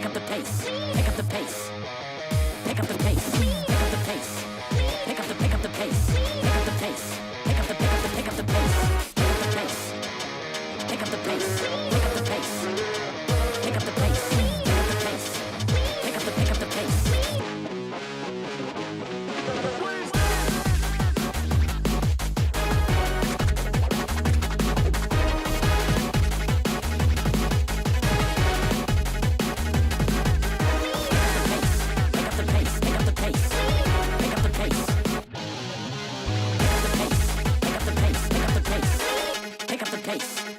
pick up the pace, pick up the pace, pick up the pace, pick up the pace, pick up the pace, pick up the pace, pick up the pace, pick up the pace, pick up the pace, pick up the pace, pick up the pace, pick up the pace, pick up the pace, pick up the pace.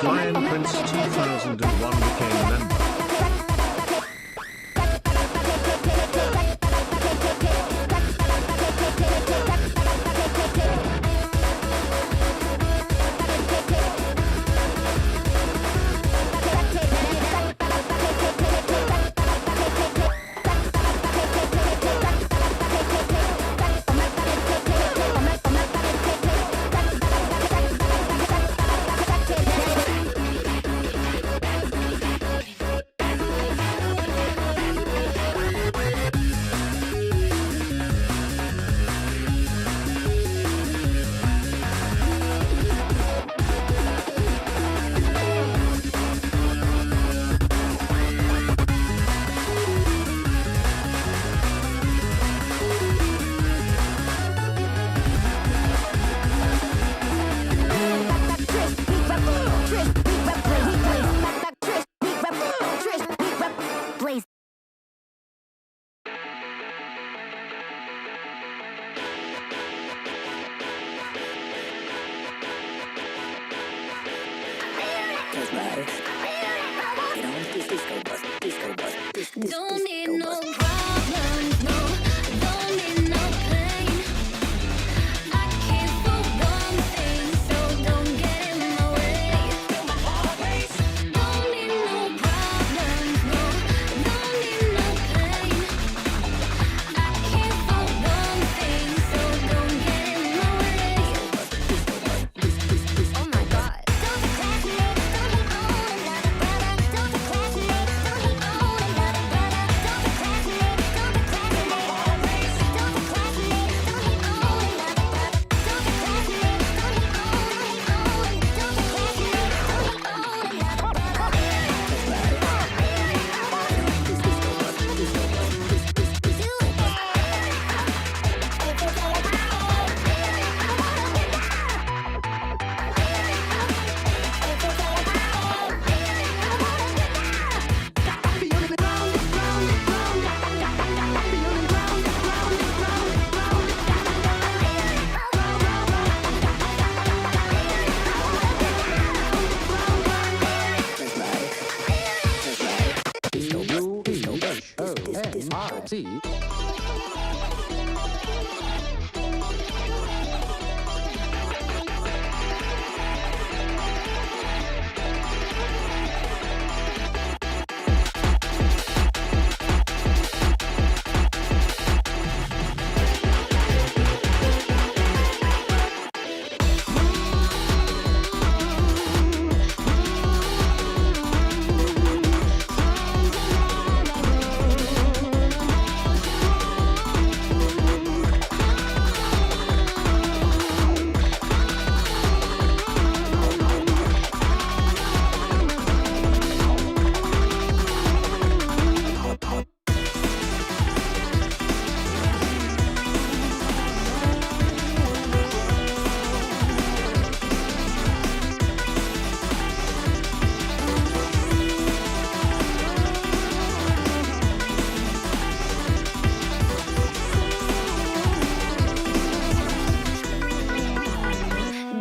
Lion Prince 2001 became a member. need no problems, no. Don't need no pain. I came for one thing, so don't get in my way. Don't need no problems, no. Don't need no pain. I came for one thing, so don't get in my way. Oh my God. Don't procrastinate, don't hate on another brother. Don't procrastinate, don't hate on another brother. Don't procrastinate, don't procrastinate. Don't procrastinate, don't hate on another brother. Don't procrastinate, don't hate on, don't hate on. Don't procrastinate, don't hate on UEHOMRC.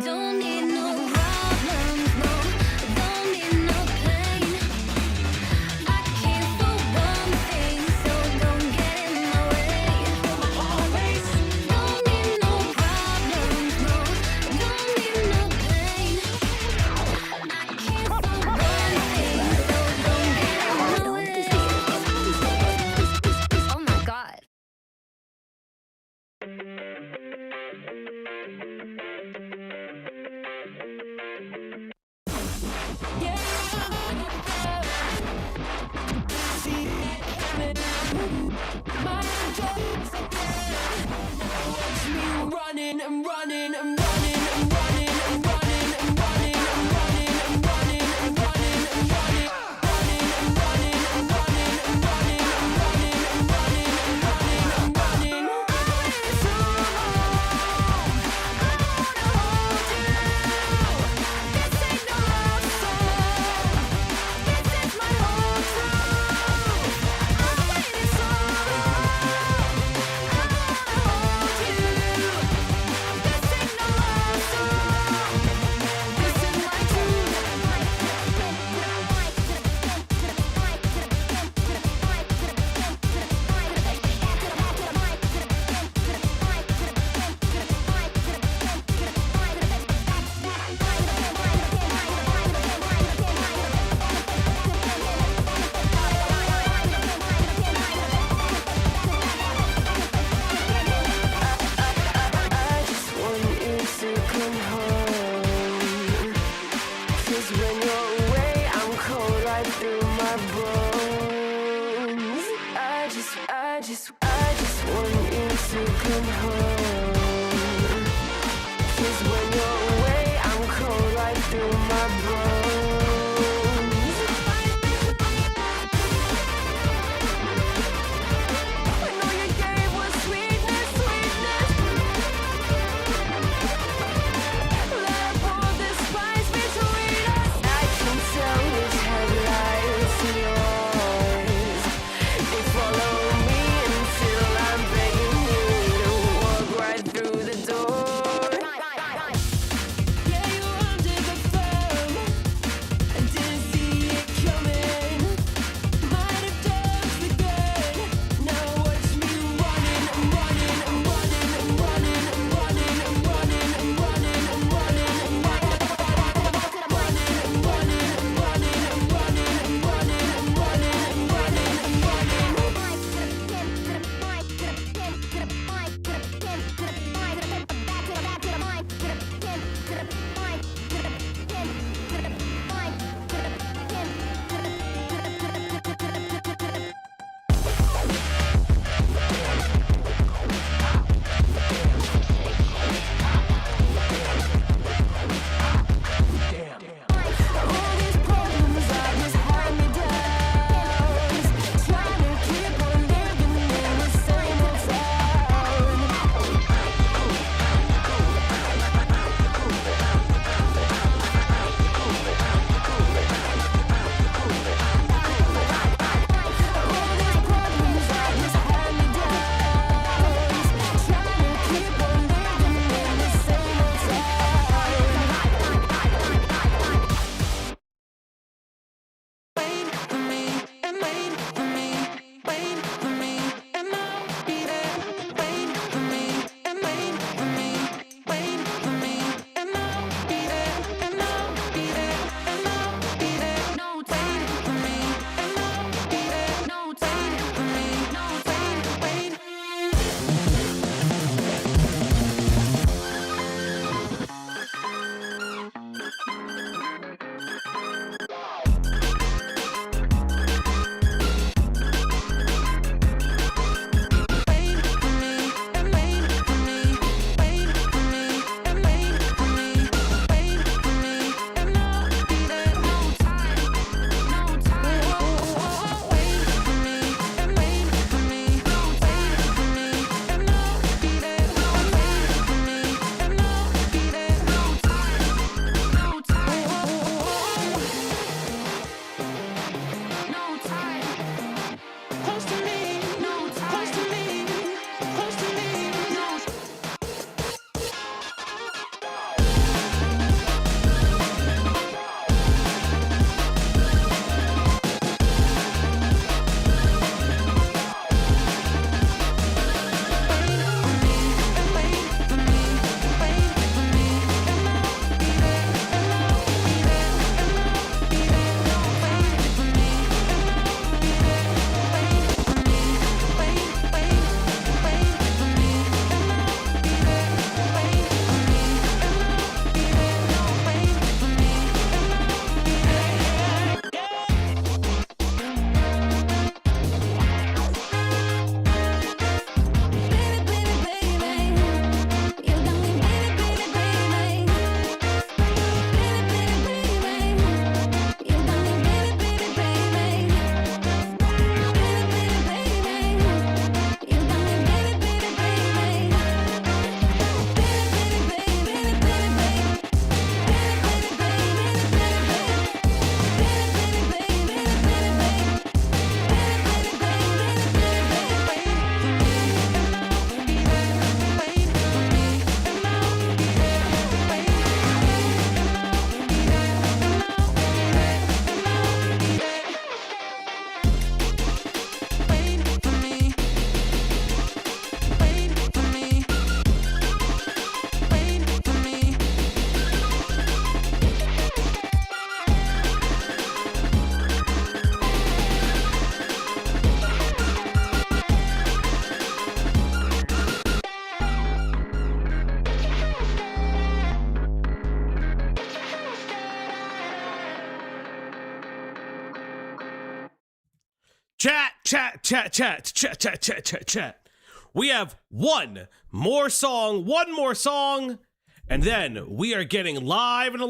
Don't need no problems, no. Don't need no pain. I came for one thing, so don't get in my way. Don't need no problems, no. Don't need no pain. I came for one thing, so don't get in my way. Oh my God. Running, I'm running, I'm running, I'm running, I'm running, I'm running, I'm running, I'm running, I'm running, I'm running, I'm running, I'm running, I'm running, I'm running, I'm running, I'm running, I'm running, I'm running. So I wanna hold you. This ain't no love song. This is my whole truth. I waited so long. I wanna hold you. This ain't no love song. This is my truth. I just want you to come home. 'Cause when you're away, I'm cold right through my bones. I just want you to come home. 'Cause when you're away, I'm cold right through my bones. When all you gave was sweetness, sweetness. Let her pour this spice between us. I can tell which headlights are yours. They follow me until I'm begging you to walk right through the door. Yeah, you're under the thumb. Chat. We have one more song, and then we are getting live into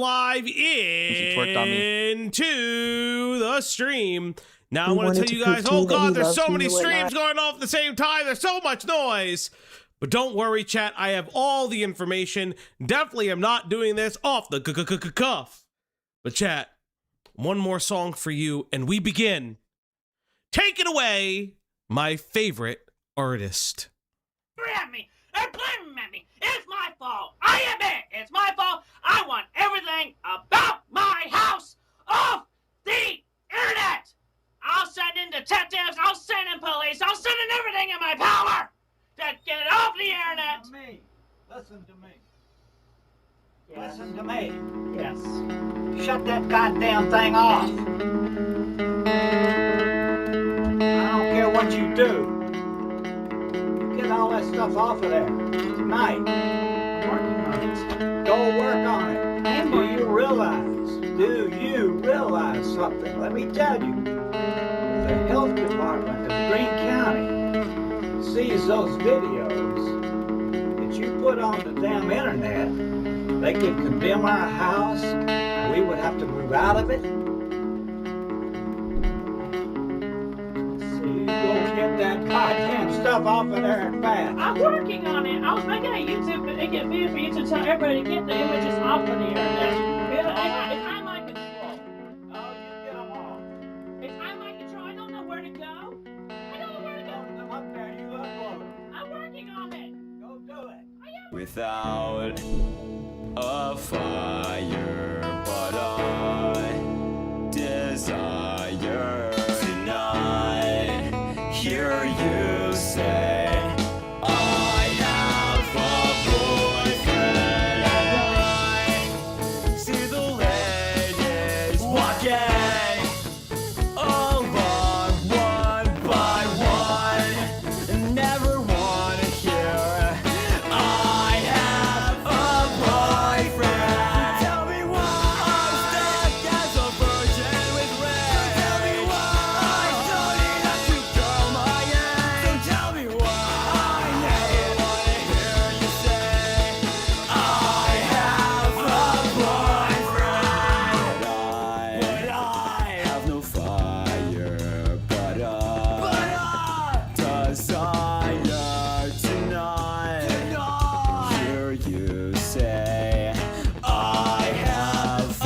the stream. Now I want to tell you guys, oh God, there's so many streams going off at the same time. There's so much noise. But don't worry, chat. I have all the information. Definitely am not doing this off the cuff. But chat, one more song for you, and we begin. Take it away, my favorite artist. At me. They're blaming at me. It's my fault. I admit it's my fault. I want everything about my house off the internet. I'll send in detectives. I'll send in police. I'll send in everything in my power to get it off the internet. Listen to me. Listen to me. Yes. Shut that goddamn thing off. I don't care what you do. Get all that stuff off of there tonight. I'm working on it. Go work on it. And do you realize something? Let me tell you. The health department of Greene County sees those videos that you put on the damn internet. They could condemn our house and we would have to move out of it. So you go get that goddamn stuff off of there and fast. I'm working on it. I was making a YouTube video for you to tell everybody to get the images off of the internet. It's out of my control. Oh, you get them off. It's out of my control. I don't know where to go. I don't know where to go. Put them up there, you upload them. I'm working on it. Go do it. Without a fire, but I desire tonight. Hear you say, I have a boyfriend. I see the ladies walking along one by one. Never wanna hear I have a boyfriend. Tell me why I'm stuck as a virgin with red. Tell me why I don't need a cute girl my age. So tell me why I never wanna hear you say I have a boyfriend. But I have no fire, but I desire tonight. Hear you say I have a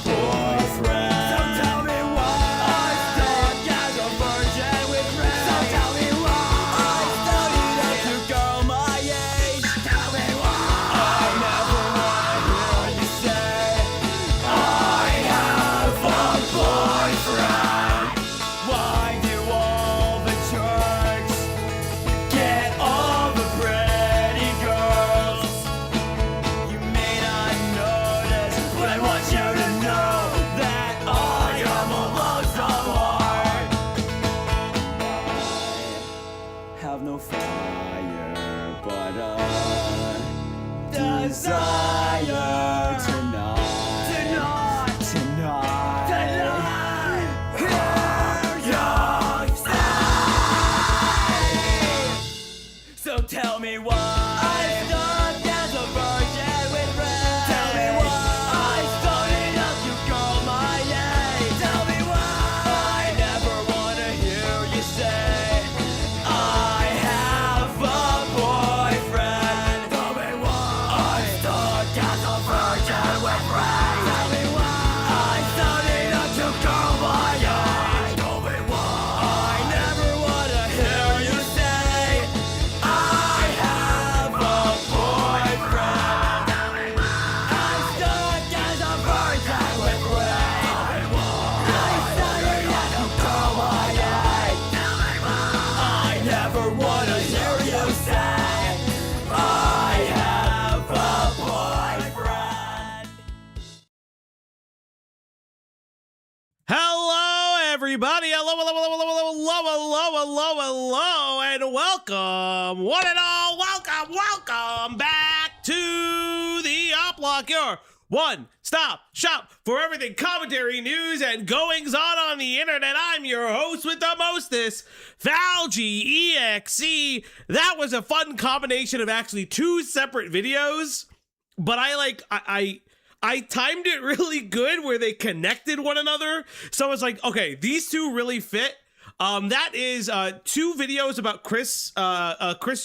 boyfriend. So tell me why I'm stuck as a virgin with red. So tell me why I still need a cute girl my age. Tell me why I never wanna hear you say I have a boyfriend. Why do all the jerks get all the pretty girls? You may not notice, but I want you to know that I am a lonesome heart. I have no fire, but I desire tonight. Tonight. Hear you say. So tell me why I'm stuck as a virgin with red. Tell me why I still need a cute girl my age. Tell me why I never wanna hear you say I have a boyfriend. Tell me why I'm stuck as a virgin with red. Tell me why I still need a cute girl my age. Tell me why I never wanna hear you say I have a boyfriend. Tell me why I'm stuck as a virgin with red. Tell me why I still need a cute girl my age. Tell me why I never wanna hear you say I have a boyfriend. Hello, everybody. Hello, and welcome, one and all. Welcome back to the Up Block, your one stop, shop for everything commentary, news, and goings on the internet. I'm your host with the mostest, Falgy EXE. That was a fun combination of actually two separate videos, but I timed it really good where they connected one another. So I was like, okay, these two really fit. That is two videos about Chris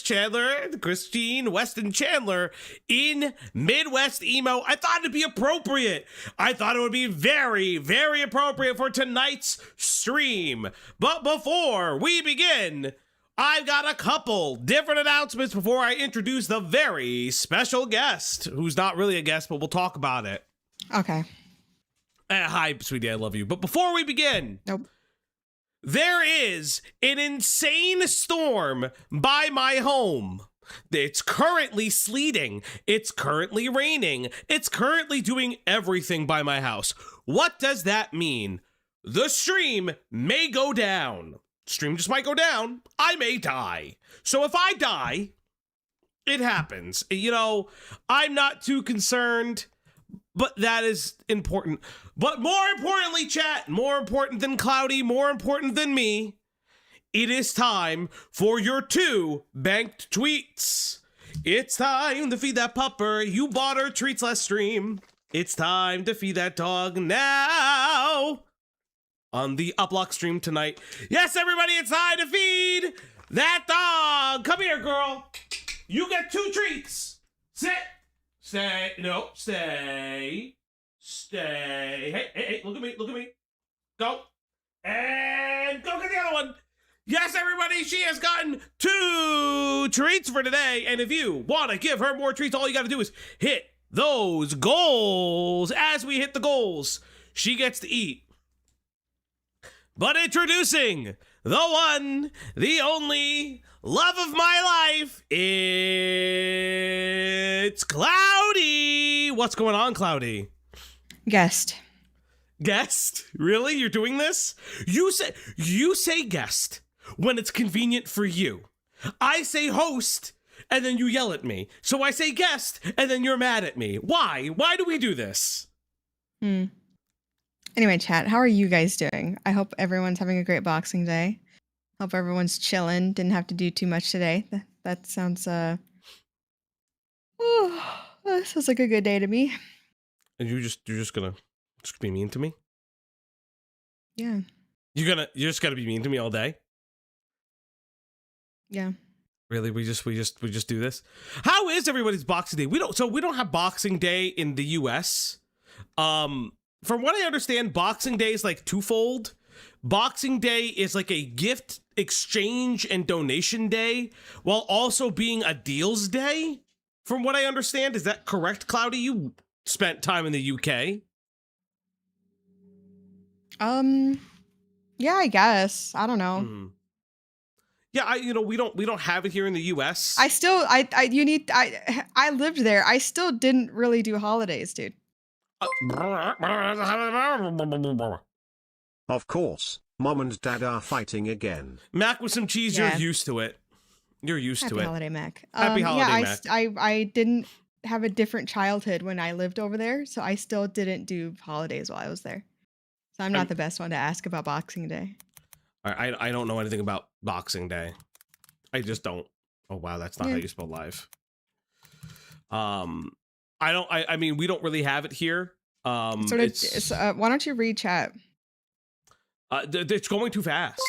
Chandler, Christine Weston Chandler in Midwest Emo. I thought it'd be appropriate. I thought it would be very, very appropriate for tonight's stream. But before we begin, I've got a couple different announcements before I introduce the very special guest, who's not really a guest, but we'll talk about it. Okay. Hi, sweetie, I love you. But before we begin, Nope. there is an insane storm by my home. It's currently sleeting. It's currently raining. It's currently doing everything by my house. What does that mean? The stream may go down. Stream just might go down. I may die. So if I die, it happens. You know, I'm not too concerned, but that is important. But more importantly, chat, more important than Cloudy, more important than me, it is time for your 2 banked tweets. It's time to feed that pupper. You bought her treats last stream. It's time to feed that dog now. On the Uplock stream tonight. Yes, everybody, it's time to feed that dog. Come here, girl. You get 2 treats. Sit. Stay. No, stay. Stay. Hey, look at me. Look at me. Go. And go get the other one. Yes, everybody, she has gotten 2 treats for today. And if you want to give her more treats, all you got to do is hit those goals. As we hit the goals, she gets to eat. But introducing the one, the only love of my life, it's Cloudy. What's going on, Cloudy? Guest. Guest? Really? You're doing this? You say guest when it's convenient for you. I say host, and then you yell at me. So I say guest, and then you're mad at me. Why? Why do we do this? Anyway, chat, how are you guys doing? I hope everyone's having a great Boxing Day. Hope everyone's chilling. Didn't have to do too much today. That sounds, that sounds like a good day to me. And you're just gonna be mean to me? Yeah. You're just gonna be mean to me all day? Yeah. Really? We just do this? How is everybody's Boxing Day? We don't have Boxing Day in the US. From what I understand, Boxing Day is like twofold. Boxing Day is like a gift exchange and donation day, while also being a deals day. From what I understand, is that correct, Cloudy? You spent time in the UK. Yeah, I guess. I don't know. Yeah, we don't have it here in the US. I lived there. I still didn't really do holidays, dude. Of course, Mom and Dad are fighting again. Mac with some cheese, Yeah. you're used to it. You're used Happy to it. holiday, Mac. Happy holiday, Mac. I didn't have a different childhood when I lived over there, so I still didn't do holidays while I was there. So I'm not the best one to ask about Boxing Day. I don't know anything about Boxing Day. I just don't. Oh wow, that's not how you spell live. I mean, we don't really have it here. Why don't you read chat? It's going too fast.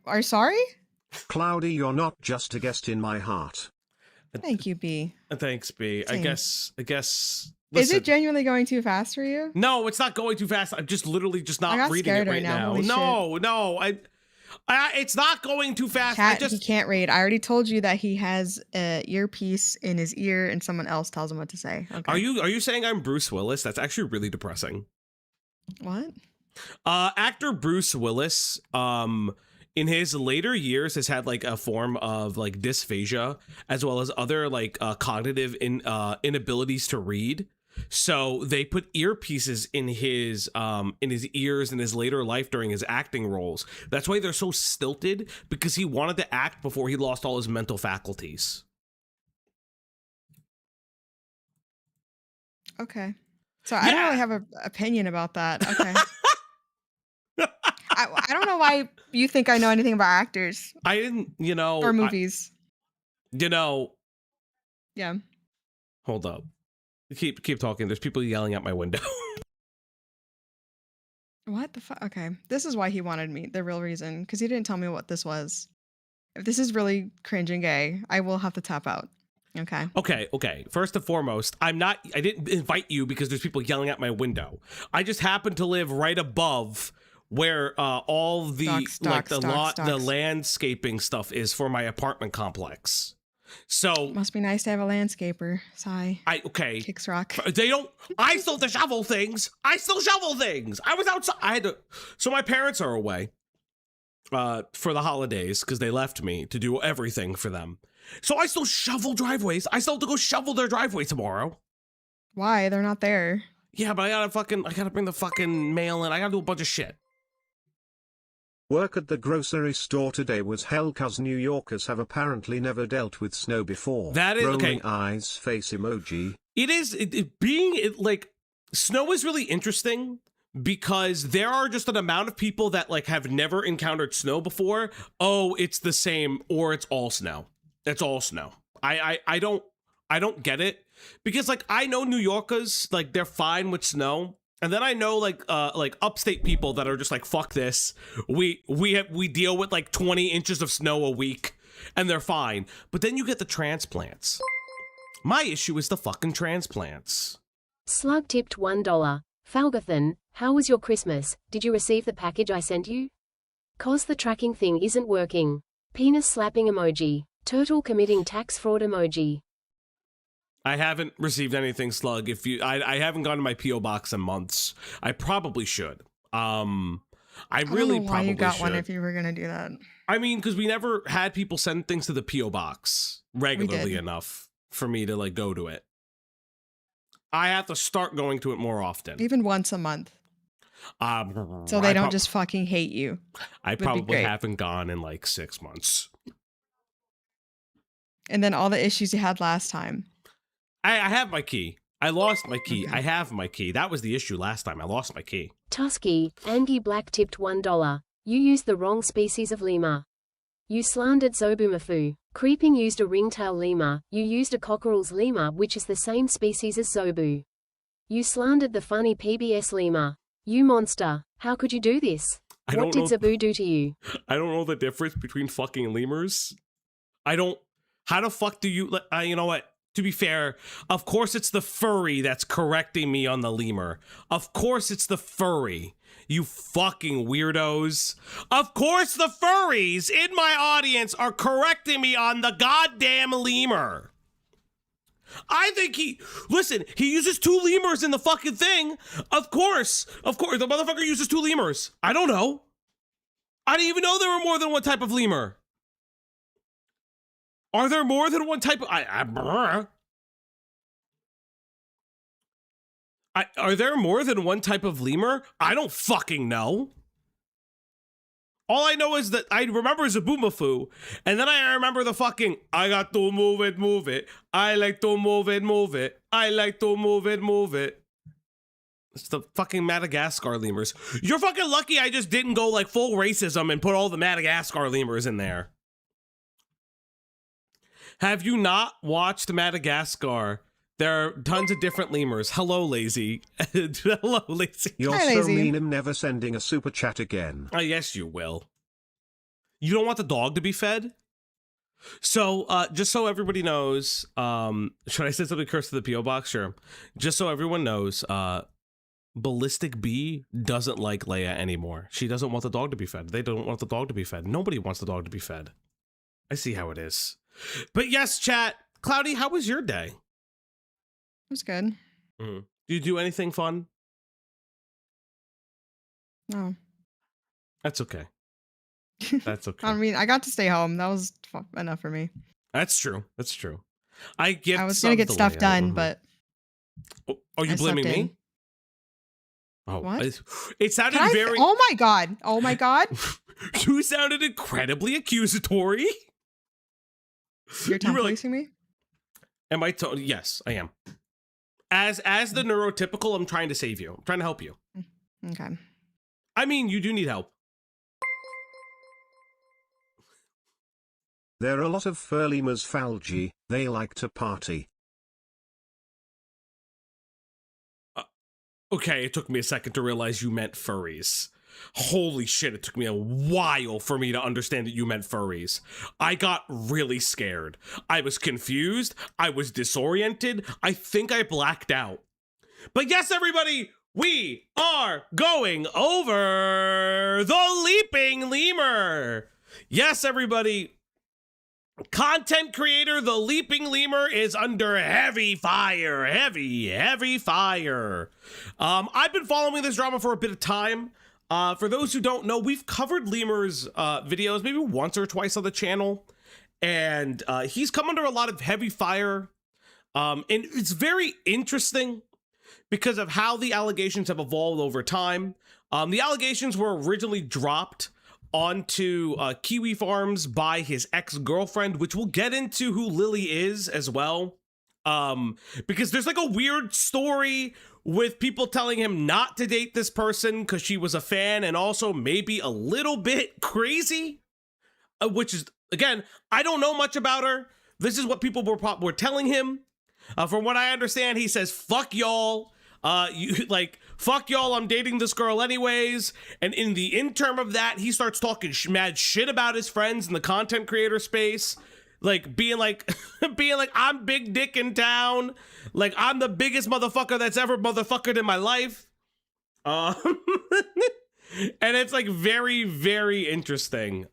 Are sorry? Cloudy, you're not just a guest in my heart. Thank you, B. Thanks, B. Same. I guess. Is Listen, it genuinely going too fast for you? No, it's not going too fast. I'm just literally just I not got reading it scared right right now. now. Holy No, it's not going too fast. Chat, he can't read. I already told you that he has a earpiece in his ear and someone else tells him what to say. Okay. Are you saying I'm Bruce Willis? That's actually really depressing. What? Actor Bruce Willis, in his later years has had like a form of like dysphagia as well as other like cognitive inabilities to read. So they put earpieces in his ears in his later life during his acting roles. That's why they're so stilted, because he wanted to act before he lost all his mental faculties. Okay. So I don't really Yeah. have an opinion about that. Okay. I don't know why you think I know anything about actors I didn't, or movies. you know, Yeah. hold up. Keep talking. There's people yelling out my window. What the fuck? Okay. This is why he wanted me. The real reason. Because he didn't tell me what this was. If this is really cringe and gay, I will have to tap out. Okay. Okay. First and foremost, I didn't invite you because there's people yelling out my window. I just happen to live right above where all the the landscaping stuff is for my apartment complex. So Must be nice to have a landscaper. Sigh. Kicks rock. They don't. I still have to shovel things. I was outside. So my parents are away for the holidays because they left me to do everything for them. So I still shovel driveways. I still have to go shovel their driveway tomorrow. Why? They're not there. Yeah, but I gotta bring the fucking mail in. I gotta do a bunch of shit. Work at the grocery store today was hell cause New Yorkers have apparently never dealt with snow before. That is rolling okay. eyes face emoji. It is like snow is really interesting because there are just an amount of people that like have never encountered snow before. Oh, it's the same or it's all snow. It's all snow. I don't get it because like I know New Yorkers like they're fine with snow. And then I know like upstate people that are just like fuck this. We deal with like 20 inches of snow a week and they're fine. But then you get the transplants. My issue is the fucking transplants. Slug tipped $1. Falgathan, how was your Christmas? Did you receive the package I sent you? Cause the tracking thing isn't working. Penis slapping emoji. Turtle committing tax fraud emoji. I haven't received anything, Slug. I haven't gone to my PO box in months. I probably should. I really don't know why probably you got should. one if you were gonna do that. I mean, because we never had people send things to the PO box regularly enough for me to like go to it. I have to start going to it more often. Even once a month. So they don't just fucking hate you. I probably haven't gone in like 6 months. And then all the issues you had last time. I have my key. I lost my key. Okay. I have my key. That was the issue last time. I lost my key. Tusky, Angie Black tipped $1. You used the wrong species of lemur. You slandered Zobumafu. Creeping used a ringtail lemur. You used a cockerel's lemur, which is the same species as Zobu. You slandered the funny PBS lemur. You monster. How could you do this? What did Zabu do to you? I don't know the difference between fucking lemurs. How the fuck do you, you know what? To be fair, of course it's the furry that's correcting me on the lemur. Of course it's the furry. You fucking weirdos. Of course the furries in my audience are correcting me on the goddamn lemur. I think he uses 2 lemurs in the fucking thing. Of course, the motherfucker uses 2 lemurs. I don't know. I didn't even know there were more than one type of lemur. Are there more than one type of... Are there more than one type of lemur? I don't fucking know. All I know is that I remember Zabumafu, and then I remember the fucking, I got to move it. I like to move it. I like to move it. It's the fucking Madagascar lemurs. You're fucking lucky I just didn't go like full racism and put all the Madagascar lemurs in there. Have you not watched Madagascar? There are tons of different lemurs. Hello, Lazy. Hello, Lazy. You're Hi, so Lazy. mean, I'm never sending a super chat again. Yes, you will. You don't want the dog to be fed? So, just so everybody knows, should I send something cursed to the P.O. box? Sure. Just so everyone knows, Ballistic Bee doesn't like Leia anymore. She doesn't want the dog to be fed. They don't want the dog to be fed. Nobody wants the dog to be fed. I see how it is. But yes, chat. Cloudy, how was your day? It was good. Mm-hmm. Do you do anything fun? No. That's okay. That's okay. I mean, I got to stay home. That was enough for me. That's true. That's true. I was gonna get stuff done, but oh, are you blaming me? Oh, what? It sounded very. Oh my god! Oh my god! You sounded incredibly accusatory. You're tongue policing me? Am I? Yes, I am. As the neurotypical, I'm trying to save you. I'm trying to help you. Okay. I mean, you do need help. There are a lot of fur lemurs Falgi, they like to party. Okay, it took me a second to realize you meant furries. Holy shit, it took me a while for me to understand that you meant furries. I got really scared. I was confused. I was disoriented. I think I blacked out. But yes, everybody, we are going over the Leaping Lemur. Yes, everybody. Content creator, the Leaping Lemur is under heavy fire. Heavy fire. I've been following this drama for a bit of time. For those who don't know, we've covered Lemur's videos maybe once or twice on the channel. And he's come under a lot of heavy fire. And it's very interesting because of how the allegations have evolved over time. The allegations were originally dropped onto Kiwi Farms by his ex-girlfriend, which we'll get into who Lily is as well. Because there's like a weird story with people telling him not to date this person because she was a fan and also maybe a little bit crazy, which is, again, I don't know much about her. This is what people were telling him. From what I understand, he says, fuck y'all. Fuck y'all, I'm dating this girl anyways. And in the interim of that, he starts talking mad shit about his friends in the content creator space. Being like, I'm big dick in town. Like, I'm the biggest motherfucker that's ever motherfuckered in my life. And it's like very, very interesting.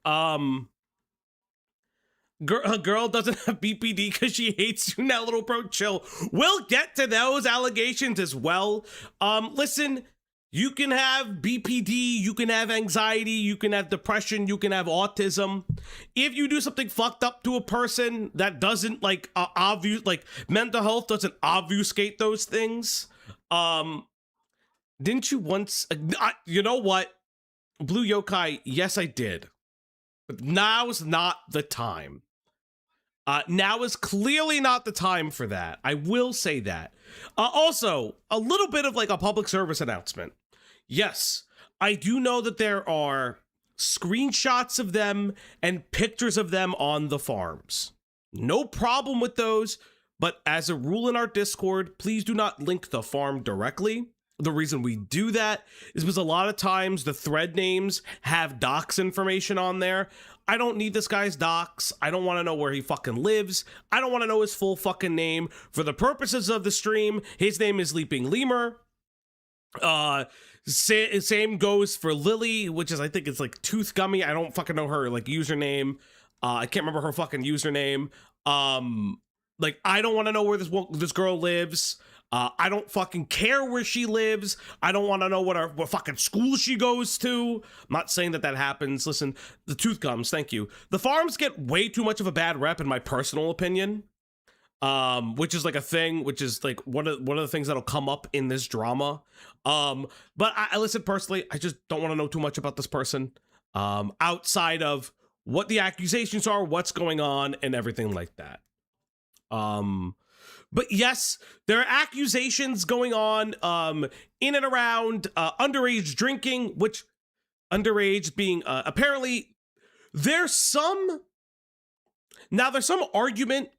Girl doesn't have BPD because she hates you now, little bro. Chill. We'll get to those allegations as well. Listen, you can have BPD, you can have anxiety, you can have depression, you can have autism. If you do something fucked up to a person that doesn't mental health doesn't obfuscate those things. Didn't you once? You know what, Blue Yokai? Yes, I did. But now's not the time. Now is clearly not the time for that. I will say that. Also, a little bit of like a public service announcement. Yes, I do know that there are screenshots of them and pictures of them on the farms. No problem with those, but as a rule in our Discord, please do not link the farm directly. The reason we do that is because a lot of times the thread names have docs information on there. I don't need this guy's docs. I don't want to know where he fucking lives. I don't want to know his full fucking name. For the purposes of the stream, his name is Leaping Lemur. Same goes for Lily, which is, I think it's like Tooth Gummy. I don't fucking know her like username. I can't remember her fucking username. I don't want to know where this girl lives. I don't fucking care where she lives. I don't want to know what fucking school she goes to. I'm not saying that happens. Listen, the tooth gums, thank you. The farms get way too much of a bad rep in my personal opinion. Which is like a thing, which is like one of the things that'll come up in this drama. But I listen, personally, I just don't want to know too much about this person. Outside of what the accusations are, what's going on, and everything like that. But yes, there are accusations going on in and around underage drinking, which underage being apparently there's some argument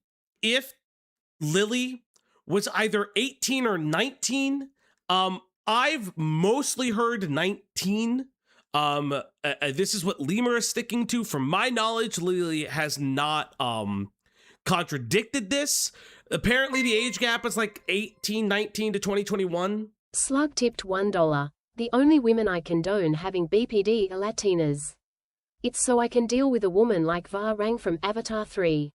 if Lily was either 18 or 19. I've mostly heard 19. This is what Lemur is sticking to. From my knowledge, Lily has not contradicted this. Apparently, the age gap is like 18, 19 to 2021. Slug tipped $1. The only women I condone having BPD are Latinas. It's so I can deal with a woman like Va Rang from Avatar 3.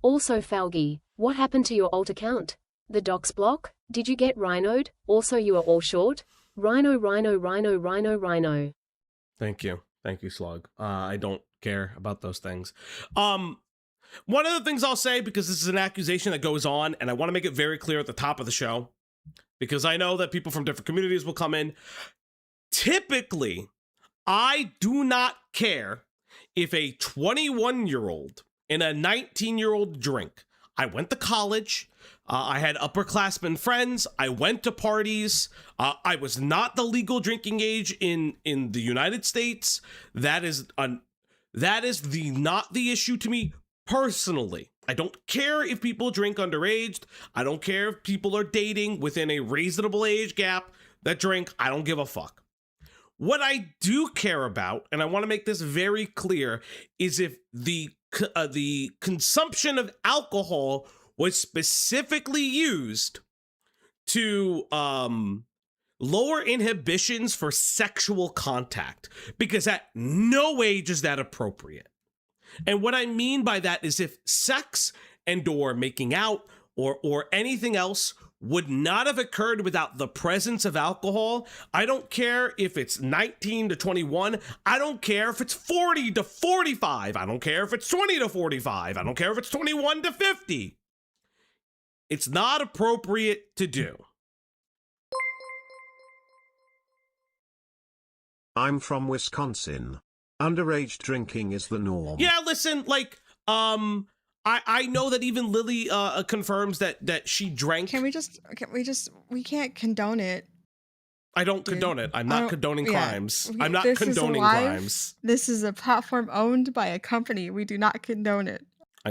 Also Falgi, what happened to your alt account? The docs block? Did you get rhinoed? Also you are all short? Rhino. Thank you, Slug. I don't care about those things. One of the things I'll say, because this is an accusation that goes on, and I want to make it very clear at the top of the show, because I know that people from different communities will come in. Typically, I do not care if a 21-year-old and a 19-year-old drink. I went to college. I had upperclassmen friends. I went to parties. I was not the legal drinking age in the United States. That is not the issue to me personally. I don't care if people drink underage. I don't care if people are dating within a reasonable age gap that drink. I don't give a fuck. What I do care about, and I want to make this very clear, is if the consumption of alcohol was specifically used to lower inhibitions for sexual contact, because at no age is that appropriate. And what I mean by that is if sex and or making out or anything else would not have occurred without the presence of alcohol, I don't care if it's 19 to 21. I don't care if it's 40 to 45. I don't care if it's 20 to 45. I don't care if it's 21 to 50. It's not appropriate to do. I'm from Wisconsin. Underage drinking is the norm. Yeah, listen, like, I know that even Lily confirms that she drank. We can't condone it. I don't condone it. I'm not condoning crimes. I'm not condoning crimes. This is a platform owned by a company. We do not condone it.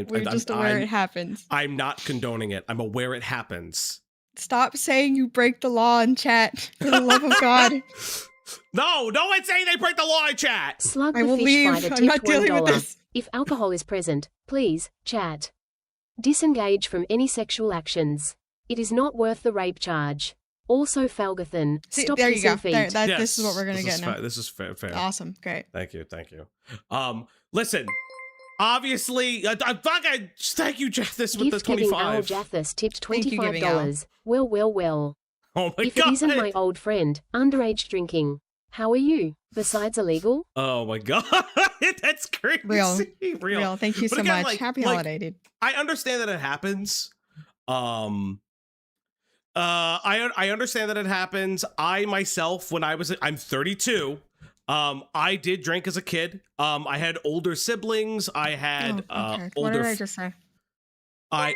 We're just aware it happens. I'm not condoning it. I'm aware it happens. Stop saying you break the law in chat, for the love of God. No one's saying they break the law in chat. Slug I the will fish leave. fighter I'm not tipped dealing with $1. this. If alcohol is present, please, chat. Disengage from any sexual actions. It is not worth the rape charge. Also, Falgathan, See, stop there you kissing go. feet. Yes, this is what we're gonna get now. This is fair. Awesome, great. Thank you. Listen. Obviously, thank you, Jathis, with the Gift giving 25. Al Jathis tipped Thank you, giving Al. $25. Well. Oh my If god. it isn't my old friend, underage drinking. How are you? Besides illegal? Oh my god. That's crazy. Real. Thank you But so again, much. Happy holiday, dude. I understand that it happens. I understand that it happens. I myself, I'm 32. I did drink as a kid. I had older siblings. I had Okay. older. What did I just say? I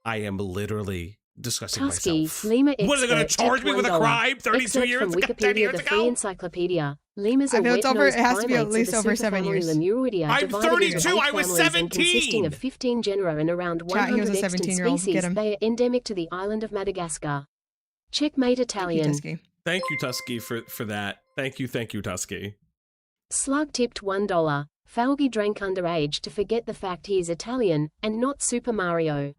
am literally discussing Tusky, myself. Lemur What are they going to expert, charge me with a $1. crime? 32 Excerpt years from ago, 10 Wikipedia, years the free ago? encyclopedia. Lemurs are I feel it's over- it wet-nosed has to be at primates of least the over 7 superfamily years. I'm Lemuroidea, divided into 32, eight I was families and 17. consisting of 15 genera and around Chat, he was 100 a extant 17-year-old. Get species. him. They are endemic to the island of Madagascar. Checkmate Italian. Tusky. Thank you, Tusky, for that. Thank you, Tusky. Slug tipped $1. Falgi drank underage to forget the fact he is Italian, and not Super Mario.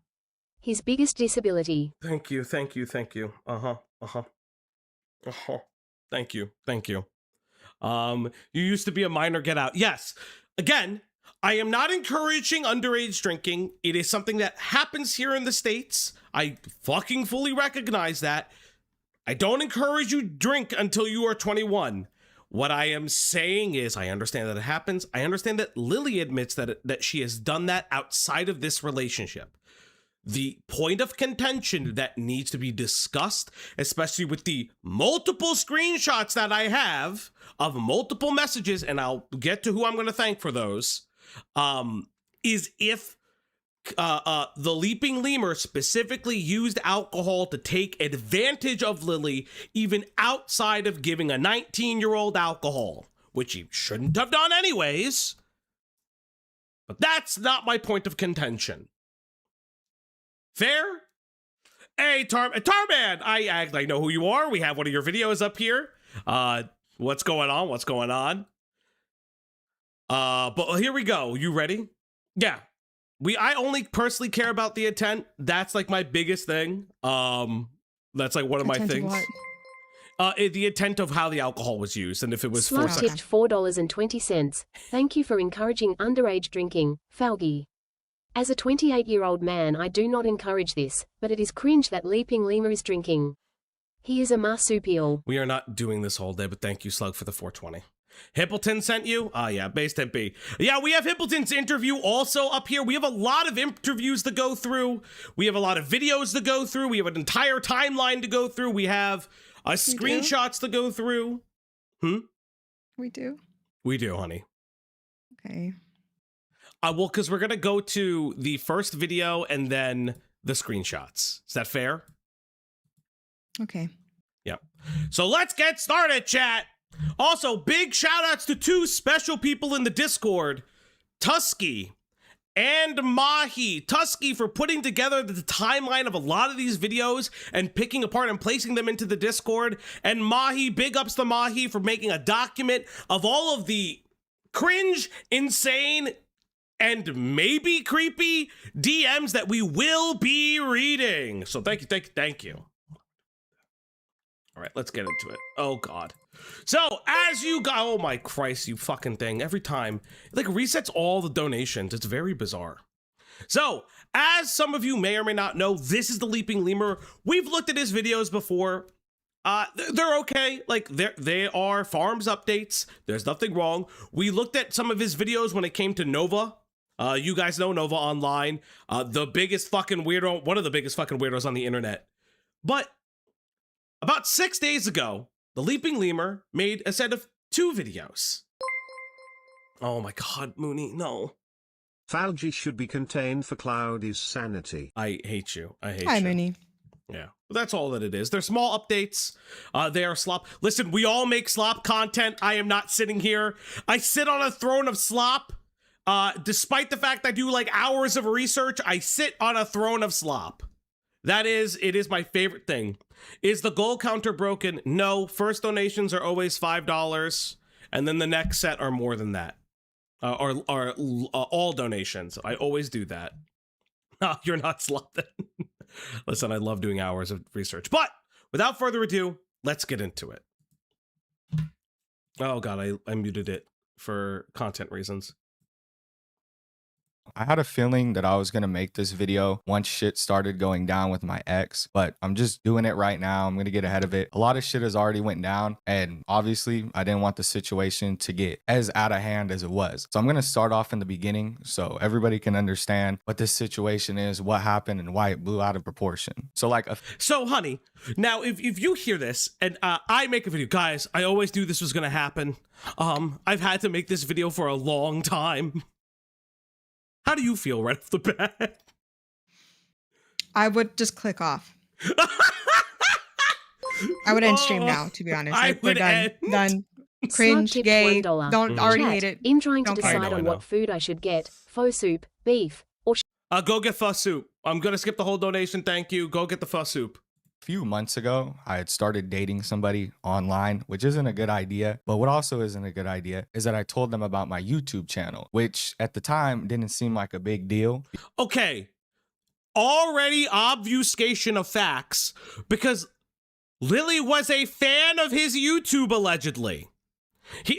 His biggest disability. Thank you. Thank you. You used to be a minor, get out. Yes. Again, I am not encouraging underage drinking. It is something that happens here in the States. I fucking fully recognize that. I don't encourage you to drink until you are 21. What I am saying is I understand that it happens. I understand that Lily admits that she has done that outside of this relationship. The point of contention that needs to be discussed, especially with the multiple screenshots that I have of multiple messages, and I'll get to who I'm going to thank for those, is if the Leaping Lemur specifically used alcohol to take advantage of Lily, even outside of giving a 19-year-old alcohol, which he shouldn't have done anyways. But that's not my point of contention. Fair? Hey, Tarman, I know who you are. We have one of your videos up here. What's going on? But here we go. You ready? Yeah. I only personally care about the intent. That's like my biggest thing. That's like one of my Intent of things. what? The intent of how the alcohol was used and if it was Slug for tipped $4.20. Thank you for encouraging underage drinking, Falgi. As a 28-year-old man, I do not encourage this, but it is cringe that Leaping Lemur is drinking. He is a marsupial. We are not doing this all day, but thank you, Slug, for the 420. Hippleton sent you? Yeah, Base Tempe. Yeah, we have Hippleton's interview also up here. We have a lot of interviews to go through. We have a lot of videos to go through. We have an entire timeline to go through. We have screenshots to go through. We do? We do, honey. Okay. Well, because we're going to go to the first video and then the screenshots. Is that fair? Okay. Yep. So let's get started, chat. Also, big shout outs to 2 special people in the Discord, Tusky and Mahi. Tusky for putting together the timeline of a lot of these videos and picking apart and placing them into the Discord. And Mahi, big ups to Mahi for making a document of all of the cringe, insane, and maybe creepy DMs that we will be reading. So thank you, thank you, thank you. All right, let's get into it. Oh, God. So, as you go, oh my Christ, you fucking thing. Every time, it like resets all the donations. It's very bizarre. So, as some of you may or may not know, this is the Leaping Lemur. We've looked at his videos before. They're okay. Like, they are farms updates. There's nothing wrong. We looked at some of his videos when it came to Nova. You guys know Nova Online. The biggest fucking weirdo, one of the biggest fucking weirdos on the internet. But about 6 days ago, the Leaping Lemur made a set of 2 videos. Oh my God, Mooney, no. Falgi should be contained for Cloudy's sanity. I hate you. I hate Hi, you. Mooney. Yeah, that's all that it is. They're small updates. They are slop. Listen, we all make slop content. I am not sitting here. I sit on a throne of slop. Despite the fact I do like hours of research, I sit on a throne of slop. It is my favorite thing. Is the goal counter broken? No. First donations are always $5, and then the next set are more than that. Or all donations. I always do that. No, you're not slopping. Listen, I love doing hours of research. But without further ado, let's get into it. Oh God, I muted it for content reasons. I had a feeling that I was going to make this video once shit started going down with my ex, but I'm just doing it right now. I'm going to get ahead of it. A lot of shit has already went down, and obviously I didn't want the situation to get as out of hand as it was. So I'm going to start off in the beginning so everybody can understand what this situation is, what happened, and why it blew out of proportion. So honey, now if you hear this and I make a video, guys, I always knew this was going to happen. I've had to make this video for a long time. How do you feel right off the bat? I would just click off. I would end stream now, to be honest. We're done. Done. Cringe, Slug gay. tipped $1. Don't already Chat, hate it. I'm trying to Don't care. decide I on know. what food I should get. Faux soup, beef, or Go get pho soup. I'm gonna skip the whole donation. Thank you. Go get the pho soup. a few months ago, I had started dating somebody online, which isn't a good idea. But what also isn't a good idea is that I told them about my YouTube channel, which at the time didn't seem like a big deal. Okay. Already obfuscation of facts because Lily was a fan of his YouTube allegedly.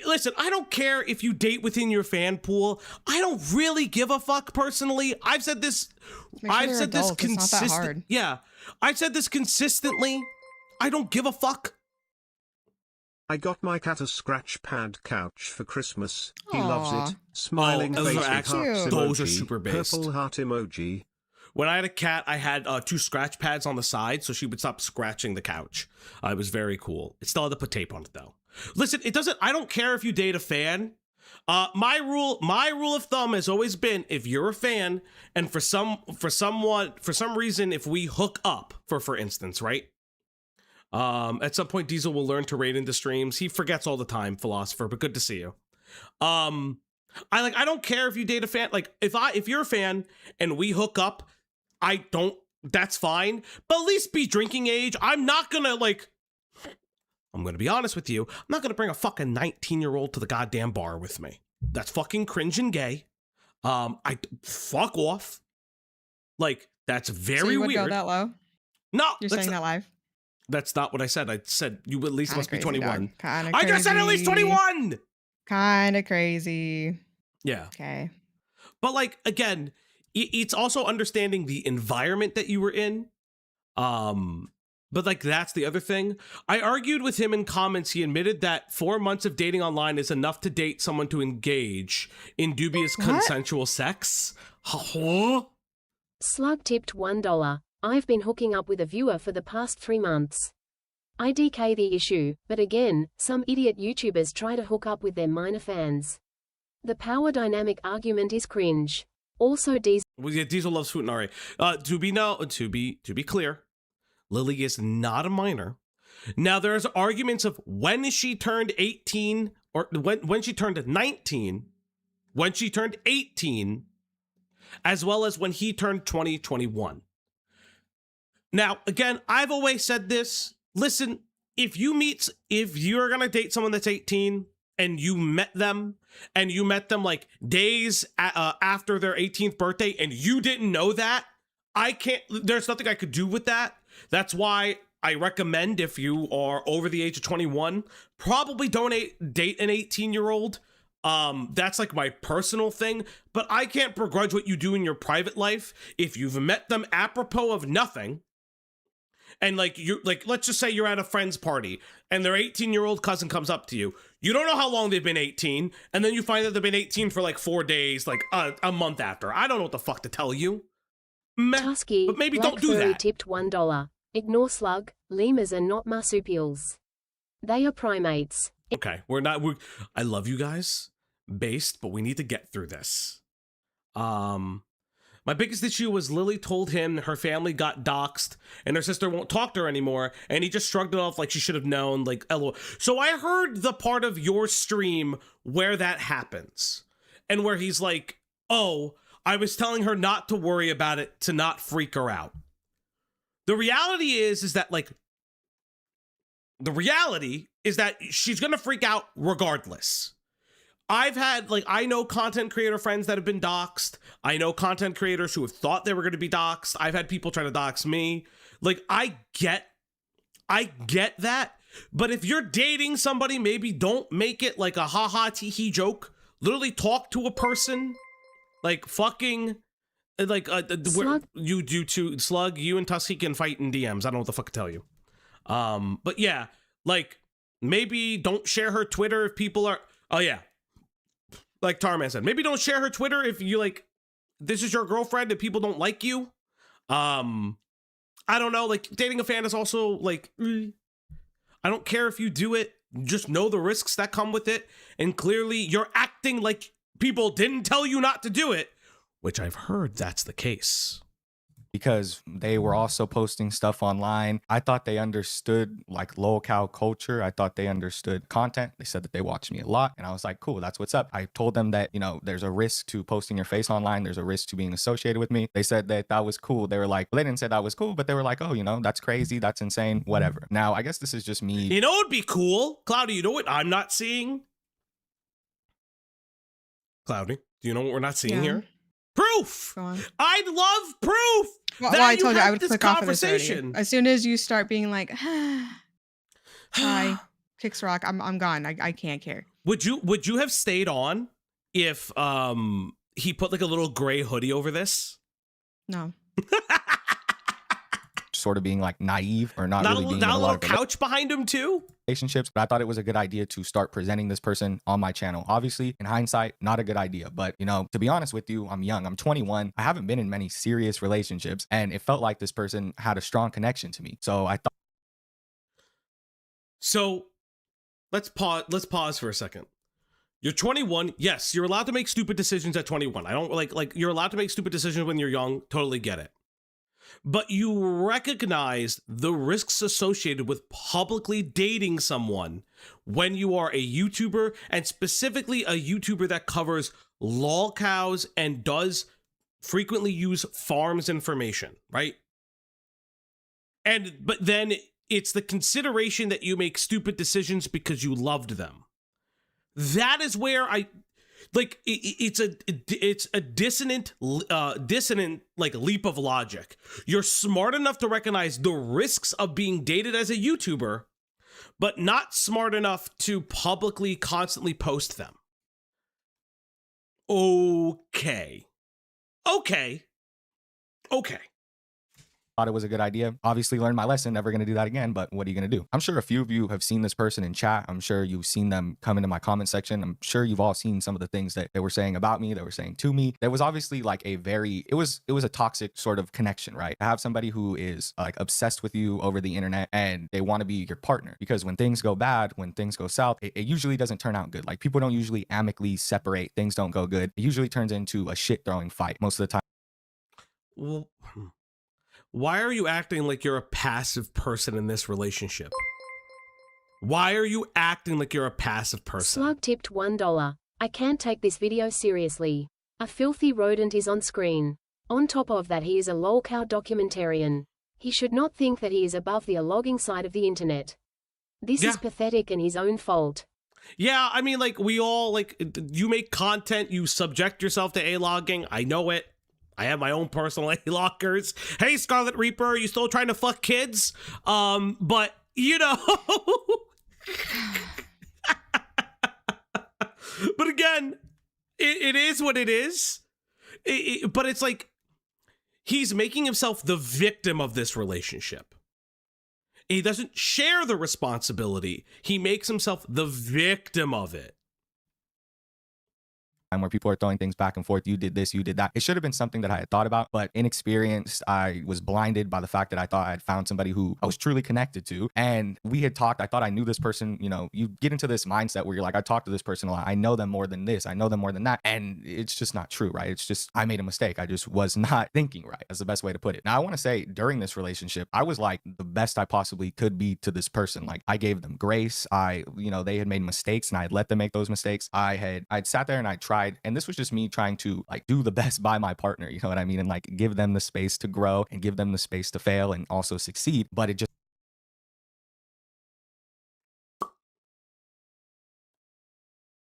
Listen, I don't care if you date within your fan pool. I don't really give a fuck personally. I've said this. Make sure I've they're said this adults. It's not that hard. consistent. Yeah, I've said this consistently. I don't give a fuck. I got my cat a scratch pad couch for Christmas. He Aw. loves it. Smiling those face are with actually- hearts emoji. those are super based. Purple heart emoji. When I had a cat, I had 2 scratch pads on the side, so she would stop scratching the couch. It was very cool. It still had to put tape on it though. Listen, I don't care if you date a fan. My rule of thumb has always been if you're a fan and for some reason, if we hook up for instance, right? At some point Diesel will learn to raid into streams. He forgets all the time, philosopher, but good to see you. I don't care if you date a fan. Like if you're a fan and we hook up, that's fine. But at least be drinking age. I'm gonna be honest with you. I'm not gonna bring a fucking 19-year-old to the goddamn bar with me. That's fucking cringe and gay. Fuck off. Like, that's very So you would weird. go that low? No, You're that's saying not, that live? that's not what I said. I said you at least Kinda must be crazy, 21. Kind of I just said at least 21! Kind of crazy. Yeah. Okay. But like, again, it's also understanding the environment that you were in. But like, that's the other thing. I argued with him in comments. He admitted that 4 months of dating online is enough to date someone to engage in dubious What? consensual sex. Huh? Slug tipped $1. I've been hooking up with a viewer for the past 3 months. I DK the issue, but again, some idiot YouTubers try to hook up with their minor fans. The power dynamic argument is cringe. Also, Well, yeah, Diesel loves Futanari. To be clear, Lily is not a minor. Now there's arguments of when she turned 18 or when she turned 19, when she turned 18, as well as when he turned 21. Now, again, I've always said this. Listen, if you're going to date someone that's 18 and you met them like days after their 18th birthday and you didn't know that, there's nothing I could do with that. That's why I recommend, if you are over the age of 21, probably don't date an 18-year-old. That's like my personal thing, but I can't begrudge what you do in your private life. If you've met them apropos of nothing, and let's just say you're at a friend's party and their 18-year-old cousin comes up to you. You don't know how long they've been 18, and then you find that they've been 18 for like 4 days, like a month after. I don't know what the fuck to tell you. Tusky, but maybe Black don't do Furry that. tipped $1. Ignore slug. Lemurs are not marsupials. They are primates. Okay, I love you guys, based, but we need to get through this. My biggest issue was Lily told him her family got doxxed and her sister won't talk to her anymore, and he just shrugged it off like she should have known, like, LOL. So I heard the part of your stream where that happens, and where he's like, oh, I was telling her not to worry about it, to not freak her out. The reality is that she's gonna freak out regardless. I know content creator friends that have been doxxed. I know content creators who have thought they were going to be doxxed. I've had people try to dox me. Like, I get that. But if you're dating somebody, maybe don't make it like a ha-ha tee-hee joke. Literally talk to a person. Like, fucking, like, you do too, Slug, you and Tusky can fight in DMs. I don't know what the fuck to tell you. But yeah, like, maybe don't share her Twitter if people are, oh yeah. Like Tarman said, maybe don't share her Twitter if you this is your girlfriend and people don't like you. I don't know, like dating a fan is also like, I don't care if you do it, just know the risks that come with it. And clearly you're acting like people didn't tell you not to do it, which I've heard that's the case. Because they were also posting stuff online. I thought they understood like Lolcow culture. I thought they understood content. They said that they watched me a lot, and I was like, cool, that's what's up. I told them that, there's a risk to posting your face online. There's a risk to being associated with me. They said that was cool. They were like, well, they didn't say that was cool, but they were like, oh, that's crazy. That's insane. Whatever. Now, I guess this is just me. You know what'd be cool? Cloudy, you know what I'm not seeing? Cloudy, do you know what we're not seeing here? Proof! I'd love proof! Well, I told you I would click off of this already. As soon as you start being like, hi, kicks rock, I'm gone. I can't care. Would you have stayed on if he put like a little gray hoodie over this? No. Sort of being like naive or not really being in a a little couch behind him too? Relationships, but I thought it was a good idea to start presenting this person on my channel. Obviously, in hindsight, not a good idea, but to be honest with you, I'm young, I'm 21. I haven't been in many serious relationships, and it felt like this person had a strong connection to me. So I thought. So let's pause for a second. You're 21. Yes, you're allowed to make stupid decisions at 21. I don't like you're allowed to make stupid decisions when you're young. Totally get it. But you recognize the risks associated with publicly dating someone when you are a YouTuber, and specifically a YouTuber that covers lolcows and does frequently use farms information, right? But then it's the consideration that you make stupid decisions because you loved them. That is where it's a dissonant like leap of logic. You're smart enough to recognize the risks of being dated as a YouTuber, but not smart enough to publicly constantly post them. Okay. thought it was a good idea. Obviously learned my lesson, never going to do that again, but what are you going to do? I'm sure a few of you have seen this person in chat. I'm sure you've seen them come into my comment section. I'm sure you've all seen some of the things that they were saying about me, they were saying to me. There was obviously like a very, it was a toxic sort of connection, right? To have somebody who is like obsessed with you over the internet and they want to be your partner, because when things go bad, when things go south, it usually doesn't turn out good. Like people don't usually amicably separate, things don't go good. It usually turns into a shit throwing fight most of the time. Well, why are you acting like you're a passive person in this relationship? Why are you acting like you're a passive person? Slug tipped $1. I can't take this video seriously. A filthy rodent is on screen. On top of that, he is a Lolcow documentarian. He should not think that he is above the logging side of the internet. This is pathetic and his own fault. Yeah, I mean, like, we all, like, you make content, you subject yourself to A-logging. I know it. I have my own personal A-loggers. Hey, Scarlet Reaper, you still trying to fuck kids? But, you know... But again, it is what it is. But it's like, he's making himself the victim of this relationship. He doesn't share the responsibility. He makes himself the victim of it. Where people are throwing things back and forth. You did this, you did that. It should have been something that I had thought about, but inexperienced, I was blinded by the fact that I thought I had found somebody who I was truly connected to. And we had talked, I thought I knew this person. You know, you get into this mindset where you're like, I talk to this person a lot. I know them more than this. I know them more than that. And it's just not true, right? It's just, I made a mistake. I just was not thinking right. That's the best way to put it. Now, I want to say during this relationship, I was like the best I possibly could be to this person. Like I gave them grace. They had made mistakes and I had let them make those mistakes. I'd sat there and I tried, and this was just me trying to like do the best by my partner, you know what I mean? And like give them the space to grow and give them the space to fail and also succeed. But it just, a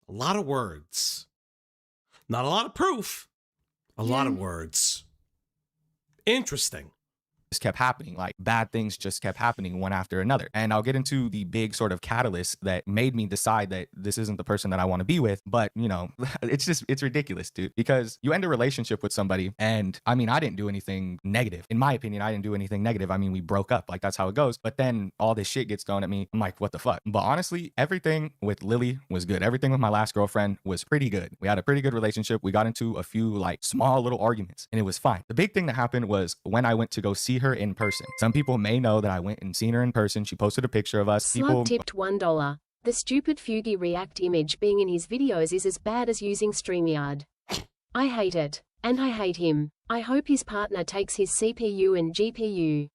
lot of words. Not a lot of proof. A lot of words. Interesting. just kept happening. Like bad things just kept happening one after another. And I'll get into the big sort of catalyst that made me decide that this isn't the person that I want to be with. But you know, it's ridiculous, dude, because you end a relationship with somebody. And I mean, I didn't do anything negative. In my opinion, I didn't do anything negative. I mean, we broke up, like that's how it goes. But then all this shit gets thrown at me. I'm like, what the fuck? But honestly, everything with Lily was good. Everything with my last girlfriend was pretty good. We had a pretty good relationship. We got into a few like small little arguments and it was fine. The big thing that happened was when I went to go see her in person. Some people may know that I went and seen her in person. She posted a picture of us. Slug tipped $1. The stupid Fugi React image being in his videos is as bad as using StreamYard. I hate it. And I hate him. I hope his partner takes his CPU and GPU.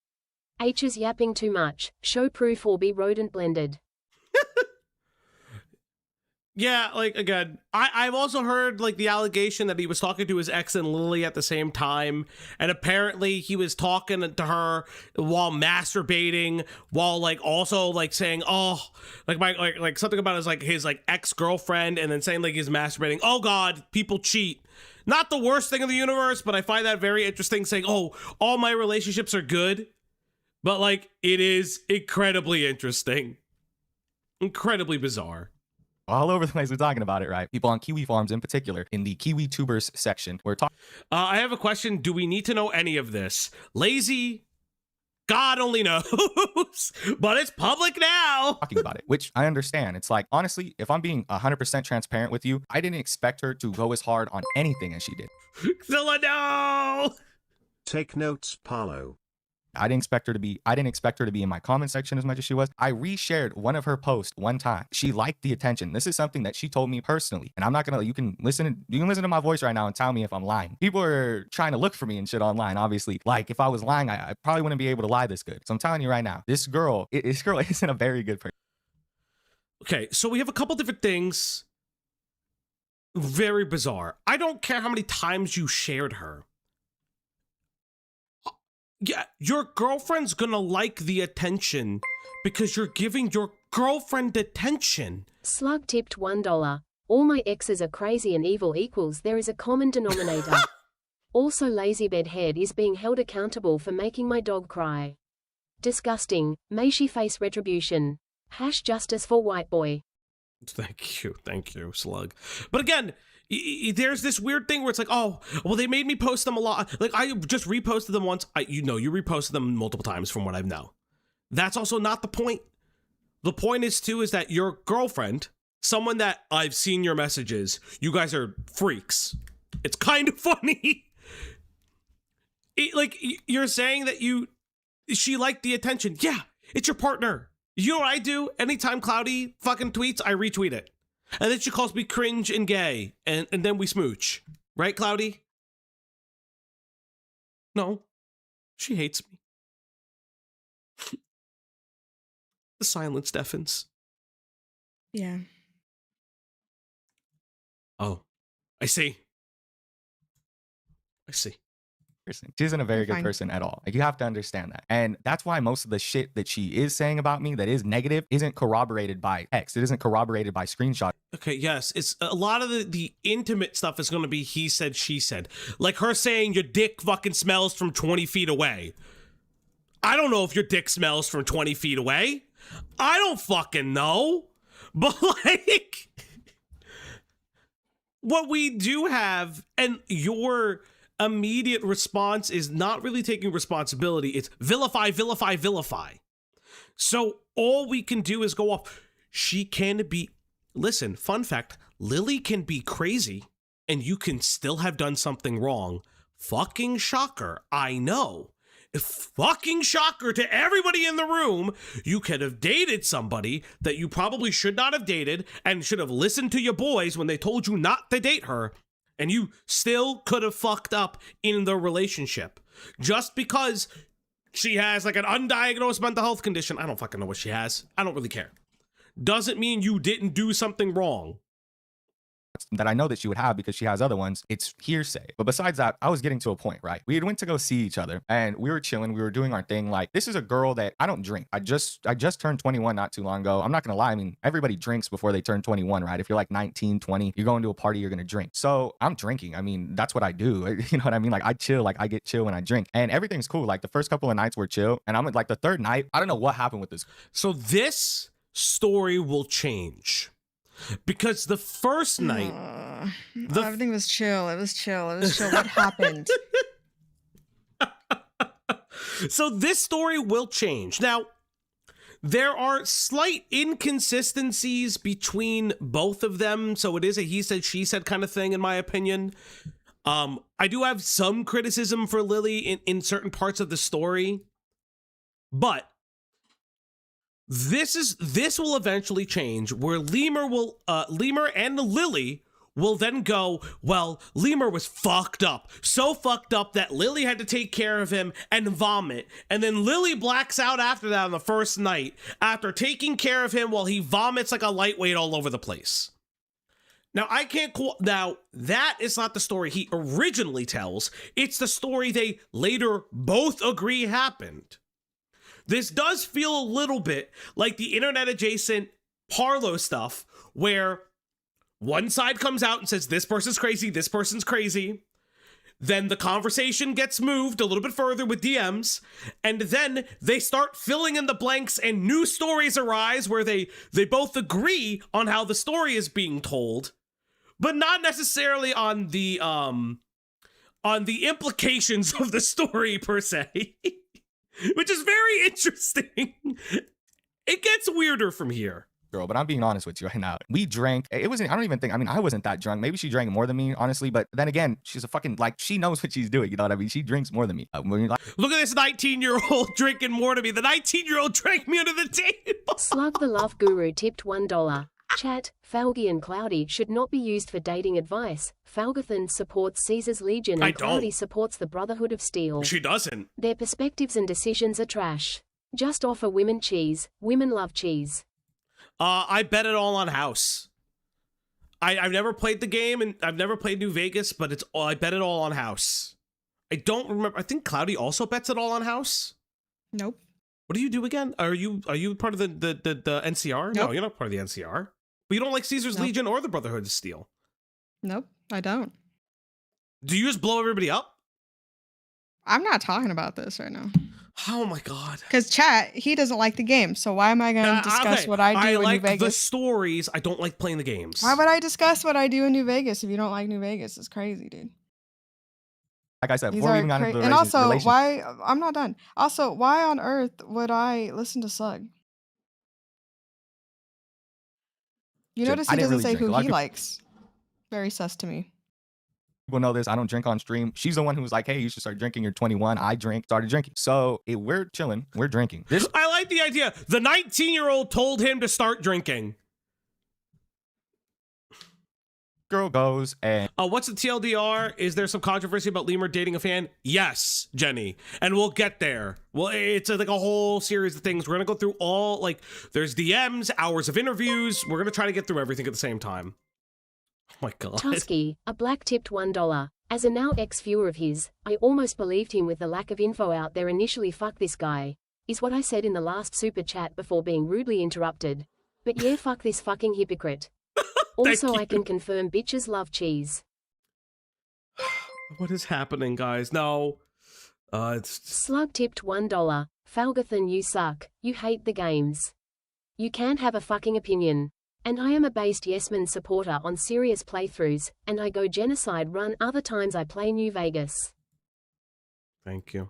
H is yapping too much. Show proof or be rodent blended. Yeah, like, again, I've also heard, like, the allegation that he was talking to his ex and Lily at the same time, and apparently he was talking to her while masturbating, while, like, also, like, saying, oh, like, like something about his ex-girlfriend, and then saying, like, he's masturbating. Oh, God, people cheat. Not the worst thing in the universe, but I find that very interesting, saying, oh, all my relationships are good. But, like, it is incredibly interesting. Incredibly bizarre. All over the place, we're talking about it, right? People on Kiwi farms in particular, in the Kiwi tubers section, we're talking. I have a question. Do we need to know any of this? Lazy, God only knows, but it's public now. Talking about it, which I understand. It's like, honestly, if I'm being 100% transparent with you, I didn't expect her to go as hard on anything as she did. Zilla, no! Take notes, Paulo. I didn't expect her to be in my comment section as much as she was. I reshared one of her posts one time. She liked the attention. This is something that she told me personally. And I'm not gonna, you can listen to my voice right now and tell me if I'm lying. People are trying to look for me and shit online, obviously. Like if I was lying, I probably wouldn't be able to lie this good. So I'm telling you right now, this girl isn't a very good person. Okay, so we have a couple different things. Very bizarre. I don't care how many times you shared her. Yeah, your girlfriend's gonna like the attention because you're giving your girlfriend attention. Slug tipped $1. All my exes are crazy and evil equals there is a common denominator. Also lazy bedhead is being held accountable for making my dog cry. Disgusting. May she face retribution. # justice for white boy. Thank you, Slug. But again, There's this weird thing where it's like, oh, well, they made me post them a lot. Like, I just reposted them once. You reposted them multiple times from what I know. That's also not the point. The point is that your girlfriend, someone that I've seen your messages, you guys are freaks. It's kind of funny. Like, you're saying that she liked the attention. Yeah, it's your partner. You know what I do? Anytime Cloudy fucking tweets, I retweet it. And then she calls me cringe and gay, and then we smooch. Right, Cloudy? No, she hates me. The silence deafens. Yeah. Oh, I see. Person. She isn't a very You're good fine. person at all. Like, you have to understand that. And that's why most of the shit that she is saying about me that is negative isn't corroborated by text. It isn't corroborated by screenshot. Okay, yes, it's a lot of the intimate stuff is going to be he said, she said. Like her saying your dick fucking smells from 20 feet away. I don't know if your dick smells from 20 feet away. I don't fucking know. But like, what we do have, and your immediate response is not really taking responsibility. It's vilify, vilify, vilify. So all we can do is go off. She can be, listen, fun fact, Lily can be crazy and you can still have done something wrong. Fucking shocker. I know. Fucking shocker to everybody in the room. You could have dated somebody that you probably should not have dated and should have listened to your boys when they told you not to date her. And you still could have fucked up in the relationship. Just because she has like an undiagnosed mental health condition. I don't fucking know what she has. I don't really care. Doesn't mean you didn't do something wrong. That I know that she would have because she has other ones. It's hearsay. But besides that, I was getting to a point, right? We had went to go see each other and we were chilling. We were doing our thing. Like, this is a girl that I don't drink. I just turned 21 not too long ago. I'm not going to lie. I mean, everybody drinks before they turn 21, right? If you're like 19, 20, you're going to a party, you're going to drink. So I'm drinking. I mean, that's what I do. You know what I mean? Like, I chill. Like, I get chill when I drink and everything's cool. Like, the first couple of nights were chill. And I'm like, the third night, I don't know what happened with this. So this story will change. Because the first night, everything was chill. It was chill. It was chill. What happened? So this story will change. Now, there are slight inconsistencies between both of them. So it is a he said, she said kind of thing, in my opinion. I do have some criticism for Lily in certain parts of the story. But this will eventually change, where Lemur and Lily will then go, well, Lemur was fucked up. So fucked up that Lily had to take care of him and vomit. And then Lily blacks out after that on the first night after taking care of him while he vomits like a lightweight all over the place. Now, now, that is not the story he originally tells. It's the story they later both agree happened. This does feel a little bit like the internet adjacent Parlo stuff, where one side comes out and says, this person's crazy, this person's crazy. Then the conversation gets moved a little bit further with DMs, and then they start filling in the blanks and new stories arise where they both agree on how the story is being told, but not necessarily on the implications of the story per se. Which is very interesting. It gets weirder from here. Girl, but I'm being honest with you right now. We drank. I wasn't that drunk. Maybe she drank more than me, honestly. But then again, she's a fucking, like, she knows what she's doing. You know what I mean? She drinks more than me. Look at this 19-year-old drinking more than me. The 19-year-old drank me under the table. Slug the Love Guru tipped $1. Chat, Falgy and Cloudy should not be used for dating advice. Falgathan supports Caesar's Legion and Cloudy supports the Brotherhood of Steel. She doesn't. Their perspectives and decisions are trash. Just offer women cheese. Women love cheese. I bet it all on House. I've never played the game and I've never played New Vegas, but I bet it all on House. I don't remember. I think Cloudy also bets it all on House. Nope. What do you do again? Are you part of the NCR? Nope. No, you're not part of the NCR. But you don't like Caesar's Legion or the Brotherhood of Steel. Nope, I don't. Do you just blow everybody up? I'm not talking about this right now. Oh my god. Because chat, he doesn't like the game. So why am I going to discuss Okay, what I do I in New like the Vegas? stories. I don't like playing the games. Why would I discuss what I do in New Vegas if you don't like New Vegas? It's crazy, dude. Like I said, These before we are even got into the and also, relationship, why? I'm not done. Also, why on earth would I listen to Slug? You notice I he didn't doesn't really say drink. A who lot of he people likes. Very sus to me. know this. I don't drink on stream. She's the one who was like, hey, you should start drinking. You're 21. I started drinking. So we're chilling. We're drinking. This I like the idea. The 19-year-old told him to start drinking. girl goes and What's the TLDR? Is there some controversy about Lemur dating a fan? Yes, Jenny. And we'll get there. Well, it's like a whole series of things. We're going to go through all, like, there's DMs, hours of interviews. We're going to try to get through everything at the same time. Oh my god. Tusky, a black tipped $1. As a now ex-viewer of his, I almost believed him with the lack of info out there initially. Fuck this guy, is what I said in the last super chat before being rudely interrupted. But yeah, fuck this fucking hypocrite. Also, I can confirm bitches love cheese. What is happening, guys? No. It's Slug tipped $1. Falgathan, you suck. You hate the games. You can't have a fucking opinion. And I am a based Yesman supporter on serious playthroughs, and I go genocide run other times I play New Vegas. Thank you.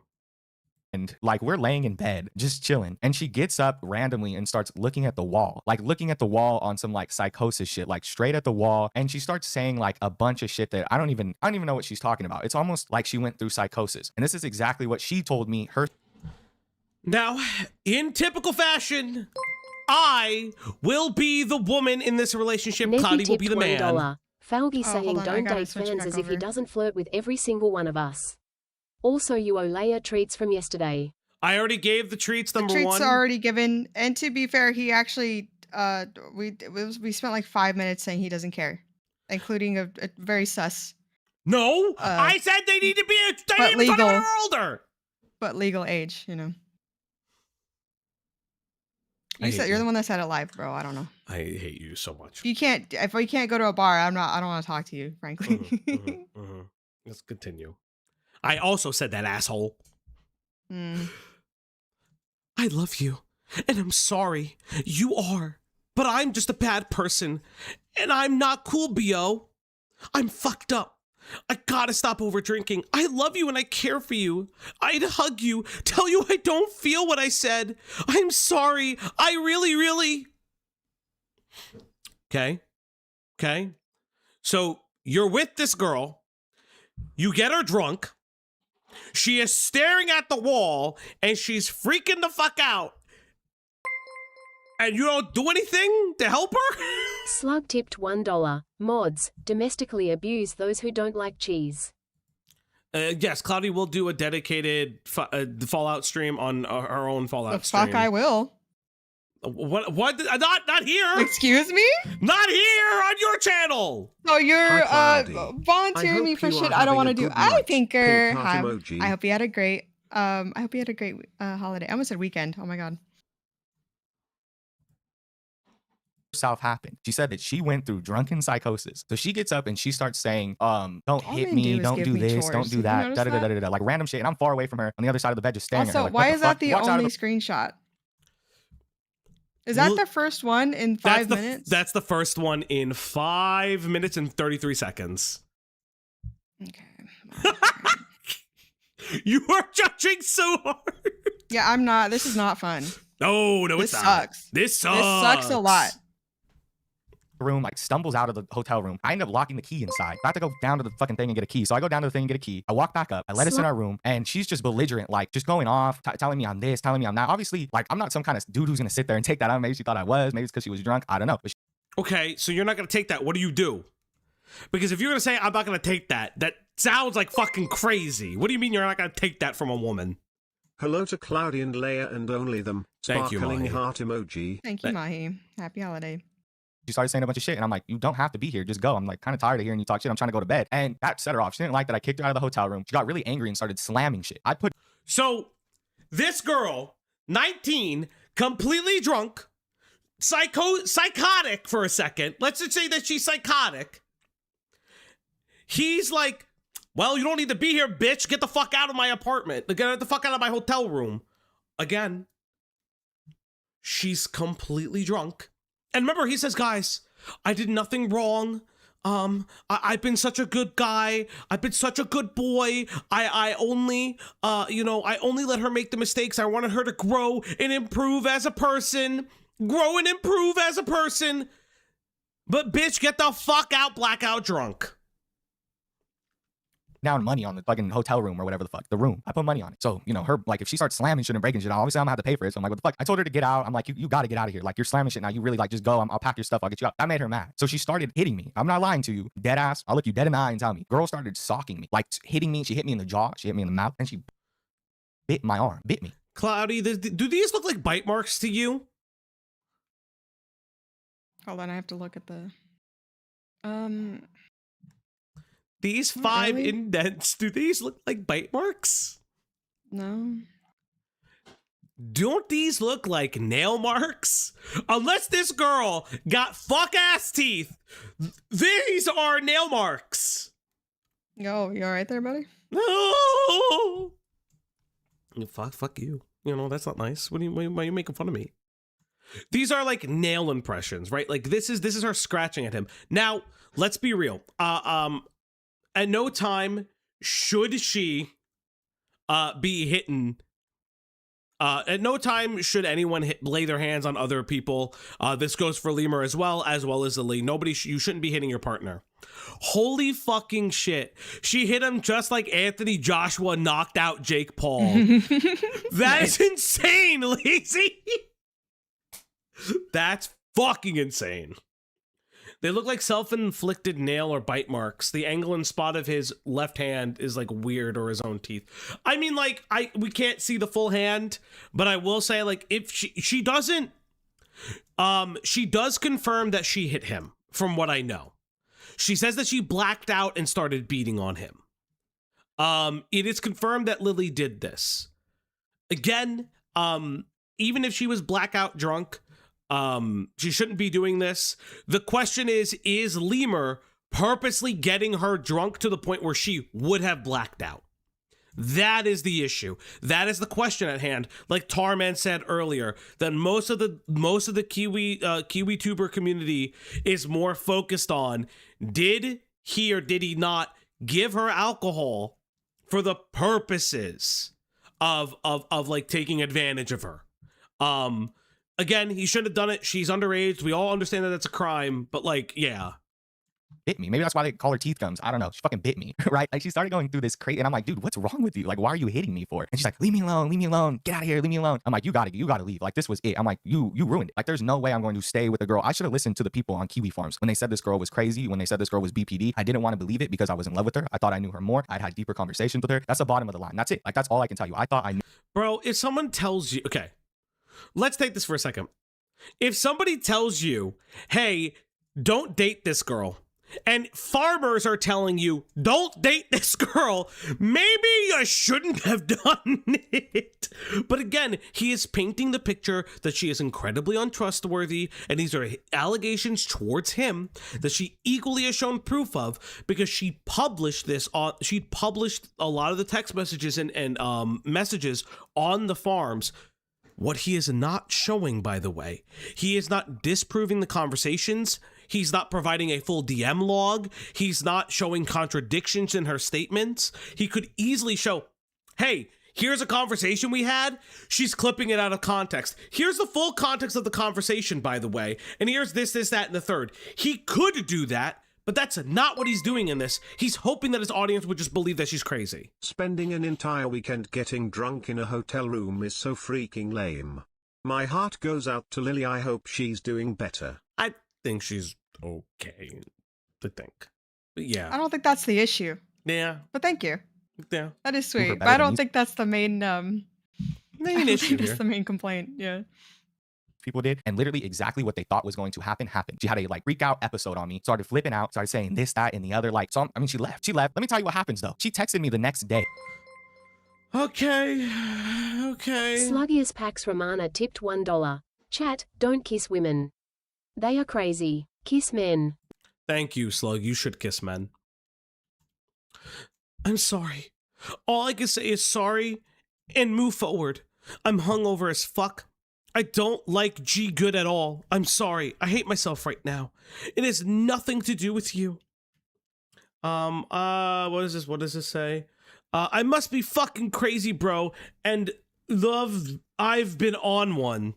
like we're laying in bed just chilling, and she gets up randomly and starts looking at the wall, like looking at the wall on some like psychosis shit, like straight at the wall, and she starts saying like a bunch of shit that I don't even know what she's talking about. It's almost like she went through psychosis, and this is exactly what she told me her. Now, in typical fashion, I will be the woman in this relationship. Nephi Cloudy will be tipped the man. $1. Falgi saying hold on, I don't gotta date switch fans back as if he over. doesn't flirt with every single one of us. Also, you owe Leia treats from yesterday. I already gave the treats, The number treats one. are already given, and to be fair, he actually we spent like 5 minutes saying he doesn't care, including a very sus No, I said they need to be but in front of legal. her older. but legal age, you know. I You hate said you're you. the one that said it live, bro. I don't know. I hate you so much. If we can't go to a bar, I don't want to talk to you, frankly. Let's continue. I also said that, asshole. Mm. I love you, and I'm sorry. You are. But I'm just a bad person, and I'm not cool, B.O. I'm fucked up. I gotta stop over drinking. I love you and I care for you. I'd hug you, tell you I don't feel what I said. I'm sorry. I really. Okay? Okay? So you're with this girl. You get her drunk. She is staring at the wall and she's freaking the fuck out. And you don't do anything to help her? Slug tipped $1. Mods, domestically abuse those who don't like cheese. Yes, Cloudy will do a dedicated Fallout stream on her own Fallout The stream. fuck I will. What? Not here. Excuse me? Not here on your channel. So you're Hi, Cloudy. volunteering I me hope for you shit are I don't having want to a do. good I night. thinker. Pink heart emoji. I hope you had a great holiday. I almost said weekend. Oh my god. South happened. She said that she went through drunken psychosis. So she gets up and she starts saying, don't All hit men me, do is don't give do me this, chores. don't do Have you that, noticed that? da-da-da-da-da, like random shit. And I'm far away from her on the other side of the bed just staring at her. Also, Like, why what is that fuck? the Walks out of only screenshot? Is Well, that the first one in 5 minutes? That's the first one in 5 minutes and 33 seconds. Okay. You are judging so hard. Yeah, I'm not. This is not fun. No, it's This not. sucks. This sucks. This sucks a lot. room, like stumbles out of the hotel room. I end up locking the key inside. I have to go down to the fucking thing and get a key. So I go down to the thing and get a key. I walk back up. I let us in our room, and she's just belligerent, like just going off, telling me I'm this, telling me I'm that. Obviously, like I'm not some kind of dude who's gonna sit there and take that on. Maybe she thought I was. Maybe it's because she was drunk. I don't know. But Okay, so you're not going to take that. What do? Because if you're going to say, I'm not going to take that, that sounds like fucking crazy. What do you mean you're not going to take that from a woman? Hello to Cloudy and Leia and only them. Thank you, Sparkling Mahi. heart emoji. Thank you, Mahi. Happy holiday. she started saying a bunch of shit, and I'm like, you don't have to be here. Just go. I'm like kind of tired of hearing you talk shit. I'm trying to go to bed. And that set her off. She didn't like that I kicked her out of the hotel room. She got really angry and started slamming shit. I put So, this girl, 19, completely drunk, psychotic for a second. Let's just say that she's psychotic. He's like, well, you don't need to be here, bitch. Get the fuck out of my apartment. Get the fuck out of my hotel room. again, she's completely drunk. And remember, he says, guys, I did nothing wrong. I've been such a good guy. I've been such a good boy. I only let her make the mistakes. I wanted her to grow and improve as a person. Grow and improve as a person. But bitch, get the fuck out, blackout drunk. Down money on the fucking hotel room or whatever the fuck, the room. I put money on it. So, you know, her, like, if she starts slamming shit and breaking shit, obviously I'm gonna have to pay for it. So I'm like, what the fuck? I told her to get out. I'm like, you gotta get out of here. Like, you're slamming shit now. You really, like, just go. I'll pack your stuff. I'll get you out. That made her mad. So she started hitting me. I'm not lying to you. Dead ass. I'll look you dead in the eye and tell me. Girl started socking me. Like, hitting me. She hit me in the jaw. She hit me in the mouth. And she bit my arm. Bit me. Cloudy, do these look like bite marks to you? Hold on, I have to look at the. These Not 5 really. indents, do these look like bite marks? No. Don't these look like nail marks? Unless this girl got fuck ass teeth, these are nail marks. Yo, you all right there, buddy? No. Fuck you. You know, that's not nice. Why are you making fun of me? These are like nail impressions, right? Like this is her scratching at him. Now, let's be real. At no time should she be hitting. At no time should anyone lay their hands on other people. This goes for Lemur as well as Lily. You shouldn't be hitting your partner. Holy fucking shit. She hit him just like Anthony Joshua knocked out Jake Paul. That is insane, Lazy. That's fucking insane. They look like self-inflicted nail or bite marks. The angle and spot of his left hand is like weird, or his own teeth. I mean, like, we can't see the full hand, but I will say, like, if she doesn't, she does confirm that she hit him, from what I know. She says that she blacked out and started beating on him. It is confirmed that Lily did this. Again, even if she was blackout drunk, she shouldn't be doing this. The question is Lemur purposely getting her drunk to the point where she would have blacked out? That is the issue. That is the question at hand. Like Tarman said earlier, that most of the Kiwi tuber community is more focused on, did he or did he not give her alcohol for the purposes of like taking advantage of her? Again, he shouldn't have done it. She's underage. We all understand that that's a crime, but like, yeah. Bit me. Maybe that's why they call her teeth gums. I don't know. She fucking bit me, right? Like, she started going through this crazy, and I'm like, dude, what's wrong with you? Like, why are you hitting me for? And she's like, leave me alone, get out of here, leave me alone. I'm like, you gotta leave. Like, this was it. I'm like, you ruined it. Like, there's no way I'm going to stay with a girl. I should have listened to the people on Kiwi Farms when they said this girl was crazy, when they said this girl was BPD. I didn't want to believe it because I was in love with her. I thought I knew her more. I'd had deeper conversations with her. That's the bottom of the line. That's it. Like, that's all I can tell you. I thought I knew. Bro, if someone tells you, okay, let's take this for a second. If somebody tells you, hey, don't date this girl, and farmers are telling you, don't date this girl, maybe you shouldn't have done it. But again, he is painting the picture that she is incredibly untrustworthy, and these are allegations towards him that she equally has shown proof of, because she published a lot of the text messages and messages on the farms. What he is not showing, by the way, he is not disproving the conversations. He's not providing a full DM log. He's not showing contradictions in her statements. He could easily show, hey, here's a conversation we had. She's clipping it out of context. Here's the full context of the conversation, by the way. And here's this, that, and the third. He could do that, but that's not what he's doing in this. He's hoping that his audience would just believe that she's crazy. Spending an entire weekend getting drunk in a hotel room is so freaking lame. My heart goes out to Lily. I hope she's doing better. I think she's okay, I think. But yeah. I don't think that's the issue, Yeah. but thank you. Yeah. That is sweet. better But I than don't me. think that's the main I Main don't issue think here. that's the main complaint. Yeah. People did, and literally exactly what they thought was going to happen happened. She had a like freak out episode on me, started flipping out, started saying this, that, and the other. Like, so I mean, she left. Let me tell you what happens though. She texted me the next day. Okay. Sluggius Pax Romana tipped $1. Chat, don't kiss women. They are crazy. Kiss men. Thank you, Slug. You should kiss men. I'm sorry. All I can say is sorry and move forward. I'm hungover as fuck. I don't like G good at all. I'm sorry. I hate myself right now. It has nothing to do with you. What is this? What does this say? I must be fucking crazy, bro. And love, I've been on one.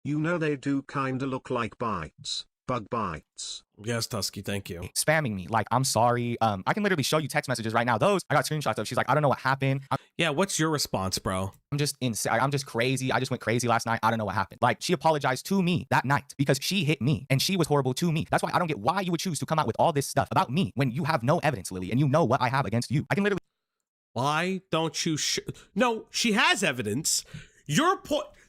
You know they do kinda look like bites. Bug bites. Yes, Tusky, thank you. Spamming me like I'm sorry. I can literally show you text messages right now. Those I got screenshots of. She's like, I don't know what happened. Yeah, what's your response, bro? I'm just insane. I'm just crazy. I just went crazy last night. I don't know what happened. Like, she apologized to me that night because she hit me and she was horrible to me. That's why I don't get why you would choose to come out with all this stuff about me when you have no evidence, Lily, and you know what I have against you. I can literally. Why don't you No, she has evidence.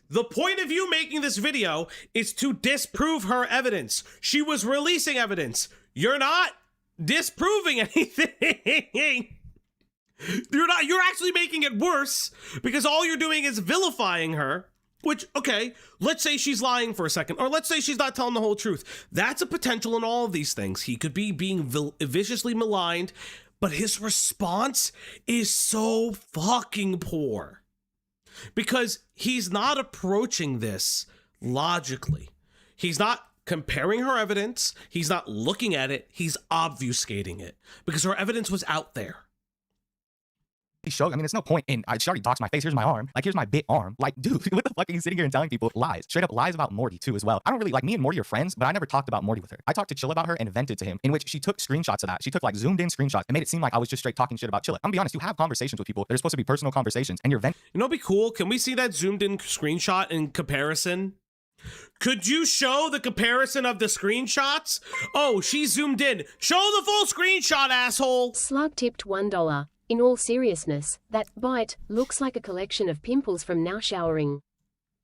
The point of you making this video is to disprove her evidence. She was releasing evidence. You're not disproving anything. You're actually making it worse because all you're doing is vilifying her, which, okay, let's say she's lying for a second, or let's say she's not telling the whole truth. That's a potential in all of these things. He could be being viciously maligned, but his response is so fucking poor because he's not approaching this logically. He's not comparing her evidence. He's not looking at it. He's obfuscating it because her evidence was out there. Show. I mean, there's no point in. She already doxed my face. Here's my arm. Like, here's my bit arm. Like, dude, what the fuck are you sitting here and telling people lies? Straight up lies about Morty too, as well. I don't really like me and Morty are friends, but I never talked about Morty with her. I talked to Chilla about her and vented to him, in which she took screenshots of that. She took like zoomed in screenshots and made it seem like I was just straight talking shit about Chilla. I'm gonna be honest. You have conversations with people that are supposed to be personal conversations, and you're venting. You know, what'd be cool. Can we see that zoomed in screenshot in comparison? Could you show the comparison of the screenshots? Oh, she zoomed in. Show the full screenshot, asshole. Slug tipped $1. In all seriousness, that bite looks like a collection of pimples from now showering.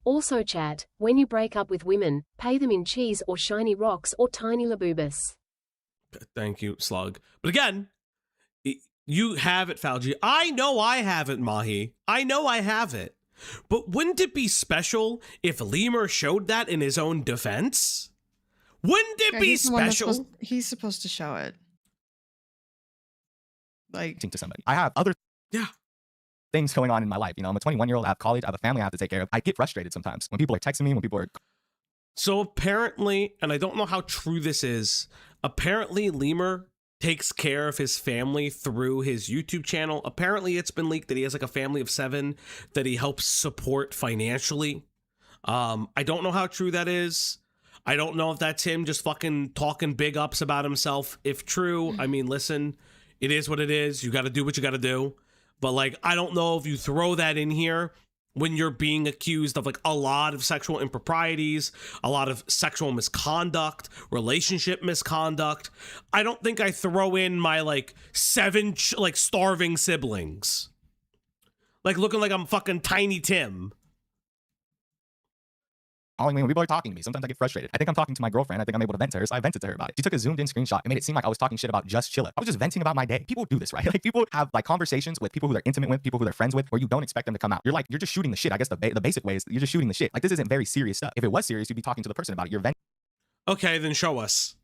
Also chat, when you break up with women, pay them in cheese or shiny rocks or tiny labubus. Thank you, Slug. But again, you have it, Falgi. I know I have it, Mahi. I know I have it. But wouldn't it be special if Lemur showed that in his own defense? Wouldn't it be special? He's supposed to show it. Like, to somebody. I have other things going on in my life. You know, I'm a 21-year-old. I have college. I have a family I have to take care of. I get frustrated sometimes when people are texting me, when people are. So apparently, and I don't know how true this is, apparently Lemur takes care of his family through his YouTube channel. Apparently it's been leaked that he has like a family of 7 that he helps support financially. I don't know how true that is. I don't know if that's him just fucking talking big ups about himself. If true, I mean, listen, it is what it is. You got to do what you got to do. But like, I don't know if you throw that in here when you're being accused of like a lot of sexual improprieties, a lot of sexual misconduct, relationship misconduct. I don't think I throw in my like 7 like starving siblings. Like looking like I'm fucking Tiny Tim. Calling me when people are talking to me. Sometimes I get frustrated. I think I'm talking to my girlfriend. I think I'm able to vent to her, so I vented to her about it. She took a zoomed in screenshot and made it seem like I was talking shit about just Chilla. I was just venting about my day. People do this, right? Like people have like conversations with people who they're intimate with, people who they're friends with, where you don't expect them to come out. You're just shooting the shit. I guess the basic way is you're just shooting the shit. Like this isn't very serious stuff. If it was serious, you'd be talking to the person about it. You're venting. Okay, then show us.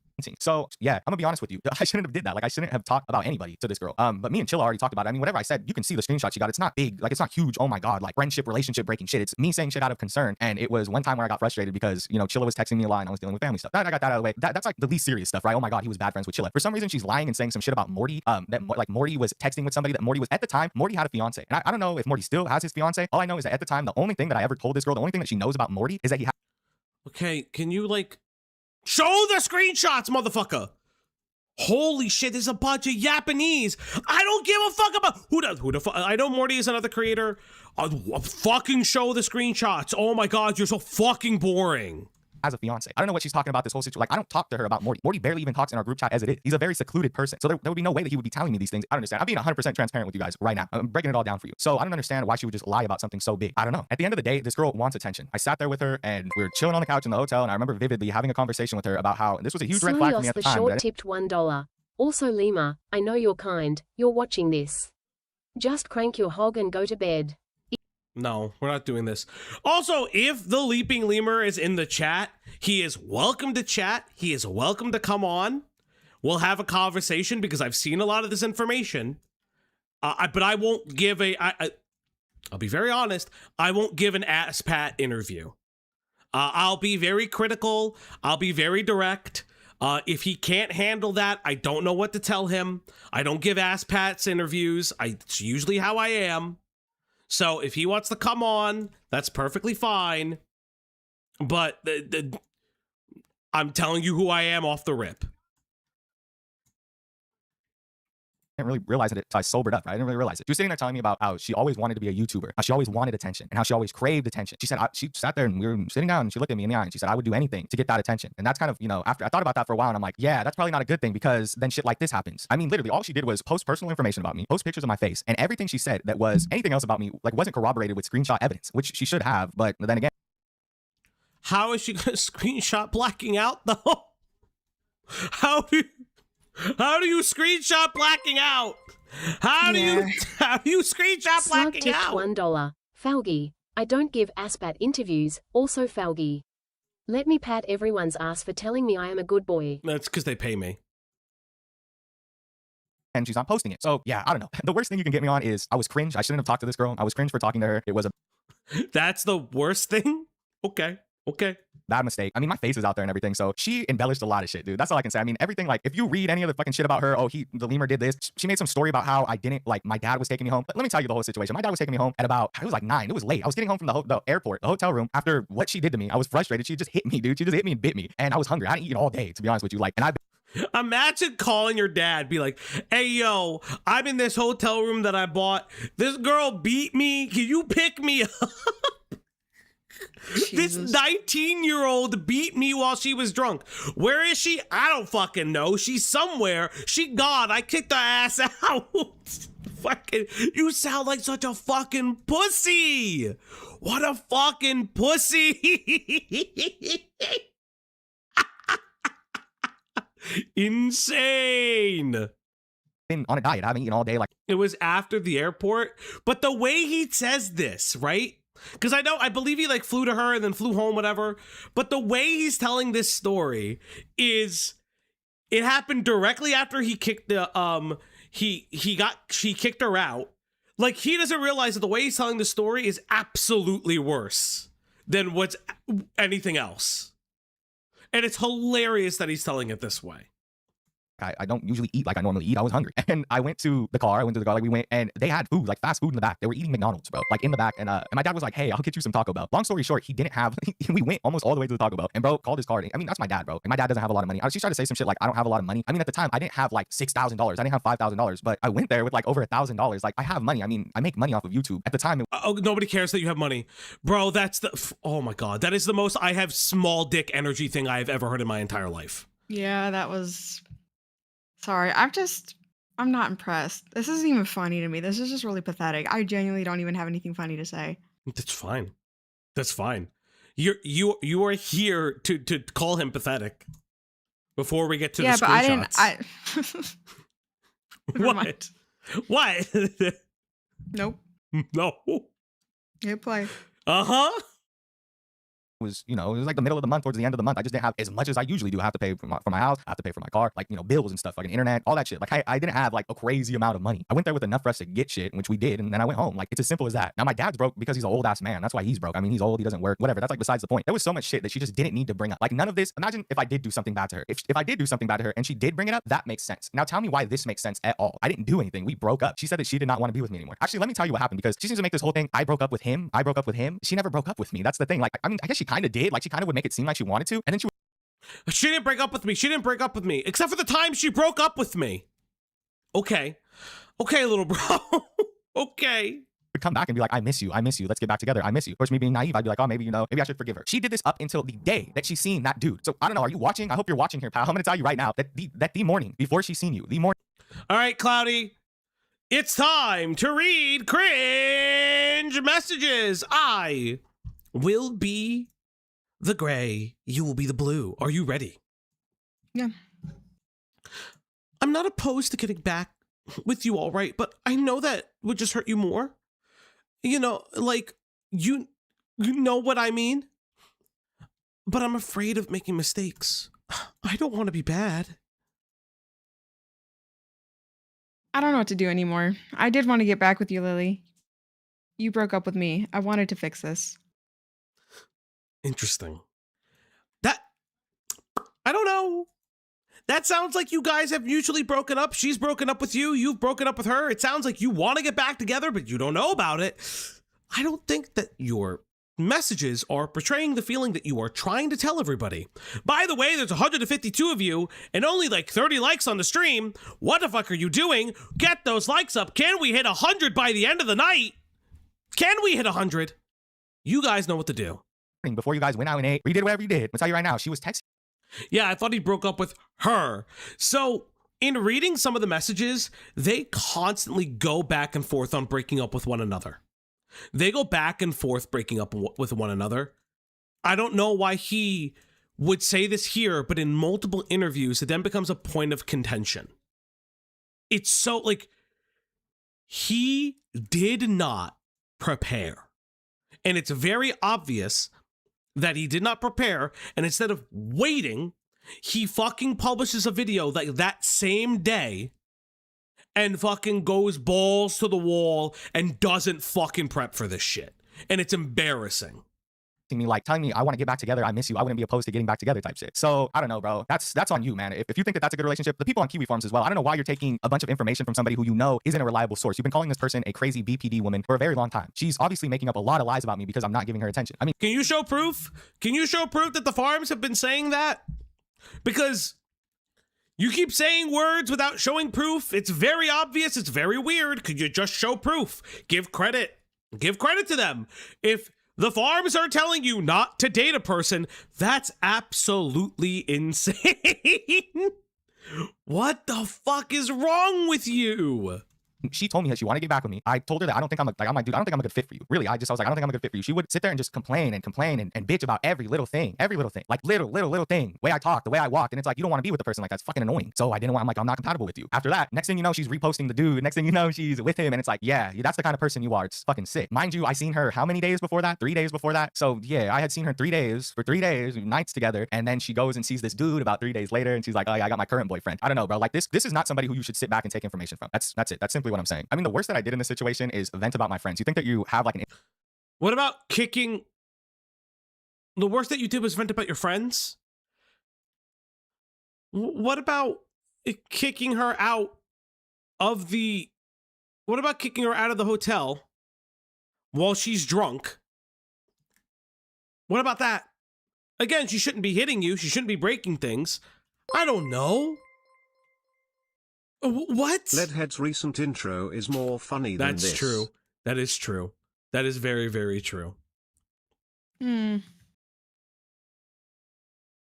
So yeah, I'm gonna be honest with you. I shouldn't have did that. Like I shouldn't have talked about anybody to this girl. But me and Chilla already talked about it. I mean, whatever I said, you can see the screenshot she got. It's not big. Like it's not huge. Oh my god, like friendship, relationship breaking shit. It's me saying shit out of concern. And it was one time where I got frustrated because you know Chilla was texting me a lot and I was dealing with family stuff. I got that out of the way. That's like the least serious stuff, right? Oh my god, he was bad friends with Chilla. For some reason, she's lying and saying some shit about Morty. That like Morty was texting with somebody. That Morty was at the time. Morty had a fiance, and I don't know if Morty still has his fiance. All I know is that at the time, the only thing that I ever told this girl, the only thing that she knows about Morty is that he had. Okay, can you like show the screenshots, motherfucker? Holy shit, there's a bunch of Japanese. I don't give a fuck about who the fuck. I know Morty is another creator. I'll fucking show the screenshots. Oh my god, you're so fucking boring. As a fiance. I don't know what she's talking about this whole situation. Like, I don't talk to her about Morty. Morty barely even talks in our group chat as it is. He's a very secluded person. So there would be no way that he would be telling me these things. I don't understand. I'm being 100% transparent with you guys right now. I'm breaking it all down for you. So I don't understand why she would just lie about something so big. I don't know. At the end of the day, this girl wants attention. I sat there with her and we were chilling on the couch in the hotel, and I remember vividly having a conversation with her about how this was a huge red flag for me at the time. Short tipped $1. Also, Lemur, I know you're kind. You're watching this. Just crank your hog and go to bed. No, we're not doing this. Also, if the Leaping Lemur is in the chat, he is welcome to chat. He is welcome to come on. We'll have a conversation because I've seen a lot of this information. But I won't give I'll be very honest. I won't give an ass pat interview. I'll be very critical. I'll be very direct. If he can't handle that, I don't know what to tell him. I don't give ass pats interviews. It's usually how I am. So if he wants to come on, that's perfectly fine. But I'm telling you who I am off the rip. I didn't really realize it until I sobered up. Right? I didn't really realize it. She was sitting there telling me about how she always wanted to be a YouTuber, how she always wanted attention, and how she always craved attention. She said, she sat there and we were sitting down and she looked at me in the eye and she said, I would do anything to get that attention. And that's kind of, you know, after I thought about that for a while and I'm like, yeah, that's probably not a good thing because then shit like this happens. I mean, literally all she did was post personal information about me, post pictures of my face, and everything she said that was anything else about me, like wasn't corroborated with screenshot evidence, which she should have. But then again, how is she going to screenshot blacking out though? How do you screenshot blacking out? How do you screenshot Slug blacking tipped out? $1. Falgi. I don't give ASPAT interviews, also Falgi. Let me pat everyone's ass for telling me I am a good boy. That's because they pay me. and she's not posting it. So yeah, I don't know. The worst thing you can get me on is I was cringe. I shouldn't have talked to this girl. I was cringe for talking to her. It was a That's the worst thing? Okay. bad mistake. I mean, my face is out there and everything. So she embellished a lot of shit, dude. That's all I can say. I mean, everything, like, if you read any of the fucking shit about her, oh, the lemur did this. She made some story about how I didn't, like, my dad was taking me home. But let me tell you the whole situation. My dad was taking me home at about, it was like 9. It was late. I was getting home from the airport, the hotel room, after what she did to me. I was frustrated. She just hit me, dude. She just hit me and bit me. And I was hungry. I didn't eat all day, to be honest with you. Like, and Imagine calling your dad, be like, hey, yo, I'm in this hotel room that I bought. This girl beat me. Can you pick me up? This 19-year-old beat me while she was drunk. Where is she? I don't fucking know. She's somewhere. She gone. I kicked her ass out. Fucking, you sound like such a fucking pussy. What a fucking pussy. Insane. been on a diet. I haven't eaten all day. Like, It was after the airport, but the way he says this, right? Because I believe he like flew to her and then flew home, whatever. But the way he's telling this story is, it happened directly after he kicked the she kicked her out. Like, he doesn't realize that the way he's telling the story is absolutely worse than what's anything else. And it's hilarious that he's telling it this way. I don't usually eat like I normally eat. I was hungry. And I went to the car. Like, we went and they had food, like fast food in the back. They were eating McDonald's, bro. Like, in the back. And my dad was like, hey, I'll get you some Taco Bell. Long story short, he didn't have, we went almost all the way to the Taco Bell. And bro called his card. I mean, that's my dad, bro. And my dad doesn't have a lot of money. She tried to say some shit like, I don't have a lot of money. I mean, at the time, I didn't have like $6,000. I didn't have $5,000. But I went there with like over $1,000. Like, I have money. I mean, I make money off of YouTube. At the time, Nobody cares that you have money. Bro, that's oh my God. That is the most I have small dick energy thing I've ever heard in my entire life. Yeah, that was... Sorry, I'm not impressed. This isn't even funny to me. This is just really pathetic. I genuinely don't even have anything funny to say. That's fine. That's fine. You are here to call him pathetic. Before we get to the screenshots. Yeah, but I didn't. What? Nope. No. Hit play. Uh-huh. was, it was like the middle of the month, towards the end of the month. I just didn't have as much as I usually do. I have to pay for my house, I have to pay for my car, like, bills and stuff, like internet, all that shit. Like, I didn't have like a crazy amount of money. I went there with enough for us to get shit, which we did, and then I went home. Like, it's as simple as that. Now my dad's broke because he's an old ass man. That's why he's broke. I mean, he's old, he doesn't work, whatever. That's like besides the point. There was so much shit that she just didn't need to bring up. Like, none of this. Imagine if I did do something bad to her. If I did do something bad to her and she did bring it up, that makes sense. Now tell me why this makes sense at all. I didn't do anything. We broke up. She said that she did not want to be with me anymore. Actually, let me tell you what happened, because she seems to make this whole thing, I broke up with him. She never broke up with me. That's the thing. Like, I mean, I guess she kind of did. Like, she kind of would make it seem like she wanted to, and then she didn't break up with me. She didn't break up with me, except for the time she broke up with me. Okay, little bro. Okay. Would come back and be like, I miss you, let's get back together, I miss you. Of course, me being naive, I'd be like, oh, maybe I should forgive her. She did this up until the day that she's seen that dude. So I don't know, are you watching? I hope you're watching here, pal. I'm gonna tell you right now that the morning before she's seen you, All right, Cloudy, it's time to read cringe messages. I will be the gray, you will be the blue. Are you ready? Yeah. I'm not opposed to getting back with you, all right, but I know that would just hurt you more. Like, you know what I mean? But I'm afraid of making mistakes. I don't want to be bad. I don't know what to do anymore. I did want to get back with you, Lily. You broke up with me. I wanted to fix this. Interesting. That, I don't know. That sounds like you guys have mutually broken up. She's broken up with you. You've broken up with her. It sounds like you want to get back together, but you don't know about it. I don't think that your messages are portraying the feeling that you are trying to tell everybody. By the way, there's 152 of you and only like 30 likes on the stream. What the fuck are you doing? Get those likes up. Can we hit 100 by the end of the night? Can we hit 100? You guys know what to do. Before you guys went out and ate, or you did whatever you did. I'll tell you right now, she was texting. Yeah, I thought he broke up with her. So, in reading some of the messages, they constantly go back and forth on breaking up with one another. They go back and forth breaking up with one another. I don't know why he would say this here, but in multiple interviews, it then becomes a point of contention. It's so, like, he did not prepare. And it's very obvious that he did not prepare, and instead of waiting, he fucking publishes a video like that same day and fucking goes balls to the wall and doesn't fucking prep for this shit. And it's embarrassing. Me like telling me I want to get back together, I miss you, I wouldn't be opposed to getting back together type shit. So I don't know, bro. That's on you, man. If you think that that's a good relationship, the people on Kiwi Farms as well. I don't know why you're taking a bunch of information from somebody who you know isn't a reliable source. You've been calling this person a crazy BPD woman for a very long time. She's obviously making up a lot of lies about me because I'm not giving her attention. I mean, can you show proof? Can you show proof that the farms have been saying that? Because you keep saying words without showing proof. It's very obvious. It's very weird. Could you just show proof? Give credit. Give credit to them. If the farms are telling you not to date a person, that's absolutely insane. What the fuck is wrong with you? she told me that she wanted to get back with me. I told her that I don't think I'm like, dude, I don't think I'm a good fit for you. Really, I was like, I don't think I'm a good fit for you. She would sit there and just complain and bitch about every little thing, like little thing, the way I talk, the way I walk. And it's like, you don't want to be with the person like that's fucking annoying. So I didn't want, I'm not compatible with you. After that, next thing you know, she's reposting the dude. Next thing you know, she's with him. And it's like, yeah, that's the kind of person you are. It's fucking sick. Mind you, I seen her how many days before that? 3 days before that. So yeah, I had seen her 3 days, for 3 days, nights together. And then she goes and sees this dude about 3 days later. And she's like, oh yeah, I got my current boyfriend. I don't know, bro. Like this is not somebody who you should sit back and take information from. That's it. That's simply what I'm saying. I mean, the worst that I did in this situation is vent about my friends. You think that you have like an... What about kicking... The worst that you did was vent about your friends? What about kicking her out of the... What about kicking her out of the hotel while she's drunk? What about that? Again, she shouldn't be hitting you. She shouldn't be breaking things. I don't know. What? Leadhead's recent intro is more funny than this. That's true. That is true. That is very, very true.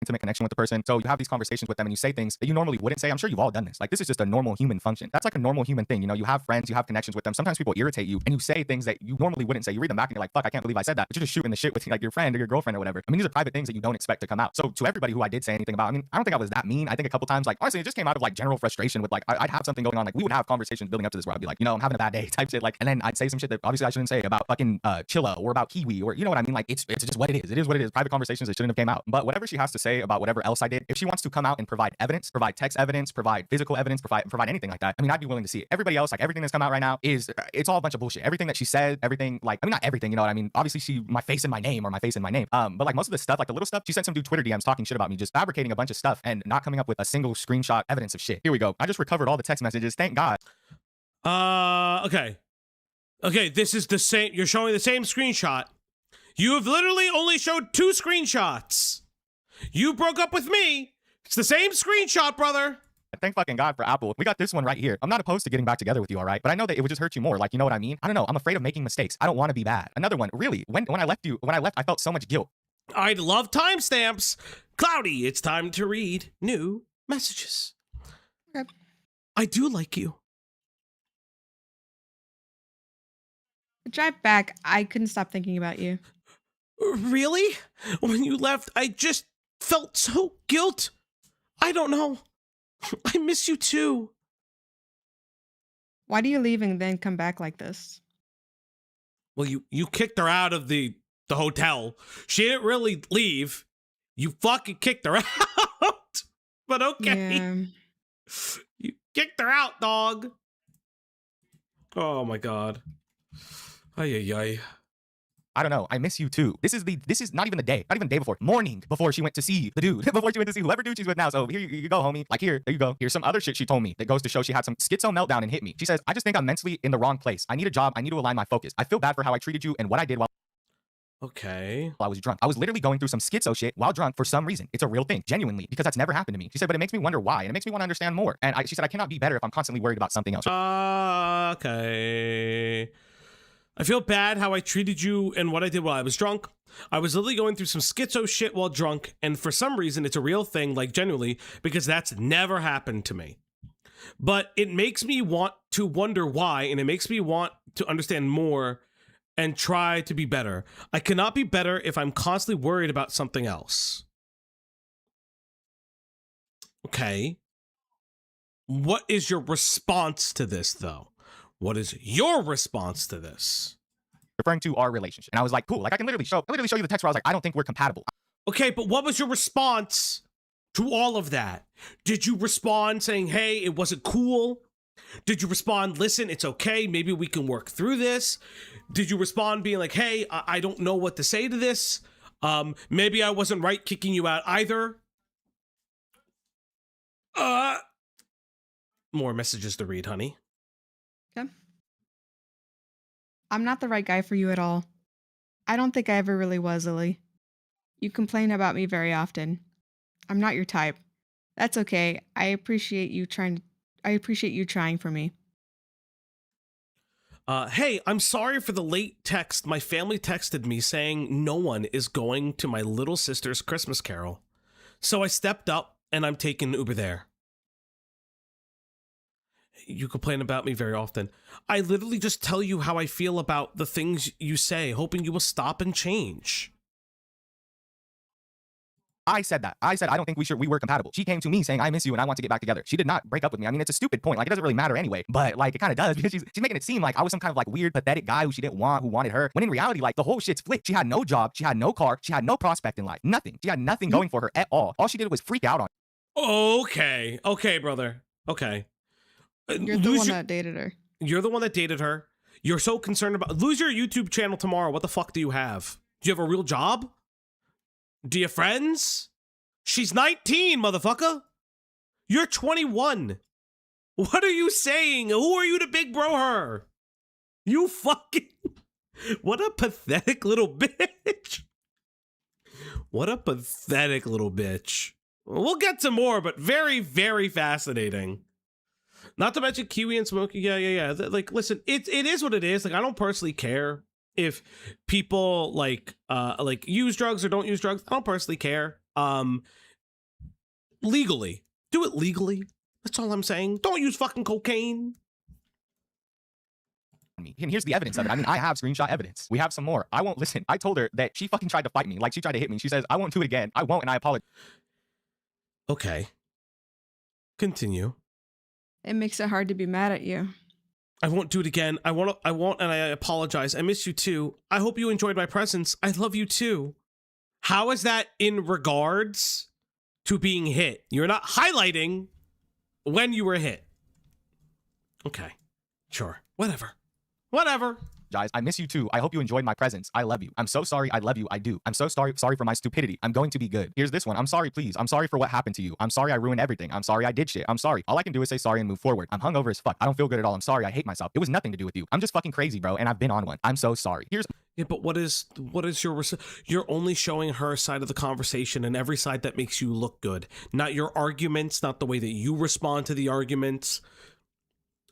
Intimate connection with the person. So you have these conversations with them and you say things that you normally wouldn't say. I'm sure you've all done this. Like, this is just a normal human function. That's like a normal human thing. You know, you have friends, you have connections with them. Sometimes people irritate you and you say things that you normally wouldn't say. You read them back and you're like, fuck, I can't believe I said that. But you're just shooting the shit with like your friend or your girlfriend or whatever. I mean, these are private things that you don't expect to come out. So to everybody who I did say anything about, I mean, I don't think I was that mean. I think a couple times, like, honestly, it just came out of like general frustration with like, I'd have something going on. Like, we would have conversations building up to this where I'd be like, you know, I'm having a bad day type shit. Like, and then I'd say some shit that obviously I shouldn't say about fucking Chilla or about Kiwi or you know what I mean? Like, it's just what it is. It is what it is. Private conversations that shouldn't have came out. But whatever she has to say about whatever else I did, if she wants to come out and provide evidence, provide text evidence, provide physical evidence, provide anything like that, I mean, I'd be willing to see it. Everybody else, like everything that's come out right now is, it's all a bunch of bullshit. Everything that she said, everything, like, I mean, not everything, you know what I mean? Obviously my face in my name. But like most of the stuff, like the little stuff, she sent some dude Twitter DMs talking shit about me, just fabricating a bunch of stuff and not coming up with a single screenshot evidence of shit. Here we go. I just recovered all the text messages. Thank God. Okay. Okay, this is the same, you're showing the same screenshot. You have literally only showed 2 screenshots. You broke up with me. It's the same screenshot, brother. Thank fucking God for Apple. We got this one right here. I'm not opposed to getting back together with you, all right? But I know that it would just hurt you more. Like, you know what I mean? I don't know. I'm afraid of making mistakes. I don't want to be bad. Another one, really. When I left, I felt so much guilt. I'd love timestamps. Cloudy, it's time to read new messages. Okay. I do like you. The drive back, I couldn't stop thinking about you. Really? When you left, I just felt so guilt. I don't know. I miss you too. Why do you leave and then come back like this? Well, you kicked her out of the hotel. She didn't really leave. You fucking kicked her out. But okay. Yeah. You kicked her out, dog. Oh my god. Ay ay ay. I don't know. I miss you too. This is not even the day. Not even the day before. Morning before she went to see the dude. Before she went to see whoever dude she's with now. So here you go, homie. Like there you go. Here's some other shit she told me that goes to show she had some schizo meltdown and hit me. She says, I just think I'm mentally in the wrong place. I need a job. I need to align my focus. I feel bad for how I treated you and what I did while Okay. I was drunk. I was literally going through some schizo shit while drunk for some reason. It's a real thing, genuinely, because that's never happened to me. She said, but it makes me wonder why, and it makes me want to understand more. And she said, I cannot be better if I'm constantly worried about something else. Okay. I feel bad how I treated you and what I did while I was drunk. I was literally going through some schizo shit while drunk, and for some reason, it's a real thing, like genuinely, because that's never happened to me. But it makes me want to wonder why, and it makes me want to understand more and try to be better. I cannot be better if I'm constantly worried about something else. Okay. What is your response to this, though? What is your response to this? Referring to our relationship. And I was like, cool. Like I can literally show you the text where I was like, I don't think we're compatible. Okay, but what was your response to all of that? Did you respond saying, hey, it wasn't cool? Did you respond, listen, it's okay, maybe we can work through this? Did you respond being like, hey, I don't know what to say to this? Maybe I wasn't right kicking you out either. More messages to read, honey. Okay. I'm not the right guy for you at all. I don't think I ever really was, Lily. You complain about me very often. I'm not your type. That's okay. I appreciate you trying for me. Hey, I'm sorry for the late text. My family texted me saying no one is going to my little sister's Christmas carol. So I stepped up and I'm taking Uber there. You complain about me very often. I literally just tell you how I feel about the things you say, hoping you will stop and change. I said that. I said, I don't think we were compatible. She came to me saying, I miss you and I want to get back together. She did not break up with me. I mean, it's a stupid point. Like, it doesn't really matter anyway. But, like, it kind of does because she's making it seem like I was some kind of, like, weird, pathetic guy who she didn't want, who wanted her. When in reality, like, the whole shit's flipped. She had no job. She had no car. She had no prospect in life. Nothing. She had nothing going for her at all. All she did was freak out on. Okay. Okay, brother. Okay. You're the one that dated her. You're the one that dated her. You're so concerned about... Lose your YouTube channel tomorrow. What the fuck do you have? Do you have a real job? Do you have friends? She's 19, motherfucker. You're 21. What are you saying? Who are you to big bro her? You fucking... What a pathetic little bitch. What a pathetic little bitch. We'll get to more, but very, very fascinating. Not to mention Kiwi and Smokey. Yeah. Like, listen, it is what it is. Like, I don't personally care if people like use drugs or don't use drugs. I don't personally care. Legally. Do it legally. That's all I'm saying. Don't use fucking cocaine. And here's the evidence of it. I mean, I have screenshot evidence. We have some more. I won't listen. I told her that she fucking tried to fight me. Like, she tried to hit me. She says, I won't do it again. I won't, and I apologize. Okay. Continue. It makes it hard to be mad at you. I won't do it again. I won't, and I apologize. I miss you too. I hope you enjoyed my presence. I love you too. How is that in regards to being hit? You're not highlighting when you were hit. Okay. Sure. Whatever. Guys, I miss you too. I hope you enjoyed my presence. I love you. I'm so sorry. I love you. I do. I'm so sorry for my stupidity. I'm going to be good. Here's this one. I'm sorry, please. I'm sorry for what happened to you. I'm sorry I ruined everything. I'm sorry I did shit. I'm sorry. All I can do is say sorry and move forward. I'm hungover as fuck. I don't feel good at all. I'm sorry. I hate myself. It was nothing to do with you. I'm just fucking crazy, bro, and I've been on one. I'm so sorry. Yeah, but what is you're only showing her side of the conversation and every side that makes you look good. Not your arguments, not the way that you respond to the arguments.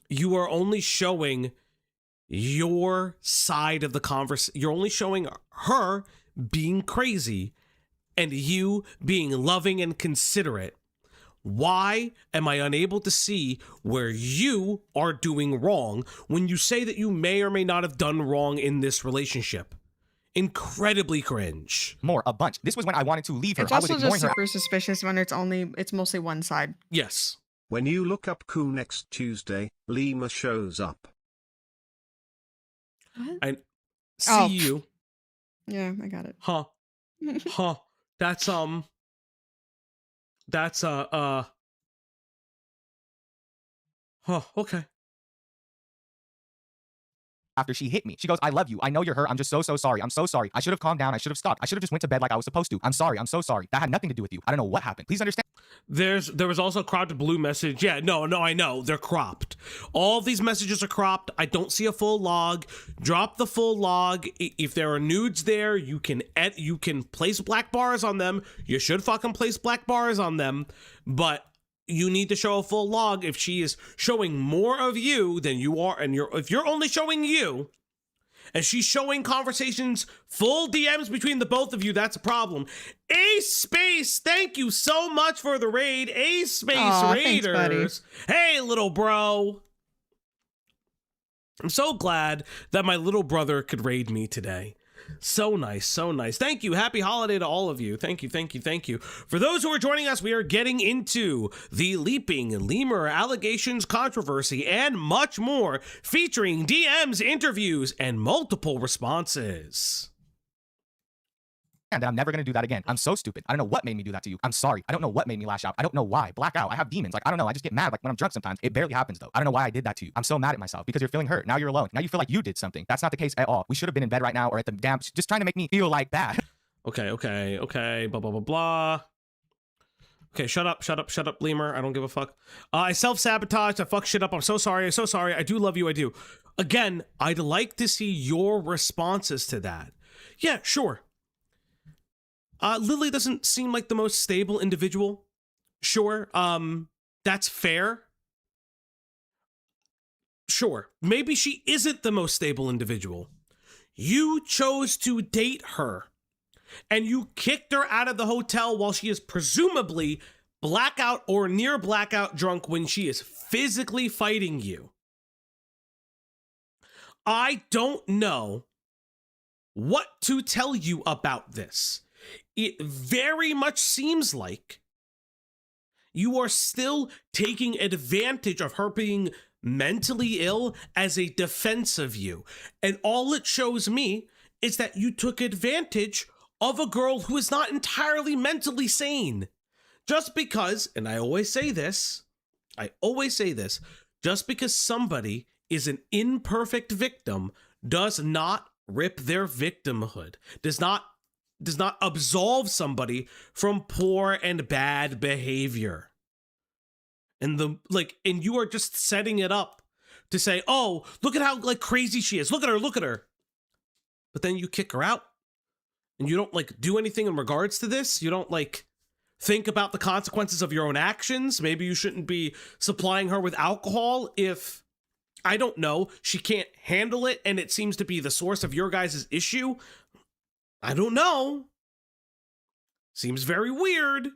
You are only showing your side of the conversation. You're only showing her being crazy and you being loving and considerate. Why am I unable to see where you are doing wrong when you say that you may or may not have done wrong in this relationship? Incredibly cringe. A bunch. This was when I wanted to leave her. It's I was also ignoring just her. super suspicious when it's mostly one side. Yes. When you look up Koo next Tuesday, LEMUR shows up. What? I see you. Yeah, I got it. Huh. That's okay. after she hit me. She goes, I love you. I know you're hurt. I'm just so sorry. I'm so sorry. I should have calmed down. I should have stopped. I should have just went to bed like I was supposed to. I'm sorry. I'm so sorry. That had nothing to do with you. I don't know what happened. Please understand. There was also a cropped blue message. Yeah, no, I know. They're cropped. All of these messages are cropped. I don't see a full log. Drop the full log. If there are nudes there, you can place black bars on them. You should fucking place black bars on them. But you need to show a full log. If she is showing more of you than you are, and if you're only showing you, and she's showing conversations, full DMs between the both of you, that's a problem. Ace Space, thank you so much for the raid. Ace Space Raiders. Thanks, hey, little bro. I'm so glad that my little brother could raid me today. So nice, so nice. Thank you. Happy holiday to all of you. Thank you, thank you, thank you. For those who are joining us, we are getting into the leaping lemur allegations controversy and much more, featuring DMs, interviews, and multiple responses. And I'm never gonna do that again. I'm so stupid. I don't know what made me do that to you. I'm sorry. I don't know what made me lash out. I don't know why. Blackout. I have demons. Like, I don't know. I just get mad like when I'm drunk sometimes. It barely happens though. I don't know why I did that to you. I'm so mad at myself because you're feeling hurt. Now you're alone. Now you feel like you did something. That's not the case at all. We should have been in bed right now or at the damn, just trying to make me feel like that. Okay, blah, blah, blah, blah. Okay, shut up, lemur. I don't give a fuck. I self-sabotaged. I fuck shit up. I'm so sorry. I do love you. I do. Again, I'd like to see your responses to that. Yeah, sure. Lily doesn't seem like the most stable individual. Sure. That's fair. Sure. Maybe she isn't the most stable individual. You chose to date her, and you kicked her out of the hotel while she is presumably blackout or near blackout drunk when she is physically fighting you. I don't know what to tell you about this. It very much seems like you are still taking advantage of her being mentally ill as a defense of you. And all it shows me is that you took advantage of a girl who is not entirely mentally sane. Just because, and I always say this, just because somebody is an imperfect victim does not rip their victimhood, does not absolve somebody from poor and bad behavior. And you are just setting it up to say, oh, look at how crazy she is. Look at her. But then you kick her out and you don't do anything in regards to this. You don't think about the consequences of your own actions. Maybe you shouldn't be supplying her with alcohol if, I don't know, she can't handle it and it seems to be the source of your guys' issue. I don't know. Seems very weird.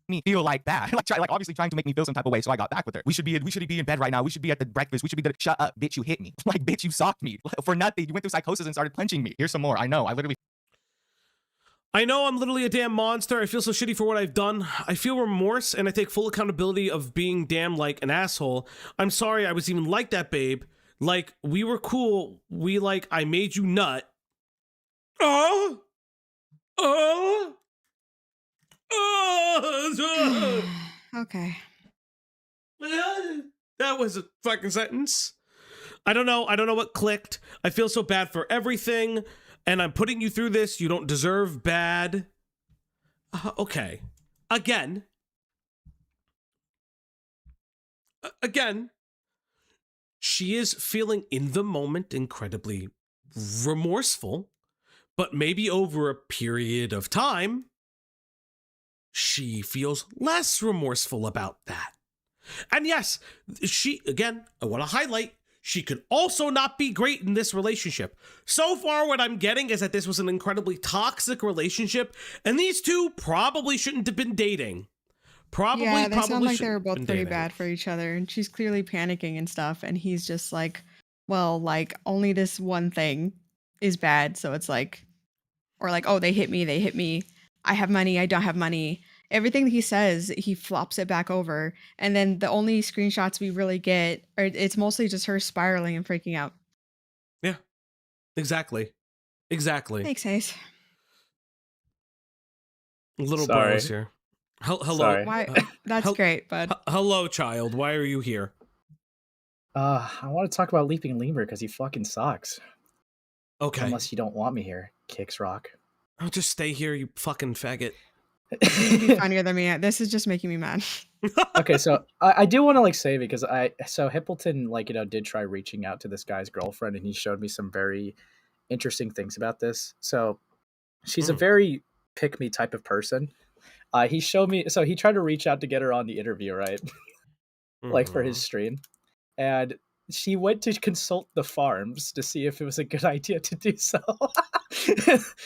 Me feel like that. Obviously trying to make me feel some type of way, so I got back with her. We should be in bed right now. We should be at the breakfast. We should be good. Shut up, bitch, you hit me. Bitch, you socked me. For nothing. You went through psychosis and started punching me. Here's some more. I know I'm literally a damn monster. I feel so shitty for what I've done. I feel remorse and I take full accountability of being damn an asshole. I'm sorry I was even like that, babe. We were cool. I made you nut. Okay. That was a fucking sentence. I don't know what clicked. I feel so bad for everything, and I'm putting you through this. You don't deserve bad. Okay. Again, she is feeling in the moment incredibly remorseful, but maybe over a period of time, she feels less remorseful about that. And yes, I want to highlight, she could also not be great in this relationship. So far, what I'm getting is that this was an incredibly toxic relationship, and these two probably shouldn't have been dating. They sound like they were both been pretty dating. bad for each other, and she's clearly panicking and stuff, and he's just only this one thing is bad, so it's oh, they hit me, I have money, I don't have money. Everything that he says, he flops it back over, and then the only screenshots we really get it's mostly just her spiraling and freaking out. Yeah, exactly. Thanks, Ace. Little Sorry. bro is here. Hello. Sorry. Why? That's great, bud. Hello, child. Why are you here? I want to talk about Leaping Lemur because he fucking sucks. Okay. Unless you don't want me here, Kicks Rock. I'll just stay here, you fucking faggot. You'd be funnier than me. This is just making me mad. Okay, so I do want to like say, because Hippleton, like, you know, did try reaching out to this guy's girlfriend, and he showed me some very interesting things about this. So she's a very pick me type of person. He showed me, so he tried to reach out to get her on the interview, right? Like for his stream, and she went to consult the farms to see if it was a good idea to do so.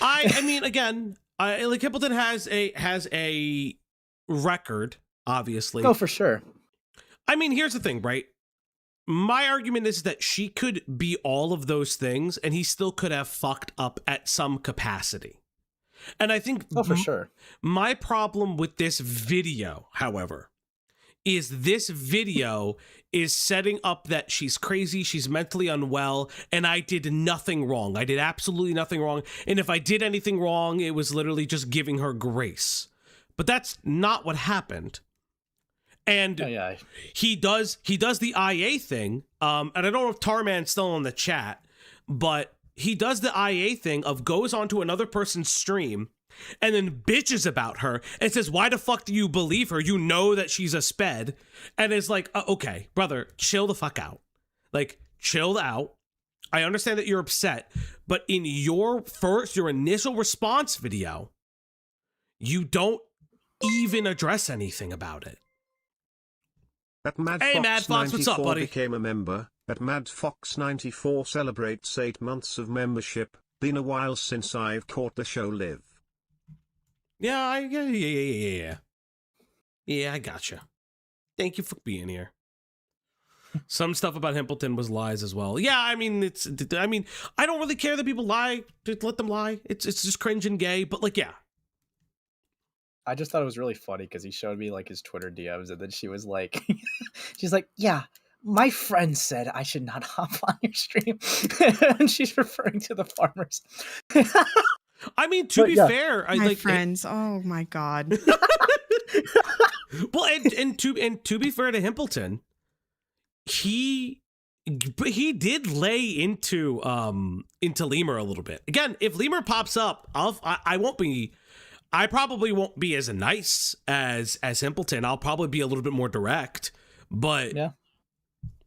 I mean, again, like Hippleton has a record, obviously. Oh, for sure. I mean, here's the thing, right? My argument is that she could be all of those things, and he still could have fucked up at some capacity. And I think, oh, for sure. My problem with this video, however, is this video is setting up that she's crazy, she's mentally unwell, and I did nothing wrong. I did absolutely nothing wrong. And if I did anything wrong, it was literally just giving her grace. But that's not what happened. And he does the IA thing. And I don't know if Tarman's still in the chat, but he does the IA thing of goes onto another person's stream and then bitches about her and says, why the fuck do you believe her? You know that she's a sped. And it's like, okay, brother, chill the fuck out. Like, chill out. I understand that you're upset, but in your initial response video, you don't even address anything about it. At Mad Hey, Fox Mad Fox, what's up, 94 buddy? became a member. At Mad Fox 94 celebrates 8 months of membership. Been a while since I've caught the show live. Yeah, Yeah, I gotcha. Thank you for being here. Some stuff about Hippleton was lies as well. Yeah, I mean, I don't really care that people lie. Just let them lie. It's just cringe and gay, but like, yeah. I just thought it was really funny because he showed me like his Twitter DMs, and then she was like, she's like, yeah, my friend said I should not hop on your stream. And she's referring to the farmers. I mean, to be fair, My friends. Oh my god. Well, and to be fair to Hippleton, he did lay into Lemur a little bit. Again, if Lemur pops up, I probably won't be as nice as Hippleton. I'll probably be a little bit more direct, but yeah,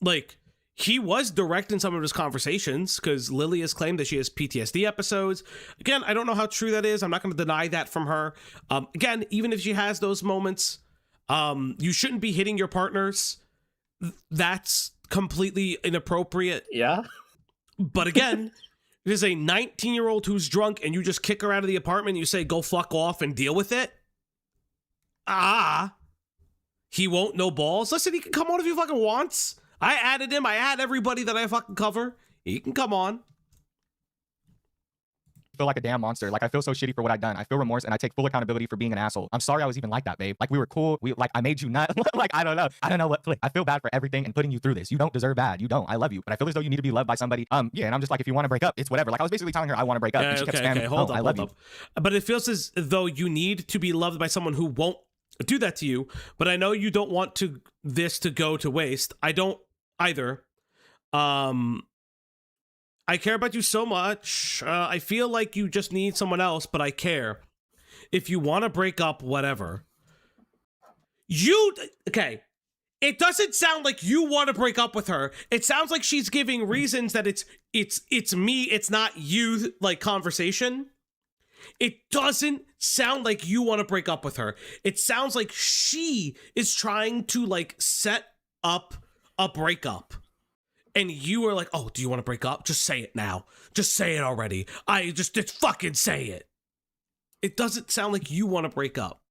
like, he was direct in some of his conversations because Lily has claimed that she has PTSD episodes. Again, I don't know how true that is. I'm not going to deny that from her. Again, even if she has those moments, you shouldn't be hitting your partners. That's completely inappropriate. Yeah. But again, there's a 19-year-old who's drunk and you just kick her out of the apartment and you say, go fuck off and deal with it. He won't, no balls. Listen, he can come on if he fucking wants. I added him. I add everybody that I fucking cover. He can come on. I feel like a damn monster. Like, I feel so shitty for what I've done. I feel remorse and I take full accountability for being an asshole. I'm sorry I was even like that, babe. Like, we were cool. I made you nut. Like, I don't know what. I feel bad for everything and putting you through this. You don't deserve bad. You don't. I love you. But I feel as though you need to be loved by somebody. Yeah, and I'm just like, if you want to break up, it's whatever. Like, I was basically telling her I want to break up. And she kept spamming, Hold up, I love you. But it feels as though you need to be loved by someone who won't do that to you. But I know you don't want this to go to waste. I don't either. I care about you so much. I feel like you just need someone else, but I care. If you want to break up, whatever. Okay. It doesn't sound like you want to break up with her. It sounds like she's giving reasons that it's me, it's not you, like, conversation. It doesn't sound like you want to break up with her. It sounds like she is trying to, like, set up a breakup. And you are like, oh, do you want to break up? Just say it now. Just say it already. Just fucking say it. It doesn't sound like you want to break up.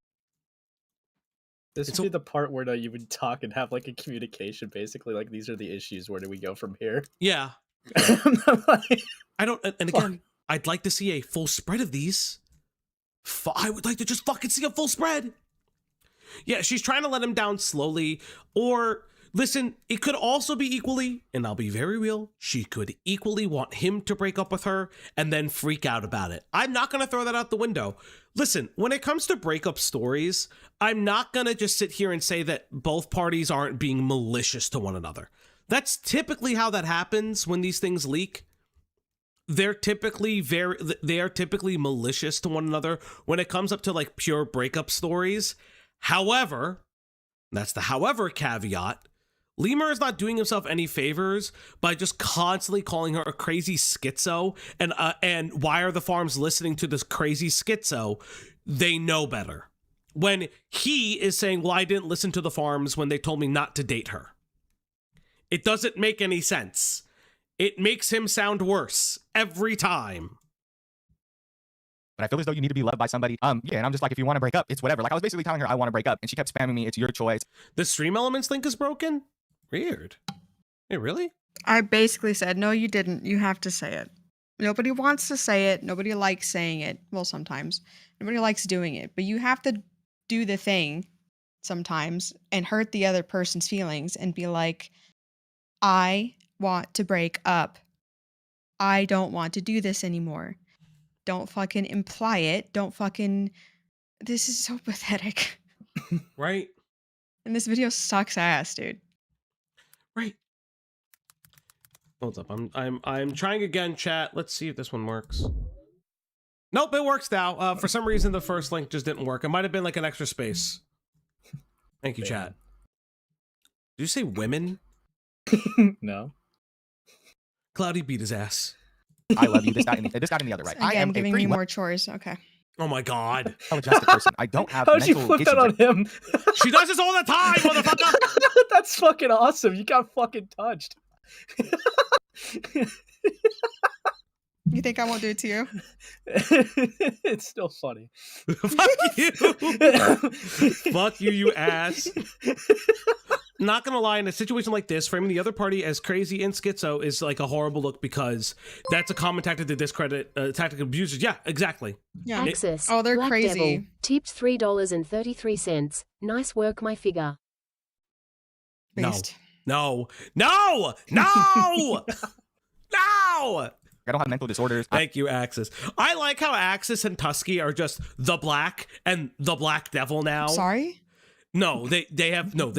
This would be the part where you would talk and have like a communication, basically. Like, these are the issues. Where do we go from here? Yeah. I don't. And again, I'd like to see a full spread of these. I would like to just fucking see a full spread. Yeah, she's trying to let him down slowly, or. Listen, it could also be equally, and I'll be very real, she could equally want him to break up with her and then freak out about it. I'm not going to throw that out the window. Listen, when it comes to breakup stories, I'm not going to just sit here and say that both parties aren't being malicious to one another. That's typically how that happens when these things leak. They are typically malicious to one another when it comes up to like pure breakup stories. However, that's the however caveat. Lemur is not doing himself any favors by just constantly calling her a crazy schizo. And why are the farms listening to this crazy schizo? They know better. When he is saying, well, I didn't listen to the farms when they told me not to date her. It doesn't make any sense. It makes him sound worse every time. But I feel as though you need to be loved by somebody. Yeah, and I'm just like, if you want to break up, it's whatever. Like I was basically telling her I want to break up, and she kept spamming me. It's your choice. The Stream Elements link is broken? Weird. Hey, really? I basically said, no, you didn't. You have to say it. Nobody wants to say it. Nobody likes saying it. Well, sometimes. Nobody likes doing it. But you have to do the thing sometimes and hurt the other person's feelings and be like, I want to break up. I don't want to do this anymore. Don't fucking imply it. Don't fucking... This is so pathetic. Right? And this video sucks ass, dude. Right. Hold up. I'm trying again, chat. Let's see if this one works. Nope, it works now. For some reason, the first link just didn't work. It might have been like an extra space. Thank you, chat. Did you say women? No. Cloudy beat his ass. I love you. This guy and the other, right? I Again, am giving a pretty me more chores. Okay. Oh my god. well-adjusted person. I don't have How'd you mental flip issues. that on him? She does this all the time, motherfucker! That's fucking awesome. You got fucking touched. You think I won't do it to you? It's still funny. Fuck you! Fuck you, you ass. Not gonna lie, in a situation like this, framing the other party as crazy and schizo is like a horrible look because that's a common tactic to discredit tactic abusers. Yeah, exactly. Yeah. Access. Oh, they're Black crazy. Devil, tipped $3.33. Nice work, my figure. Based. No. No! No! No! I don't have mental disorders. Thank you, Axis. I like how Axis and Tusky are just the Black and the Black Devil now. Sorry? No, they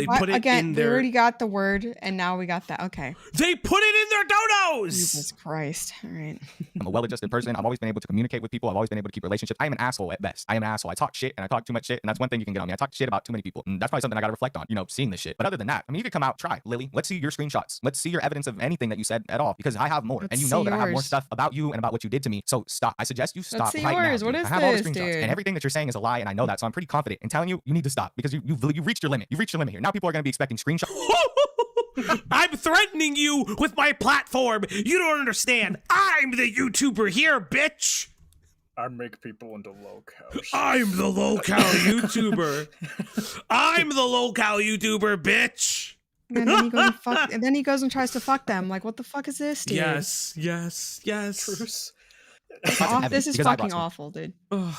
What? put it Again, in we their... already got the word, and now we got that. Okay. They put it in their dodos! Jesus Christ. All right. I'm a well-adjusted person. I've always been able to communicate with people. I've always been able to keep relationships. I am an asshole at best. I am an asshole. I talk shit and I talk too much shit, and that's one thing you can get on me. I talk shit about too many people, and that's probably something I gotta reflect on, seeing this shit. But other than that, I mean, you could come out, try, Lily. Let's see your screenshots. Let's see your evidence of anything that you said at all, because I have more. Let's and you know see that I have more yours. stuff about you and about what you did to me. So stop. I suggest you stop see right yours. now. What dude. is I have all the this, screenshots, dude? and everything that you're saying is a lie, and I know that. So I'm pretty confident in telling you need to stop because you've reached your limit. You've reached your limit here. Now people are gonna be expecting screenshots. I'm threatening you with my platform. You don't understand. I'm the YouTuber here, bitch. I make people into Lolcow. I'm the Lolcow YouTuber. I'm the Lolcow YouTuber, bitch. And then he goes and and then he goes and tries to fuck them. Like, what the fuck is this, dude? Yes. Truce. This is Because I brought fucking some awful, dude. Ugh.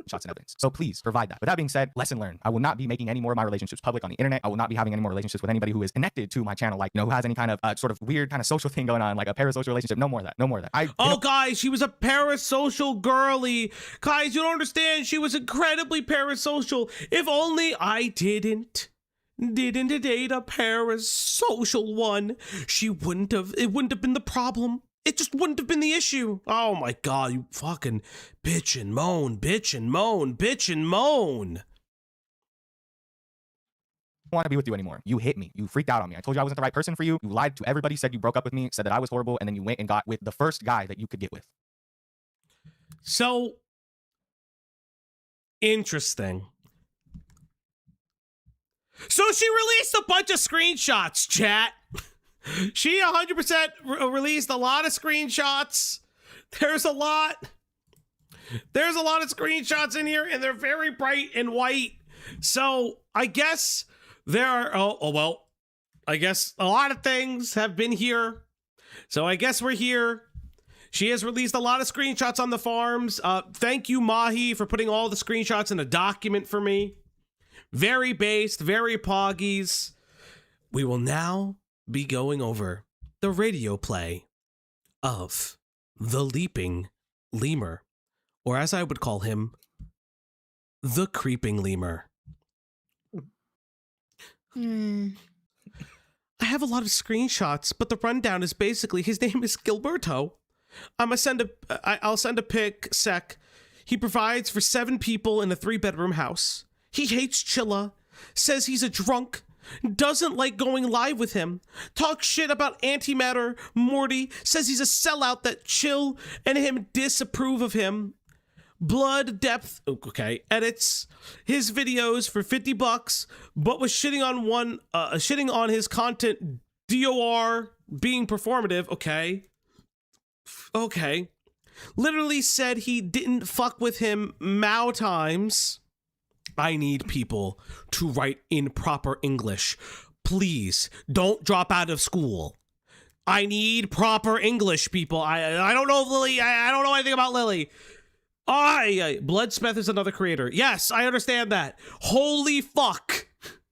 shots and evidence. So please provide that. With that being said, lesson learned. I will not be making any more of my relationships public on the internet. I will not be having any more relationships with anybody who is connected to my channel, like, who has any kind of sort of weird kind of social thing going on, like a parasocial relationship. No more of that. No more of that. Guys, she was a parasocial girly. Guys, you don't understand. She was incredibly parasocial. If only I didn't date a parasocial one, it wouldn't have been the problem. It just wouldn't have been the issue. Oh my God, you fucking bitch and moan. I don't want to be with you anymore. You hit me. You freaked out on me. I told you I wasn't the right person for you. You lied to everybody, said you broke up with me, said that I was horrible, and then you went and got with the first guy that you could get with. So interesting. So she released a bunch of screenshots, chat. She 100% released a lot of screenshots. There's a lot of screenshots in here, and they're very bright and white. So I guess there are, I guess a lot of things have been here. So I guess we're here. She has released a lot of screenshots on the farms. Thank you, Mahi, for putting all the screenshots in a document for me. Very based, very poggies. We will now be going over the radio play of the Leaping Lemur, or as I would call him, the Creeping Lemur. I have a lot of screenshots, but the rundown is basically his name is Gilberto. I'll send a pic sec. He provides for 7 people in a 3-bedroom house. He hates Chilla, says he's a drunk, doesn't like going live with him, talks shit about antimatter Morty, says he's a sellout that Chill and him disapprove of him. Blood Depth, okay, edits his videos for $50, but was shitting on his content DOR being performative, okay. Literally said he didn't fuck with him Mao times. I need people to write in proper English. Please don't drop out of school. I need proper English, people. I don't know Lily. I don't know anything about Lily. Bloodsmith is another creator. Yes, I understand that. Holy fuck.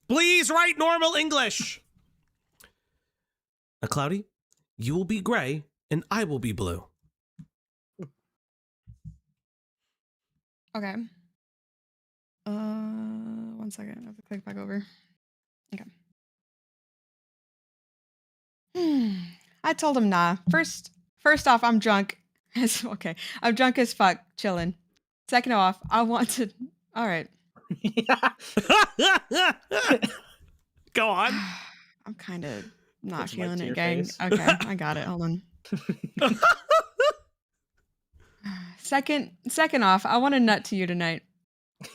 Please write normal English. Now, Cloudy, you will be gray and I will be blue. Okay. 1 second. I have to click back over. Okay. I told him nah. First off, I'm drunk. Okay. I'm drunk as fuck, chilling. Second off, I want to. All right. Go on. I'm kind of not Put some light feeling to it, your gang. face. Okay, I got it. Hold on. Second off, I want to nut to you tonight.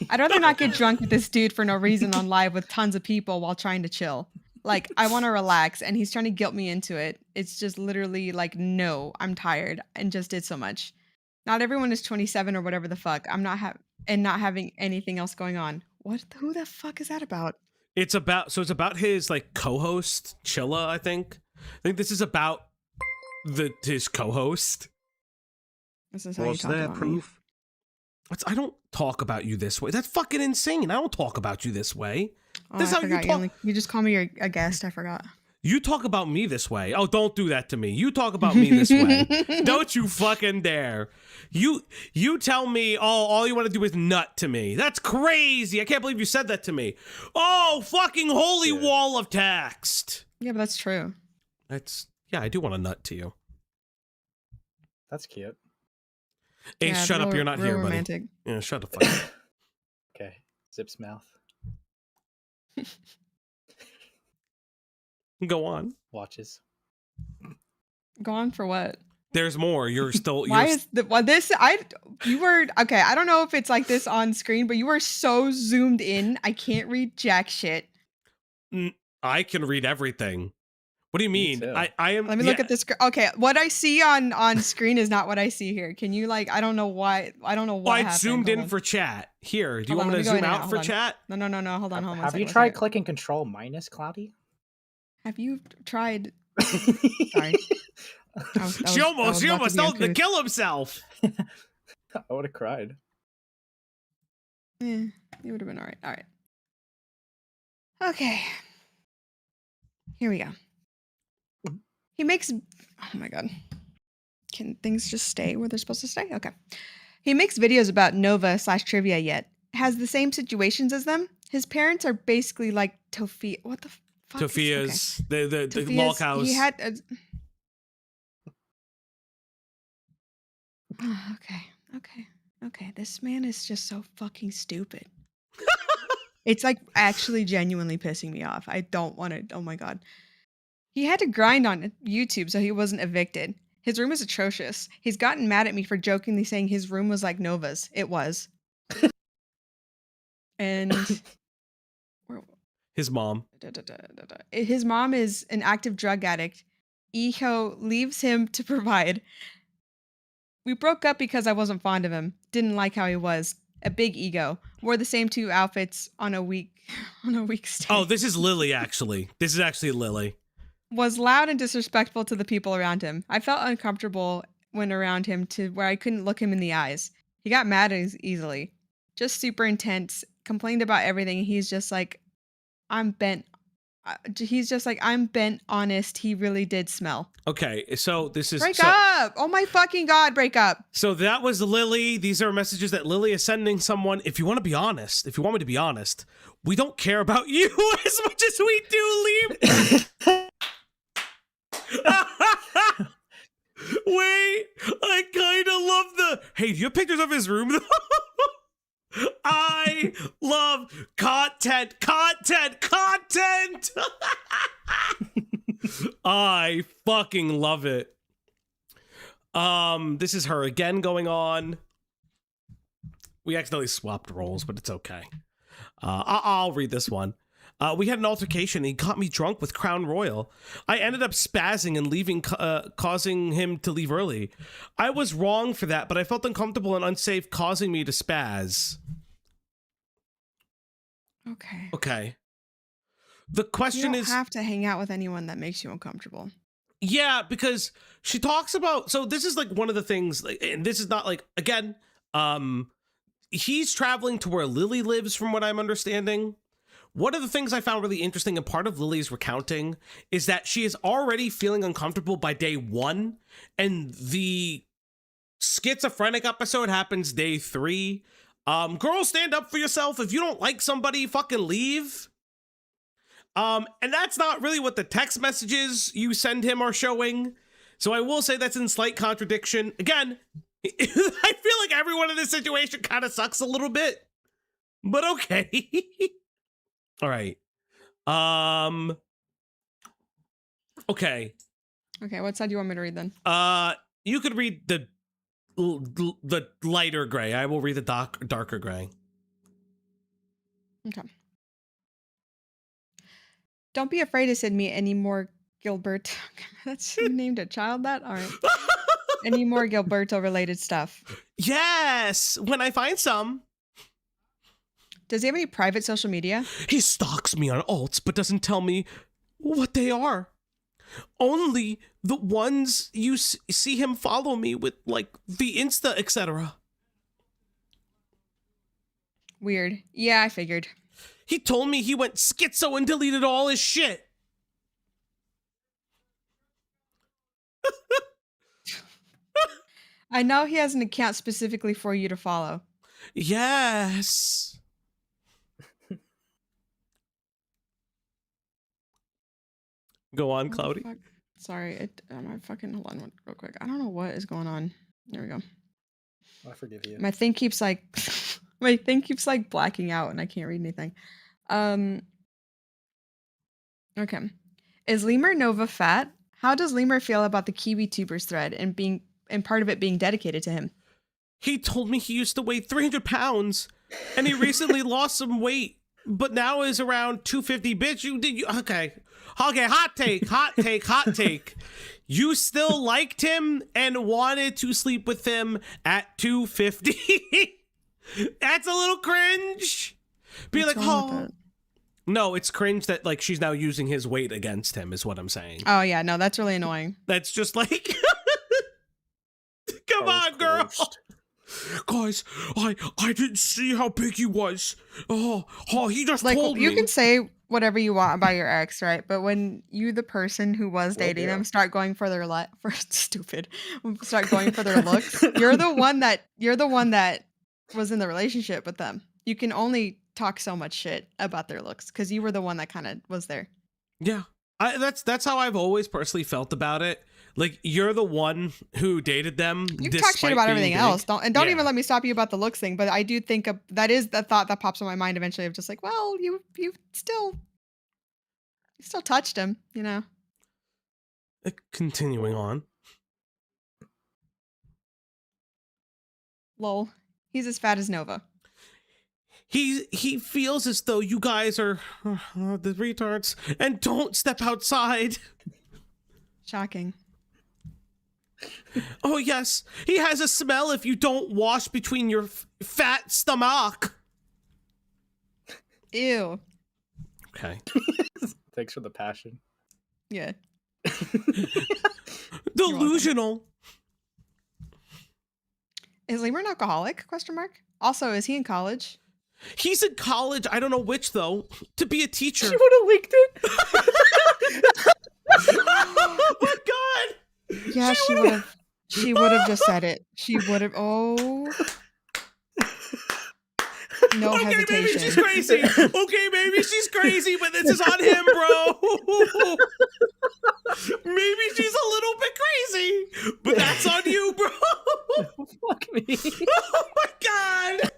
I'd rather not get drunk with this dude for no reason on live with tons of people while trying to chill. Like, I want to relax, and he's trying to guilt me into it. It's just literally like, no, I'm tired and just did so much. Not everyone is 27 or whatever the fuck. I'm not not having anything else going on. Who the fuck is that about? It's about his like co-host Chilla, I think. I think this is about his co-host. This is how you Was talk there about me. proof? I don't talk about you this way. That's fucking insane. I don't talk about you this way. Oh, This is I how you forgot. talk. You just call me a guest. I forgot. You talk about me this way. Oh, don't do that to me. You talk about me this way. Don't you fucking dare. You tell me, oh, all you want to do is nut to me. That's crazy. I can't believe you said that to me. Oh, fucking holy wall of text. Yeah, but that's true. Yeah, I do want to nut to you. That's cute. Ace, Yeah, shut up. real- You're not real here, romantic. buddy. Yeah, shut the fuck up. Okay. Zip's mouth. Go on. Watches. Go on for what? There's more. You're still. Why you're is this? You were okay. I don't know if it's like this on screen, but you were so zoomed in. I can't read jack shit. I can read everything. What do you mean? too. I am. Let me look at this. Okay, what I see on screen is not what I see here. Can you like? I don't know why. I don't know Well, why. I zoomed in for chat. Here, do you Hold want on, me to let me go zoom in and out out. for Hold on. chat? No. Hold on. One Have second, you one tried second. clicking Control minus, Cloudy? Have you tried? Sorry. She almost about told him to uncouth. kill himself. I would have cried. Yeah, it would have been all right. All right. Okay. Here we go. He makes. Oh my god. Can things just stay where they're supposed to stay? Okay. He makes videos about Nova/trivia yet. Has the same situations as them. His parents are basically like Tofi. What the fuck? Tofia's the Tofia's- Lolcows. He had. Okay. This man is just so fucking stupid. It's like actually genuinely pissing me off. I don't want to. Oh my god. He had to grind on YouTube so he wasn't evicted. His room is atrocious. He's gotten mad at me for jokingly saying his room was like Nova's. It was. And His mom. his mom is an active drug addict. Eho leaves him to provide. We broke up because I wasn't fond of him. Didn't like how he was. A big ego. Wore the same 2 outfits on a week stay. Oh, this is Lily. Actually, this is actually Lily. Was loud and disrespectful to the people around him. I felt uncomfortable when around him to where I couldn't look him in the eyes. He got mad easily. Just super intense. Complained about everything. He's just like, I'm bent He's just like, I'm bent honest. He really did smell. Okay, so this is Break up. Oh my fucking God, break up. So that was Lily. These are messages that Lily is sending someone. If you want to be honest, if you want me to be honest, we don't care about you as much as we do, Liam. Wait, I kind of love the. Hey, do you have pictures of his room? I love content. I fucking love it. This is her again going on. We accidentally swapped roles, but it's okay. I'll read this one. We had an altercation. He got me drunk with Crown Royal. I ended up spazzing and leaving, causing him to leave early. I was wrong for that, but I felt uncomfortable and unsafe causing me to spaz. Okay. Okay. The You question don't is... have to hang out with anyone that makes you uncomfortable. Yeah, because she talks about... So this is like one of the things, like, and this is not like, again, he's traveling to where Lily lives from what I'm understanding. One of the things I found really interesting and part of Lily's recounting is that she is already feeling uncomfortable by day 1, and the schizophrenic episode happens day 3. Girls, stand up for yourself. If you don't like somebody, fucking leave. And that's not really what the text messages you send him are showing. So I will say that's in slight contradiction. Again, I feel like everyone in this situation kind of sucks a little bit, but okay. All right. Okay. Okay, what side do you want me to read then? You could read the lighter gray. I will read the darker gray. Okay. Don't be afraid to send me any more Gilbert. That's you named a child that? All right. Any more Gilberto related stuff. Yes, when I find some. Does he have any private social media? He stalks me on alts, but doesn't tell me what they are. Only the ones you see him follow me with, like the Insta, etc. Weird. Yeah, I figured. He told me he went schizo and deleted all his shit. I know he has an account specifically for you to follow. Yes. Go on, Cloudy. Fuck. Sorry, my fucking hold on real quick. I don't know what is going on. There we go. I forgive you. My thing keeps like blacking out and I can't read anything. Okay. Is Lemur Nova fat? How does Lemur feel about the Kiwi Tubers thread and part of it being dedicated to him? He told me he used to weigh 300 pounds and he recently lost some weight, but now is around 250. Bitch, okay. Okay, hot take. You still liked him and wanted to sleep with him at 250. That's a little cringe. Be What's like, wrong with oh. it? No, it's cringe that like she's now using his weight against him is what I'm saying. Oh yeah, no, that's really annoying. That's just like, come on, girl. Guys, I didn't see how big he was. Oh, he just Like told me. you can say whatever you want about your ex, right? But when you, the person who was dating them, start going for their start going for their looks, you're the one that was in the relationship with them. You can only talk so much shit about their looks because you were the one that kind of was there. Yeah, that's how I've always personally felt about it. Like you're the one who dated them. You can talk shit about everything else. Don't Yeah. even let me stop you about the looks thing. But I do think that is the thought that pops in my mind eventually of just like, well, you still touched him, you know. Continuing on. Lol. He's as fat as Nova. He feels as though you guys are the retards and don't step outside. Shocking. Oh yes, he has a smell if you don't wash between your fat stomach. Ew. Okay. Thanks for the passion. Yeah. Delusional. Is Lemur an alcoholic? ? Also, is he in college? He's in college, I don't know which though, to be a teacher. She would have leaked it. Oh my god! Yeah, she would have. She would have just said it. She would have. Oh. No Okay, maybe hesitation. she's crazy. Okay, maybe she's crazy, but this is on him, bro. Maybe she's a little bit crazy, but that's on you, bro. Fuck me. Oh my god.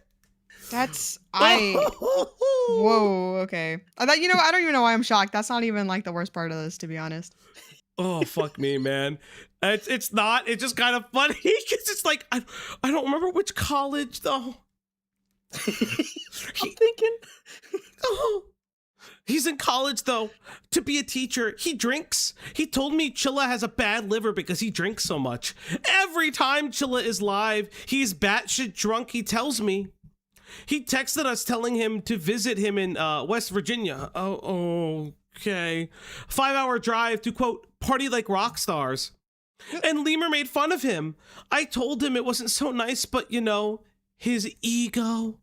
That's Whoa. Okay. I thought. I don't even know why I'm shocked. That's not even like the worst part of this, to be honest. Oh fuck me, man. It's not. It's just kind of funny because it's like I don't remember which college though. I'm thinking. Oh. He's in college though to be a teacher. He drinks. He told me Chilla has a bad liver because he drinks so much. Every time Chilla is live, he's batshit drunk. He tells me. He texted us telling him to visit him in West Virginia. Oh, okay. 5-hour drive to quote party like rock stars. And Lemur made fun of him. I told him it wasn't so nice, but his ego.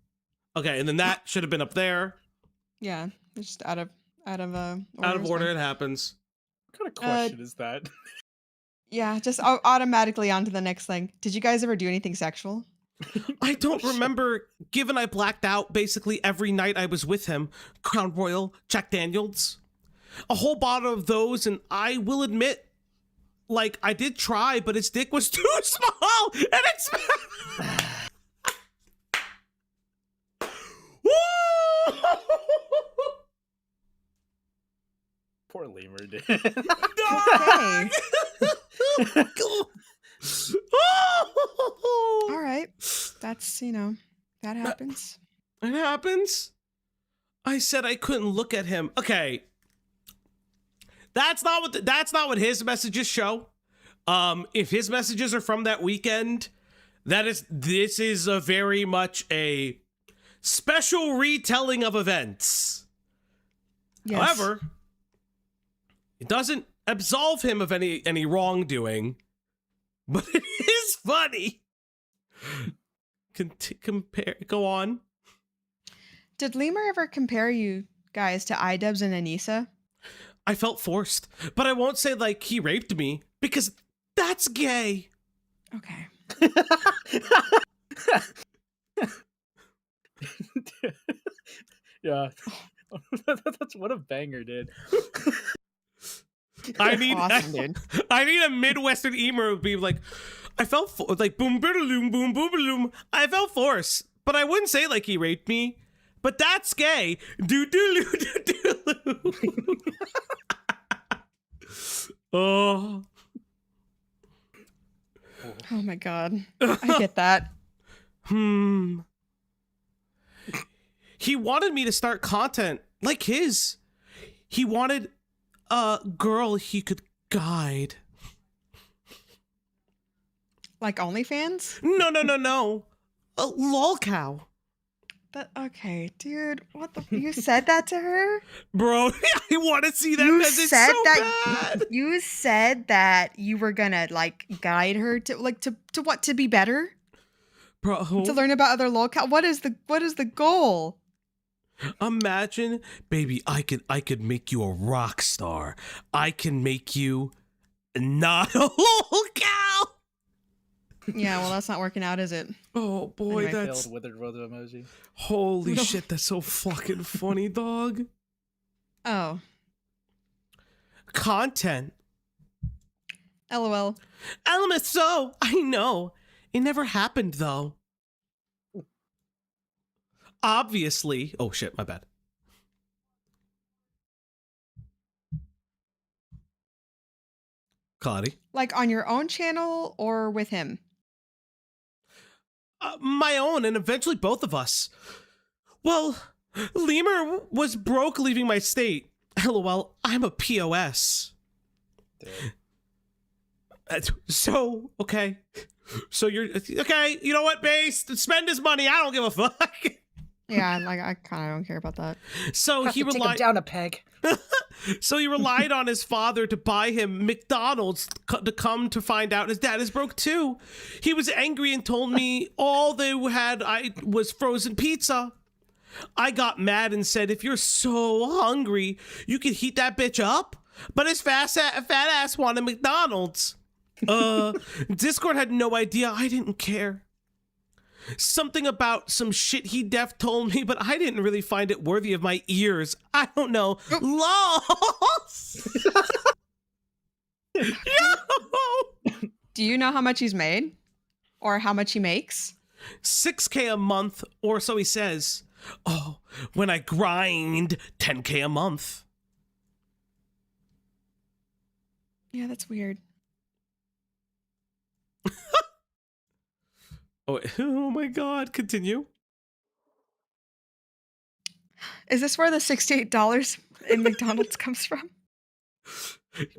Okay, and then that should have been up there. Yeah, just out of Out of order, it happens. What kind of question is that? Yeah, just automatically on to the next thing. Did you guys ever do anything sexual? I don't remember, given I blacked out basically every night I was with him. Crown Royal, Jack Daniels, a whole bottle of those, and I will admit, like, I did try, but his dick was too small, and it's... Poor Lemur, dude. Okay. All right. That's, that happens. It happens. I said I couldn't look at him. Okay. That's not what his messages show. If his messages are from that weekend, this is a very much a special retelling of events. Yes. However, it doesn't absolve him of any wrongdoing, but it is funny. Go on. Did Lemur ever compare you guys to iDubbbz and Anissa? I felt forced, but I won't say like he raped me because that's gay. Okay. Yeah. That's what a banger, dude. I need awesome, dude. I need a Midwestern emo to be like, I felt like boom boom boom boom. I felt force, but I wouldn't say like he raped me. But that's gay. Do do do do. Oh. Oh my god. I get that. He wanted me to start content like his. He wanted a girl he could guide. Like OnlyFans? No. A Lolcow. Okay, dude. What the? You said that to her? Bro, I want to see that You message said so that. bad. You said that you were gonna like guide her to like to what, to be better, Bro, to learn about other Lolcow. What is the goal? imagine, baby, I could make you a rock star. I can make you not a Lolcow. Yeah, well, that's not working out, is it? Oh boy, Anyway. that's Failed withered brother emoji. holy shit. That's so fucking funny, dog. Oh, Content. LOL. LMSO, I know. It never happened though. Obviously. Oh shit, my bad. Claudia. Like on your own channel or with him? My own, and eventually both of us. Well, Lemur was broke leaving my state. LOL, I'm a POS. So, okay. So you're, okay, you know what, Base? Spend his money, I don't give a fuck. Yeah, like I kind of don't care about that. So Have he to take him relied down a peg. So he relied on his father to buy him McDonald's to come to find out his dad is broke too. He was angry and told me all they had was frozen pizza. I got mad and said, if you're so hungry, you could heat that bitch up. But his fat ass wanted McDonald's. Discord had no idea. I didn't care. Something about some shit he def told me, but I didn't really find it worthy of my ears. I don't know. Lost. Yo! Do you know how much he's made? Or how much he makes? $6K a month, or so he says. Oh, when I grind, $10K a month. Yeah, that's weird. Oh my God, continue. Is this where the $68 in McDonald's comes from?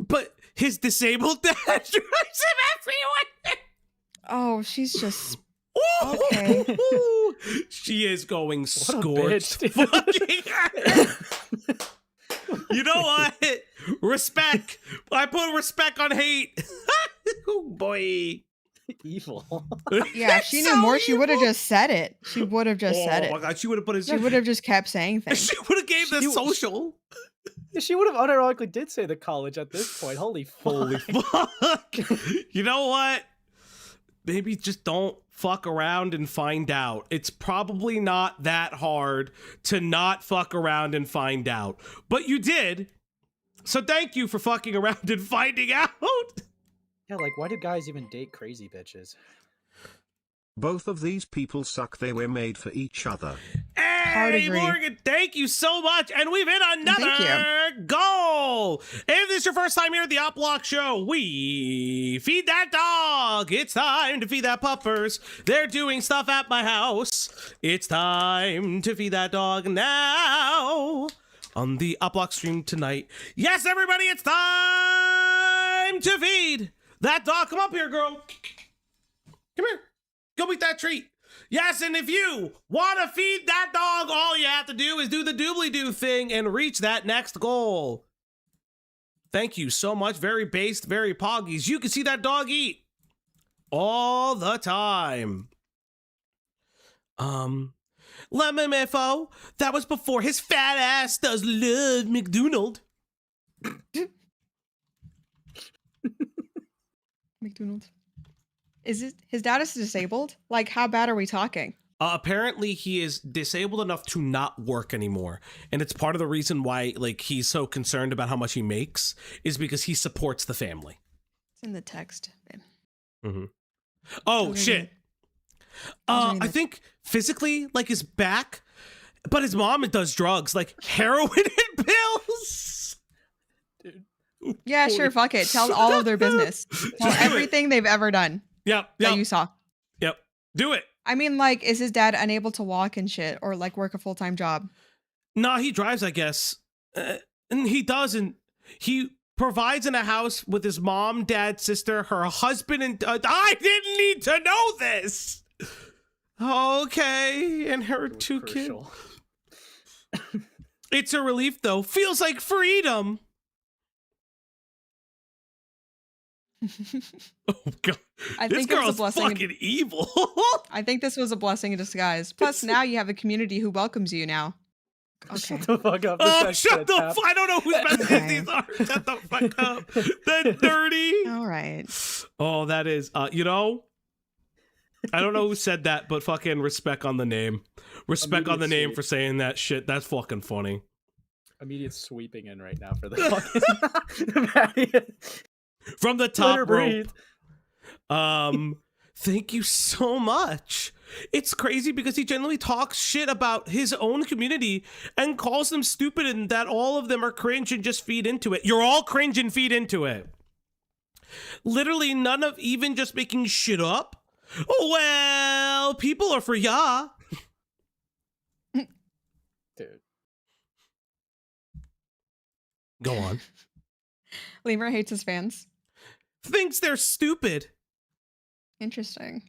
But his disabled dad drives him everywhere. Oh, she's just Ooh, okay. She is going What a scorched. bitch, Fucking You know what? Respect. I put respect on hate. Oh boy. Evil. Yeah, if she knew So more, she would have evil. just said it. She would have just said Oh my it. God, she would have put his. She would have just kept saying things. She would have gave the She- social. She would have unironically did say the college at this point. Holy fuck. Holy fuck. You know what? Maybe just don't fuck around and find out. It's probably not that hard to not fuck around and find out. But you did. So thank you for fucking around and finding out. Yeah, like, why do guys even date crazy bitches? Both of these people suck. They were made for each other. Hard Hey, agree. Morgan, thank you so much. And we've hit Thank another goal. If this is your first time here at the Op Block Show, we feed that dog. It's time to feed that puppers. They're doing stuff at my house. It's time to feed that dog now on the Op Block stream tonight. Yes, everybody, it's time to feed that dog. Come up here, girl. Come here. Go eat that treat. Yes, and if you want to feed that dog, all you have to do is do the doobly-doo thing and reach that next goal. Thank you so much. Very based, very poggies. You can see that dog eat all the time. LeMUR, that was before his fat ass does love McDonald. McDonald's. Is it his dad is disabled? Like, how bad are we talking? Apparently he is disabled enough to not work anymore. And it's part of the reason why, like, he's so concerned about how much he makes is because he supports the family. It's in the text. babe. Mm-hmm. Oh, Okay. shit. I'll read I it. think physically, like, his back, but his mom does drugs, like heroin and pills. Yeah, sure. Fuck it. Tell all of their business. Tell Just do it. everything they've ever done Yep, that yep, you saw. yep. Do it. I mean, like, is his dad unable to walk and shit, or like work a full time job? Nah, he drives, I guess. And he doesn't. He provides in a house with his mom, dad, sister, her husband, and I didn't need to know this. Okay, and her two kids. Crucial. It's a relief, though. Feels like freedom. Oh God, I this think it was a girl's blessing. fucking evil. I think this was a blessing in disguise. Plus, now you have a community who welcomes you now. Okay. Shut the fuck up. This Oh, guy's shut the gonna tap. fuck! I don't know whose messages Okay. these are. Shut the fuck up. That dirty. All right. Oh, that is. You know, I don't know who said that, but fucking respect on the name. Respect on the Immediate name sweep. for saying that shit. That's fucking funny. Immediate sweeping in right now for the fucking. From the Let top her rope. breathe. Thank you so much. It's crazy because he generally talks shit about his own community and calls them stupid and that all of them are cringe and just feed into it. You're all cringe and feed into it. Literally none of even just making shit up. Well, people are for ya. Dude. Go on. Lemur hates his fans. Thinks they're stupid. Interesting.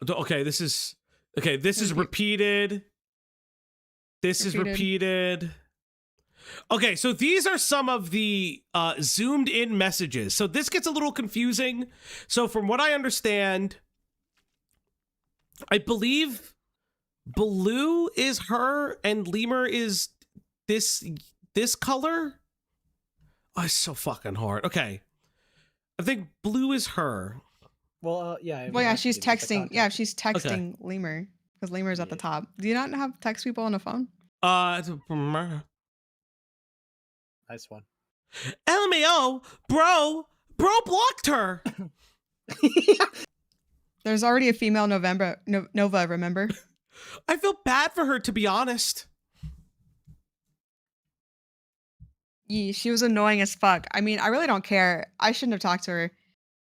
Okay, this is repeated. This is repeated. Okay, so these are some of the zoomed in messages. So this gets a little confusing. So from what I understand, I believe blue is her and lemur is this color. Oh, it's so fucking hard. Okay. I think blue is her. Well, yeah. Well, yeah, she's Get the texting. Yeah, contact. she's texting Lemur because Lemur's at the top. Do you not have text people on the phone? Nice one. LMAO, bro blocked her. There's already a female Nova, remember? I feel bad for her, to be honest. Yeah, she was annoying as fuck. I mean, I really don't care. I shouldn't have talked to her.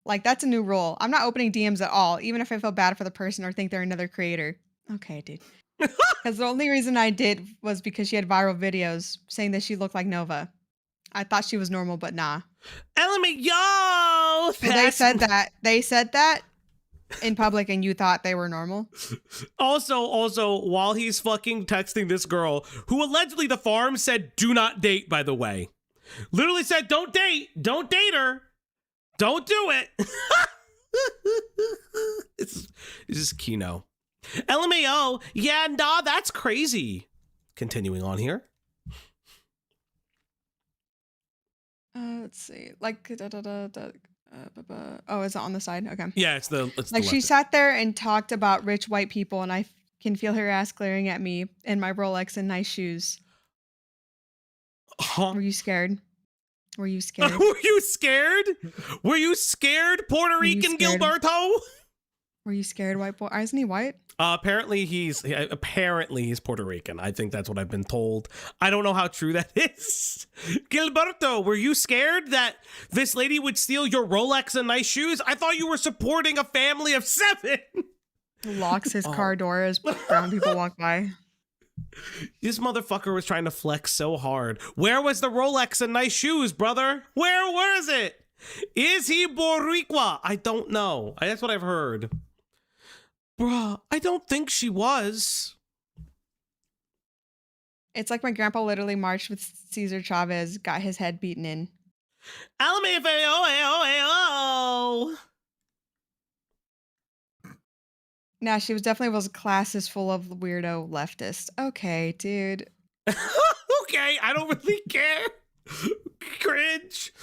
Like, that's a new rule. I'm not opening DMs at all, even if I feel bad for the person or think they're another creator. Okay, dude. Because the only reason I did was because she had viral videos saying that she looked like Nova. I thought she was normal, but nah. LMAO! So they said that in public and you thought they were normal. Also, while he's fucking texting this girl, who allegedly the farm said do not date, by the way. Literally said don't date her. Don't do it. It's just Kino. LMAO, yeah, nah, that's crazy. Continuing on here. Let's see. Like, oh, is it on the side? Okay. Yeah, it's the Like, she left. sat there and talked about rich white people, and I can feel her ass glaring at me in my Rolex and nice shoes. Huh? Were you scared? Were you scared? Were you scared? Were you scared, Puerto Rican scared? Gilberto? Were you scared, white boy? Isn't he white? Apparently he's Puerto Rican. I think that's what I've been told. I don't know how true that is. Gilberto, were you scared that this lady would steal your Rolex and nice shoes? I thought you were supporting a family of 7. Locks his car door as brown people walk by. This motherfucker was trying to flex so hard. Where was the Rolex and nice shoes, brother? Where is it? Is he Boricua? I don't know. That's what I've heard. Bruh, I don't think she was. It's like my grandpa literally marched with Cesar Chavez, got his head beaten in. LMFAO. Nah, she was classes full of weirdo leftists. Okay, dude. Okay, I don't really care. Cringe.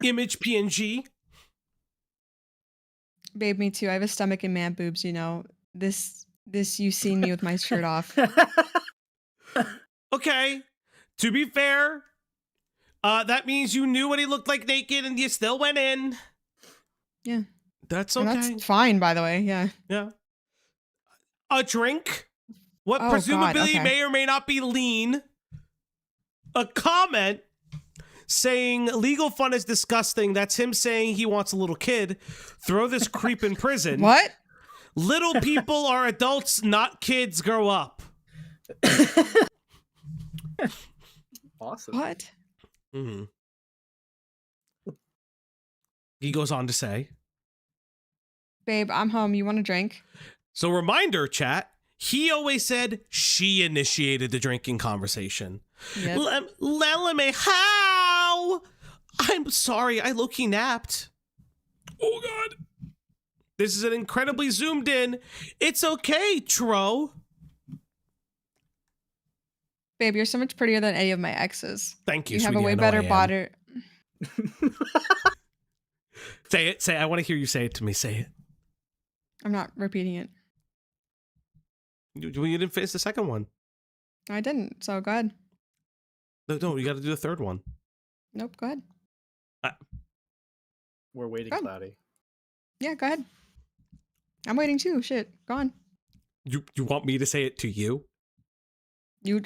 Image PNG. Babe, me too. I have a stomach and man boobs, you know. This you seen me with my shirt off. Okay. To be fair, that means you knew what he looked like naked and you still went in. Yeah. That's And okay. that's fine, by the way. Yeah. Yeah. A drink. What Oh, presumably God, okay. may or may not be lean. A comment saying legal fun is disgusting. That's him saying he wants a little kid. Throw this creep in prison. What? Little people are adults, not kids. Grow up. Awesome. What? Mm-hmm. He goes on to say, Babe, I'm home. You want a drink? so reminder, chat, he always said she initiated the drinking conversation. Yep. Leleme, how? I'm sorry, I low-key napped. Oh, God. This is an incredibly zoomed in. It's okay, Tro. Babe, you're so much prettier than any of my exes. Thank you, You have a sweetie, way I know better I am. body. Say it. I want to hear you say it to me. Say it. I'm not repeating it. You didn't finish the second one. I didn't, so go ahead. No, you got to do the third one. Nope, go ahead. We're waiting, Good. Cloudy. Yeah, go ahead. I'm waiting too. Shit, go on. You want me to say it to you? You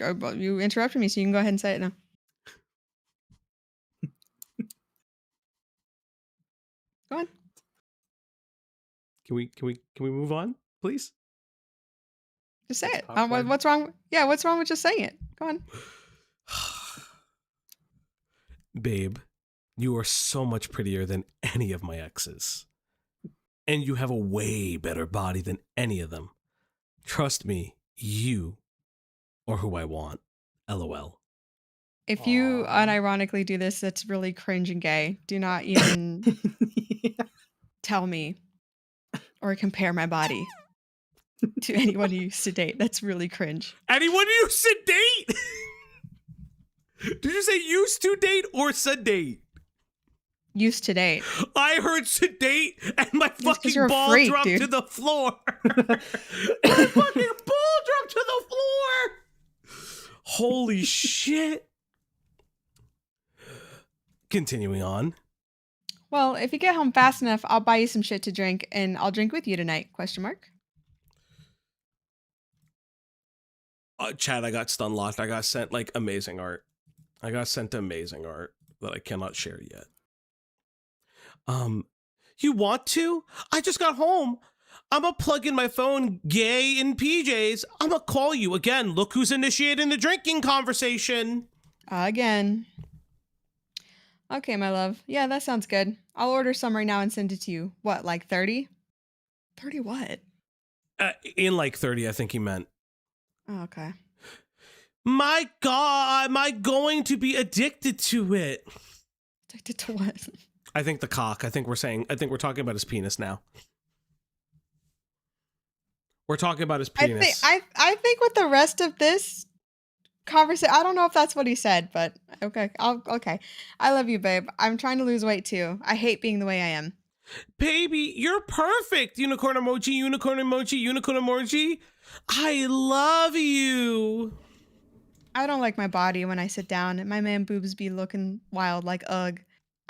interrupted me, so you can go ahead and say it now. Go on. Can we move on, please? Just say it. Talk right What's wrong? Yeah, what's wrong with just saying it? Go on. Babe, you are so much prettier than any of my exes. And you have a way better body than any of them. Trust me, you are who I want. LOL. If you Aw. unironically do this, that's really cringe and gay. Do not even tell me or compare my body. to anyone who used to date. That's really cringe. Anyone who used to date? Did you say used to date or sedate? Used to date. I heard sedate and my 'cause fucking you're a ball freak, dropped dude. to the floor. My fucking ball dropped to the floor. Holy shit. Continuing on. Well, if you get home fast enough, I'll buy you some shit to drink and I'll drink with you tonight. Question mark. Chad, I got stun locked. I got sent like amazing art. I got sent amazing art that I cannot share yet. You want to? I just got home. I'ma plug in my phone, gay in PJs. I'ma call you again. Look who's initiating the drinking conversation. Again. Okay, my love. Yeah, that sounds good. I'll order some right now and send it to you. What, like 30? 30 what? In like 30, I think he meant. Oh, okay. My God, am I going to be addicted to it? Addicted to what? I think the cock. I think we're talking about his penis now. We're talking about his penis. I think with the rest of this conversation, I don't know if that's what he said, but okay. Okay. I love you, babe. I'm trying to lose weight too. I hate being the way I am. Baby, you're perfect. Unicorn emoji, unicorn emoji, unicorn emoji. I love you. I don't like my body when I sit down. My man boobs be looking wild like ugh.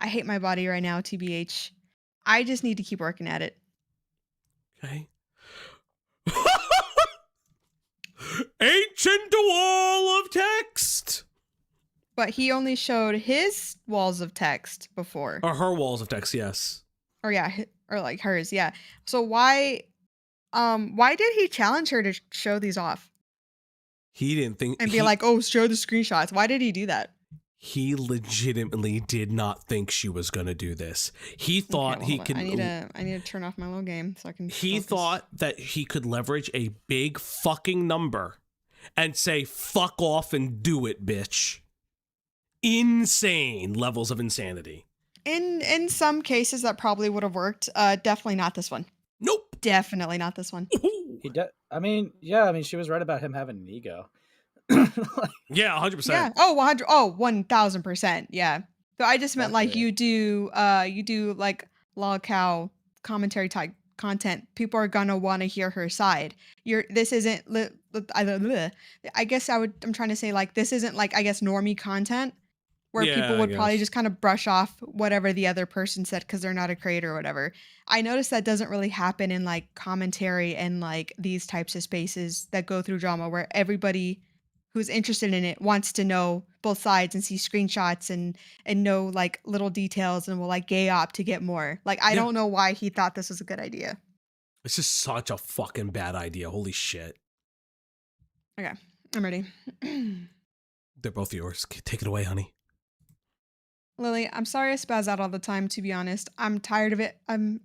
I hate my body right now, TBH. I just need to keep working at it. Okay. Ancient wall of text. But he only showed his walls of text before. Or her walls of text, yes. Or yeah, or like hers, yeah. So why did he challenge her to show these off He didn't think and be like, "Oh, show the screenshots"? Why did he do that? He legitimately did not think she was gonna do this. He thought Okay, well, he hold could. on. I need to turn off my little game so I can. He focus. thought that he could leverage a big fucking number and say "fuck off" and do it, bitch. Insane levels of insanity. In some cases that probably would have worked. Definitely not this one. Nope. Definitely not this one. I mean, she was right about him having an ego. Yeah, 100%. Yeah. Oh, 100. Oh, 1000%. Yeah. So I just meant like Okay. you do like Lolcow commentary type content. People are gonna want to hear her side. This isn't. I guess I'm trying to say like this isn't like I guess normie content where Yeah, people I would probably guess. just kind of brush off whatever the other person said because they're not a creator or whatever. I noticed that doesn't really happen in like commentary and like these types of spaces that go through drama where everybody who's interested in it wants to know both sides and see screenshots and know like little details and will like gay op to get more. Like I Yeah. don't know why he thought this was a good idea. It's just such a fucking bad idea. Holy shit. Okay, I'm ready. They're both yours. Take it away, honey. Lily, I'm sorry I spaz out all the time, to be honest. I'm tired of it. I'm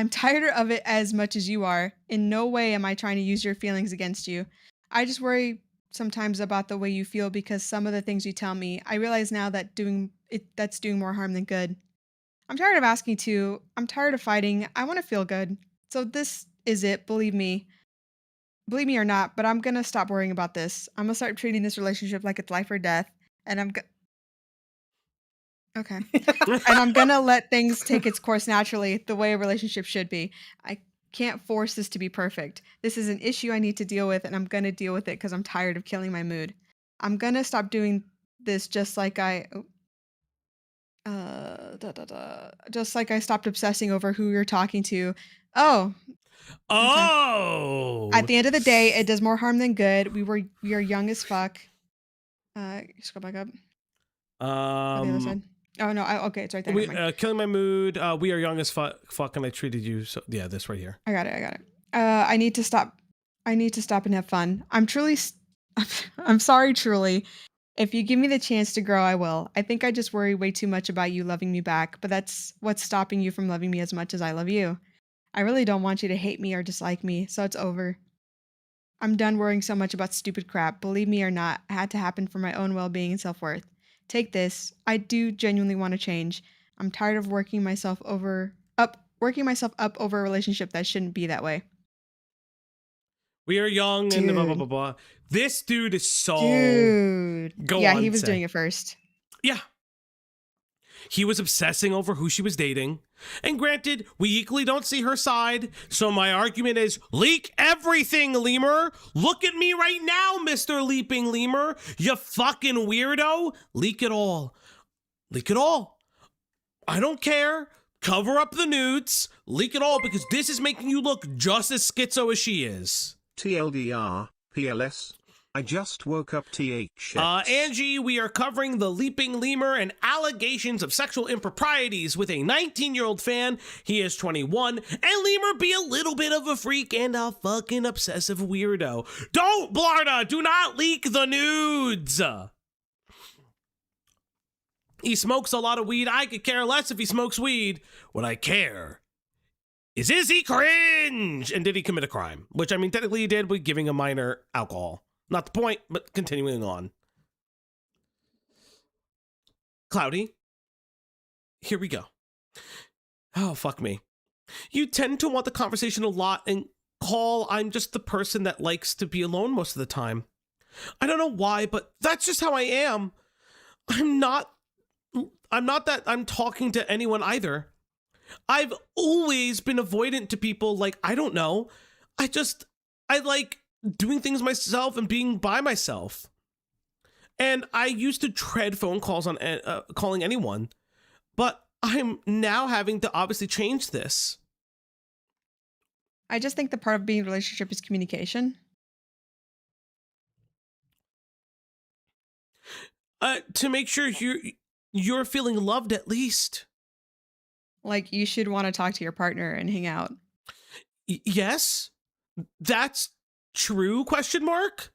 tired of it as much as you are. In no way am I trying to use your feelings against you. I just worry sometimes about the way you feel because some of the things you tell me, I realize now that that's doing more harm than good. I'm tired of asking to. I'm tired of fighting. I want to feel good. So this is it, believe me. Believe me or not, but I'm going to stop worrying about this. I'm going to start treating this relationship like it's life or death. And Okay. And I'm gonna let things take its course naturally, the way a relationship should be. I can't force this to be perfect. This is an issue I need to deal with, and I'm gonna deal with it because I'm tired of killing my mood. I'm gonna stop doing this just like just like I stopped obsessing over who you're talking to. Oh, Oh. at the end of the day, it does more harm than good. We are young as fuck. Scroll back up. On the other side. Oh no! Okay, it's right there. Never mind. Killing my mood. We are young as fuck, and I treated you so. Yeah, this right here. I got it. I need to stop. I need to stop and have fun. I'm sorry, truly. If you give me the chance to grow, I will. I think I just worry way too much about you loving me back, but that's what's stopping you from loving me as much as I love you. I really don't want you to hate me or dislike me, so it's over. I'm done worrying so much about stupid crap. Believe me or not, it had to happen for my own well-being and self-worth. Take this. I do genuinely want to change. I'm tired of working myself up over a relationship that shouldn't be that way. We are young and blah, blah, Dude. blah, blah. This dude is so... Dude. Go Yeah, on, he was say. doing it first. Yeah. He was obsessing over who she was dating. And granted, we equally don't see her side. So my argument is, leak everything, Lemur. Look at me right now, Mr. Leaping Lemur. You fucking weirdo. Leak it all. Leak it all. I don't care. Cover up the nudes. Leak it all because this is making you look just as schizo as she is. TLDR, PLS. I just woke up TH. Angie, we are covering the Leaping Lemur and allegations of sexual improprieties with a 19-year-old fan. He is 21, and Lemur be a little bit of a freak and a fucking obsessive weirdo. Don't, Blarda, do not leak the nudes. He smokes a lot of weed. I could care less if he smokes weed. What I care is he cringe? And did he commit a crime? Which, I mean, technically he did with giving a minor alcohol. Not the point, but continuing on. Cloudy, here we go. Oh, fuck me. You tend to want the conversation a lot and call I'm just the person that likes to be alone most of the time. I don't know why, but that's just how I am. I'm not that I'm talking to anyone either. I've always been avoidant to people. Like, I don't know. I like doing things myself and being by myself. And I used to dread phone calls on calling anyone, but I'm now having to obviously change this. I just think the part of being in a relationship is communication. To make sure you're feeling loved at least. Like, you should want to talk to your partner and hang out. Yes, that's true, question mark?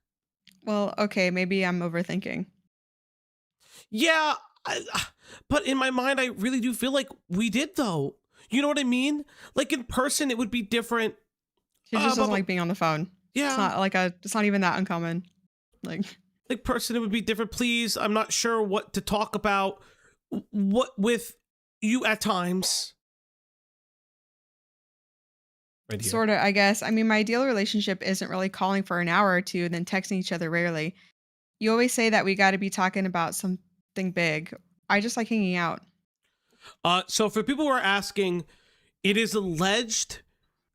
Well, okay, maybe I'm overthinking. Yeah, but in my mind, I really do feel like we did, though. You know what I mean? Like, in person, it would be different. She just doesn't like being on the phone. Yeah. It's not even that uncommon. Like person, it would be different. Please, I'm not sure what to talk about. What with you at times. Right here. Sort of, I guess. I mean, my ideal relationship isn't really calling for an hour or two and then texting each other rarely. You always say that we got to be talking about something big. I just like hanging out. So for people who are asking, it is alleged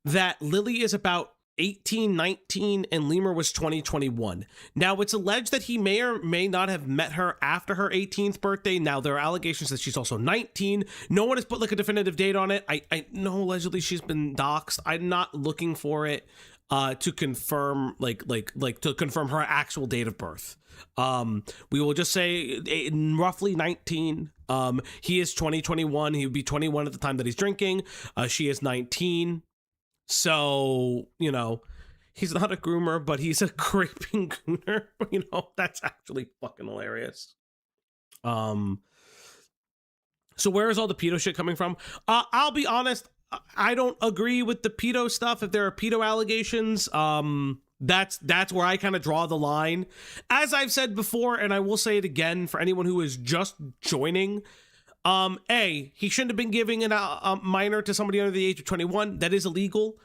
that Lily is about 18, 19, and Lemur was 20, 21. Now, it's alleged that he may or may not have met her after her 18th birthday. Now, there are allegations that she's also 19. No one has put like a definitive date on it. I know allegedly she's been doxxed. I'm not looking for it to confirm to confirm her actual date of birth. We will just say roughly 19. He is 20, 21. He would be 21 at the time that he's drinking. She is 19. So, you know, he's not a groomer, but he's a creeping gooner. You know, that's actually fucking hilarious. So where is all the pedo shit coming from? I'll be honest, I don't agree with the pedo stuff. If there are pedo allegations, that's where I kind of draw the line. As I've said before, and I will say it again for anyone who is just joining, he shouldn't have been giving a minor to somebody under the age of 21. That is illegal.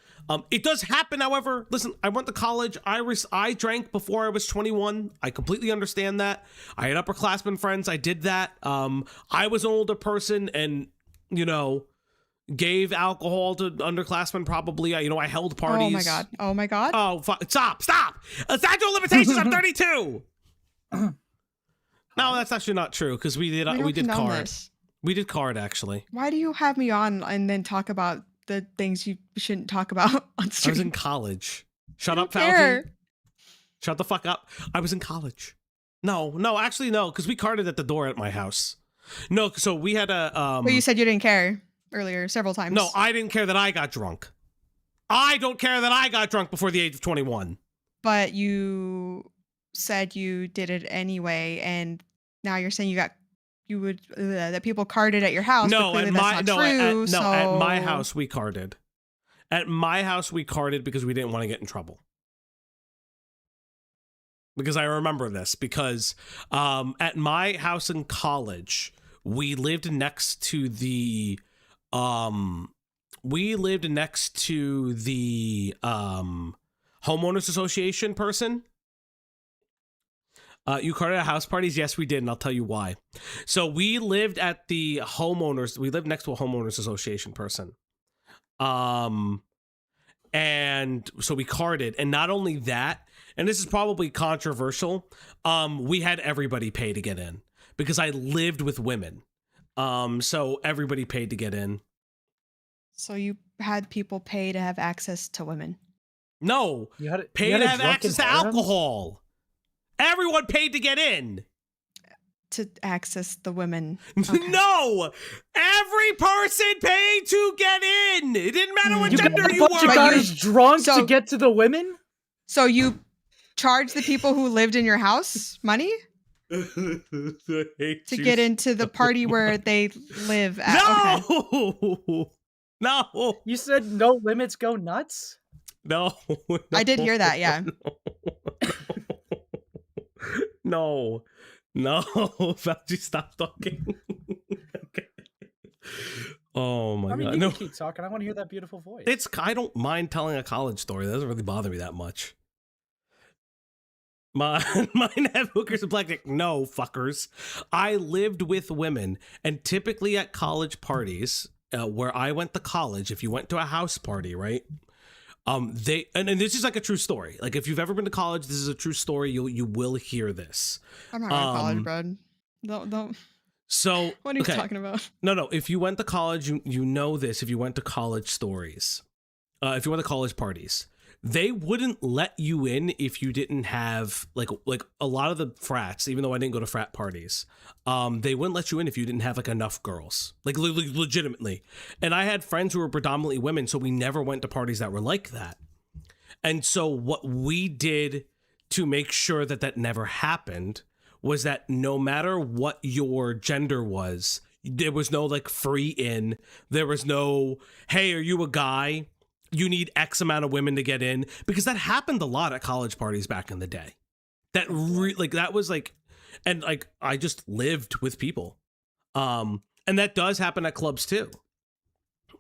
It does happen, however. Listen, I went to college. I drank before I was 21. I completely understand that. I had upperclassmen friends. I did that. I was an older person and, you know, gave alcohol to underclassmen probably. I held parties. Oh my God. Oh, stop. Statute of limitations, I'm 32. No, that's actually not true because we did card. This. We did card, actually. Why do you have me on and then talk about the things you shouldn't talk about on stream? I was in college. Shut up, care. Falky. Shut the fuck up. I was in college. No, because we carded at the door at my house. No, so we had a... But you said you didn't care earlier several times. No, I didn't care that I got drunk. I don't care that I got drunk before the age of 21. But you said you did it anyway, and now you're saying that people carded at your house. No, but at that's not true, at my house we carded. At my house we carded because we didn't want to get in trouble. Because I remember this because at my house in college we lived next to the homeowners association person? You carded at house parties? Yes, we did, and I'll tell you why. So we lived at the homeowners. We lived next to a homeowners association person. And so we carded, and not only that, and this is probably controversial, we had everybody pay to get in because I lived with women. So everybody paid to get in. So you had people pay to have access to women. No, You had pay you had to a have drunken access to harem? alcohol. Everyone paid to get in. To access the women. Okay. No, every person paid to get in. It didn't matter what You got gender a you bunch of were. guys drunk So- to get to the women? So you charge the people who lived in your house money I hate to you get into the party where they live at. Okay. No, no, You said no limits, go nuts? no. I did hear that, yeah. No, no. Fauci, stop talking. Okay. Oh my I mean, god, you no. can keep talking. I want to hear that beautiful voice. I don't mind telling a college story. That doesn't really bother me that much. Mine have hookers and black dick. No, fuckers. I lived with women, and typically at college parties, where I went to college, if you went to a house party, right? And this is like a true story. Like if you've ever been to college, this is a true story. You will hear this. I'm not going to college, bro. Don't. So What are you okay. talking about? No. If you went to college, you know this. If you went to college stories, if you went to college parties, they wouldn't let you in if you didn't have like a lot of the frats. Even though I didn't go to frat parties, they wouldn't let you in if you didn't have like enough girls, like legitimately. And I had friends who were predominantly women, so we never went to parties that were like that. And so what we did to make sure that that never happened was that no matter what your gender was, there was no like free in. There was no, hey, are you a guy? You need X amount of women to get in, because that happened a lot at college parties back in the day. That that was like, and like I just lived with people, and that does happen at clubs too.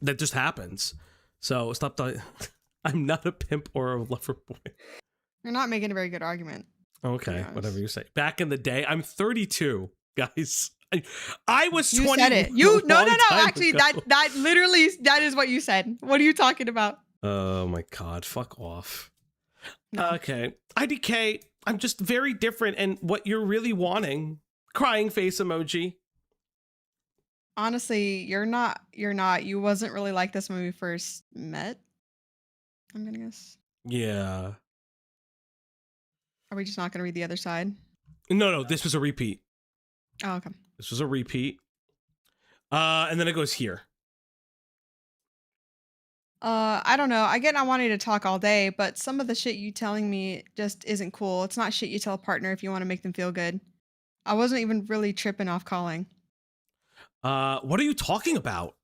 That just happens. So stop talking. I'm not a pimp or a lover boy. You're not making a very good argument. Okay, honest. whatever you say. Back in the day, I'm 32, guys. I was You 20. said it. No. Actually, that literally that is what you said. What are you talking about? Oh my god, fuck off. No. Okay, IDK. I'm just very different, and what you're really wanting. Crying face emoji. Honestly, you're not. You wasn't really like this when we first met. I'm gonna guess. Yeah. Are we just not gonna read the other side? No, this was a repeat. Oh, okay. This was a repeat. And then it goes here. I don't know. I get not wanting to talk all day, but some of the shit you telling me just isn't cool. It's not shit you tell a partner if you want to make them feel good. I wasn't even really tripping off calling. What are you talking about?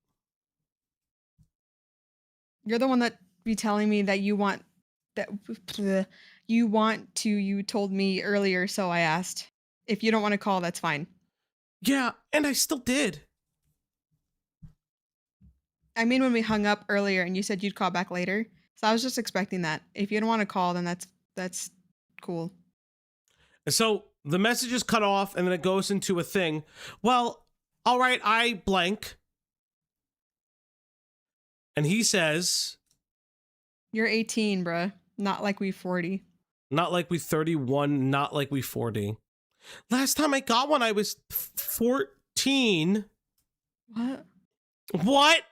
You're the one that be telling me that you want that you told me earlier, so I asked. If you don't want to call, that's fine. Yeah, and I still did. I mean, when we hung up earlier and you said you'd call back later. So I was just expecting that. If you don't want to call, then that's cool. So the message is cut off and then it goes into a thing. Well, all right, I blank. And he says, You're 18, bruh. Not like we 40. not like we 31, not like we 40. Last time I got one, I was 14. What? What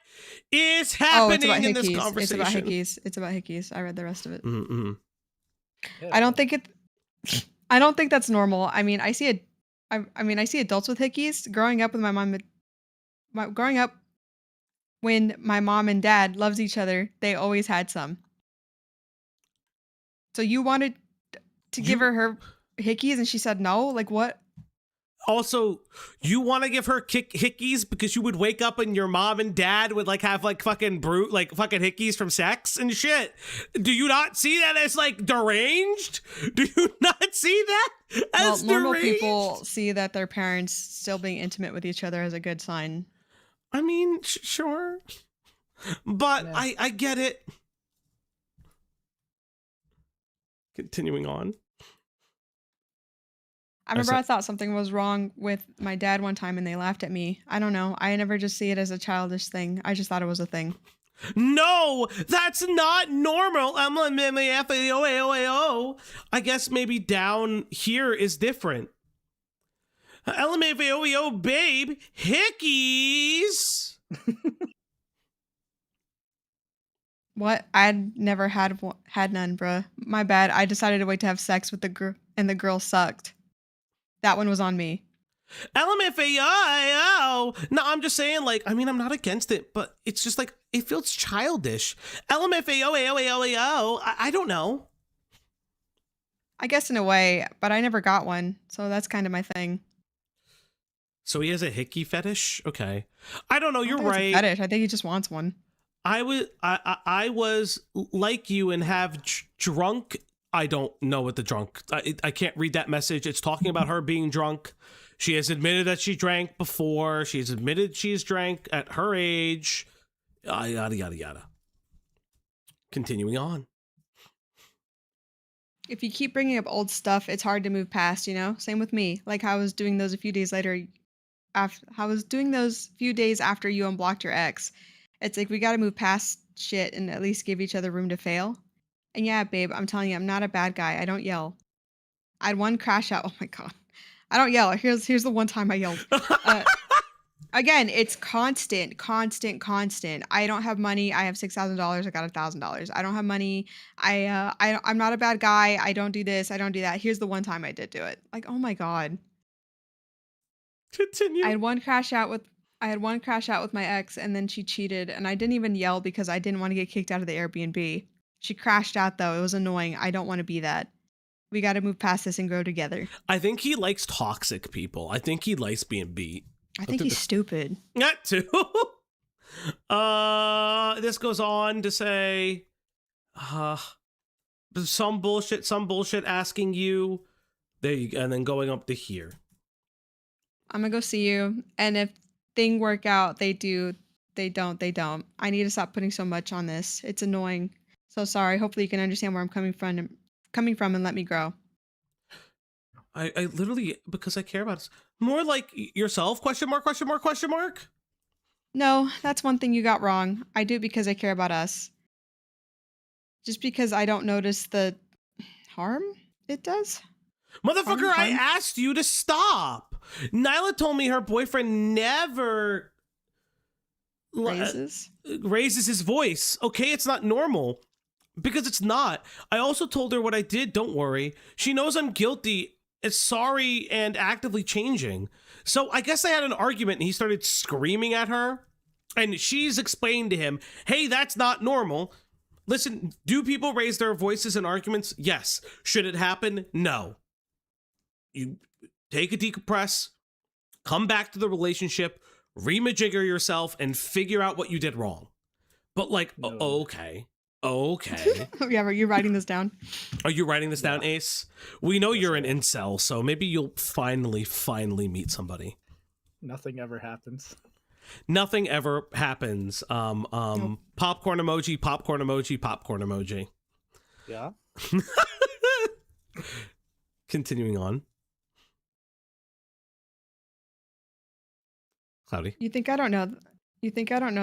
is Oh, it's happening about in this hickeys. conversation? It's about hickeys. I read the rest of it. Mm-mm. I don't think that's normal. I mean, I see adults with hickeys. Growing up with my mom, growing up when my mom and dad loves each other, they always had some. So you wanted to give her hickeys and she said no? Like what? Also, you want to give her hickeys because you would wake up and your mom and dad would like have like fucking fucking hickeys from sex and shit. Do you not see that as like deranged? Do you not see that as normal deranged? people see that their parents still being intimate with each other as a good sign. I mean, sure, but Yeah. I get it. Continuing on. I remember I thought something was wrong with my dad one time and they laughed at me. I don't know. I never just see it as a childish thing. I just thought it was a thing. No, that's not normal. I guess maybe down here is different. LMFAOEO, babe. Hickeys. What? I'd never had none, bruh. My bad. I decided to wait to have sex with the girl and the girl sucked. That one was on me. LMFAO. No, I'm just saying, like, I mean, I'm not against it, but it's just like, it feels childish. LMFAO. I don't know. I guess in a way, but I never got one, so that's kind of my thing. So he has a hickey fetish? Okay. I don't know, I you're don't think it's a right. fetish. I think he just wants one. I was like you and have drunk. I don't know what the drunk. I can't read that message. It's talking about her being drunk. She has admitted that she drank before. She's admitted she's drank at her age. Yada, yada, yada. Continuing on. If you keep bringing up old stuff, it's hard to move past, you know? Same with me. Like how I was doing those a few days later. I was doing those few days after you unblocked your ex. It's like we got to move past shit and at least give each other room to fail. And yeah, babe, I'm telling you, I'm not a bad guy. I don't yell. I had one crash out. Oh my god, I don't yell. Here's the one time I yelled. Again, it's constant. I don't have money. I have $6,000. I got $1,000. I don't have money. I'm not a bad guy. I don't do this. I don't do that. Here's the one time I did do it. Like, oh my god. Continue. I had one crash out with my ex, and then she cheated, and I didn't even yell because I didn't want to get kicked out of the Airbnb. She crashed out though. It was annoying. I don't want to be that. We got to move past this and grow together. I think he likes toxic people. I think he likes being beat. I think he's stupid. That too. This goes on to say, some bullshit asking you, there you go, and then going up to here. I'm gonna go see you, and if things work out, they do. They don't. I need to stop putting so much on this. It's annoying. So sorry. Hopefully you can understand where I'm coming from and let me grow. I literally, because I care about it. More like yourself, question mark. No, that's one thing you got wrong. I do it because I care about us. Just because I don't notice the harm it does. Motherfucker, I asked you to stop. Nyla told me her boyfriend never raises his voice. Okay, it's not normal. Because it's not. I also told her what I did, don't worry. She knows I'm guilty, is sorry, and actively changing. So I guess I had an argument and he started screaming at her. And she's explained to him, hey, that's not normal. Listen, do people raise their voices in arguments? Yes. Should it happen? No. You take a decompress, come back to the relationship, remajigger yourself, and figure out what you did wrong. But like, No. Okay. Yeah, are you writing this down? Are you writing this down, Ace? We know you're an incel, so maybe you'll finally meet somebody. Nothing ever happens. Nothing ever happens. Nope. Popcorn emoji. Yeah. Continuing on. Cloudy. You think I don't know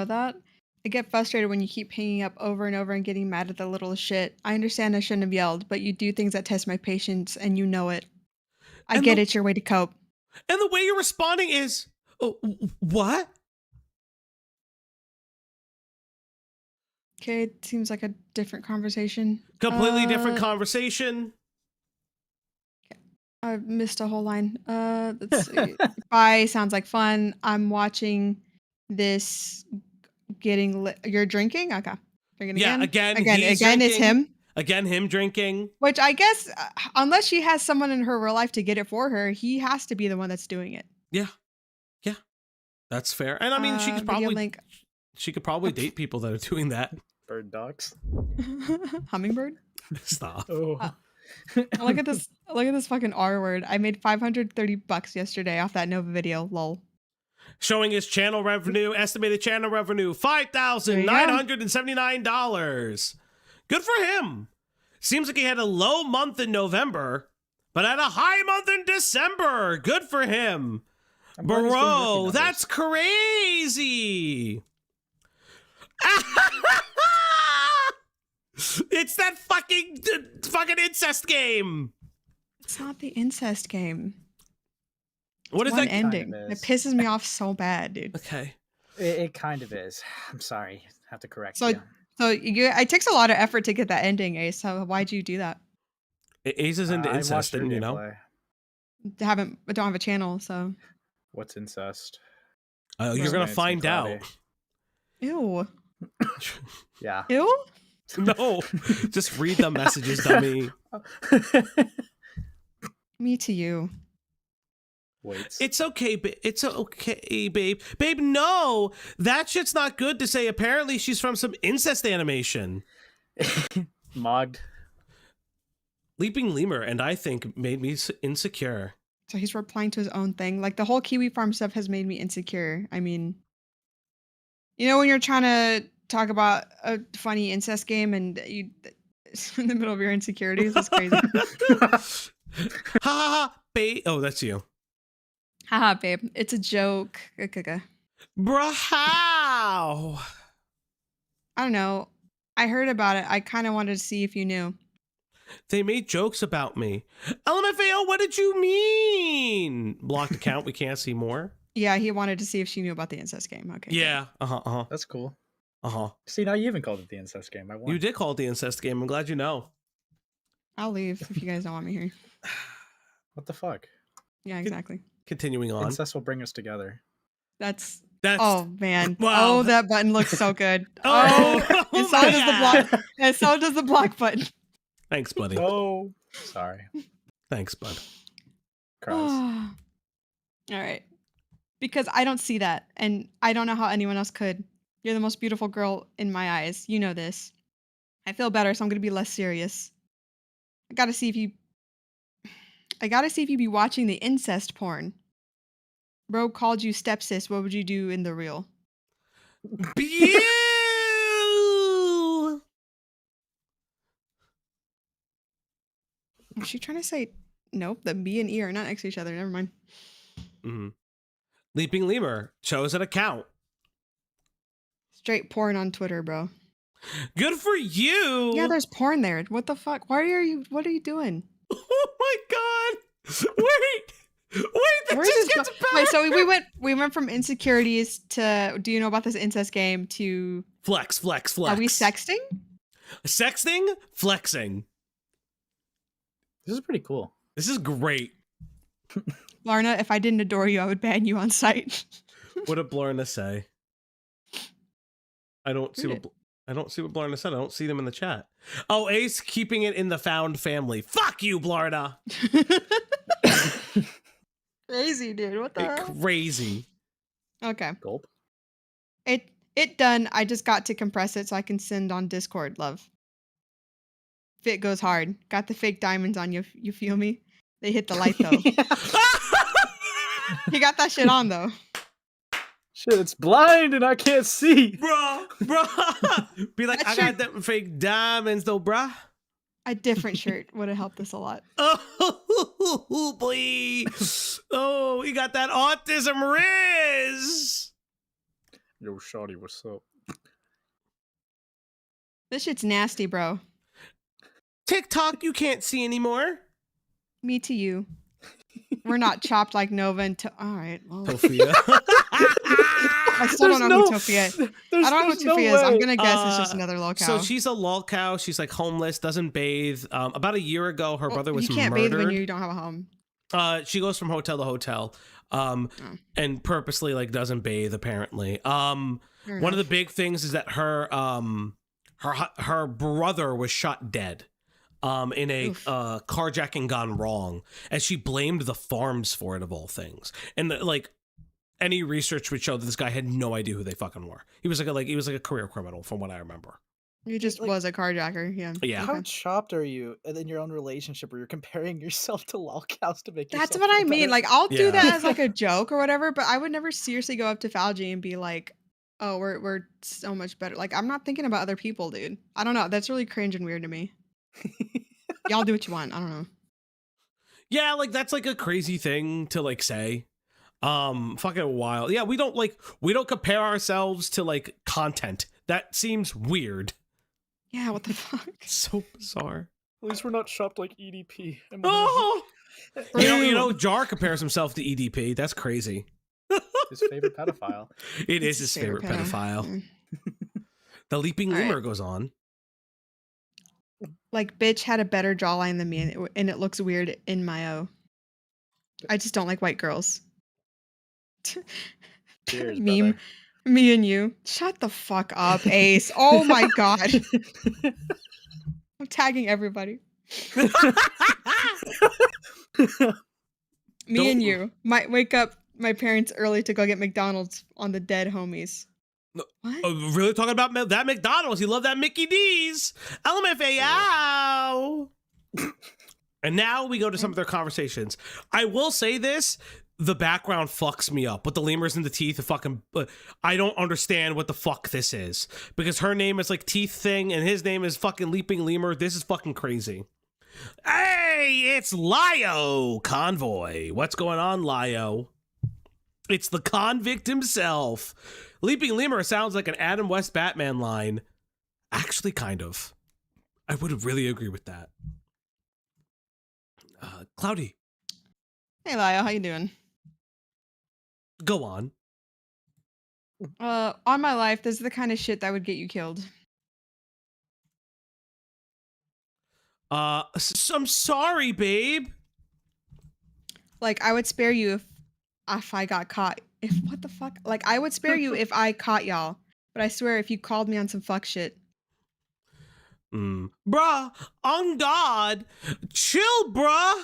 that? I get frustrated when you keep hanging up over and over and getting mad at the little shit. I understand I shouldn't have yelled, but you do things that test my patience and you know it. I get it's your way to cope. And the way you're responding is, what? Okay, it seems like a different conversation. Completely different conversation. I missed a whole line. Let's see. Bye, sounds like fun. I'm watching this getting lit. You're drinking? Okay. Drinking Yeah, again? again Again drinking. it's him. Again, him drinking. Which I guess, unless she has someone in her real life to get it for her, he has to be the one that's doing it. Yeah. That's fair. And I mean, she could probably date people that are doing that. Bird dogs. Hummingbird? Stop. Oh. Look at this fucking R word. I made $530 yesterday off that Nova video. Lol. Showing his channel revenue, estimated channel revenue, $5,979. Good for him. Seems like he had a low month in November, but had a high month in December. Good for him. I'm glad he's getting rookie Bro, numbers. that's crazy. It's that fucking incest game. It's not the incest game. What is One that? ending. Kind of It is. pisses me off so bad, dude. Okay. It kind of is. I'm sorry. Have to correct So, you. it takes a lot of effort to get that ending, Ace. So why'd you do that? Ace is into I incest, watched your didn't you know? gameplay. I don't have a channel, so What's incest? You're gonna It's find cloudy. out. ew, Yeah. ew. No, just read the messages, dummy. Me to you. Wait. It's okay, it's okay, babe. Babe, no, that shit's not good to say. Apparently, she's from some incest animation. Mogged. Leaping Lemur, and I think made me insecure. So he's replying to his own thing. Like the whole Kiwi Farm stuff has made me insecure. I mean, you know, when you're trying to talk about a funny incest game and you in the middle of your insecurities, it's crazy. Ha ha ha, babe. Oh, that's you. Haha, babe. It's a joke. Bruh, how? I don't know. I heard about it. I kind of wanted to see if you knew. They made jokes about me. LMFAO, what did you mean? Blocked account, we can't see more. Yeah, he wanted to see if she knew about the incest game. Okay. Yeah, uh-huh. That's cool. Uh-huh. See, now you even called it the incest game. I won. You did call it the incest game. I'm glad you know. I'll leave if you guys don't want me here. What the fuck? Yeah, exactly. Continuing on. Incest will bring us together. That's That's oh man. Wow. Oh, that button looks so good. Oh, and so my does the God. block. And so does the block button. Thanks, buddy. Oh, sorry. Thanks, bud. Cross. All right. Because I don't see that, and I don't know how anyone else could. You're the most beautiful girl in my eyes. You know this. I feel better, so I'm gonna be less serious. I gotta see if you be watching the incest porn. Bro called you stepsis. What would you do in the real? Pew! Was she trying to say nope? The B and E are not next to each other. Never mind. Mhm. Leaping Lemur chose an account. Straight porn on Twitter, bro. Good for you. Yeah, there's porn there. What the fuck? What are you doing? Oh my god. Wait, that Where's just this gets go- better. Wait, so we went from insecurities to do you know about this incest game to Flex. are we sexting? Sexting, flexing. This is pretty cool. This is great. Larna, if I didn't adore you, I would ban you on site. What did Blarna say? I don't see Read what Blarna said. I don't see them in the chat. Oh, Ace keeping it in the found family. Fuck you, Blarna. Crazy, dude. What the hell? Crazy. Okay. Gulp. It done. I just got to compress it so I can send on Discord, love. Fit goes hard. Got the fake diamonds on you. You feel me? They hit the light though. He got that shit on though. Shit, it's blind and I can't see. Bruh. Be like, That I got them fake diamonds though, bruh. A different shirt would have helped us a lot. Oh, boy. Oh, he got that autism riz. Yo, shawty, what's up? This shit's nasty, bro. TikTok, you can't see anymore. Me to you. We're not chopped like Nova and all right. Well, Sophia. I still don't know who Tofia is. I don't know who there's no Tofia is. I'm way. gonna guess it's just another lolcow. So she's a lolcow. She's like homeless, doesn't bathe. About a year ago, her brother was you can't murdered. bathe when you don't have a home. She goes from hotel to hotel, and purposely like doesn't bathe. Apparently, one of the big things is that her brother was shot dead, in a carjacking gone wrong, and she blamed the farms for it of all things. And like any research would show that this guy had no idea who they fucking were. He was like a career criminal, from what I remember. You just was a carjacker, yeah. Yeah. How chopped are you in your own relationship where you're comparing yourself to lolcows to make That's yourself what I feel mean. better? Like, I'll do Yeah. that as like a joke or whatever, but I would never seriously go up to Falgi and be like, "Oh, we're so much better." Like, I'm not thinking about other people, dude. I don't know. That's really cringe and weird to me. Y'all do what you want. I don't know. Yeah, like that's like a crazy thing to like say. Fucking wild. Yeah, we don't compare ourselves to like content. That seems weird. Yeah, what the fuck? So bizarre. At least we're not shopped like EDP. Oh, you know, Jar compares himself to EDP. That's crazy. His favorite pedophile. It is his favorite pedophile. Mm. The leaping All lemur right. goes on. Like, bitch had a better jawline than me, and it looks weird in my O. I just don't like white girls. Cheers, Meme. brother. Me and you. Shut the fuck up, Ace. Oh my god. I'm tagging everybody. Me and you might wake up my parents early to go get McDonald's on the dead homies. No. What? Oh, really talking about that McDonald's? You love that Mickey D's. LMFAO. And now we go to some of their conversations. I will say this. The background fucks me up with the lemurs and the teeth. The fucking, I don't understand what the fuck this is because her name is like Teeth Thing and his name is fucking Leaping Lemur. This is fucking crazy. Hey, it's Lio Convoy. What's going on, Lio? It's the convict himself. Leaping Lemur sounds like an Adam West Batman line. Actually, kind of. I would really agree with that. Cloudy, Hey, Lyle, how you doing? go on. On my life, this is the kind of shit that would get you killed. I'm sorry, babe. Like, I would spare you if I got caught. If what the fuck? Like, I would spare you if I caught y'all. But I swear, if you called me on some fuck shit. Bruh, on God, chill, bruh.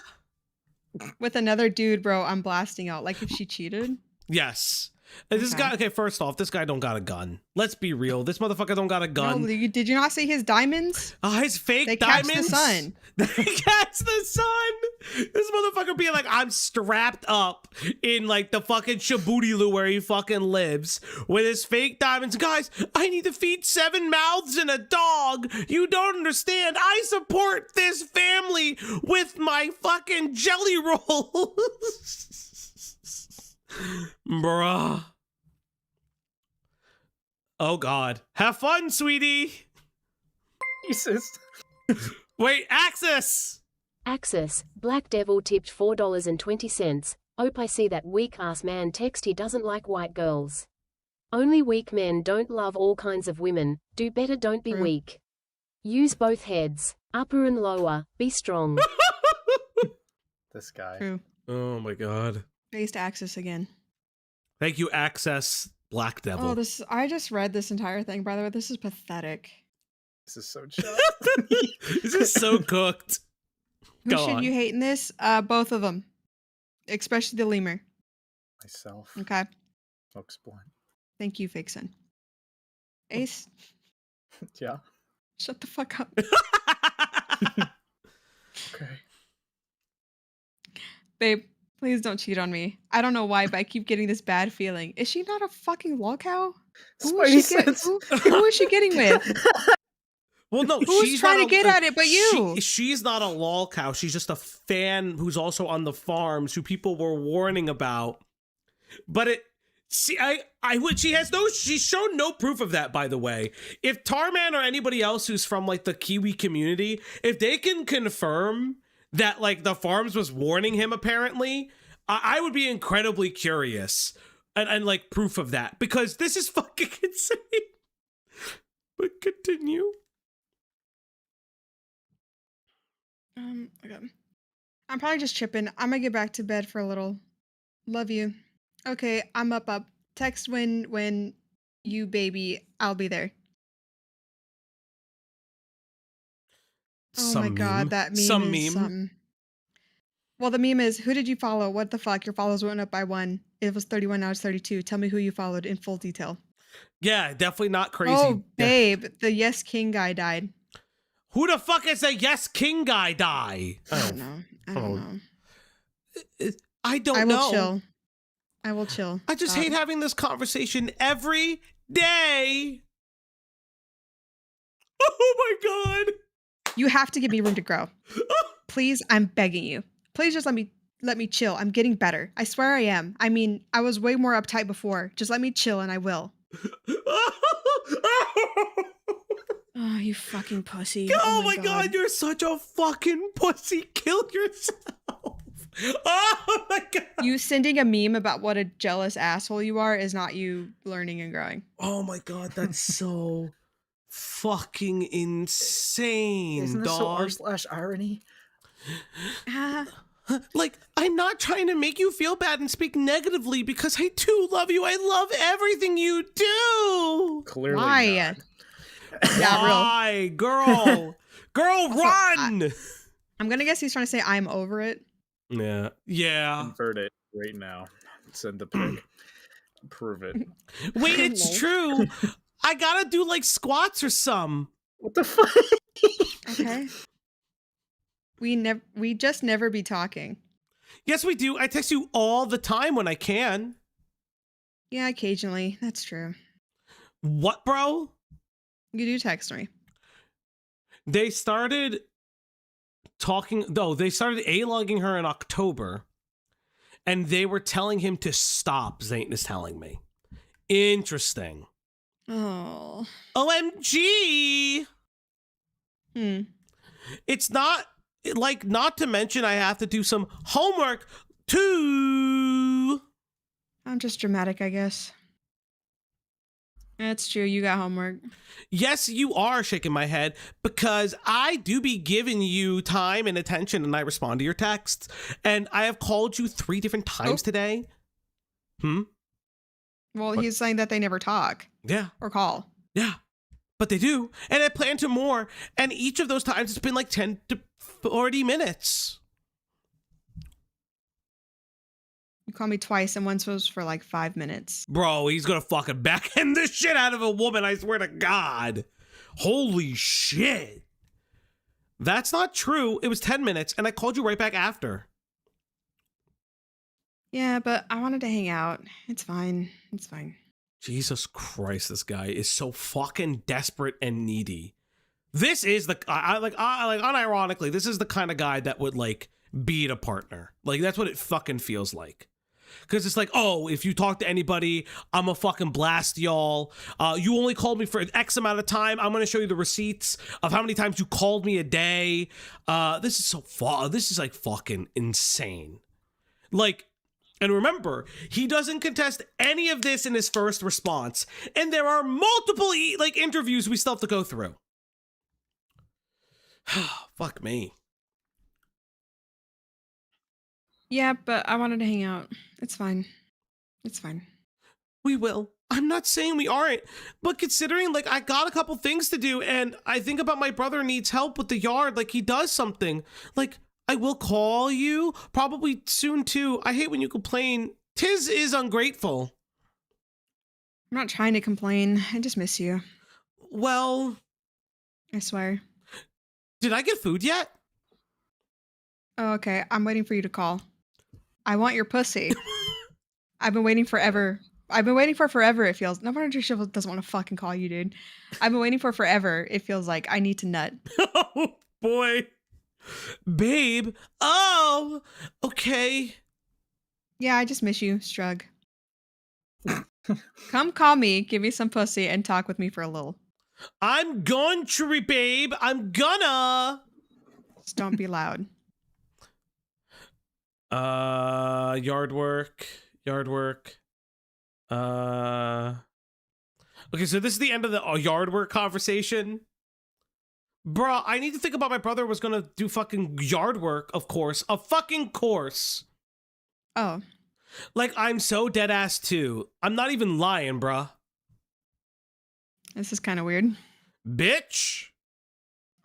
With another dude, bro, I'm blasting out. Like, if she cheated. Yes. This Okay. guy, okay, first off, this guy don't got a gun. Let's be real. This motherfucker don't got a gun. No, did you not see his diamonds? His fake They catch diamonds. the sun. They catch the sun. This motherfucker being like, I'm strapped up in like the fucking Shaboodiloo where he fucking lives with his fake diamonds. Guys, I need to feed 7 mouths and a dog. You don't understand. I support this family with my fucking jelly rolls. Bruh. Oh God. Have fun, sweetie. Jesus. Wait, Axis. Axis, Black Devil tipped $4.20. Ope, I see that weak ass man text he doesn't like white girls. Only weak men don't love all kinds of women. Do better, don't be True. weak. Use both heads, upper and lower, be strong. This guy. True. Oh my God. Based Axis again. Thank you, Access Black Devil. Oh, I just read this entire thing, by the way. This is pathetic. This is so chopped. This is so cooked. Who Go should on. you hate in this? Both of them. Especially the lemur. Myself. Okay. Smokes blunt. Thank you, Vixen. Ace, Yeah. shut the fuck up. Okay. Babe, please don't cheat on me. I don't know why, but I keep getting this bad feeling. Is she not a fucking Lolcow? Who Spidey is she sense. who is she getting with? Well, no, Who's she's trying not to get at it but you? She's not a Lolcow. She's just a fan who's also on the farms who people were warning about. But she's shown no proof of that, by the way. If Tarman or anybody else who's from like the Kiwi community, if they can confirm that like the farms was warning him, apparently, I would be incredibly curious and like proof of that, because this is fucking insane. But continue. Okay. I'm probably just tripping. I'm gonna get back to bed for a little. Love you. Okay, I'm up. Text when you baby. I'll be there. Oh my god, that meme Some is meme. something. Well, the meme is, who did you follow? What the fuck? Your follows went up by 1. It was 31, now it's 32. Tell me who you followed in full detail. Yeah, definitely not crazy. Oh, Yeah. babe, the Yes King guy died. Who the fuck is a Yes King guy die? I don't know. I don't Oh. know. I don't I will know. chill. I will chill. I just Stop. hate having this conversation every day. Oh my god. You have to give me room to grow. Please, I'm begging you. Please just let me chill. I'm getting better. I swear I am. I mean, I was way more uptight before. Just let me chill and I will. Oh, you fucking pussy. Oh my god, you're such a fucking pussy. Kill yourself. Oh my god. You sending a meme about what a jealous asshole you are is not you learning and growing. Oh my god, that's so fucking insane, Isn't this so dog. r/irony? Like, I'm not trying to make you feel bad and speak negatively because I do love you. I love everything you do. Clearly Why? not. Yeah, real. Why, girl? Girl, Also, run! I'm gonna guess he's trying to say I'm over it. Yeah. Yeah. Convert it right now. Send the pic. Prove it. Wait, it's true. I gotta do like squats or some. What the fuck? Okay. We just never be talking. Yes, we do. I text you all the time when I can. Yeah, occasionally. That's true. What, bro? You do text me. They started talking, though, they started A-logging her in October, and they were telling him to stop, Zayton is telling me. Interesting. Oh. OMG! It's not, like, not to mention I have to do some homework, too. I'm just dramatic, I guess. That's true. You got homework. Yes, you are shaking my head because I do be giving you time and attention and I respond to your texts. And I have called you 3 different times today. Well, What? he's saying that they never talk Yeah. or call. Yeah. But they do. And I plan to more. And each of those times it's been like 10 to 40 minutes. You called me twice, and once was for like 5 minutes. Bro, he's gonna fucking backhand the shit out of a woman, I swear to God. Holy shit. That's not true. It was 10 minutes, and I called you right back after. Yeah, but I wanted to hang out. It's fine. It's fine. Jesus Christ, this guy is so fucking desperate and needy. This is the, unironically, this is the kind of guy that would, like, beat a partner. Like, that's what it fucking feels like. Because it's like, oh, if you talk to anybody, I'm a fucking blast y'all. You only called me for X amount of time. I'm going to show you the receipts of how many times you called me a day. This is so this is like fucking insane. Like, and remember, he doesn't contest any of this in his first response. And there are multiple like interviews we still have to go through. Fuck me. Yeah, but I wanted to hang out. It's fine. It's fine. We will. I'm not saying we aren't, but considering like I got a couple things to do and I think about my brother needs help with the yard, like he does something. Like I will call you probably soon too. I hate when you complain. Tiz is ungrateful. I'm not trying to complain. I just miss you. Well, I swear. did I get food yet? Oh, okay. I'm waiting for you to call. I want your pussy. I've been waiting forever. I've been waiting for forever, it feels. No wonder Shivel doesn't want to fucking call you, dude. I've been waiting for forever. It feels like I need to nut. Oh, boy. Babe. Oh, okay. Yeah, I just miss you, Strug. Come call me, give me some pussy, and talk with me for a little. I'm going to, babe. I'm gonna. Just don't be loud. Yard work. Okay, so this is the end of the yard work conversation. Bruh, I need to think about my brother was gonna do fucking yard work, of course. A fucking course. Oh. Like, I'm so dead ass too. I'm not even lying, bruh. This is kind of weird. Bitch.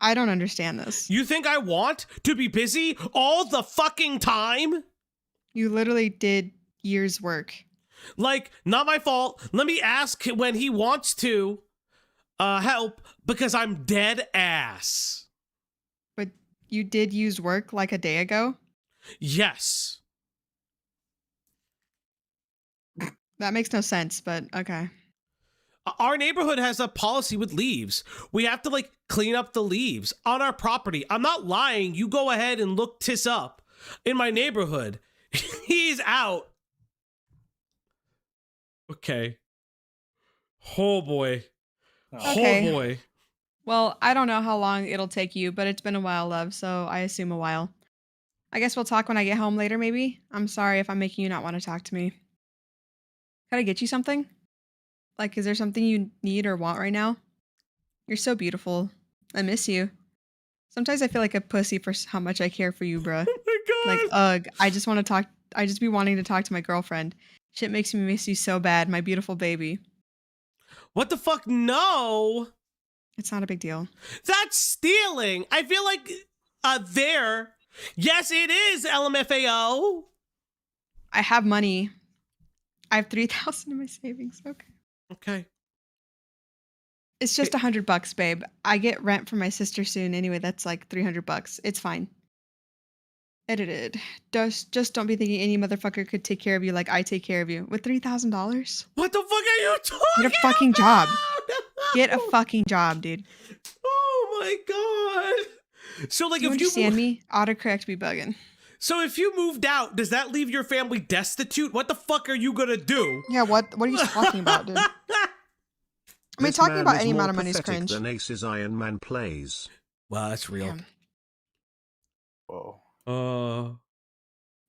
I don't understand this. You think I want to be busy all the fucking time? You literally did years' work. Like, not my fault. Let me ask when he wants to help because I'm dead ass. But you did use work like a day ago? Yes. That makes no sense, but okay. Our neighborhood has a policy with leaves. We have to like clean up the leaves on our property. I'm not lying. You go ahead and look this up in my neighborhood. He's out. Okay. Oh boy. Okay. Oh boy. Well, I don't know how long it'll take you, but it's been a while, love, so I assume a while. I guess we'll talk when I get home later, maybe? I'm sorry if I'm making you not want to talk to me. Can I get you something? Like, is there something you need or want right now? You're so beautiful. I miss you. Sometimes I feel like a pussy for how much I care for you, bruh. Oh my god. Like, ugh, I just want to talk. I just be wanting to talk to my girlfriend. Shit makes me miss you so bad, my beautiful baby. What the fuck? No. It's not a big deal. That's stealing. I feel like there. Yes, it is LMFAO. I have money. I have 3,000 in my savings. Okay. Okay. It's just $100, babe. I get rent from my sister soon. Anyway, that's like $300. It's fine. Edited. Just don't be thinking any motherfucker could take care of you like I take care of you with $3,000. What the fuck are you talking Get a fucking job. about? Get a fucking job, dude. Oh my god. So like You if you understand me? Autocorrect be bugging. So if you moved out, does that leave your family destitute? What the fuck are you gonna do? Yeah, what are you talking about, dude? I mean, This talking man about is any more amount of money is pathetic cringe. than Ace's Iron Man plays. Wow, that's real. Damn. Whoa.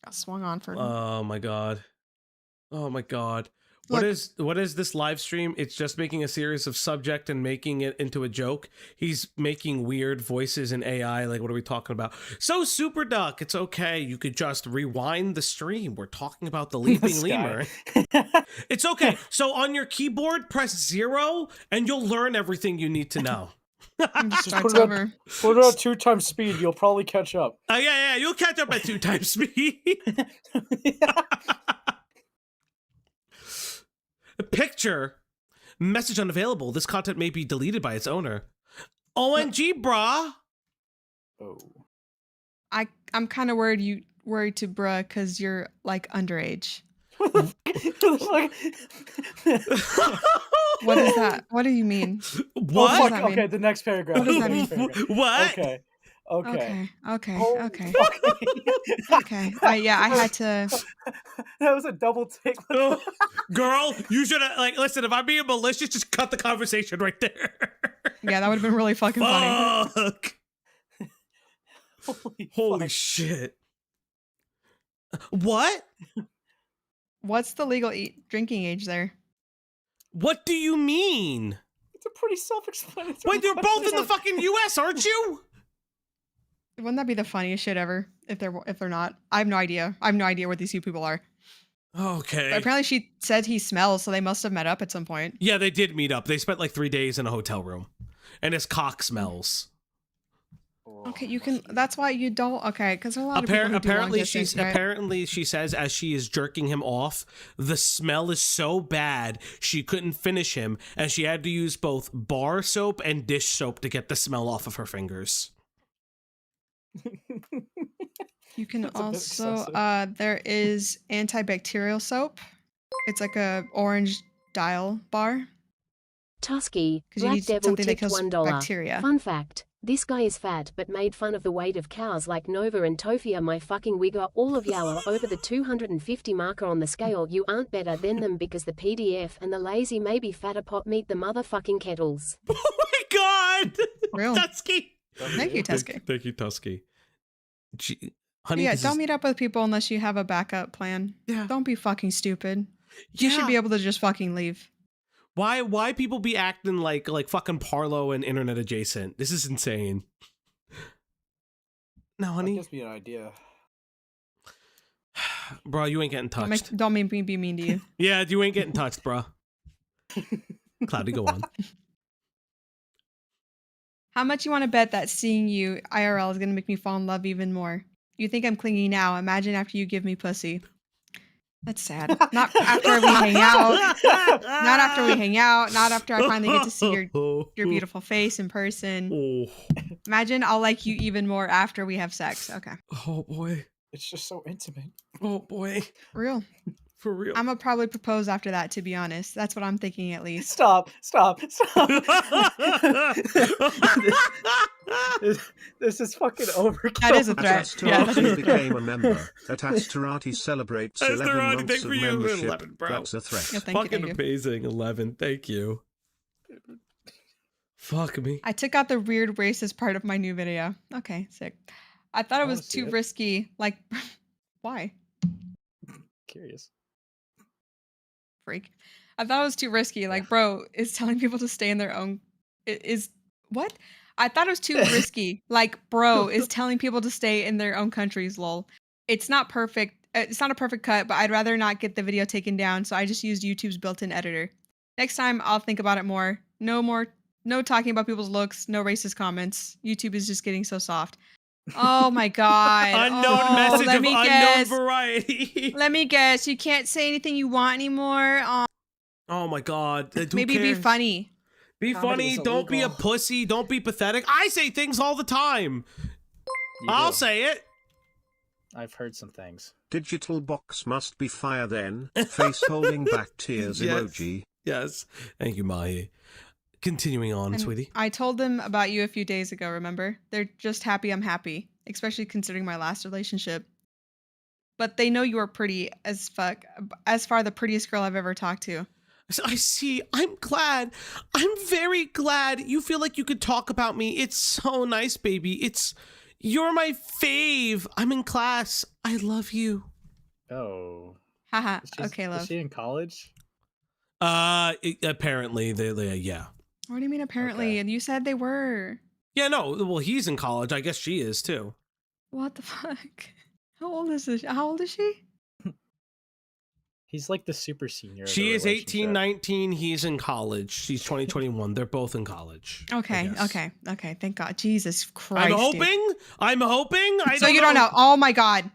Got swung on for Oh my god. Oh my god. Look. What is this live stream? It's just making a series of subject and making it into a joke. He's making weird voices in AI. Like, what are we talking about? So Super Duck, it's okay. You could just rewind the stream. We're talking about the leaping lemur. It's okay. So on your keyboard, press 0 and you'll learn everything you need to know. starts over. Put it at 2 times speed. You'll probably catch up. Yeah, you'll catch up at 2 times speed. Picture. Message unavailable. This content may be deleted by its owner. OMG, brah. Oh. I'm kind of worried to bruh because you're like underage. What is that? What do you mean? Oh, What? fuck. does that mean? Okay, the next paragraph. What does that The mean? next paragraph. What? Okay. Okay. Oh, Okay. fuck. Okay. Yeah, I had to. That was a double take. Girl, you should have, like, listen, if I'm being malicious, just cut the conversation right there. Yeah, that would have been really fucking funny. Fuck. Holy fuck. shit. What? What's the legal drinking age there? What do you mean? It's a pretty self-explanatory. Wait, you're both in the question. fucking US, aren't you? Wouldn't that be the funniest shit ever? If they're not, I have no idea. I have no idea what these two people are. Okay. But apparently, she said he smells, so they must have met up at some point. Yeah, they did meet up. They spent like 3 days in a hotel room. And his cock smells. Okay, you can. That's why you don't. Okay, because a lot of people who do long Apparently, distance, right? apparently she says as she is jerking him off, the smell is so bad she couldn't finish him, and she had to use both bar soap and dish soap to get the smell off of her fingers. You can That's a bit also. excessive. There is antibacterial soap. It's like a orange dial bar. Tusky, 'Cause you Black need Devil something that tipped kills $1. bacteria. Fun fact, this guy is fat but made fun of the weight of cows like Nova and Tofia. My fucking wigger, all of y'all are over the 250 marker on the scale. You aren't better than them because the PDF and the lazy maybe fatter pot meet the motherfucking kettles. Oh my god! Real. Tusky! Thank you, Tusky. Thank you, Tusky. Honey, Yeah, this don't is- meet up with people unless you have a backup plan. Yeah. Don't be fucking stupid. You Yeah. should be able to just fucking leave. Why people be acting like fucking Parlo and internet adjacent? This is insane. No, That honey. gives me an idea. Bro, you ain't getting Don't touched. don't make me be mean to you. Yeah, you ain't getting touched, bro. Cloudy, go on. How much you want to bet that seeing you IRL is gonna make me fall in love even more? You think I'm clingy now? Imagine after you give me pussy. That's sad. Not after we hang out. Not after we hang out. Not after I finally get to see your beautiful face in person. Oh, Imagine I'll like you even more after we have sex. Okay. oh boy. It's just so intimate. Oh boy. Real. For real. I'm gonna probably propose after that, to be honest. That's what I'm thinking at least. Stop. This is fucking overkill. That is a At threat. Yeah, that is Astarati a threat. became a member. At Astarati celebrates 11 Astarati, months thank of for you. membership. 11, bro. That's a Yeah, threat. thank you, Fucking thank you. amazing. 11. Thank you. Fuck me. I took out the weird racist part of my new video. Okay, sick. I thought it wanna was see too it. risky. Like, why? Curious. Freak. I thought it was too risky. Like, bro, is telling people to stay in their own is what? I thought it was too risky. Like, bro, is telling people to stay in their own countries, lol. It's not perfect. It's not a perfect cut, but I'd rather not get the video taken down, so I just used YouTube's built-in editor. Next time, I'll think about it more. No talking about people's looks, no racist comments. YouTube is just getting so soft. Oh my god. Unknown message let of me unknown guess. variety. Let me guess. You can't say anything you want anymore. Oh my god. Who Maybe be cares? funny. Be Comedy funny. is Don't be a illegal. pussy. Don't be pathetic. I say things all the time. I'll do. say it. I've heard some things. Digital box must be fire then. Face holding back tears Yes. emoji. Yes. Thank you, Mahi. Continuing on, And sweetie. I told them about you a few days ago, remember? They're just happy I'm happy, especially considering my last relationship. But they know you are pretty as fuck. As far the prettiest girl I've ever talked to. I see. I'm glad. I'm very glad you feel like you could talk about me. It's so nice, baby. You're my fave. I'm in class. I love you. Oh. Haha. She's- Okay, Is love. she in college? Apparently they yeah. What do you mean apparently? Okay. And you said they were. Yeah, no. Well, he's in college. I guess she is too. What the fuck? How old is this? How old is she? He's like the super senior. of the She is 18, relationship. 19. He's in college. She's 20, 21. They're both in college. I Okay, guess. okay. Thank God. Jesus Christ. I'm dude. hoping. I'm hoping. So you don't know. Oh my God.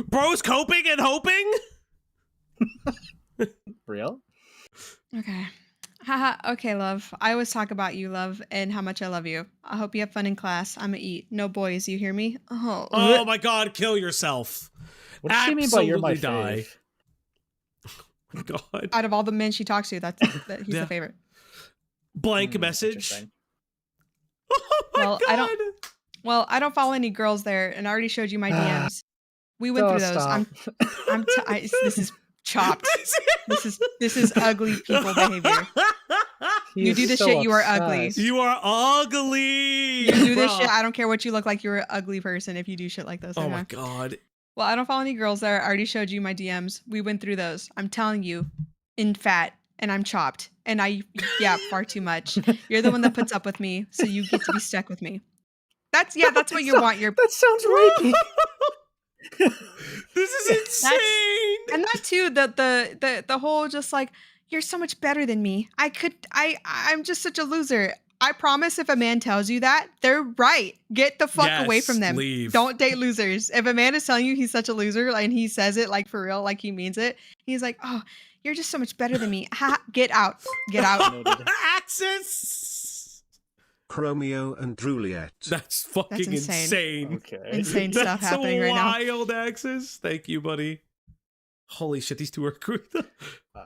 Bro's coping and hoping. Real? Okay. Haha. Okay, love. I always talk about you, love, and how much I love you. I hope you have fun in class. I'ma eat. No boys, you hear me? Oh. Oh my God! Kill yourself. What does she mean by you're my Absolutely die. fave? God. Out of all the men she talks to, that he's Yeah. the favorite. Blank message. Interesting. Oh my Well, God. I don't follow any girls there, and I already showed you my DMs. We went through those. Stop. This is chopped. This is ugly people behavior. He You is do this so Oh, shit, you are ugly. obsessed. You are ugly. You do this Bruh. shit. I don't care what you look like. You're an ugly person if you do shit like this. Oh okay? my God. Well, I don't follow any girls there. I already showed you my DMs. We went through those. I'm telling you, in fat, and I'm chopped, and I yap far too much. You're the one that puts up with me, so you get to be stuck with me. That's what you want. Your That sounds rapey. This is insane. and that too. The whole just like you're so much better than me. I'm just such a loser. I promise if a man tells you that, they're right. Get the fuck away Yes, from them. leave. Don't date losers. If a man is telling you he's such a loser and he says it like for real, like he means it, he's like, oh, you're just so much better than me. Ha, get out. Get out. Noted. Axis. Chromeo and Juliet. That's fucking That's insane. insane. Okay. Insane stuff That's happening right now. wild, Axis. Thank you, buddy. Holy shit, these two are good.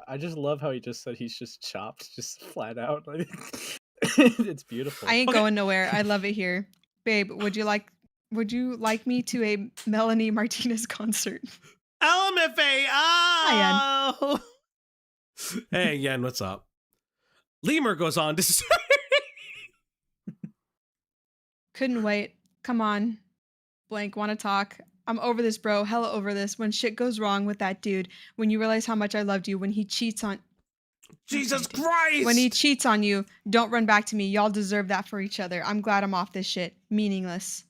I just love how he just said he's just chopped, just flat out. Like, it's beautiful. I ain't Okay. going nowhere. I love it here. Babe, would you like me to a Melanie Martinez concert? LMFA. Hi, Oh. Hey, Yen, what's up? Lemur goes on to say. Couldn't wait. Come on. Blank, want to talk? I'm over this, bro. Hella over this. When shit goes wrong with that dude, when you realize how much I loved you, when he cheats on Jesus Christ. when he cheats on you, don't run back to me. Y'all deserve that for each other. I'm glad I'm off this shit. Meaningless.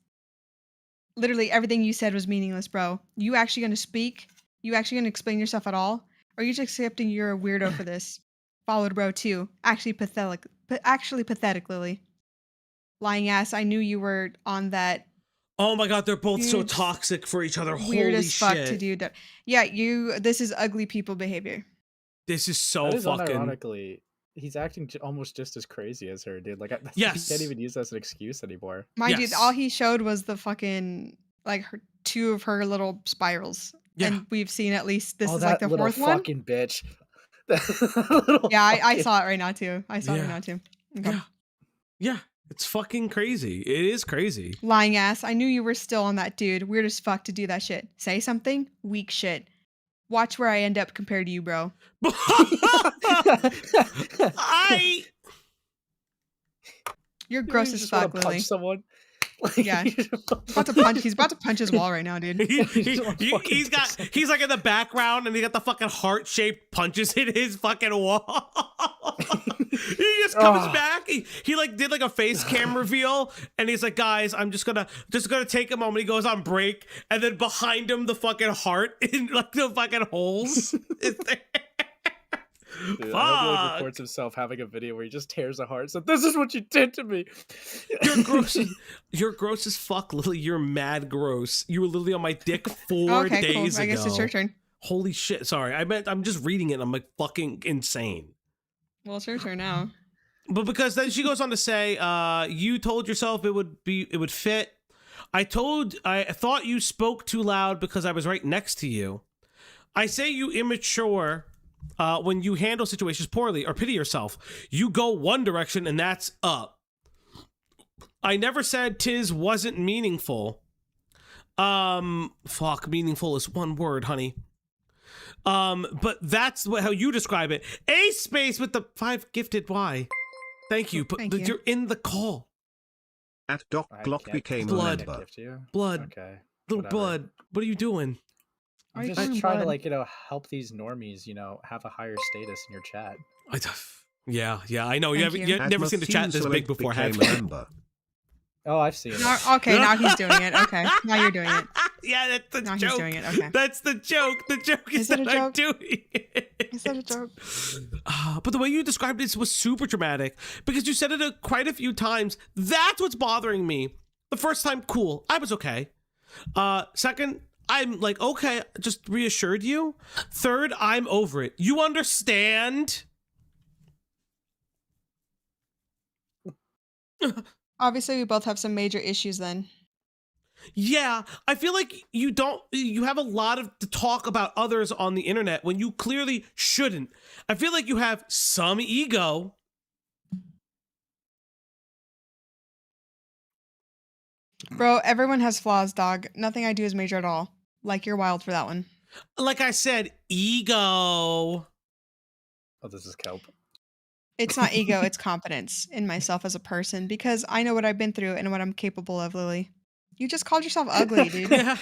Literally everything you said was meaningless, bro. You actually gonna speak? You actually gonna explain yourself at all? Or are you just accepting you're a weirdo for this? Followed bro too. Actually pathetic, Lily. Lying ass, I knew you were on that Oh my God, they're both so Dude, toxic for each other. weird Holy as fuck shit. to do that. Yeah, this is ugly people behavior. This is so That is fucking. unironically, he's acting almost just as crazy as her, dude. Like, Yes. he can't even use that as an excuse anymore. Mind Yes. you, all he showed was the fucking like two of her little spirals. Yeah. And we've seen at least this Oh, is like that the little fourth one. fucking bitch. That little Yeah, I fucking- saw it right now too. I saw it Yeah. right now too. Okay. Yeah. Yeah. It's fucking crazy. It is crazy. Lying ass. I knew you were still on that dude. Weird as fuck to do that shit. Say something. Weak shit. Watch where I end up compared to you, bro. I You're gross You as just wanna fuck, Lily. punch someone. Like, Yeah. you just wanna About to punch. He's about to punch his wall right now, dude. he's got he's like in the background and he got the fucking heart-shaped punches in his fucking wall. He just comes back. He like did like a face cam reveal and he's like, guys, I'm just gonna take a moment. He goes on break and then behind him the fucking heart in like the fucking holes is there. Dude, I hope he like, records himself having a video where he just tears a heart. So this is what you did to me. You're gross. You're gross as fuck, Lily. You're mad gross. You were literally on my dick 4 Okay, cool. days ago. I guess it's your turn. Holy shit. Sorry. I'm just reading it. I'm like fucking insane. Well, it's your turn now. But because then she goes on to say, you told yourself it would fit. I thought you spoke too loud because I was right next to you. I say you immature when you handle situations poorly or pity yourself. You go one direction and that's up. I never said tis wasn't meaningful. Fuck, meaningful is one word, honey. But that's how you describe it. A space with the 5 gifted Y. Thank you, but Thank you. you're in the call. At Doc I Glock can't- became Blood. a member. Gift you? Blood. Okay. Little whatever. blood. What are you doing? Are I'm you just doing trying to blood? like, help these normies, have a higher status in your chat. Yeah, I know. Thank You've you. never seen the chat this big before, have became you? a member. Oh, I've seen it. Okay, now he's doing it. Okay, now you're doing it. Yeah, that's the Now joke. he's doing it. Okay. That's the joke. The joke is Is it that a I'm joke? doing it. Is that a joke? But the way you described this was super dramatic because you said it quite a few times. That's what's bothering me. The first time, cool. I was okay. Second, I'm like, okay, just reassured you. Third, I'm over it. You understand? Obviously, we both have some major issues then. Yeah, I feel like you have a lot to talk about others on the internet when you clearly shouldn't. I feel like you have some ego. Bro, everyone has flaws, dog. Nothing I do is major at all. Like, you're wild for that one. Like I said, ego. Oh, this is kelp. It's not ego, it's confidence in myself as a person because I know what I've been through and what I'm capable of, Lily. You just called yourself ugly, dude. Yeah.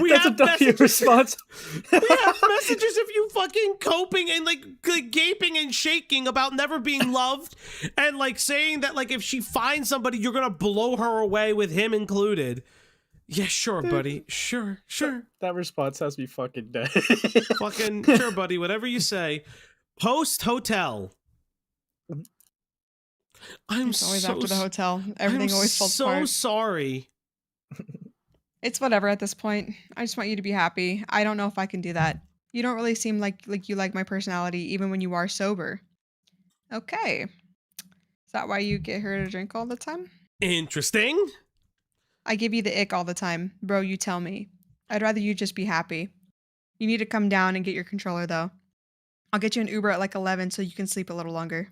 We That's a have W messages. response. We have messages of you fucking coping and like gaping and shaking about never being loved and like saying that like if she finds somebody, you're gonna blow her away with him included. Yeah, sure, buddy. Sure. That response has me fucking dead. Fucking sure, buddy. Whatever you say. Post hotel. I'm It's always so after the hotel. Everything I'm always falls so apart. sorry. It's whatever at this point. I just want you to be happy. I don't know if I can do that. You don't really seem like you like my personality, even when you are sober. Okay. Is that why you get her to drink all the time? Interesting. I give you the ick all the time. Bro, you tell me. I'd rather you just be happy. You need to come down and get your controller, though. I'll get you an Uber at like 11 so you can sleep a little longer.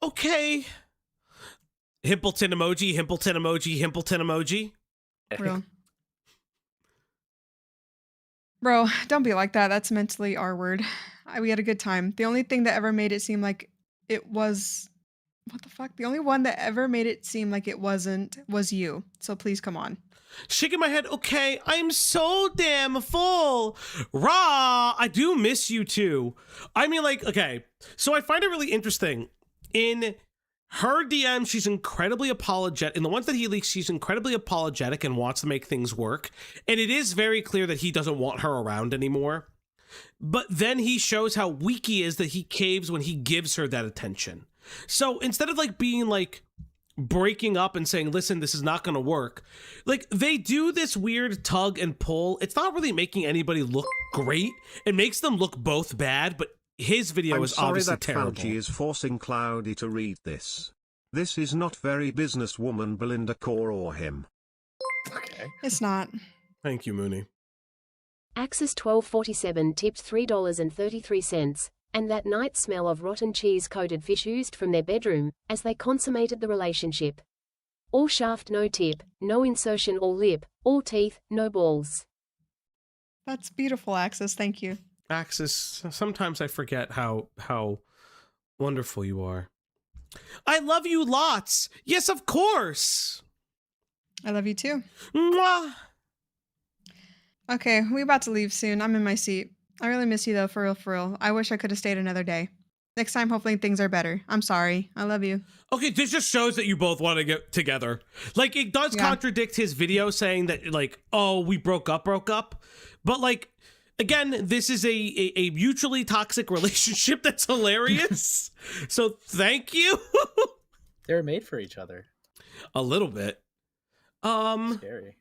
Okay. Himpleton emoji, Himpleton emoji, Himpleton emoji. Real. Bro, don't be like that. That's mentally our word. We had a good time. The only thing that ever made it seem like it was... What the fuck? The only one that ever made it seem like it wasn't was you. So please come on. Shaking my head. Okay, I'm so damn full. Rah, I do miss you too. I mean, like, okay. So I find it really interesting. In her DM, she's incredibly apologetic. In the ones that he leaks, she's incredibly apologetic and wants to make things work. And it is very clear that he doesn't want her around anymore. But then he shows how weak he is that he caves when he gives her that attention. So instead of like being like breaking up and saying, listen, this is not going to work, like they do this weird tug and pull. It's not really making anybody look great. It makes them look both bad, but his video I'm is sorry obviously that terrible. Fauci is forcing Cloudy to read this. This is not very businesswoman Belinda Core or him. Okay. It's not. Thank you, Mooney. Axis 1247 tipped $3.33, and that night smell of rotten cheese-coated fish oozed from their bedroom, as they consummated the relationship. All shaft, no tip, no insertion, all lip, all teeth, no balls. That's beautiful, Axis. Thank you. Axis, sometimes I forget how wonderful you are. I love you lots. Yes, of course. I love you too. Mwah. Okay, we about to leave soon. I'm in my seat. I really miss you though, for real, for real. I wish I could have stayed another day. Next time, hopefully things are better. I'm sorry. I love you. Okay, this just shows that you both want to get together. Like, it does contradict his video saying that, like, oh, we broke up. But, like, again, this is a mutually toxic relationship that's hilarious. So, thank you. They were made for each other. A little bit. Scary.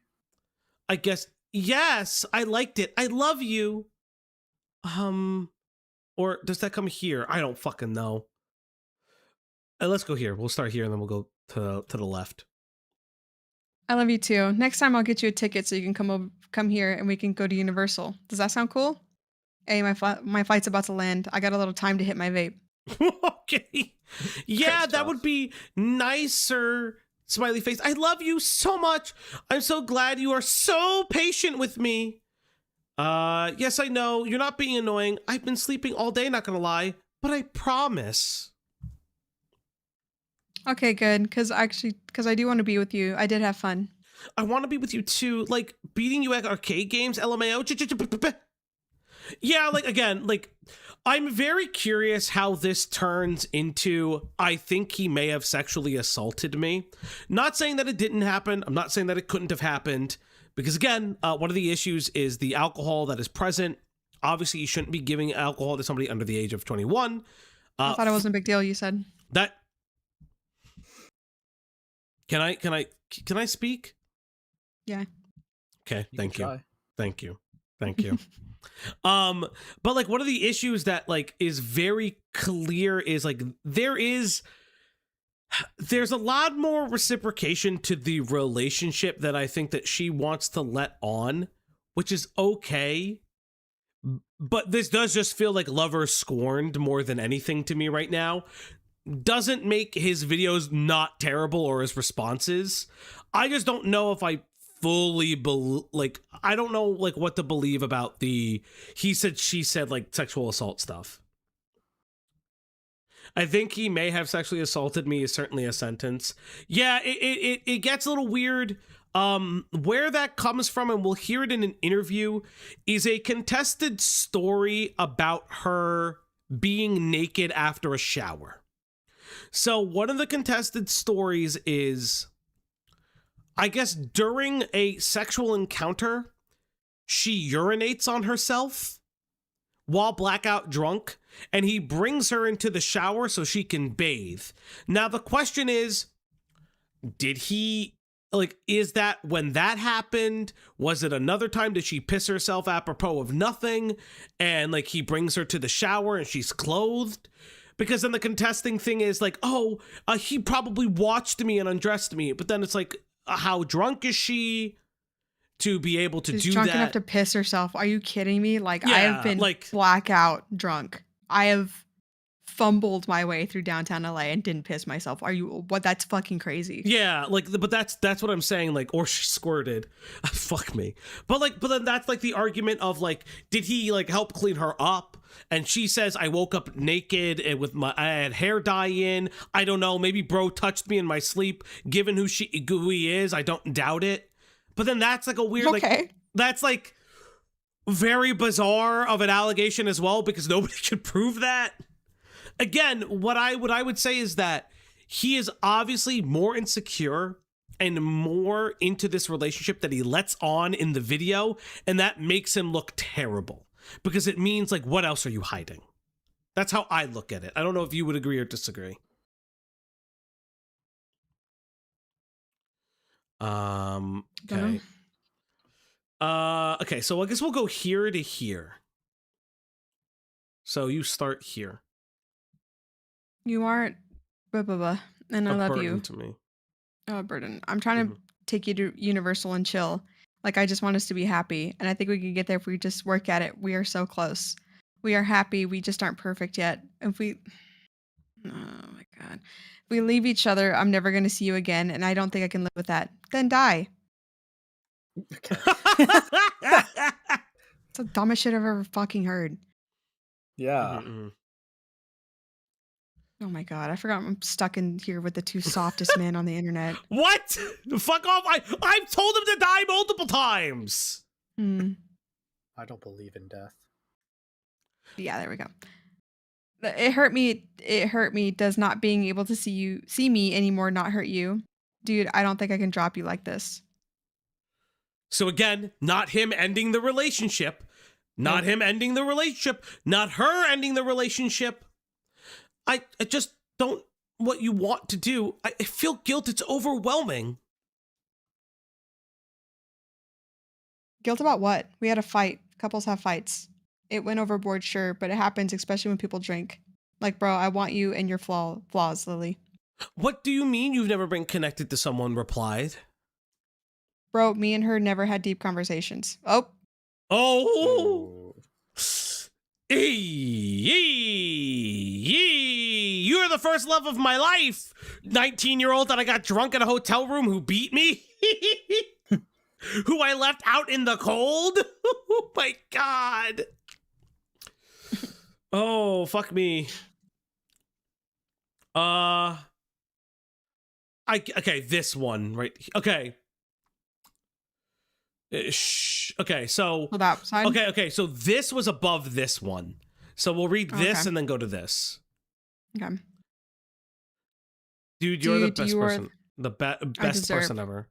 I guess, yes, I liked it. I love you. Or does that come here? I don't fucking know. Let's go here. We'll start here and then we'll go to the left. I love you too. Next time I'll get you a ticket so you can come here and we can go to Universal. Does that sound cool? Hey, my flight's about to land. I got a little time to hit my vape. Okay. Yeah, that would be nicer. Smiley face. I love you so much. I'm so glad you are so patient with me. Yes, I know. You're not being annoying. I've been sleeping all day, not gonna lie. But I promise. Okay, good. Because I do want to be with you. I did have fun. I want to be with you too. Like, beating you at arcade games, LMAO. Yeah, like, again, like, I'm very curious how this turns into, I think he may have sexually assaulted me. Not saying that it didn't happen. I'm not saying that it couldn't have happened. Because again, one of the issues is the alcohol that is present. Obviously, you shouldn't be giving alcohol to somebody under the age of 21. I thought it wasn't a big deal, you said. That... Can I speak? Yeah. Okay, thank you. Try. Thank you. But like one of the issues that like is very clear is like there's a lot more reciprocation to the relationship that I think that she wants to let on, which is okay. But this does just feel like lover scorned more than anything to me right now. Doesn't make his videos not terrible or his responses. I just don't know if I fully I don't know like what to believe about the he said she said like sexual assault stuff. I think he may have sexually assaulted me is certainly a sentence. Yeah, it gets a little weird. Where that comes from, and we'll hear it in an interview, is a contested story about her being naked after a shower. So one of the contested stories is, I guess during a sexual encounter, she urinates on herself while blackout drunk, and he brings her into the shower so she can bathe. Now, the question is, did he, like, is that when that happened? Was it another time? Did she piss herself apropos of nothing? And, like, he brings her to the shower and she's clothed? Because then the contesting thing is like, he probably watched me and undressed me. But then it's like, how drunk is she to be able to do that? She's drunk enough to piss herself. Are you kidding me? Like, Yeah, I have been like- blackout drunk. I have fumbled my way through downtown LA and didn't piss myself. What? That's fucking crazy. Yeah, like, but that's what I'm saying, like, or she squirted. Fuck me. But then that's like the argument of like, did he like help clean her up? And she says, I woke up naked and I had hair dye in. I don't know, maybe bro touched me in my sleep. Given who he is, I don't doubt it. But then that's like a weird, like, that's like very bizarre of an allegation as well, because nobody could prove that. Again, what I would say is that he is obviously more insecure and more into this relationship that he lets on in the video, and that makes him look terrible, because it means, like, what else are you hiding? That's how I look at it. I don't know if you would agree or disagree. Okay. Okay, so I guess we'll go here to here. So you start here. You aren't blah blah blah, and I love you. To me. Oh, burden. I'm trying to take you to Universal and chill. Like, I just want us to be happy. And I think we can get there if we just work at it. We are so close. We are happy. We just aren't perfect yet. If we, oh my God. If we leave each other, I'm never going to see you again. And I don't think I can live with that. Then die. Okay. It's the dumbest shit I've ever fucking heard. Yeah. Oh my God. I forgot I'm stuck in here with the two softest men on the internet. What? Fuck off. I've told him to die multiple times. I don't believe in death. Yeah, there we go. It hurt me. It hurt me. Does not being able to see me anymore not hurt you? Dude, I don't think I can drop you like this. So again, not him ending the relationship. Not him ending the relationship. Not her ending the relationship. I just don't what you want to do. I feel guilt. It's overwhelming. Guilt about what? We had a fight. Couples have fights. It went overboard, sure, but it happens, especially when people drink. Like, bro, I want you and your flaws, Lily. What do you mean you've never been connected to someone? Replied. Bro, me and her never had deep conversations. Oh. You're the first love of my life. 19-year-old that I got drunk in a hotel room who beat me. Who I left out in the cold. Oh my God. Oh, fuck me. Okay, this one, right? Okay. Okay, so that side? Okay, so this was above this one. So we'll read this and then go to this. Okay. Dude, you're the best person. The best person ever.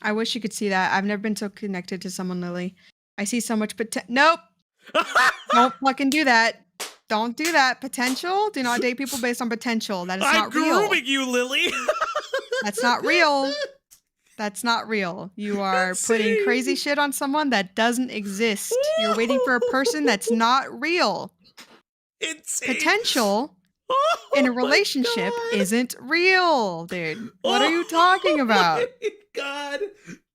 I wish you could see that. I've never been so connected to someone, Lily. I see so much potential. Nope. Don't fucking do that. Don't do that. Potential? Do not date people based on potential. That is not real. I'm grooming you, Lily. That's not real. That's not real. You are putting crazy shit on someone that doesn't exist. You're waiting for a person that's not real. Potential in a relationship isn't real, dude. What are you talking about? Oh my God,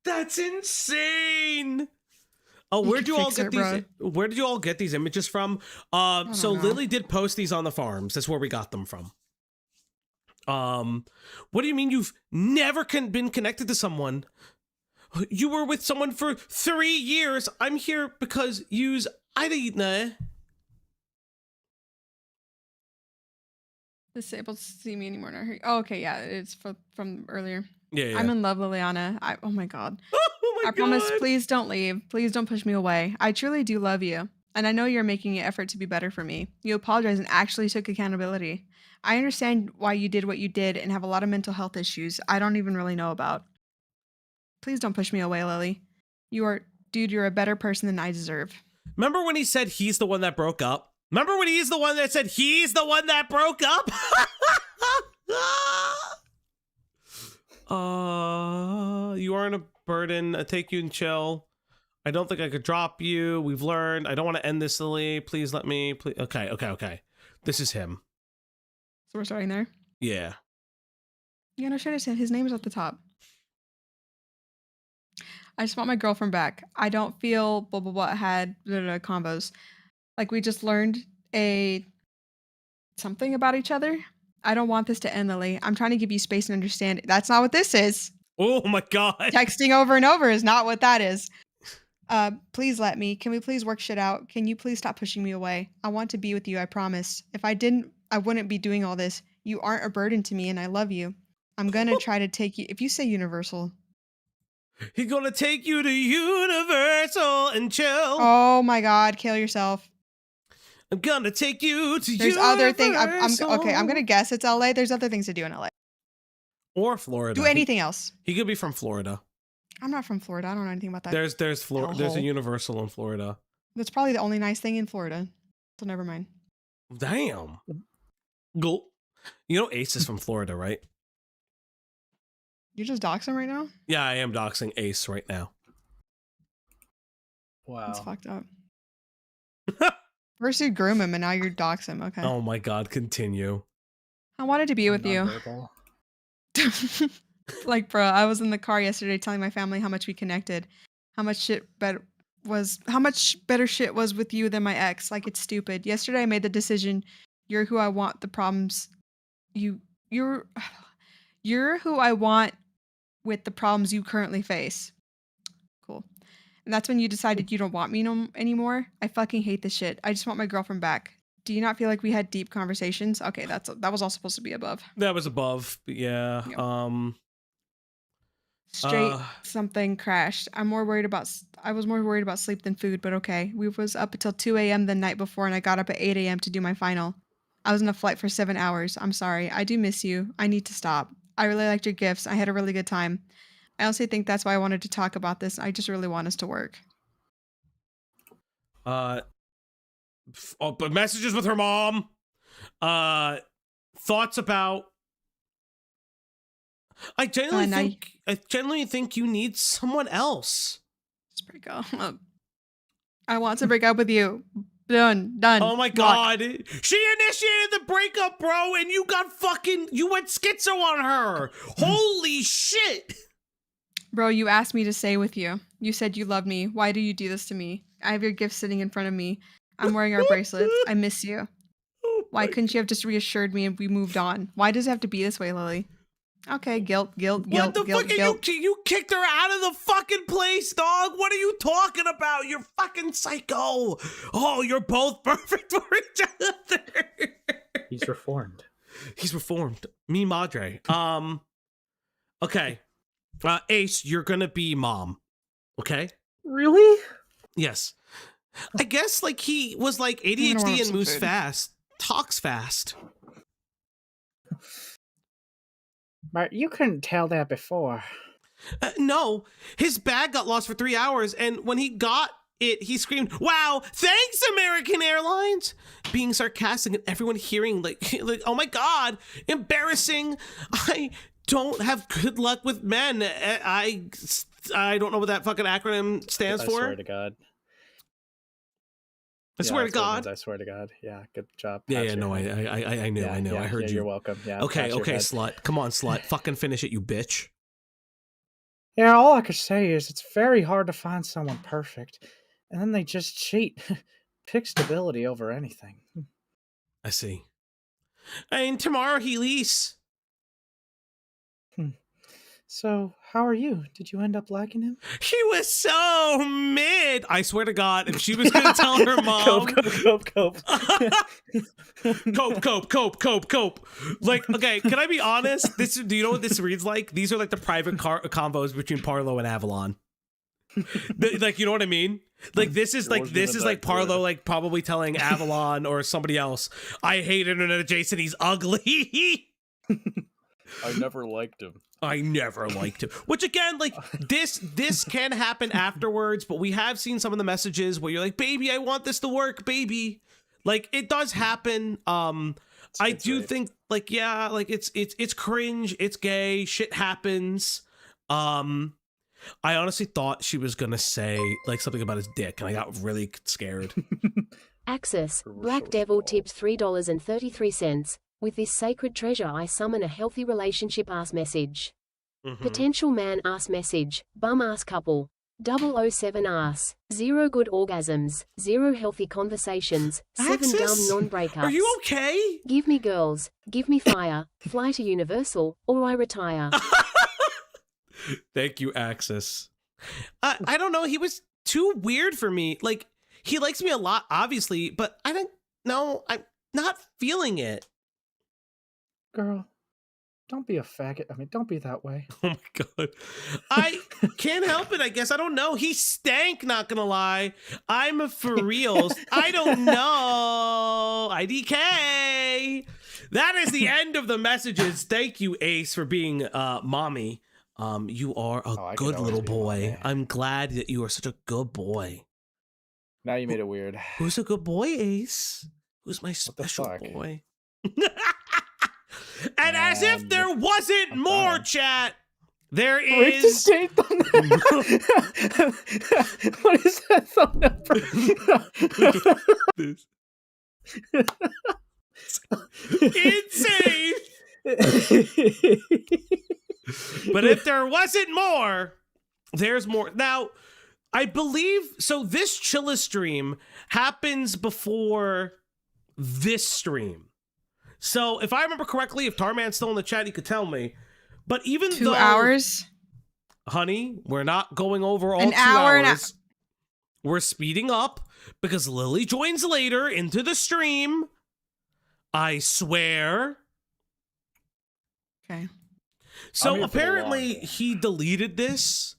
that's insane. Oh, where'd you all get these? Where did you all get these images from? So Lily did post these on the forums. That's where we got them from. What do you mean you've never been connected to someone? You were with someone for 3 years. I'm here because I don't know. Disabled to see me anymore. Not hurt. Oh, okay, yeah, it's from earlier. Yeah. I'm in love, Liliana. Oh my God. Oh my I promise, please don't leave. Please don't push me away. I truly do love you. And I know you're making an effort to be better for me. You apologized and actually took accountability. I understand why you did what you did and have a lot of mental health issues I don't even really know about. Please don't push me away, Lily. Dude, you're a better person than I deserve. Remember when he said he's the one that broke up? Remember when he's the one that said he's the one that broke up? You aren't a burden. I take you and chill. I don't think I could drop you. We've learned. I don't want to end this, Lily. Please let me. Please. Okay. This is him. So we're starting there? Yeah. Yeah, no shit, his name is at the top. I just want my girlfriend back. I don't feel blah blah blah had combos. Like we just learned something about each other. I don't want this to end, Lily. I'm trying to give you space and understanding. That's not what this is. Oh my God. Texting over and over is not what that is. Please let me. Can we please work shit out? Can you please stop pushing me away? I want to be with you, I promise. If I didn't, I wouldn't be doing all this. You aren't a burden to me and I love you. I'm gonna try to take you. If you say Universal. He's gonna take you to Universal and chill. Oh my God, kill yourself. I'm gonna take you to There's Universal. other things. Okay, I'm gonna guess it's LA. There's other things to do in LA. Or Florida. Do anything else. He could be from Florida. I'm not from Florida. I don't know anything about that. There's Florida. There's a Universal in Florida. That's probably the only nice thing in Florida. So never mind. Damn. Go. You know Ace is from Florida, right? You just dox him right now? Yeah, I am doxing Ace right now. Wow. That's fucked up. First you groom him and now you dox him. Okay. Oh my God, continue. I wanted to be with you. Like, bro, I was in the car yesterday telling my family how much we connected. how much better shit was with you than my ex. Like, it's stupid. Yesterday I made the decision. You're who I want. The problems you're you're who I want with the problems you currently face. Cool. And that's when you decided you don't want me anymore. I fucking hate this shit. I just want my girlfriend back. Do you not feel like we had deep conversations? Okay, that was all supposed to be above. That was above. But yeah. Yep. Straight something crashed. I was more worried about sleep than food, but okay. We was up until 2 a.m. the night before, and I got up at 8 a.m. to do my final. I was in a flight for 7 hours. I'm sorry. I do miss you. I need to stop. I really liked your gifts. I had a really good time. I honestly think that's why I wanted to talk about this. I just really want us to work. But messages with her mom. Thoughts about. I genuinely think you need someone else. Just break up. I want to break up with you. Done. Oh my god. She initiated the breakup, bro, and you went schizo on her. Holy shit. Bro, you asked me to stay with you. You said you love me. Why do you do this to me? I have your gift sitting in front of me. I'm wearing our bracelets. I miss you. Why couldn't you have just reassured me and we moved on? Why does it have to be this way, Lily? Okay, guilt. What the fuck? You kicked her out of the fucking place, dog. What are you talking about? You're fucking psycho. Oh, you're both perfect for each other. He's reformed. He's reformed. Mi madre. Okay. Ace, you're gonna be mom. Okay? Really? Yes. I guess like he was like ADHD and moves fast. Talks fast. But you couldn't tell that before. No, his bag got lost for 3 hours, and when he got it, he screamed, "Wow, thanks, American Airlines!" Being sarcastic and everyone hearing like oh my god, embarrassing. I don't have good luck with men. I don't know what that fucking acronym stands for. I swear to God. I swear to God. I swear to God. Yeah, good job. Yeah, no, I knew. I heard you. You're welcome. Yeah. Okay, slut. Come on, slut. Fucking finish it, you bitch. Yeah, all I could say is it's very hard to find someone perfect, and then they just cheat. Pick stability over anything. I see. And tomorrow he leaves. So, how are you? Did you end up liking him? He was so mid. I swear to God, if she was going to tell her mom. Cope. Like, okay, can I be honest? Do you know what this reads like? These are like the private combos between Parlo and Avalon. Like, you know what I mean? Like, this is like Parlo, like, probably telling Avalon or somebody else, I hate internet Jason, he's ugly. I never liked him. Which again, like this can happen afterwards, but we have seen some of the messages where you're like, baby, I want this to work, baby. Like it does happen. I do think like, yeah, like it's cringe, it's gay, shit happens. I honestly thought she was gonna say like something about his dick, and I got really scared. Access, Black Devil tipped $3.33. With this sacred treasure I summon a healthy relationship ass message. Potential man ass message, bum ass couple. 007 ass, 0 good orgasms, 0 healthy conversations, 7 dumb non-breakups. Are you okay? Give me girls, give me fire, fly to Universal, or I retire. Thank you, Axis. I don't know, he was too weird for me. Like, he likes me a lot, obviously, but I don't know, I'm not feeling it. Girl, don't be a faggot. I mean, don't be that way. Oh my god. I can't help it, I guess. I don't know. He stank, not gonna lie. I'm for reals. I don't know. IDK. That is the end of the messages. Thank you, Ace, for being mommy. You are a good little boy. I'm glad that you are such a good boy. Now you made it weird. Who's a good boy, Ace? Who's my special boy? And as if there wasn't more, chat, there is. What is that thumbnail? Insane. But if there wasn't more, there's more. Now, I believe so. This Chilla stream happens before this stream. So if I remember correctly, if Tarman's still in the chat, he could tell me. But even 2 though, hours? honey, we're not going over all An 2 hour and a- hours. We're speeding up because Lily joins later into the stream. I swear. Okay. I'm So here for the long apparently haul. he deleted this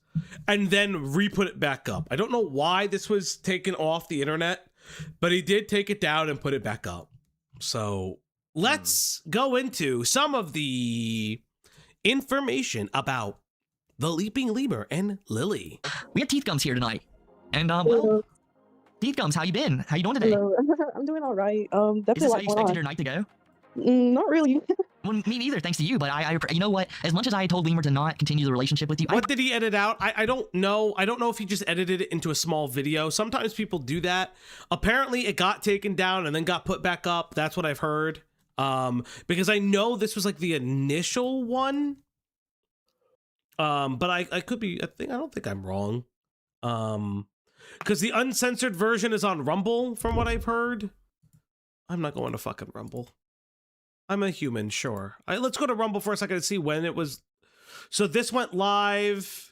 and then re-put it back up. I don't know why this was taken off the internet, but he did take it down and put it back up. So let's go into some of the information about the Leaping Lemur and Lily. We have Teeth Gums here tonight. And, well, Teeth Gums, how you been? How you doing today? Hello. I'm doing all right. Is Definitely this a how lot you going expected on. your night to go? Not really. Well, me neither, thanks to you, but I you know what? As much as I told Lemur to not continue the relationship with you, What did he edit out? I don't know. I don't know if he just edited it into a small video. Sometimes people do that. Apparently it got taken down and then got put back up. That's what I've heard. Because I know this was like the initial one. But I could be, I don't think I'm wrong. Because the uncensored version is on Rumble from what I've heard. I'm not going to fucking Rumble. I'm a human, sure. Let's go to Rumble for a second and see when it was. So this went live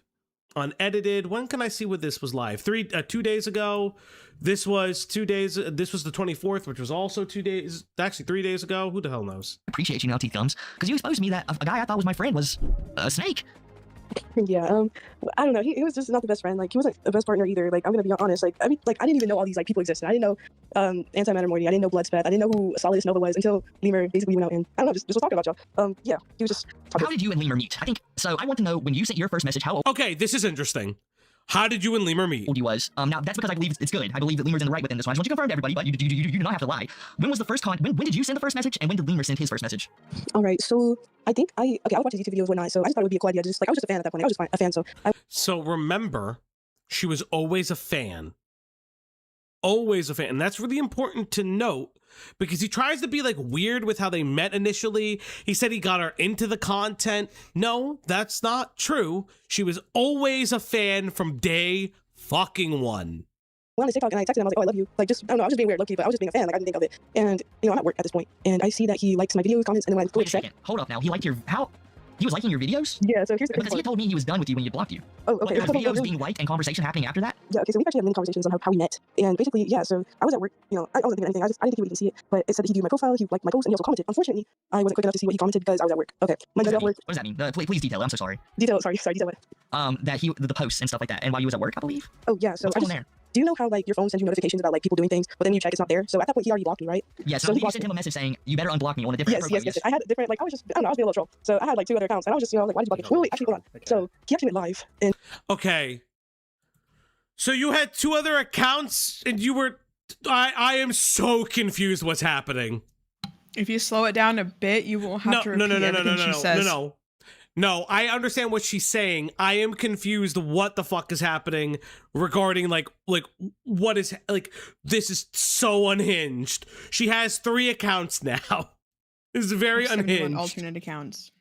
unedited. When can I see when this was live? 2 days ago. This was 2 days. This was the 24th, which was also 2 days. Actually, 3 days ago. Who the hell knows? I appreciate you now, Teeth Gums, because you exposed me that a guy I thought was my friend was a snake. Yeah. I don't know. He was just not the best friend. Like, he wasn't the best partner either. Like, I'm gonna be honest. Like, I mean, like, I didn't even know all these like people existed. I didn't know Antimatter Morty. I didn't know Bloodspat. I didn't know who Solidus Nova was until Lemur basically went out and I don't know. Just was talking about y'all. Yeah. He was just. How did you and Lemur meet? I think so. I want to know when you sent your first message. How old Okay, this is interesting. How did you and Lemur meet? you was? Now that's because I believe it's good. I believe that Lemur's in the right within this one. I just want you to confirm to everybody, but you do not have to lie. When was the first when did you send the first message, and when did Lemur send his first message? All right. So I think I was watching YouTube videos whatnot. So I just thought it would be a cool idea. Just like I was just a fan at that point. I was just a fan. So So remember, she was always a fan. Always a fan. And that's really important to note because he tries to be like weird with how they met initially. He said he got her into the content. No, that's not true. She was always a fan from day fucking one. went on TikTok and I texted him. I was like, "Oh, I love you." Like, just I don't know. I was just being weird, low key, but I was just being a fan. Like, I didn't think of it. And I'm at work at this point, and I see that he likes my videos, comments, and then when I go Wait to a check. second. Hold up now. He liked your he was liking your videos? Yeah. So here's the Because he crazy part. told me he was done with you when he blocked you. Oh, okay. Like, there So- was videos being liked and conversation happening after that? Yeah, okay, so we've actually had many conversations on how we met. And basically, yeah, so I was at work, you know, I wasn't thinking anything. I didn't think he would even see it. But it said that he viewed my profile, he liked my post, and he also commented. Unfortunately, I wasn't quick enough to see what he commented because I was at work. Okay. My What day does off work. that mean? Please detail it. I'm so sorry. Detail what? That the posts and stuff like that. And while you was at work, I believe? Oh, yeah, so What's I going just, on there? do you know how, like, your phone sends you notifications about, like, people doing things, but then you check it's not there? So at that point, he already blocked me, right? Yeah, So so he you blocked sent me. him a message saying, you better unblock me on a different Yes. profile. I had different, like, I don't know, I was being a little troll. So I had, like, 2 other accounts, and I was just, you know, like, why did you block me? Wait, actually, hold on. Okay. So he actually went live, and Okay. So you had 2 other accounts and you were I am so confused what's happening. If you slow it down a bit, you won't have to repeat everything she says. No, I understand what she's saying. I am confused what the fuck is happening regarding like what is like this is so unhinged. She has 3 accounts now. This is very 71 unhinged. alternate accounts.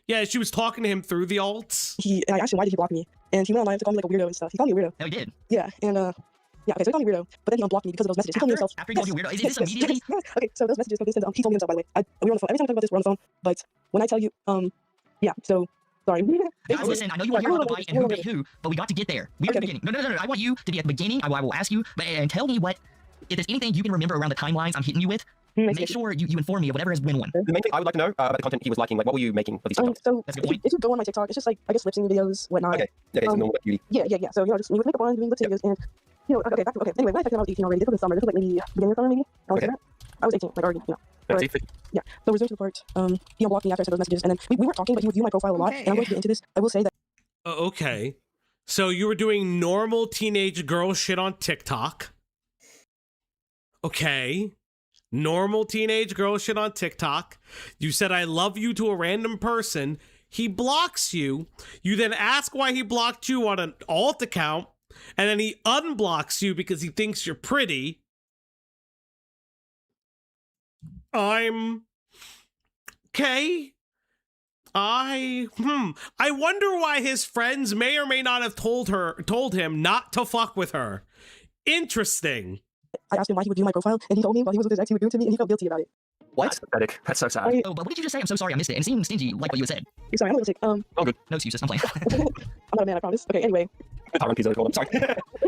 Yeah, she was talking to him through the alts. I asked him why did he block me, and he went on live to call me, like, a weirdo and stuff. He called me a weirdo. No, he did. Yeah, and, yeah, okay, so he called me weirdo, but then he unblocked me because of those messages. He told me himself. After he called you weirdo? Is this immediately? Yes. Okay, so those messages consisted of, he told me himself, by the way. We were on the phone. Every time I talk about this, we're on the phone. But when I tell you, yeah, so, sorry. Guys, listen, I know you want to hear about the fight and who beat who, but we got to get there. We are at the beginning. No. I want you to be at the beginning. I will ask you, and tell me if there's anything you can remember around the timelines I'm hitting you with, make sure you inform me of whatever has been one. The main thing I would like to know about the content he was liking, like what were you making for these videos? So, That's a good point. if you go on my TikTok, it's just like, I guess, lip syncing videos, whatnot. Okay, so normal beauty. Yeah. So, you know, just, you would make up on doing lip sync videos, and, you know, okay. Anyway, when I texted him, I was 18 already. This was in summer. This was like maybe beginning of summer, maybe. I was Okay. I was 18, like already, you know. But, yeah, so resume to the part. He unblocked me after I said those messages, and then we weren't talking, but he would view my profile a lot, and I'm going to get into this. I will say that. Okay. So you were doing normal teenage girl shit on TikTok. Okay. Normal teenage girl shit on TikTok. You said I love you to a random person. He blocks you. You then ask why he blocked you on an alt account. And then he unblocks you because he thinks you're pretty. I'm okay. I wonder why his friends may or may not have told him not to fuck with her. Interesting. I asked him why he would view my profile, and he told me while he was with his ex, he would do it to me, and he felt guilty about it. What? That's pathetic. That's so sad. Oh, but what did you just say? I'm so sorry, I missed it. And it seemed stingy, like what you had said. You're sorry, I'm a little sick. Oh, good. No excuses, I'm playing. I'm not a man, I promise. Okay, anyway. Tyron, please, I'm sorry.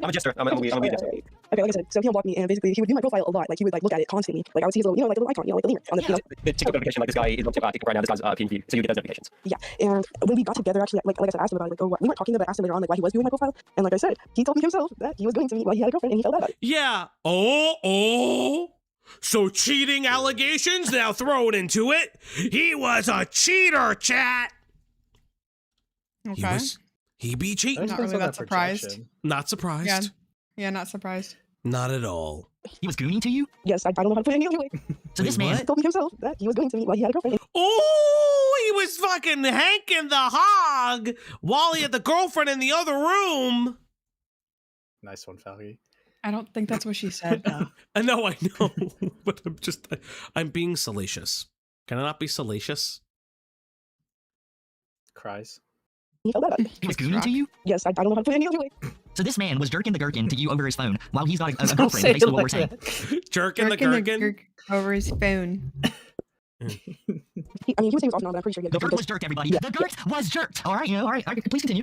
I'm a jester. I'm a weird jester. Okay, like I said, so he unblocked me, and basically he would view my profile a lot. Like he would like look at it constantly. Like I would see his little, like a little icon, like the lemur on the. The TikTok notification, like this guy is on TikTok right now. This guy's PvP, so you get those notifications. Yeah, and when we got together, actually, like I said, I asked him about it. Like, we weren't talking, but I asked him later on, like why he was viewing my profile, and like I said, he told me himself that he was going to me while he had a girlfriend, and he felt bad about it. Yeah. Oh. So cheating allegations, now throw it into it. He was a cheater, chat. Okay. He be cheating. Not really that surprised. Not surprised. Yeah, not surprised. Not at all. He was gooning to you? Yes, I don't know how to put it any other way. So this man He told me himself that he was going to me while he had a girlfriend. Oh, he was fucking hanking the hog while he had the girlfriend in the other room. Nice one, Falky. I don't think that's what she said. Though. I know, but I'm being salacious. Can I not be salacious? Cries. He felt bad about it. He was gooning to you? Yes, I don't know how to put it any other way. So this man was jerking the gherkin to you over his phone while he's got a girlfriend, basically what we're saying. Jerking the gherkin? Over his phone. I mean, he was saying it was off and on, but I'm pretty sure he had The gert was jerked, everybody. Yeah. The gert was jerked. All right, all right. Please continue.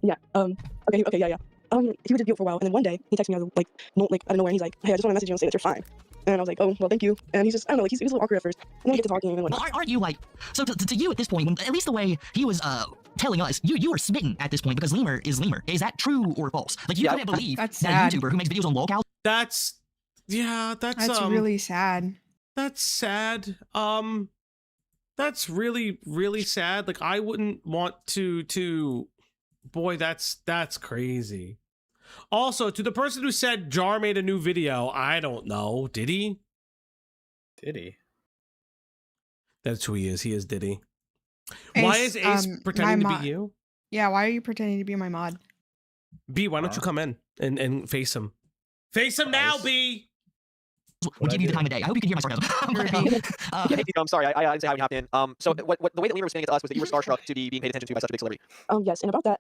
Yeah. Okay. Yeah. He would just be up for a while, and then one day he texted me out of like, no, like I don't know where, and he's like, "Hey, I just want to message you and say that you're fine." And I was like, "Oh, well, thank you." And he's just, I don't know, like he was a little awkward at first, and then we get to talking, and like, Well, aren't you like, so to you at this point, when, at least the way he was telling us, you were smitten at this point because Lemur is Lemur. Is that true or false? Like you couldn't believe That's that sad. YouTuber who makes videos on Lolcow. That's really sad. That's sad. That's really, really sad. Like I wouldn't want to boy, that's crazy. Also, to the person who said Jar made a new video, I don't know. Did he? Did he? That's who he is. He is Diddy. Why is Ace pretending to be you? Yeah, why are you pretending to be my mod? B, why don't you come in and face him? Face him now, B! We'll give you the time of day. I hope you can hear my sarcasm. I'm sorry, I didn't say how it happened. So what the way that Lemur was saying it to us was that you were starstruck to be being paid attention to by such a big celebrity. Yes, and about that,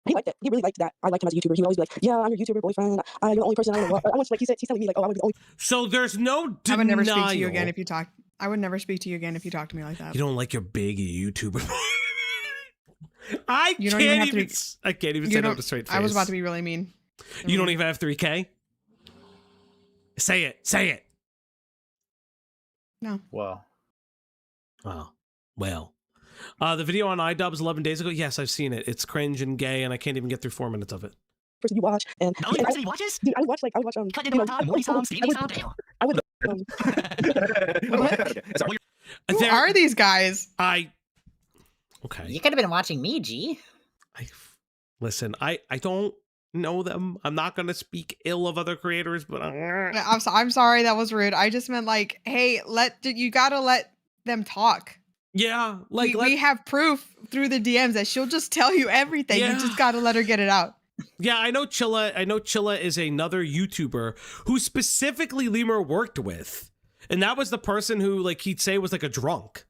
he liked it. He really liked that. I liked him as a YouTuber. He would always be like, "Yeah, I'm your YouTuber boyfriend. You're the only person I know." I want like he's telling me like, "Oh, I would be the only." So there's no denial. I would never speak to you again if you talk. I would never speak to you again if you talk to me like that. You don't like your big YouTuber. I You don't can't even even say no to straight face. I was about to be really mean. You don't even have 3K? Say it. Say it. No. Well. Oh, well. The video on iDubbbz 11 days ago. Yes, I've seen it. It's cringe and gay, and I can't even get through 4 minutes of it. Person you watch, and The only person he watches? dude, I would watch Cut it on time, morning time, Stevie time. Damn. I would Who are these guys? Okay. You could have been watching me, G. Listen, I don't know them. I'm not gonna speak ill of other creators, but I'm sorry, that was rude. I just meant like, hey, you gotta let them talk. Yeah, like we have proof through the DMs that she'll just tell you everything. Yeah. You just gotta let her get it out. Yeah, I know Chilla is another YouTuber who specifically Lemur worked with. And that was the person who like he'd say was like a drunk.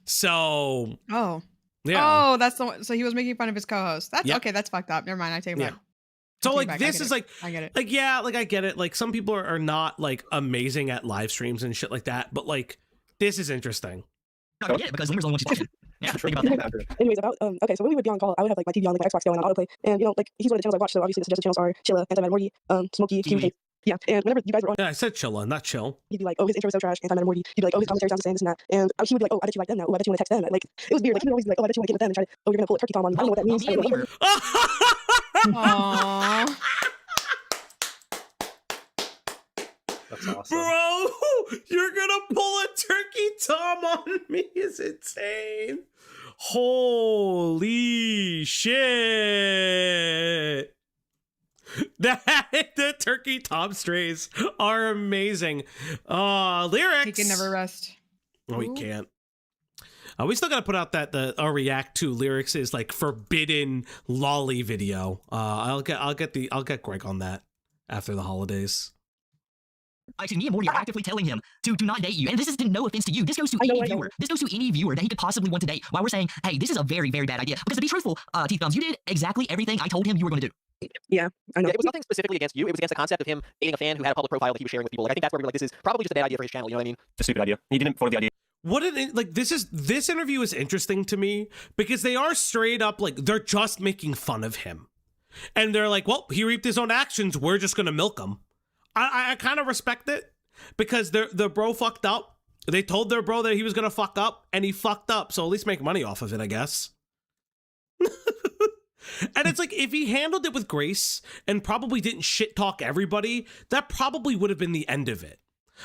So Oh. Yeah. Oh, that's the one. So he was making fun of his co-host. That's Yep. okay, that's fucked up. Never mind, I take it back. So I take like it back. this is like I get it. Like yeah, like I get it. Like some people are not like amazing at live streams and shit like that, but like this is interesting. No, I get it because Lemur's the only one she's watching. Yeah, think about that. Anyways, about okay, so when we would be on call, I would have like my TV on, like my Xbox going on autoplay, and you know, like he's one of the channels I watch. So obviously the suggested channels are Chilla, Anti Morty, Smokey, Q, yeah. And whenever you guys were on, Yeah, I said Chilla, not chill. he'd be like, "Oh, his intro is so trash." Anti Morty, he'd be like, "Oh, his commentary sounds the same, this and that," and he would be like, "Oh, I bet you like them now. Oh, I bet you want to text them." Like it was weird. Like he would always be like, "Oh, I bet you want to get with them," and try to, "Oh, you're gonna pull a turkey tom on me." I don't know what that means. I don't know. Aww. That's awesome. Bro, you're gonna pull a turkey tom on me is insane. Holy shit. The turkey tom strays are amazing. Lyrics. He can never rest. No, he can't. We still gotta put out our react to lyrics is like forbidden lolly video. I'll get Greg on that after the holidays. Actually, me and Morty are actively telling him to not date you. And this is no offense to you. This goes to I know, any I know. viewer. This goes to any viewer that he could possibly want to date. While we're saying, hey, this is a very, very bad idea. Because to be truthful, Teeth Thumbs, you did exactly everything I told him you were going to do. Yeah, I know. Yeah, it was nothing specifically against you. It was against the concept of him dating a fan who had a public profile that he was sharing with people. Like, I think that's where we were like, this is probably just a bad idea for his channel. You know what I mean? It's a stupid idea. He didn't follow the idea. What like this interview is interesting to me because they are straight up like they're just making fun of him. And they're like, well, he reaped his own actions. We're just gonna milk him. I kind of respect it because the bro fucked up. They told their bro that he was gonna fuck up, and he fucked up. So at least make money off of it, I guess. And it's like if he handled it with grace and probably didn't shit talk everybody, that probably would have been the end of it.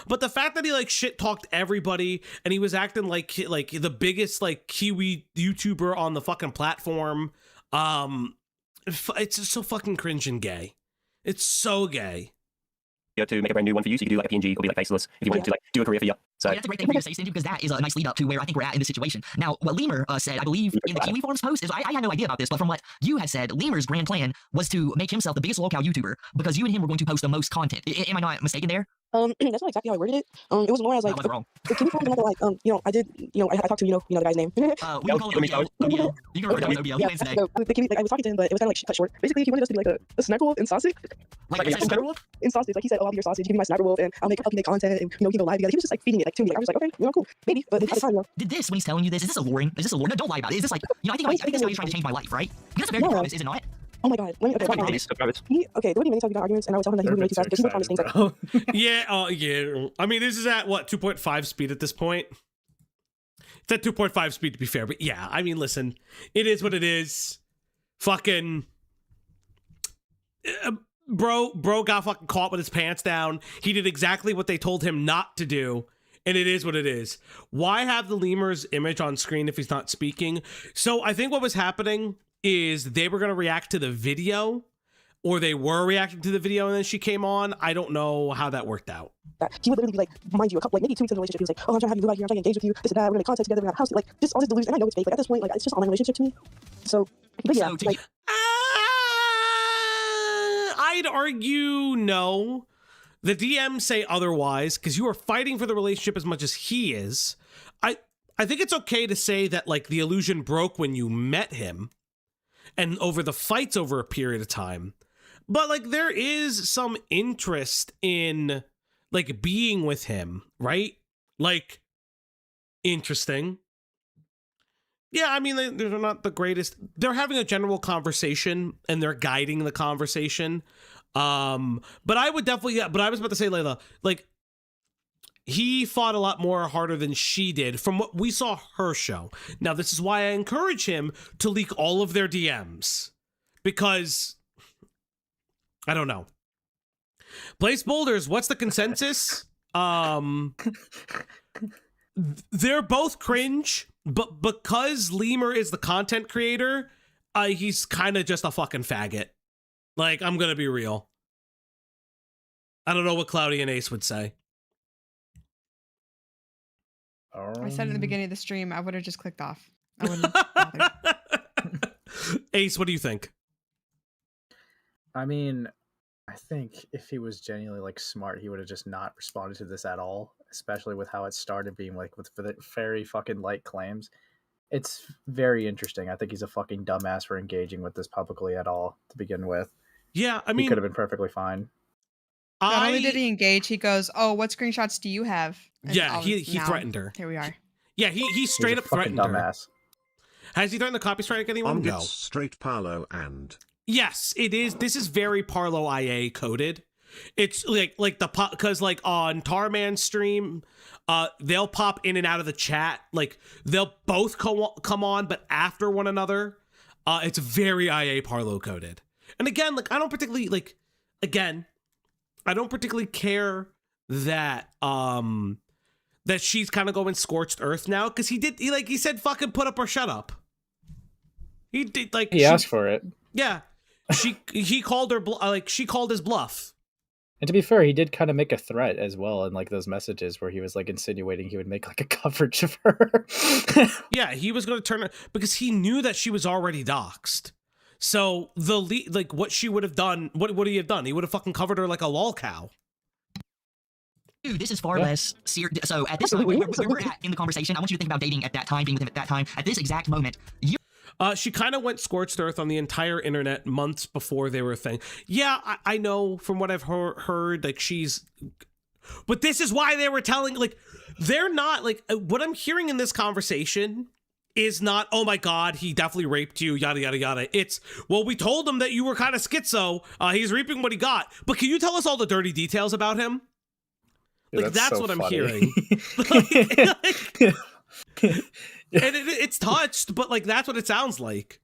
But the fact that he like shit talked everybody and he was acting like the biggest like Kiwi YouTuber on the fucking platform, it's just so fucking cringe and gay. It's so gay. To make a brand new one for you, so you can do like a PNG, it'll be like faceless if you wanted to like do a career for you. So yeah, that's a great thing for you to say, Cindy, because that is a nice lead up to where I think we're at in this situation. Now, what Lemur said, I believe, in the Kiwi Farms post, is I had no idea about this, but from what you had said, Lemur's grand plan was to make himself the biggest Lolcow YouTuber because you and him were going to post the most content. Am I not mistaken there? That's not exactly how I worded it. It was more as like I was wrong. the Kiwi Farms another like I did I talked to the guy's name. We can call it OBO. You can refer to it as OBO. He wins today. The Kiwi, like I was talking to him, but it was kind of like cut short. Basically, he wanted us to be like a sniper wolf in sausage. Like a sniper wolf? In sausage, like he said, oh, I'll be your sausage. You can be my sniper wolf, and I'll help you make content, and we can go live together. He was just like feeding it like to me. Like I was just like, okay, cool, maybe. But at the time, did this when he's telling you this? Is this alluring? Is this alluring? No, don't lie about it. Is this like I think this guy is trying to change my life, right? That's a very good promise, is it not? Oh my god. Let me, okay, there would be many times we got arguments, and I would tell him that he moved way too fast because he would promise things like, yeah. I mean, this is at what 2.5 speed at this point. It's at 2.5 speed to be fair, but yeah. I mean, listen, it is what it is. Fucking bro got fucking caught with his pants down. He did exactly what they told him not to do. And it is what it is. Why have the lemur's image on screen if he's not speaking? So I think what was happening is they were going to react to the video, or they were reacting to the video and then she came on. I don't know how that worked out. He would literally be like, mind you, a couple, like maybe 2 weeks in the relationship, he was like, oh, I'm trying to have you move out here, I'm trying to engage with you, this and that, we're gonna make content together, we're gonna have a house, like just all this delusion. And I know it's fake, like at this point, like it's just online relationship to me. So, but yeah, So, like I'd argue no. The DMs say otherwise because you are fighting for the relationship as much as he is. I think it's okay to say that like the illusion broke when you met him and over the fights over a period of time. But like there is some interest in like being with him, right? Like interesting. Yeah, I mean they're not the greatest. They're having a general conversation and they're guiding the conversation. But I would definitely but I was about to say, Layla, like he fought a lot more harder than she did from what we saw her show. Now, this is why I encourage him to leak all of their DMs. Because, I don't know. Blaze Boulders, what's the consensus? They're both cringe, but because Lemur is the content creator, he's kind of just a fucking faggot. Like, I'm gonna be real. I don't know what Cloudy and Ace would say. I said in the beginning of the stream, I would have just clicked off. I wouldn't have bothered. Ace, what do you think? I mean, I think if he was genuinely like smart, he would have just not responded to this at all, especially with how it started being like with the very fucking light claims. It's very interesting. I think he's a fucking dumbass for engaging with this publicly at all to begin with. Yeah, I mean, he could have been perfectly fine. Not only did he engage, he goes, "Oh, what screenshots do you have?" And yeah, he threatened her. Here we are. Yeah, he straight up threatened her. Dumbass. Has he threatened the copy strike anyone? No. It's straight Parlo and. Yes, it is. This is very Parlo IA coded. It's like the because like on Tarman's stream, they'll pop in and out of the chat. Like they'll both come on, but after one another. It's very IA Parlo coded. And again, like I don't particularly care that that she's kind of going scorched earth now because he said fucking put up or shut up. He did like he asked for it. Yeah, he called her she called his bluff. And to be fair, he did kind of make a threat as well in like those messages where he was like insinuating he would make like a coverage of her. Yeah, he was going to turn her because he knew that she was already doxxed. So what she would have done, what would he have done? He would have fucking covered her like a lolcow. Dude, this is far Yeah. less serious. So at this time, where we're at in the conversation, I want you to think about dating at that time, being with him at that time. At this exact moment, you She kind of went scorched earth on the entire internet months before they were a thing. Yeah, I know from what I've heard, like she's, but this is why they were telling, like, they're not like what I'm hearing in this conversation is not, oh my God, he definitely raped you, yada, yada, yada. It's, well, we told him that you were kind of schizo. He's reaping what he got. But can you tell us all the dirty details about him? Dude, Like, that's so what I'm funny. hearing. And it's touched, but like, that's what it sounds like.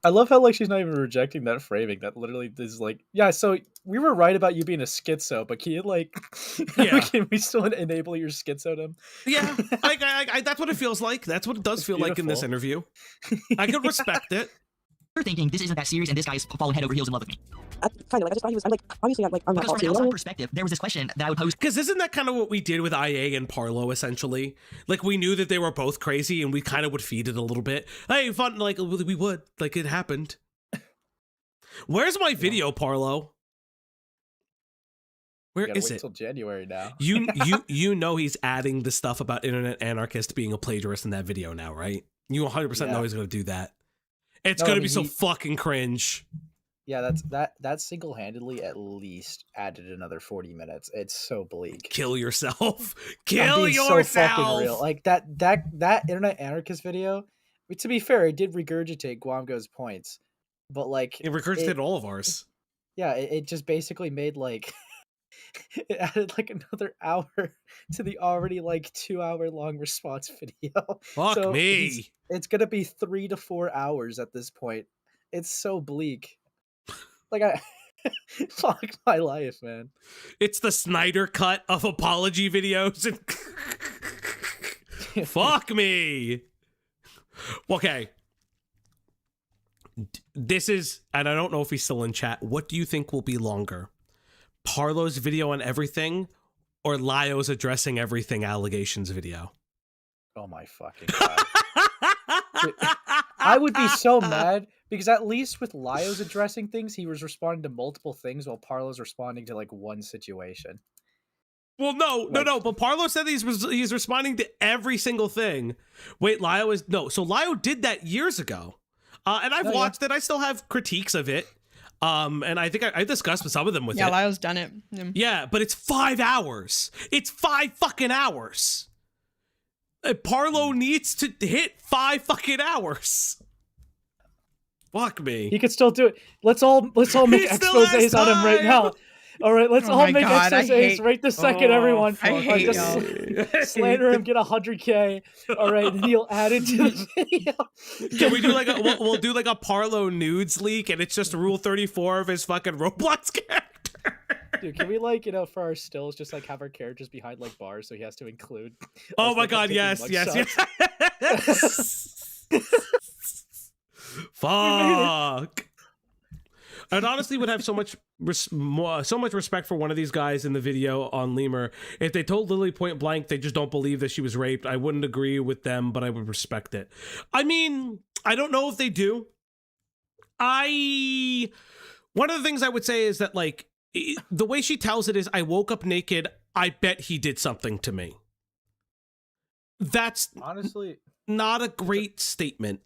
I love how like she's not even rejecting that framing. That literally is like, yeah. So we were right about you being a schizo, but can you like, Yeah. can we still enable your schizodom? Yeah, I that's what it feels like. That's what it does feel like in this beautiful. interview. I could respect it. You're thinking this isn't that serious, and this guy is falling head over heels in love with me. Kind of like I just thought he was. I'm like obviously I'm not Because from an false. outside perspective, there was this question that I would pose. Because isn't that kind of what we did with IA and Parlo, essentially? Like, we knew that they were both crazy, and we kind of would feed it a little bit. Hey, fun, like, we would. Like, it happened. Where's my video, Parlo? Where Gotta is wait it? till January now. You know he's adding the stuff about Internet Anarchist being a plagiarist in that video now, right? You 100% know he's going to do that. It's No, going I to be mean, so fucking cringe. Yeah, that single-handedly at least added another 40 minutes. It's so bleak. Kill yourself. I'm Kill being yourself. so fucking real. Like that Internet Anarchist video. I mean, to be fair, it did regurgitate Guamgo's points, but like It regurgitated all of ours. Yeah, it just basically made like it added like another hour to the already like 2-hour long response video. Fuck So me. it's gonna be 3 to 4 hours at this point. It's so bleak. Like I fuck my life, man. It's the Snyder cut of apology videos. And fuck me. Okay. This is, and I don't know if he's still in chat. What do you think will be longer? Parlo's video on everything or Lyo's addressing everything allegations video? Oh my fucking god. I would be so mad because at least with Lyo's addressing things, he was responding to multiple things while Parlo's responding to like one situation. Well, no. But Parlo said he's responding to every single thing. Wait, Lyo is no. So Lyo did that years ago, and I've watched it. I still have critiques of it. And I think I discussed some of them with it. Yeah, Lyo's done it. Yeah, but it's 5 hours. It's 5 fucking hours. Parlo needs to hit 5 fucking hours. Fuck me. He could still do it. Let's all make exposés on him right now. All right, let's all make exposés right this second, everyone. I hate just slander him, get 100K. All right, and he'll add it to the video. Can we do like we'll do like a Parlo nudes leak, and it's just Rule 34 of his fucking Roblox character. Dude, can we for our stills just like have our characters behind like bars so he has to include? Oh us, my like, god, taking yes. Fuck. I'd honestly would have so much respect for one of these guys in the video on LEMUR. If they told Lily point blank they just don't believe that she was raped, I wouldn't agree with them, but I would respect it. I mean, I don't know if they do. One of the things I would say is that, like, the way she tells it is, I woke up naked, I bet he did something to me. That's honestly not a great statement.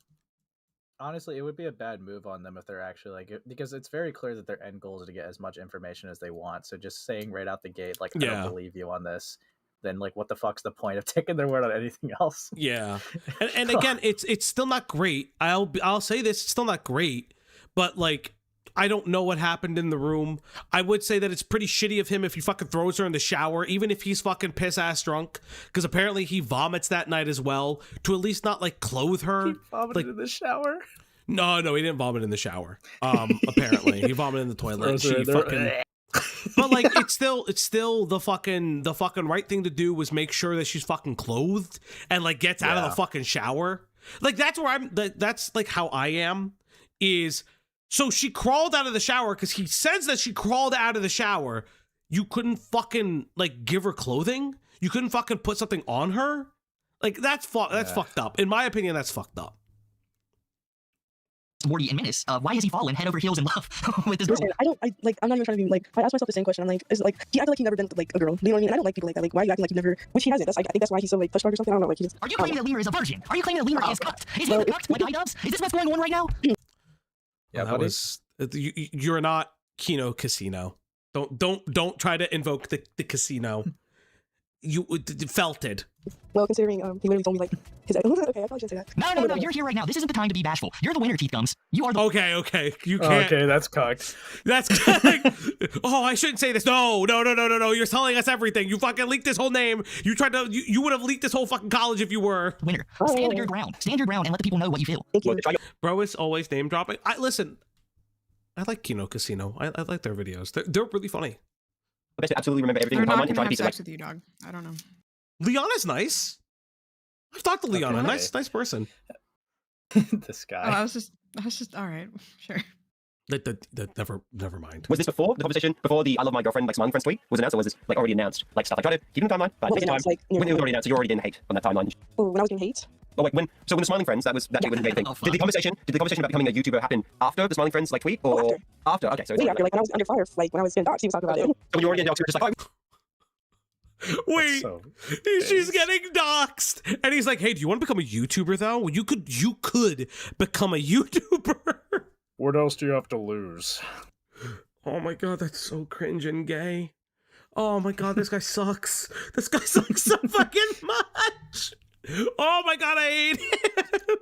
Honestly, it would be a bad move on them if they're actually like, because it's very clear that their end goal is to get as much information as they want. So just saying right out the gate, like, I don't believe you on this, then like, what the fuck's the point of taking their word on anything else? Yeah, and again, it's still not great. I'll say this, it's still not great, but like, I don't know what happened in the room. I would say that it's pretty shitty of him if he fucking throws her in the shower, even if he's fucking piss ass drunk, because apparently he vomits that night as well, to at least not like clothe her. He vomited in the shower? No, he didn't vomit in the shower. Apparently he vomited in the toilet. But like, it's still the fucking right thing to do was make sure that she's fucking clothed and like gets out of the fucking shower. Like that's where that's like how I am is. So she crawled out of the shower because he says that she crawled out of the shower. You couldn't fucking like give her clothing. You couldn't fucking put something on her. Like that's fucked up. In my opinion, that's fucked up. Morty and Menace. Why has he fallen head over heels in love with this girl? Listen, I'm not even trying to be like, I ask myself the same question. I'm like, is it like, I feel like he's never been like a girl. You know what I mean? I don't like people like that. Like, why are you acting like you never, which he hasn't. That's, I think that's why he's so like push or something. I don't know. Like, he just, Are you claiming that Lemur is a virgin? Are you claiming that Lemur is cucked? Is he well, cucked like iDubbbz? Is this what's going on right now? Yeah, that was you're not Kino Casino. Don't try to invoke the casino. You felt it. well, considering he literally told me like his. Okay, I probably shouldn't say that. No, you're here right now. This isn't the time to be bashful. You're the winner, Teeth Gums. You are the Okay, you can't. Okay, that's cocked. That's oh, I shouldn't say this. No. You're telling us everything. You fucking leaked this whole name. You tried to. You would have leaked this whole fucking college if you were winner. Stand your ground. Stand your ground and let the people know what you feel. Thank you. Bro is always name dropping. Listen. I like Kino Casino. I like their videos. They're really funny. I absolutely remember everything They're in not timeline and gonna try to have piece it sex like. with you, dog. I don't know. Leanna's nice. I've talked to Leanna. Okay. Nice person. This Oh, guy. I was just all right. Sure. Never mind. Was this before the conversation? Before the "I love my girlfriend" like smiling friends tweet was announced, or was this like already announced? Like stuff. I tried to keep it in the timeline, but Well, this time announced, like, when it was near- already announced, so you're already getting hate on that timeline. Oh, when I was getting hate. Oh, like when the smiling friends, that tweet was a big thing. Oh, Did the fuck. conversation about becoming a YouTuber happen after the smiling friends like tweet or Oh, after? Okay, so it's Way like, after, like when I was under fire, like when I was getting doxxed, he was talking about it. so when you're already getting doxxed, you're just like, oh, Wait, so she's base. getting doxxed, and he's like, "Hey, do you want to become a YouTuber though? Well, you could become a YouTuber." What else do you have to lose? Oh my god, that's so cringe and gay. Oh my god, this guy sucks. This guy sucks so fucking much. Oh my god, I hate him.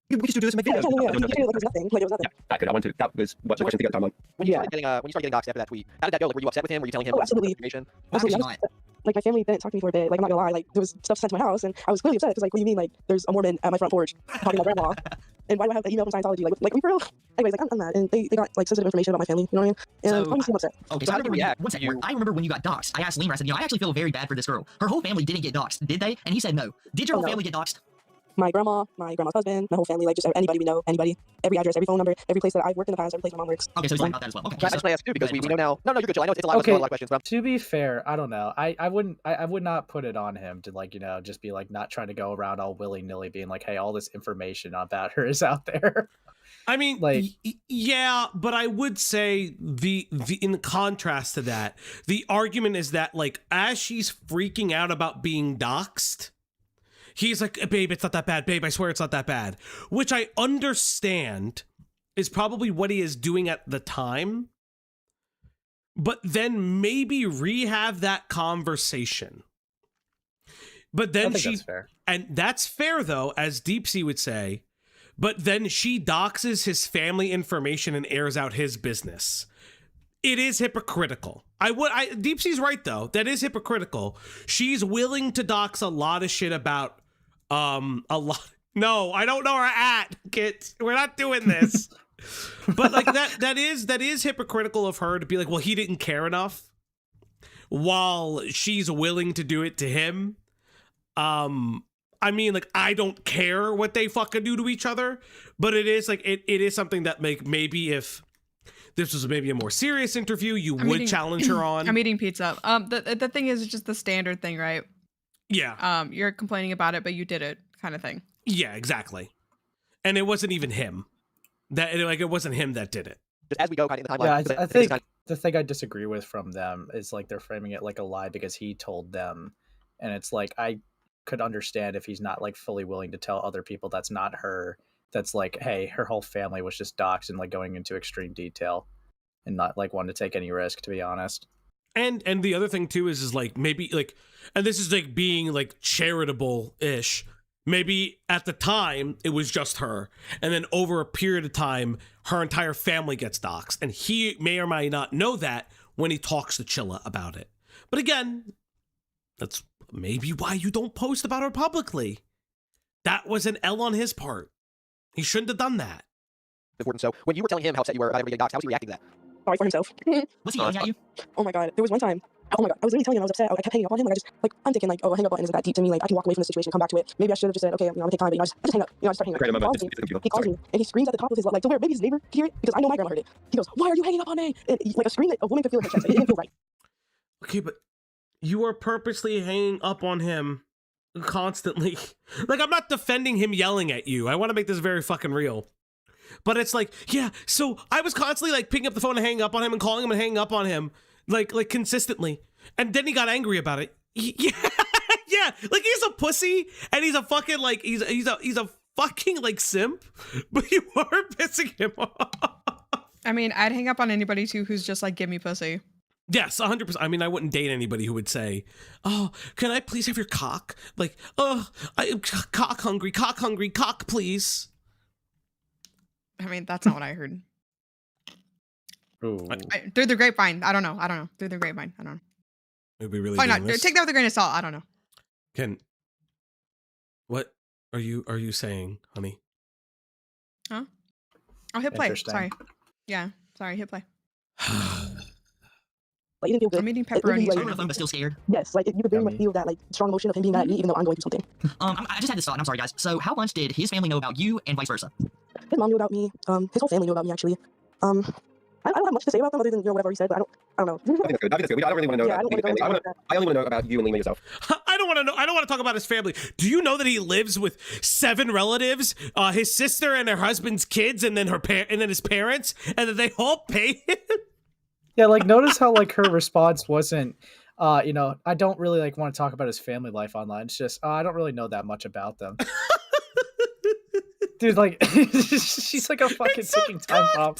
we could still do this and make Yeah, videos. yeah, like it was nothing. Like it was nothing. I could. I wanted to. That was what the question to get the timeline. When you Yeah. started getting doxxed after that tweet, how did that go? Like, were you upset with him? Were you telling him Oh, absolutely. information? Absolutely. Why I was, like my family didn't talk to me for a bit. Like I'm not gonna lie. Like there was stuff sent to my house, and I was clearly upset because like, what do you mean? Like there's a Mormon at my front porch talking about grandma, and why do I have that email from Scientology? Like are you for real? Anyways, like I'm mad, and they got like sensitive information about my family. You know what I mean? And So, I'm just upset. Okay, So so how I did you remember react? one second. I remember when you got doxxed. I asked Lemur, I said, I actually feel very bad for this girl. Her whole family didn't get doxxed, did they? And he said no. Did your Oh, whole no. family get doxxed? My grandma, my grandma's husband, my whole family, like just anybody we know, anybody, every address, every phone number, every place that I've worked in the past, every place my mom works. Okay, so he's lying about that as well. Okay, I just want to ask too because we know now. No, you're good, Jill. I know it's a lot Okay. of questions, but To be fair, I don't know. I would not put it on him to like, just be like not trying to go around all willy-nilly being like, hey, all this information about her is out there. I mean, Like- yeah, but I would say the in contrast to that, the argument is that like as she's freaking out about being doxxed, he's like, "Babe, it's not that bad. Babe, I swear it's not that bad," which I understand is probably what he is doing at the time. But then maybe rehab that conversation. But I then think she that's fair. and that's fair though, as Deep Sea would say. But then she doxes his family information and airs out his business. It is hypocritical. Deep Sea's right though. That is hypocritical. She's willing to dox a lot of shit about a lot. No, I don't know her at, kids. We're not doing this. But like that is hypocritical of her to be like, well, he didn't care enough, while she's willing to do it to him. I mean, like, I don't care what they fucking do to each other, but it is like it is something that maybe if this was maybe a more serious interview, you would challenge her on. I'm eating pizza. The thing is, it's just the standard thing, right? Yeah. You're complaining about it, but you did it, kind of thing. Yeah, exactly. And it wasn't even him. It wasn't him that did it. just as we go kind of in the Yeah, timeline. I think the thing I disagree with from them is like they're framing it like a lie because he told them, and it's like I could understand if he's not like fully willing to tell other people that's not her. That's like, hey, her whole family was just doxxed and like going into extreme detail, and not like wanting to take any risk, to be honest. And the other thing too is like maybe like, and this is like being like charitable-ish. Maybe at the time it was just her, and then over a period of time, her entire family gets doxxed, and he may or may not know that when he talks to Chilla about it. But again, that's maybe why you don't post about her publicly. That was an L on his part. He shouldn't have done that. Important. So when you were telling him how upset you were about everybody getting doxxed, how was he reacting to that? Sorry for himself. Was he yelling at you? Oh my god, there was one time. Oh my god, I was literally telling him I was upset. I kept hanging up on him. Like I'm thinking like, oh, a hang up button isn't that deep to me. Like I can walk away from the situation, come back to it. Maybe I should have just said, okay, I'm gonna take time, but I just hang up. I just start hanging up. He calls me, and he screams at the top of his lungs, like to where maybe his neighbor could hear it because I know my grandma heard it. He goes, "Why are you hanging up on me?" And like a scream that a woman could feel in her chest. It didn't feel right. Okay, but you are purposely hanging up on him constantly. Like, I'm not defending him yelling at you. I want to make this very fucking real. But it's like, yeah, so I was constantly like picking up the phone and hanging up on him and calling him and hanging up on him like consistently. And then he got angry about it. Yeah, yeah, like he's a pussy and he's a fucking like he's a fucking like simp, but you are pissing him off. I mean, I'd hang up on anybody too who's just like, give me pussy. Yes, 100%. I mean, I wouldn't date anybody who would say, "Oh, can I please have your cock?" Like, "Oh, I'm cock hungry, cock, please." I mean, that's not what I heard. Ooh. Through the grapevine. I don't know. Through the grapevine. I don't know. It'd be really. Why not? doing this. Take that with a grain of salt. I don't know. What are you saying, honey? Huh? Oh, hit play. Interesting. Sorry. Yeah. Sorry. Hit play. Like, it didn't feel good. I'm eating It really, pepperoni. like, So on the phone, but still scared. yes, like, you could very much Yummy. feel that, like, strong emotion of him being mad at me, even though I'm going through something. I just had this thought, and I'm sorry, guys. So how much did his family know about you, and vice versa? His mom knew about me. His whole family knew about me, actually. I don't have much to say about them other than, whatever he said, but I don't know. I think that's good. I don't really want to know Yeah, I about don't wanna Lee's go family. into that. I only want to know about you and Lima yourself. I don't want to know. I don't want to talk about his family. Do you know that he lives with 7 relatives, his sister and her husband's kids, and then and then his parents, and that they all pay him? Yeah, like notice how like her response wasn't, I don't really like want to talk about his family life online. It's just, I don't really know that much about them. Dude, like, she's like a fucking ticking time bomb.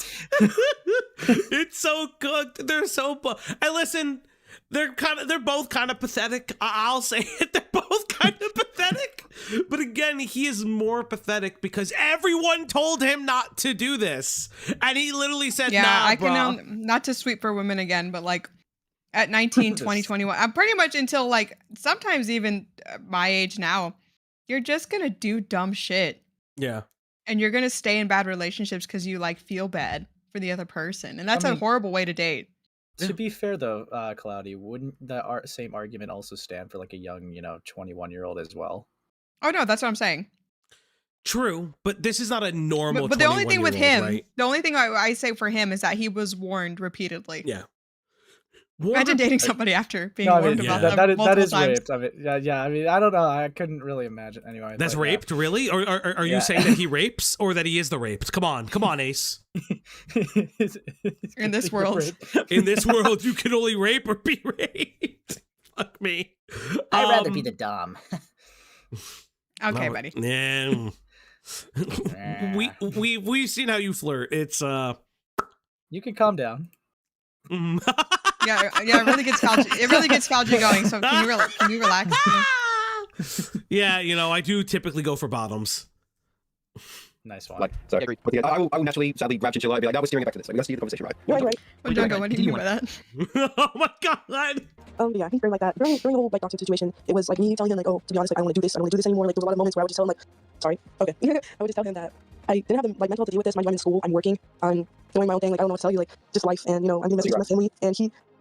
It's so cooked. They're so. And listen, they're both kind of pathetic. I'll say it. They're both kind of pathetic. But again, he is more pathetic because everyone told him not to do this, and he literally said, Yeah, "Nah, I bro." can not to sweep for women again, but like at 19, 20, 21, I'm pretty much until like sometimes even my age now, you're just gonna do dumb shit. Yeah. And you're gonna stay in bad relationships because you like feel bad for the other person, and that's a horrible way to date. To be fair though, Cloudy, wouldn't the same argument also stand for like a young, 21-year-old as well? Oh no, that's what I'm saying. True, but this is not a normal. But the only thing with 21-year-old, him, right? the only thing I say for him is that he was warned repeatedly. Yeah. Imagine dating somebody after being No, I warned mean, about yeah, them that multiple is times. raped. I mean, yeah. I mean, I don't know. I couldn't really imagine. Anyway, That's but, raped, really? Or are you Yeah. saying that he rapes or that he is the raped? Come on, Ace. In this world. In this world, you can only rape or be raped. Fuck me. I'd rather be the dom. Okay, buddy. Yeah. We've seen how you flirt. It's You can calm down. Yeah, it really gets Falgi going. So can you relax? Yeah, I do typically go for bottoms. Nice one. Like, so I agree. But yeah, I will naturally, sadly, grab Chinchilla and be like, I was steering it back to this. Like, let's see the conversation, right? Right. What do you mean by that? Oh my god! Yeah, he's very like that. During the whole like toxic situation, it was like me telling him like, oh, to be honest, like I don't want to do this. I don't want to do this anymore. Like there was a lot of moments where I would just tell him like, sorry, okay. I would just tell him that I didn't have the like mental health to deal with this. I'm in school. I'm working. I'm doing my own thing. Like I don't know what to tell you. Like just life, and I'm being messaged with my family. And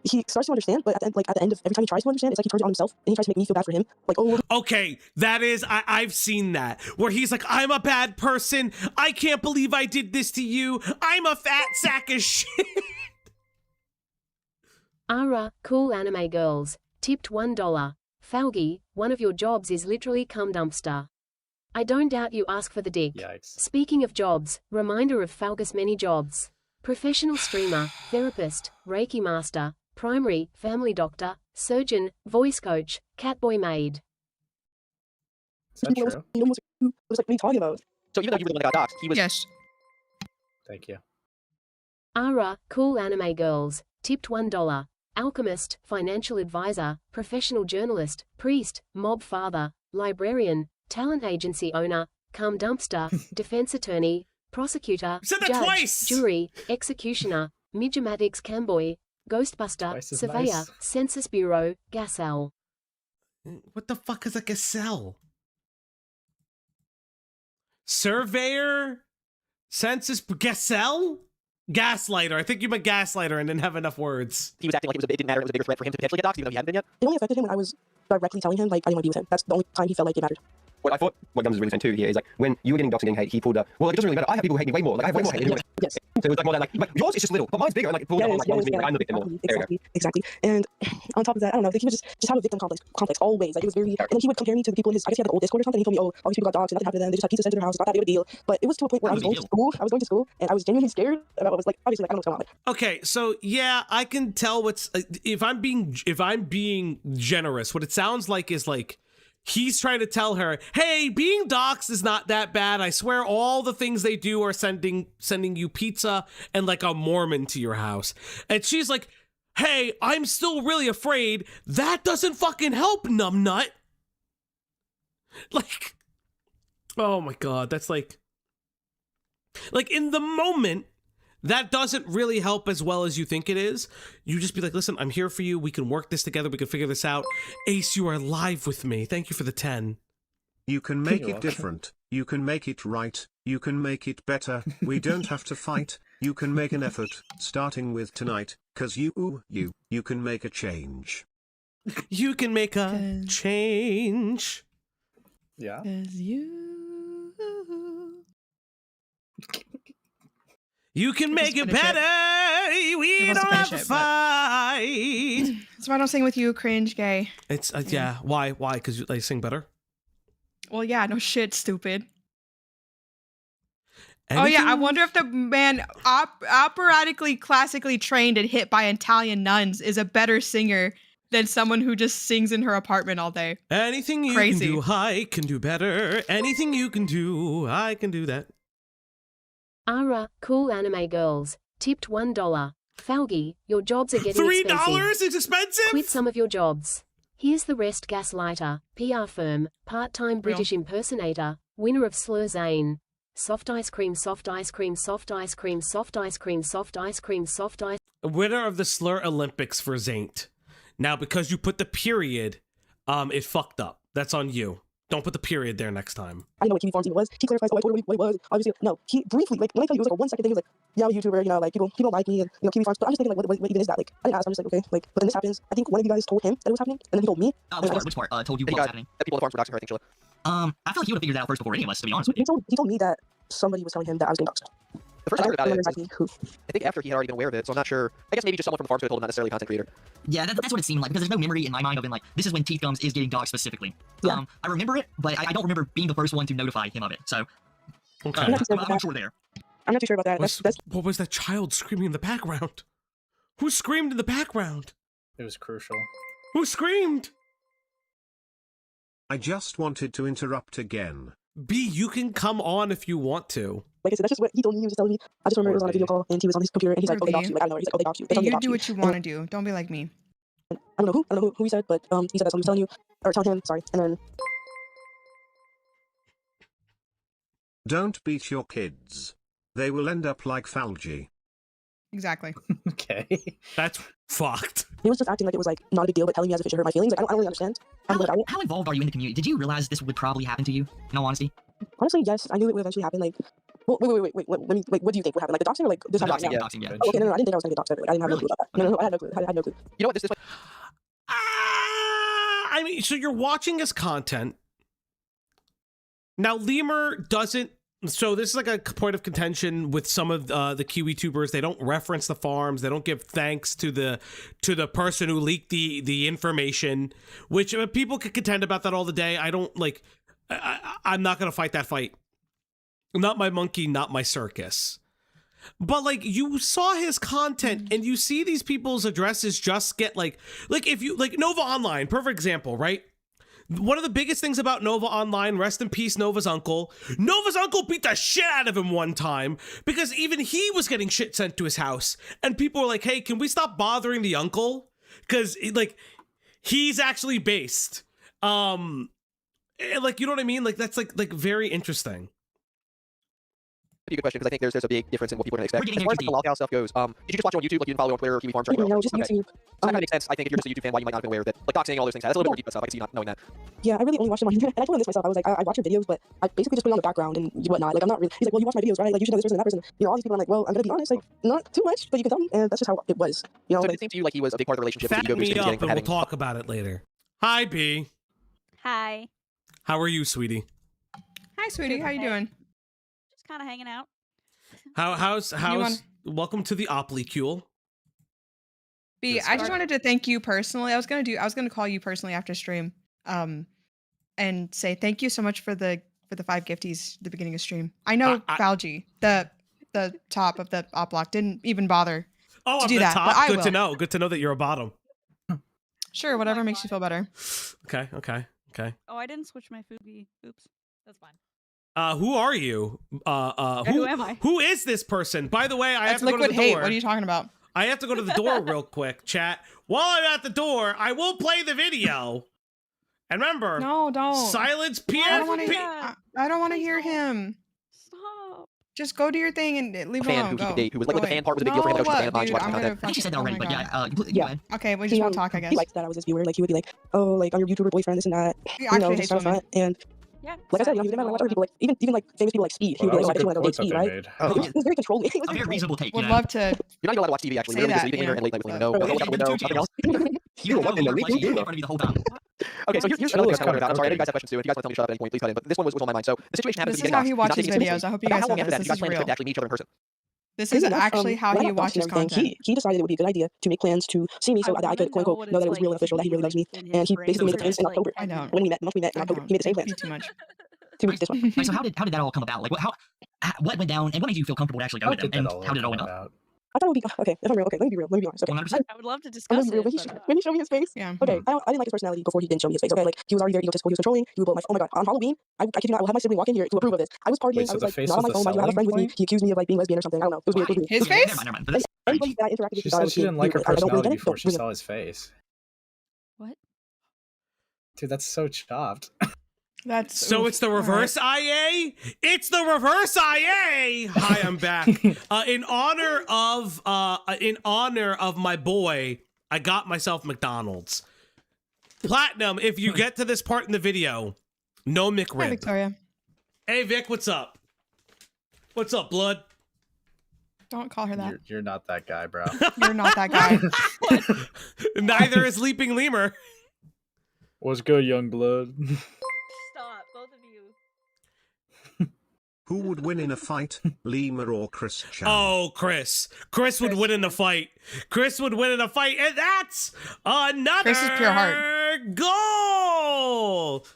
he starts to understand, but at the end of every time he tries to understand, it's like he turns it on himself and he tries to make me feel bad for him. Like, oh, okay, that is I've seen that where he's like, I'm a bad person. I can't believe I did this to you. I'm a fat sack of shit. Ara, cool anime girls, tipped $1. Falgi, one of your jobs is literally cum dumpster. I don't doubt you ask for the dick. Yikes. Speaking of jobs, reminder of Falgus' many jobs. Professional streamer, therapist, Reiki master, primary, family doctor, surgeon, voice coach, catboy maid. Is that true? was like, what are you talking about? So even though you were the one that got doxxed, he was... Yes. Thank you. Ara, cool anime girls, tipped $1. Alchemist, financial advisor, professional journalist, priest, mob father, librarian, talent agency owner, cum dumpster, defense attorney, prosecutor, Said that judge, twice! jury, executioner, midgematics camboy, ghostbuster, Twice is surveyor, nice. census bureau, gasel. What the fuck is a gazelle? Surveyor? Census gazelle? Gaslighter. I think you meant gaslighter and didn't have enough words. He was acting like it didn't matter. It was a bigger threat for him to potentially get doxxed, even though he hadn't been yet. It only affected him when I was directly telling him like I didn't want to be with him. That's the only time he felt like it mattered. But I thought what Gums is really saying too here is like when you were getting doxed and getting hate, he pulled up. Well, like, it doesn't really matter. I have people who hate me way more. Like I have way more hate. Anyway. Yes. So it was like more than like yours is just little, but mine's bigger. And like it pulled up on like one's bigger. I'm the victim more. Exactly. And on top of that, I don't know. Like, he would just have a victim complex always. Like it was very. And then he would compare me to the people in his. I guess he had an old Discord or something. He told me, oh, all these people got dogs and nothing happened to them. They just had pizza sent to their house. Not that big of a deal. But it was to a point where I was going to school. I was going to school, and I was genuinely scared about what was like. Obviously, like I don't know what's going on. Okay, so yeah, I can tell what's if I'm being generous, what it sounds like is like he's trying to tell her, hey, being doxxed is not that bad. I swear all the things they do are sending you pizza and like a Mormon to your house. And she's like, hey, I'm still really afraid. That doesn't fucking help, numbnut. Like, oh my God, that's like in the moment, that doesn't really help as well as you think it is. You just be like, listen, I'm here for you. We can work this together. We can figure this out. Ace, you are live with me. Thank you for the 10. You can make it different. You can make it right. You can make it better. We don't have to fight. You can make an effort, starting with tonight, cause you can make a change. You can make a change. Yeah. Cause You can make it finish better. We don't have to fight. That's why I don't sing with you, cringe gay. It's yeah. Why? Because they sing better. Well, yeah, no shit, stupid. Oh yeah, I wonder if the man operatically, classically trained and hit by Italian nuns is a better singer than someone who just sings in her apartment all day. Anything you can do, I can do better. Anything you can do, I can do that. Ara, cool anime girls, tipped $1. Falgi, your jobs are getting $3? expensive. It's expensive? Quit some of your jobs. Here's the rest. Gaslighter, PR firm, part-time British impersonator, winner of Slur Zane. Soft ice cream, soft ice cream, soft ice cream, soft ice cream, soft ice cream, soft ice. Winner of the Slur Olympics for Zaint. Now, because you put the period, it fucked up. That's on you. Don't put the period there next time. I know what Kiwi Farms even was. He clarifies, oh, I told him what it was. Obviously, no. He briefly, like, when I tell you it was like a 1 second thing, he was like, yeah, I'm a YouTuber, you know, like, people don't like me, and, you know, Kiwi Farms. But I'm just thinking, like, what even is that? Like, I didn't ask, I'm just like, okay. Like, but then this happens. I think one of you guys told him that it was happening, and then he told me. Which part? Told you what was happening? The people at the farms were doxing her, I think, Sheila. I feel like he would have figured that out first before any of us, to be honest with you. He told me that somebody was telling him that I was getting doxxed. The first I heard about it, exactly who. I think after he had already been aware of it, so I'm not sure. I guess maybe just someone from the farms could have told him, not necessarily a content creator. Yeah, that's what it seemed like, because there's no memory in my mind of being like, this is when Teeth Gums is getting doxxed specifically. Yeah. I remember it, but I don't remember being the first one to notify him of it, so Okay. I'm not sure there. I'm not too sure about that. That's What was that child screaming in the background? Who screamed in the background? It was crucial. Who screamed? I just wanted to interrupt again. B, you can come on if you want to. like I said, that's just what he told me. He was just telling me. I just remember it was on a video call, and he was on his computer, and he's like, "Oh, they doxed you." Like, I don't know. He's like, "Oh, they doxed you." They told me they You doxed do you. what you want to do. Don't be like me. I don't know who he said, but he said that's what he was telling you, or telling him. Sorry, and then. Don't beat your kids. They will end up like Falgi. Exactly. Okay. That's fucked. He was just acting like it was like not a big deal, but telling me as if it should hurt my feelings. Like I don't really understand. How involved are you in the community? Did you realize this would probably happen to you? In all honesty. Honestly, yes. I knew it would eventually happen. Like, well, wait. Let me. Like, what do you think would happen? Like the doxing or like this happening now? Doxing, yeah. Oh, okay, no, I didn't think I was gonna get doxed ever. Like, I didn't have no clue about that. No, I had no clue. I had no clue. You know what? This I mean, so you're watching his content. Now, Lemur doesn't. So this is like a point of contention with some of the Kiwi tubers. They don't reference the farms. They don't give thanks to the person who leaked the information, which people could contend about that all the day. I don't like. I'm not gonna fight that fight. Not my monkey, not my circus. But like you saw his content and you see these people's addresses just get like if you like Nova Online, perfect example, right? One of the biggest things about Nova Online, rest in peace, Nova's uncle. Nova's uncle beat the shit out of him one time because even he was getting shit sent to his house. And people were like, hey, can we stop bothering the uncle? Because, like, he's actually based. Like, you know what I mean? Like, that's, like very interesting. A good question because I think there's a big difference in what people are going to expect. As far as like, the Lolcow stuff goes, did you just watch it on YouTube? Like you didn't follow it on Twitter or Kiwi Farms? Right? No, just YouTube. So that kind of makes sense. I think if you're just a YouTube fan, why you might not have been aware that like doxing and all those things. That's a little bit more deep stuff. I can see you not knowing that. Yeah, I really only watched him on YouTube, and I told him this myself. I was like, I watch your videos, but I basically just put it on the background and whatnot. Like I'm not really. He's like, well, you watch my videos, right? Like you should know this person and that person. You know, all these people. I'm like, well, I'm gonna be honest, like not too much, but you can tell me, and that's just how it was. You know, so like, it seemed to you like he was a big part of the relationship. Fatten me up and we'll talk about it later. Hi, B. Hi. How are you, sweetie? Hi, sweetie. How you doing? Just kind of hanging out. How's want- welcome to the Oplicule. B, I just wanted to thank you personally. I was gonna call you personally after stream, and say thank you so much for the 5 gifties at the beginning of stream. I know Falgi, the top of the op block, didn't even bother Oh, to I'm do the that. top. But I Good will. to know. Good to know that you're a bottom. Sure, whatever makes you feel better. Okay. Oh, I didn't switch my Fugi. Oops. That's fine. Who are you? Who am I? Who is this person? By the way, I have That's to go to liquid the hate. door. What are you talking about? I have to go to the door real quick, chat. While I'm at the door, I will play the video. And remember, No, don't. silence I PFP. don't want to hear him. Stop. Just go do your thing and leave it fan alone. who Go. keep date, who was like Go the away. fan part was a big deal for him. I know she's a fan of mine. She dude, watches I'm my gonna content. I think she said that oh already, my but yeah, God. go Yeah. ahead. Okay, we just want to talk, I guess. He liked that I was his viewer. Like he would be like, "Oh, like I'm your YouTuber boyfriend, this and that." He You know, actually just hates stuff women. like that. And Yeah. like I said, you know, he didn't matter like other people, like even like famous people like Speed. He Well, would be like, that "Oh, was I a should good like point Speed, that right?" they made. He was very controlling. He was A very reasonable take. Would You know? love to. You're not allowed to watch TV, actually. Say We're that, leaving here and late night with yeah. no. Bro, We'll you watch the window. Something else. You don't know what you in front of me the whole time. Okay, so here's another thing I kind of wondered about. I'm sorry, I know you guys have questions too. If you guys want to tell me to shut up at any point, please cut in. But this one was on my mind. So the situation happened This at the is how beginning. he of Not watches taking it videos. seriously. I hope you About guys how know long after this. that did you This guys is plan to real. actually meet each other in person? This Crazy is enough, actually how when I he got talked to watches him and everything, content. he decided it would be a good idea to make plans to see me so that I could quote unquote know that it was real and official, that he really loves me. And he basically made the plans in October. I don't. When we met, the month we met in I October, don't. he made the same It'd plans. be too much. 2 weeks this one. Like, so how did that all come about? Like, what went down, and what made you feel comfortable to actually go How with them, did that and all how did it all come end up? about? I thought it would be okay. If I'm real, okay, let me be real. Let me be honest. Okay, 100%. I would love to I'm discuss gonna be real. it. When he showed me his face, Yeah. okay, I didn't like his personality before he didn't show me his face. Okay, like he was already very egotistical. He was controlling. He would blow my. Oh my god! On Halloween, I kid you not, I will have my sibling walk in here to approve of this. I was partying. Wait, I so was the like face not on was my the phone. Mind you, I have a friend with me. selling He accused me of like being lesbian or something. I don't know. It was weird. It was weird. His Okay, face? never mind. But that's Anybody that I interacted with She thought I said was she being didn't like her weird. I don't really personality get it. before she Don't saw his face. What? Dude, that's so chopped. That's So it's the reverse IA? It's the reverse IA! Hi, I'm back. In honor of my boy, I got myself McDonald's. Platinum, if you get to this part in the video, no Hi, McRib. Victoria. Hey, Vic, what's up? What's up, blood? Don't call her that. You're not that guy, bro. You're not that guy. Neither is Leaping Lemur. What's good, young blood? Stop, both of you. Who would win in a fight, Lemur or Chris Chan? Oh, Chris. Chris would win in a fight. Chris would win in a fight, and that's another Chris is pure heart. goal.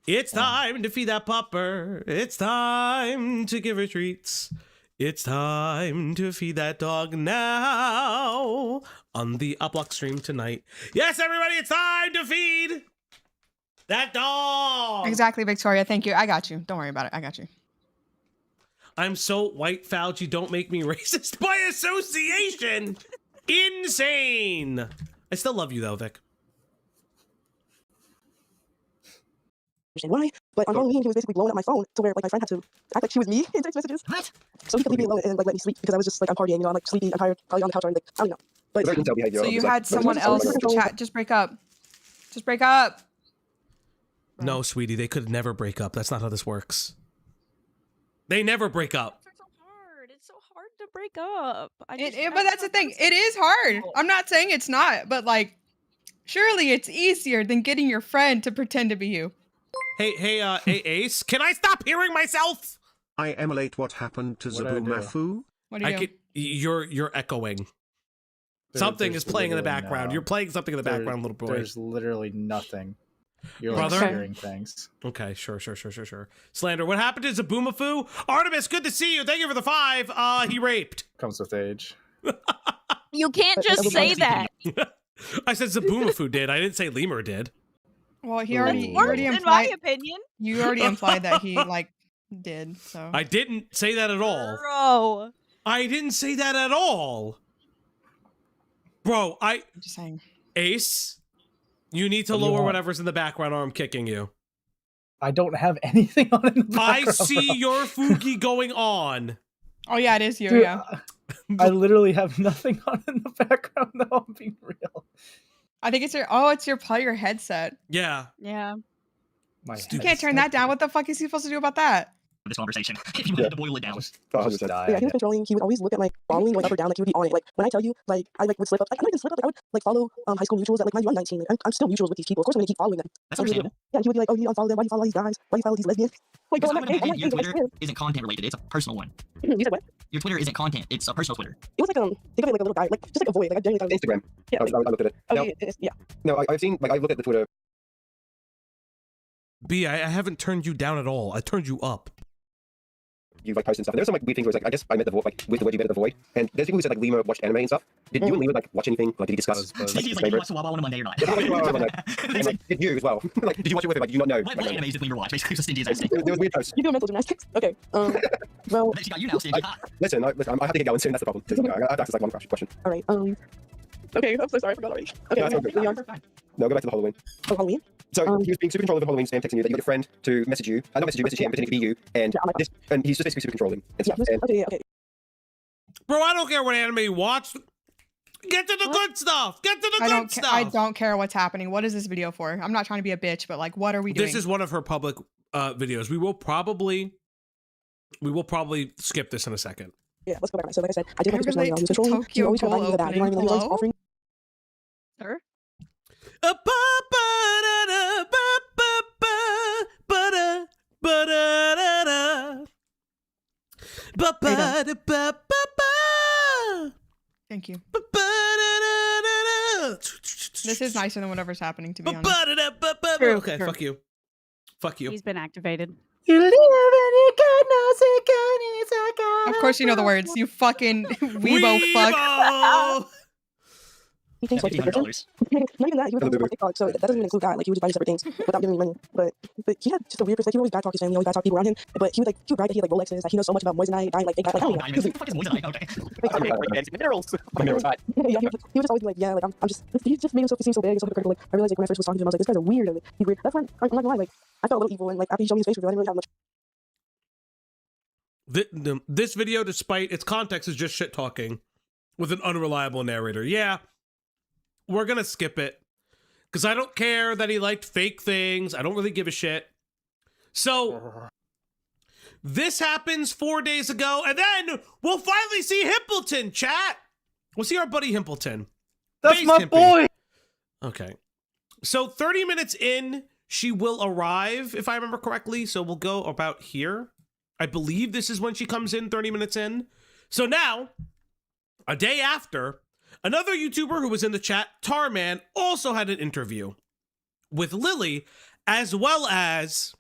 It's time to feed that pupper. It's time to give her treats. It's time to feed that dog now on the Uplock stream tonight. Yes, everybody, it's time to feed that dog. Exactly, Victoria. Thank you. I got you. Don't worry about it. I got you. I'm so white, Fauci. Don't make me racist by association. Insane. I still love you, though, Vic. Understand why? But on Halloween, he was basically blowing up my phone to where like my friend had to act like she was me in text messages. What? So he could leave me alone and like let me sleep because I was just like I'm partying, you know, I'm like sleepy, I'm tired, probably on the couch or like I don't know. But So you had someone else chat. Just break up. Just break up. No, sweetie, they could never break up. That's not how this works. They never break up. It's so hard. It's so hard to break up. But that's the thing. It is hard. I'm not saying it's not, but like, surely it's easier than getting your friend to pretend to be you. Hey, Ace, can I stop hearing myself? I emulate what happened to What'd I do? Zabumafu. What do you do? You're echoing. Something is There's playing in the literally background. no- You're playing something in the background, little boy. There's literally nothing. You're Brother? like hearing things. Okay, sure. Slander, what happened to Zabumafu? Artemis, good to see you. Thank you for the 5. He raped. Comes with age. You can't just say that. I said Zabumafu did. I didn't say Lemur did. Well, he Ooh. already, That's worse, you already In my implied. opinion. You already implied that he like did. So I didn't say that at all. Bro. I didn't say that at all. Bro, I'm just saying. Ace, you need to What do you lower want? whatever's in the background or I'm kicking you. I don't have anything on in the background. I see bro. your Fuki going on. Oh yeah, it is you. Dude, Yeah. I literally have nothing on in the background though. I'm being real. I think it's your player headset. Yeah. Yeah. My You can't turn that down. What the fuck is he supposed to do about that? this conversation. If you wanted to boil it down. Just die. Yeah, he was controlling. He would always look at my following going up or down. Like he would be on it. Like when I tell you, like I like would slip up. Like, I'm not even slip up. Like, I would like follow high school mutuals. At, like mind you, I'm 19. Like, I'm still mutuals with these people. Of course, I'm gonna keep following them. That's And he would- understandable. Yeah, and he would be like, "Oh, you need to unfollow them. Why do you follow all these guys? Why do you follow these lesbians?" Like, Because I'm I like, would "Hey, I'm imagine your not Twitter into isn't content related. It's a personal one. You said what? Your Twitter isn't content. It's a personal Twitter. It was like think of it like a little guy, like just like a void. Like I genuinely Instagram. Yeah. I looked at it. Oh, Now, yeah, yeah. no, I've seen, like, I've looked at the Twitter. B, I haven't turned you down at all. I turned you up. You like posted stuff. And there's some like weird things where it's like, I guess I met the void, like with the word you met at the void. And there's people who said like LEMUR watched anime and stuff. Did you and LEMUR like watch anything? Like did he discuss? He's like, did you watch the Wawa on a Monday or not? And, like, did you as well? Like, did you watch it with him? Like, did you not know? What Like, animes did LEMUR watch? Basically, it was stingy as I there was weird posts. You do mental gymnastics. Okay. Well. She got you now, stingy. Listen, I have to get going soon. That's the problem. I have to ask like one question. All right. Okay. I'm so sorry. I forgot already. Okay. No, that's all good. Leon. No, go back to the Halloween. Oh, Halloween. So he was being super controlling of Halloween, Sam texting you that you got a friend to message you. Not message you, message him, pretending to be you, and Yeah, I'm like- and he's just basically super controlling and stuff. And Okay. Okay. Bro, I don't care what anime you watch. Get to the good stuff. Get to the good stuff. I don't care what's happening. What is this video for? I'm not trying to be a bitch, but like, what are we doing? This is one of her public videos. We will probably skip this in a second. Yeah. Let's go back. So like I said, I did I have this personality. relate He was to controlling. He Tokyo always tried to Ghoul buy me that. You know what I mean? Like, he's always opening. offering. Sir? Thank you. This is nicer than whatever's happening, to be honest. Okay, fuck you. Fuck you. He's been activated. Of course you know the words, you fucking weebo fuck. He thinks like he's a person. Not even that. He was on TikTok, so that doesn't even include God. Like he would just buy separate things without giving me money. But he had just a weird perspective. He would always bad talk his family, always bad talk people around him. But he would brag that he had like Rolexes, that he knows so much about moissanite, dying like hell yeah. What the fuck is moissanite? Okay. minerals. Minerals hot. Yeah, he would just always be like, yeah, like I'm just. He just made himself seem so big and so hypocritical. Like I realized like when I first was talking to him, I was like, this guy's a weird. Like, he's weird. That's why I'm not gonna lie. Like I felt a little evil, and like after he showed me his face reveal, I didn't really have much. This video, despite its context, is just shit talking with an unreliable narrator. Yeah, we're gonna skip it because I don't care that he liked fake things. I don't really give a shit. So this happens 4 days ago, and then we'll finally see Himpleton, chat. We'll see our buddy Himpleton. That's Base my Himpy. boy. Okay. So 30 minutes in, she will arrive, if I remember correctly. So we'll go about here. I believe this is when she comes in, 30 minutes in. So now, a day after, another YouTuber who was in the chat, Tarman, also had an interview with Lily, as well as,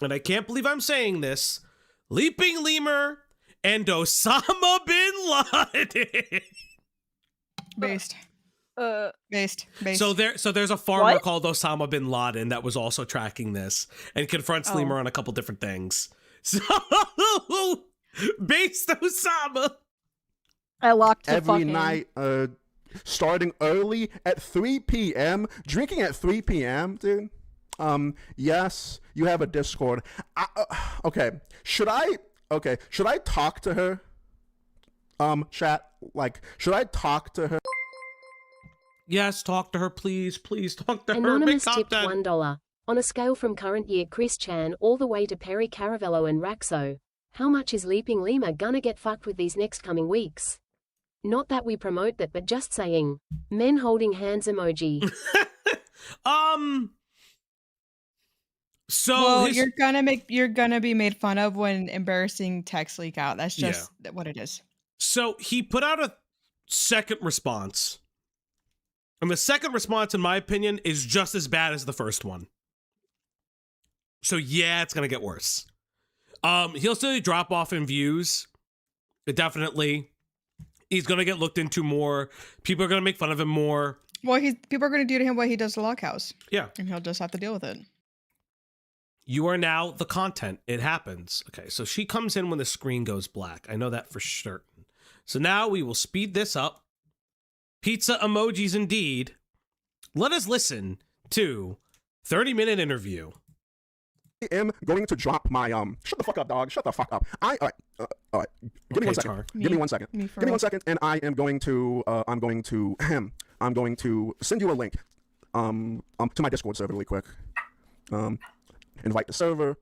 and I can't believe I'm saying this, Leaping Lemur and Osama Bin Laden. Based. Based. So there's a farmer What? called Osama Bin Laden that was also tracking this and confronts Oh. Lemur on a couple different things. So based Osama. I locked the every fucking night, starting early at 3 p.m., drinking at 3 p.m., dude. Yes, you have a Discord. Okay, should I talk to her? Chat, like, should I talk to her? Yes, talk to her, please. Please talk to her. Anonymous Make tipped content. $1. On a scale from current year Chris Chan all the way to Perry Caravello and Raxo, how much is Leaping Lemur gonna get fucked with these next coming weeks? Not that we promote that, but just saying. Men holding hands emoji. So Well, you're gonna be made fun of when embarrassing texts leak out. That's just what it is. So he put out a second response. And the second response, in my opinion, is just as bad as the first one. So yeah, it's gonna get worse. He'll still drop off in views. Definitely. He's gonna get looked into more. People are gonna make fun of him more. Well, people are gonna do to him what he does to Lolcow. Yeah. And he'll just have to deal with it. You are now the content. It happens. Okay, so she comes in when the screen goes black. I know that for certain. So now we will speed this up. Pizza emojis indeed. Let us listen to 30-minute interview. I am going to drop my shut the fuck up, dog. Shut the fuck up. All right. Give me 1 second. Give me 1 second. Give me 1 second, and I am going to I'm going to send you a link to my Discord server really quick. Invite the server.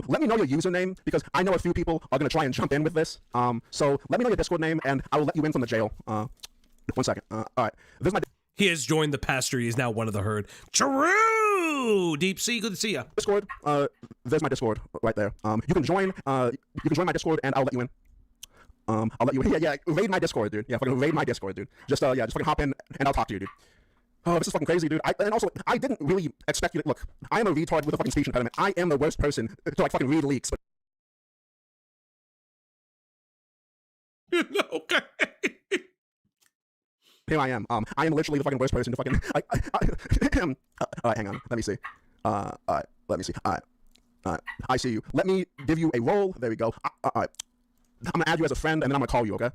let me know your username because I know a few people are gonna try and jump in with this. So let me know your Discord name and I will let you in from the jail. 1 second. All right. This is my He has joined the pasture. He is now one of the herd. True. Deep Sea, good to see ya. Discord. There's my Discord right there. You can join. You can join my Discord and I'll let you in. I'll let you in. Yeah. Raid my Discord, dude. Yeah, fucking raid my Discord, dude. Just just fucking hop in and I'll talk to you, dude. Oh, this is fucking crazy, dude. And also, I didn't really expect you to look. I am a retard with a fucking speech impediment. I am the worst person to like fucking read leaks. But Okay. here I am. I am literally the fucking worst person to fucking. All right, hang on. Let me see. All right. Let me see. All right. I see you. Let me give you a role. There we go. All right. I'm gonna add you as a friend, and then I'm gonna call you. Okay.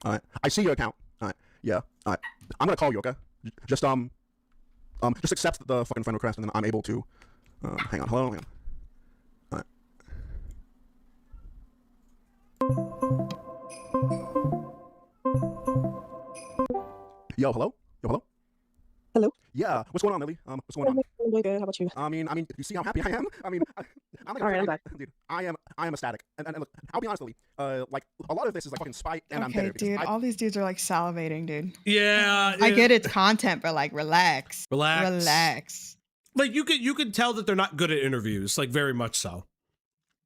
All right. I see your account. All right. Yeah. All right. I'm gonna call you. Okay. Just accept the fucking friend request, and then I'm able to. Hang on. Hello. Hang on. All right. Yo. Hello. Hello. Yeah. What's going on, Lily? What's going on? I'm doing good. How about you? I mean, you see how happy I am? I mean, I'm like, All right, I'm back. dude, I am ecstatic. And look, I'll be honest, Lily, like, a lot of this is like fucking spite, and I'm Okay, bitter. because dude. I- All these dudes are like salivating, dude. Yeah. I get it's content, but like, relax. Relax. Relax. Like you could tell that they're not good at interviews, like very much so.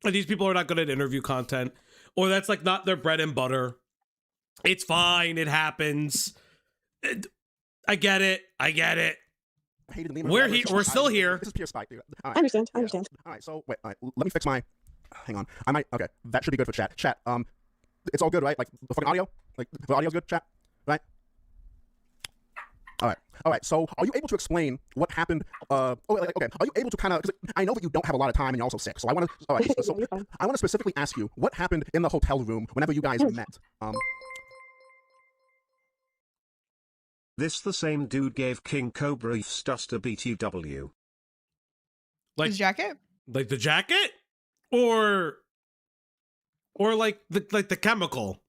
Like these people are not good at interview content, or that's like not their bread and butter. It's fine. It happens. I get it. hated Lima We're forever. here. It's We're just- still I- here. This is pure spite, dude. All right. I understand. All right. So wait. All right. Let me fix my. Hang on. I might. Okay. That should be good for chat. Chat. It's all good, right? Like the fucking audio. Like the audio's good. Chat. Right. All right. So, are you able to explain what happened? Okay. Are you able to kind of? I know that you don't have a lot of time and you're also sick. So I want to. All right. So You're fine. I want to specifically ask you what happened in the hotel room whenever you guys met. This the same dude gave King Cobra Stuster BTW. Like His jacket? Like the jacket, or like the chemical,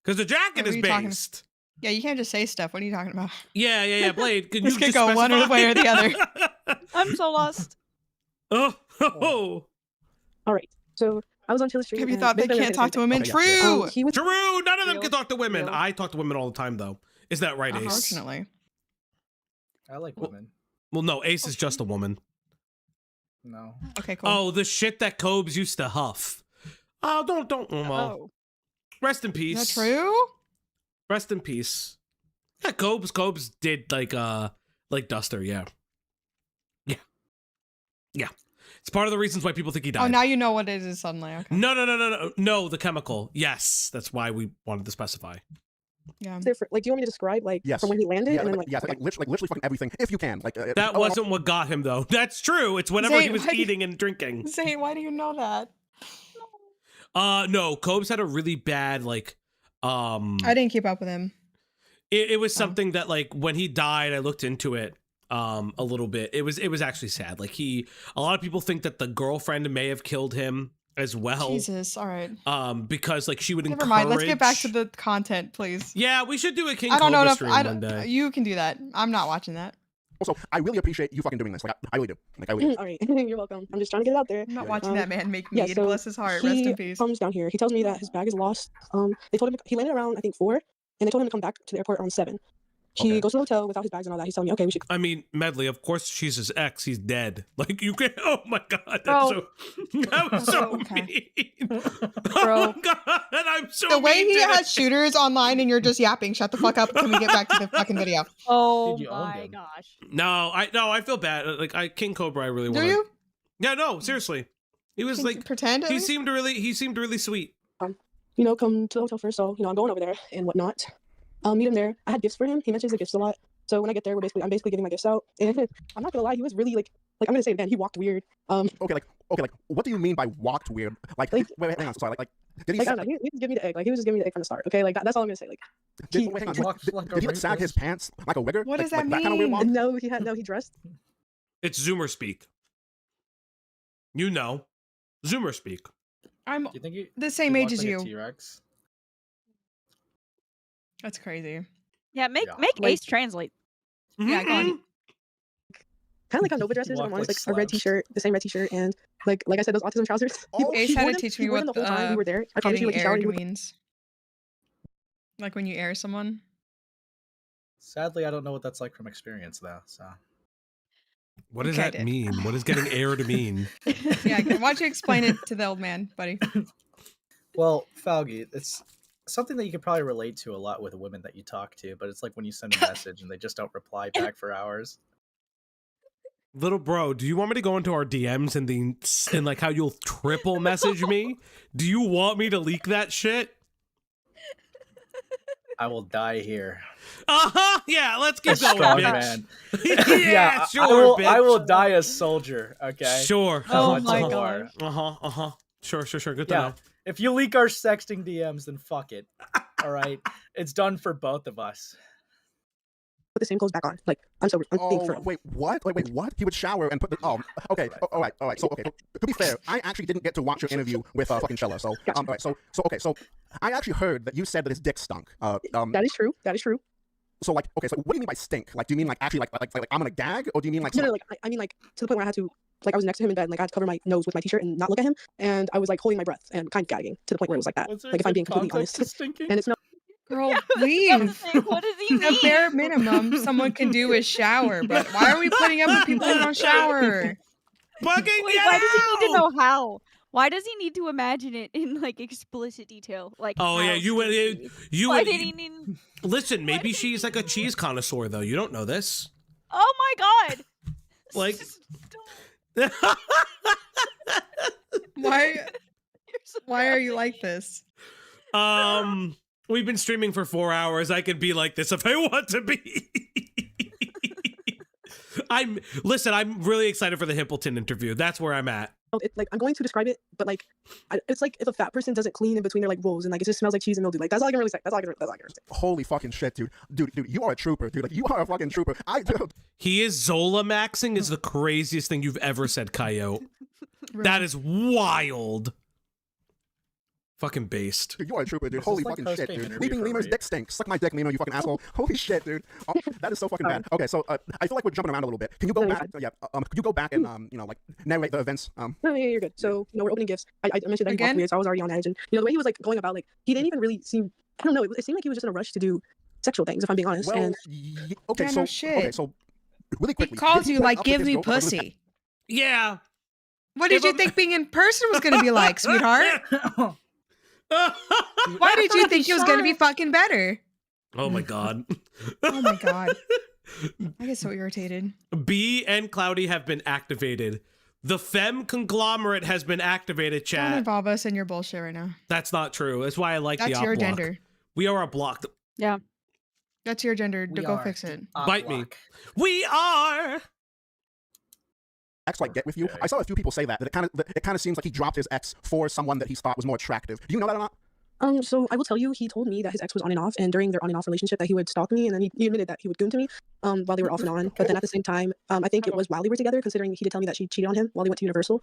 because the jacket What is are you talking- based. Yeah, you can't just say stuff. What are you talking about? Yeah. Blade, can This you could just go one specify? way or the other. I'm so lost. Oh. All right. So I was on Chili Street. Have you and thought they basically can't talk to women? Okay, True. yeah. he was True. None of them Real. can talk to women. Real. I talk to women all the time, though. Is that right, Ace? Unfortunately. I like women. Well, no. Ace is just a woman. No. Okay, cool. Oh, the shit that Cobes used to huff. Oh, don't. Well, Oh. rest in Is peace. that true? Rest in peace. Yeah, Cobes did like Duster. Yeah. It's part of the reasons why people think he died. Oh, now you know what it is suddenly. Okay. No, the chemical. Yes, that's why we wanted to specify. Yeah. different. Like, do you want me to describe like Yes. from when he landed Yeah, and then like, like, yeah, literally fucking everything, if you can. Like That wasn't what got him, though. That's true. It's whenever he Zane, was why do you- eating and drinking. Zane, why do you know that? No, Cobes had a really bad I didn't keep up with him. It was something that like when he died, I looked into it a little bit. It was actually sad. Like a lot of people think that the girlfriend may have killed him as well. Jesus. All right. Because like she would Never encourage. mind. Let's get back to the content, please. Yeah, we should do a King I don't know Cobra enough. stream I one don't, day. you can do that. I'm not watching that. Also, I really appreciate you fucking doing this. Like I really do. Like I really do. all right, you're welcome. I'm just trying to get it out there. I'm not watching Um, that man make yeah, mead. so Bless his heart. Rest in he peace. comes down here. He tells me that his bag is lost. They told him he landed around I think 4, and they told him to come back to the airport around 7. He Okay. goes to the hotel without his bags and all that. He's telling me, okay, we should. I mean, Medley, of course she's his ex. He's dead. Like you can. Oh my god, that's Bro. that was so Okay. mean. Bro. Oh my god, I'm so The way mean he to has shooters online and you're just yapping. Shut the fuck up. Can we get back to the fucking video? Oh Dude, you owned my him. gosh. No, I feel bad. Like King Cobra, I really Do want. you? Yeah, no, seriously. He was Can you like pretend? at he least? seemed really sweet. come to the hotel first. So I'm going over there and whatnot. Meet him there. I had gifts for him. He mentions the gifts a lot. So when I get there, I'm basically giving my gifts out. And I'm not gonna lie, he was really like I'm gonna say it again. He walked weird. Okay, like what do you mean by walked weird? Like wait, hang on, sorry. Like did he? Like I don't know. He just give me the egg. Like he was just giving me the egg from the start. Okay, like that's all I'm gonna say. Like Did, wait, hang on. He walked like a Did he like sag his rapist. pants like a wigger? What like, does that like kind of weird mean? walk? he dressed. It's Zoomer speak. You know, Zoomer speak. I'm Do you think he the same he age walked as like a you. T-Rex? That's crazy. Yeah, make Yeah. make Like- Ace translate. Yeah, go on. kind of like how Nova dresses. If I'm Walk honest, like like a red slouched. t-shirt, the same red t-shirt, and like I said, those autism trousers. Oh, Ace had wore to them- teach he me wore what them the whole time we were there. I promise you, getting like he showered, aired he would means. Like when you air someone. Sadly, I don't know what that's like from experience, though. So What does Okay, I that did. mean? What does getting aired mean? Yeah, why don't you explain it to the old man, buddy? well, Falgi, it's something that you could probably relate to a lot with women that you talk to, but it's like when you send a message and they just don't reply back for hours. Little bro, do you want me to go into our DMs and like how you'll triple message me? Do you want me to leak that shit? I will die here. Yeah, let's keep A going, strong bitch. man. Yeah, I sure, bitch. I will die a soldier. Okay. Sure. How Oh much my more? God. Sure. Good to Yeah. know. If you leak our sexting DMs, then fuck it. All right. It's done for both of us. put the same clothes back on. Like I'm sober. I'm being Oh, firm. wait, what? Wait, what? He would shower and put the. Oh, okay. All right. So, okay. To be fair, I actually didn't get to watch your interview with fucking Chella. So, all right. So, I actually heard that you said that his dick stunk. That is true. That is true. So, like, okay. So, what do you mean by stink? Like, do you mean like actually like I'm gonna gag, or do you mean like? No, like I mean like to the point where I had to like I was next to him in bed and like I had to cover my nose with my t-shirt and not look at him, and I was like holding my breath and kind of gagging to the point where it was like that. Was there Like if I'm good being completely context honest. to stinking? And it's not. Girl, I was about to leave. say, what does he The mean? bare minimum someone can do is shower, but why are we putting up with people who don't shower? Fucking Wait, get why does he need to out! know how? Why does he need to imagine it in like explicit detail? Like Oh yeah, how stinky? you Why would. did he need? Listen, maybe she's like a cheese connoisseur though. You don't know this. Oh my god! Like. Why? You're so Why are you graphic. like this? We've been streaming for 4 hours. I could be like this if I want to be. I'm really excited for the Himpleton interview. That's where I'm at. Like I'm going to describe it, but like it's like if a fat person doesn't clean in between their like rolls and like it just smells like cheese and mildew. Like that's all I can really say. That's all I can really say. Holy fucking shit, dude. Dude, you are a trooper, dude. Like you are a fucking trooper. He is Zola maxing is the craziest thing you've ever said, Coyote. That is wild. Fucking based. Dude, you are a trooper, dude. This Holy is like fucking shit, post-game dude. interview Leaping for Lemur's Reed. dick stinks. Suck my dick, Lemur, you fucking asshole. Holy shit, dude. Oh, that is so fucking bad. Okay, so I feel like we're jumping around a little bit. Can you go No, you're back? Yeah. Could you go back and like narrate the events? No, yeah, you're good. So we're opening gifts. I mentioned that he Again? walked weird, so I was already on edge, and the way he was like going about, like he didn't even really seem. I don't know. It seemed like he was just in a rush to do sexual things. If I'm being honest. Well, And okay, Yeah, so no shit. okay, so really He quickly. calls did you put like, up with give his me girlfriend with his pussy. Yeah. What did you think being in person was going to be like, sweetheart? Why did you think it was going to be fucking better? Oh my god. Oh my god. I get so irritated. B and Cloudy have been activated. The Femme conglomerate has been activated, Don't chat. involve us in your bullshit right now. That's not true. That's why I like the That's op your block. gender. We are a block. Yeah. That's your gender. We Go are fix it. Bite me. We are. ex like get with you. I saw a few people say that it kind of seems like he dropped his ex for someone that he thought was more attractive. Do you know that or not? So I will tell you, he told me that his ex was on and off, and during their on and off relationship, that he would stalk me, and then he admitted that he would goon to me, while they were off and on. But then at the same time, I think it was while they were together, considering he did tell me that she cheated on him while they went to Universal.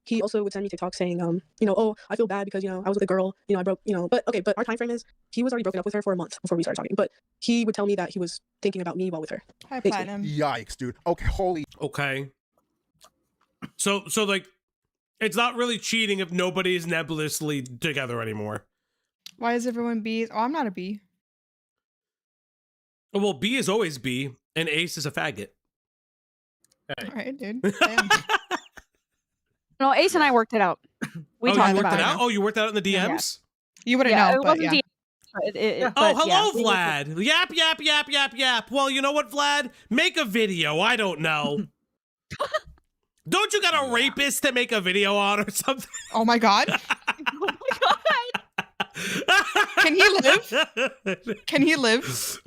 He also would send me TikTok saying, oh, I feel bad because, I was with a girl, I broke, but okay, but our time frame is, he was already broken up with her for a month before we started talking, but he would tell me that he was thinking about me while with her. Hi, Basically. Platinum. Yikes, dude. Okay, holy. Okay. So like, it's not really cheating if nobody's nebulously together anymore. Why is everyone B? Oh, I'm not a B. Well, B is always B, and Ace is a faggot. All right, dude. Damn. No, Ace and I worked it out. We you talked worked about it it. out? Oh, you worked it out in the DMs? Yeah. You wouldn't Yeah, know, it but wasn't yeah. DM, but Oh, but hello, yeah, we worked it- Vlad. Yap. Well, you know what, Vlad? Make a video. I don't know. Don't you got a rapist to make a video on or something? Oh my god. Oh my god! Can he live? Can he live?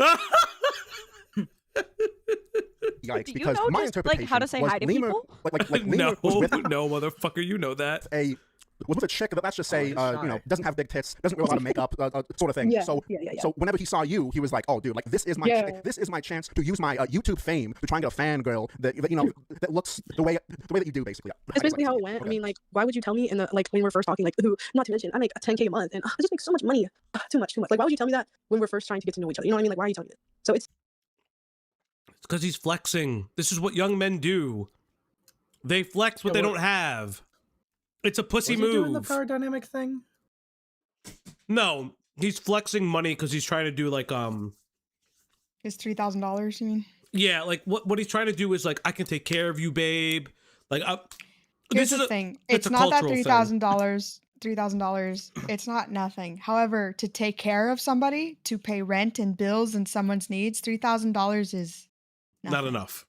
Yikes, Do you because know my just, like, interpretation how to say was hi to Lemur, people? like No, Lemur was with no, motherfucker, you know that. was with a chick that, let's just say, he's shy. doesn't have big tits, doesn't wear a lot of makeup, sort of thing. Yeah, so, yeah. so whenever he saw you, he was like, "Oh, dude, like this is my Yeah. this is my chance to use my YouTube fame to try and get a fangirl that that looks the way that you do, basically." That's basically how it went. I mean, like, why would you tell me in the, like, when we were first talking, like, not to mention, I make $10K a month, and I just make so much money. Too much. Like, why would you tell me that when we're first trying to get to know each other? You know what I mean? Like, why are you telling me that? So it's Because he's flexing. This is what young men do. They flex what they don't have. It's a pussy Was he doing the move. power dynamic thing? No, he's flexing money because he's trying to do like His $3,000, you mean? yeah, like what he's trying to do is like, I can take care of you, babe. Like Here's this the is thing. it's It's a not that cultural thing. $3,000. It's not nothing. However, to take care of somebody, to pay rent and bills and someone's needs, $3,000 is nothing. Not enough.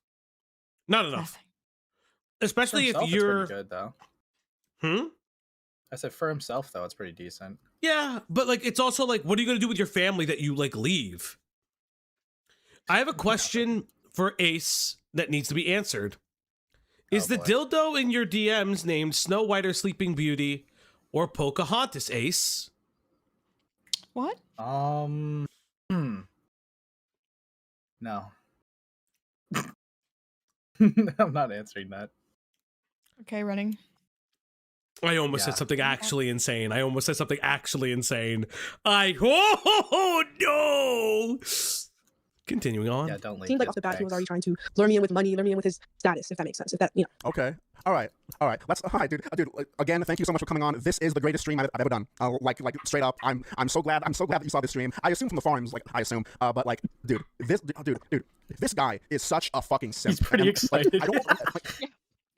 Not enough. Nothing. Especially For himself, if you're it's pretty good though. Hmm? I said for himself though, it's pretty decent. Yeah, but like it's also like, what are you gonna do with your family that you like leave? I have a question for Ace that needs to be answered. Is the dildo in your DMs named Snow White or Sleeping Beauty or Pocahontas, Ace? What? No. I'm not answering that. Okay, running. I almost Yeah. said something actually insane. I almost said something actually insane. Oh no! Continuing on. Yeah, don't leave. Seems like off the bat he was already trying to lure me in with money, lure me in with his status, if that makes sense. If that, you know. Okay. All right. Let's. Hi, dude. Again, thank you so much for coming on. This is the greatest stream I've ever done. Like straight up. I'm so glad. I'm so glad that you saw this stream. I assume from the forums, like I assume. But like, dude, this guy is such a fucking simp. He's pretty excited. I don't.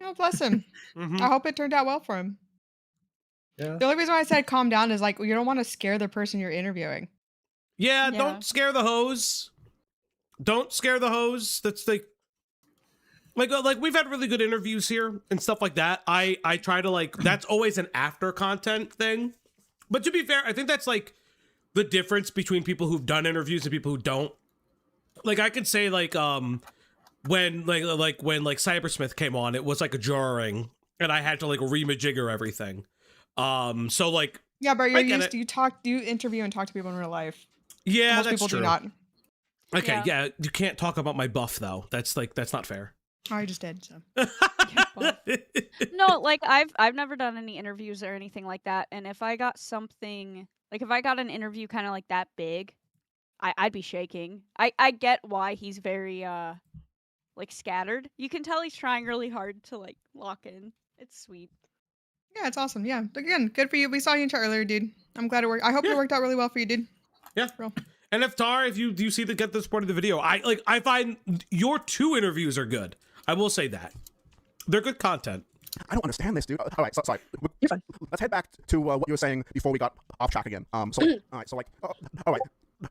Oh, bless him. I hope it turned out well for him. Yeah. The only reason why I said calm down is like, you don't want to scare the person you're interviewing. Yeah, don't scare the hose. Don't scare the hose. That's like we've had really good interviews here and stuff like that. I try to like, that's always an after content thing. But to be fair, I think that's like the difference between people who've done interviews and people who don't. Like I could say like when Cybersmith came on, it was like a jarring and I had to like remajigger everything. So like Yeah, but you're I get used to, you interview and talk to people in real life. Yeah, Most that's people true. do not. Okay, yeah, you can't talk about my buff though. That's not fair. Oh, I just did. So. No, like I've never done any interviews or anything like that, and if I got something like if I got an interview kind of like that big, I'd be shaking. I get why he's very like scattered. You can tell he's trying really hard to like lock in. It's sweet. Yeah, it's awesome. Yeah, again, good for you. We saw you in chat earlier, dude. I'm glad it worked. I hope it worked out really well for you, dude. Yeah. And if you see the get this part of the video, I find your 2 interviews are good. I will say that. They're good content. I don't understand this, dude. All right, sorry. You're fine. Let's head back to what you were saying before we got off track again. All right, all right.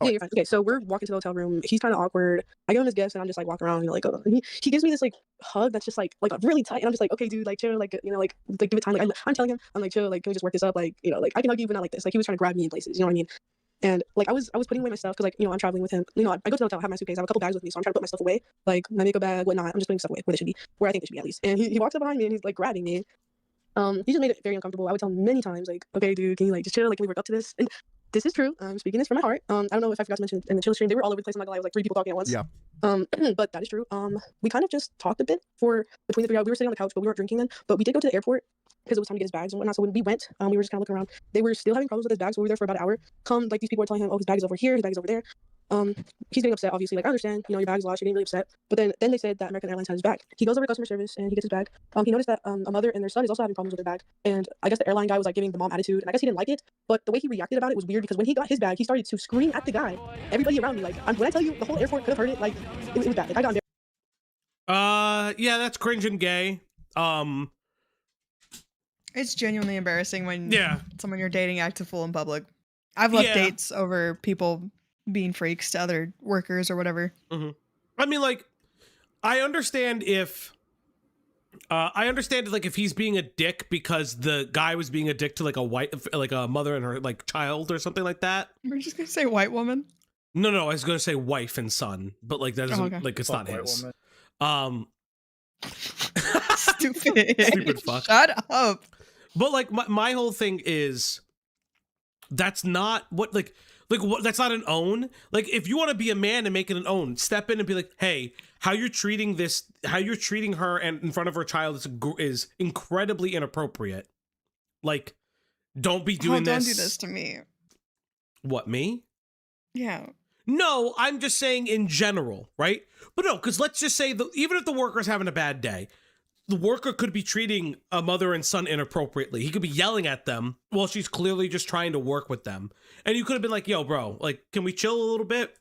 Yeah, you're fine. Okay, so we're walking to the hotel room. He's kind of awkward. I give him his gifts, and I'm just like walking around, like, oh. And he gives me this like hug that's just like really tight, and I'm just like, okay, dude, like chill, like like give it time. Like I'm telling him, I'm like, chill, like can we just work this up, like like I can hug you, but not like this. Like he was trying to grab me in places, you know what I mean? And like I was putting away my stuff because like I'm traveling with him. I go to the hotel, I have my suitcase, I have a couple bags with me, so I'm trying to put my stuff away, like my makeup bag, whatnot. I'm just putting stuff away where they should be, where I think they should be at least. And he walks up behind me and he's like grabbing me. He just made it very uncomfortable. I would tell him many times, like, okay, dude, can you like just chill? Like, can we work up to this? And this is true. I'm speaking this from my heart. I don't know if I forgot to mention in the chill stream, they were all over the place. I'm not gonna lie, it was like 3 people talking at once. Yeah. But that is true. We kind of just talked a bit for between the 3 hours. We were sitting on the couch, but we weren't drinking then. But we did go to the airport because it was time to get his bags and whatnot. So when we went, we were just kind of looking around. They were still having problems with his bags. So we were there for about an hour. Like these people were telling him, oh, his bag is over here, his bag is over there. He's getting upset, obviously. Like, I understand, your bag's lost, you're getting really upset. But then they said that American Airlines had his bag. He goes over to customer service and he gets his bag. He noticed that a mother and their son is also having problems with their bag. And I guess the airline guy was like giving the mom attitude, and I guess he didn't like it. But the way he reacted about it was weird because when he got his bag, he started to scream at the guy. Everybody around me, like, when I tell you, the whole airport could have heard it. Like, it was bad. Like, I got embarrassed. Yeah, that's cringe and gay. It's genuinely embarrassing when Yeah. someone you're dating acts a fool in public. I've left dates over people being freaks to other workers or whatever. I mean, like, I understand if he's being a dick because the guy was being a dick to like a mother and her like child or something like that. We're just gonna say white woman. No, I was gonna say wife and son, but like that doesn't like it's not his. Stupid fuck. Shut up. But like my whole thing is that's not what like what, that's not an own. Like if you want to be a man and make it an own, step in and be like, hey, how you're treating her and in front of her child is incredibly inappropriate. Like, don't be doing this. Don't do this to me. What, me? Yeah. No, I'm just saying in general, right? But no, because let's just say even if the worker's having a bad day, the worker could be treating a mother and son inappropriately. He could be yelling at them while she's clearly just trying to work with them. And you could have been like, yo, bro, like, can we chill a little bit?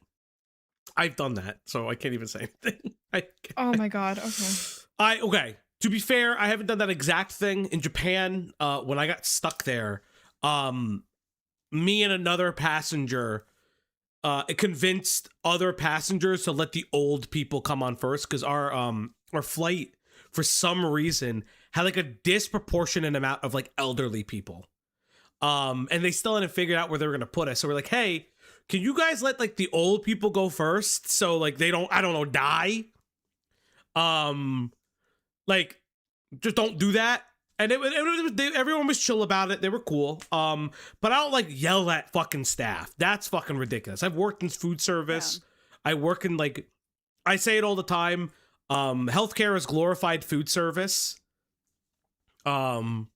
I've done that, so I can't even say anything. Oh my God. Okay. Okay. To be fair, I haven't done that exact thing in Japan. When I got stuck there, me and another passenger, it convinced other passengers to let the old people come on first because our flight, for some reason, had like a disproportionate amount of like elderly people. And they still hadn't figured out where they were gonna put us. So we're like, hey, can you guys let like the old people go first so like they don't, I don't know, die? Like, just don't do that. And everyone was chill about it. They were cool. But I don't like yell at fucking staff. That's fucking ridiculous. I've worked in food service. Yeah. I work in like, I say it all the time. Healthcare is glorified food service. You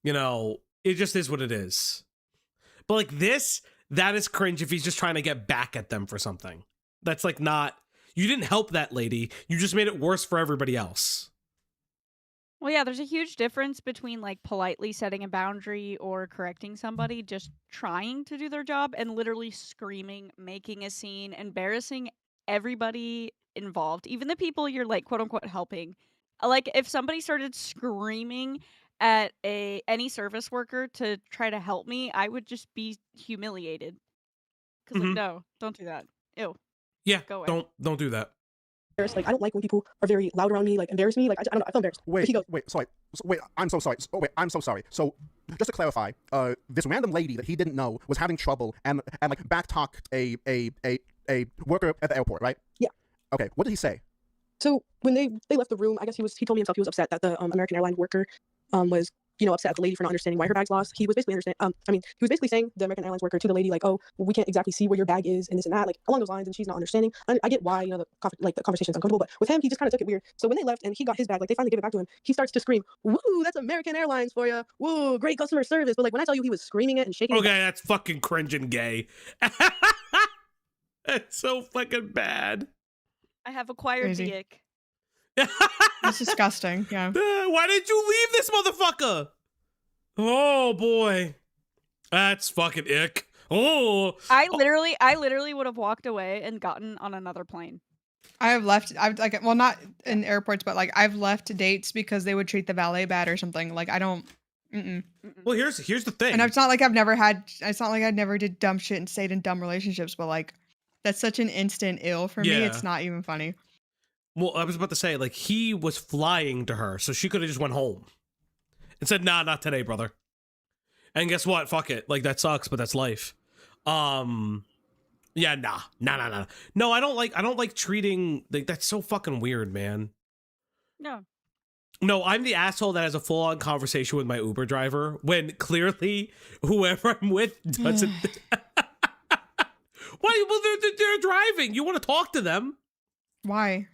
know, it just is what it is. But like this, that is cringe if he's just trying to get back at them for something. That's like not, you didn't help that lady. You just made it worse for everybody else. Well, yeah, there's a huge difference between like politely setting a boundary or correcting somebody, just trying to do their job, and literally screaming, making a scene, embarrassing everybody involved, even the people you're like quote unquote helping. Like if somebody started screaming at any service worker to try to help me, I would just be humiliated. Because like, no, don't do that. Ew. Yeah, go away. Don't do that. Like I don't like when people are very loud around me, like embarrass me. Like I don't know, I feel embarrassed. Wait, I'm so sorry. I'm so sorry. So just to clarify, this random lady that he didn't know was having trouble and like backtalked a worker at the airport, right? Yeah. Okay, what did he say? So when they left the room, I guess he told me himself he was upset that the American airline worker was upset at the lady for not understanding why her bag's lost. He was basically he was basically saying, the American Airlines worker, to the lady, like, oh, well, we can't exactly see where your bag is and this and that, like along those lines, and she's not understanding. And I get why, the conversation's uncomfortable, but with him, he just kind of took it weird. So when they left and he got his bag, like they finally gave it back to him, he starts to scream, woo, that's American Airlines for you. Woo, great customer service. But like when I tell you he was screaming it and shaking Okay, that's fucking cringe and gay. That's so fucking bad. I have acquired Crazy. the ick. It's disgusting. Yeah. Why did you leave this motherfucker? Oh boy, that's fucking ick. Oh, I literally would have walked away and gotten on another plane. I have left. I've like, well, not in airports, but like I've left dates because they would treat the valet bad or something. Like I don't. Well, here's the thing. And it's not like I've never had. It's not like I never did dumb shit and stayed in dumb relationships. But like, that's such an instant ill for me. Yeah. It's not even funny. Well, I was about to say, like, he was flying to her, so she could have just went home and said, nah, not today, brother. And guess what? Fuck it. Like, that sucks, but that's life. Yeah, nah. No, I don't like treating, like, that's so fucking weird, man. No, I'm the asshole that has a full-on conversation with my Uber driver when clearly whoever I'm with doesn't. Why? Well, they're driving. You want to talk to them. Why?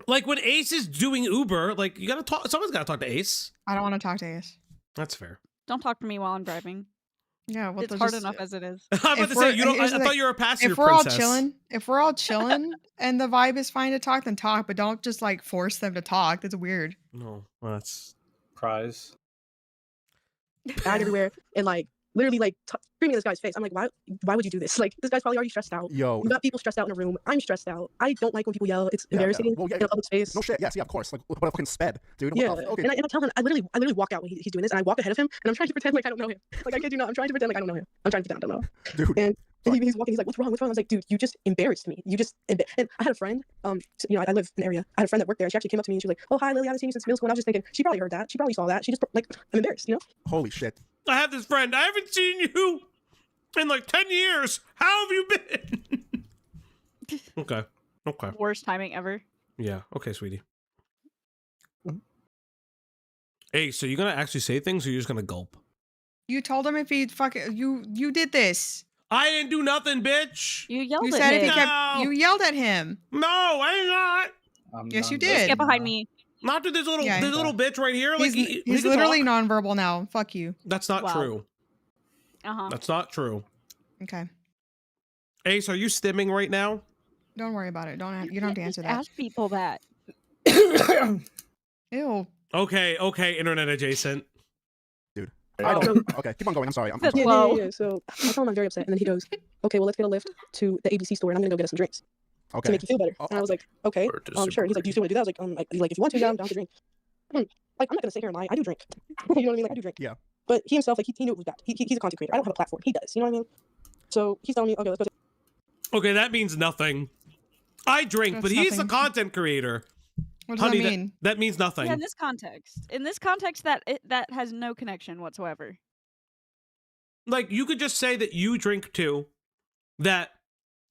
Like when Ace is doing Uber, like you gotta talk. Someone's gotta talk to Ace. I don't want to talk to Ace. That's fair. Don't talk to me while I'm driving. Yeah, well, it's hard enough as it is. I'm about to say you don't. I thought you were a passenger If we're princess. all chilling, and the vibe is fine to talk, then talk. But don't just like force them to talk. That's weird. No, well, that's prize. Bag everywhere and like literally like screaming in this guy's face. I'm like, why would you do this? Like this guy's probably already stressed out. Yo, you got people stressed out in a room. I'm stressed out. I don't like when people yell. It's embarrassing Well, in a public space. No shit. Yes, yeah, of course. Like, what a fucking sped, dude. Yeah, Okay. and I tell him, I literally walk out when he's doing this, and I walk ahead of him, and I'm trying to pretend like I don't know him. Like I kid you not, I'm trying to pretend like I don't know him. I'm trying to pretend I don't know. Dude. And he's walking. He's like, "What's wrong? What's wrong?" I was like, "Dude, you just embarrassed me. You just." And I had a friend. I live in an area. I had a friend that worked there. She actually came up to me and she was like, "Oh, hi, Lily. I haven't seen you since middle school." And I was just thinking, she probably heard that. She probably saw that. She just like, I'm embarrassed. Holy shit. I have this friend. I haven't seen you in like 10 years. How have you been? Okay. Worst timing ever. Yeah. Okay, sweetie. Hey, so you're gonna actually say things, or you're just gonna gulp? You told him if he you did this. I didn't do nothing, bitch. You yelled You at said him. if he kept, you yelled at him. No, I ain't not. Yes, you did. Get behind me. Not to this little bitch right here. He's, Like he he's can literally talk. nonverbal now. Fuck you. That's not true. Uh-huh. That's not true. Okay. Ace, are you stimming right now? Don't worry about it. You don't have to answer that. Ask people that. Ew. Okay, internet adjacent. Dude. I don't. Okay, keep on going. I'm sorry. I'm sorry. Yeah. So I tell him I'm very upset, and then he goes, "Okay, well, let's get a lift to the ABC store, and I'm gonna go get us some drinks Okay. to make you feel better." And I was like, "Okay, sure." He's like, "Do you still want to do that?" I was like, if you want to, yeah, I'm down to drink. Like, I'm not gonna sit here and lie. I do drink. You know what I mean? Like, I do drink. Yeah. But he himself, like, he knew it was bad. He's a content creator. I don't have a platform. He does. You know what I mean? So he's telling me, "Okay, let's go." Okay, that means nothing. I drink, That's but he's a nothing. content creator. What does Honey, that mean? that means nothing. Yeah, in this context, that has no connection whatsoever. Like, you could just say that you drink too, that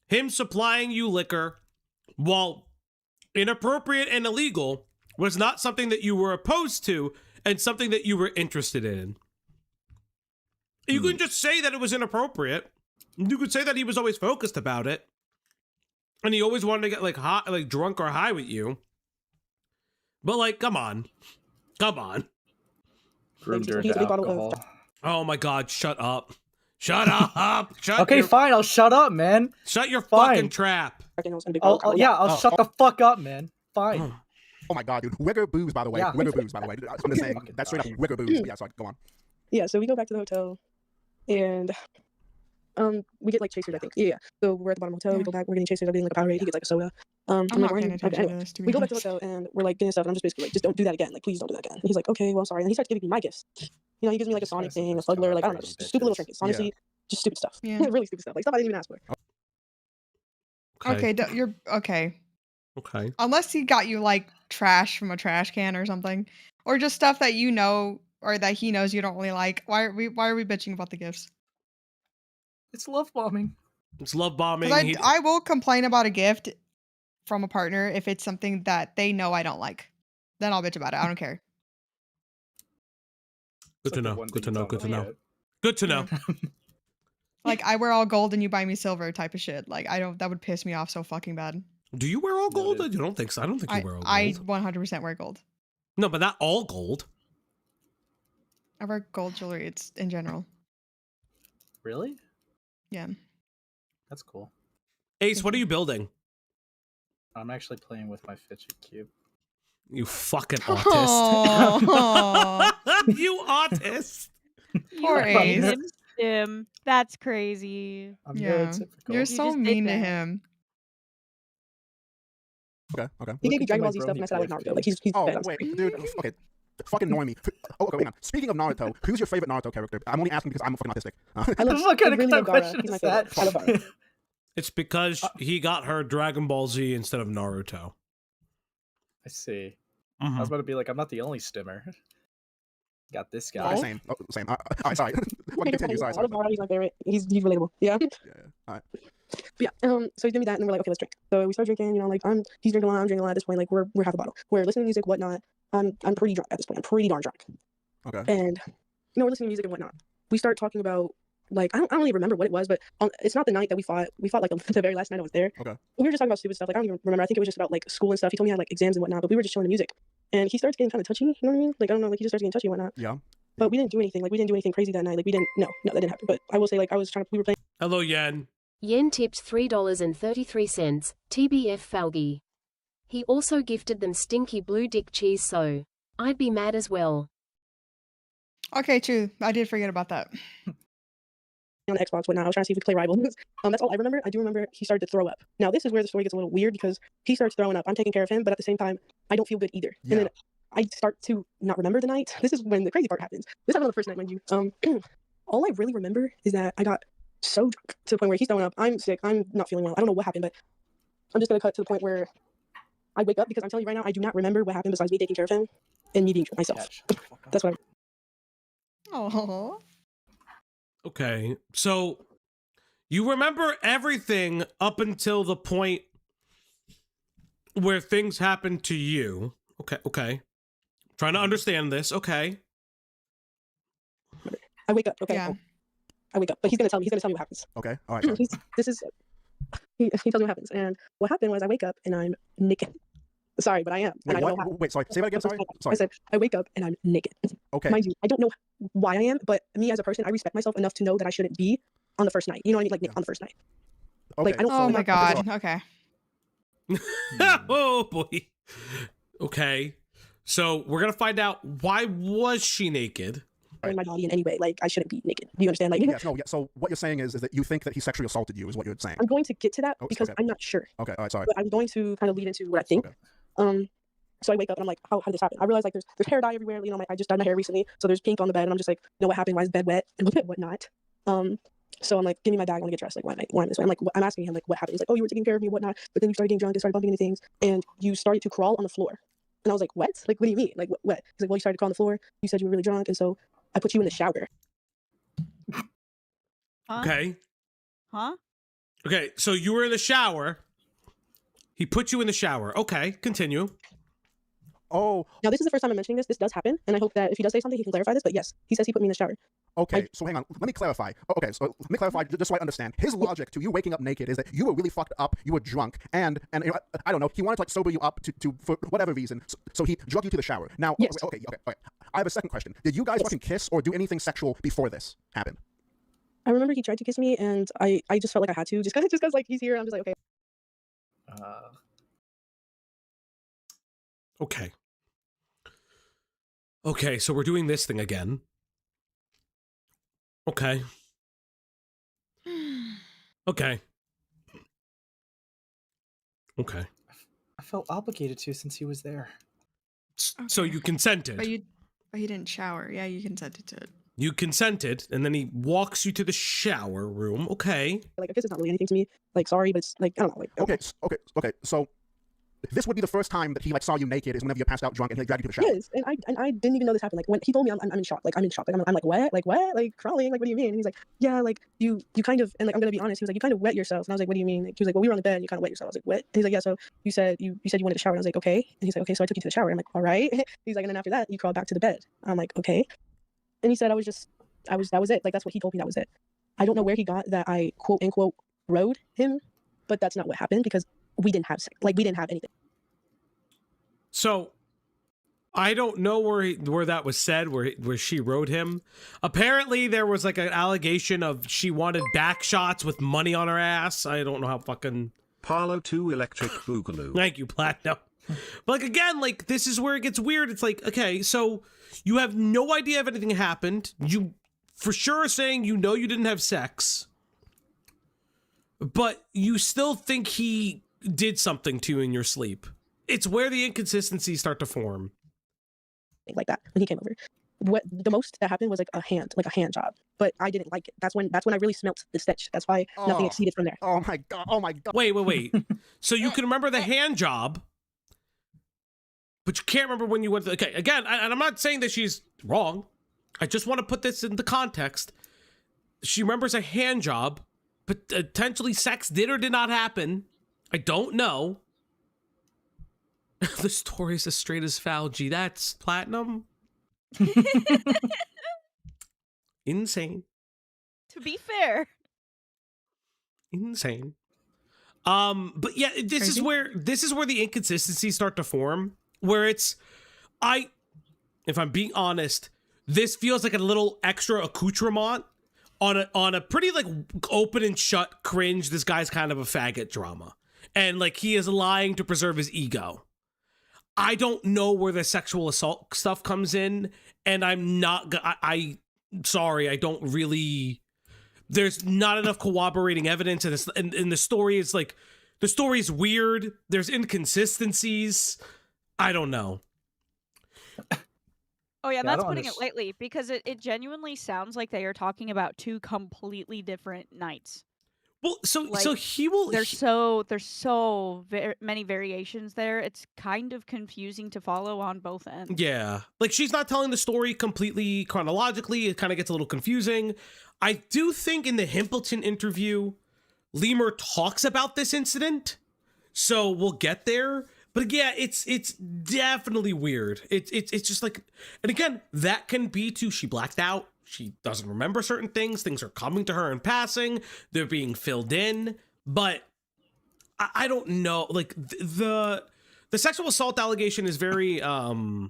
him supplying you liquor, while inappropriate and illegal, was not something that you were opposed to and something that you were interested in. You could just say that it was inappropriate. You could say that he was always focused about it, and he always wanted to get like hot, like drunk or high with you. But like, come on. Room dirty alcohol. Oh my God! Shut up! Shut up! Shut. Okay, fine. I'll shut up, man. Shut your Fine. fucking trap. I'll shut the fuck up, man. Fine. Oh my God, dude. Wigger booze, by the way. Yeah. Wigger booze, by the way. I'm just saying. That's straight up wigger booze. Yeah, sorry. Go on. Yeah, so we go back to the hotel, and we get like chasers, I think. Yeah. So we're at the bottom of the hotel. We go back. We're getting chasers. I'm getting like a Powerade. He gets like a soda. I'm like, not we're paying in- attention anyway, to this, to be we go back to the honest. hotel, and we're like getting stuff, and I'm just basically like, just don't do that again. Like, please don't do that again. And he's like, okay, well, I'm sorry. And he starts giving me my gifts. You know, he gives me like a Sonic thing, a Fuggler, like I don't know, just stupid little trinkets. Honestly, just stupid stuff. Yeah. Really stupid stuff. Like stuff I didn't even ask for. Okay, you're okay. Okay. Unless he got you like trash from a trash can or something, or just stuff that you know or that he knows you don't really like. Why are we bitching about the gifts? It's love bombing. It's love bombing. 'Cause I will complain about a gift from a partner if it's something that they know I don't like. Then I'll bitch about it. I don't care. Good to know. Good to know. Good to know. Good to know. Like I wear all gold and you buy me silver type of shit. Like I don't. That would piss me off so fucking bad. Do you wear all gold? You don't think so? I don't think you wear all gold. I 100% wear gold. No, but not all gold. I wear gold jewelry. It's in general. Really? Yeah. That's cool. Ace, what are you building? I'm actually playing with my fidget cube. You fucking autist. You autist. Poor You Ace. made him. That's crazy. Yeah. You're so just did mean to that. him. Okay. He gave me Dragon Ball Z stuff, and I said I like Naruto. Like he's Oh, fed up. wait, dude. Okay. Fucking annoy me. Oh, okay, hang on. Speaking of Naruto, who's your favorite Naruto character? I'm only asking because I'm fucking autistic. I love, What kind I of really love Gaara. question He's my is favorite. that? I love Gaara. It's because he got her Dragon Ball Z instead of Naruto. I see. Mhm. I was about to be like, I'm not the only stimmer. Got this guy. Okay, same. Oh, same. All right, sorry. Well, continue. Sorry. I love Gaara. He's my favorite. He's relatable. Yeah. Yeah. All right. But yeah, so he gave me that, and then we're like, okay, let's drink. So we start drinking, you know, like he's drinking a lot, I'm drinking a lot. At this point, like we're half a bottle. We're listening to music, whatnot. I'm pretty drunk at this point. I'm pretty darn drunk. Okay. And you know, we're listening to music and whatnot. We start talking about like I don't really remember what it was, but it's not the night that we fought. We fought like the very last night I was there. Okay. We were just talking about stupid stuff. Like I don't even remember. I think it was just about like school and stuff. He told me he had like exams and whatnot, but we were just chilling to music. And he starts getting kind of touchy. You know what I mean? Like I don't know. Like he just starts getting touchy and whatnot. Yeah. But we didn't do anything. Like we didn't do anything crazy that night. Like we didn't. No, that didn't happen. But I will say, like we were playing. Hello, Yen. Yen tipped $3.33, TBF Falgi. He also gifted them stinky blue dick cheese, so I'd be mad as well. Okay, true. I did forget about that. On the Xbox, whatnot. I was trying to see if we could play Rivals. That's all I remember. I do remember he started to throw up. Now this is where the story gets a little weird because he starts throwing up. I'm taking care of him, but at the same time, I don't feel good either. Yeah. And then I start to not remember the night. This is when the crazy part happens. This happened on the first night, mind you. All I really remember is that I got so drunk to the point where he's throwing up. I'm sick. I'm not feeling well. I don't know what happened, but I'm just gonna cut to the point where I wake up because I'm telling you right now, I do not remember what happened besides me taking care of him and me being drunk myself. That's what I. Oh. Okay, so you remember everything up until the point where things happened to you. Okay. Trying to understand this. Okay. I wake up. Okay. Yeah. I wake up, but he's gonna tell me. He's gonna tell me what happens. Okay. All right. Sorry. He tells me what happens, and what happened was I wake up and I'm naked. Sorry, but I am. And Wait, I don't what? know how. Wait, sorry. Say that again. Sorry. I Sorry. said I wake up and I'm naked. Okay. Mind you, I don't know why I am, but me as a person, I respect myself enough to know that I shouldn't be on the first night. You know what I mean? Like on the first night. Okay. Like I don't. Oh my like, god. Okay. Oh boy. Okay. So we're gonna find out, why was she naked? in my body in any way. Like I shouldn't be naked. Do you understand? Like Yes. No. Yeah. So what you're saying is that you think that he sexually assaulted you, is what you're saying. I'm going to get to that Oh, because okay. I'm not sure. Okay. All right. Sorry. But I'm going to kind of lead into what I think. Okay. So I wake up and I'm like, how did this happen? I realize like there's hair dye everywhere. You know, I just dyed my hair recently, so there's pink on the bed, and I'm just like, you know what happened? Why is the bed wet and whatnot? So I'm like, give me my bag. I want to get dressed. Like, why am I this way? I'm like, I'm asking him like, what happened? He's like, oh, you were taking care of me, whatnot. But then you started getting drunk and started bumping into things, and you started to crawl on the floor. And I was like, what? Like, what do you mean? Like, what? He's like, well, you started to crawl on the floor. You said you were really drunk, and so I put you in the shower. Huh? Okay. Huh? Okay. So you were in the shower. He put you in the shower. Okay. Continue. Oh. Now this is the first time I'm mentioning this. This does happen, and I hope that if he does say something, he can clarify this. But yes, he says he put me in the shower. Okay, so hang on. Let me clarify. Okay, so let me clarify just so I understand. His logic to you waking up naked is that you were really fucked up, you were drunk, and you know, I don't know, he wanted to like sober you up to for whatever reason. So he drugged you to the shower. Now, Yes. okay. I have a second question. Did you guys fucking kiss or do anything sexual before this happened? I remember he tried to kiss me, and I just felt like I had to, just cause like he's here. I'm just like, okay. Okay. Okay, so we're doing this thing again. Okay. Okay. Okay. I felt obligated to since he was there. So you consented. But you didn't shower. Yeah, you consented to it. You consented, and then he walks you to the shower room. Okay. Like a kiss is not really anything to me. Like sorry, but it's like I don't know. Like Okay. So this would be the first time that he like saw you naked is whenever you're passed out drunk and he dragged you to the shower. Yes, and I didn't even know this happened. Like when he told me, I'm in shock. Like I'm in shock. Like I'm like what? Like what? Like crawling? Like what do you mean? And he's like, yeah, like you kind of, and like I'm gonna be honest. He was like, you kind of wet yourself. And I was like, what do you mean? Like, he was like, well, we were on the bed and you kind of wet yourself. I was like, what? And he's like, yeah. So you said you wanted to shower. And I was like, okay. And he's like, okay. So I took you to the shower. I'm like, all right. He's like, and then after that, you crawled back to the bed. I'm like, okay. And he said, that was it. Like that's what he told me. That was it. I don't know where he got that I quote unquote rode him, but that's not what happened because we didn't have sex. Like we didn't have anything. So, I don't know where that was said, where she rode him. Apparently, there was like an allegation of she wanted back shots with money on her ass. I don't know how fucking... Parlo 2 Electric Boogaloo. Thank you, Platinum. But like, again, like, this is where it gets weird. It's like, okay, so you have no idea if anything happened. You for sure are saying you know you didn't have sex. But you still think he did something to you in your sleep. It's where the inconsistencies start to form. Like that when he came over. What the most that happened was like a hand job, but I didn't like it. That's when I really smelt the stench. That's why nothing exceeded from there. Oh my god. Wait. So you can remember the hand job, but you can't remember when you went to... Okay, again, and I'm not saying that she's wrong. I just want to put this into context. She remembers a hand job, but potentially sex did or did not happen. I don't know. The story's as straight as foul. Gee, that's Platinum. Insane. To be fair. Insane. But yeah, this is where the inconsistencies start to form. Where it's, if I'm being honest, this feels like a little extra accoutrement on a pretty like open and shut cringe. This guy's kind of a faggot drama, and like he is lying to preserve his ego. I don't know where the sexual assault stuff comes in, and I'm not. Sorry, I don't really. There's not enough corroborating evidence, and the story is like, the story is weird. There's inconsistencies. I don't know. Oh yeah, that's putting it lightly, because it genuinely sounds like they are talking about two completely different nights. Well, so he will. There's so many variations there. It's kind of confusing to follow on both ends. Yeah, like she's not telling the story completely chronologically. It kind of gets a little confusing. I do think in the Himpleton interview, Lemur talks about this incident, so we'll get there. But yeah, it's definitely weird. It's just like, and again, that can be too. She blacked out. She doesn't remember certain things. Things are coming to her in passing. They're being filled in. But I don't know. Like the sexual assault allegation is very Well,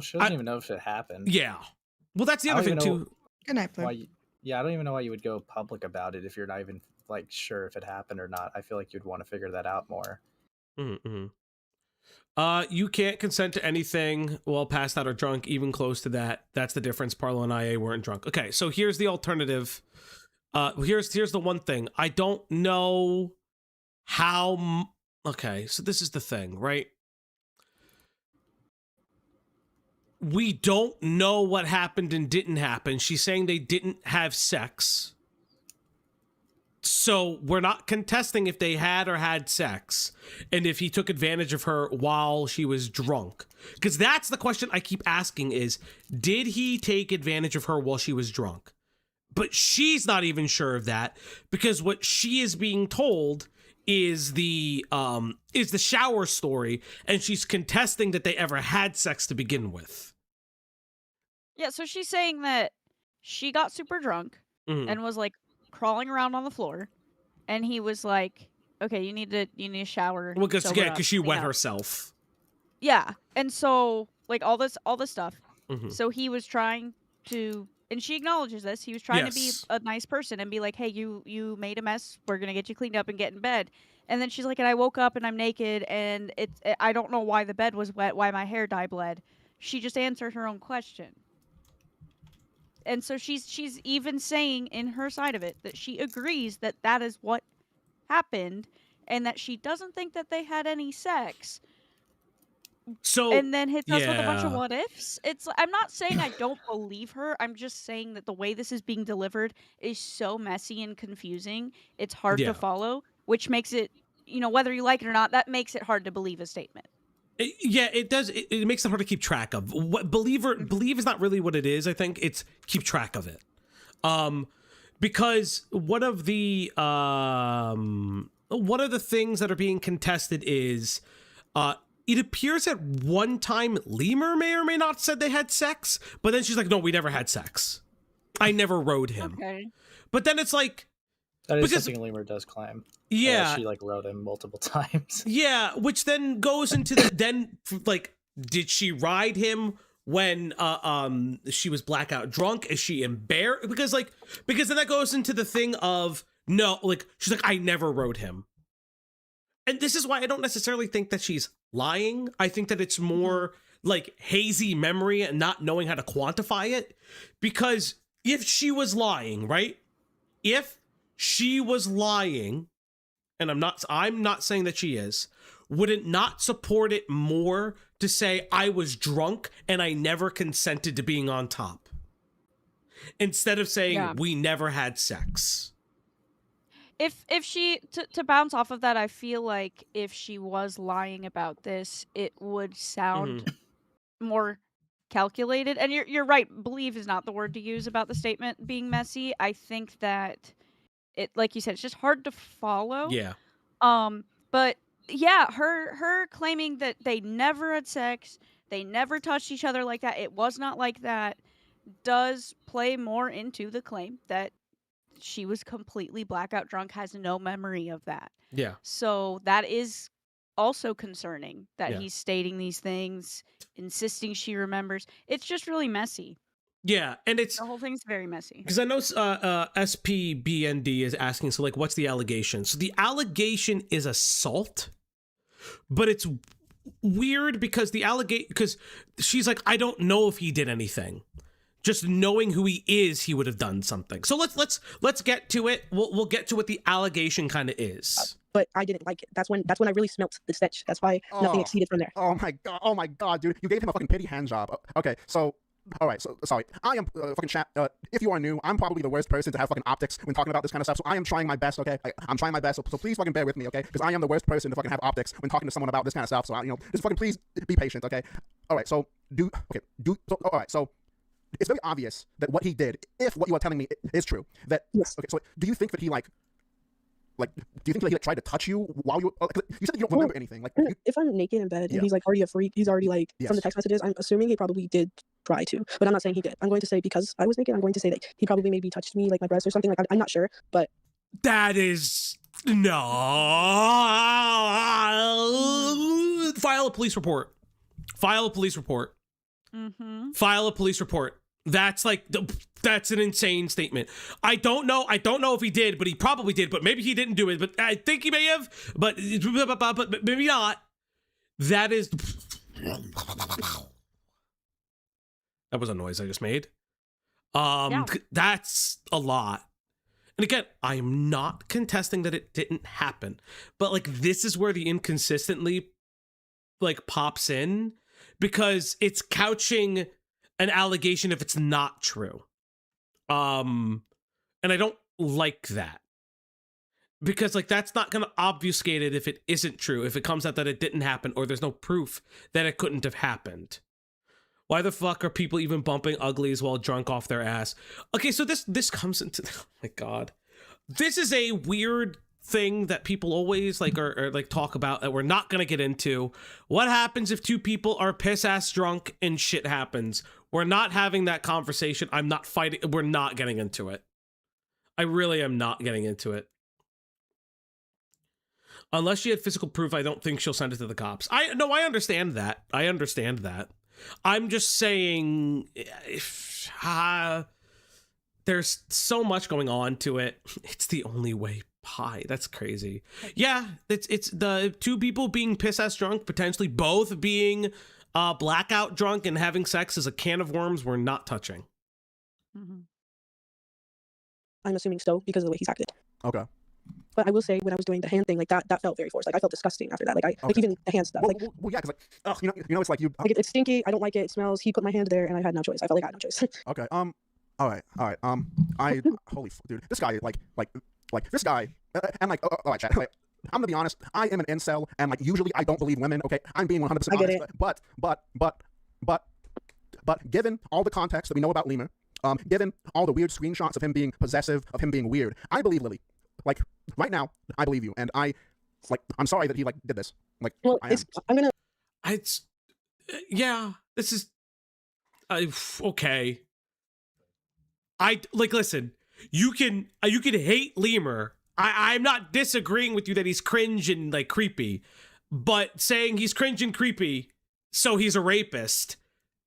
she doesn't even know if it happened. Yeah. Well, that's the other thing too. Good night, Blue. Yeah, I don't even know why you would go public about it if you're not even like sure if it happened or not. I feel like you'd want to figure that out more. Mm-hmm. You can't consent to anything while passed out or drunk, even close to that. That's the difference. Parlo and IA weren't drunk. Okay, so here's the alternative. Here's the one thing. I don't know how. Okay, so this is the thing, right? We don't know what happened and didn't happen. She's saying they didn't have sex. So we're not contesting if they had or had sex and if he took advantage of her while she was drunk. Because that's the question I keep asking is, did he take advantage of her while she was drunk? But she's not even sure of that because what she is being told is the shower story, and she's contesting that they ever had sex to begin with. Yeah, so she's saying that she got super drunk Mhm. and was like crawling around on the floor, and he was like, "Okay, you need to shower." Well, because sober up, she clean wet up." herself. Yeah, and so like all this stuff. Mhm. So he was trying to, and she acknowledges this. He was trying to be Yes. a nice person and be like, "Hey, you made a mess. We're gonna get you cleaned up and get in bed." And then she's like, "And I woke up and I'm naked, and I don't know why the bed was wet, why my hair dye bled." She just answered her own question. And so she's even saying in her side of it that she agrees that that is what happened and that she doesn't think that they had any sex. So And then hits us with a bunch of yeah. what ifs. I'm not saying I don't believe her. I'm just saying that the way this is being delivered is so messy and confusing. It's hard Yeah. to follow, which makes it, whether you like it or not, that makes it hard to believe a statement. Yeah, it does. It makes it hard to keep track of. What believe is not really what it is. I think it's keep track of it. Because one of the things that are being contested is, it appears at one time Lemur may or may not said they had sex, but then she's like, no, we never had sex. I never rode him. Okay. But then it's like, That is because- something Lemur does claim. Yeah. She like wrote him multiple times. Yeah, which then goes into the did she ride him when she was blackout drunk? Is she embarrassed? Because then that goes into the thing of no, like she's like, I never rode him. And this is why I don't necessarily think that she's lying. I think that it's more like hazy memory and not knowing how to quantify it. Because if she was lying, right? If she was lying, and I'm not saying that she is, would it not support it more to say I was drunk and I never consented to being on top? Instead of saying we never had sex. If she to bounce off of that, I feel like if she was lying about this, it would sound more calculated. And you're right, believe is not the word to use about the statement being messy. I think that it, like you said, it's just hard to follow. Yeah. But yeah, her claiming that they never had sex, they never touched each other like that, it was not like that, does play more into the claim that she was completely blackout drunk, has no memory of that. Yeah. So that is also concerning that Yeah. he's stating these things, insisting she remembers. It's just really messy. Yeah, and it's The whole thing's very messy. because I know SPBND is asking, so like, what's the allegation? So the allegation is assault, but it's weird because because she's like, I don't know if he did anything. Just knowing who he is, he would have done something. So let's get to it. We'll get to what the allegation kind of is. But I didn't like it. That's when I really smelt the stench. That's why nothing exceeded from there. Oh my god, dude. You gave him a fucking pity hand job. Okay, so alright, so sorry. I am fucking chat. If you are new, I'm probably the worst person to have fucking optics when talking about this kind of stuff. So I am trying my best, okay? I'm trying my best, so please fucking bear with me, okay? Because I am the worst person to fucking have optics when talking to someone about this kind of stuff. So just fucking please be patient, okay? Alright, so alright, so it's very obvious that what he did, if what you are telling me is true, that yes. Okay, so do you think that he do you think that he tried to touch you while you you said that you don't remember anything? Like, if I'm naked in bed Yeah. and he's like already a freak, he's already like Yes. from the text messages, I'm assuming he probably did try to, but I'm not saying he did. I'm going to say because I was naked, I'm going to say that he probably maybe touched me like my breast or something. Like I'm not sure, but That is no. File a police report. File a police report. Mm-hmm. File a police report. That's like that's an insane statement. I don't know if he did, but he probably did. But maybe he didn't do it. But I think he may have. But maybe not. That is. That was a noise I just made. That's a lot. And again, I am not contesting that it didn't happen, but like this is where the inconsistently like pops in, because it's couching an allegation if it's not true. And I don't like that, because like that's not going to obfuscate it if it isn't true, if it comes out that it didn't happen or there's no proof that it couldn't have happened. Why the fuck are people even bumping uglies while drunk off their ass? Okay, so this comes into, oh my god, this is a weird thing that people always like or like talk about that we're not gonna get into. What happens if two people are piss ass drunk and shit happens? We're not having that conversation. I'm not fighting. We're not getting into it. I really am not getting into it. Unless she had physical proof, I don't think she'll send it to the cops. I understand that. I'm just saying, if there's so much going on to it, it's the only way pie. That's crazy. Yeah, it's the two people being piss ass drunk, potentially both being blackout drunk and having sex is a can of worms we're not touching. I'm assuming so because of the way he's acted. Okay. But I will say, when I was doing the hand thing, like that felt very forced. Like I felt disgusting after that. Like like even the hand stuff. Well, Like, well, yeah, because like, you know, it's like you. like it's stinky. I don't like it. It smells. He put my hand there, and I had no choice. I felt like I had no choice. Okay. All right. I holy dude, this guy like this guy, and like, all right, chat. Like, I'm gonna be honest. I am an incel, and like usually I don't believe women. Okay, I'm being 100% I get honest. But given all the context that we know about LEMUR, given all the weird screenshots of him being possessive, of him being weird, I believe Lily. Like right now, I believe you, and I'm sorry that he like did this. Like, well, yeah, this is okay. I like listen. You can hate LEMUR. I'm not disagreeing with you that he's cringe and like creepy, but saying he's cringe and creepy, so he's a rapist,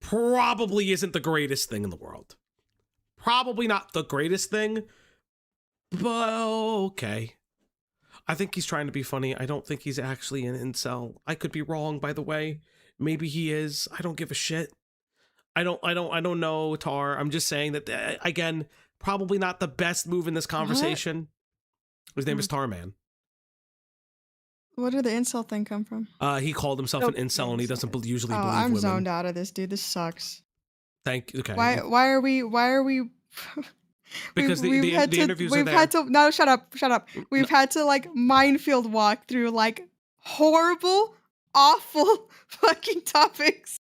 probably isn't the greatest thing in the world. Probably not the greatest thing. But okay. I think he's trying to be funny. I don't think he's actually an incel. I could be wrong, by the way. Maybe he is. I don't give a shit. I don't know, Tar. I'm just saying that again, probably not the best move in this conversation. His name is Tarman. Where did the incel thing come from? He called himself an incel and he doesn't usually believe I'm women. zoned out of this, dude. This sucks. Thank you. Okay. Why are we because the interviews are there. Shut up. We've had to like minefield walk through like horrible, awful fucking topics,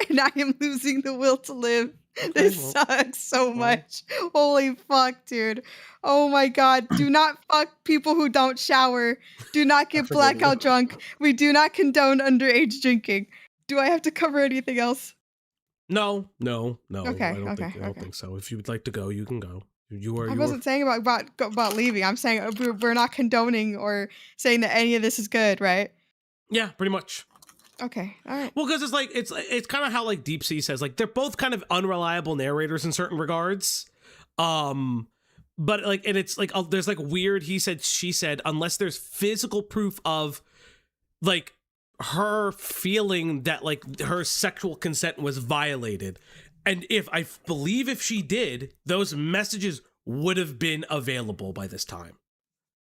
and I am losing the will to live. This sucks so much. Holy fuck, dude. Oh my god. Do not fuck people who don't shower. Do not get blackout drunk. We do not condone underage drinking. Do I have to cover anything else? No. Okay, I don't think so. If you would like to go, you can go. I wasn't saying about leaving. I'm saying we're not condoning or saying that any of this is good, right? Yeah, pretty much. Okay, all right. Well, because it's kind of how like Deep Sea says, like they're both kind of unreliable narrators in certain regards. But like, and it's like there's like weird he said she said unless there's physical proof of like her feeling that like her sexual consent was violated. And if she did, those messages would have been available by this time.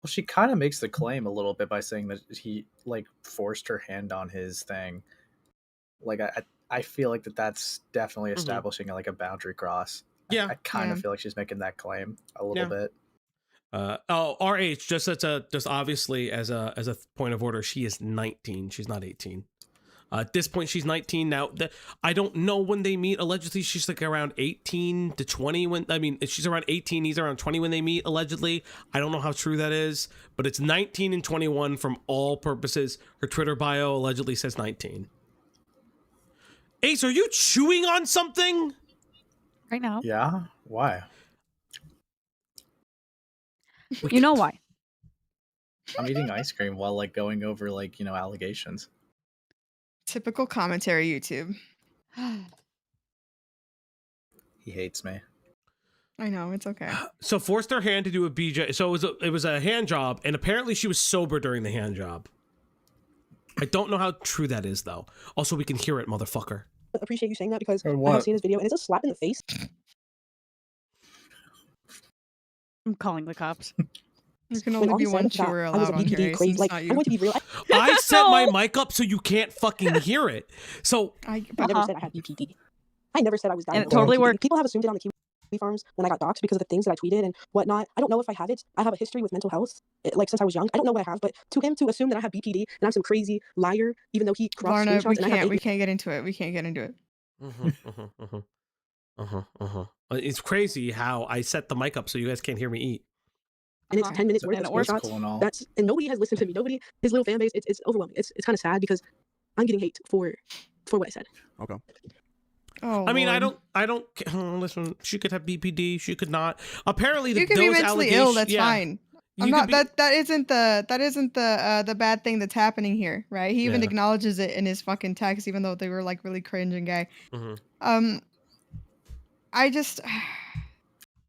Well, she kind of makes the claim a little bit by saying that he like forced her hand on his thing. Like I feel like that's definitely establishing like a boundary cross. Yeah, I kind of feel like she's making that claim a little bit. RH just obviously as a point of order, she is 19. She's not 18. At this point, she's 19 now. I don't know when they meet. Allegedly, she's like around 18 to 20 she's around 18. He's around 20 when they meet, allegedly. I don't know how true that is, but it's 19 and 21 from all purposes. Her Twitter bio allegedly says 19. Ace, are you chewing on something? Right now. Yeah? Why? You know why. I'm eating ice cream while like going over like, allegations. Typical commentary YouTube. He hates me. I know, it's okay. So forced her hand to do a BJ. So it was a hand job, and apparently she was sober during the hand job. I don't know how true that is, though. Also, we can hear it, motherfucker. Appreciate you saying that because Or I what? have seen this video and it's a slap in the face. I'm calling the cops. There can When only be all one said that, chewer I was a allowed on BPD here. crazy. It's Like, not I'm you. going to be real. I set my mic up so you can't fucking hear it. So I never said I had BPD. I never said I was And it diagnosed with totally BPD. worked. People have assumed it on the Kiwi farms when I got doxxed because of the things that I tweeted and whatnot. I don't know if I have it. I have a history with mental health, like since I was young. I don't know what I have, but to him to assume that I have BPD and I'm some crazy liar, even though he crossed Lorna, screenshots and I have we can't get into it. We can't get into it. It's crazy how I set the mic up so you guys can't hear me eat. and it's 10 minutes worth And of it works. screenshots. Cool and all. And nobody has listened to me. Nobody, his little fan base. It's overwhelming. It's kind of sad because I'm getting hate for what I said. Okay. Oh, I mean, Lord. I don't. Listen, she could have BPD. She could not. Apparently, You could be those mentally ill. allegations- That's yeah. fine. You I'm could not. be- That isn't the bad thing that's happening here, right? He even Yeah. acknowledges it in his fucking text, even though they were like really cringe and gay. Mhm. I just.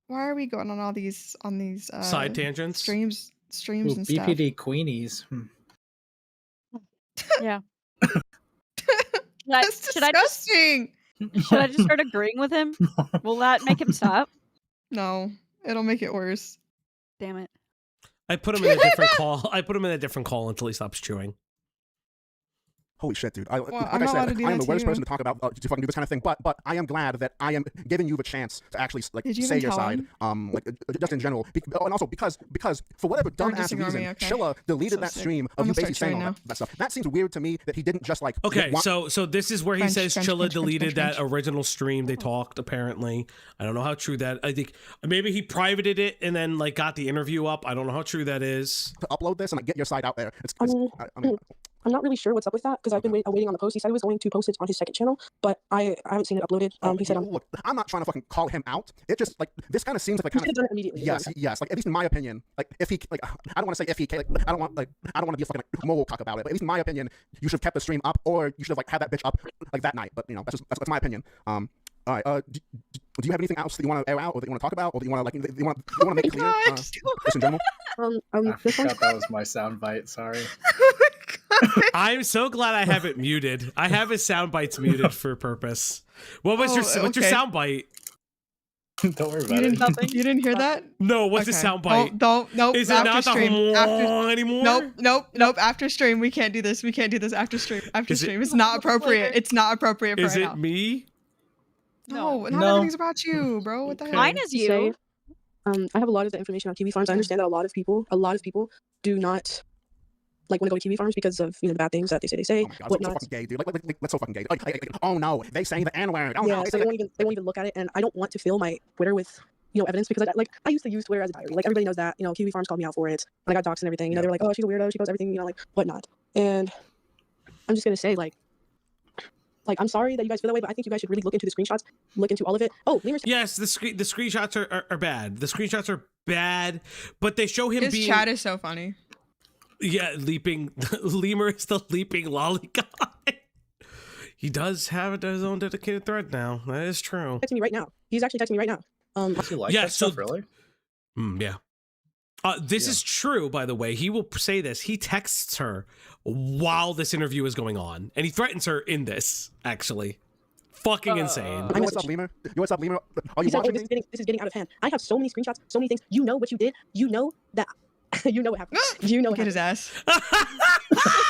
Why are we going on all these Side tangents? streams Ooh, and stuff? BPD Queenies. Yeah. Should I just Disgusting. should I just start agreeing with him? Will that make him stop? No, it'll make it worse. Damn it. I put him in a different call. I put him in a different call until he stops chewing. Holy shit, dude! I'm Like not I allowed said, to do I am that the to worst you. person to talk about to fucking do this kind of thing. But I am glad that I am giving you the chance to actually like Did you say even your tell side. him? Like just in general, and also because for whatever Or dumbass just ignore reason, me, okay. Shilla deleted So that sick. stream I'm of you gonna basically start saying chewing all that stuff. That seems weird to me that he didn't just like. Okay, so this is where he Crunch, says crunch, Chilla crunch, crunch, deleted crunch, that original stream they talked. Apparently, I don't know how true that. I think maybe he privated it and then like got the interview up. I don't know how true that is. to upload this and like get your side out there. I mean, I'm not really sure what's up with that because I've been waiting on the post. He said he was going to post it on his second channel, but I haven't seen it uploaded. He said look, I'm not trying to fucking call him out. It just like this kind of seems like He kind should've done it immediately, is what Yes, I'm yes. Like at least in my opinion, like if he like I don't want to say if he like I don't want to be a fucking like, mole cock about it. But at least in my opinion, you should have kept the stream up or you should have like had that bitch up like that night. But you know that's my opinion. All right. Do you have anything else that you want to air out or that you want to talk about or that you want to like you want to make clear? Just in general. I this one? forgot that was my soundbite. Sorry. I'm so glad I have it muted. I have his sound bites muted for purpose. What's your sound bite? Don't worry about it. You didn't hear that? No, what's the sound bite? Nope. Is it after not the stream. anymore? Nope. After stream, we can't do this. We can't do this after stream. After Is it- stream, it's not appropriate. It's not appropriate for Is right it now. me? No, not No. everything's about you, bro. What the hell? Mine is you. Say, I have a lot of the information on Kiwi farms. I understand that a lot of people do not like want to go to Kiwi farms because of the bad things that they say, Oh my god, so whatnot. fucking gay, dude. Like that's so fucking gay. Oh no, they say the N word. Oh Yeah, no, so they won't even look at it, and I don't want to fill my Twitter with evidence because I used to use Twitter as a diary. Like everybody knows that. Kiwi farms called me out for it, and I got doxxed and everything. They were like, oh, she's a weirdo. She posts everything, like whatnot. And I'm just gonna say like I'm sorry that you guys feel that way, but I think you guys should really look into the screenshots, look into all of it. Oh, LEMUR. Yes, the screenshots are bad. The screenshots are bad, but they show him His being chat is so funny. yeah, leaping. Lemur is the leaping lolly guy. He does have his own dedicated thread now. That is true. Texting me right now. He's actually texting me right now. Does he like Yeah, that so- stuff, really? Yeah. This is true, by the way. He will say this. He texts her while this interview is going on, and he threatens her in this. Actually, fucking insane. Yo, what's up, Lemur? Yo, what's up, Lemur? Are you He said, watching this me? is getting out of hand. I have so many screenshots, so many things. You know what you did. You know that. You know what happened. You know what Get his happened. ass.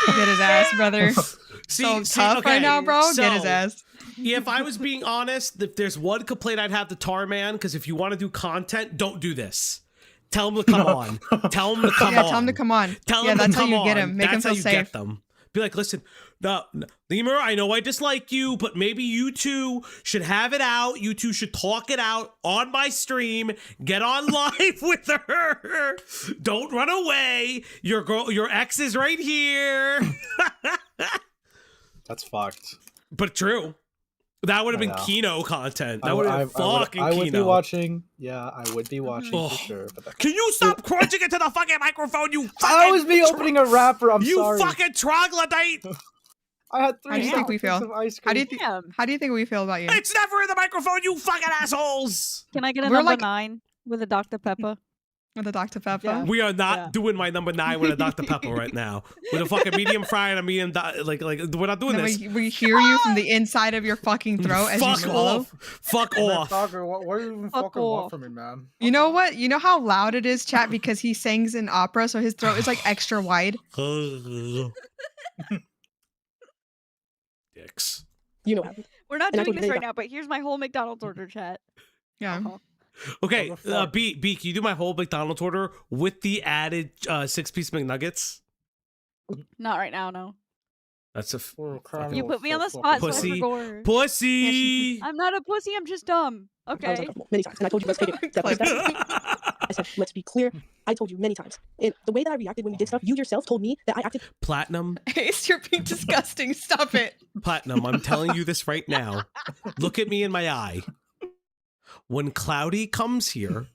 Get his ass, brother. So tough right now, bro. Get his so, ass. Yeah, if I was being honest, if there's one complaint I'd have to Tar Man, because if you want to do content, don't do this. Tell him to come on. Tell him to come Yeah, on. tell him to come on. Tell Yeah, him that's to how come you on. get him. Make him That's how feel you safe. get them. Be like, listen, no, Lemur, I know I dislike you, but maybe you two should have it out. You two should talk it out on my stream. Get on live with her. Don't run away. Your ex is right here. That's fucked. But true. That would have been I know. Kino content. That would have been fucking I would be Kino. watching. Yeah, I would be watching Oh. for sure. But that, Can you stop crunching into the fucking microphone, you fucking... that was me opening a wrapper. I'm you sorry. fucking troglodyte! I had How 3 do you think we scoops feel? of ice How do cream. you think? How do you think we feel about you? It's never in the microphone, you fucking assholes. Can I get a We're number like- 9 with a Dr. Pepper? With a Dr. Pepper? Yeah. We are not Yeah. doing my number 9 with a Dr. Pepper right now. With a fucking medium fry and a medium, like we're not doing No, this. we hear you from the inside of your fucking throat as you Fuck swallow. off. Fuck Man, off. Dogger, what do you even Fuck fucking want off. from me, man? You know what? You know how loud it is, chat, because he sings in opera, so his throat is like extra wide. Dicks. You know what happened. We're not And I doing told you this they right got- now, but here's my whole McDonald's order, chat. Yeah. Okay, What the fuck? B, can you do my whole McDonald's order with the added 6-piece McNuggets? Not right now, no. That's a You put me on the spot, so I pussy. forgot. Pussy. I'm not a pussy, I'm just dumb. I was Okay. uncomfortable many times, and I told you let's take it step by step. I said let's be clear. I told you many times, and the way that I reacted when we did stuff, you yourself told me that I acted. Platinum. Ace, you're being disgusting. Stop it. Platinum, I'm telling you this right now. Look at me in my eye. When Cloudy comes here,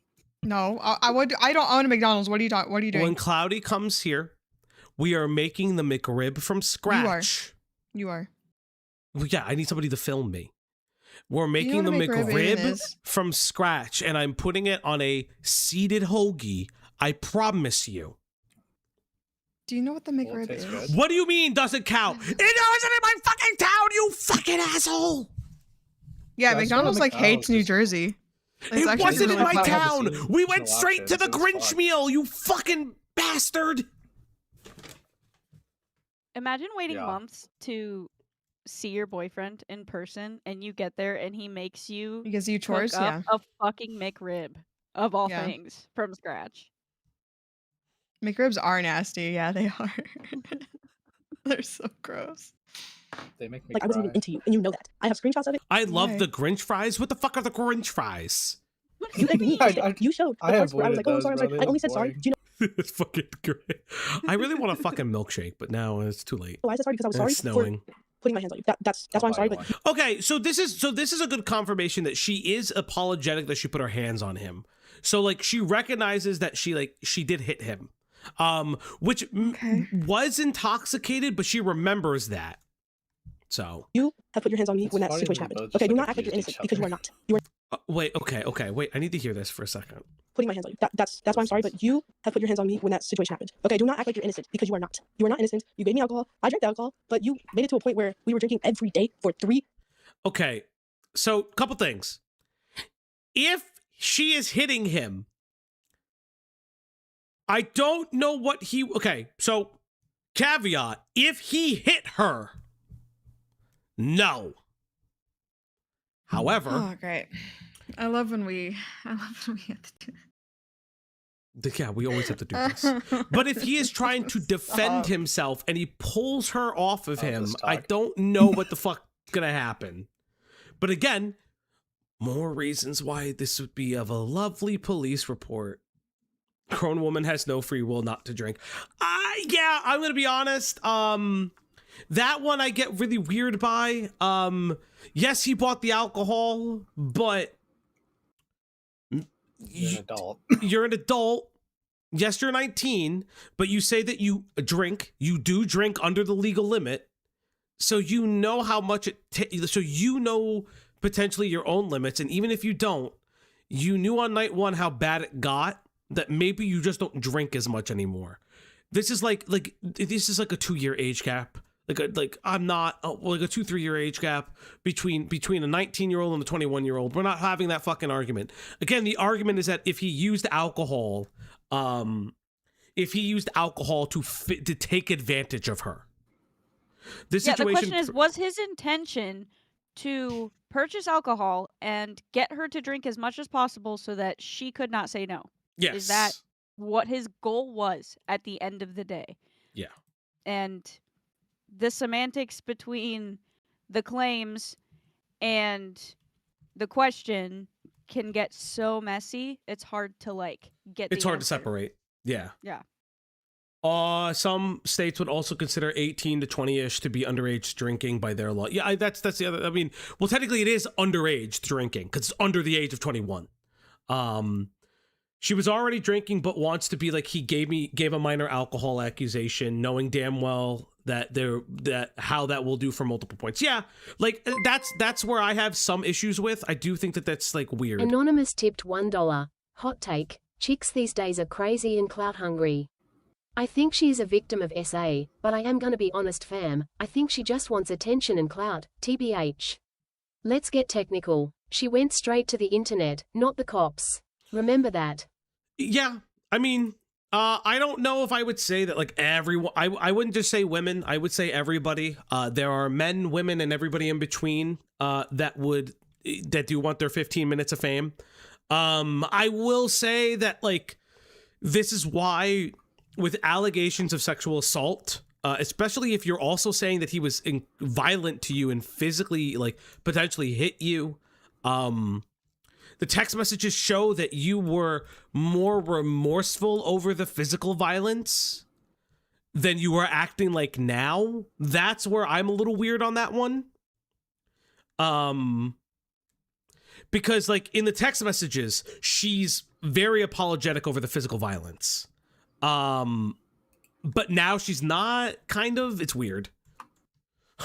No, I don't own a McDonald's. What are you doing? What are you doing? when Cloudy comes here, we are making the McRib from scratch. You are. Well, yeah, I need somebody to film me. We're making know the what a McRib McRib is? from scratch, and I'm putting it on a seeded hoagie. I promise you. Do you know what the McRib tastes is? good. What do you mean doesn't count? It isn't in my fucking town, you fucking asshole! Yeah, That's McDonald's what like hates McDonald's New is. Jersey. It's It actually wasn't in really my fucking- town. seen- We seen went a lot straight of to it. the It was Grinch fun. meal, you fucking bastard. Imagine waiting Yeah. months to see your boyfriend in person, and you get there and he makes you Because you cook chores, up yeah. a fucking McRib of all Yeah. things from scratch. McRibs are nasty. Yeah, they are. They're so gross. They make me Like I wasn't even cry. into you, and you know that. I have screenshots of it. I love Why? the Grinch fries. What the fuck are the Grinch fries? You begged me. You showed the I parts where I was avoided like, oh, I'm those, sorry, I'm bro. sorry. They I only look said sorry. boring. Do you know It's fucking great. I really want a fucking milkshake, but now it's too late. why I said sorry? Because I was And sorry it's snowing. for putting my hands on you. That's why I'm sorry. But Okay, so this is a good confirmation that she is apologetic that she put her hands on him. So like she recognizes that she did hit him, which was intoxicated, but she remembers that. So you have put your hands on me when that funny situation we happened. both Okay, just, do like, not act like you're accused innocent each because you other. are not. You are wait, okay, I need to hear this for a second. putting my hands on you. That's why I'm sorry. But you have put your hands on me when that situation happened. Okay, do not act like you're innocent because you are not. You are not innocent. You gave me alcohol. I drank the alcohol, but you made it to a point where we were drinking every day for 3. Okay, so couple things. If she is hitting him, I don't know what he. Okay, so caveat: if he hit her, no. However, Oh, great. I love when we have to do yeah, we always have to do this. But if he is trying to defend himself and he pulls her off of him, this I talk. don't know what the fuck's gonna happen. But again, more reasons why this would be of a lovely police report. Grown woman has no free will not to drink. Yeah, I'm gonna be honest. That one I get really weird by. Yes, he bought the alcohol, but You're an adult. you're an adult. Yes, you're 19, but you say that you drink. You do drink under the legal limit. So you know how much so you know potentially your own limits. And even if you don't, you knew on night one how bad it got, that maybe you just don't drink as much anymore. This is like this is like a 2-year age gap. I'm not like a 2-3 year age gap between a 19-year-old and a 21-year-old. We're not having that fucking argument. Again, the argument is that if he used alcohol, to take advantage of her. This Yeah, the situation question is, was his intention to purchase alcohol and get her to drink as much as possible so that she could not say no? Yes. Is that what his goal was at the end of the day? Yeah. And the semantics between the claims and the question can get so messy. It's hard to get. It's hard to separate. Yeah. Yeah. Some states would also consider 18 to 20-ish to be underage drinking by their law. Yeah, that's the other. I mean, well, technically it is underage drinking because it's under the age of 21. She was already drinking, but wants to be like, he gave a minor alcohol accusation, knowing damn well that how that will do for multiple points. Yeah, like that's where I have some issues with. I do think that that's like weird. Anonymous tipped $1. Hot take: chicks these days are crazy and clout hungry. I think she is a victim of SA, but I am gonna be honest, fam. I think she just wants attention and clout, TBH. Let's get technical. She went straight to the internet, not the cops. Remember that. Yeah, I mean, I don't know if I would say that like everyone. I wouldn't just say women. I would say everybody. There are men, women, and everybody in between that do want their 15 minutes of fame. I will say that like this is why with allegations of sexual assault, especially if you're also saying that he was violent to you and physically like potentially hit you, the text messages show that you were more remorseful over the physical violence than you are acting like now. That's where I'm a little weird on that one. Because like in the text messages, she's very apologetic over the physical violence. But now she's not, kind of. It's weird.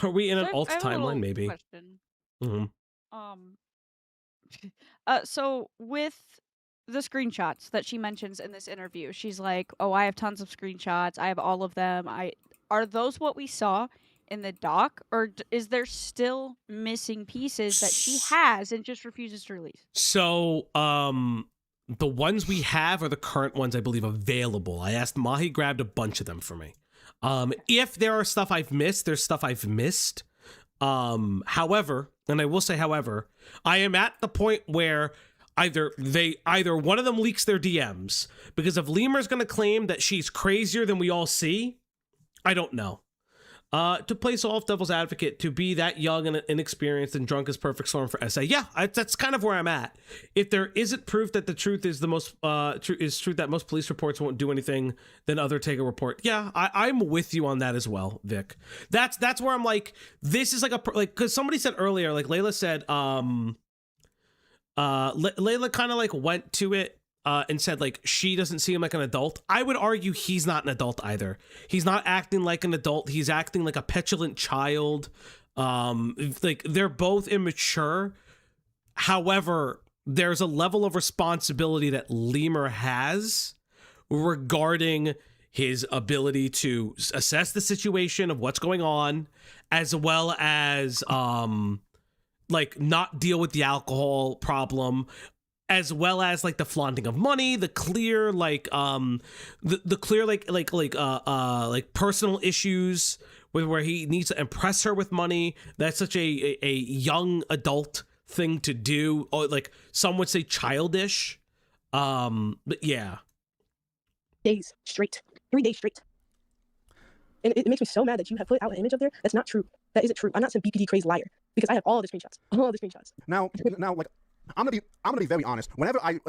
Are we in an alt timeline? Maybe. Question. Mm-hmm. So with the screenshots that she mentions in this interview, she's like, "Oh, I have tons of screenshots. I have all of them. Are those what we saw in the doc, or is there still missing pieces that she has and just refuses to release?" So, the ones we have are the current ones, I believe, available. I asked Mahi, grabbed a bunch of them for me. If there are stuff I've missed, there's stuff I've missed. However, and I will say, however, I am at the point where either one of them leaks their DMs, because if Lemur's going to claim that she's crazier than we all see, I don't know. To play soft devil's advocate, to be that young and inexperienced and drunk as perfect storm for SA, yeah, that's kind of where I'm at. If there isn't proof that the truth is the most truth that most police reports won't do anything, then other take a report. Yeah, I'm with you on that as well, Vic. That's where I'm like, this is like because somebody said earlier, like Layla said, Layla kind of like went to it and said like she doesn't seem like an adult. I would argue he's not an adult either. He's not acting like an adult. He's acting like a petulant child. Like they're both immature. However, there's a level of responsibility that Lemur has regarding his ability to assess the situation of what's going on, as well as like not deal with the alcohol problem, as well as like the flaunting of money, the clear like the clear like personal issues where he needs to impress her with money. That's such a young adult thing to do, or like some would say childish. But yeah, days straight, 3 days straight. And it makes me so mad that you have put out an image up there that's not true. That isn't true. I'm not some BPD crazy liar, because I have all the screenshots. All the screenshots. Now, like, I'm gonna be very honest. Whenever I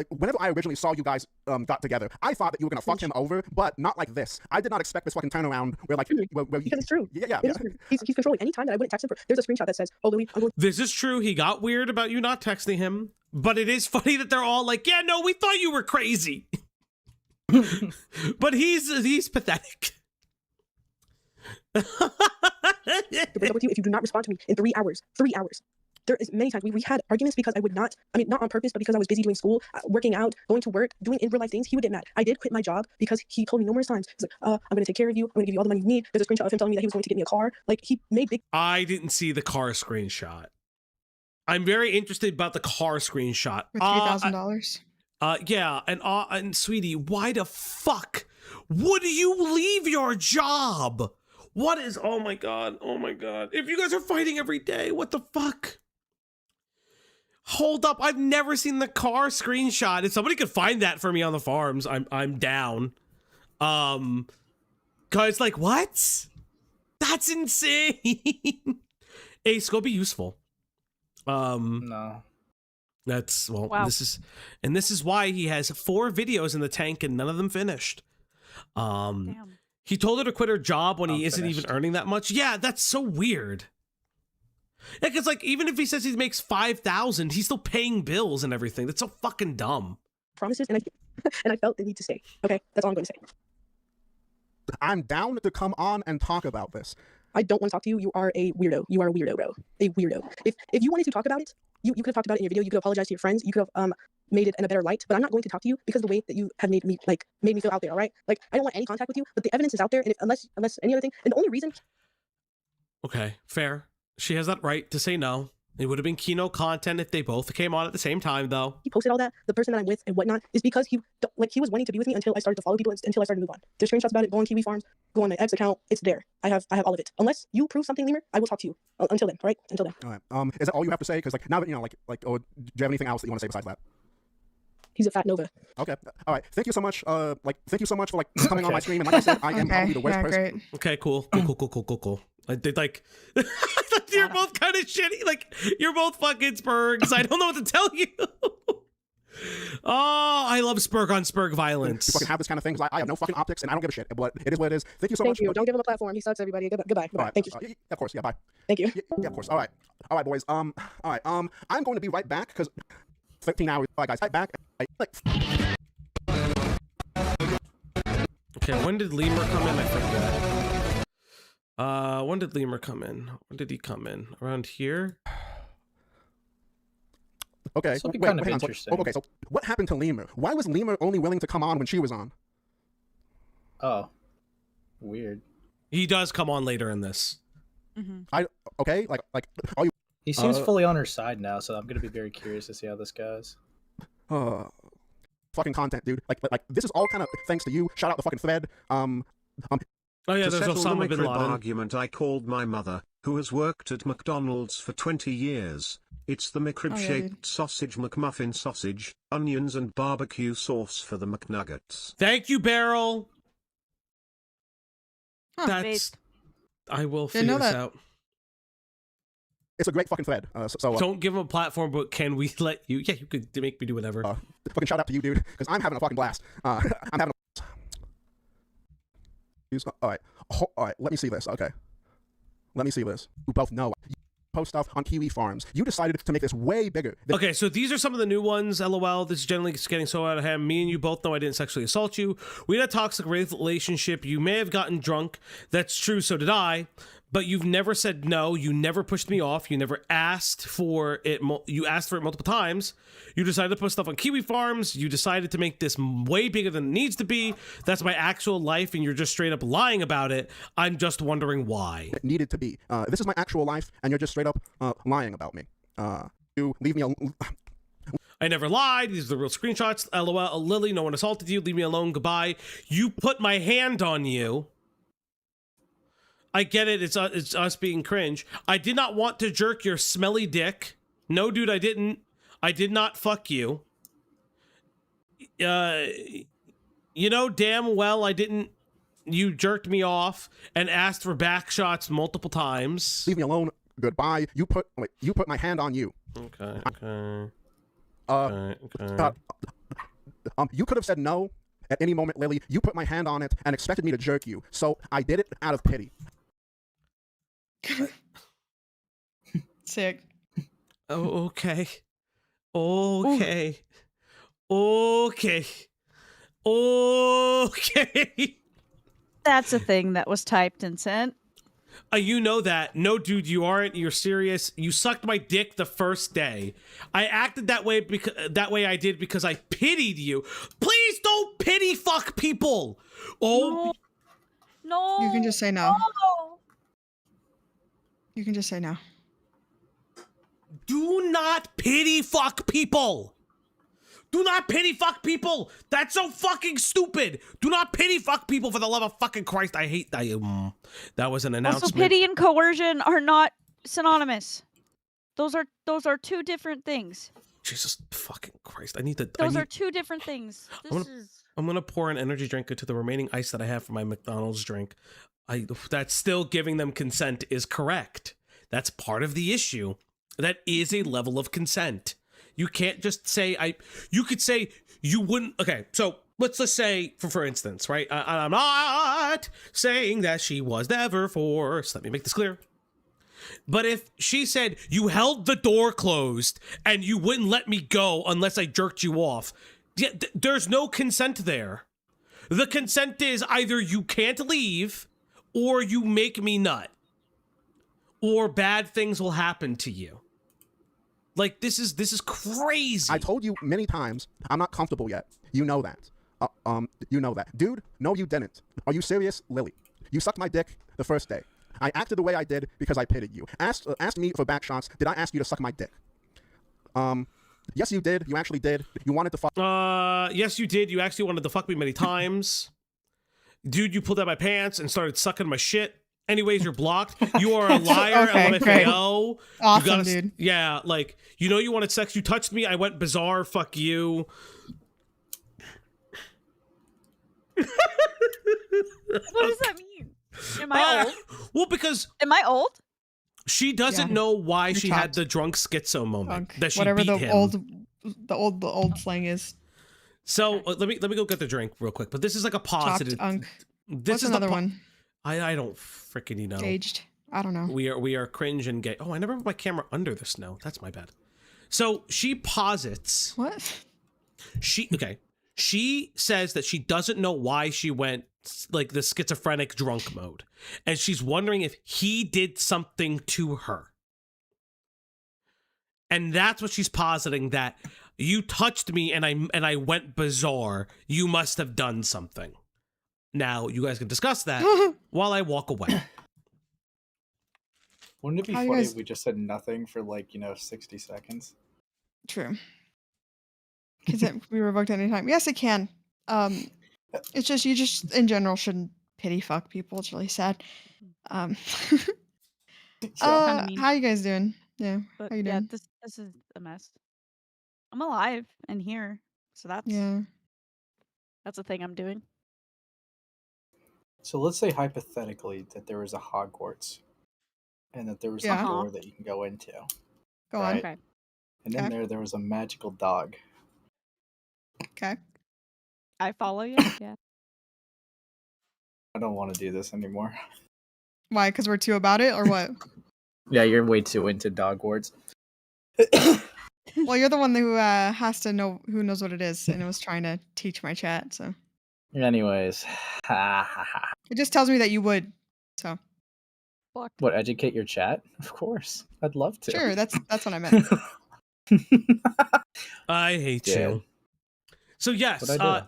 originally saw you guys got together, I thought that you were gonna fuck him over, but not like this. I did not expect this fucking turnaround where like where because it's true. Yeah. It is true. He's controlling. Any time that I wouldn't text him, there's a screenshot that says, "Oh, Louis, I'm going." This is true. He got weird about you not texting him, but it is funny that they're all like, "Yeah, no, we thought you were crazy," but he's pathetic. To break up with you if you do not respond to me in 3 hours. 3 hours. There is many times we had arguments because I would not, I mean, not on purpose, but because I was busy doing school, working out, going to work, doing in real life things. He would get mad. I did quit my job because he told me numerous times, he's like, I'm going to take care of you. I'm going to give you all the money you need. There's a screenshot of him telling me that he was going to get me a car. Like, he made big. I didn't see the car screenshot. I'm very interested about the car screenshot. For $3,000. Yeah, and sweetie, why the fuck would you leave your job? What is, oh my god. If you guys are fighting every day, what the fuck? Hold up, I've never seen the car screenshot. If somebody could find that for me on the forums, I'm down. Cause like, what? That's insane. Ace, go be useful. No. That's, well, Wow. this is why he has 4 videos in the tank and none of them finished. Damn. He told her to quit her job when he isn't Unfinished. even earning that much. Yeah, that's so weird. Yeah, because like even if he says he makes $5,000, he's still paying bills and everything. That's so fucking dumb. Promises, and I felt the need to stay. Okay, that's all I'm going to say. I'm down to come on and talk about this. I don't want to talk to you. You are a weirdo. You are a weirdo, bro. A weirdo. If you wanted to talk about it, you could have talked about it in your video. You could have apologized to your friends. You could have made it in a better light. But I'm not going to talk to you because of the way that you have made me feel out there. All right. Like I don't want any contact with you. But the evidence is out there, and unless any other thing, and the only reason. Okay, fair. She has that right to say no. It would have been Kino content if they both came on at the same time, though. He posted all that. The person that I'm with and whatnot is because he was wanting to be with me until I started to follow people until I started to move on. There's screenshots about it. Go on Kiwi Farms. Go on my ex account. It's there. I have all of it. Unless you prove something, Lemur, I will talk to you. Until then, all right? Until then. All right. Is that all you have to say? Because like now that you know, or do you have anything else that you want to say besides that? He's a fat Nova. Okay. All right. Thank you so much. Thank you so much for coming on my stream. And like I said, I am probably the worst person. Great. Okay, cool. I did like you're both kind of shitty. Like you're both fucking Spurgs. I don't know what to tell you. Oh, I love Spurg on Spurg violence. You fucking have this kind of thing because I have no fucking optics and I don't give a shit. But it is what it is. Thank you so much. Thank you. Don't give him a platform. He sucks, everybody. Goodbye. Right. Thank you. Of course. Yeah. Bye. Thank you. Yeah. Of course. All right, boys. All right. I'm going to be right back because 13 hours. All right, guys. Right back. Okay, when did Lemur come in? I forget. When did Lemur come in? When did he come in? Around here? Okay. This will be Wait, kind of hang on. interesting. Okay. So what happened to Lemur? Why was Lemur only willing to come on when she was on? Oh, weird. He does come on later in this. Okay. Like are you? He seems fully on her side now, so I'm gonna be very curious to see how this goes. Fucking content, dude. Like this is all kind of thanks to you. Shout out the fucking thread. Oh yeah, To there's settle the Osama bin McRib Laden. argument, I called my mother, who has worked at McDonald's for 20 years. It's the McRib-shaped sausage McMuffin sausage, onions and barbecue sauce for the McNuggets. Thank you, Beryl. That's. Based. I will Didn't figure know this that. out. It's a great fucking thread. Don't give him a platform, but can we let you? Yeah, you could make me do whatever. Fucking shout out to you, dude, because I'm having a fucking blast. I'm having a. All right. Let me see this. Okay. Let me see this. You both know. You post stuff on Kiwi Farms. You decided to make this way bigger. Okay, so these are some of the new ones. LOL. This is generally getting so out of hand. Me and you both know I didn't sexually assault you. We had a toxic relationship. You may have gotten drunk. That's true. So did I. But you've never said no. You never pushed me off. You never asked for it. You asked for it multiple times. You decided to put stuff on Kiwi Farms. You decided to make this way bigger than it needs to be. That's my actual life, and you're just straight up lying about it. I'm just wondering why. It needed to be. This is my actual life, and you're just straight up lying about me. You leave me alone. I never lied. These are the real screenshots. LOL. Lily, no one assaulted you. Leave me alone. Goodbye. You put my hand on you. I get it. It's us being cringe. I did not want to jerk your smelly dick. No, dude, I didn't. I did not fuck you. You know damn well I didn't. You jerked me off and asked for back shots multiple times. Leave me alone. Goodbye. You put my hand on you. Okay. You could have said no at any moment, Lily. You put my hand on it and expected me to jerk you, so I did it out of pity. Sick. Oh, okay. Okay. That's a thing that was typed and sent. You know that. No, dude, you aren't. You're serious. You sucked my dick the first day. I acted that way because I pitied you. Please don't pity fuck people. Oh. No. You can just say no. You can just say no. Do not pity fuck people. Do not pity fuck people. That's so fucking stupid. Do not pity fuck people, for the love of fucking Christ. I hate that. That was an announcement. Also, pity and coercion are not synonymous. Those are two different things. Jesus fucking Christ. I need to. Those are two different things. I'm gonna pour an energy drink into the remaining ice that I have for my McDonald's drink. That's still giving them consent is correct. That's part of the issue. That is a level of consent. You can't just say you could say you wouldn't. Okay, so let's just say for instance, right? I'm not saying that she was never forced. Let me make this clear. But if she said you held the door closed and you wouldn't let me go unless I jerked you off, there's no consent there. The consent is either you can't leave or you make me nut or bad things will happen to you. Like, this is crazy. I told you many times, I'm not comfortable yet. You know that. You know that. Dude, no you didn't. Are you serious, Lily? You sucked my dick the first day. I acted the way I did because I pitied you. Asked me for back shots. Did I ask you to suck my dick? Yes, you did. You actually did. You wanted to fuck. Yes, you did. You actually wanted to fuck me many times. Dude, you pulled out my pants and started sucking my shit. Anyways, you're blocked. You are a liar. Okay, LMFAO. Awesome, dude. Yeah, like, you know you wanted sex. You touched me. I went bizarre. Fuck you. What does that mean? Am I old? Well, because... Am I old? She doesn't know why she had chopped. the drunk schizo moment. That she Whatever beat the him. old slang is. So let me go get the drink real quick. But this is like a positive. Chopped unk. This What's is another the one? I don't freaking know. Aged. I don't know. We are cringe and gay. Oh, I never put my camera under the snow. That's my bad. So she posits. What? She says that she doesn't know why she went like the schizophrenic drunk mode, and she's wondering if he did something to her. And that's what she's positing, that you touched me and I went bizarre. You must have done something. Now you guys can discuss that while I walk away. Wouldn't it be How you funny guys- if we just said nothing for 60 seconds? True. Because it can be revoked at any time. Yes, it can. It's just you just in general shouldn't pity fuck people. It's really sad. Kinda mean. How you guys doing? Yeah. But How you yeah, doing? this is a mess. I'm alive and here, so that's Yeah. the thing I'm doing. So let's say hypothetically that there was a Hogwarts, and that there was Yeah. a door that you can go into. Go right? on. Okay. And in Okay. there was a magical dog. Okay. I follow you. Yeah. I don't want to do this anymore. Why? Because we're too about it, or what? Yeah, you're way too into Dogwarts. Well, you're the one who has to know who knows what it is, and it was trying to teach my chat. So Anyways, it just tells me that you would. So what? Educate your chat? Of course, I'd love to. sure, that's what I meant. I hate Dude. you. So yes, What'd I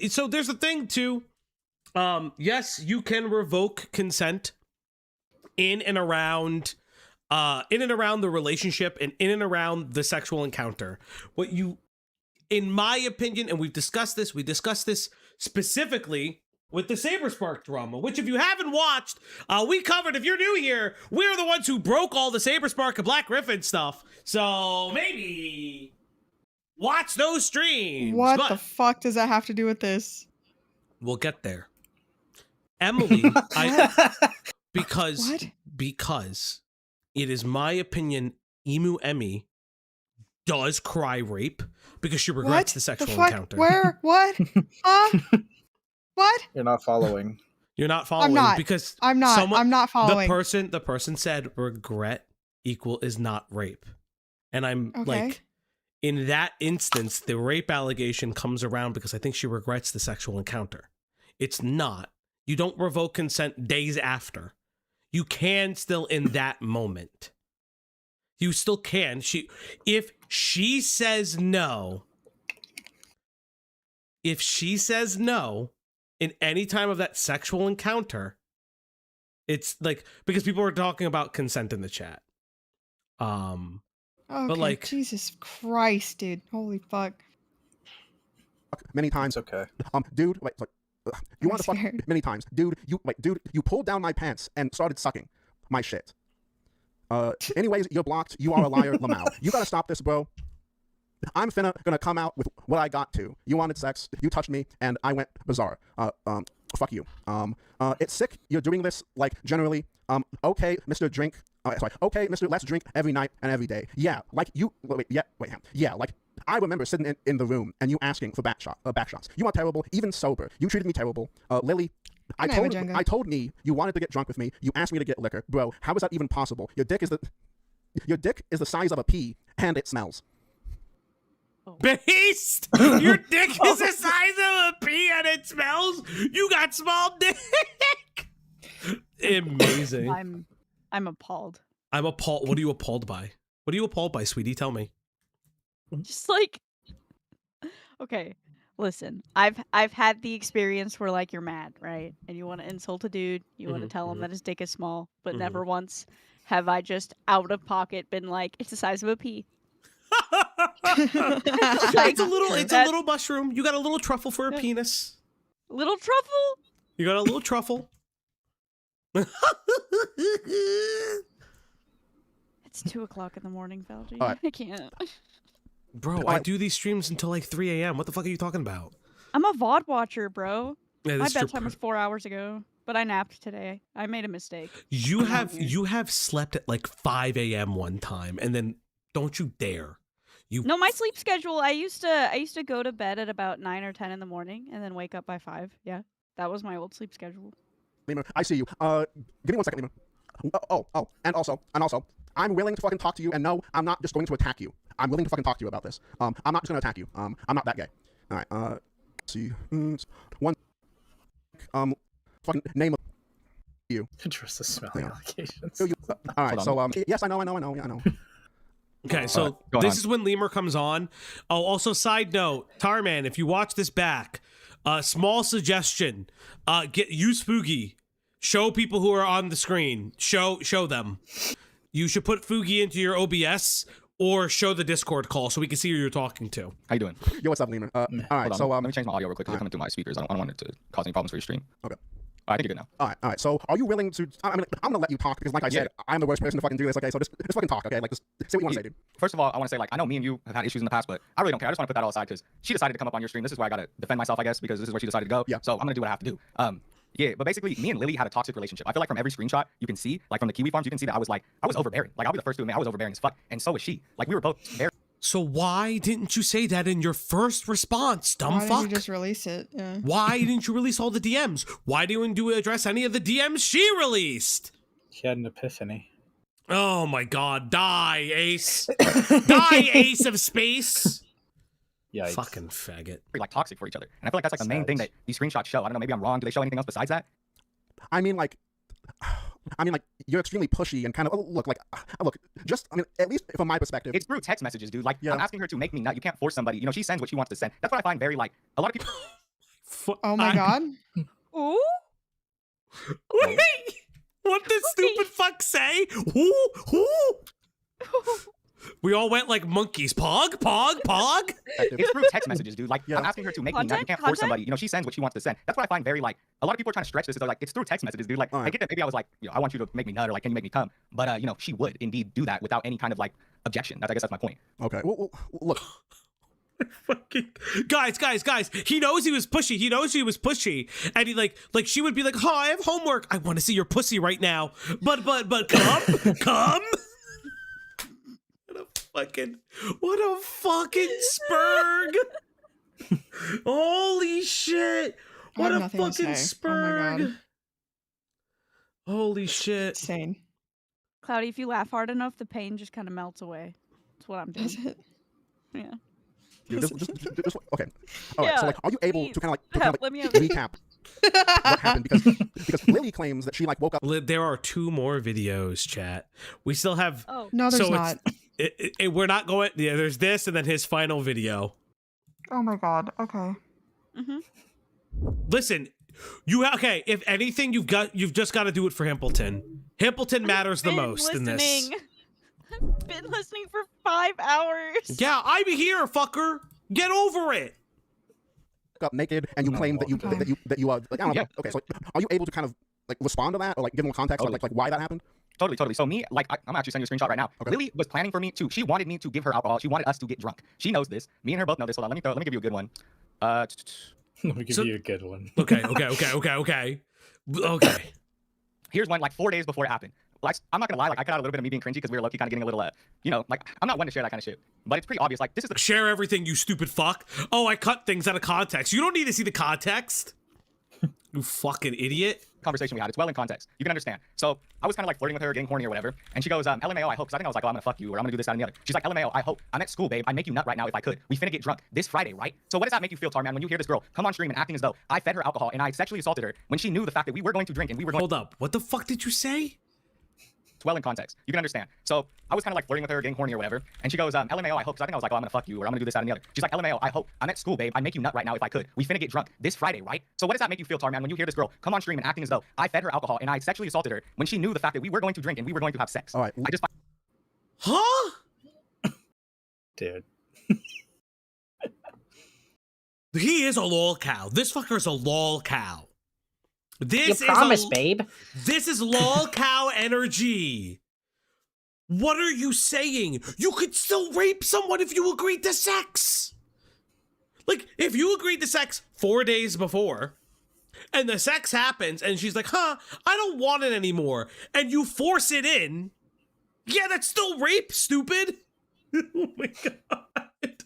so there's a thing too. Yes, you can revoke consent in and around the relationship and in and around the sexual encounter. What you, in my opinion, and we discussed this specifically with the Saberspark drama, which if you haven't watched, we covered. If you're new here, we're the ones who broke all the Saberspark and Black Griffin stuff. So maybe watch those streams. What but the fuck does that have to do with this? we'll get there. Emily, because it is my opinion, Emu Emmy does cry rape because she regrets the sexual encounter. Where? What? Huh? What? You're not following. You're not following not. because I'm not. I'm not following. The person said regret is not rape. And I'm like, in that instance, the rape allegation comes around because I think she regrets the sexual encounter. It's not. You don't revoke consent days after. You can still in that moment. You still can. If she says no in any time of that sexual encounter, it's like, because people are talking about consent in the chat. Okay, but like, Jesus Christ, dude. Holy fuck. Many times. Okay. Dude, wait, you want to fuck scared. many times. Dude, you pulled down my pants and started sucking my shit. Anyways, you're blocked. You are a liar, LEMUR. You gotta stop this, bro. I'm gonna come out with what I got to. You wanted sex, you touched me, and I went bizarre. Fuck you. It's sick. You're doing this, like, generally. Okay, Mr. Drink. Okay, Mr. Let's drink every night and every day. Yeah, like you. Yeah, like I remember sitting in the room and you asking for back shots. You are terrible, even sober. You treated me terrible. Lily, I told me you wanted to get drunk with me. You asked me to get liquor, bro. How is that even possible? Your dick is the size of a pea, and it smells. Based? Your dick is the size of a pea and it smells? You got small dick. Amazing. I'm appalled. I'm appalled. What are you appalled by? What are you appalled by, sweetie? Tell me. Just like, okay, listen. I've had the experience where like you're mad, right? And you want to insult a dude. You want to tell him that his dick is small, but never once have I just out of pocket been like, it's the size of a pea. It's a little mushroom. You got a little truffle for a penis. Little truffle? You got a little truffle. It's 2:00 in the morning, Valji. All right. I can't. Bro, I do these streams until like 3 a.m. What the fuck are you talking about? I'm a VOD watcher, bro. Yeah, My this is true. bedtime was 4 hours ago, but I napped today. I made a mistake. You have slept at like 5 a.m. one time, and then don't you dare. No, my sleep schedule. I used to go to bed at about 9 or 10 in the morning, and then wake up by 5. Yeah, that was my old sleep schedule. Lemur, I see you. Give me 1 second, Lemur. And also, I'm willing to fucking talk to you, and no, I'm not just going to attack you. I'm willing to fucking talk to you about this. I'm not just gonna attack you. I'm not that gay. All right. Let's see. One. Fucking name of you. Trust the smelling allegations. All right. So yes, I know. Okay, so this is when Lemur comes on. Oh, also, side note, Tarman, if you watch this back, small suggestion: use Fugi. Show people who are on the screen. Show them. You should put Fugi into your OBS or show the Discord call so we can see who you're talking to. How you doing? Yo, what's up, Lemur? All right. So let me change my audio real quick because it's coming through my speakers. I don't want it to cause any problems for your stream. Okay. I think you're good now. All right. So, are you willing to? I'm gonna let you talk because, like I said, I'm the worst person to fucking do this. Okay, so just fucking talk. Okay, like just say what you want to say, dude. First of all, I want to say, like, I know me and you have had issues in the past, but I really don't care. I just want to put that all aside because she decided to come up on your stream. This is where I gotta defend myself, I guess, because this is where she decided to go. Yeah. So I'm gonna do what I have to do. Yeah, but basically, me and Lily had a toxic relationship. I feel like from every screenshot you can see, like from the Kiwi farms, you can see that I was overbearing. Like, I'll be the first to admit I was overbearing as fuck, and so was she. Like, we were both very. So why didn't you say that in your first response, dumb Why fuck? did you just release it? Yeah. Why didn't you release all the DMs? Why didn't you address any of the DMs she released? She had an epiphany. Oh my god, die, Ace. Die, Ace of Space. Yikes. Fucking faggot. Like, toxic for each other. And I feel like that's like the main thing that these screenshots show. I don't know, maybe I'm wrong. Do they show anything else besides that? I mean, like, you're extremely pushy and kind of look, just, at least from my perspective. It's through text messages, dude. Like, Yeah. I'm asking her to make me nut. You can't force somebody. You know, she sends what she wants to send. That's what I find very, like, a lot of people. Oh my god. Ooh. Wait, what did stupid fuck say? Who? We all went like monkeys. Pog. It's through text messages, dude. Like, Yeah. I'm asking her to make me nut. You can't force somebody. You know, she sends what she wants to send. That's what I find very, like, a lot of people are trying to stretch this. They're like, it's through text messages, dude. Like, All right. I get that maybe I was like, you know, I want you to make me nut, or like, can you make me come? But, you know, she would indeed do that without any kind of, like, objection. I guess that's my point. Okay. Well, look. Fucking guys. He knows he was pushy. And he like she would be like, "Oh, I have homework. I want to see your pussy right now." But come. What a fucking spurg. Holy shit. I What have a nothing to fucking say. Oh my spurg. god. Holy shit. Insane. Cloudy, if you laugh hard enough, the pain just kind of melts away. That's what I'm doing. Is it? Yeah. Just, okay. All right. So, Yeah, like, are you able to kind of Let me have recap what happened? Because Lily claims that she like woke up. There are 2 more videos, chat. We still have. Oh. No, there's so not. We're not going. Yeah, there's this, and then his final video. Oh my god. Okay. Mm-hmm. Listen, okay. If anything, you've just got to do it for Himpleton. Himpleton matters the most in this. I've been listening for 5 hours. Yeah, I'm here, fucker. Get over it. Up naked, and you claim that you like, I don't know. Yeah. Okay. So, are you able to kind of like respond to that, or like give more context, Totally. like why that happened? Totally. So me, like, I'm actually sending you a screenshot right now. Okay. Lily was planning for me to. She wanted me to give her alcohol. She wanted us to get drunk. She knows this. Me and her both know this. Hold on. Let me give you a good one. Let me give you a good one. Okay. Here's one like 4 days before it happened. Like, I'm not gonna lie, like, I got a little bit of me being cringy because we were low-key kind of getting a little, you know, like, I'm not one to share that kind of shit. But it's pretty obvious, like, this is the Share everything, you stupid fuck. Oh, I cut things out of context. You don't need to see the context. You fucking idiot. conversation we had. It's well in context. You can understand. So I was kind of like flirting with her, getting horny or whatever. And she goes, LMAO, I hope. Because I think I was like, oh, I'm going to fuck you or I'm going to do this, that, and the other. She's like, LMAO, I hope. I'm at school, babe. I'd make you nut right now if I could. We finna get drunk this Friday, right? So what does that make you feel, Tarman, when you hear this girl come on stream and acting as though I fed her alcohol and I sexually assaulted her when she knew the fact that we were going to drink and we were going... Hold up. What the fuck did you say? It's well in context. You can understand. So I was kind of like flirting with her, getting horny or whatever. And she goes, LMAO, I hope. Because I think I was like, oh, I'm going to fuck you or I'm going to do this, that, and the other. She's like, LMAO, I hope. I'm at school, babe. I'd make you nut right now if I could. We finna get drunk this Friday, right? So what does that make you feel, Tarman, when you hear this girl come on stream and acting as though I fed her alcohol and I sexually assaulted her when she knew the fact that we were going to drink and we were going to have sex? All right. I just... Huh? Dude. He is a lolcow. This fucker is a lolcow. This You promise, is babe. This is lolcow energy. What are you saying? You could still rape someone if you agreed to sex. Like, if you agreed to sex 4 days before, and the sex happens, and she's like, I don't want it anymore, and you force it in, yeah, that's still rape, stupid. Oh my god.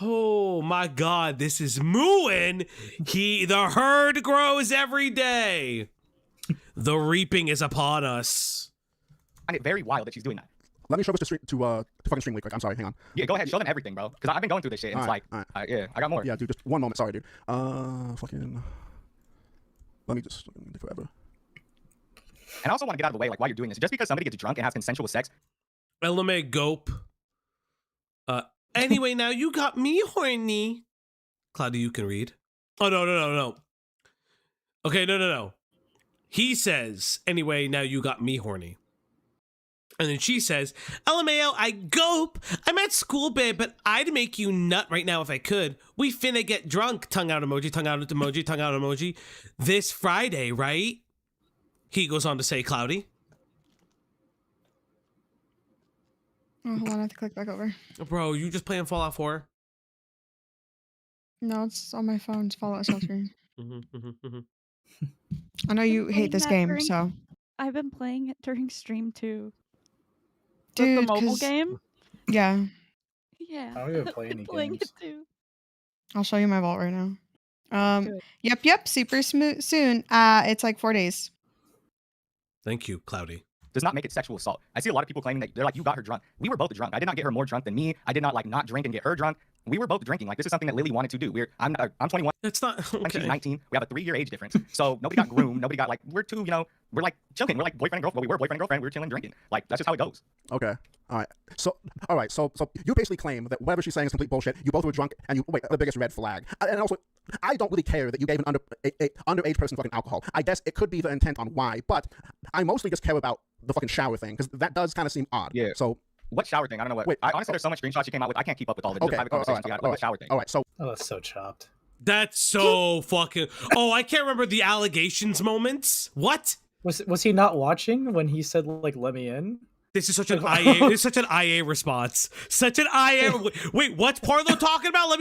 Oh my god, this is mooing. The herd grows every day. The reaping is upon us. I find it very wild that she's doing that. Let me show this to fucking stream really quick. I'm sorry, hang on. Yeah, go ahead, show them everything, bro. Because I've been going through this shit, and All it's right, like, yeah, I got more. Yeah, dude, just one moment. Sorry, dude. Fucking. Let me just forever. And I also want to get out of the way, like, while you're doing this, just because somebody gets drunk and has consensual sex. LMA Gope. Anyway, now you got me horny. Cloudy, you can read. Oh, no. Okay, no. He says, anyway, now you got me horny. And then she says, LMAO, I gope. I'm at school, babe, but I'd make you nut right now if I could. We finna get drunk. Tongue out emoji, tongue out emoji, tongue out emoji. This Friday, right? He goes on to say, Cloudy. Oh, hold on, I have to click back over. Bro, you just playing Fallout 4? No, it's on my phone. It's Fallout Sheltering. I know you hate this game, so. I've been playing it during stream too. Dude, the mobile 'cause- game? Yeah. Yeah. I don't even play I've been any playing games. it too. I'll show you my vault right now. Yep, super soon. It's like 4 days. Thank you, Cloudy. Does not make it sexual assault. I see a lot of people claiming that they're like, you got her drunk. We were both drunk. I did not get her more drunk than me. I did not like not drink and get her drunk. We were both drinking. Like, this is something that Lily wanted to do. I'm 21. That's not and she's 19. We have a 3-year age difference. So nobody got groomed. Nobody got like, we're two, we're like chilling. We're like boyfriend and girlfriend. Well, we were boyfriend and girlfriend. We were chilling, drinking. Like, that's just how it goes. Okay. All right. So you basically claim that whatever she's saying is complete bullshit. You both were drunk, and the biggest red flag. And also, I don't really care that you gave an underage person fucking alcohol. I guess it could be the intent on why, but I mostly just care about the fucking shower thing because that does kind of seem odd. Yeah. So. What shower thing? I don't know what. Wait, honestly, there's so much screenshots she came out with. I can't keep up with all the private conversations we had. What shower thing? All right. So. Oh, that's so chopped. That's so fucking. Oh, I can't remember the allegations moments. What? Was he not watching when he said like "let me in"? This is such an IA. This is such an IA response. Such an IA. Wait, what's Parlo talking about? Let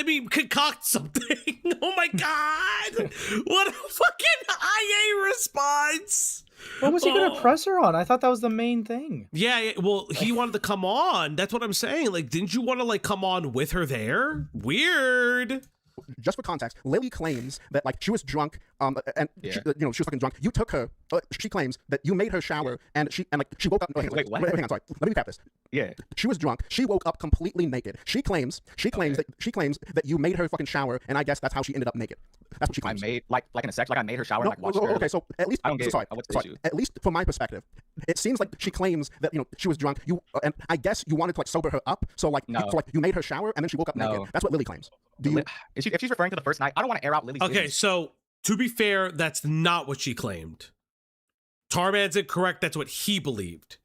me concoct something. Oh my god! What a fucking IA response. What was he gonna press her on? I thought that was the main thing. Yeah, well, he wanted to come on. That's what I'm saying. Like, didn't you want to like come on with her there? Weird. Just for context, Lily claims that like she was drunk, and she was fucking drunk. You took her. She claims that you made her shower, and she woke up. Wait, what? Hang on, sorry. Let me recap this. Yeah. She was drunk. She woke up completely naked. She claims that you made her fucking shower, and I guess that's how she ended up naked. That's what she claims. I made like in a sex, like I made her shower, No, and like watched her. okay, so at least I don't get sorry, what's the sorry. issue? At least from my perspective, it seems like she claims that she was drunk. You and I guess you wanted to like sober her up. So like you made her shower, and then she woke up naked. That's what Lily claims. Do you? If she's referring to the first night, I don't want to air out Lily's Okay, business. so to be fair, that's not what she claimed. Tarman's incorrect. That's what he believed.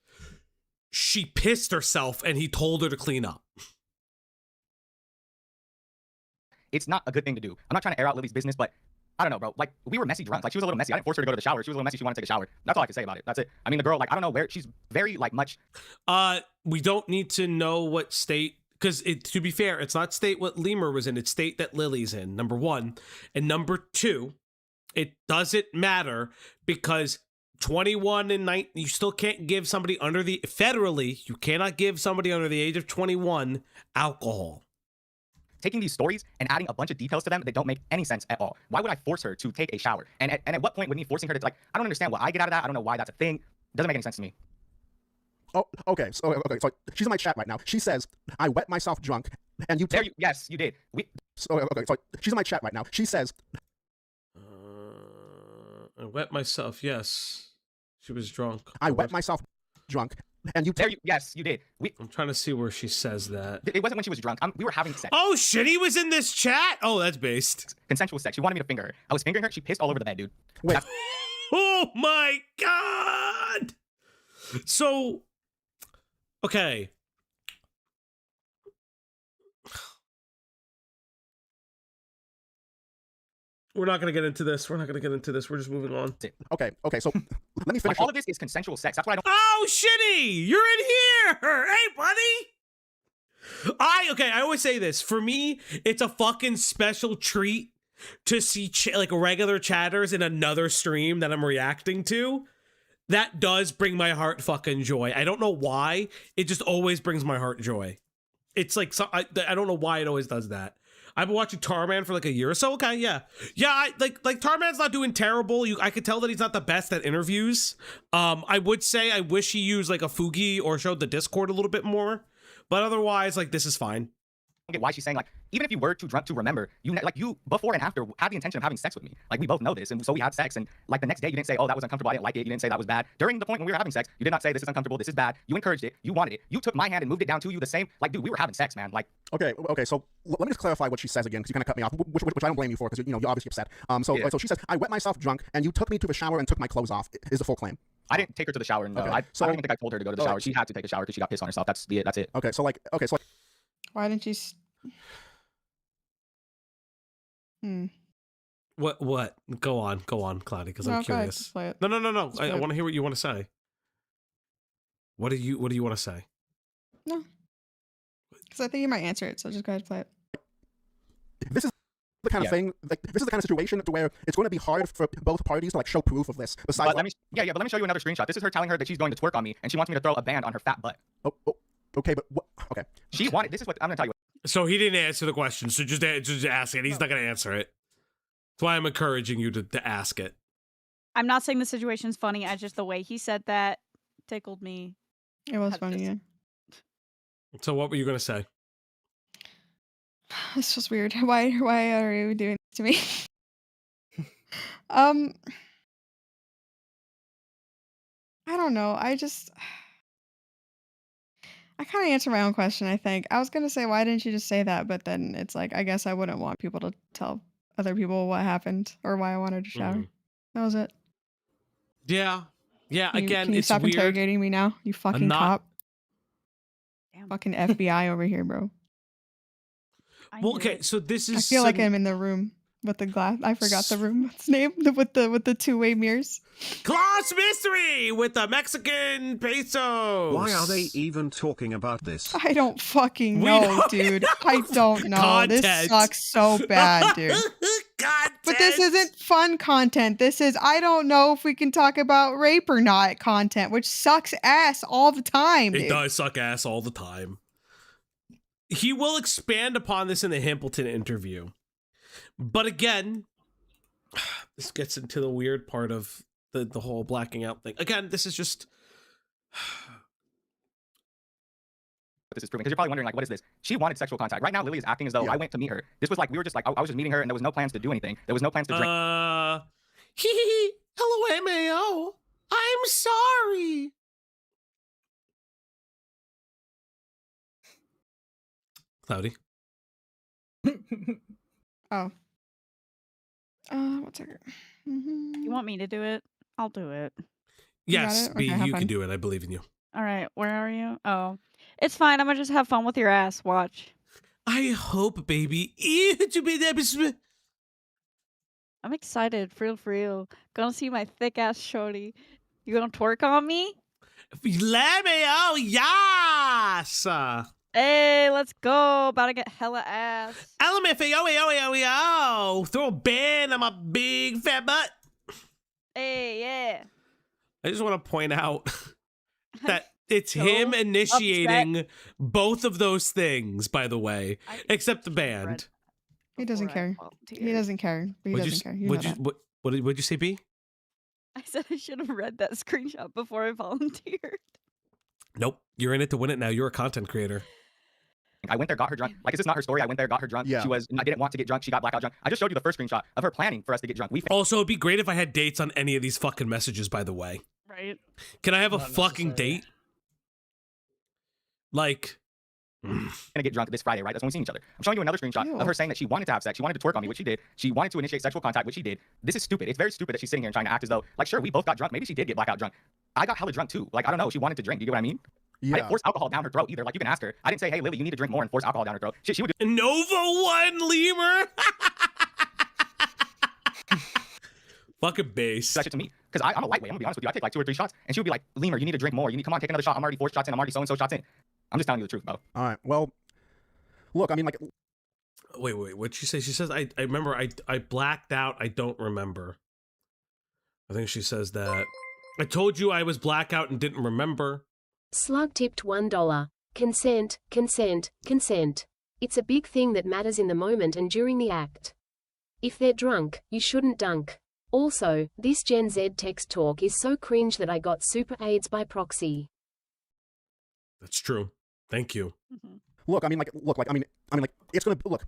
She pissed herself, and he told her to clean up. It's not a good thing to do. I'm not trying to air out Lily's business, but I don't know, bro. Like, we were messy drunk. Like, she was a little messy. I didn't force her to go to the shower. She was a little messy. She wanted to take a shower. That's all I can say about it. That's it. I mean, the girl, like, I don't know where she's very like much. We don't need to know what state. Because to be fair, it's not state what Lemur was in, it's state that Lily's in, number one. And number two, it doesn't matter because 21 and 19, you still can't give somebody federally, you cannot give somebody under the age of 21 alcohol. taking these stories and adding a bunch of details to them that don't make any sense at all. Why would I force her to take a shower? And at what point would me forcing her to, like, I don't understand what I get out of that. I don't know why that's a thing. Doesn't make any sense to me. Oh, okay. So she's in my chat right now. She says, "I wet myself drunk, and you." Yes, you did. So she's in my chat right now. She says, I wet myself. Yes, she was drunk. "I wet myself drunk, and you." Yes, you did. I'm trying to see where she says that. It wasn't when she was drunk. We were having sex. Oh shit, he was in this chat. Oh, that's based. Consensual sex. She wanted me to finger her. I was fingering her. She pissed all over the bed, dude. Wait. Oh my god. So, okay. We're not going to get into this. We're just moving on. Okay. So let me finish. All of this is consensual sex. That's what I don't. Oh, Shitty, you're in here. Hey, buddy. I always say this. For me, it's a fucking special treat to see like regular chatters in another stream that I'm reacting to. That does bring my heart fucking joy. I don't know why. It just always brings my heart joy. It's like, I don't know why it always does that. I've been watching Tarman for like a year or so. Okay, yeah. I like Tarman's not doing terrible. I could tell that he's not the best at interviews. I would say I wish he used like a Fugi or showed the Discord a little bit more. But otherwise, like, this is fine. I get why she's saying, like, even if you were too drunk to remember, you before and after had the intention of having sex with me. Like, we both know this, and so we had sex, and like the next day you didn't say, oh, that was uncomfortable, I didn't like it, you didn't say that was bad. During the point when we were having sex, you did not say this is uncomfortable, this is bad. You encouraged it, you wanted it, you took my hand and moved it down to you the same. Like, dude, we were having sex, man. Like, okay. So let me just clarify what she says again, because you kind of cut me off, which I don't blame you for, because you're obviously upset. So she says, I wet myself drunk, and you took me to the shower and took my clothes off. Is the full claim? I didn't take her to the shower. No, okay. I don't even think I told her to go to the shower. She had to take a shower because she got pissed on herself. That's it. Okay, so why didn't you? What? Go on, Cloudy, because I'm curious. Play it. No. I want to hear what you want to say. What do you want to say? No, because I think you might answer it. So just go ahead and play it. This is the kind of thing. Like, this is the kind of situation where it's going to be hard for both parties to like show proof of this. Besides, but let me show you another screenshot. This is her telling her that she's going to twerk on me, and she wants me to throw a band on her fat butt. Okay, but what? Okay. She wanted. This is what I'm gonna tell you. So he didn't answer the question. So just ask it. He's not gonna answer it. That's why I'm encouraging you to ask it. I'm not saying the situation's funny. I just the way he said that tickled me. It was funny, yeah. So what were you gonna say? This was weird. Why are you doing this to me? I don't know. I kind of answered my own question, I think. I was going to say, why didn't you just say that? But then it's like, I guess I wouldn't want people to tell other people what happened or why I wanted to shower. That was it. Yeah. Can you stop interrogating me now? You fucking cop. Damn. Fucking FBI over here, bro. Well, okay, so this is. I feel like I'm in the room with the glass. I forgot the room. What's name? With the two-way mirrors. Class Mystery with the Mexican pesos. Why are they even talking about this? I don't fucking know, dude. I don't know. Content. This sucks so bad, dude. But this isn't fun content. This is, I don't know if we can talk about rape or not content, which sucks ass all the time, dude. It does suck ass all the time. He will expand upon this in the Himpleton interview. But again, this gets into the weird part of the whole blacking out thing. Again, this is just... This is proving, because you're probably wondering, like, what is this? She wanted sexual contact. Right now, Lily is acting as though I went to meet her. This was like, we were just like, I was just meeting her and there was no plans to do anything. There was no plans to drink. LMAO. I'm sorry. Cloudy. Oh. What's her? You want me to do it? I'll do it. Yes, Okay, you can do it. I believe in you. All right, where are you? Oh, it's fine. I'm gonna just have fun with your ass. Watch. I hope, baby. I'm excited. For real. Gonna see my thick ass shorty. You gonna twerk on me? LEMUR, yes. Hey, let's go. About to get hella ass. LMFAO. Throw a band on my big fat butt. Hey, yeah. I just want to point out that It's him initiating both of those things, by the way, except the band. He doesn't care. He doesn't care. He doesn't care. You know that. What'd you say, B? I said I should have read that screenshot before I volunteered. Nope. You're in it to win it now. You're a content creator. I went there, got her drunk. Like, is this not her story? I went there, got her drunk. Yeah. I didn't want to get drunk. She got blackout drunk. I just showed you the first screenshot of her planning for us to get drunk. Also, it'd be great if I had dates on any of these fucking messages, by the way. Right. Can I have a fucking date? Like, gonna get drunk this Friday, right? That's when we seen each other. I'm showing you another screenshot of her saying that she wanted to have sex. She wanted to twerk on me, which she did. She wanted to initiate sexual contact, which she did. This is stupid. It's very stupid that she's sitting here and trying to act as though, like, sure, we both got drunk. Maybe she did get blackout drunk. I got hella drunk too. Like, I don't know. She wanted to drink. Do you get what I mean? Yeah. I didn't force alcohol down her throat either. Like, you can ask her. I didn't say, hey, Lily, you need to drink more and force alcohol down her throat. She would do Nova 1, Lemur. Fucking base. that shit to me. Because I'm a lightweight. I'm gonna be honest with you. I take like 2 or 3 shots. And she would be like, Lemur, you need to drink more. You need to come on, take another shot. I'm already 4 shots in. I'm already so-and-so shots in. I'm just telling you the truth, bro. All right. Well, look, I mean, like, Wait, what'd she say? She says, I remember, I blacked out. I don't remember. I think she says that. I told you I was blackout and didn't remember. Slug tipped $1. Consent, consent, consent. It's a big thing that matters in the moment and during the act. If they're drunk, you shouldn't dunk. Also, this Gen Z text talk is so cringe that I got super AIDS by proxy. That's true. Thank you. look, I mean, like, it's gonna look.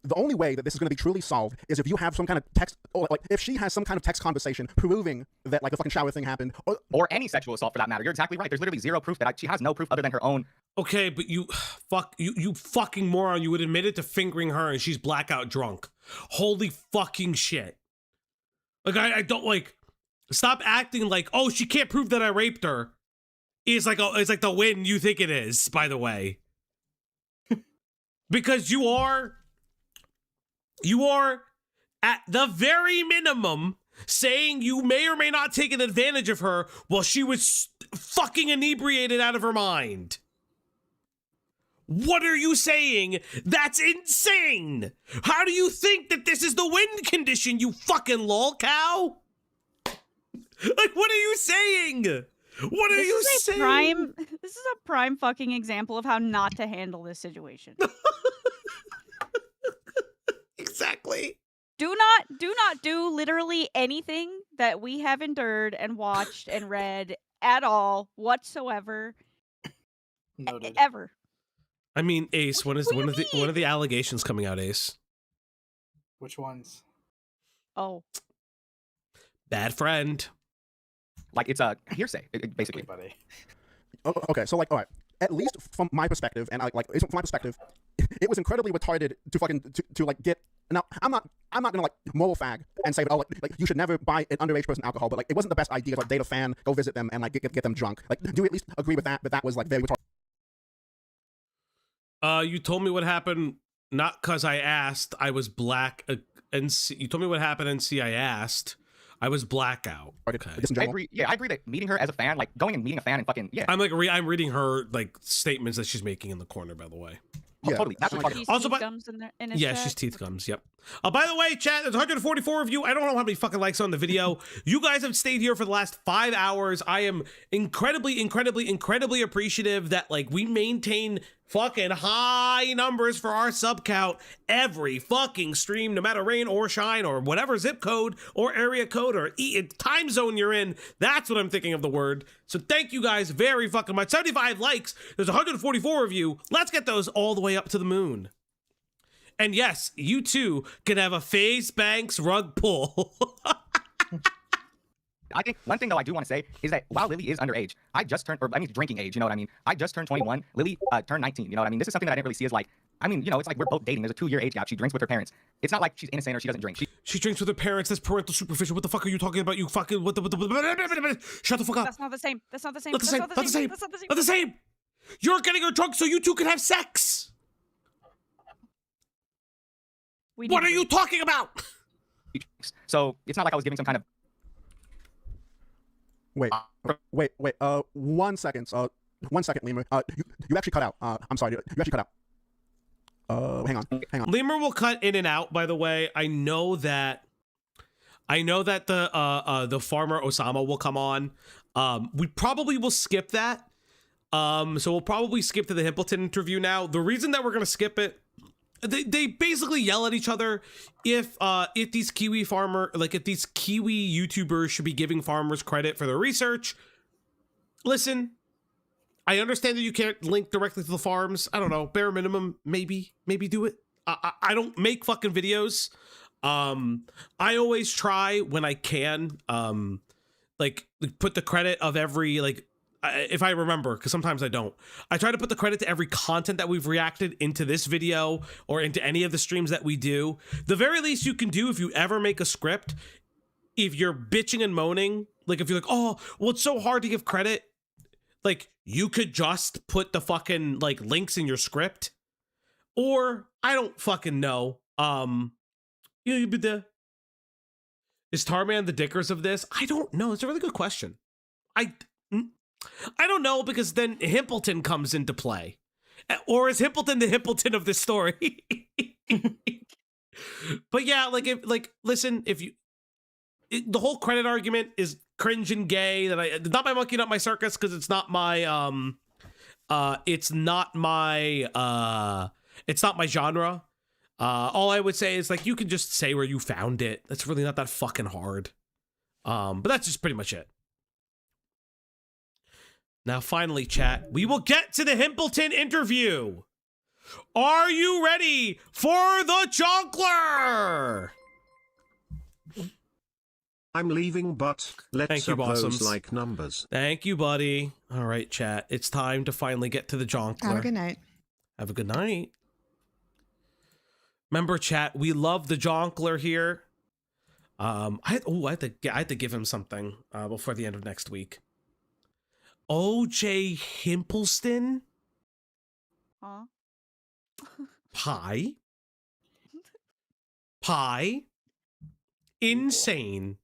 The only way that this is going to be truly solved is if you have some kind of text, or like if she has some kind of text conversation proving that like the fucking shower thing happened, or any sexual assault for that matter. You're exactly right. There's literally zero proof that she has no proof other than her own. Okay, but you fucking moron, you would admit it to fingering her and she's blackout drunk. Holy fucking shit. Like, I don't like, stop acting like, oh, she can't prove that I raped her. It's like the win you think it is, by the way. Because you are at the very minimum saying you may or may not take an advantage of her while she was fucking inebriated out of her mind. What are you saying? That's insane. How do you think that this is the win condition, you fucking lolcow? Like, what are you saying? What are you saying? This is a prime fucking example of how not to handle this situation. Exactly. Do not do literally anything that we have endured and watched and read at all whatsoever. Noted. Ever. I mean, Ace, when are the allegations coming out, Ace? Which ones? Oh. Bad friend. Like, it's a hearsay, basically. Buddy. Okay, so like, all right. At least from my perspective, and from my perspective, it was incredibly retarded to fucking to like get. Now, I'm not gonna like moral fag and say, oh, like you should never buy an underage person alcohol, but like it wasn't the best idea to like date a fan, go visit them, and like get them drunk. Like, do you at least agree with that? But that was like very retarded. You told me what happened, not because I asked. I was black. You told me what happened, and I asked. I was blackout. Okay. I agree. Yeah, I agree that meeting her as a fan, like going and meeting a fan and fucking I'm like I'm reading her like statements that she's making in the corner. By the way. Oh, totally. That's what also, teeth gums in his chat? she's teeth gums. Yep. By the way, chat, there's 144 of you. I don't know how many fucking likes on the video. You guys have stayed here for the last 5 hours. I am incredibly appreciative that like we maintain fucking high numbers for our sub count every fucking stream, no matter rain or shine or whatever zip code or area code or time zone you're in. That's what I'm thinking of the word. So thank you guys very fucking much. 75 likes. There's 144 of you. Let's get those all the way up to the moon. And yes, you too can have a FaZe Banks rug pull. I think one thing though I do want to say is that while Lily is underage, I just turned, or I mean drinking age, you know what I mean? I just turned 21. Lily turned 19, you know what I mean? This is something that I didn't really see as like, I mean, you know, it's like we're both dating. There's a 2-year age gap. She drinks with her parents. It's not like she's innocent or she doesn't drink. She drinks with her parents. That's parental supervision. What the fuck are you talking about? You fucking shut the fuck up. That's not the same. That's not the same. Not the same. That's Not the same. Not the same. You're getting her drunk so you two can have sex. What are you talking about? So it's not like I was giving some kind of. Wait. 1 second. 1 second, Lemur. You actually cut out. I'm sorry. You actually cut out. Hang on. Lemur will cut in and out. By the way, I know that the farmer Osama will come on. We probably will skip that So we'll probably skip to the Himpleton interview now. The reason that we're gonna skip it, they basically yell at each other if these Kiwi YouTubers should be giving farmers credit for their research. Listen, I understand that you can't link directly to the farms. I don't know, bare minimum, maybe do it. I don't make fucking videos. I always try when I can, like put the credit of every, like, if I remember, because sometimes I don't. I try to put the credit to every content that we've reacted into this video or into any of the streams that we do. The very least you can do if you ever make a script, if you're bitching and moaning, like if you're like, oh, well, it's so hard to give credit, like you could just put the fucking like links in your script, or I don't fucking know. Is Tarman the dickers of this? I don't know. It's a really good question. I don't know, because then Himpleton comes into play. Or is Himpleton the Himpleton of this story? But yeah, listen, if you, the whole credit argument is cringe and gay. That not my monkey, not my circus, because it's not my genre. All I would say is, like, you can just say where you found it. That's really not that fucking hard. But that's just pretty much it. Now, finally, chat, we will get to the Himpleton interview. Are you ready for the Jonkler? I'm leaving, but let's Thank you, up those Bossoms. like numbers. Thank you, buddy. All right, chat. It's time to finally get to the Jonkler. Have a good night. Have a good night. Remember, chat, we love the Jonkler here. I had to give him something before the end of next week. OJ Himpleston? Huh? Pie? Insane.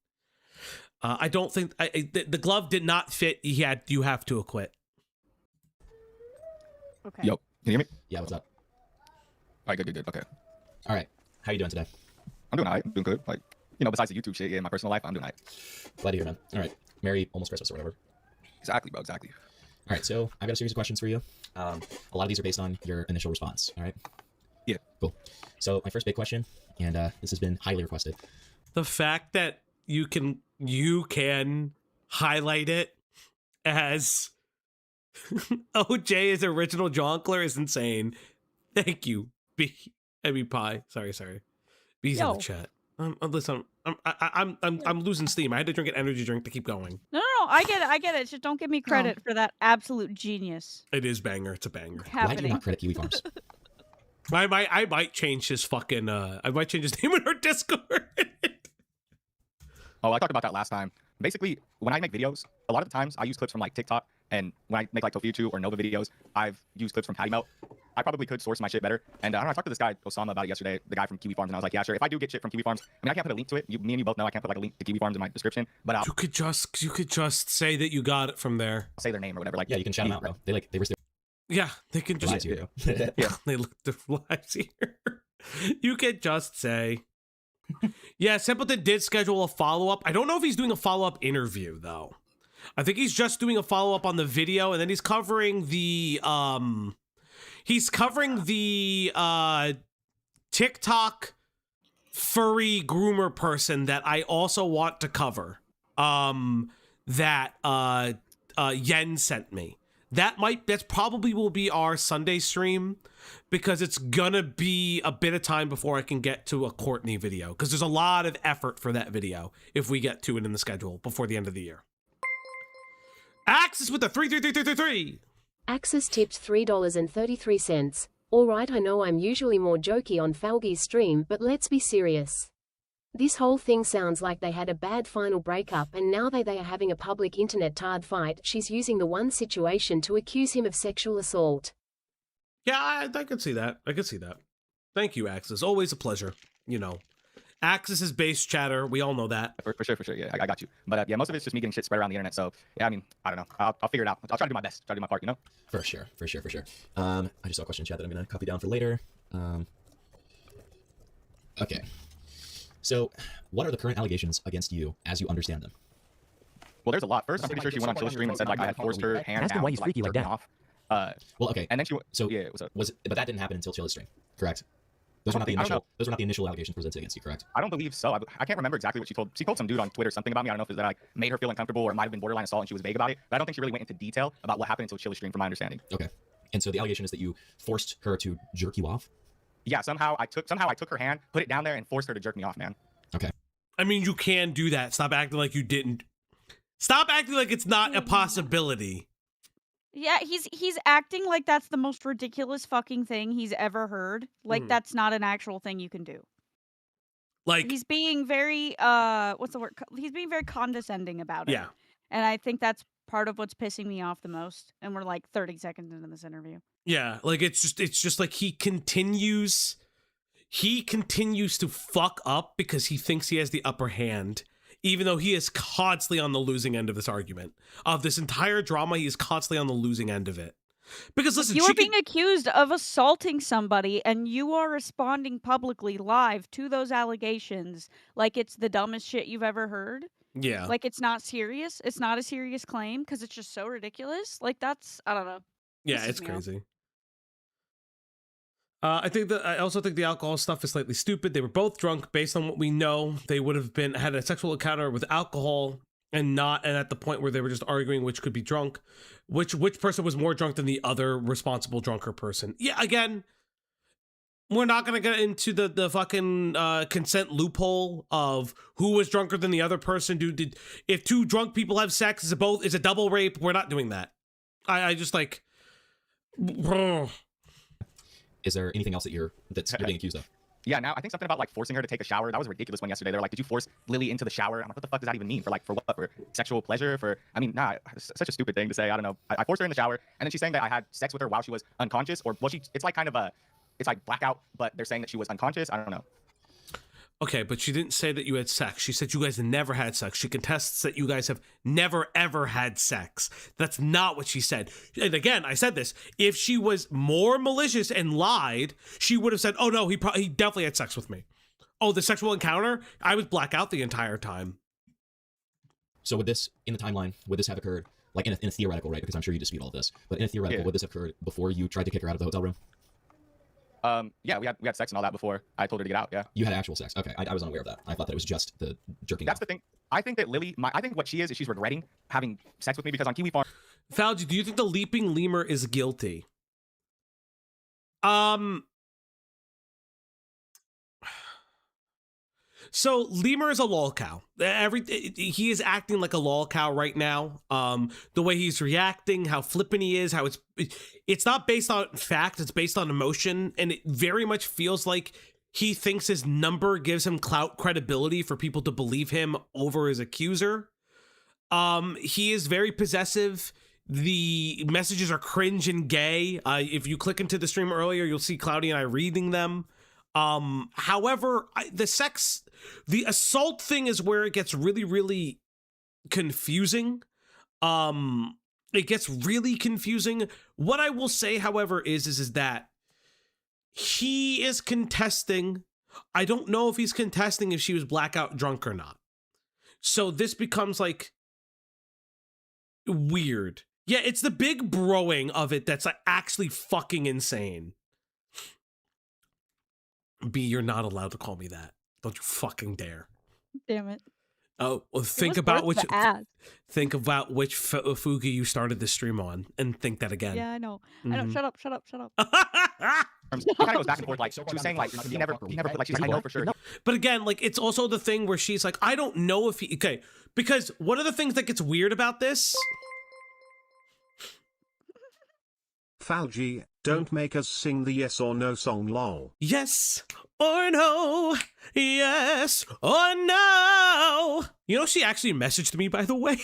I don't think the glove did not fit. You have to acquit. Okay. Yo, can you hear me? Yeah, what's up? All right, good. Okay. All right. How you doing today? I'm doing all right. I'm doing good. Like, you know, besides the YouTube shit, yeah, in my personal life, I'm doing all right. Glad to hear, man. All right. Merry almost Christmas or whatever. Exactly, bro. Exactly. All right. So I've got a series of questions for you. A lot of these are based on your initial response. All right. Yeah. Cool. So my first big question, and this has been highly requested. The fact that you can highlight it as OJ's original Jonkler is insane. Thank you, Pie. Sorry. B's in the chat. Listen, I'm losing steam. I had to drink an energy drink to keep going. No, I get it. Just don't give me credit for that absolute genius. It is banger. It's a banger. Why do you not credit Kiwi Farms? I might change his fucking. I might change his name in our Discord. Oh, I talked about that last time. Basically, when I make videos, a lot of the times I use clips from like TikTok, and when I make like Tofu2 or Nova videos, I've used clips from Patty Melt. I probably could source my shit better. And I don't know, I talked to this guy, Osama, about it yesterday, the guy from Kiwi Farms, and I was like, yeah, sure, if I do get shit from Kiwi Farms, I mean, I can't put a link to it. Me and you both know I can't put like a link to Kiwi Farms in my description, but you could just say that you got it from there. I'll say their name or whatever. Like, yeah, you can shout them out, bro. They risk their Yeah, they can just. lives here, Yeah, they look their lives here. You could just say. Yeah, Simpleton did schedule a follow-up. I don't know if he's doing a follow-up interview though. I think he's just doing a follow-up on the video, and then he's covering the TikTok furry groomer person that I also want to cover. That Yen sent me. That's probably will be our Sunday stream, because it's gonna be a bit of time before I can get to a Courtney video, because there's a lot of effort for that video if we get to it in the schedule before the end of the year. Axis with the 33333. Axis tipped $3.33. Alright, I know I'm usually more jokey on Falgy's stream, but let's be serious. This whole thing sounds like they had a bad final breakup and now they are having a public internet tard fight. She's using the one situation to accuse him of sexual assault. Yeah, I could see that. Thank you, Axis. Always a pleasure. You know, Axis is base chatter. We all know that. For sure. Yeah, I got you. But yeah, most of it's just me getting shit spread around the internet. So yeah, I mean, I don't know. I'll figure it out. I'll try to do my best. Try to do my part, you know? For sure. I just saw a question in chat that I'm gonna copy down for later. Okay. So, what are the current allegations against you as you understand them? Well, there's a lot. First, I'm pretty sure she went on Chill Stream and said like I had forced her hand Ask him down why he's to, freaky like jerk me that. off. Well, okay. And then she So yeah, what's up? but that didn't happen until Chill's stream, correct? Those were not the I don't know. initial. Those were not the initial allegations presented against you, correct? I don't believe so. I can't remember exactly what she told. She told some dude on Twitter something about me. I don't know if it was that like made her feel uncomfortable or it might have been borderline assault and she was vague about it. But I don't think she really went into detail about what happened until Chili Stream, from my understanding. Okay. And so the allegation is that you forced her to jerk you off. Yeah, somehow I took her hand, put it down there, and forced her to jerk me off, man. Okay. I mean, you can do that. Stop acting like you didn't. Stop acting like it's not a possibility. Yeah, he's acting like that's the most ridiculous fucking thing he's ever heard. Like that's not an actual thing you can do. Like he's being very what's the word? He's being very condescending about it. Yeah. And I think that's part of what's pissing me off the most. And we're like 30 seconds into this interview. Yeah, like it's just like he continues to fuck up because he thinks he has the upper hand, even though he is constantly on the losing end of this argument. Of this entire drama, he is constantly on the losing end of it. Because listen, You are being accused of assaulting somebody and you are responding publicly live to those allegations like it's the dumbest shit you've ever heard. Yeah. Like it's not serious. It's not a serious claim because it's just so ridiculous. Like that's, I don't know. Yeah, Pisses it's me off. crazy. I also think the alcohol stuff is slightly stupid. They were both drunk. Based on what we know, they would have had a sexual encounter with alcohol and at the point where they were just arguing which could be drunk, which person was more drunk than the other responsible drunker person. Yeah, again, we're not gonna get into the fucking consent loophole of who was drunker than the other person. Dude, if two drunk people have sex, is it double rape? We're not doing that. I just like. Is there anything else that you're being accused of? Yeah, now I think something about like forcing her to take a shower. That was a ridiculous one yesterday. They're like, did you force Lily into the shower? I'm like, what the fuck does that even mean? For what? For sexual pleasure? I mean, nah, it's such a stupid thing to say. I don't know. I forced her in the shower, and then she's saying that I had sex with her while she was unconscious, or it's like kind of it's like blackout, but they're saying that she was unconscious. I don't know. Okay, but she didn't say that you had sex. She said you guys never had sex. She contests that you guys have never, ever had sex. That's not what she said. And again, I said this. If she was more malicious and lied, she would have said, oh, no, he definitely had sex with me. Oh, the sexual encounter? I was blackout the entire time. So would this, in the timeline, would this have occurred, like in a theoretical, right? Because I'm sure you dispute all of this. But in a theoretical, would this have occurred before you tried to kick her out of the hotel room? Yeah, we had sex and all that before I told her to get out. Yeah. You had actual sex. Okay, I was unaware of that. I thought that it was just the jerking. That's the thing. I think that Lily, I think what she is she's regretting having sex with me because on Kiwi Farm. Fauji, do you think the leaping lemur is guilty? So Lemur is a lolcow. He is acting like a lolcow right now. The way he's reacting, how flippant he is, how it's not based on fact, it's based on emotion, and it very much feels like he thinks his number gives him clout credibility for people to believe him over his accuser. He is very possessive. The messages are cringe and gay. If you click into the stream earlier, you'll see Cloudy and I reading them. However, the assault thing is where it gets really, really confusing. It gets really confusing. What I will say, however, is that he is contesting. I don't know if he's contesting if she was blackout drunk or not. So this becomes like weird. Yeah, it's the big broing of it that's like actually fucking insane. B, you're not allowed to call me that. Don't you fucking dare. Damn it. Oh, well, think about which Fugi you started the stream on, and think that again. Yeah, I know. I know. Shut up. It kind of goes back and forth. Like she was saying, like he never put, like she's like, I know for sure. But again, like it's also the thing where she's like, I don't know if he. Okay, because one of the things that gets weird about this. Fauji, don't make us sing the yes or no song, lol. Yes or no, yes or no. You know, she actually messaged me, by the way.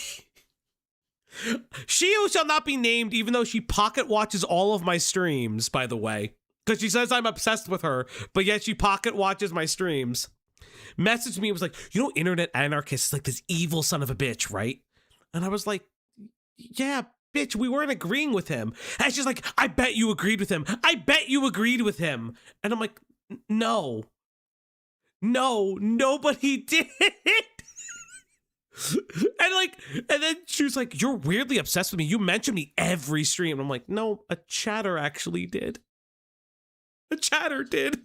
She who shall not be named, even though she pocket watches all of my streams, by the way. Because she says I'm obsessed with her, but yet she pocket watches my streams. Messaged me, was like, you know, internet anarchist is like this evil son of a bitch, right? And I was like, yeah, bitch, we weren't agreeing with him. And she's like, I bet you agreed with him. I bet you agreed with him. And I'm like, no, nobody did. And then she was like, "You're weirdly obsessed with me. You mention me every stream." And I'm like, "No, a chatter actually did. A chatter did."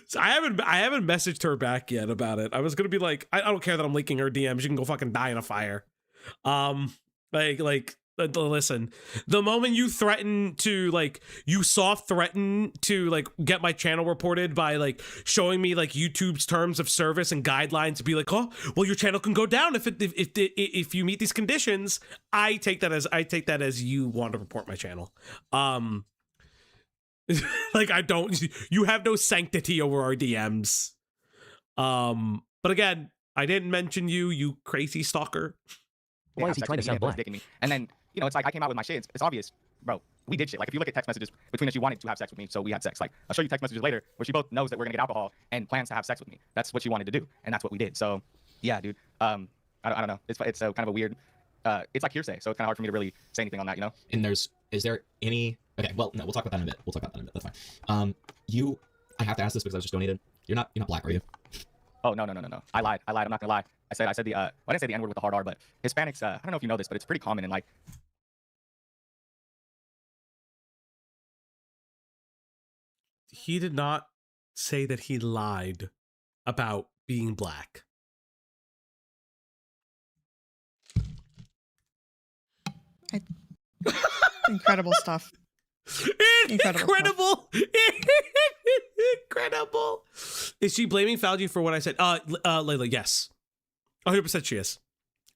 So I haven't messaged her back yet about it. I was gonna be like, I don't care that I'm leaking her DMs. You can go fucking die in a fire. Listen, the moment you threaten to you soft threaten to get my channel reported by showing me YouTube's terms of service and guidelines to be like, "Oh, well, your channel can go down if you meet these conditions," I take that as you want to report my channel. You have no sanctity over our DMs. But again, I didn't mention you crazy stalker. Why is he trying to sound black? And then, it's like I came out with my shit. It's obvious, bro. We did shit. If you look at text messages between us, you wanted to have sex with me, so we had sex. I'll show you text messages later where she both knows that we're gonna get alcohol and plans to have sex with me. That's what she wanted to do, and that's what we did. So, yeah, dude. I don't know. It's kind of a weird. It's like hearsay, so it's kind of hard for me to really say anything on that, And is there any? Okay, well, no, we'll talk about that in a bit. That's fine. I have to ask this because I was just donated. You're not black, are you? Oh no. I lied. I'm not gonna lie. I said the I didn't say the N-word with the hard R, but Hispanics. I don't know if you know this, but it's pretty common in He did not say that he lied about being black. Incredible stuff. Incredible. Incredible. Is she blaming Fauci for what I said? Layla, yes. 100% she is.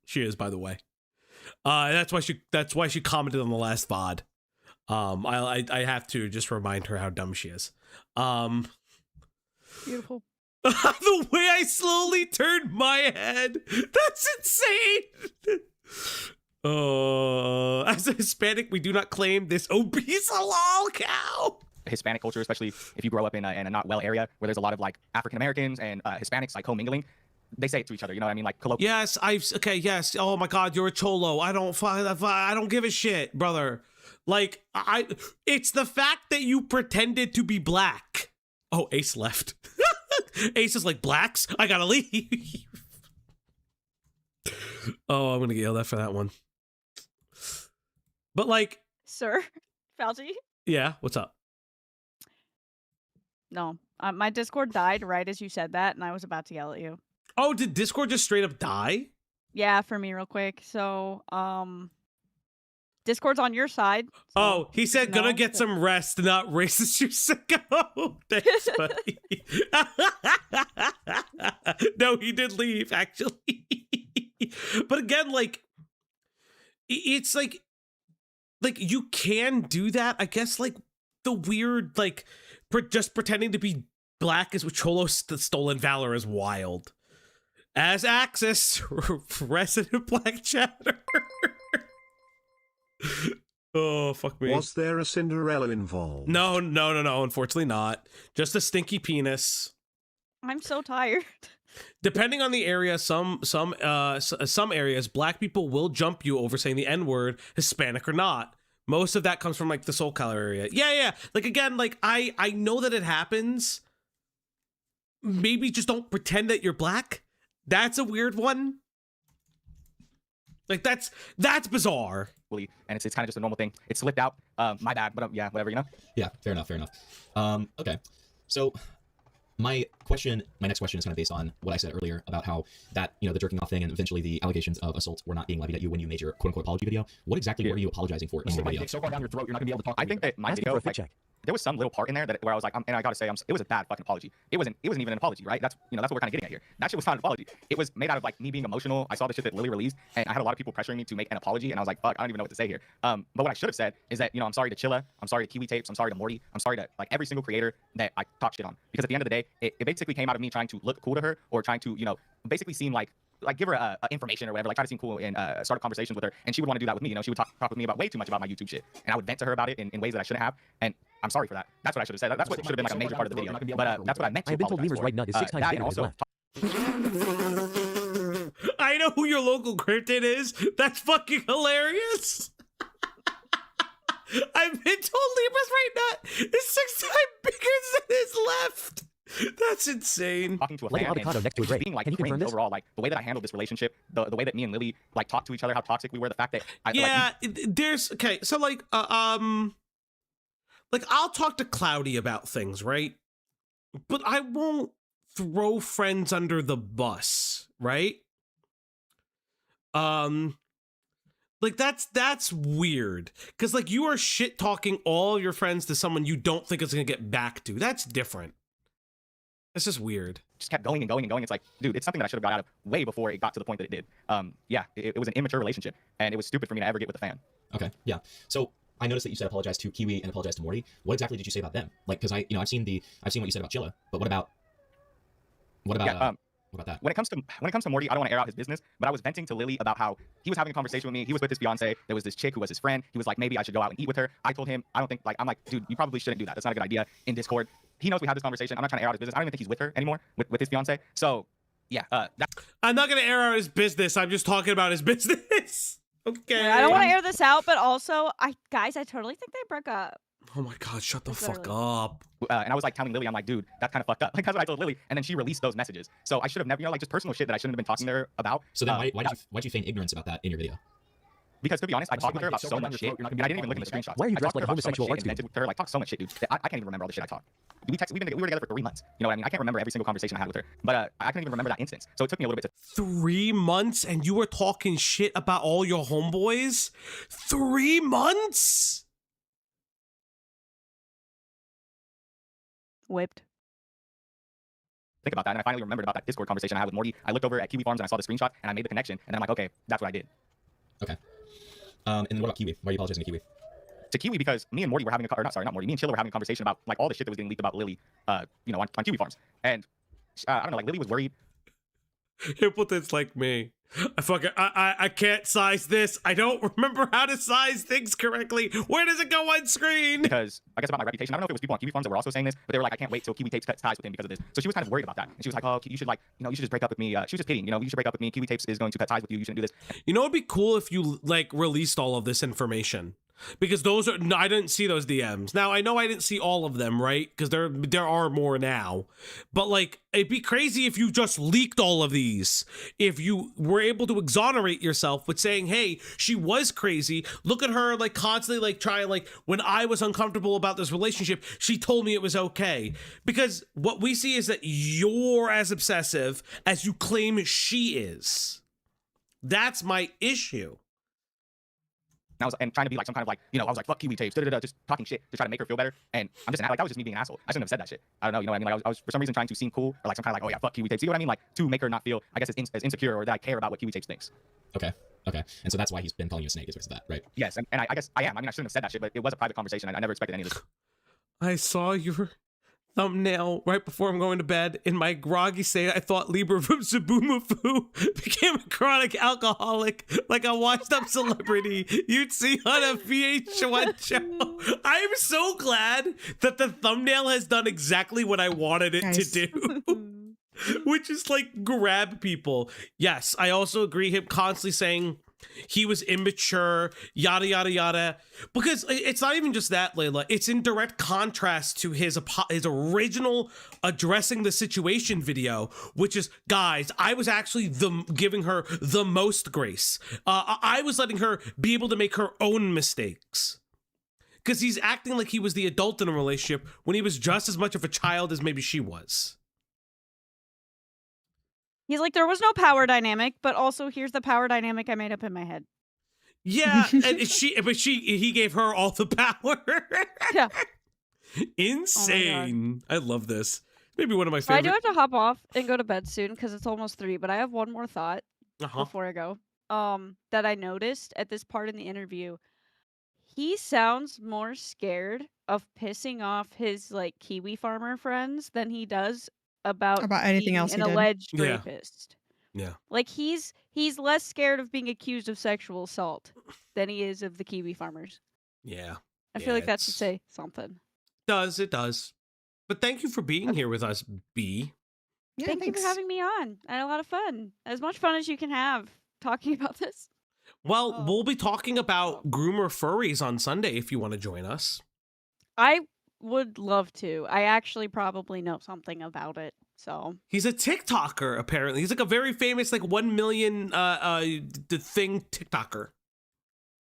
She is, by the way. That's why she commented on the last VOD. I have to just remind her how dumb she is. Beautiful. The way I slowly turned my head. That's insane. As a Hispanic, we do not claim this obese Lolcow. Hispanic culture, especially if you grow up in a not well area where there's a lot of African Americans and Hispanics commingling. They say it to each other, you know what I mean? Yes, yes. Oh my God, you're a cholo. I don't give a shit, brother. It's the fact that you pretended to be black. Oh, Ace left. Ace is like, blacks? I gotta leave. Oh, I'm gonna get yelled at for that one. But Sir, Fauci? Yeah, what's up? No, my Discord died right as you said that, and I was about to yell at you. Oh, did Discord just straight up die? Yeah, for me real quick. So, Discord's on your side. So oh, he said gonna get some rest, not racist, you sicko. Thanks, buddy. No, he did leave, actually. But again, it's like you can do that. I guess the weird, just pretending to be black is what Cholo's stolen valor is wild. As Axis, resident black chatter. Oh, fuck me. Was there a Cinderella involved? No, unfortunately not. Just a stinky penis. I'm so tired. Depending on the area, some areas, black people will jump you over saying the N-word, Hispanic or not. Most of that comes from the SoCal area. Yeah. Again, I know that it happens. Maybe just don't pretend that you're black. That's a weird one. That's bizarre. And it's kind of just a normal thing. It slipped out. My bad, but yeah, whatever, Yeah, fair enough. Okay, so my next question is kind of based on what I said earlier about how that, the jerking off thing and eventually the allegations of assault were not being levied at you when you made your quote unquote apology video. What exactly were you apologizing for in the video? So far down your throat, you're not gonna be able to talk. I think that my video, there was some little part in there where I was like, and I gotta say, it was a bad fucking apology. It wasn't even an apology, right? That's what we're kind of getting at here. That shit was not an apology. It was made out of me being emotional. I saw the shit that Lily released, and I had a lot of people pressuring me to make an apology, and I was like, fuck, I don't even know what to say here. But what I should have said is that, I'm sorry to Chilla, I'm sorry to Kiwi Tapes, I'm sorry to Morty, I'm sorry to every single creator that I talk shit on, because at the end of the day, it basically came out of me trying to look cool to her, or trying to, basically seem like give her information or whatever, try to seem cool and start conversations with her, and she would want to do that with me. She would talk with me about way too much about my YouTube shit, and I would vent to her about it in ways that I shouldn't have, and I'm sorry for that. That's what I should have said. That's what should have been a major part of the video. But that's what I meant to apologize for. Right nut is 6 times bigger than left. I know who your local cryptid is. That's fucking hilarious. I've been told Libra's right nut is 6 times bigger than his left. That's insane. Talking to a Like fan avocado next to a just grape. being like Can you confirm cringe this? overall, like the way that I handled this relationship, the way that me and Lily like talked to each other, how toxic we were, the fact that Yeah, there's okay. So like I'll talk to Cloudy about things, right? But I won't throw friends under the bus, right? Like that's weird because like you are shit talking all your friends to someone you don't think is gonna get back to. That's different. That's just weird. just kept going and going and going. It's like, dude, it's something that I should have got out of way before it got to the point that it did. Yeah, it was an immature relationship, and it was stupid for me to ever get with a fan. Okay, yeah. So I noticed that you said apologize to Kiwi and apologize to Morty. What exactly did you say about them? Like, because I've seen what you said about Chilla, but what about what about that? When it comes to Morty, I don't want to air out his business, but I was venting to Lily about how he was having a conversation with me. He was with his fiance. There was this chick who was his friend. He was like, maybe I should go out and eat with her. I told him, I don't think, like, I'm like, dude, you probably shouldn't do that. That's not a good idea. In Discord, he knows we had this conversation. I'm not trying to air out his business. I don't even think he's with her anymore, with his fiance. So, yeah. I'm not gonna air out his business. I'm just talking about his business. Okay. Yeah, I don't want to air this out, but also, I totally think they broke up. Oh my god, shut the fuck Literally. up. And I was like telling Lily, I'm like, dude, that's kind of fucked up. Like, that's what I told Lily. And then she released those messages. So I should have never, like just personal shit that I shouldn't have been talking to her about. So then why'd you feign ignorance about that in your video? Because to be honest, I talked with her about so much shit. I didn't even look at the screenshots. Why are you I dressed talked like to her a about so much homosexual shit art and vented with her, like talked so much shit, dude. I can't even remember all the shit I talked. We were together for 3 months. You know what I mean? I can't remember every single conversation I had with her. But I can't even remember that instance. So it took me a little bit to 3 months and you were talking shit about all your homeboys? 3 months? Whipped. think about that. And I finally remembered about that Discord conversation I had with Morty. I looked over at Kiwi Farms and I saw the screenshot and I made the connection. And then I'm like, okay, that's what I did. Okay. And what about Kiwi? Why are you apologizing to Kiwi? To Kiwi because me and Morty were having not Morty, me and Chilla were having a conversation about like all the shit that was getting leaked about Lily, you know, on Kiwi Farms. And I don't know, like Lily was worried. Hippleton's like me. I can't size this. I don't remember how to size things correctly. Where does it go on screen? Because I guess about my reputation. I don't know if it was people on Kiwi Farms that were also saying this, but they were like, I can't wait till Kiwi Tapes cuts ties with him because of this. So she was kind of worried about that. And she was like, oh, you should like, you know, you should just break up with me. She was just kidding, you know, you should break up with me. Kiwi Tapes is going to cut ties with you. You shouldn't do this. You know, it'd be cool if you like released all of this information. Because those are, I didn't see those DMs. Now, I know I didn't see all of them, right? Because there are more now. But, like, it'd be crazy if you just leaked all of these. If you were able to exonerate yourself with saying, hey, she was crazy. Look at her, like, constantly, like, trying, like, when I was uncomfortable about this relationship, she told me it was okay. Because what we see is that you're as obsessive as you claim she is. That's my issue. And I was trying to be like some kind of like, you know, I was like, fuck Kiwi Tapes, just talking shit to try to make her feel better. And I'm just like that was just me being an asshole. I shouldn't have said that shit. I don't know, you know what I mean? Like I was for some reason trying to seem cool or like some kind of like, oh yeah, fuck Kiwi Tapes. You know what I mean? Like to make her not feel, I guess, as insecure or that I care about what Kiwi Tapes thinks. Okay. And so that's why he's been calling you a snake, is because of that, right? Yes, and I guess I am. I mean, I shouldn't have said that shit, but it was a private conversation. I never expected any of this. I saw your thumbnail right before I'm going to bed. In my groggy state, I thought Libra from Sabumafu became a chronic alcoholic, like a washed-up celebrity you'd see on a VH1 show. I'm so glad that the thumbnail has done exactly what I wanted it to do, which is like grab people. Yes, I also agree him constantly saying he was immature, yada, yada, yada. Because it's not even just that, Layla. It's in direct contrast to his original addressing the situation video, which is, guys, I was actually giving her the most grace. I was letting her be able to make her own mistakes. Because he's acting like he was the adult in a relationship when he was just as much of a child as maybe she was. He's like, there was no power dynamic, but also here's the power dynamic I made up in my head. Yeah, and he gave her all the power. Yeah. Insane. I love this. Maybe one of my So I favorite. do have to hop off and go to bed soon because it's almost 3, but I have one more thought before I go. That I noticed at this part in the interview. He sounds more scared of pissing off his like Kiwi farmer friends than he does about anything being else an he did. alleged Yeah. rapist. Yeah. Like he's less scared of being accused of sexual assault than he is of the Kiwi farmers. Yeah. I feel like that should say something. It does. But thank you for being here with us, B. Yeah, Thank you thanks. for having me on. I had a lot of fun. As much fun as you can have talking about this. Well, we'll be talking about groomer furries on Sunday if you want to join us. I would love to. I actually probably know something about it. So He's a TikToker, apparently. He's like a very famous, like 1 million the thing TikToker.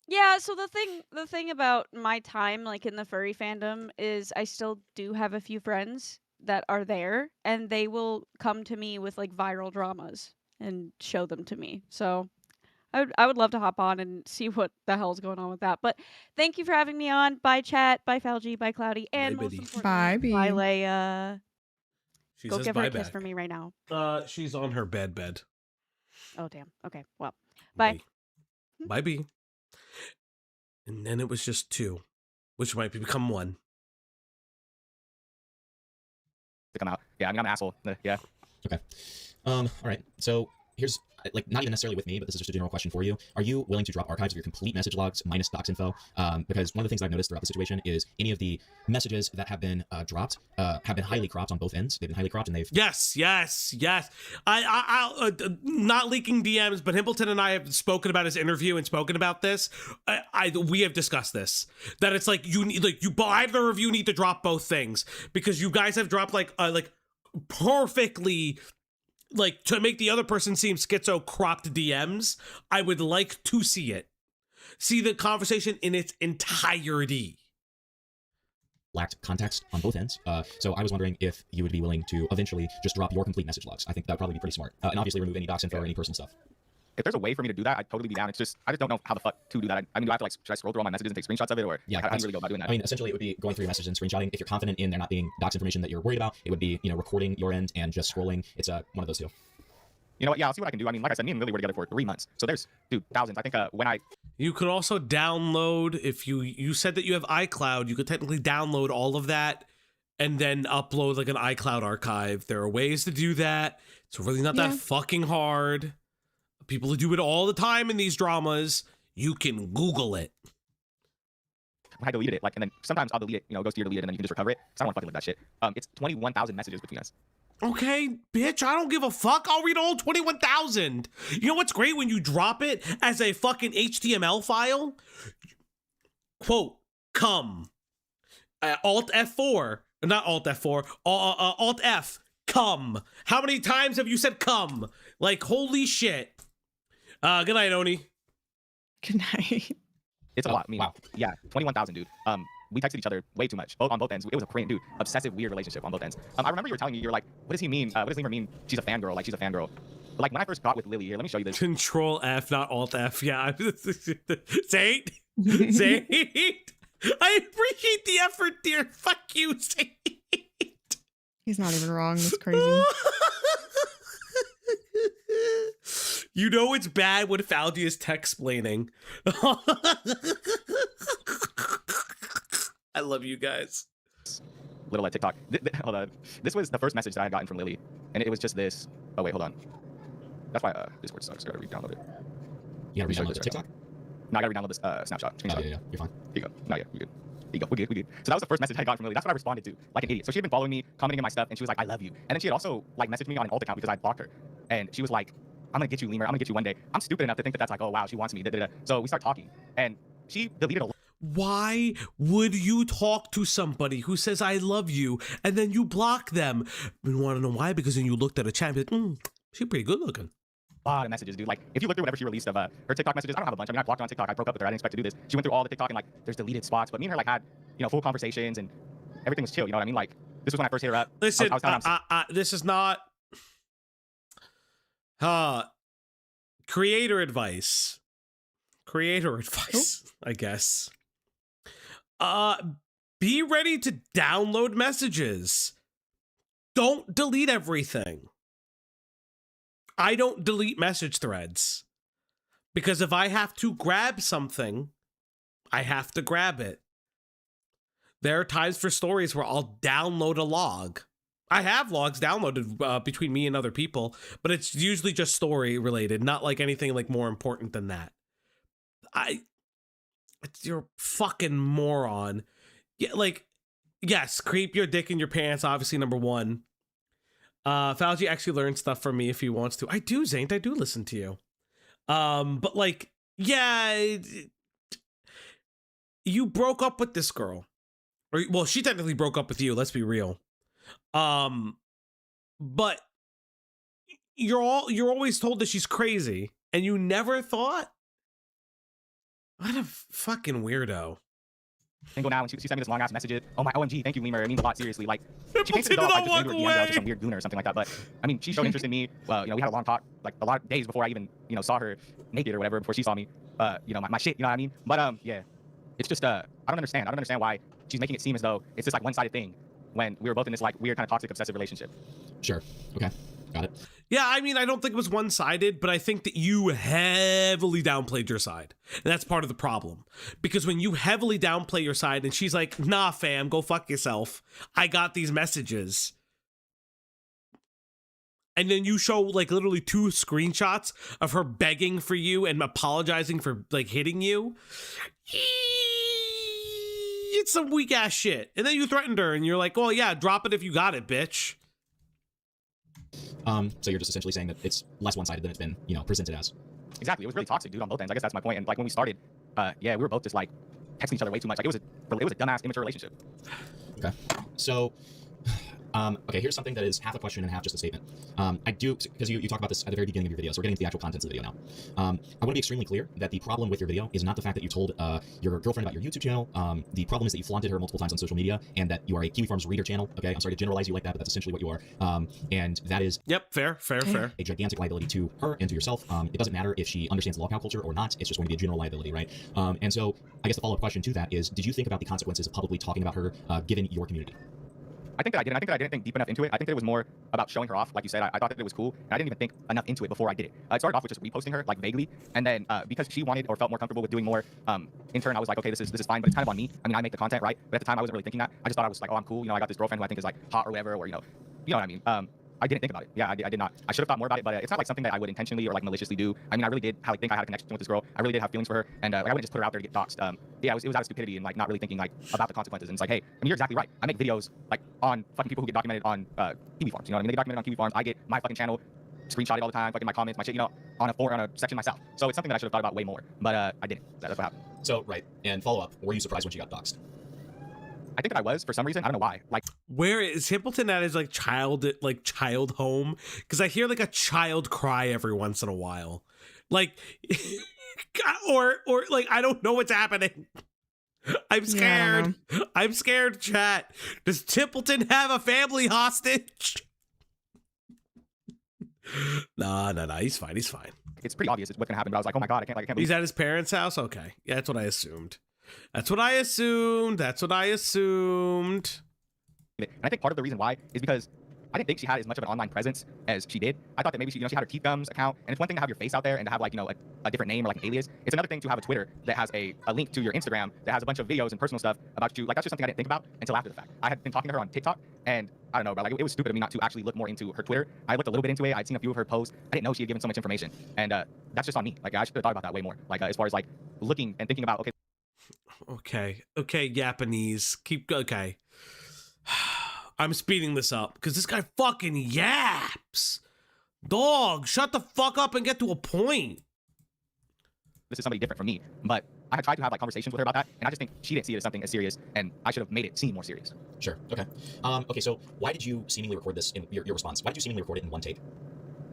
yeah, so the thing about my time like in the furry fandom is I still do have a few friends that are there and they will come to me with like viral dramas and show them to me. So I would love to hop on and see what the hell's going on with that. But thank you for having me on. Bye chat, bye Falgy, bye Cloudy, and most Bye, importantly, bye Leia. She Go says give her bye a kiss back. for me right now. She's on her bed. Oh damn. Okay. Well, bye. Bye, B. And then it was just 2, which might become 1. To come out. Yeah, I mean, I'm an asshole. Yeah. Okay. All right. So here's like not even necessarily with me, but this is just a general question for you. Are you willing to drop archives of your complete message logs minus docs info? Because one of the things I've noticed throughout the situation is any of the messages that have been dropped have been highly cropped on both ends. They've been highly cropped and they've Yes. I not leaking DMs, but Himpleton and I have spoken about his interview and spoken about this. We have discussed this, that it's like you need, like, you either of you need to drop both things, because you guys have dropped like perfectly, like, to make the other person seem schizo cropped DMs. I would like to see the conversation in its entirety. lacked context on both ends. So I was wondering if you would be willing to eventually just drop your complete message logs. I think that would probably be pretty smart. And obviously remove any docs info or any personal stuff. If there's a way for me to do that, I'd totally be down. It's just, I just don't know how the fuck to do that. I mean, do I have to like, should I scroll through all my messages and take screenshots of it, or Yeah, how do you really go about doing that? I mean, essentially, it would be going through your messages and screenshotting. If you're confident in there not being docs information that you're worried about, it would be, recording your end and just scrolling. It's one of those two. You know what? Yeah, I'll see what I can do. I mean, like I said, me and Lily were together for 3 months. So there's, dude, thousands. I think You could also download, if you said that you have iCloud, you could technically download all of that and then upload like an iCloud archive. There are ways to do that. It's really not that fucking hard. People do it all the time in these dramas. You can Google it. I deleted it, and then sometimes I'll delete it, it goes to your deleted, and then you can just recover it. So I don't want to fucking live that shit. It's 21,000 messages between us. Okay, bitch, I don't give a fuck. I'll read all 21,000. You know what's great? When you drop it as a fucking HTML file, quote, come. Alt F4, not Alt F4, Alt F, come. How many times have you said come? Like, holy shit. Good night, Oni. Good night. It's a lot. I mean, wow. Yeah, 21,000, dude. We texted each other way too much on both ends. It was a Korean dude, obsessive, weird relationship on both ends. I remember you were telling me, you were like, what does he mean? What does Lemur mean? She's a fangirl. Like, she's a fangirl. But like when I first got with Lily, here, let me show you this. Control F, not Alt F. Yeah. Saint. Saint. I appreciate the effort, dear. Fuck you, Saint. He's not even wrong. That's crazy. You know it's bad when Faldi is text-splaining. I love you guys. Little at TikTok. Hold on. This was the first message that I had gotten from Lily, and it was just this. Oh wait, hold on. That's why Discord sucks. I gotta re-download it. You gotta re-download the TikTok? No, I gotta re-download this snapshot. Oh, yeah, you're fine. Here you go. No, yeah, you're good. Here you go. We're good. So that was the first message I got from Lily. That's what I responded to, like an idiot. So she had been following me, commenting on my stuff, and she was like, "I love you." And then she had also like messaged me on an alt account because I blocked her, and she was like, "I'm gonna get you, Lemur. I'm gonna get you one day." I'm stupid enough to think that that's like, oh wow, she wants me. So we start talking, and she deleted a. Why would you talk to somebody who says I love you and then you block them? You want to know why? Because then you looked at a chat and be like, she's pretty good looking. A lot of messages, dude. Like, if you look through whatever she released of her TikTok messages, I don't have a bunch. I mean, I blocked her on TikTok. I broke up with her. I didn't expect to do this. She went through all the TikTok and like, there's deleted spots. But me and her like had, full conversations and everything was chill. You know what I mean? Like, this was when I first hit her up. Listen, this is not creator advice. I guess. Be ready to download messages. Don't delete everything. I don't delete message threads because if I have to grab something, I have to grab it. There are times for stories where I'll download a log. I have logs downloaded between me and other people, but it's usually just story related, not like anything like more important than that. You're a fucking moron. Yeah, like, yes, creep your dick in your pants, obviously, number one. Falgi actually learns stuff from me if he wants to. I do, Zaint. I do listen to you. But like, yeah, you broke up with this girl. Or, well, she technically broke up with you. Let's be real. But you're always told that she's crazy, and you never thought. What a fucking weirdo. Single now, and she sent me this long ass message. Oh my OMG, thank you, Lemur. It means a lot, seriously. Like, she painted it off like just DMs, I was just some weird gooner or something like that. But I mean, she showed interest in me. Well, you know, we had a long talk, like a lot of days before I even, you know, saw her naked or whatever, before she saw me. You know, my shit, you know what I mean? But yeah, it's just I don't understand. I don't understand why she's making it seem as though it's this like one-sided thing when we were both in this like weird kind of toxic obsessive relationship. Sure. Okay. Got it. Yeah, I mean, I don't think it was one-sided, but I think that you heavily downplayed your side. And that's part of the problem. Because when you heavily downplay your side and she's like, nah, fam, go fuck yourself. I got these messages. And then you show like literally 2 screenshots of her begging for you and apologizing for like hitting you. It's some weak ass shit. And then you threatened her and you're like, well, yeah, drop it if you got it, bitch. So you're just essentially saying that it's less one-sided than it's been, you know, presented as. Exactly. It was really toxic, dude, on both ends. I guess that's my point. And like when we started, yeah, we were both just like texting each other way too much. Like it was a dumbass, immature relationship. Okay. So, okay, here's something that is half a question and half just a statement. I do, because you talk about this at the very beginning of your video, so we're getting into the actual contents of the video now. I want to be extremely clear that the problem with your video is not the fact that you told your girlfriend about your YouTube channel. The problem is that you flaunted her multiple times on social media and that you are a Kiwi Farms reader channel. Okay, I'm sorry to generalize you like that, but that's essentially what you are. And that is... Yep, fair. A gigantic liability to her and to yourself. It doesn't matter if she understands the Lolcow culture or not. It's just going to be a general liability, right? And so I guess the follow-up question to that is, did you think about the consequences of publicly talking about her given your community? I think that I didn't. I think that I didn't think deep enough into it. I think that it was more about showing her off. Like you said, I thought that it was cool, and I didn't even think enough into it before I did it. It started off with just reposting her, like vaguely, and then because she wanted or felt more comfortable with doing more, in turn, I was like, okay, this is fine, but it's kind of on me. I mean, I make the content, right? But at the time, I wasn't really thinking that. I just thought I was like, oh, I'm cool. You know, I got this girlfriend who I think is like hot or whatever, or you know what I mean. I didn't think about it. Yeah, I did not. I should have thought more about it, but it's not like something that I would intentionally or like maliciously do. I mean, I really did think I had a connection with this girl. I really did have feelings for her, and like, I wouldn't just put her out there to get doxxed. Yeah, it was out of stupidity and like not really thinking like about the consequences. And it's like, hey, I mean, you're exactly right. I make videos like on fucking people who get documented on Kiwi Farms. You know what I mean? They get documented on Kiwi Farms. I get my fucking channel screenshotted all the time, fucking my comments, my shit, you know, on a section myself. So it's something that I should have thought about way more, but I didn't. That's what happened. So right, and follow up. Were you surprised when she got doxxed? I think that I was for some reason. I don't know why. Like, where is Hippleton at his like child home? Because I hear like a child cry every once in a while, like, or like I don't know what's happening. I'm scared. Yeah, I'm scared. Chat. Does Tippleton have a family hostage? No. He's fine. It's pretty obvious what's gonna happen. But I was like, oh my god, I can't believe. He's at his parents' house. Okay, yeah, that's what I assumed. And I think part of the reason why is because I didn't think she had as much of an online presence as she did. I thought that maybe she had her Teeth Gums account, and it's one thing to have your face out there and to have like, you know, a different name or like an alias. It's another thing to have a Twitter that has a link to your Instagram that has a bunch of videos and personal stuff about you. Like, that's just something I didn't think about until after the fact. I had been talking to her on TikTok, and I don't know, but like it was stupid of me not to actually look more into her Twitter. I looked a little bit into it. I'd seen a few of her posts. I didn't know she had given so much information, and that's just on me. Like, I should have thought about that way more. Like, as far as like looking and thinking about, okay, Japanese. Okay. I'm speeding this up because this guy fucking yaps. Dog, shut the fuck up and get to a point. This is somebody different from me, but I had tried to have like conversations with her about that, and I just think she didn't see it as something as serious, and I should have made it seem more serious. Sure. Okay. Okay. So why did you seemingly record this in your response? Why did you seemingly record it in one take?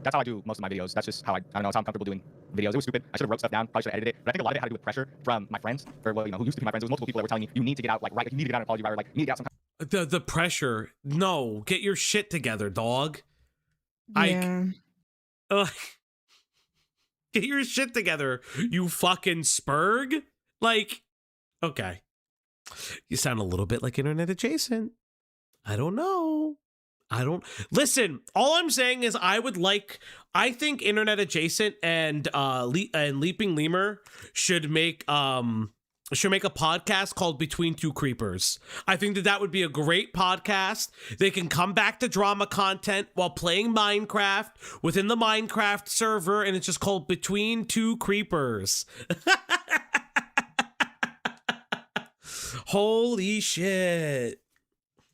That's how I do most of my videos. That's just how I don't know. It's how I'm comfortable doing videos. It was stupid. I should have wrote stuff down. Probably should have edited it. But I think a lot of it had to do with pressure from my friends, or well, you know, who used to be my friends. There was multiple people that were telling me, you need to get out, like, right, you need to get out an apology, right, or like, you need to get out some. The pressure. No, get your shit together, dog. Yeah. Get your shit together, you fucking spurg. Like, okay. You sound a little bit like internet adjacent. I don't know. Listen, all I'm saying is I think internet adjacent and Leaping Lemur should make a podcast called Between Two Creepers. I think that would be a great podcast. They can come back to drama content while playing Minecraft within the Minecraft server, and it's just called Between Two Creepers. Holy shit.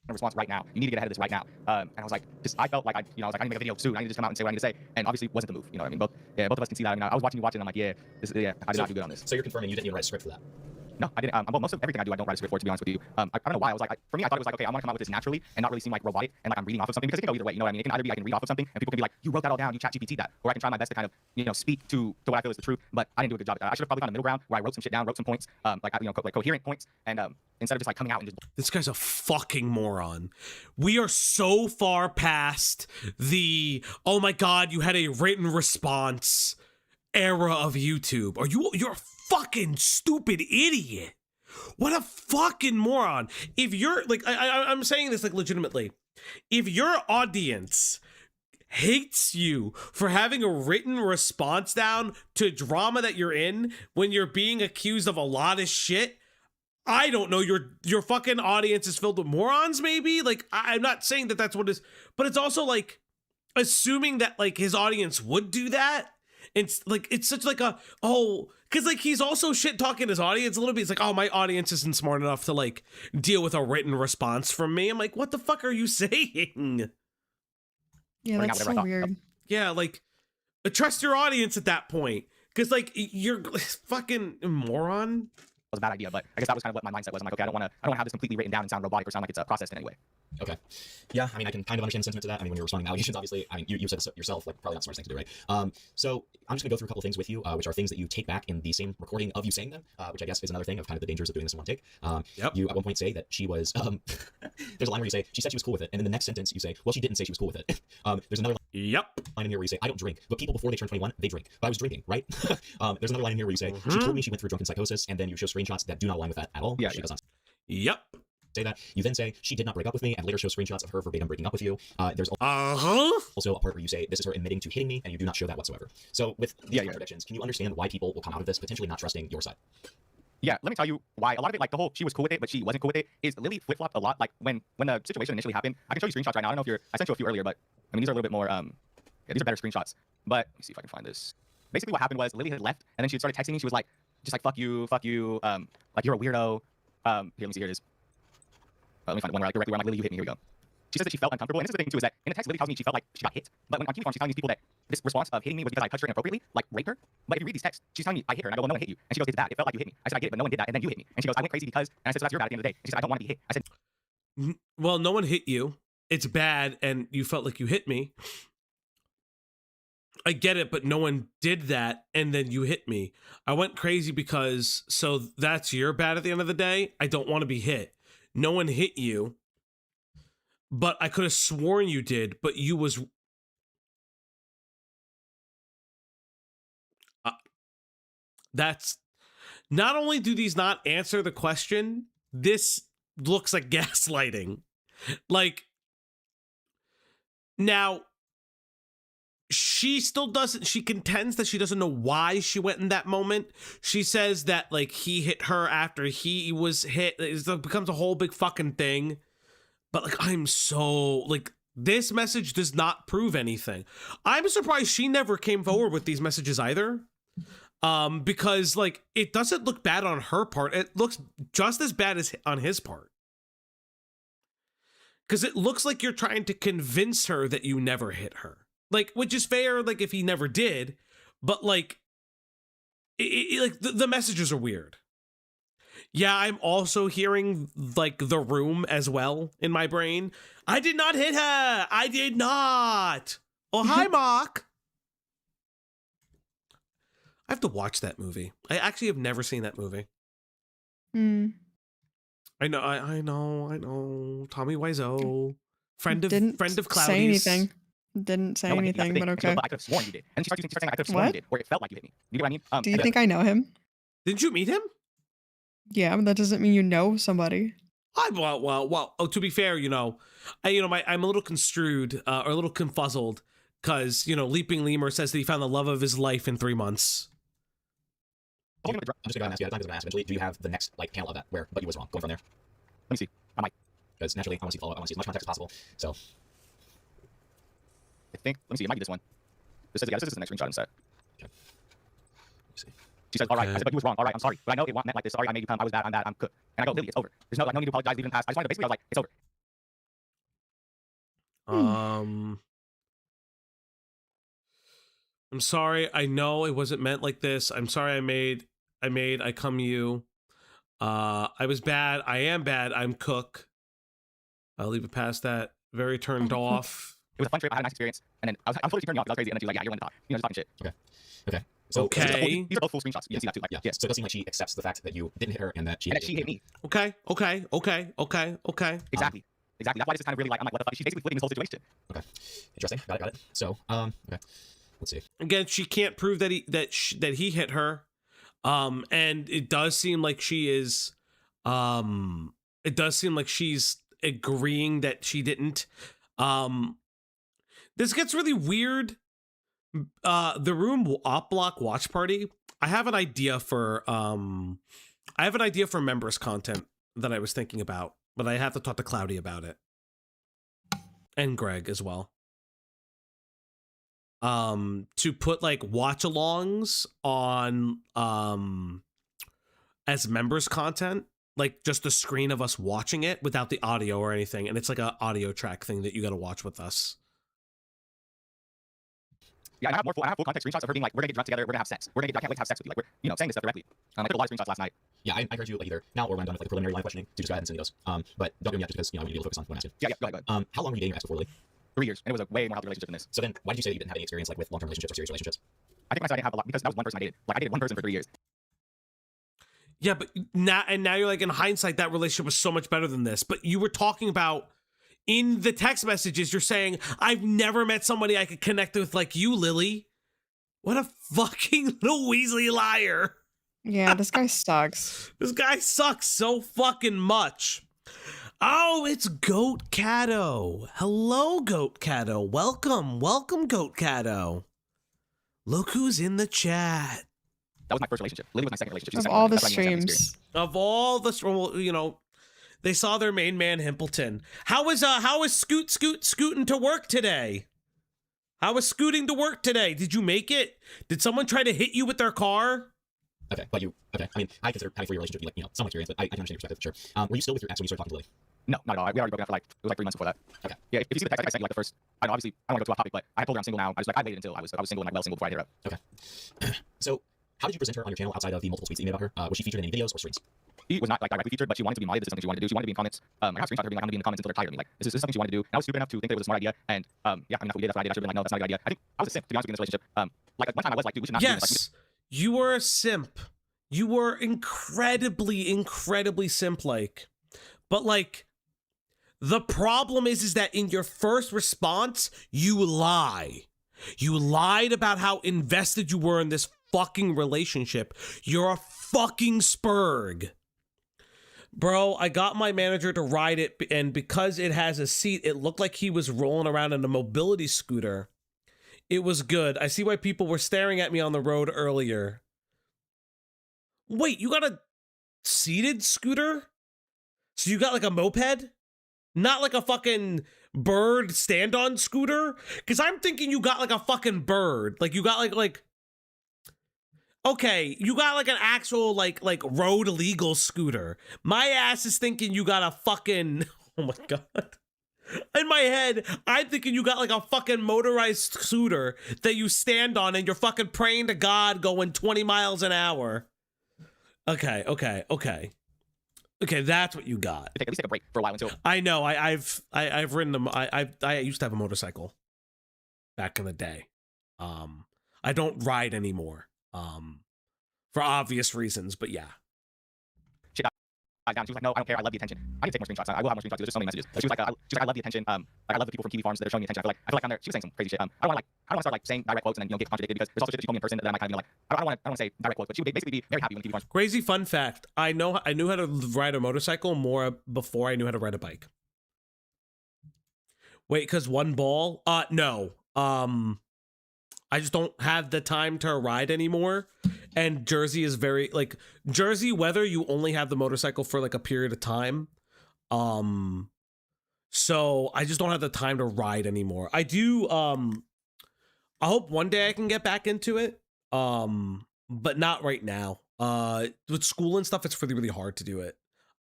Response right now. You need to get ahead of this right now. And I was like, I felt like I need to make a video soon. I need to just come out and say what I need to say. And obviously, it wasn't the move. You know what I mean? Both of us can see that. I mean, I was watching you watch it, and I'm like, I did not do good on this. So you're confirming you didn't even write a script for that? No, I didn't. Well, most of everything I do, I don't write a script for, to be honest with you. I don't know why. I was like, for me, I thought it was like, okay, I want to come out with this naturally and not really seem like robotic and like I'm reading off of something, because it can go either way. You know what I mean? It can either be I can read off of something and people can be like, you wrote that all down, you chat GPT that, or I can try my best to kind of, you know, speak to what I feel is the truth. But I didn't do a good job at that. I should have probably found a middle ground where I wrote some shit down, wrote some points, like you know, like coherent points, and instead of just like coming out and just. This guy's a fucking moron. We are so far past the oh my god, you had a written response era of YouTube. You're a fucking stupid idiot. What a fucking moron. If you're like I'm saying this like legitimately. If your audience hates you for having a written response down to drama that you're in when you're being accused of a lot of shit, I don't know, your fucking audience is filled with morons, maybe? Like, I'm not saying that that's what it is, but it's also like assuming that like his audience would do that. It's like, it's such like a, because like he's also shit talking his audience a little bit. It's like, oh, my audience isn't smart enough to like deal with a written response from me. I'm like, what the fuck are you saying? Yeah, that's so weird. Yeah, like, trust your audience at that point. Because like, you're fucking moron. Was a bad idea, but I guess that was kind of what my mindset was. I'm like, okay, I don't want to have this completely written down and sound robotic or sound like it's processed in any way. Okay. Yeah, I mean, I can kind of understand the sentiment to that. I mean, when you're responding to allegations, obviously, I mean, you said this yourself, like, probably not the smartest thing to do, right? So I'm just going to go through a couple things with you, which are things that you take back in the same recording of you saying them, which I guess is another thing of kind of the dangers of doing this in one take. You at one point say that she was, there's a line where you say, she said she was cool with it, and in the next sentence you say, well, she didn't say she was cool with it. There's another line in here where you say, I don't drink, but people before they turn 21, they drink. But I was drinking, right? There's another line in here where you say, she told me she went through drunken psychosis, and then you show screenshots that do not align with that at all. She does not. Say that. You then say she did not break up with me, and later show screenshots of her verbatim breaking up with you. There's also a part where you say this is her admitting to hitting me, and you do not show that whatsoever. So with these contradictions, can you understand why people will come out of this potentially not trusting your side? Yeah, let me tell you why. A lot of it, like the whole she was cool with it, but she wasn't cool with it, is Lily flip-flopped a lot. Like when the situation initially happened, I can show you screenshots right now. I don't know if you're, I sent you a few earlier, but I mean, these are a little bit more, yeah, these are better screenshots. But let me see if I can find this. Basically what happened was Lily had left, and then she started texting me. She was like, just like, fuck you, like you're a weirdo. Here, let me see, here it is. Let me find one where, directly where I'm like, Lily, you hit me, here we go. She says that she felt uncomfortable, and this is the thing too, is that in the text, Lily tells me she felt like she got hit, but when on TV form, she's telling these people that this response of hitting me was because I touched her inappropriately, like raped her. But if you read these texts, she's telling me I hit her, and I go, well, no one hit you. And she goes, it's bad, it felt like you hit me. I said, I get it, but no one did that, and then you hit me. And she goes, I went crazy because, and I said, so that's your bad at the end of the day. And she said, I don't want to be hit. I said, well, no one hit you. It's bad, and you felt like you hit me. I get it, but no one did that, and then you hit me. I went crazy because, so that's your bad at the end of the day? I don't want to be hit. No one hit you, but I could have sworn you did, but you was... that's... Not only do these not answer the question, this looks like gaslighting. Like, now... she still doesn't, she contends that she doesn't know why she went in that moment. She says that like he hit her after he was hit. It becomes a whole big fucking thing. But like, I'm so like, this message does not prove anything. I'm surprised she never came forward with these messages either. Because like, it doesn't look bad on her part. It looks just as bad as on his part. Because it looks like you're trying to convince her that you never hit her. Like, which is fair, like, if he never did, but, like, like the messages are weird. Yeah, I'm also hearing, like, The Room as well in my brain. I did not hit her! I did not! Oh, hi, Mark! I have to watch that movie. I actually have never seen that movie. I know. Tommy Wiseau. Friend of Cloudy's. Say anything. Didn't say anything, but okay. I could have sworn you did. And she starts saying I could have sworn you did, or it felt like you hit me. You get what I mean? Do you think I know him? Didn't you meet him? Yeah, but that doesn't mean you know somebody. Well. Oh, to be fair, I'm a little construed or a little confuzzled because Leaping Lemur says that he found the love of his life in 3 months. I'm just gonna go ahead and ask you. I'm going to ask eventually. Do you have the next panel of that but you was wrong? Going from there. Let me see. I might, because naturally I want to see follow up. I want to see as much context as possible. So. I think, let me see, it might be this one. This is the next screenshot in set. Okay. She says, all right. I said, but you was wrong. All right, I'm sorry. But I know it meant like this. Sorry, I made you come. I was bad. I'm bad. I'm cooked. And I go, Lily, it's over. There's no need to apologize. Even past. I just wanted to basically, I was like, it's over. I'm sorry. I know it wasn't meant like this. I'm sorry I come you. I was bad. I am bad. I'm Cook. I'll leave it past that. Very turned off. It was a fun trip. I had a nice experience. And then I'm totally turning you off because I was crazy. And then she was like, yeah, you're going to talk. You know, just talking shit. Okay. Okay. So Okay. These are both full screenshots. You can see that too. Like, yeah. So it does seem like she accepts the fact that you didn't hit her and that she hit me. Okay. Exactly. Exactly. That's why this is kind of really like, I'm like, what the fuck? She's basically flipping this whole situation. Okay. Interesting. Got it. So, okay. Let's see. Again, she can't prove that he hit her. And it does seem like she is, it does seem like she's agreeing that she didn't. This gets really weird. The room op block watch party. I have an idea for members content that I was thinking about, but I have to talk to Cloudy about it. And Greg as well. To put like watch alongs on as members content, like just the screen of us watching it without the audio or anything, and it's like a audio track thing that you got to watch with us. Yeah, I have full context screenshots of her being like, we're gonna get drunk together, we're gonna have sex, I can't wait to have sex with you, like, we're saying this stuff directly. I took a lot of screenshots last night. Yeah, I heard you like either now or when I'm done with like the preliminary line of questioning to just go ahead and send me those. But don't do them yet just because I need to focus on what I'm asking. Yeah, go ahead. How long were you dating Max before, Lily? 3 years, and it was a way more healthy relationship than this. So then, why did you say that you didn't have any experience like with long-term relationships or serious relationships? I think when I said I didn't have a lot because that was one person I dated. Like, I dated one person for 3 years. Yeah, but now you're like, in hindsight, that relationship was so much better than this. But you were talking about in the text messages, you're saying, I've never met somebody I could connect with like you, Lily. What a fucking little Weasley liar. Yeah, this guy sucks. This guy sucks so fucking much. Oh, it's Goat Cato. Hello, Goat Cato. Welcome, Goat Cato. Look who's in the chat. That was my first relationship. Lily was my second relationship. Of all the streams. Of all the, well, you know, they saw their main man Himpleton. How is scooting to work today? How was scooting to work today? Did you make it? Did someone try to hit you with their car? Okay, but I mean, I consider having a 3-year relationship to be like, you know, some experience, but I can understand your perspective, sure. Were you still with your ex when you started talking to Lily? No, not at all. We already broke up for like, it was like 3 months before that. Okay. Yeah, if you see the text, I sent you like the first, I know, obviously, I don't want to go too off topic, but I told her I'm single now. I was like, I waited until I was single and like well single before I hit her up. Okay. So, how did you present her on your channel outside of the multiple tweets that you made about her? Was she featured in any videos or streams? She was not like directly featured, but she wanted to be modded. This is something she wanted to do. She wanted to be in comments. I have screenshots of her being like, I'm gonna be in the comments until they're tired of me. Like, this is something she wanted to do. And I was stupid enough to think that it was a smart idea. And yeah, I mean, that's what we did. That's what I did. I should have been like, no, that's not a good idea. I think I was a simp, to be honest with you, in this relationship. Like one time I was like, dude, we should not do this. Yes, you were a simp. You were incredibly simp-like. But like, the problem is that in your first response, you lie. You lied about how invested you were in this fucking relationship. You're a fucking spurg. Bro, I got my manager to ride it, and because it has a seat, it looked like he was rolling around in a mobility scooter. It was good. I see why people were staring at me on the road earlier. Wait, you got a seated scooter? So you got like a moped? Not like a fucking bird stand-on scooter? Because I'm thinking you got like a fucking bird. Like you got like okay, you got like an actual like road legal scooter. My ass is thinking you got a fucking, oh my God. In my head, I'm thinking you got like a fucking motorized scooter that you stand on and you're fucking praying to God going 20 miles an hour. Okay, that's what you got. At least take a break for a while until. I know. I've ridden them. I used to have a motorcycle back in the day. I don't ride anymore. For obvious reasons, but yeah. She was like, no, I don't care. I love the attention. I need to take more screenshots. I will have more screenshots. There's just so many messages. She was like, I love the attention. Like, I love the people from Kiwi Farms that are showing me attention. I feel like on there, she was saying some crazy shit. I don't want to start like saying direct quotes and then get contradicted because there's also shit that she told me in person that I might kind of be like, I don't want to say direct quotes, but she would basically be very happy when Kiwi Farms. Crazy fun fact: I knew how to ride a motorcycle more before I knew how to ride a bike. Wait, because one ball? No. I just don't have the time to ride anymore. And Jersey is very like Jersey weather. You only have the motorcycle for like a period of time. So I just don't have the time to ride anymore. I do. I hope one day I can get back into it. But not right now. With school and stuff, it's really hard to do it.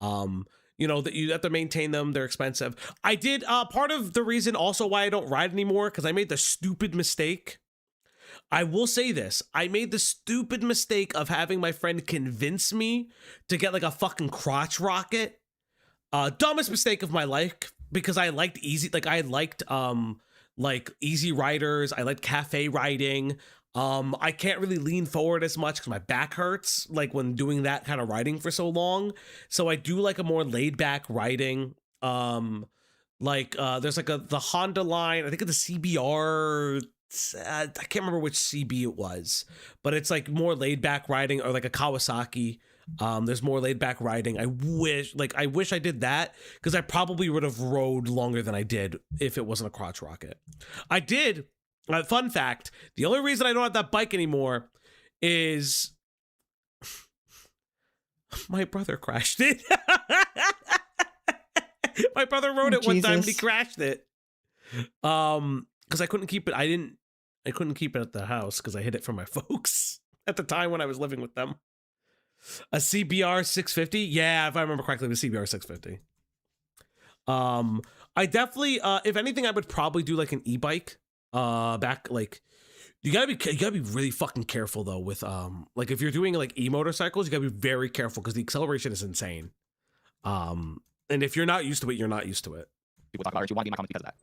You know, that you have to maintain them. They're expensive. I did part of the reason also why I don't ride anymore, because I made the stupid mistake I will say this. I made the stupid mistake of having my friend convince me to get like a fucking crotch rocket. Dumbest mistake of my life because I liked easy riders. I liked cafe riding. I can't really lean forward as much because my back hurts like when doing that kind of riding for so long. So I do like a more laid back riding. There's like the Honda line. I think it's the CBR. I can't remember which CB it was, but it's like more laid back riding, or like a Kawasaki. There's more laid back riding. I wish I did that because I probably would have rode longer than I did if it wasn't a crotch rocket. I did. Fun fact: the only reason I don't have that bike anymore is my brother crashed it. My brother rode it one time and he crashed it. Because I couldn't keep it. I couldn't keep it at the house because I hid it from my folks at the time when I was living with them. A CBR 650? Yeah, if I remember correctly, it was CBR 650. I definitely, if anything, I would probably do like an e-bike. You gotta be really fucking careful though with like if you're doing like e-motorcycles, you gotta be very careful because the acceleration is insane. And if you're not used to it, you're not used to it. People talk about it. You want to be in my comments because of that.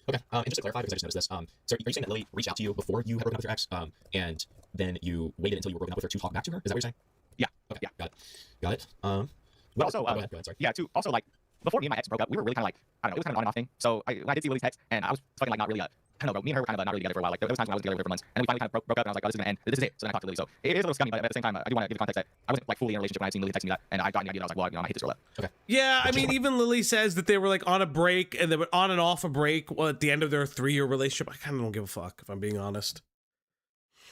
Okay, and just to clarify, because I just noticed this, so are you saying that Lily reached out to you before you had broken up with your ex, and then you waited until you were broken up with her to talk back to her? Is that what you're saying? Yeah. Okay. Yeah. Got it. But also, go ahead. Sorry. Yeah. Too. Also, like before me and my ex broke up, we were really kind of like, I don't know, it was kind of an on and off thing. So when I did see Lily's text, and I was fucking like not really I don't know, bro. Me and her were kind of not really together for a while. Like there was times when I was together with her for months, and we finally kind of broke up, and I was like, oh, this is gonna end. This is it. So then I talked to Lily. So it is a little scummy, but at the same time, I do want to give the context that I wasn't like fully in a relationship when I seen Lily texting me that, and I got the idea that I was like, well, I hate this girl up. Okay. Yeah, I mean, even Lily says that they were like on a break, and they were on and off a break at the end of their 3-year relationship. I kind of don't give a fuck if I'm being honest.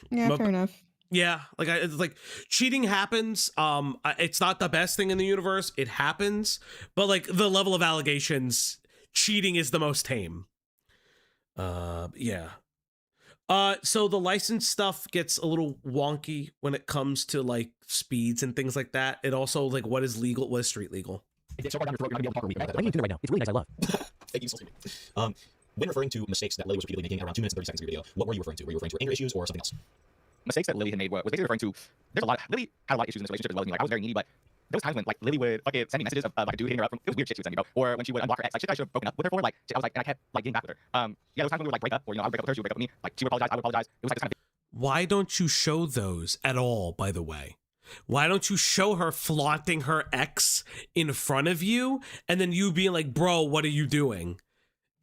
Yeah, fair enough. Yeah, it's like cheating happens. It's not the best thing in the universe. It happens, but like the level of allegations, cheating is the most tame. Yeah. So the license stuff gets a little wonky when it comes to like speeds and things like that. It also like what is legal, what is street legal. It's so far down your throat, you're not gonna be able to talk or read. What are you doing right now? It's really nice. I love. Thank you so much. When referring to mistakes that Lily was repeatedly making around 2 minutes and 30 seconds of your video, what were you referring to? Were you referring to anger issues or something else? Mistakes that Lily had made was basically referring to, Lily had a lot of issues in this relationship as well as me. Like I was very needy, but there was times when like Lily would fucking send me messages of like a dude hitting her up from, it was weird shit she would send me, bro. Or when she would unblock her ex, like shit that I should have broken up with her for, like I was like, and I kept like getting back with her. Yeah, there was times when we would like break up, or I would break up with her, she would break up with me, like she would apologize, I would apologize. It was like this kind of. Why don't you show those at all, by the way? Why don't you show her flaunting her ex in front of you and then you being like, bro, what are you doing?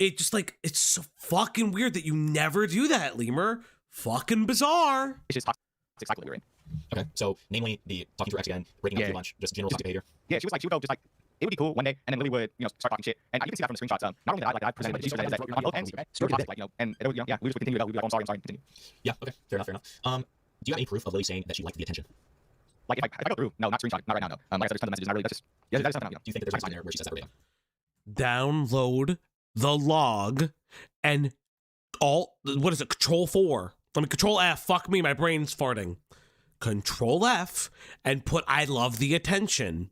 It just like, it's so fucking weird that you never do that, Lemur. Fucking bizarre. It's just toxic cycle that we were in. Okay, so namely the talking to her ex again, breaking up with your lunch, just general toxic behavior. Yeah, she would go just like, it would be cool one day, and then Lily would, start talking shit, and you can see that from the screenshots. Not only that, like I presented, but she presented that on both ends, super toxic, like and it would, yeah, we just would continue to go. We'd be like, oh, I'm sorry, continue. Yeah, okay, fair enough. Do you have any proof of Lily saying that she liked the attention? Like if I go through, no, not screenshot, not right now, no. Like I said, there's tons of messages, not really. That's just, that is something. Do you think that there's a sign there where she says that verbatim? Download the log and what is it? Control 4. Let me Control F. Fuck me, my brain's farting. Control F and put I love the attention.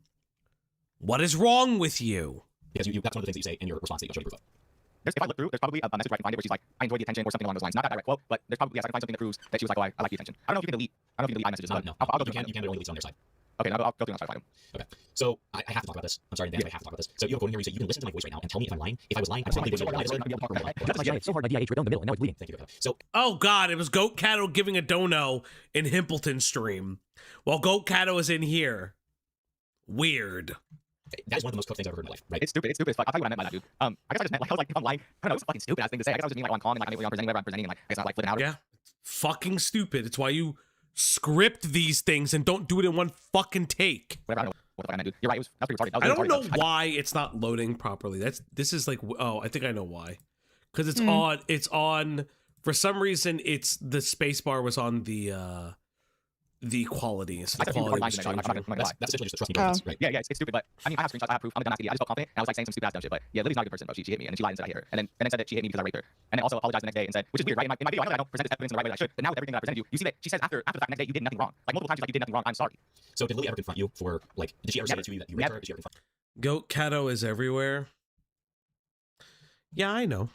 What is wrong with you? Because that's one of the things that you say in your response that you showed proof of. If I look through, there's probably a message where I can find it where she's like, I enjoy the attention or something along those lines. Not that direct quote, but there's probably, yes, I can find something that proves that she was like, oh, I like the attention. I don't know if you can delete iMessages. No, I'll go you can, but it only deletes on their side. Okay, no, I'll go through and I'll try to find them. Okay, so I have to talk about this. I'm sorry, Dan, I have to talk about this. So you have a quote in here where you say, you can listen to my voice right now and tell me if I'm lying. If I was lying, I'm saying It's so hard, my VIH ripped down the middle, and now it's bleeding. Thank you. So, oh god, it was Goat Catto giving a dono in Himpleton stream, while Goat Catto is in here. Weird. That is one of the most cooked things I've ever heard in my life, right? It's stupid. I'll tell you what I meant by that, dude. I guess I just meant like I was like, if I'm lying, I don't know, it was a fucking stupid ass thing to say. I guess I was just meaning like, I'm calm and like I'm presenting whatever I'm presenting and like I guess not like flipping out. Yeah, fucking stupid. It's why you script these things and don't do it in one fucking take. Whatever, I don't know what the fuck I meant, dude. You're right. That's pretty retarded. I don't know why it's not loading properly. This is like, oh, I think I know why. Because it's on. For some reason, it's the space bar was on the quality. So the quality was that's essentially just a trust me process, right? Yeah, it's stupid, but I mean, I have screenshots, I have proof. I'm a dumbass idiot. I just felt confident, and I was like saying some stupid ass dumb shit. But yeah, Lily's not a good person, bro. She hit me, and then she lied and said I hit her, and then said that she hit me because I raped her, and then also apologized the next day and said, which is weird, right? In my video, I know that I don't present this evidence in the right way that I should, but now with everything that I presented you see that she says after the fact next day you did nothing wrong. Like multiple times she's like, you did nothing wrong. I'm sorry. So did Lily ever confront you for like? Did she ever say to you that you raped her? Did she ever confront? Goat Catto is everywhere. Yeah, I know.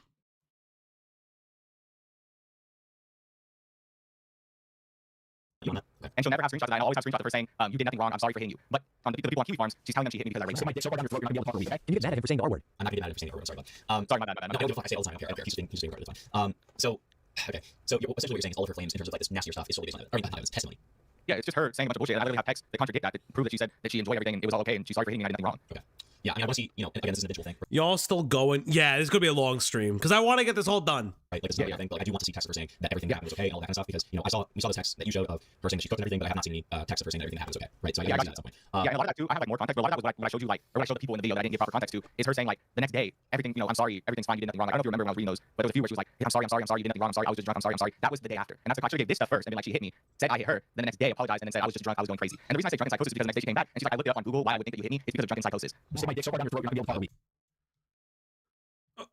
And she'll never have screenshots of that. And I'll always have screenshots of her saying, you did nothing wrong. I'm sorry for hitting you. But on the people on Kiwi Farms, she's telling them she hit me because I raped her. My dick so far down your throat, you're not gonna be able to talk to me. Can you get mad at him for saying the R word? I'm not gonna get mad at him for saying the R word. I'm sorry, bud. Sorry, my bad. No, I don't give a fuck. I say it all the time. I don't care. He's just being retarded. It's fine. So, okay. So essentially what you're saying is all of her claims in terms of like this nastier stuff is solely based on evidence. I mean, not evidence, testimony. Yeah, it's just her saying a bunch of bullshit. And I literally have texts that contradict that prove that she said that she enjoyed everything and it was all okay and she's sorry for hitting me and I did nothing wrong. Okay. Yeah, I mean, I want to see, you know, again, this is an individual thing. Y'all still going? Yeah, it's gonna be a long stream because I want to get this all done. Right, like it's not a thing, but like, I do want to see texts of her saying that everything that happened was okay and all that kind of stuff because, you know, we saw the text that you showed of her saying that she cooked and everything, but I have not seen any text of her saying that everything that happened was okay. Right, so I gotta see that at some point. Yeah, and a lot of that too, I have like more context, but a lot of that was what I showed you, like, or what I showed the people in the video that I didn't give proper context to, is her saying like the next day, everything, you know, I'm sorry, everything's fine, you did nothing wrong. Like, I don't know if you remember when I was reading those, but there was a few where she was like, hey, I'm sorry, you did nothing wrong, I'm sorry, I was just drunk, I'm sorry. That was the day after. And that's like, I should have gave this stuff first, and then like she hit me, said I hit her, then the next day apologized and then said I was just drunk, I was going crazy. And the reason I say drunken psychosis is because the next day she came back and she's like, I looked it up on Google why I would think that you hit me, it's because of drunken psychosis. Stick my dick so far down your throat, you're not gonna be able to talk to me.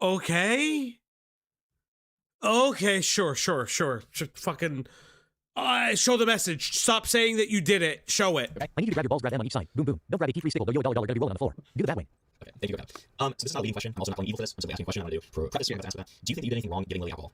Okay. Okay, sure. Fucking show the message. Stop saying that you did it. Show it. I need you to grab your balls, grab them on each side. Boom, boom. Don't grab a T3 stickle, though you $1 gonna be rolling on the floor. Do it that way. Okay, thank you. Okay. So this is not a leading question. I'm also not calling evil for this. I'm simply asking a question. I'm going to do preface. I'm going to answer that. Do you think that you did anything wrong giving Lily alcohol?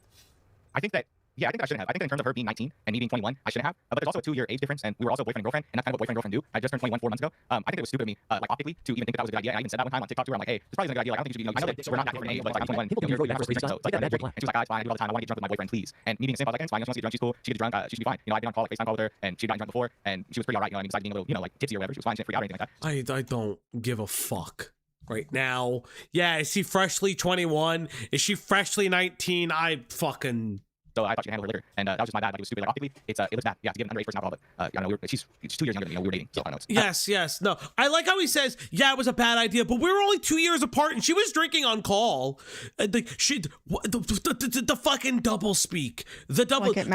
I think that I shouldn't have. I think that in terms of her being 19 and me being 21, I shouldn't have. But there's also a 2-year age difference, and we were also boyfriend and girlfriend, and that's kind of what boyfriend and girlfriend do. I just turned 21 4 months ago. I think it was stupid of me, like optically, to even think that was a good idea. And I even said that one time on TikTok to her. I'm like, hey, this probably isn't a good idea. Like, I don't think you should be. I know that we're not that different age, but like, I'm 21. You have first drink, so like, and she was like, ah, it's fine. I do all the time. I want to get drunk with my boyfriend, please. And me being simple, I was like, it's fine. I just want to get drunk. She's cool. She gets drunk. She should be fine. You know, I've been on call, like FaceTime call with her, and she'd gotten drunk before, and she was pretty alright. You know, I mean, besides being a little, you know, like tipsy or whatever, she was fine. She didn't freak out or anything like that. I don't give a fuck right now. Yeah, is she freshly 21? Is she freshly 19? I fucking. So I thought she handled her liquor, and that was just my bad. Like, it was stupid. Like, optically, it looks bad. Yeah, to give an underage person alcohol, but I don't know, she's 2 years younger than me. You know, we were dating, so I don't know. Yes. No, I like how he says, yeah, it was a bad idea, but we were only 2 years apart, and she was drinking on call. The fucking double speak. The double. Like it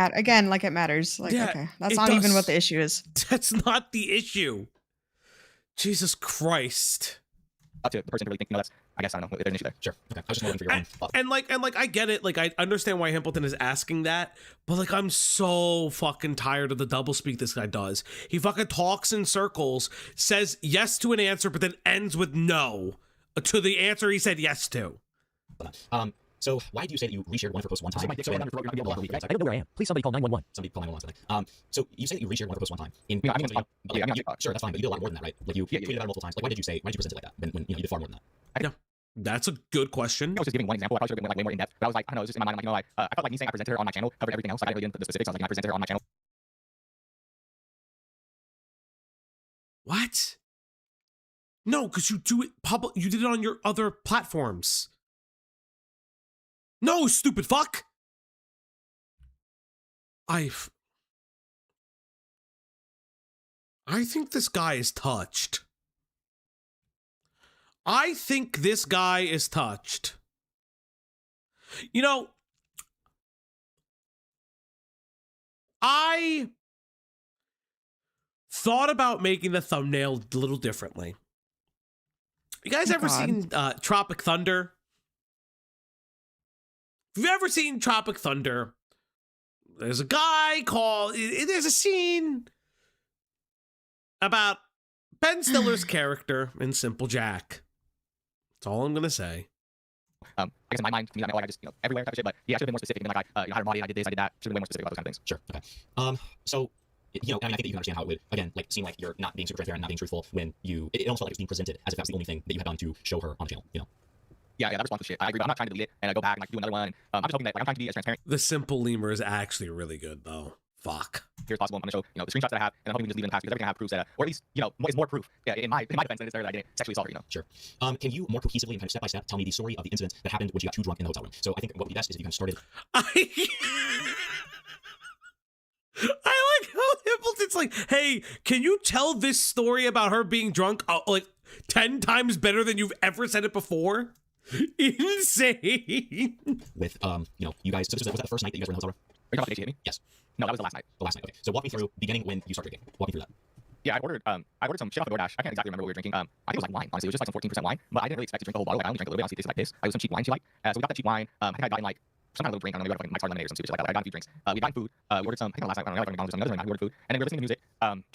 matters. Like, Yeah, okay, that's it not even does. what the issue is. That's not the issue. Jesus Christ. Up to the person to really think, you know, that's, I guess, I don't know, there's an issue there. Sure. Okay. I was just wondering for your own thought. And like I get it, like I understand why Himpleton is asking that, but like I'm so fucking tired of the doublespeak this guy does. He fucking talks in circles, says yes to an answer, but then ends with no to the answer he said yes to. So why do you say that you reshared one of her posts one time? I don't know where I am. Please somebody call 911. Somebody call 911. So you say that you reshared one of her posts one time. Sure, that's fine, but you did a lot more than that, right? Like you tweeted about it multiple times. Like why did you present it like that when you know you did far more than that? Yeah, that's a good question. I was just giving one example. I probably should have been like way more in depth, but I was like, I don't know, it was just in my mind. I'm like, you know, I felt like me saying I presented her on my channel covered everything else. Like, I really didn't put the specifics. I was like, I presented her on my channel. What? No, because you do it public. You did it on your other platforms. No, stupid fuck. I think this guy is touched. I think this guy is touched. You know, I thought about making the thumbnail a little differently. You guys ever seen Tropic Thunder? If you've ever seen Tropic Thunder, there's a guy called, there's a scene about Ben Stiller's character in Simple Jack. That's all I'm going to say. I guess in my mind, to me, like I just, you know, everywhere type of shit, but yeah, I should have been more specific. Like, I had a body, I did this, I did that. Should have been way more specific about those kind of things. Sure. Okay. So, you know, I mean, I think that you can understand how it would, again, like, seem like you're not being super transparent, not being truthful when you, it almost felt like it was being presented as if that was the only thing that you had done to show her on the channel, you know? Yeah, that response was shit. I agree, but I'm not trying to delete it and go back and like do another one. And, I'm just hoping that like I'm trying to be as transparent. The simple lemur is actually really good though. Fuck. Here as possible. I'm gonna show, you know, the screenshots that I have, and I'm hoping we just leave it in the past because everything I have proves that, or at least, you know, is more proof. Yeah, in my defense than it's there that I didn't sexually assault her, you know. Sure. Can you more cohesively and kind of step by step tell me the story of the incident that happened when she got too drunk in the hotel room? So I think what would be best is if you kind of started. I like how Hippleton's like, hey, can you tell this story about her being drunk like 10 times better than you've ever said it before? Insane. With, you know, you guys, so was that the first night that you guys were in the hotel room? Are you talking about the day she hit me? Yes. No, that was the last night. The last night, okay. So walk me through beginning when you start drinking. Walk me through that. Yeah, I ordered some shit off of DoorDash. I can't exactly remember what we were drinking. I think it was like wine, honestly. It was just like some 14% wine, but I didn't really expect to drink the whole bottle. Like, I only drank a little bit. Honestly, it tasted like this. It was some cheap wine she liked. So we got that cheap wine. I think I got in like some kind of little drink. I don't know, we got like Mike's Hard Lemonade or some stupid shit like that. I got a few drinks. We got food. We ordered some, I think last night, I don't know, like McDonald's or something. We ordered food. And then we were listening to music.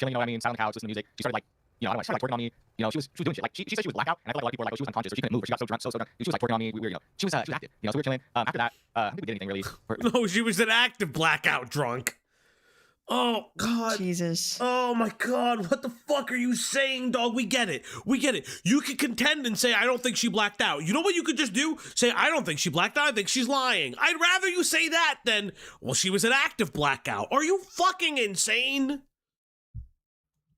Chilling, you know what I mean? Sat on the couch, listening to music. She started like, you know, I don't know, she started like twerking on me. You know, she was doing shit. Like she said she was blackout, and I feel like a lot of people were like, oh, she was unconscious, so she couldn't move, or she got so drunk, so drunk. She was like twerking on me. We were, you know, she was active. You know, so we were chilling. After that, I don't think we did anything really. No, she was an active blackout drunk. Oh God. Jesus. Oh my God. What the fuck are you saying, dog? We get it. We get it. You could contend and say, I don't think she blacked out. You know what you could just do? Say, I don't think she blacked out. I think she's lying. I'd rather you say that than, well, she was an active blackout. Are you fucking insane?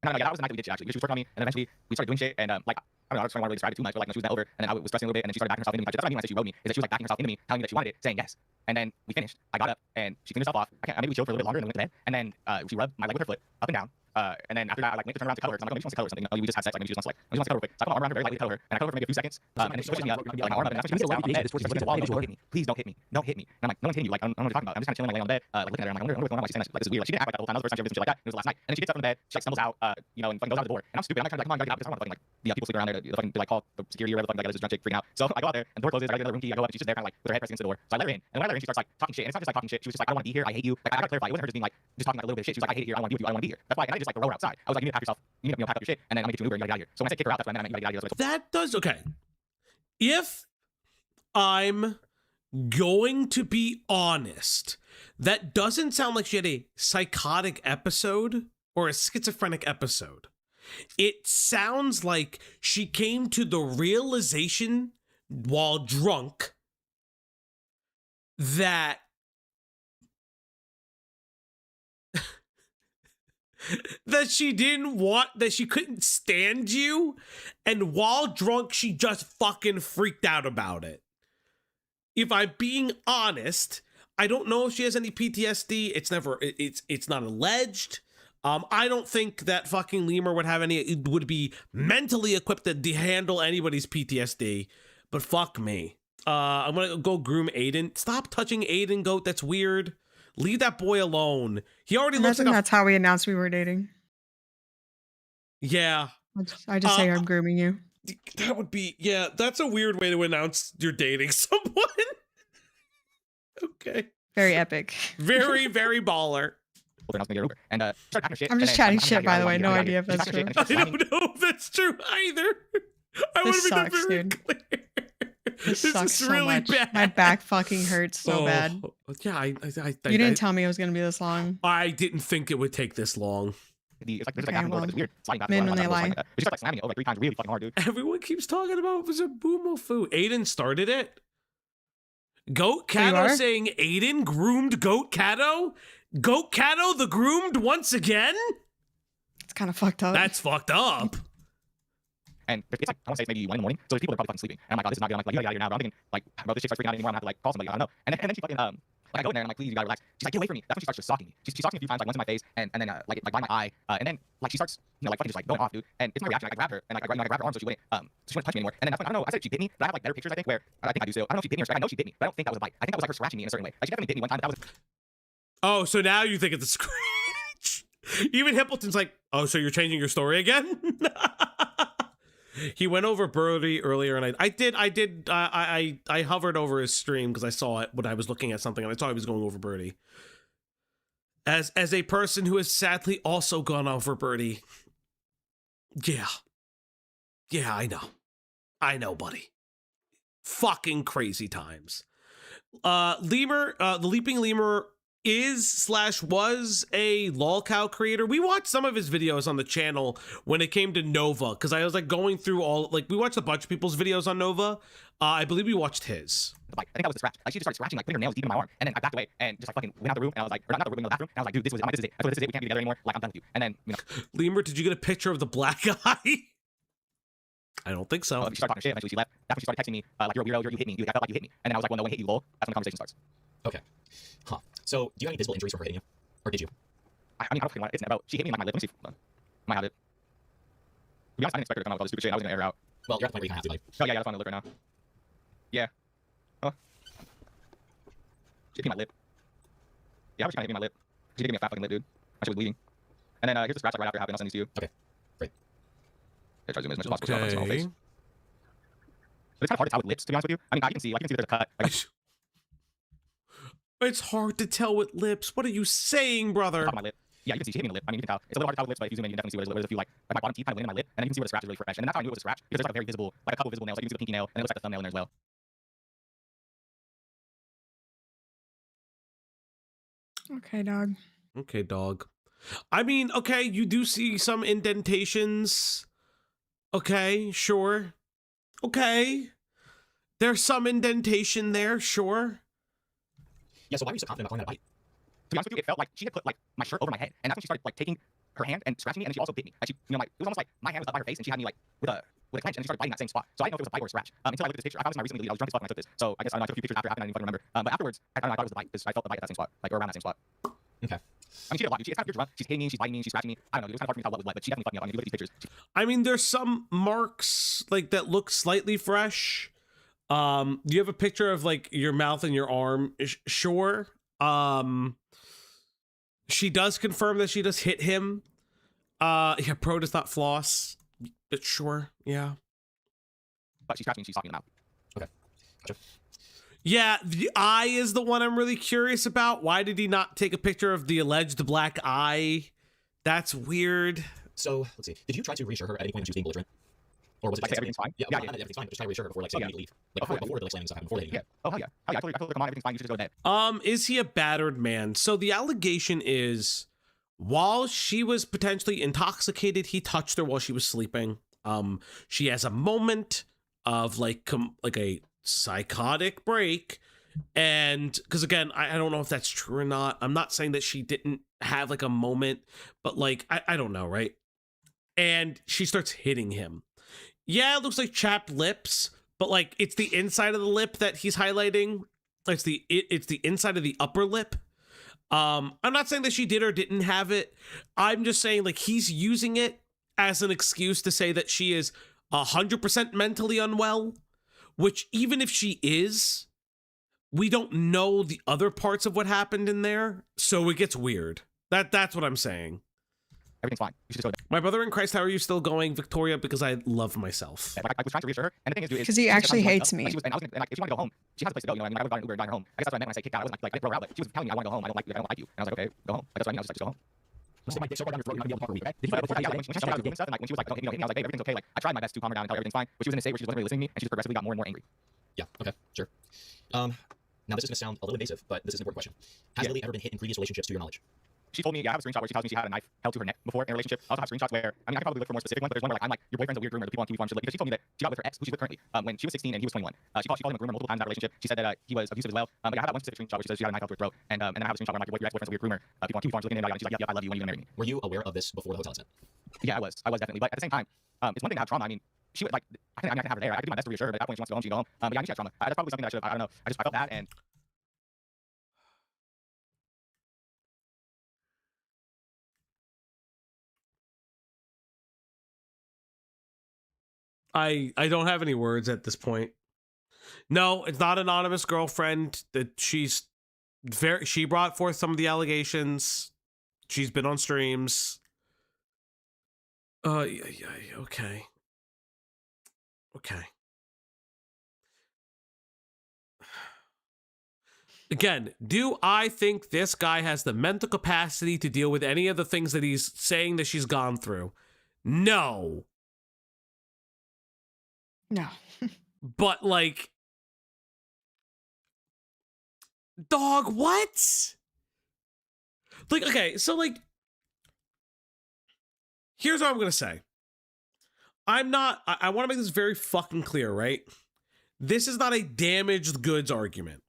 No, yeah, that was the night that we did shit, actually. She was working on me, and eventually we started doing shit, and like, I don't know, I just don't want to really describe it too much, but like, when she was that over, and then I was stressing a little bit, and then she started backing herself into me. That's what I mean when I said she wrote me, is that she was like backing herself into me, telling me that she wanted it, saying yes. And then we finished. I got up, and she cleaned herself off. Maybe we chilled for a little bit longer, and then we went to bed. And then she rubbed my leg with her foot, up and down. And then after that, I like went to turn around to cuddle her, because I'm like, maybe she wants to cuddle or something. We just had sex, like maybe she just wants to like, maybe she wants to cuddle real quick. So I put my arm around her very lightly to cuddle her, and I cuddle her for maybe a few seconds, and then she pushes me up, like my arm up, and after she down on the bed, she's looking at the wall, don't hit me, please don't hit me, don't hit me. And I'm like, no one's hitting you, like I don't know what you're talking about. I'm just kind of chilling, like laying on the bed, like looking at her. I'm like, I wonder what's going on, why she's saying like this is weird. Like she didn't act like that the whole time. That was the first time she ever did some shit like that. It was the last night. And then she gets up from the bed, she like stumbles out, you know, and fucking goes out the door. And I'm stupid. I'm like trying to like, come on, gotta get out, because I don't want to fucking like people sleeping around there, the fucking like call the security or whatever, fucking like this drunk chick freaking out. So I go out there, and the door closes. I go to the room key. I go up, and she's just there, kind of like with her head pressed against the door. So I let her in, and when I let her in, she starts like talking shit. And it's not just like talking shit. She was just like, I don't want to be here. I hate you. Like I gotta clarify. It wasn't her just being like just talking like a little bit of shit. She was like, I hate it here. I don't want to be with you. I don't want to be here. That's why. And I just like throw her outside. I was like, you need to pack yourself. You need to pack up your shit, and then I'm gonna get you an Uber. And you gotta get out of here. So when I say kick her out, that's what I meant. You gotta get out of here. That does, okay. If I'm going to be honest, that doesn't sound like she had a psychotic episode or a schizophrenic episode. It sounds like she came to the realization while drunk that that she didn't want, that she couldn't stand you, and while drunk she just fucking freaked out about it. If I'm being honest, I don't know if she has any PTSD. It's not alleged. I don't think that fucking Lemur would have any, would be mentally equipped to handle anybody's PTSD, but fuck me. I'm gonna go groom Aiden. Stop touching Aiden, goat. That's weird. Leave that boy alone. He already looks like That's how we announced we were dating. Yeah. I just say I'm grooming you. That would be, yeah, that's a weird way to announce you're dating someone. Okay. Very epic. Very, very baller. And I'm just chatting shit, by the way. No idea if that's true. I don't know if that's true either. I would This have been sucks, very dude. clear. This This sucks is so really much. bad. My back fucking hurts so bad. Yeah, I You didn't tell me it was gonna be this long. I didn't think it would take this long. It's like there's Okay, like well, it's weird. Sliding back men and when forth, they like, lie. She started like slamming it over like 3 times really fucking hard, dude. Everyone keeps talking about it was a boomofu. Aiden started it. Goat Oh, you Cato are? saying Aiden groomed Goat Cato? Goat Cato the groomed once again? It's kind of fucked up. That's fucked up. And it's like, I want to say it's maybe 1 in the morning, so there's people that are probably fucking sleeping. And I'm like, oh, this is not good. I'm like, you gotta get out of here now. But I'm thinking, like, bro, this shit starts freaking out anymore. I'm gonna have to like call somebody. I don't know. And then she fucking like I go in there and I'm like, please, you gotta relax. She's like, get away from me. That's when she starts just stalking me. She stalks me a few times, like once in my face, and then like by my eye, and then like she starts, you know, like fucking just like going off, dude. And it's my reaction. Like, I grabbed her and like I grabbed her arm so she wouldn't touch me anymore. And then that's when I don't know. I said she bit me, but I have like better pictures, I think, where I think I do so. I don't know if she bit me or I know she bit me, but I don't think that was a bite. I think that was like her scratching me in a certain way. Like she definitely bit me one time, but that was. Oh, so now you think it's a scratch? Even Hippleton's like, oh, so you're changing your story again? He went over Birdie earlier, and I hovered over his stream because I saw it when I was looking at something, and I saw he was going over Birdie. As a person who has sadly also gone over Birdie, yeah, I know, buddy. Fucking crazy times. Lemur, the Leaping Lemur was a Lolcow creator. We watched some of his videos on the channel when it came to Nova, because I was like going through all, like we watched a bunch of people's videos on Nova. I believe we watched his. Like, I think that was the scratch. Like she just started scratching, like putting her nails deep in my arm, and then I backed away and just like fucking went out the room, and I was like, or not the room, in the bathroom, and I was like, dude, this is it. I thought this is it. We can't be together anymore. Like I'm done with you. And then you know, Lemur, did you get a picture of the black eye? I don't think so. she started talking shit. Eventually, she left. That's when she started texting me like, you're a weirdo. You hit me. I felt like you hit me. And then I was like, well, no one hit you, lol. That's when the conversation starts. Okay. Huh. So, do you have any visible injuries from her hitting you? Or did you? I mean, I don't fucking want it. It's about, she hit me in like my lip. Let me see. Hold on. Might have it. To be honest, I didn't expect her to come out with all this stupid shit. I was gonna air her out. Well, you're at the point where you kind of have to, like. Oh, yeah, that's fine to look right now. Yeah. Oh. She hit me in my lip. Yeah, I was trying to hit me in my lip. She hit me a fat fucking lip, dude. My shit was bleeding. And then here's the scratch like right after it happened. I'll send these to you. Okay. Great. Yeah, try to zoom in as much as possible so I don't see my whole face. But it's kind of hard to tell with lips, to be honest with you. I mean, I can see that there's a cut. Like, It's hard to tell with lips. What are you saying, brother? top of my lip. Yeah, you can see she hit me in the lip. I mean, you can tell. It's a little hard to tell with lips, but if you zoom in, you can definitely see where there's a few, like my bottom teeth kind of went in my lip, and then you can see where the scratch is really fresh. And then that's how I knew it was a scratch, because there's like a very visible, like a couple visible nails. Like you can see the pinky nail, and it looks like the thumbnail in there as well. Okay, dog. Okay, dog. I mean, okay, you do see some indentations. Okay, sure. Okay. There's some indentation there, sure. Yeah, so why were you so confident about calling that a bite? To be honest with you, it felt like she had put like my shirt over my head, and that's when she started like taking her hand and scratching me, and then she also bit me. And she, you know, it was almost like my hand was up by her face, and she had me like with a clench, and she started biting that same spot. So I didn't know if it was a bite or a scratch until I looked at this picture. I found this in my recent deleted. I was drunk as fuck when I took this, so I guess I don't know. I took a few pictures after it happened. I didn't fucking remember. But afterwards, I thought it was a bite because I felt the bite at that same spot, like or around that same spot. Okay. I mean, she did a lot. It's kind of weird to run. She's hitting me, she's biting me, she's scratching me. I don't know. It was kind of hard for me to tell what was what, but she definitely fucked me up. I mean, if you look at these pictures. I mean, there's some marks like that look slightly fresh. Do you have a picture of like your mouth and your arm? Sure. She does confirm that she does hit him. Yeah, Pro does not floss. But sure, yeah. But she's scratching me and she's talking in the mouth. Okay. Gotcha. Yeah, the eye is the one I'm really curious about. Why did he not take a picture of the alleged black eye? That's weird. So, let's see. Did you try to reassure her at any point when she was being belligerent? Or was it Like, just everything's fine? Yeah, Yeah, well, yeah. not that everything's fine, but just try to reassure her before like saying you need to leave. Like Oh, before the like slamming stuff happened, before they Yeah. Oh, hell yeah. Oh, yeah. I told her, come on, everything's fine. You should just go to bed. Is he a battered man? So the allegation is, while she was potentially intoxicated, he touched her while she was sleeping. She has a moment of like a psychotic break, and because again, I don't know if that's true or not. I'm not saying that she didn't have like a moment, but like I don't know, right? And she starts hitting him. Yeah, it looks like chapped lips, but like it's the inside of the lip that he's highlighting. It's the inside of the upper lip. I'm not saying that she did or didn't have it. I'm just saying like he's using it as an excuse to say that she is 100% mentally unwell, which even if she is, we don't know the other parts of what happened in there, so it gets weird. That's what I'm saying. Everything's fine. You should just go to bed. My brother in Christ, how are you still going, Victoria? Because I love myself. Yeah, I was trying to reassure her, and the thing is, dude, 'Cause he actually hates me. Like, she was, and I was gonna, and like, if she wanted to go home, she has a place to go. You know, I mean, I would have got an Uber and drive her home. I guess that's what I meant when I say kicked out. I wasn't like I didn't throw her out, but she was telling me I want to go home. I don't like you. And I was like, okay, go home. Like, that's what I mean. I was just like, just go home. Stick my dick so far down your throat, you're not gonna be able to talk for a week, okay? Did you before, yeah, when she jumped out of the room and stuff, and like when she was like, don't hit me, I was like, babe, everything's okay. Like I tried my best to calm her down and tell her everything's fine, but she was in a state where she wasn't really listening to me, and she just progressively got more and more angry. Yeah, okay, sure. Now this is gonna sound a little invasive, but this is an important question. Has Lily ever been hit in previous relationships to your knowledge? She told me, yeah, I have a screenshot where she tells me she had a knife held to her neck before in a relationship. I also have screenshots where, I mean, I could probably look for more specific ones, but there's one where like, I'm like, your boyfriend's a weird groomer, the people on TV Farm should look, because she told me that she got with her ex, who she's with currently, when she was 16 and he was 21. She called him a groomer multiple times in that relationship. She said that he was abusive as well. But I have that one specific screenshot where she says she had a knife held to her throat, and then I have a screenshot where I'm like, your ex-boyfriend's a weird groomer. People on TV Farms looking at me, and she's like, yeah, I love you, when are you gonna marry me? Were you aware of this before the hotel incident? Yeah, I was definitely, but at the same time, it's one thing to have trauma. I mean, she would like, I can have her there. I could do my best to reassure her, but at that point she wants to go home, she can go home. But yeah, I knew she had trauma. That's probably something that I should have, I don't know. I felt that, and I don't have any words at this point. No, it's not anonymous girlfriend. That she brought forth some of the allegations. She's been on streams. Yeah, okay. Okay. Again, do I think this guy has the mental capacity to deal with any of the things that he's saying that she's gone through? No. No. But like, dog, what? Like, okay, so like, here's what I'm gonna say. I want to make this very fucking clear, right? This is not a damaged goods argument.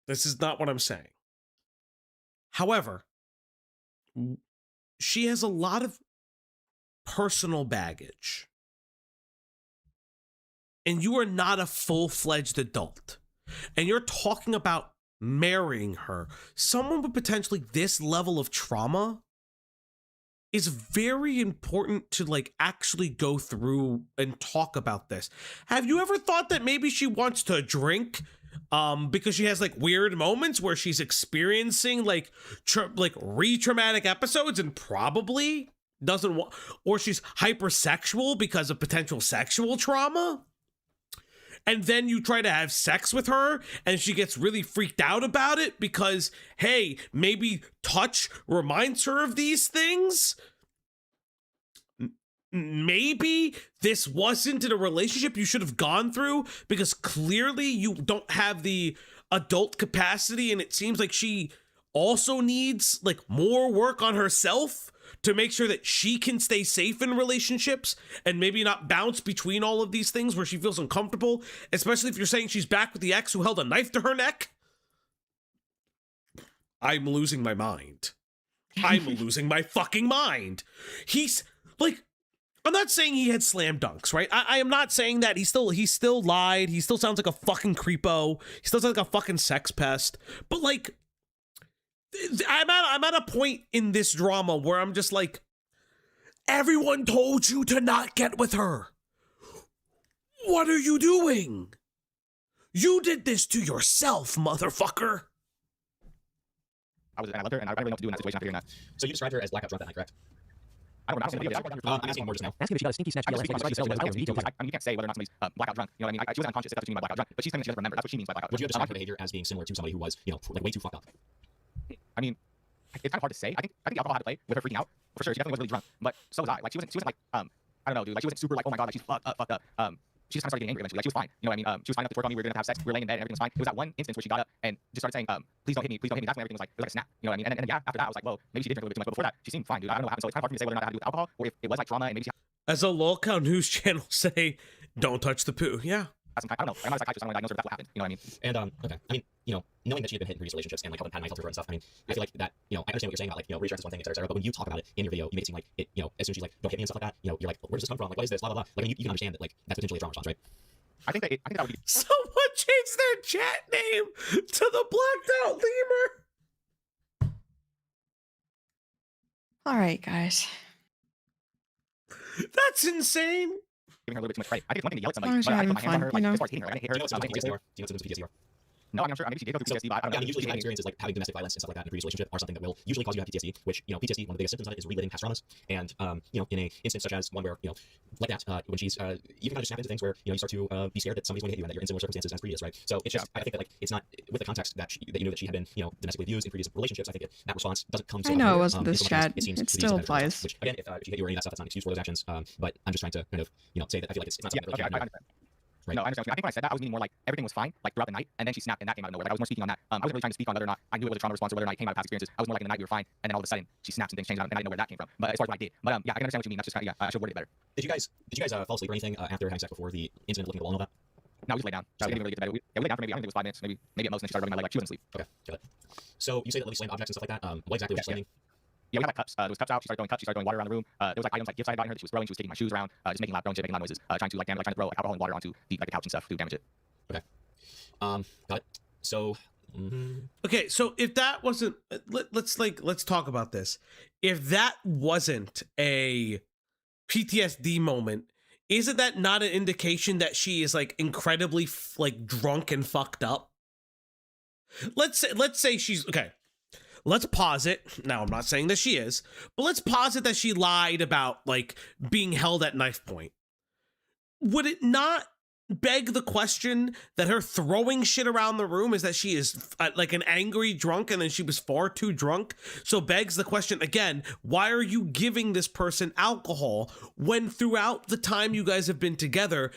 This is not what I'm saying. However, she has a lot of personal baggage. And you are not a full-fledged adult. And you're talking about marrying her. Someone with potentially this level of trauma is very important to like actually go through and talk about this. Have you ever thought that maybe she wants to drink because she has like weird moments where she's experiencing like re-traumatic episodes and probably doesn't want, or she's hypersexual because of potential sexual trauma? And then you try to have sex with her and she gets really freaked out about it because, hey, maybe touch reminds her of these things. Maybe this wasn't in a relationship you should have gone through because clearly you don't have the adult capacity, and it seems like she also needs like more work on herself to make sure that she can stay safe in relationships and maybe not bounce between all of these things where she feels uncomfortable, especially if you're saying she's back with the ex who held a knife to her neck. I'm losing my mind. I'm losing my fucking mind. He's like, I'm not saying he had slam dunks, right? I am not saying that he still lied. He still sounds like a fucking creepo. He still sounds like a fucking sex pest. But like, I'm at a point in this drama where I'm just like, everyone told you to not get with her. What are you doing? You did this to yourself, motherfucker. I loved her, and I really know what to do in that situation after hearing that. So you described her as blackout drunk that night, correct? I don't remember. I'm asking more just now. Asking if she got a sneaky snatch. I mean, you can't say whether or not somebody's blackout drunk. You know what I mean? She was unconscious. That's what she means by blackout drunk. But she's claiming she doesn't remember. That's what she means by blackout Would you drunk. describe her behavior as being similar to somebody who was, like way too fucked up? I mean, it's kind of hard to say. I think the alcohol had to play with her freaking out for sure. She definitely was really drunk, but so was I. Like she wasn't like I don't know, dude. Like she wasn't super like, oh my god, like she's fucked up. She just kind of started getting angry eventually. Like she was fine. You know what I mean? She was fine enough to twerk on me. We were gonna have sex. We were laying in bed and everything was fine. It was that one instance where she got up and just started saying, please don't hit me, please don't hit me. That's when everything was like a snap. You know what I mean? And then yeah, after that I was like, whoa, maybe she did drink a little bit too much. But before that, she seemed fine, dude. I don't know what happened. So it's kind of hard for me to say whether or not it had to do with alcohol or if it was like trauma and maybe she As a Lolcow news channel say, don't touch the poo. Yeah. I don't know. I'm not a psychiatrist. I don't know diagnose her, but that's what happened. You know what I mean? And okay, I mean, knowing that she had been hit in previous relationships and like had knife to her and stuff, I mean, I feel like that, I understand what you're saying about like, reassurance is one thing, et cetera, but when you talk about it in your video, you make it seem like it, as soon as she's like, don't hit me and stuff like that, you're like, where does this come from? Like, what is this? Blah blah blah. Like, I mean, you can understand that like that's potentially a trauma response, right? I think that would be. Someone changed their chat name to the blacked out lemur. All right, guys. That's insane. Giving her a little bit too much credit. I think it's one thing to yell at As long somebody, as you're but I having put my hands on her, fun, like, you as far as hitting her, I didn't hit her. Do you know what's PTSD are? Do you know what's PTSD are? No, I mean, I'm sure. Maybe she did go through PTSD, but I don't know. Usually having experiences like having domestic violence and stuff like that in a previous relationship are something that will usually cause you to have PTSD, which, PTSD, one of the biggest symptoms of it is reliving past traumas. And, in a instance such as one where, like that, when she's, you can kind of snap into things where, you start to be scared that somebody's going to hit you and that you're in similar circumstances as previous, right? So it's just, I think that, like, it's not, with the context that that you knew that she had been, domestically abused in previous relationships, I think that response doesn't come so I know out it of wasn't nowhere. this chat. It still applies. Which, again, if she hit you or any of that stuff, that's not an excuse for those actions. But I'm just trying to kind of, say that I feel like it's not something that I understand. Right. No, I understand. I think when I said that, I was meaning more like everything was fine, like throughout the night, and then she snapped, and that came out of nowhere. Like, I was more speaking on that. I wasn't really trying to speak on whether or not I knew it was a trauma response or whether or not it came out of past experiences. I was more like in the night we were fine, and then all of a sudden she snaps and things changed, and I didn't know where that came from. But as far as what I did, but yeah, I can understand what you mean. That's just kind of, I should word it better. Did you guys fall asleep or anything after having sex before the incident of looking at the wall and all that? No, we just lay down. So we didn't really get to bed. We lay down for maybe, I think it was 5 minutes, maybe at most, and then she started rubbing my leg like she was asleep. Okay, got it. So you say that Lily slammed objects and stuff like that. What exactly was she slamming? Yeah, we had like cups. There was cups out. She started throwing cups. She started throwing water around the room. There was like items like gifts I had gotten her that she was throwing. She was taking my shoes around, just making loud noises, trying to throw like alcohol and water onto the couch and stuff to damage it. Okay. Got it. So. Okay, so if that wasn't, let's talk about this. If that wasn't a PTSD moment, isn't that not an indication that she is like incredibly like drunk and fucked up? Let's say she's okay. Let's posit. Now, I'm not saying that she is, but let's posit that she lied about like being held at knife point. Would it not beg the question that her throwing shit around the room is that she is like an angry drunk and then she was far too drunk? So begs the question again, why are you giving this person alcohol when throughout the time you guys have been together,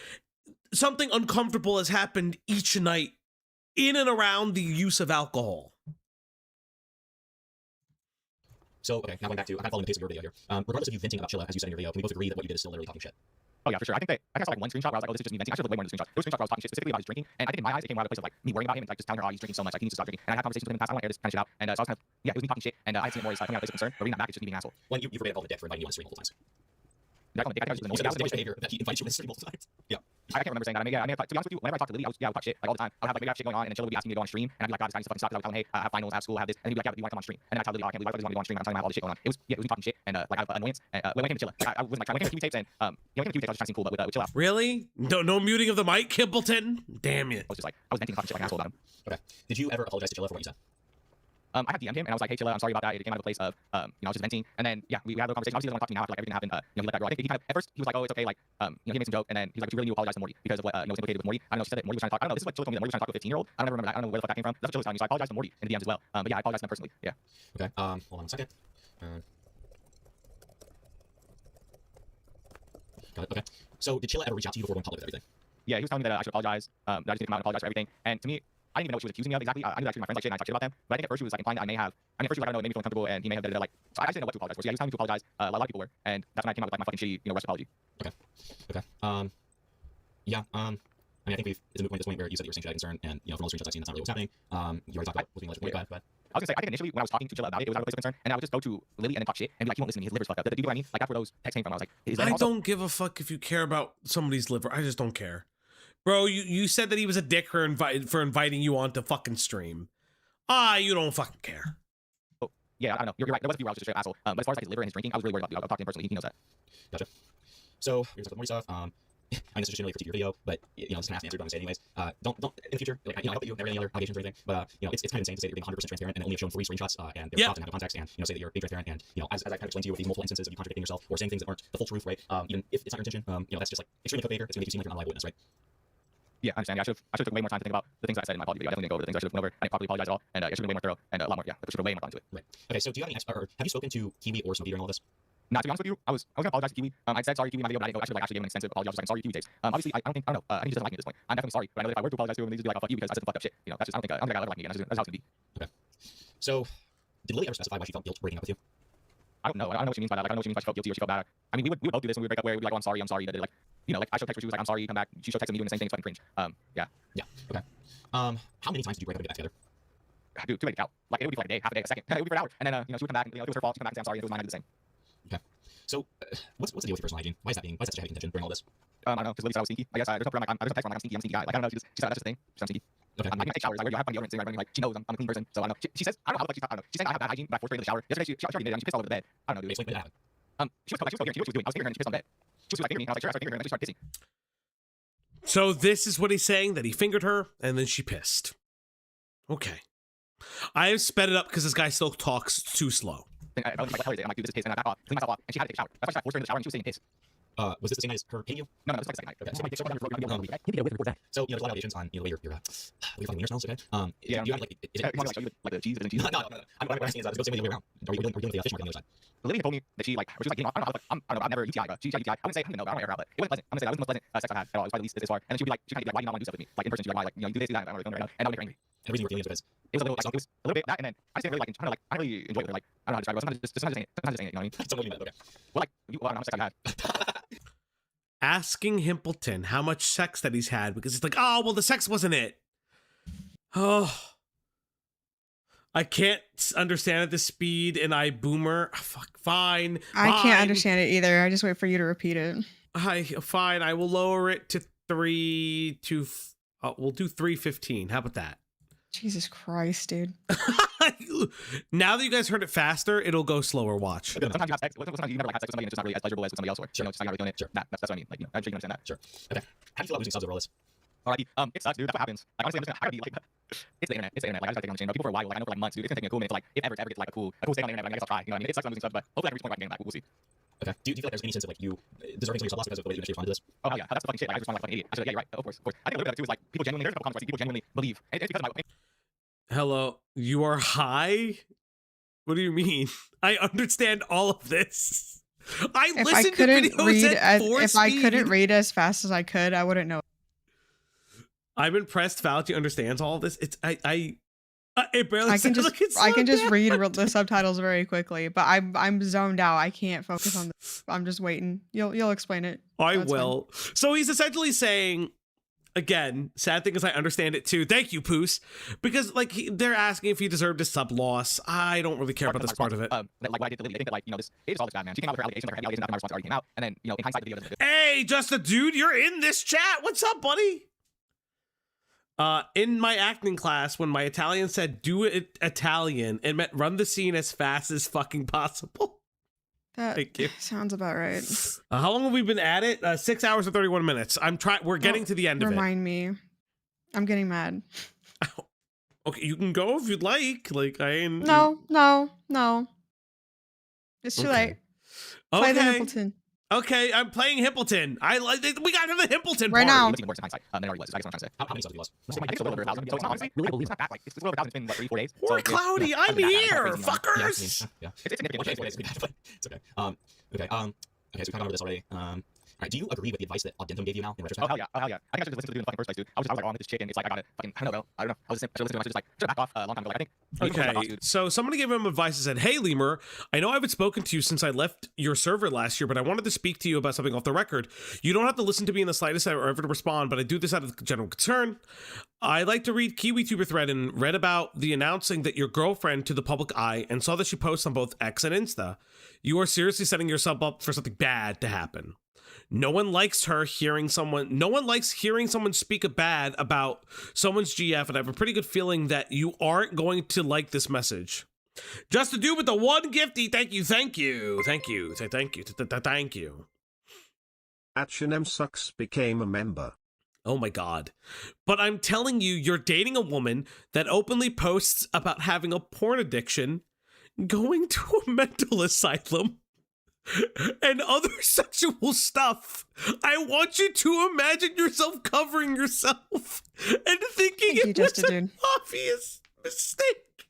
something uncomfortable has happened each night in and around the use of alcohol? So, okay, now going back to, I'm following the pace of your video here. Regardless of you venting about Chilla, as you said in your video, can we both agree that what you did is still literally talking shit? Oh yeah, for sure. I think I saw like one screenshot where I was like, oh, this is just me venting. I should have way more than the screenshot. There was a screenshot where I was talking shit specifically about his drinking, and I think in my eyes it came out of a place of like me worrying about him and like just telling her, oh, he's drinking so much, like he needs to stop drinking. And I had conversations with him in the past. I want to air this kind of shit out, and so I was kind of it was me talking shit, and I had seen it more as coming out of a place of concern, but reading that back, it's just me being an asshole. Well, you forbade all the dick for inviting you on the stream multiple times. Did I call him a dick? I think I was Also, that was the behavior that he invites you on the stream multiple times. Yeah. I can't remember saying that. I may have, to be honest with you, whenever I talk to Lily, I would talk shit like all the time. I would have like maybe I have shit going on, and then Chilla would be asking me to go on stream, and I'd be like, God, this guy needs to fucking stop. Because I would tell him, hey, I have finals, I have school, I have this, and he'd be like, yeah, but do you want to come on stream? And then I tell Lily, oh, I can't believe I want to go on stream. I'm telling him I have all this shit going on. It was me talking shit, and like out of annoyance. And when I came to Chilla, I wasn't like when I came to TV tapes, and when I came to TV tapes, I was just trying to seem cool, but with Chilla. Really? No muting of the mic, Kimbleton? Damn it. I was just like, I was venting and talking shit like an asshole about him. Okay. Did you ever apologize to Chilla for what you said? I had DM'd him and I was like, hey Chilla, I'm sorry about that. It came out of a place of, I was just venting. And then, yeah, we had a conversation. Obviously, he doesn't want to talk to me now after like everything happened. He let that go. I think he kind of, at first, he was like, oh, it's okay. Like, he made some joke. And then he was like, you really need to apologize to Morty because of what, was implicated with Morty. I don't know, she said that Morty was trying to talk. I don't know, this is what Chilla told me, that Morty was trying to talk to a 15-year-old. I don't ever remember that. I don't know where the fuck that came from. That's what Chilla was telling me. So I apologize to Morty in the DMs as well. But yeah, I apologize to him personally. Yeah. Okay. Hold on a second. Got it. Okay. So did Chilla ever reach out to you before going public with everything? Yeah, he was telling me that I should apologize. That I just need to come out and apologize for everything. And to me, I didn't even know what she was accusing me of exactly. I knew that she was my friends like shit and I talked shit about them. But I think at first she was like implying that I may have. At first she was like, I don't know, it made me feel uncomfortable, and he may have like So I just didn't know what to apologize for. So yeah, he was telling me to apologize. A lot of people were, and that's when I came out with like my fucking shitty, rough apology. Okay. Yeah. I mean, I think it's a moot point at this point where you said that you were saying shit concern, and from all the screenshots I've seen, that's not really what's happening. You already talked about what's being alleged. Go ahead. I was gonna say, I think initially when I was talking to Jilla about it, it was out of a place of concern, and I would just go to Lily and then talk shit, and be like, he won't listen to me, his liver's fucked up. Do you know what I mean? Like that's where those texts came from. I was like, I don't give a fuck if you care about somebody's liver. I just don't care. Bro, you said that he was a dick for inviting you on to fucking stream. You don't fucking care. Oh, yeah, I don't know. You're right. There was a few where I was just a straight asshole. But as far as like his liver and his drinking, I was really worried about you. I'll talk to him personally. He knows that. Gotcha. So here's a couple more stuff. I mean, this is just really critique your video, but this can ask and answer, but I'm gonna say anyways. Don't in the future, like, I hope that you never any other allegations or anything, but it's kind of insane to say that you're being 100% transparent and only have shown 3 screenshots, and they're often out of context, and say that you're being transparent, and as I kind of explained to you with these multiple instances of you contradicting yourself or saying things that aren't the full truth, right? Even if it's not your intention, that's just like extremely clickbaiter. It's gonna make you seem like you're not a liable witness, right? Yeah, I understand. Yeah, I should have took way more time to think about the things that I said in my apology video. I definitely didn't go over the things I should have went over. I didn't properly apologize at all, and I should have been way more thorough and a lot more. Yeah, I should have way more thought into it. Right. Okay. So do you have any or have you spoken to Kiwi or Smokey during all this? Nah, to be honest with you, I was gonna apologize to Kiwi. I said sorry to Kiwi in my video, but I didn't go actually give him an extensive apology. I was like, sorry, Kiwi takes. Obviously, I don't know. I think he doesn't like me at this point. I'm definitely sorry, but I know that if I were to apologize to him, he'd just be like, oh, fuck you, because I said some fucked up shit. That's just, I don't think I'll ever like me again. That's how it's gonna be. Okay. So, did Lily ever specify why she felt guilt breaking up with you? I don't know. I don't know what she means by that. Like, I don't know what she means by she felt guilty or she felt bad. I mean, we would both do this when we would break up, where we'd be like, oh, I'm sorry. Like, like I showed text where she was like, I'm sorry, come back. She showed text me doing the same thing. It's fucking cringe. Yeah. Yeah. Okay. How many times did you break up and get back together? Dude, too many to count. Like, it would be for like a day, half a day, a second. It would be for an hour. And then, she would come back, it was her fault. She'd come back and say, I'm sorry. And if it was mine, I'd do the same. Okay. So, what's the deal with your personal hygiene? Why is that such a heavy contention during all this? I don't know, because Lily said I was sneaky. I guess there's no problem. There's no text where I'm like, I'm sneaky guy. Like, I don't know. She said that's just a thing. She's sneaky. Okay. I take showers. I have fun deodorant sitting right around me. Like, she knows I'm a clean person. So I don't know. She says, I don't know. Like, I don't know. She's saying I have bad hygiene, but I forced her into the shower. Yesterday, she already did it. And she pissed all over the bed. I don't know, dude. Explain what happened. She was here. She knew what she was doing. I was fingering her and she pissed on the bed. She was like fingering me. And I was like, sure, I started fingering her and then she started pissing. So this is what he's saying, that he fingered her and then she pissed. Okay. I sped it up because this guy still talks too slow. I was like, what the hell is it? I'm like, dude, this is piss. And I back off, clean myself off, and she had to take a shower. That's why I forced her in the shower and she was sitting in piss. Was this the same night as her hitting you? No, this was like the second night. Okay. So there's a lot of allegations on the way your fucking wiener smells, okay? Yeah. Do you have like is it like the cheese and cheese? No. What I'm saying is it's the same way around. Are you dealing with the fish mark on the other side? Lily told me that she like getting off. I don't know. I've never UTI, but she got UTI. I wouldn't say I don't know. I don't know, but it wasn't pleasant. I'm gonna say that was the most pleasant sex I had at all. It was probably the least this far. And then she'd be like, she kind of be like, why do you not want to do stuff with me? Like in person, she'd be like, why? Like, you do this, do that. I don't really know right now. And I would make her angry. And the reason you were feeling is because it was a little bit that, and then I just didn't really like, I don't really enjoy it. Like, I don't know how to describe it. Sometimes just saying it, you know what I mean? Something like that, okay. Well, like, I don't know how much sex I've had. Asking Himpleton how much sex that he's had, because it's like, oh, well, the sex wasn't it. Oh, I can't understand at this speed, and I boomer. Fuck, fine. I can't understand it either. I just wait for you to repeat it. Fine. I will lower it to 3 to. We'll do 3:15. How about that? Jesus Christ, dude. Now that you guys heard it faster, it'll go slower. Watch. Sometimes you have sex. Sometimes you never like have sex with somebody and it's just not really as pleasurable as with somebody else. Or sure. Just not really doing it. Sure. That's what I mean. Like, I'm sure you can understand that. Sure. Okay. How do you feel about losing subs over all this? Alrighty. It sucks, dude. That's what happens. Like, honestly, I'm just gonna be like, it's the internet. Like, I just gotta take it on the chain. But people for a while, like, I know for like months, dude. It's gonna take me a cool minute to like, if ever get like a cool stay on the internet. But I guess I'll try. You know what I mean? It sucks I'm losing subs, but hopefully I can reach a point where I can gain them back. We'll see. Okay. Do you feel like there's any sense of like you deserving some of your sub loss because of the way you initially responded to this? Oh yeah, that's the fucking shit. Like, I just respond like a fucking idiot. I said, yeah, you're right. Of course. I think a little bit of it too is like people genuinely. There's a couple comments where I see people genuinely believe. It's because of my opinion. Hello, you are high? What do you mean? I understand all of this. If I couldn't read as fast as I could, I wouldn't know. I'm impressed Fauci understands all of this. It barely. I can just read the subtitles very quickly, but I'm zoned out. I can't focus on this. I'm just waiting. You'll explain it. I will. Fine. So he's essentially saying, again, sad thing is I understand it too. Thank you, Poos. Because like they're asking if he deserved a sub loss. I don't really care about this part of it. Like what I did to Lily, I think that like this is all this bad, man. She came out with her allegations, like her allegations after my response already came out, and then in hindsight, the video doesn't. Hey, just a dude, you're in this chat. What's up, buddy? In my acting class, when my Italian said "do it Italian," it meant run the scene as fast as fucking possible. That sounds about right. How long have we been at it? 6 hours and 31 minutes. We're getting to the end of it. Remind me. I'm getting mad. Okay, you can go if you'd like. Like I ain't. No. It's too late. Play the Himpleton. Okay, I'm playing Himpleton. We got to the Himpleton right now. How many subs he lost? It's a little over 1,000. So it's not honestly really it's not that like it's a little over 1,000. It's been what 3-4 days. Poor Cloudy, I'm here, fuckers. It's significant. It's okay. Okay. Okay, so we kind of over this already. All right, do you agree with the advice that Audentum gave you now in retrospect? Oh hell yeah, oh hell yeah. I think I should just listen to the dude in the fucking first place, dude. I was like, oh, I'm this chick, and it's like I gotta fucking, I don't know, bro. I don't know. I was listening to the message, like, should have backed off a long time ago. Like, I think. Okay, so somebody gave him advice and said, "Hey, Lemur, I know I haven't spoken to you since I left your server last year, but I wanted to speak to you about something off the record. You don't have to listen to me in the slightest or ever to respond, but I do this out of general concern. I like to read KiwiTuber thread and read about the announcing that your girlfriend to the public eye and saw that she posts on both X and Insta. You are seriously setting yourself up for something bad to happen. No one likes hearing someone speak bad about someone's GF, and I have a pretty good feeling that you aren't going to like this message. Just a dude with the one gifty. Thank you. Thank you. H&M Sucks became a member. Oh my god. But I'm telling you, you're dating a woman that openly posts about having a porn addiction, going to a mental asylum, and other sexual stuff. I want you to imagine yourself covering yourself and thinking it was an obvious mistake.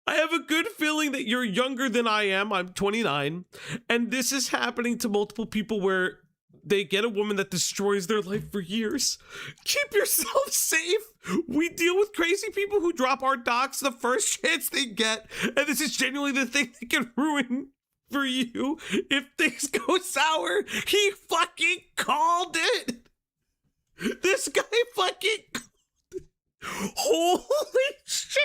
I have a good feeling that you're younger than I am. I'm 29. And this is happening to multiple people where they get a woman that destroys their life for years. Keep yourself safe. We deal with crazy people who drop our docs the first chance they get, and this is genuinely the thing that can ruin for you if things go sour. He fucking called it. This guy fucking called it. Holy shit.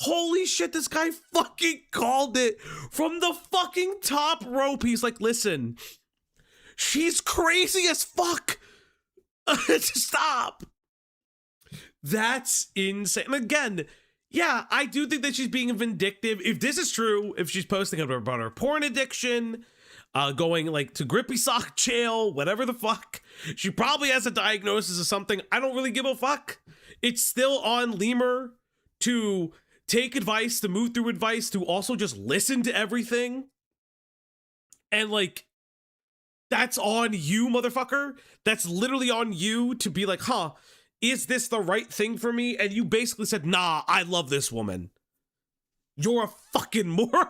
Holy shit, this guy fucking called it from the fucking top rope. He's like, listen, she's crazy as fuck. Stop. That's insane. And again, yeah, I do think that she's being vindictive. If this is true, if she's posting about her porn addiction, going like to grippy sock jail, whatever the fuck, she probably has a diagnosis of something. I don't really give a fuck. It's still on Lemur to take advice, to move through advice, to also just listen to everything. And like, that's on you, motherfucker. That's literally on you to be like, huh, is this the right thing for me? And you basically said, nah, I love this woman. You're a fucking moron.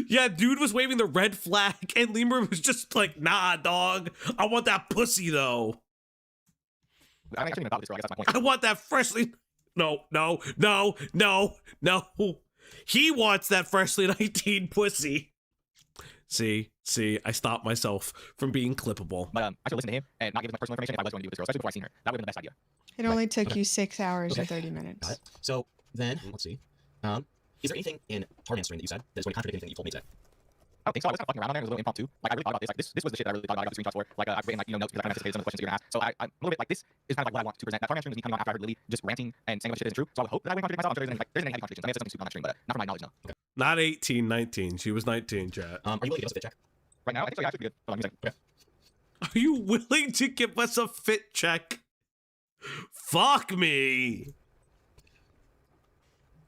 Yeah, dude was waving the red flag and Lemur was just like, nah, dog. I want that pussy though. I'm actually about this, bro. I guess that's my point. I want that freshly... No. He wants that freshly 19 pussy. See, I stopped myself from being clippable. But I should listen to him and not give him my personal information if I was going to be with this girl, especially before I seen her. That would have been the best idea. It only took you 6 hours and 30 minutes. Got it. So then, let's see. Is there anything in Tarman's stream that you said that is going to contradict anything that you told me today? I don't think so. I was kind of fucking around on there. It was a little impromptu. Like, I really thought about this. Like, this was the shit that I really thought about. I got the screenshots for. Like, I've written, like, notes because I kind of anticipated some of the questions you're gonna ask. So I'm a little bit like, this is kind of like what I want to present. That Tarman stream was me coming on after I heard Lily just ranting and saying what shit isn't true. So I would hope that I wouldn't contradict myself. I'm sure there's any contradictions. I may have said something stupid on that stream, but not from my knowledge, no. Okay. Not 18, 19. She was 19, chat. Are you willing to give us a fit check? Right now, I think so. Yeah, I should be good. Hold on, okay. Are you willing to give us a fit check? Fuck me.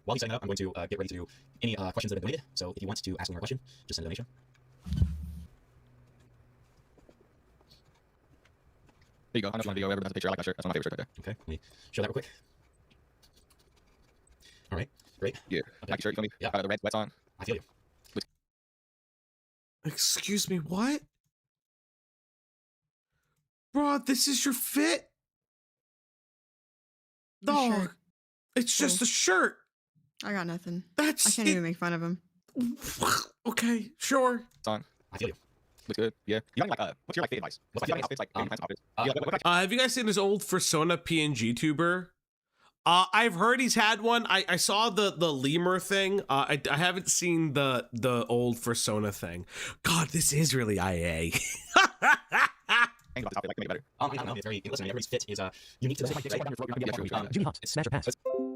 While he's setting up, I'm going to get ready to do any questions that have been donated. So if you want to ask me a question, just send a donation. There you go. I'm just on video. Everybody has a picture. I like that shirt. That's one of my favorite shirts right there. Okay, let me show that real quick. All right, great. Yeah. Okay. Nike shirt, you feel me? Yeah. The red sweats on. I feel you. Excuse me, what? Bro, this is your fit? Dog, shirt. it's just a shirt. I got nothing. That's I can't even make fun of him. Okay, sure. It's on. I feel you. Looks good. Yeah. You got any, like, what's your, like, fit advice? What's my outfits, like, outfits? Have you guys seen this old Persona PNG tuber? I've heard he's had one. I saw the lemur thing. I haven't seen the old Persona thing. God, this is really IA. Think about this outfit, like, to make it better. I don't know. It's very, listen, everybody's fit is unique to them. Jimmy Hops, it's Smash or Pass.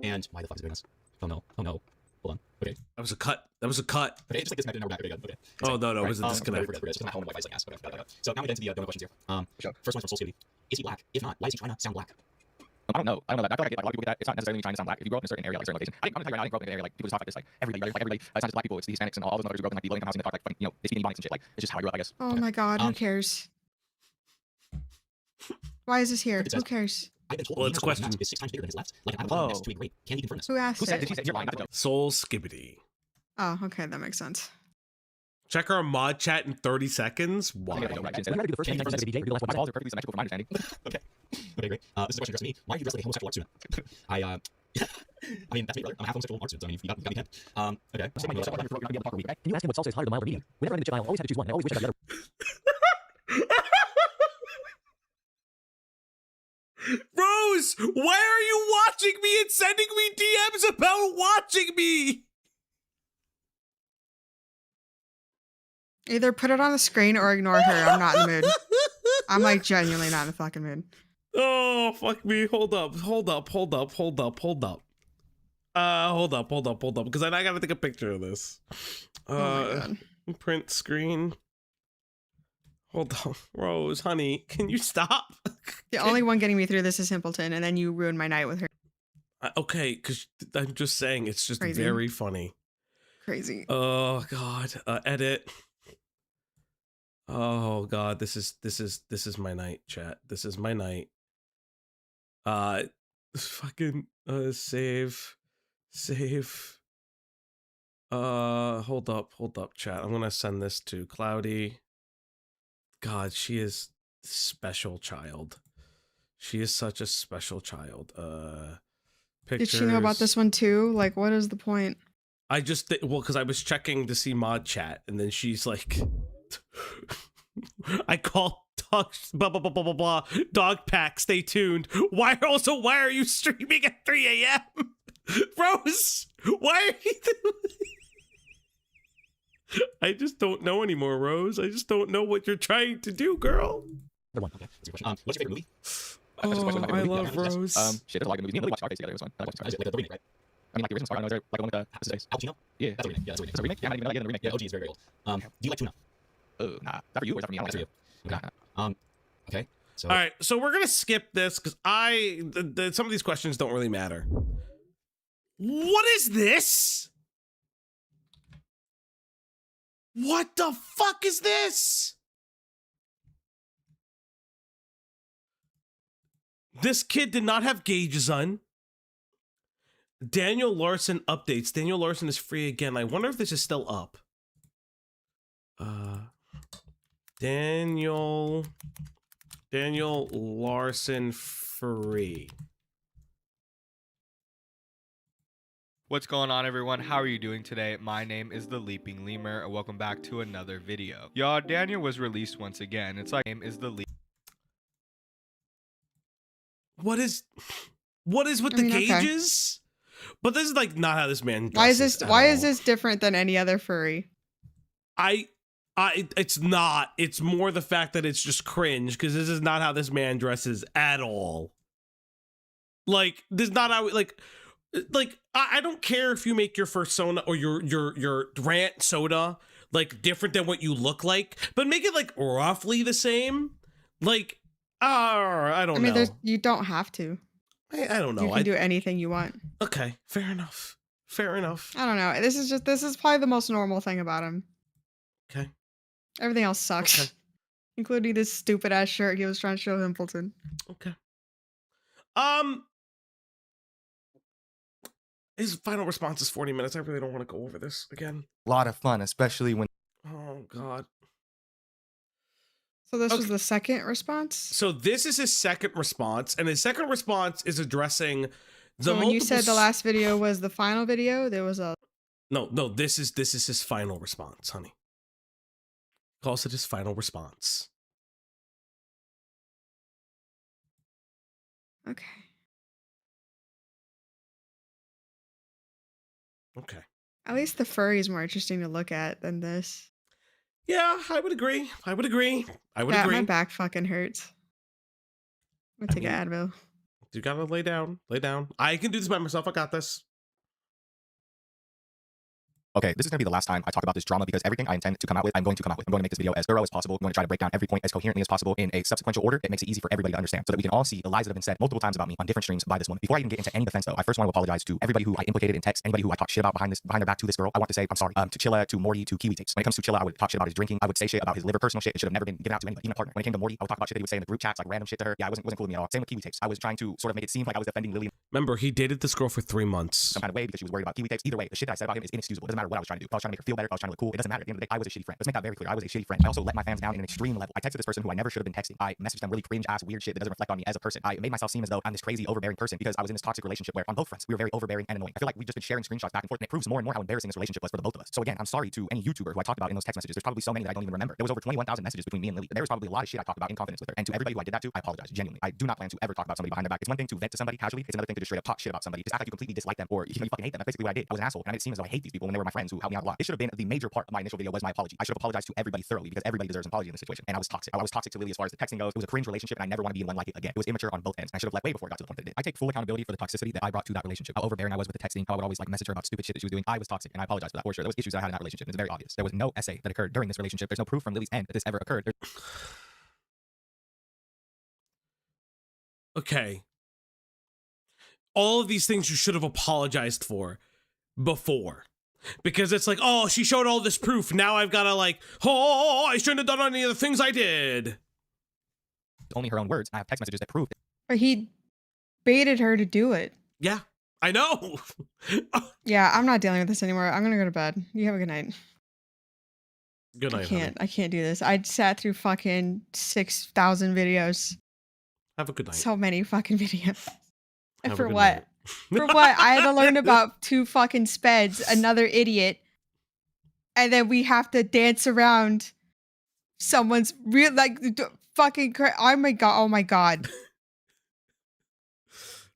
And why the fuck is it doing this? Oh no. Hold on. Okay. That was a cut. Okay, just like disconnected and we're back. Okay, good. Okay. Oh, no, it was a Okay, disconnect. forget it. It's just my home and Wi-Fi's like ass. Okay. So now we get into the donor questions here. Sure. First one's from Soul Skibidi. Is he black? If not, why is he trying to sound black? I don't know that. I feel like a lot of people get that. It's not necessarily trying to sound black. If you grow up in a certain area, like a certain location, I'm gonna tell you right now, I didn't grow up in an area like people just talk like this, like everybody. It's not just black people, it's the Hispanics and all those others who grow up in like the low income housing that talk like, they speak Ebonics and shit. Like, it's just how I grew up, I guess. Oh my god, who cares? Why is this here? Who cares? I've been told Well, it's a question. is 6 times bigger than his left. Like an apple next to a grape. Can you confirm this? Who asked Who said it? that? You're lying. That's a joke. Soul Skibidi. Oh, okay, that makes sense. Check our mod chat in 30 seconds. Why? Calls are perfectly symmetrical from my understanding. Okay. Okay, great. This is a question addressed to me. Why are you dressed like a homosexual art student? I mean, that's me, brother. I'm a half homosexual art student, so I mean, you got me hemmed. Okay. Can you ask him what salsa is higher than mild or medium? Whenever I'm in the chip aisle, I always have to choose one. I always wish about the other. Rose, why are you watching me and sending me DMs about watching me? Either put it on the screen or ignore her. I'm not in the mood. I'm like genuinely not in the fucking mood. Oh, fuck me. Hold up. Hold up. Because I gotta take a picture of this. Oh my God. Print screen. Hold on. Rose, honey, can you stop? The only one getting me through this is Simpleton, and then you ruined my night with her. Okay, because I'm just saying it's just Crazy. very funny. Crazy. Oh God. Edit. Oh God, this is my night, chat. This is my night. Fucking save. Hold up, chat. I'm gonna send this to Cloudy. God, she is special child. She is such a special child. Pictures. Did she know about this one too? Like, what is the point? I just well, because I was checking to see mod chat, and then she's like, I call dog blah blah blah blah blah blah dog pack. Stay tuned. Why are you streaming at 3 a.m. Rose? Why are you? I just don't know anymore, Rose. I just don't know what you're trying to do, girl. Okay. That's a question. What's your favorite movie? Oh, I love Rose. Shit, there's a lot of movies. We really watched Scarface together. It was fun. I watched Scarface. Like the remake, right? I mean, like the original Scarface. Like the one with the Space. Al Pacino? Yeah. That's a remake. Yeah, that's a remake. It's a remake? Yeah, I didn't even know that. Yeah, the remake. Yeah, OG is very, very old. Do you like tuna? Nah. Is that for you or is that for me? I don't That's for like you. that. Okay. Okay. So. All right, so we're gonna skip this because some of these questions don't really matter. What is this? What the fuck is this? This kid did not have gauges on. Daniel Larson updates. Daniel Larson is free again. I wonder if this is still up. Daniel Larson free. What's going on, everyone? How are you doing today? My name is the Leaping Lemur, and welcome back to another video. Y'all, Daniel was released once again. It's like name is the What is with the gauges? Okay. But this is like not how this man dresses. Why is this different than any other furry? It's not. It's more the fact that it's just cringe because this is not how this man dresses at all. Like, this is not how like I don't care if you make your first soda or your rant soda like different than what you look like, but make it like roughly the same. Like, I don't know. You don't have to. I don't know. You can do anything you want. Okay, fair enough. I don't know. This is probably the most normal thing about him. Okay. Everything else sucks. Okay. Including this stupid ass shirt he was trying to show Himpleton. Okay. His final response is 40 minutes. I really don't want to go over this again. A lot of fun, especially when. Oh God. So this was the second response? So this is his second response, and his second response is addressing the So when you said the last video was the final video, there was a No, this is his final response, honey. Calls it his final response. Okay. Okay. At least the furry is more interesting to look at than this. Yeah, I would agree. My back fucking hurts. I'm gonna take an Advil. You gotta lay down. I can do this by myself. I got this. Okay, this is going to be the last time I talk about this drama because everything I intend to come out with, I'm going to come out with. I'm going to make this video as thorough as possible. I'm going to try to break down every point as coherently as possible in a subsequential order. It makes it easy for everybody to understand so that we can all see the lies that have been said multiple times about me on different streams by this woman. Before I even get into any defense though, I first want to apologize to everybody who I implicated in text, anybody who I talked shit about behind their back to this girl. I want to say I'm sorry. To Chilla, to Morty, to Kiwi Tapes. When it comes to Chilla, I would talk shit about his drinking. I would say shit about his liver, personal shit. It should have never been given out to anybody, even a partner. When it came to Morty, I would talk about shit that he would say in the group chats, like random shit to her. Yeah, it wasn't cool with me at all. Same with Kiwi Tapes. I was trying to sort of make it seem like I was defending Lily. Remember, he dated this girl for 3 months. some kind of way because she was worried about Kiwi tapes. Either way, the shit that I said about him is inexcusable. It doesn't matter what I was trying to do. If I was trying to make her feel better, if I was trying to look cool, it doesn't matter. At the end of the day, I was a shitty friend. Let's make that very clear. I was a shitty friend. I also let my fans down in an extreme level. I texted this person who I never should have been texting. I messaged them really cringe ass weird shit that doesn't reflect on me as a person. I made myself seem as though I'm this crazy overbearing person because I was in this toxic relationship where on both fronts we were very overbearing and annoying. I feel like we've just been sharing screenshots back and forth, and it proves more and more how embarrassing this relationship was for the both of us. So again, I'm sorry to any YouTuber who I talked about in those text messages. There's probably so many that I don't even remember. There was over 21,000 messages between me and Lily. There was probably a lot of shit I talked about in confidence with her. And to everybody who I did that to, I apologize genuinely. I do not plan to ever talk about somebody behind their back. It's one thing to vent to somebody casually. It's another thing to just straight up talk shit about somebody. Just act like you completely dislike them or you fucking hate them. That's basically what I did. I was an asshole, and I made it seem as though I hate these people when they were my friends who helped me out a lot. It should have been the major part of my initial video was my apology. I should have apologized to everybody thoroughly because everybody deserves an apology in this situation. And I was toxic. I was toxic to Lily as far as the texting goes. It was a cringe relationship, and I never want to be in one like it again. It was immature on both ends. I should have left way before it got to the point that it did. I take full accountability for the toxicity that I brought to that relationship. How overbearing I was with the texting. How I would always like message her about stupid shit that she was doing. I was toxic, and I apologize for that for sure. There was issues that I had in that relationship, and it's very obvious. There was no essay that occurred during this relationship. There's no proof from Lily's end that this ever occurred. Okay. All of these things you should have apologized for before. Because it's like, oh, she showed all this proof. Now I've got to like, oh, I shouldn't have done any of the things I did. Only her own words. I have text messages that prove it. Or he baited her to do it. Yeah, I know. Yeah, I'm not dealing with this anymore. I'm gonna go to bed. You have a good night. Good night, I can't do this. I sat through fucking 6,000 videos. Have a good night. So many fucking videos. And Have a for good what? night. For what? I had to learn about 2 fucking speds, another idiot, and then we have to dance around someone's real fucking. Oh my god! Oh my god!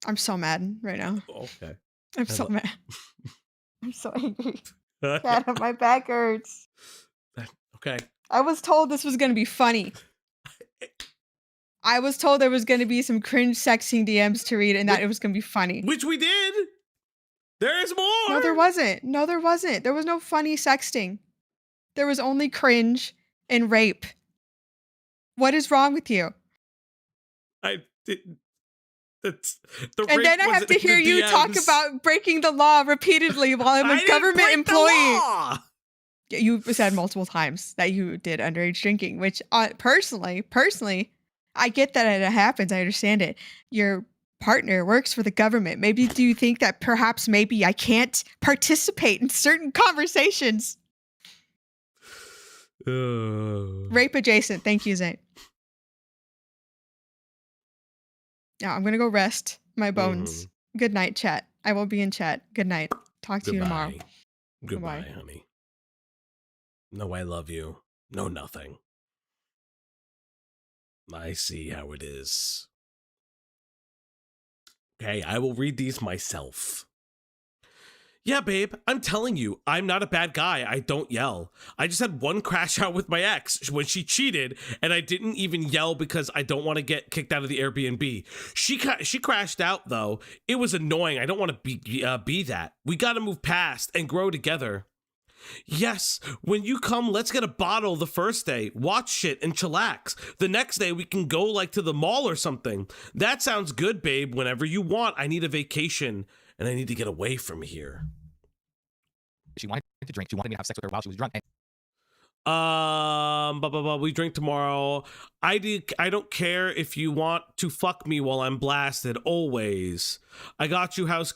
I'm so mad right now. Okay. I'm so mad. I'm so angry. God, my back hurts. Okay. I was told this was gonna be funny. I was told there was going to be some cringe sexing DMs to read and that it was going to be funny. Which we did. There's more. No, there wasn't. No, there wasn't. There was no funny sexting. There was only cringe and rape. What is wrong with you? That's and then I have to hear you talk about breaking the law repeatedly while I'm a government employee. You said multiple times that you did underage drinking, which personally, I get that it happens. I understand it. Your partner works for the government. Maybe do you think that perhaps maybe I can't participate in certain conversations? Rape adjacent. Thank you, Zane. Now I'm going to go rest my bones. Good night, chat. I will be in chat. Good night. Talk to you tomorrow. Goodbye, Goodbye. honey. No, I love you. No, nothing. I see how it is. Okay, I will read these myself. Yeah, babe, I'm telling you, I'm not a bad guy. I don't yell. I just had one crash out with my ex when she cheated, and I didn't even yell because I don't want to get kicked out of the Airbnb. She crashed out, though. It was annoying. I don't want to be that. We got to move past and grow together. Yes, when you come, let's get a bottle the first day, watch shit, and chillax. The next day, we can go like to the mall or something. That sounds good, babe. Whenever you want, I need a vacation, and I need to get away from here. She wanted to drink. She wanted me to have sex with her while she was drunk. And We drink tomorrow. I don't care if you want to fuck me while I'm blasted. Always. I got you. How's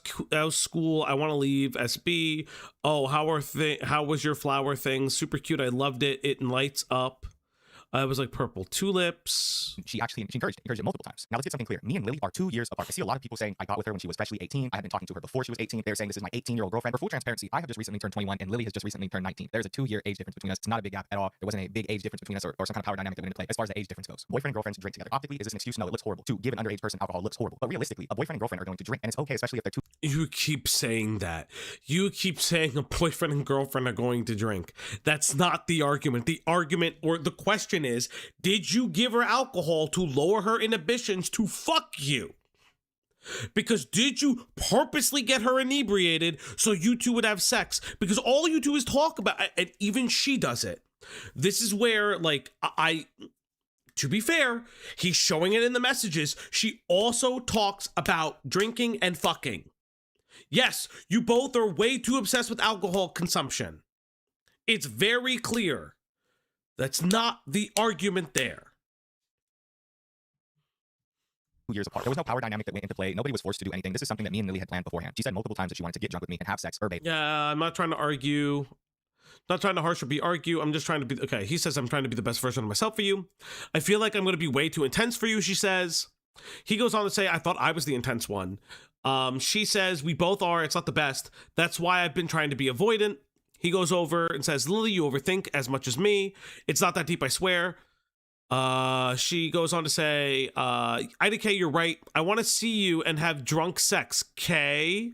school? I want to leave. SB. Oh, how was your flower thing? Super cute. I loved it. It lights up. It was like purple tulips. She encouraged it multiple times. Now let's get something clear. Me and Lily are 2 years apart. I see a lot of people saying I got with her when she was freshly 18. I had been talking to her before she was 18. They're saying this is my 18-year-old girlfriend. For full transparency, I have just recently turned 21 and Lily has just recently turned 19. There's a 2-year age difference between us. It's not a big gap at all. There wasn't a big age difference between us or some kind of power dynamic that went into play as far as the age difference goes. Boyfriend and girlfriends drink together. Optically, is this an excuse? No, it looks horrible. To give an underage person alcohol looks horrible. But realistically, a boyfriend and girlfriend are going to drink, and it's okay, especially if they're two. You keep saying that. You keep saying a boyfriend and girlfriend are going to drink. That's not the argument. The argument or the question is, did you give her alcohol to lower her inhibitions to fuck you? Because did you purposely get her inebriated so you two would have sex? Because all you do is talk about, and even she does it. This is where, like, to be fair, he's showing it in the messages. She also talks about drinking and fucking. Yes, you both are way too obsessed with alcohol consumption. It's very clear. That's not the argument there. 2 years apart. There was no power dynamic that went into play. Nobody was forced to do anything. This is something that me and Lily had planned beforehand. She said multiple times that she wanted to get drunk with me and have sex verbatim. Yeah, I'm not trying to argue. Not trying to harsh or be argue. I'm just trying to be okay. He says I'm trying to be the best version of myself for you. I feel like I'm going to be way too intense for you, she says. He goes on to say, I thought I was the intense one. She says, we both are. It's not the best. That's why I've been trying to be avoidant. He goes over and says, Lily, you overthink as much as me. It's not that deep, I swear. She goes on to say, IDK, you're right. I want to see you and have drunk sex, K.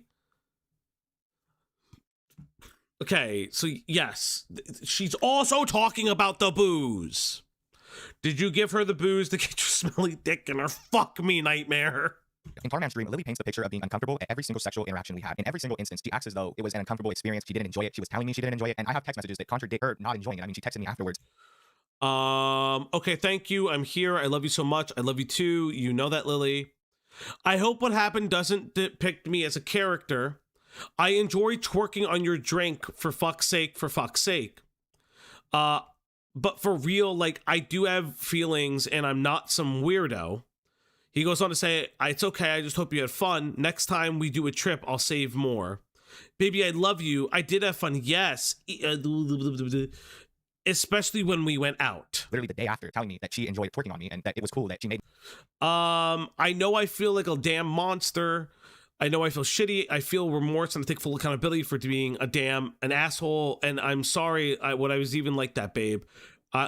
Okay, so yes, she's also talking about the booze. Did you give her the booze to get your smelly dick in her fuck me nightmare? In Tarman's dream, Lily paints the picture of being uncomfortable at every single sexual interaction we had. In every single instance, she acts as though it was an uncomfortable experience. She didn't enjoy it. She was telling me she didn't enjoy it. And I have text messages that contradict her not enjoying it. I mean, she texted me afterwards. Okay, thank you. I'm here. I love you so much. I love you too. You know that, Lily. I hope what happened doesn't depict me as a character. I enjoy twerking on your drink for fuck's sake, for fuck's sake. But for real, like, I do have feelings and I'm not some weirdo. He goes on to say, it's okay, I just hope you had fun. Next time we do a trip, I'll save more. Baby, I love you. I did have fun, yes. Especially when we went out. Literally the day after, telling me that she enjoyed twerking on me and that it was cool that she made. I know I feel like a damn monster. I know I feel shitty. I feel remorse and I take full accountability for being an asshole. And I'm sorry what I was even like that, babe.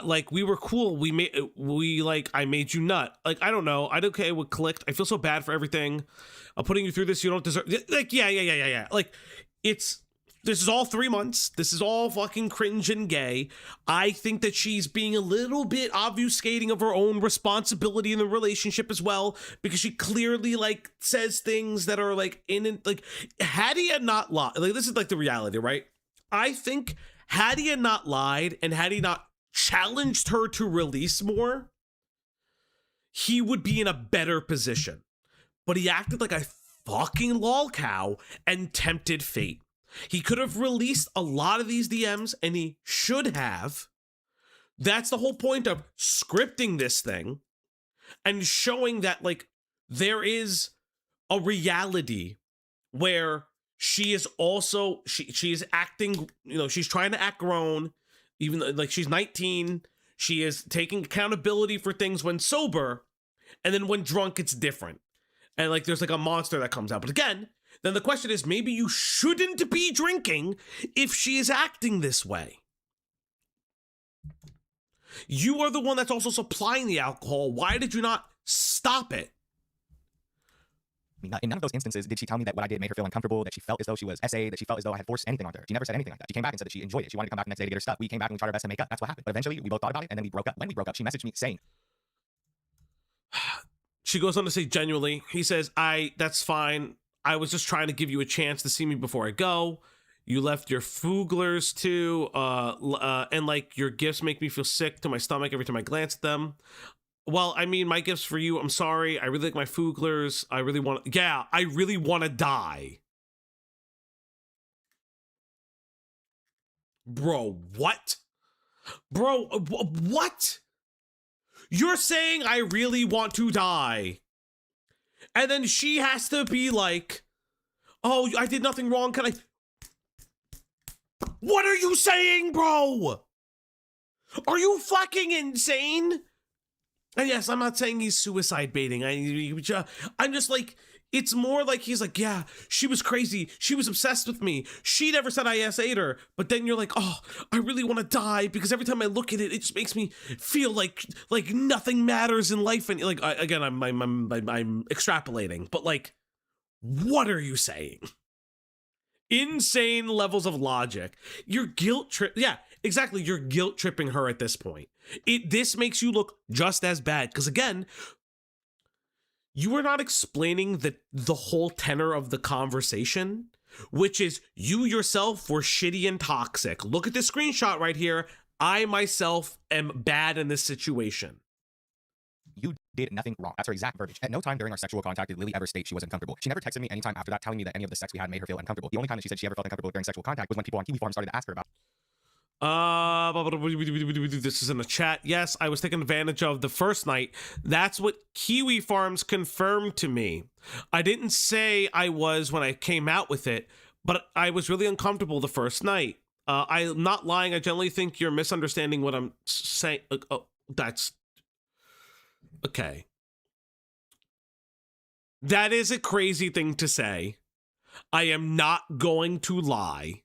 Like, we were cool. I made you nut. Like, I don't know. I don't care what clicked. I feel so bad for everything. I'm putting you through this. You don't deserve. Like, yeah. Like, this is all 3 months. This is all fucking cringe and gay. I think that she's being a little bit obfuscating of her own responsibility in the relationship as well, because she clearly like says things that are like like, had he had not lied, like, this is like the reality, right? I think had he had not lied and had he not challenged her to release more, he would be in a better position. But he acted like a fucking lolcow and tempted fate. He could have released a lot of these DMs, and he should have. That's the whole point of scripting this thing and showing that, like, there is a reality where she is also, she is acting, she's trying to act grown, even though, like, she's 19. She is taking accountability for things when sober, and then when drunk, it's different. And, like, there's, like, a monster that comes out. But again, then the question is, maybe you shouldn't be drinking if she is acting this way. You are the one that's also supplying the alcohol. Why did you not stop it? I mean, in none of those instances did she tell me that what I did made her feel uncomfortable, that she felt as though she was SA, that she felt as though I had forced anything on her. She never said anything like that. She came back and said that she enjoyed it. She wanted to come back the next day to get her stuff. We came back and we tried our best to make up. That's what happened. But eventually, we both thought about it, and then we broke up. When we broke up, she messaged me saying... She goes on to say, genuinely, he says, that's fine. I was just trying to give you a chance to see me before I go. You left your fooglers too, and like, your gifts make me feel sick to my stomach every time I glance at them. Well, I mean, my gifts for you, I'm sorry. I really like my fooglers. I really want to die. Bro, what? Bro, what? You're saying I really want to die. And then she has to be like, oh, I did nothing wrong. Can I? What are you saying, bro? Are you fucking insane? And yes, I'm not saying he's suicide baiting. I'm just like, it's more like he's like, yeah, she was crazy. She was obsessed with me. She never said I ate her. But then you're like, oh, I really want to die because every time I look at it, it just makes me feel like nothing matters in life. And like, again, I'm extrapolating, but like, what are you saying? Insane levels of logic. You're guilt trip. Yeah, exactly. You're guilt tripping her at this point. This makes you look just as bad. Because again, you are not explaining the whole tenor of the conversation, which is you yourself were shitty and toxic. Look at this screenshot right here. I myself am bad in this situation. You did nothing wrong. That's her exact verbiage. At no time during our sexual contact did Lily ever state she was uncomfortable. She never texted me anytime after that telling me that any of the sex we had made her feel uncomfortable. The only time that she said she ever felt uncomfortable during sexual contact was when people on Kiwi Farm started to ask her about This is in the chat. Yes, I was taking advantage of the first night. That's what Kiwi Farms confirmed to me. I didn't say I was when I came out with it, but I was really uncomfortable the first night. I'm not lying. I generally think you're misunderstanding what I'm saying. Oh, that's okay. That is a crazy thing to say. I am not going to lie.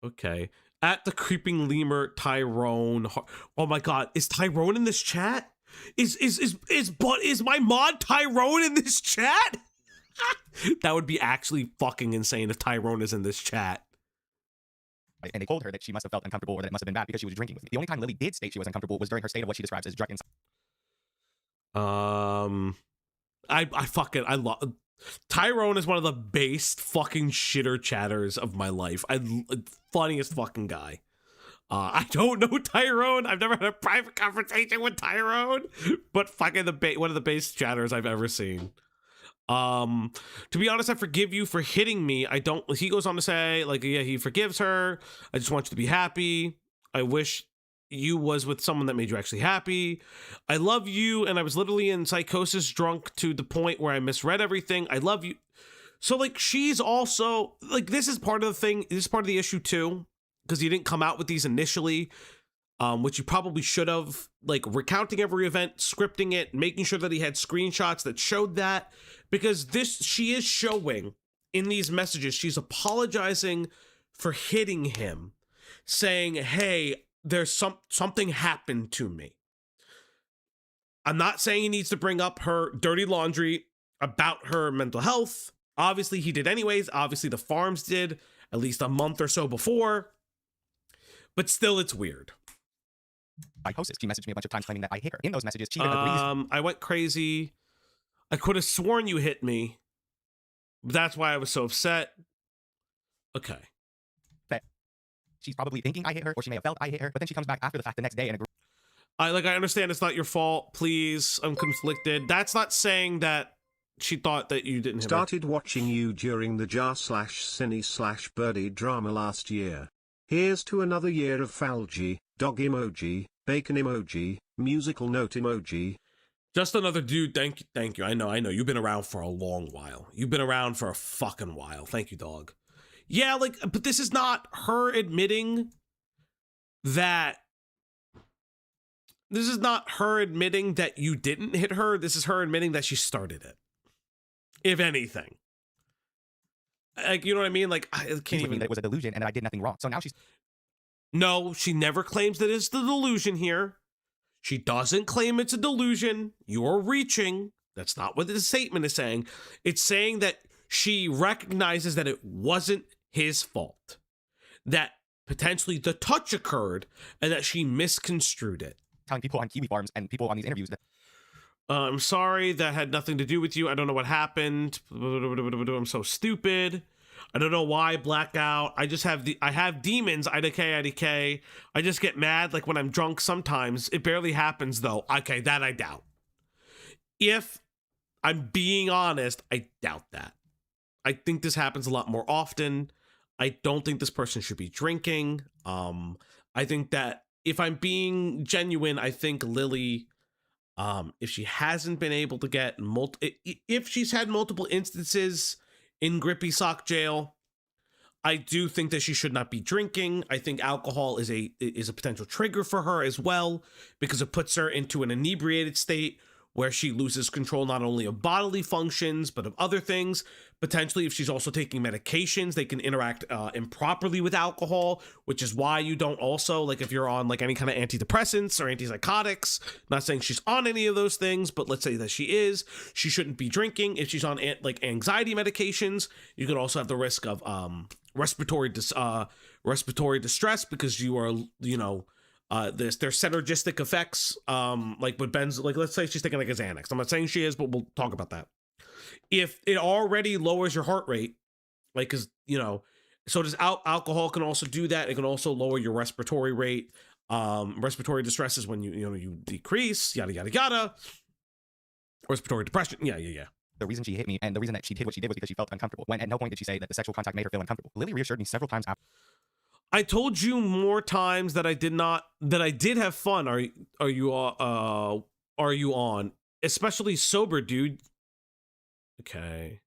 Okay. At the creeping lemur, Tyrone. Oh my god, is Tyrone in this chat? Is my mod Tyrone in this chat? That would be actually fucking insane if Tyrone is in this chat. And they told her that she must have felt uncomfortable or that it must have been bad because she was drinking with me. The only time Lily did state she was uncomfortable was during her state of what she describes as drunk inside. I love Tyrone is one of the based fucking shitter chatters of my life. Funniest fucking guy. I don't know Tyrone. I've never had a private conversation with Tyrone, but fucking one of the base chatters I've ever seen. To be honest, I forgive you for hitting me. He goes on to say, like, yeah, he forgives her. I just want you to be happy. I wish you was with someone that made you actually happy. I love you, and I was literally in psychosis drunk to the point where I misread everything. I love you. So, like, she's also, like, this is part of the thing. This is part of the issue, too, because you didn't come out with these initially, which you probably should have, like, recounting every event, scripting it, making sure that he had screenshots that showed that, because she is showing in these messages, she's apologizing for hitting him, saying, hey, there's something happened to me. I'm not saying he needs to bring up her dirty laundry about her mental health. Obviously, he did anyways. Obviously, the farms did at least a month or so before. But still, it's weird. Psychosis. She messaged me a bunch of times claiming that I hit her. In those messages, she even agrees. I went crazy. I could have sworn you hit me. That's why I was so upset. Okay. She's probably thinking I hit her, or she may have felt I hit her, but then she comes back after the fact the next day and agrees. I understand it's not your fault. Please, I'm conflicted. That's not saying that she thought that you didn't hit her. Started watching you during the jar/Cinny/Birdie drama last year. Here's to another year of Falgy, dog emoji, bacon emoji, musical note emoji. Just another dude. Thank you. I know. You've been around for a long while. You've been around for a fucking while. Thank you, dog. Yeah, like, but this is not her admitting that. This is not her admitting that you didn't hit her. This is her admitting that she started it. If anything. Like, you know what I mean? Like, I can't even. That it was a delusion and that I did nothing wrong. So now she's. No, she never claims that it's the delusion here. She doesn't claim it's a delusion. You're reaching. That's not what the statement is saying. It's saying that she recognizes that it wasn't his fault. That potentially the touch occurred and that she misconstrued it. Telling people on Kiwi Farms and people on these interviews that. I'm sorry, that had nothing to do with you. I don't know what happened. I'm so stupid. I don't know why I black out. I have demons, IDK. I just get mad like when I'm drunk sometimes. It barely happens though. Okay, that I doubt. If I'm being honest, I doubt that. I think this happens a lot more often. I don't think this person should be drinking. I think that if I'm being genuine, I think Lily, if she hasn't been able to get if she's had multiple instances in Grippy Sock jail, I do think that she should not be drinking. I think alcohol is a potential trigger for her as well, because it puts her into an inebriated state where she loses control not only of bodily functions, but of other things. Potentially, if she's also taking medications, they can interact improperly with alcohol, which is why you don't also, like if you're on like any kind of antidepressants or antipsychotics, not saying she's on any of those things, but let's say that she is, she shouldn't be drinking. If she's on like anxiety medications, you can also have the risk of respiratory distress, because you are, there's synergistic effects, like with like let's say she's taking like a Xanax. I'm not saying she is, but we'll talk about that. If it already lowers your heart rate, like, cause so does alcohol can also do that. It can also lower your respiratory rate. Respiratory distress is when you decrease, yada, yada, yada. respiratory depression. Yeah, yeah, yeah. The reason she hit me and the reason that she did what she did was because she felt uncomfortable. When at no point did she say that the sexual contact made her feel uncomfortable. Lily reassured me several times after. I told you more times that I did have fun. Are you on? Especially sober, dude. Okay.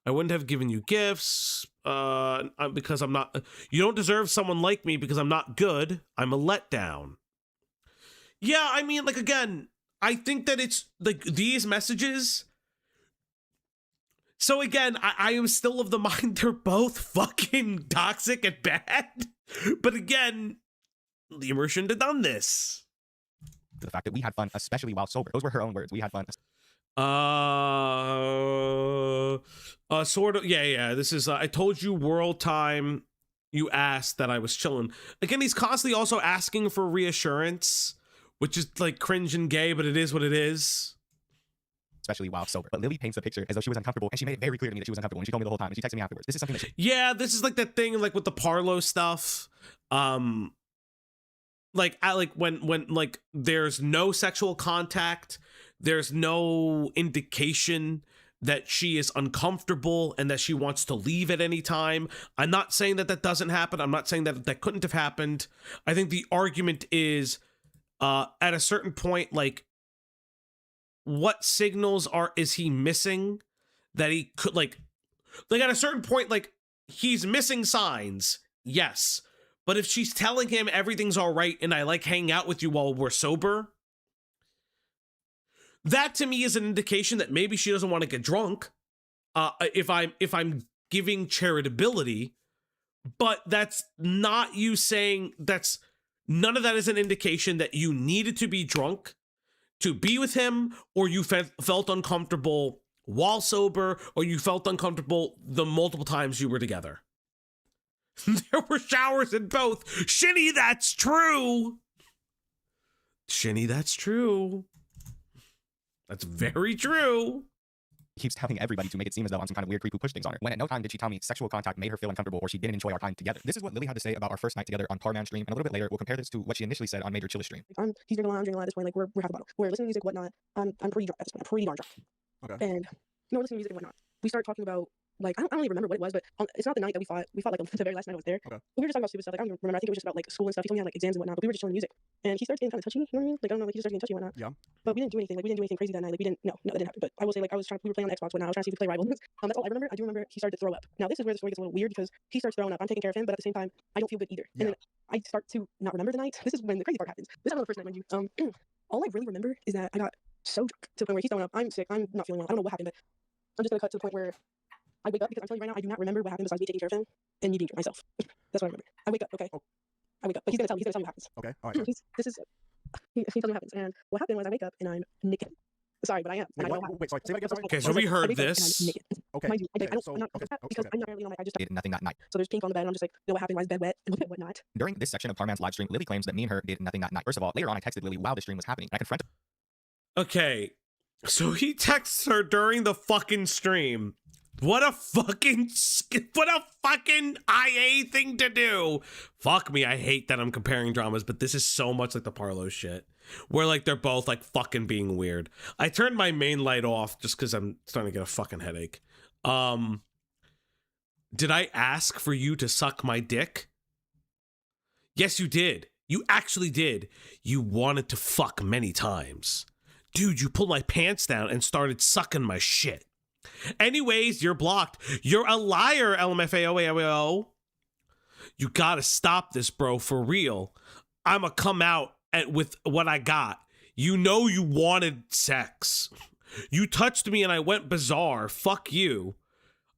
I wouldn't have given you gifts because I'm not. You don't deserve someone like me because I'm not good. I'm a letdown. Yeah, I mean, like, again, I think that it's like these messages. So again, I am still of the mind they're both fucking toxic and bad. But again, Lemur shouldn't have done this. The fact that we had fun, especially while sober. Those were her own words. We had fun. Sort of. Yeah. This is. I told you world time. You asked that I was chilling. Again, he's constantly also asking for reassurance, which is like cringe and gay, but it is what it is. Especially while sober. But Lily paints the picture as though she was uncomfortable, and she made it very clear to me that she was uncomfortable, and she told me the whole time, and she texted me afterwards. This is something that Yeah, this is like that thing like with the Parlo stuff. Like when like there's no sexual contact, there's no indication that she is uncomfortable and that she wants to leave at any time. I'm not saying that that doesn't happen. I'm not saying that that couldn't have happened. I think the argument is at a certain point, like, what signals is he missing that he could like at a certain point, like, he's missing signs, yes, but if she's telling him everything's all right and I like hanging out with you while we're sober, that to me is an indication that maybe she doesn't want to get drunk. If I'm giving charitability, but that's not you saying none of that is an indication that you needed to be drunk to be with him, or you felt uncomfortable while sober, or you felt uncomfortable the multiple times you were together. There were showers in both. Shinny, that's true. Shinny, that's true. That's very true. Keeps telling everybody to make it seem as though I'm some kind of weird creep who pushed things on her. When at no time did she tell me sexual contact made her feel uncomfortable or she didn't enjoy our time together. This is what Lily had to say about our first night together on Parman stream, and a little bit later we'll compare this to what she initially said on Major Chilla stream. He's drinking a lot, I'm drinking a lot at this point. Like we're half a bottle. We're listening to music, whatnot. I'm pretty drunk at this point. I'm pretty darn drunk. Okay. And we're listening to music and whatnot. We start talking about, like, I don't really remember what it was, but it's not the night that we fought. We fought like the very last night I was there. Okay. But we were just talking about stupid stuff. Like, I don't remember. I think it was just about like school and stuff. He told me he had like exams and whatnot, but we were just chilling music. And he starts getting kind of touchy. You know what I mean? Like, I don't know, like he just started getting touchy and whatnot. Yeah. But we didn't do anything. Like, we didn't do anything crazy that night. Like, we didn't. No, that didn't happen. But I will say, like, we were playing on the Xbox whatnot. I was trying to see if we could play Rival. That's all I remember. I do remember he started to throw up. Now this is where the story gets a little weird because he starts throwing up. I'm taking care of him, but at the same time, I don't feel good either. Yeah. And then I start to not remember the night. This is when the crazy part happens. This is not the first night, mind you. All I really remember is that I got so drunk to the point where he's throwing up. I'm sick. I'm not feeling well. I don't know what happened, but I'm just gonna cut to the point where I wake up, because I'm telling you right now, I do not remember what happened besides me taking care of him and me being drunk myself. That's what I remember. I wake up, okay? I wake up, but he's gonna tell me what happens. Okay, all right. He tells me what happens, and what happened was I wake up and I'm naked. Sorry, but I am. Wait, and I know wait, sorry. Say that again, sorry. Okay, so we heard I wake up and this. I'm naked. Okay. Mind you, Okay, I'm so- not okay, because okay. I'm not really on my. I just Did nothing that night. so there's pink on the bed. And I'm just like, you know what happened? Why is the bed wet and whatnot? During this section of Parman's live stream, Lily claims that me and her did nothing that night. First of all, later on I texted Lily while the stream was happening, and I confronted Okay, so he texts her during the fucking stream. What a fucking IA thing to do. Fuck me, I hate that I'm comparing dramas, but this is so much like the Parlo shit, where like they're both like fucking being weird. I turned my main light off just because I'm starting to get a fucking headache. Did I ask for you to suck my dick? Yes, you did. You actually did. You wanted to fuck many times. Dude, you pulled my pants down and started sucking my shit. Anyways, you're blocked. You're a liar, LMFAO. You gotta stop this, bro, for real. I'ma come out with what I got. You know you wanted sex. You touched me and I went bizarre. Fuck you.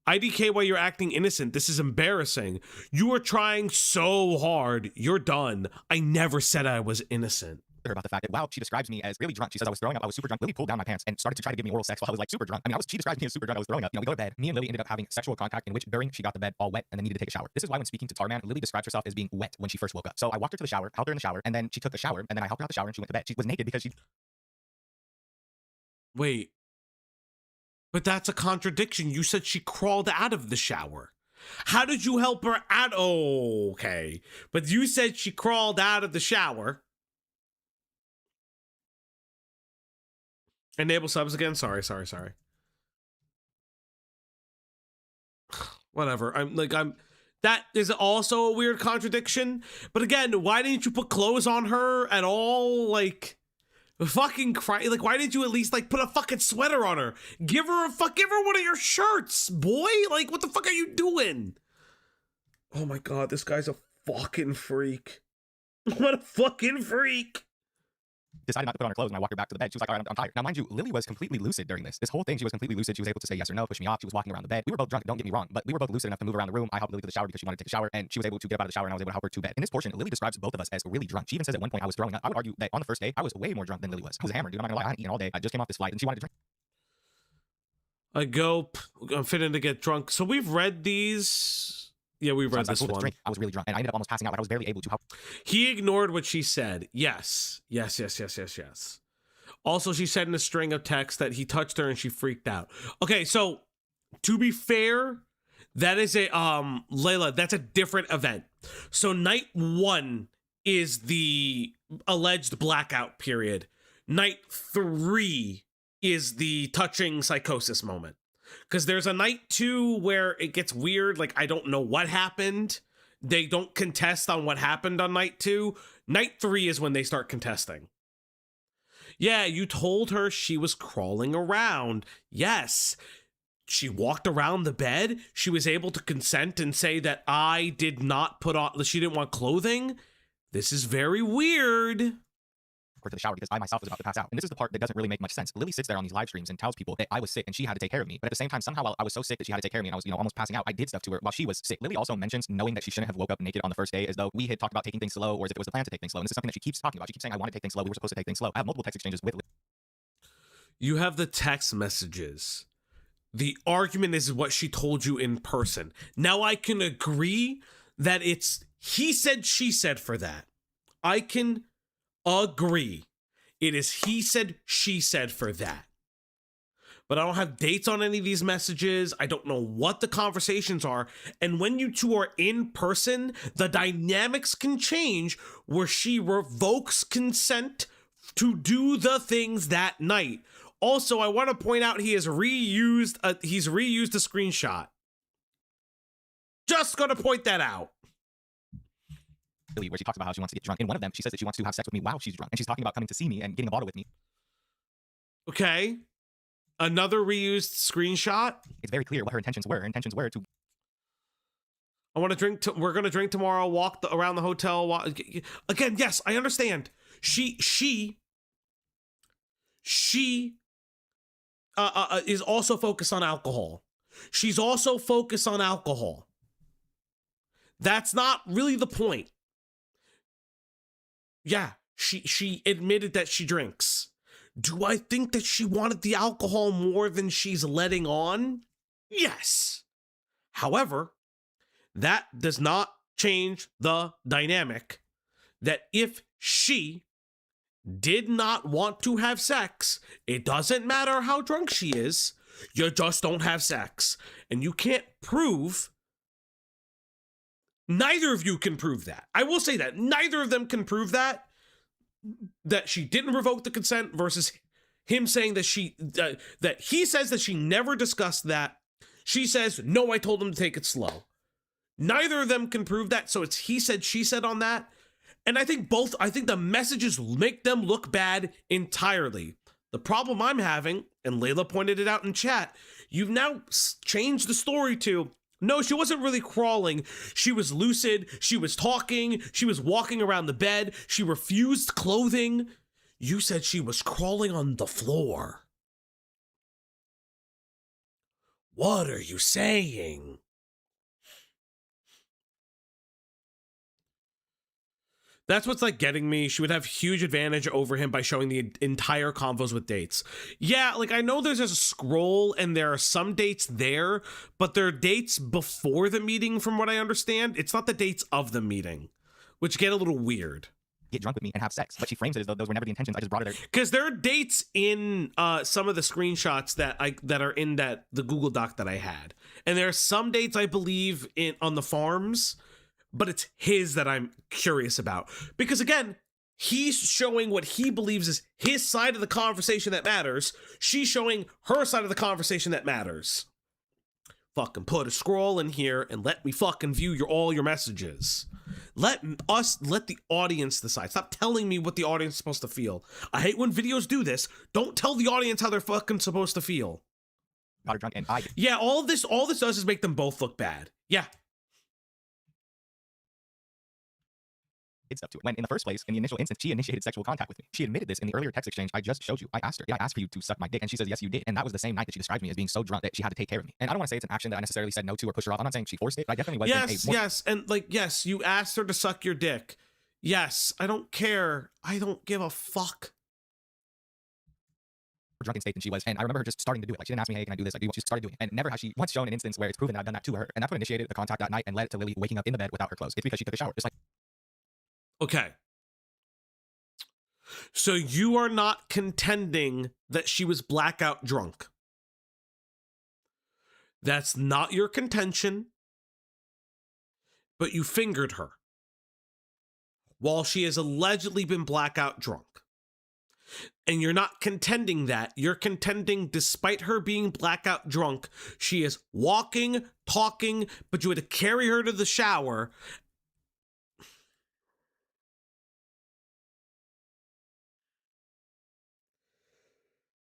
IDK while you're acting innocent. This is embarrassing. You are trying so hard. You're done. I never said I was innocent. her about the fact that while she describes me as really drunk, she says I was throwing up, I was super drunk. Lily pulled down my pants and started to try to give me oral sex while I was like super drunk. I mean, she described me as super drunk, I was throwing up. You know, we go to bed. Me and Lily ended up having sexual contact in which during she got the bed all wet and then needed to take a shower. This is why when speaking to Tarman, Lily describes herself as being wet when she first woke up. So I walked her to the shower, helped her in the shower, and then she took a shower, and then I helped her out the shower and she went to bed. She was naked because she... Wait. But that's a contradiction. You said she crawled out of the shower. How did you help her out? Oh, okay. But you said she crawled out of the shower. Enable subs again. Sorry. Whatever. That is also a weird contradiction. But again, why didn't you put clothes on her at all? Like, fucking cry. Like, why didn't you at least like put a fucking sweater on her? Give her one of your shirts, boy. Like, what the fuck are you doing? Oh my god, this guy's a fucking freak. What a fucking freak. Decided not to put on her clothes when I walked her back to the bed. She was like, all right, I'm tired. Now, mind you, Lily was completely lucid during this. This whole thing, she was completely lucid. She was able to say yes or no, push me off. She was walking around the bed. We were both drunk, don't get me wrong, but we were both lucid enough to move around the room. I helped Lily to the shower because she wanted to take a shower, and she was able to get up out of the shower, and I was able to help her to bed. In this portion, Lily describes both of us as really drunk. She even says at one point I was throwing up. I would argue that on the first day, I was way more drunk than Lily was. I was hammered, dude. I'm not gonna lie. I hadn't eaten all day. I just came off this flight, and she wanted to drink. I'm fitting to get drunk. So we've read these. Yeah, we read this one. I was really drunk, and I ended up almost passing out. Like I was barely able to help. He ignored what she said. Yes. Also, she said in a string of texts that he touched her and she freaked out. Okay, so to be fair, that is a Layla, that's a different event. So night 1 is the alleged blackout period. Night 3 is the touching psychosis moment. Because there's a night 2 where it gets weird, like I don't know what happened. They don't contest on what happened on night 2. Night 3 is when they start contesting. Yeah, you told her she was crawling around. Yes. She walked around the bed. She was able to consent and say that I did not put on, she didn't want clothing. This is very weird. To the shower because I myself was about to pass out. And this is the part that doesn't really make much sense. Lily sits there on these live streams and tells people that I was sick and she had to take care of me. But at the same time, somehow I was so sick that she had to take care of me and I was, almost passing out. I did stuff to her while she was sick. Lily also mentions knowing that she shouldn't have woke up naked on the first day as though we had talked about taking things slow or as if it was the plan to take things slow. And this is something that she keeps talking about. She keeps saying, I want to take things slow. We were supposed to take things slow. I have multiple text exchanges with Lily. You have the text messages. The argument is what she told you in person. Now I can agree that it's he said, she said for that. I can agree. It is he said, she said for that. But I don't have dates on any of these messages. I don't know what the conversations are. And when you two are in person, the dynamics can change where she revokes consent to do the things that night. Also, I want to point out he's reused a screenshot. Just gonna point that out. Where she talks about how she wants to get drunk. In one of them, she says that she wants to have sex with me while she's drunk. And she's talking about coming to see me and getting a bottle with me. Okay. Another reused screenshot. It's very clear what her intentions were. Her intentions were to... I want to drink. We're going to drink tomorrow, walk around the hotel. Again, yes, I understand. She is also focused on alcohol. She's also focused on alcohol. That's not really the point. Yeah, she admitted that she drinks. Do I think that she wanted the alcohol more than she's letting on? Yes. However, that does not change the dynamic that if she did not want to have sex, it doesn't matter how drunk she is, you just don't have sex. And you can't prove, neither of you can prove that. I will say that neither of them can prove that she didn't revoke the consent versus him saying that that he says that she never discussed that. She says, no, I told him to take it slow. Neither of them can prove that. So it's he said, she said on that. And I think the messages make them look bad entirely. The problem I'm having, and Layla pointed it out in chat, you've now changed the story to, no, she wasn't really crawling. She was lucid. She was talking. She was walking around the bed. She refused clothing. You said she was crawling on the floor. What are you saying? That's what's like getting me. She would have huge advantage over him by showing the entire convos with dates. Yeah, like I know there's a scroll and there are some dates there, but there are dates before the meeting from what I understand. It's not the dates of the meeting, which get a little weird. Get drunk with me and have sex, but she frames it as though those were never the intentions. I just brought it there. Because there are dates in some of the screenshots that are in the Google Doc that I had. And there are some dates I believe on the farms, but it's his that I'm curious about. Because again, He's showing what he believes is his side of the conversation that matters. She's showing her side of the conversation that matters. Fucking put a scroll in here and let me fucking view all your messages. Let the audience decide. Stop telling me what the audience is supposed to feel. I hate when videos do this. Don't tell the audience how they're fucking supposed to feel. Got her drunk and I Yeah, all this does is make them both look bad. Yeah. did stuff to it. When in the first place, in the initial instance, she initiated sexual contact with me. She admitted this in the earlier text exchange I just showed you. I asked her, did I ask for you to suck my dick? And she says, yes, you did. And that was the same night that she described me as being so drunk that she had to take care of me. And I don't want to say it's an action that I necessarily said no to or push her off. I'm not saying she forced it, but I definitely was. Yes, and like, yes, you asked her to suck your dick. Yes, I don't care. I don't give a fuck. Drunken state than she was, and I remember her just starting to do it. Like, she didn't ask me, hey, can I do this? Like, she just started doing it, and never has she once shown an instance where it's proven that I've done that to her, and that's what initiated the contact that night and led to Lily waking up in the bed without her clothes. It's because she took a shower. Just like, okay, so you are not contending that she was blackout drunk. That's not your contention, but you fingered her while she has allegedly been blackout drunk. And you're not contending that. You're contending despite her being blackout drunk, she is walking, talking, but you had to carry her to the shower.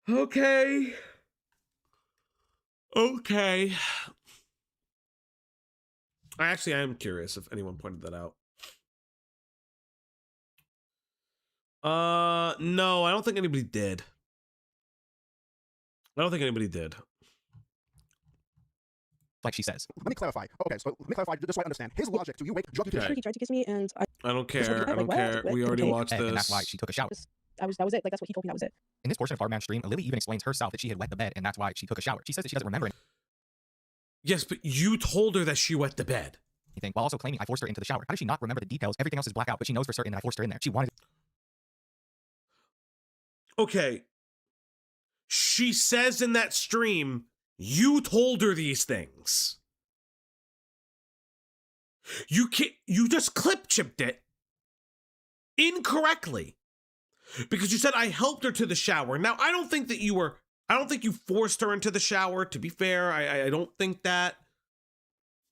Okay. Okay. I am curious if anyone pointed that out. No, I don't think anybody did. Like she says. Let me clarify. Okay, so let me clarify just so I understand. His logic to you wake drunk Okay. He tried to kiss me, and I don't care. I don't care. We already watched this. And that's why she took a shower. that was it. Like, that's what he told me. That was it. In this portion of Barman's stream, Lily even explains herself that she had wet the bed, and that's why she took a shower. She says that she doesn't remember Yes, but you told her that she wet the bed. anything, while also claiming I forced her into the shower. How does she not remember the details? Everything else is blackout, but she knows for certain that I forced her in there. She wanted. Okay. She says in that stream, you told her these things. You just clip chipped it incorrectly because you said I helped her to the shower. Now, I don't think you forced her into the shower. To be fair, I don't think that.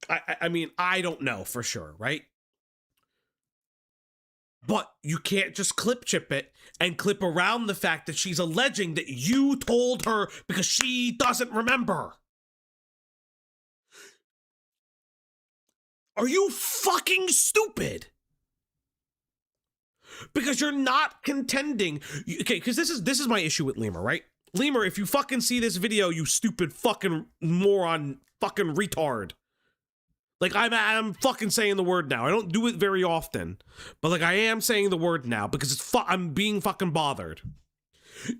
I mean, I don't know for sure, right? But you can't just clip chip it and clip around the fact that she's alleging that you told her because she doesn't remember. Are you fucking stupid? Because you're not contending. Okay, because this is my issue with Lemur, right? Lemur, if you fucking see this video, you stupid fucking moron, fucking retard. Like, I'm fucking saying the word now. I don't do it very often, but like I am saying the word now because I'm being fucking bothered.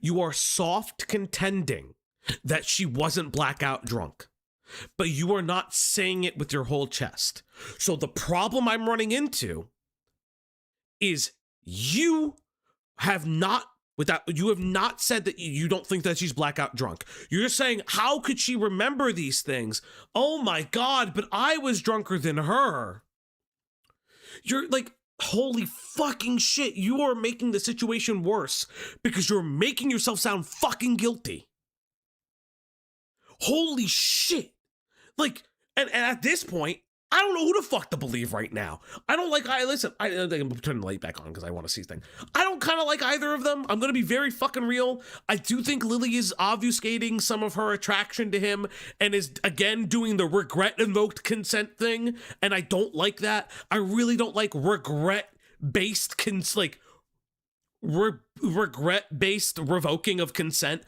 You are soft contending that she wasn't blackout drunk, but you are not saying it with your whole chest. So the problem I'm running into is you have not said that you don't think that she's blackout drunk. You're just saying, how could she remember these things? Oh my God, but I was drunker than her. You're like, holy fucking shit. You are making the situation worse because you're making yourself sound fucking guilty. Holy shit. Like, and at this point, I don't know who the fuck to believe right now. I'm turning the light back on because I want to see things. I don't kind of like either of them. I'm going to be very fucking real. I do think Lily is obfuscating some of her attraction to him and is again doing the regret invoked consent thing. And I don't like that. I really don't like regret-based regret-based revoking of consent.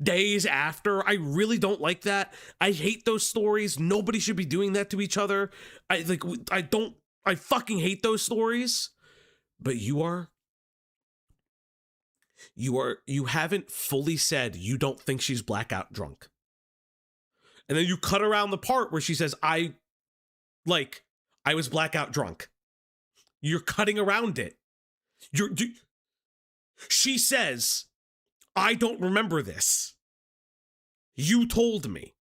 Days after. I really don't like that. I hate those stories. Nobody should be doing that to each other. I fucking hate those stories. But you haven't fully said you don't think she's blackout drunk. And then you cut around the part where she says, I was blackout drunk. You're cutting around it. She says, I don't remember this. You told me.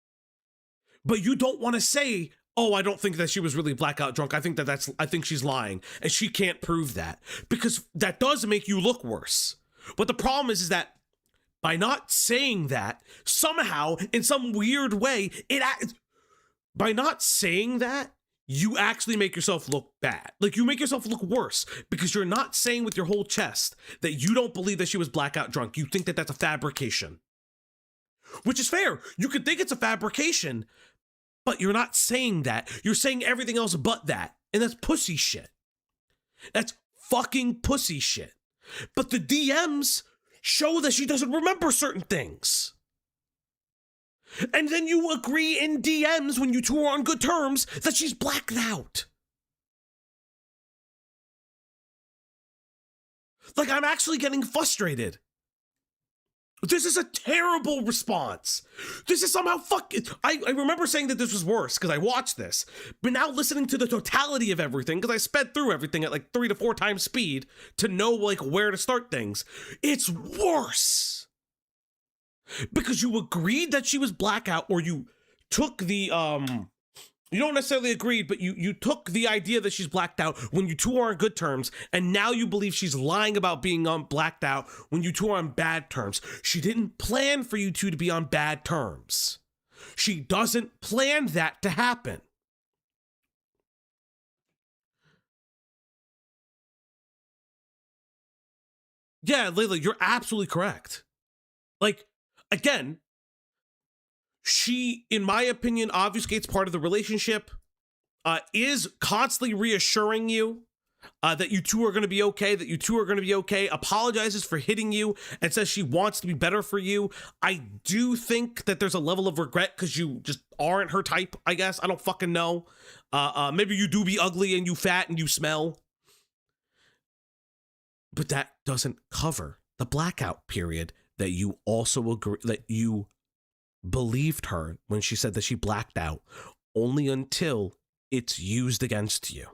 But you don't want to say, oh, I don't think that she was really blackout drunk. I think she's lying. And she can't prove that, because that does make you look worse. But the problem is that by not saying that, somehow, in some weird way, by not saying that, you actually make yourself look bad. Like, you make yourself look worse, because you're not saying with your whole chest that you don't believe that she was blackout drunk. You think that that's a fabrication. Which is fair. You could think it's a fabrication, but you're not saying that. You're saying everything else but that. And that's pussy shit. That's fucking pussy shit. But the DMs show that she doesn't remember certain things. And then you agree in DMs when you two are on good terms that she's blacked out. Like, I'm actually getting frustrated. This is a terrible response. This is somehow I remember saying that this was worse because I watched this. But now listening to the totality of everything, because I sped through everything at like 3 to 4 times speed to know like where to start things, it's worse. Because you agreed that she was blackout, or you took the you don't necessarily agree, but you took the idea that she's blacked out when you two are on good terms, and now you believe she's lying about being blacked out when you two are on bad terms. She didn't plan for you two to be on bad terms. She doesn't plan that to happen. Yeah, Layla, you're absolutely correct. Like, again, she, in my opinion, obfuscates part of the relationship, is constantly reassuring you that you two are going to be okay, apologizes for hitting you, and says she wants to be better for you. I do think that there's a level of regret because you just aren't her type, I guess. I don't fucking know. Maybe you do be ugly and you fat and you smell. But that doesn't cover the blackout period that you also agree, that you believed her when she said that she blacked out, only until it's used against you.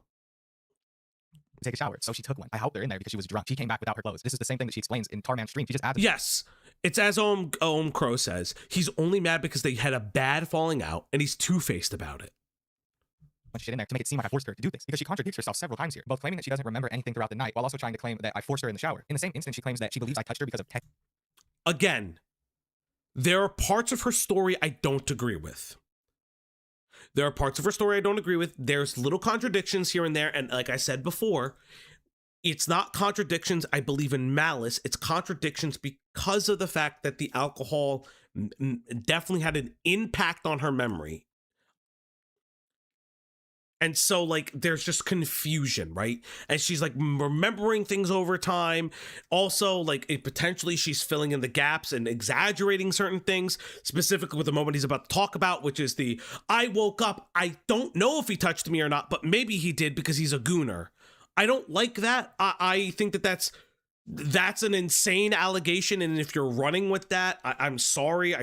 Take a shower, so she took one. I helped her in there because she was drunk. She came back without her clothes. This is the same thing that she explains in Tarman's stream. She just adds. Yes, it's as Ohm Crow says. He's only mad because they had a bad falling out, and he's two-faced about it. Bunch of shit in there to make it seem like I forced her to do this, because she contradicts herself several times here, both claiming that she doesn't remember anything throughout the night, while also trying to claim that I forced her in the shower. In the same instance, she claims that she believes I touched her because of Again, there are parts of her story I don't agree with. There's little contradictions here and there. And like I said before, it's not contradictions I believe in malice. It's contradictions because of the fact that the alcohol definitely had an impact on her memory. And so, like, there's just confusion, right? And she's, like, remembering things over time. Also, like, potentially she's filling in the gaps and exaggerating certain things, specifically with the moment he's about to talk about, which is I woke up, I don't know if he touched me or not, but maybe he did because he's a gooner. I don't like that. I think that that's an insane allegation, and if you're running with that, I'm sorry.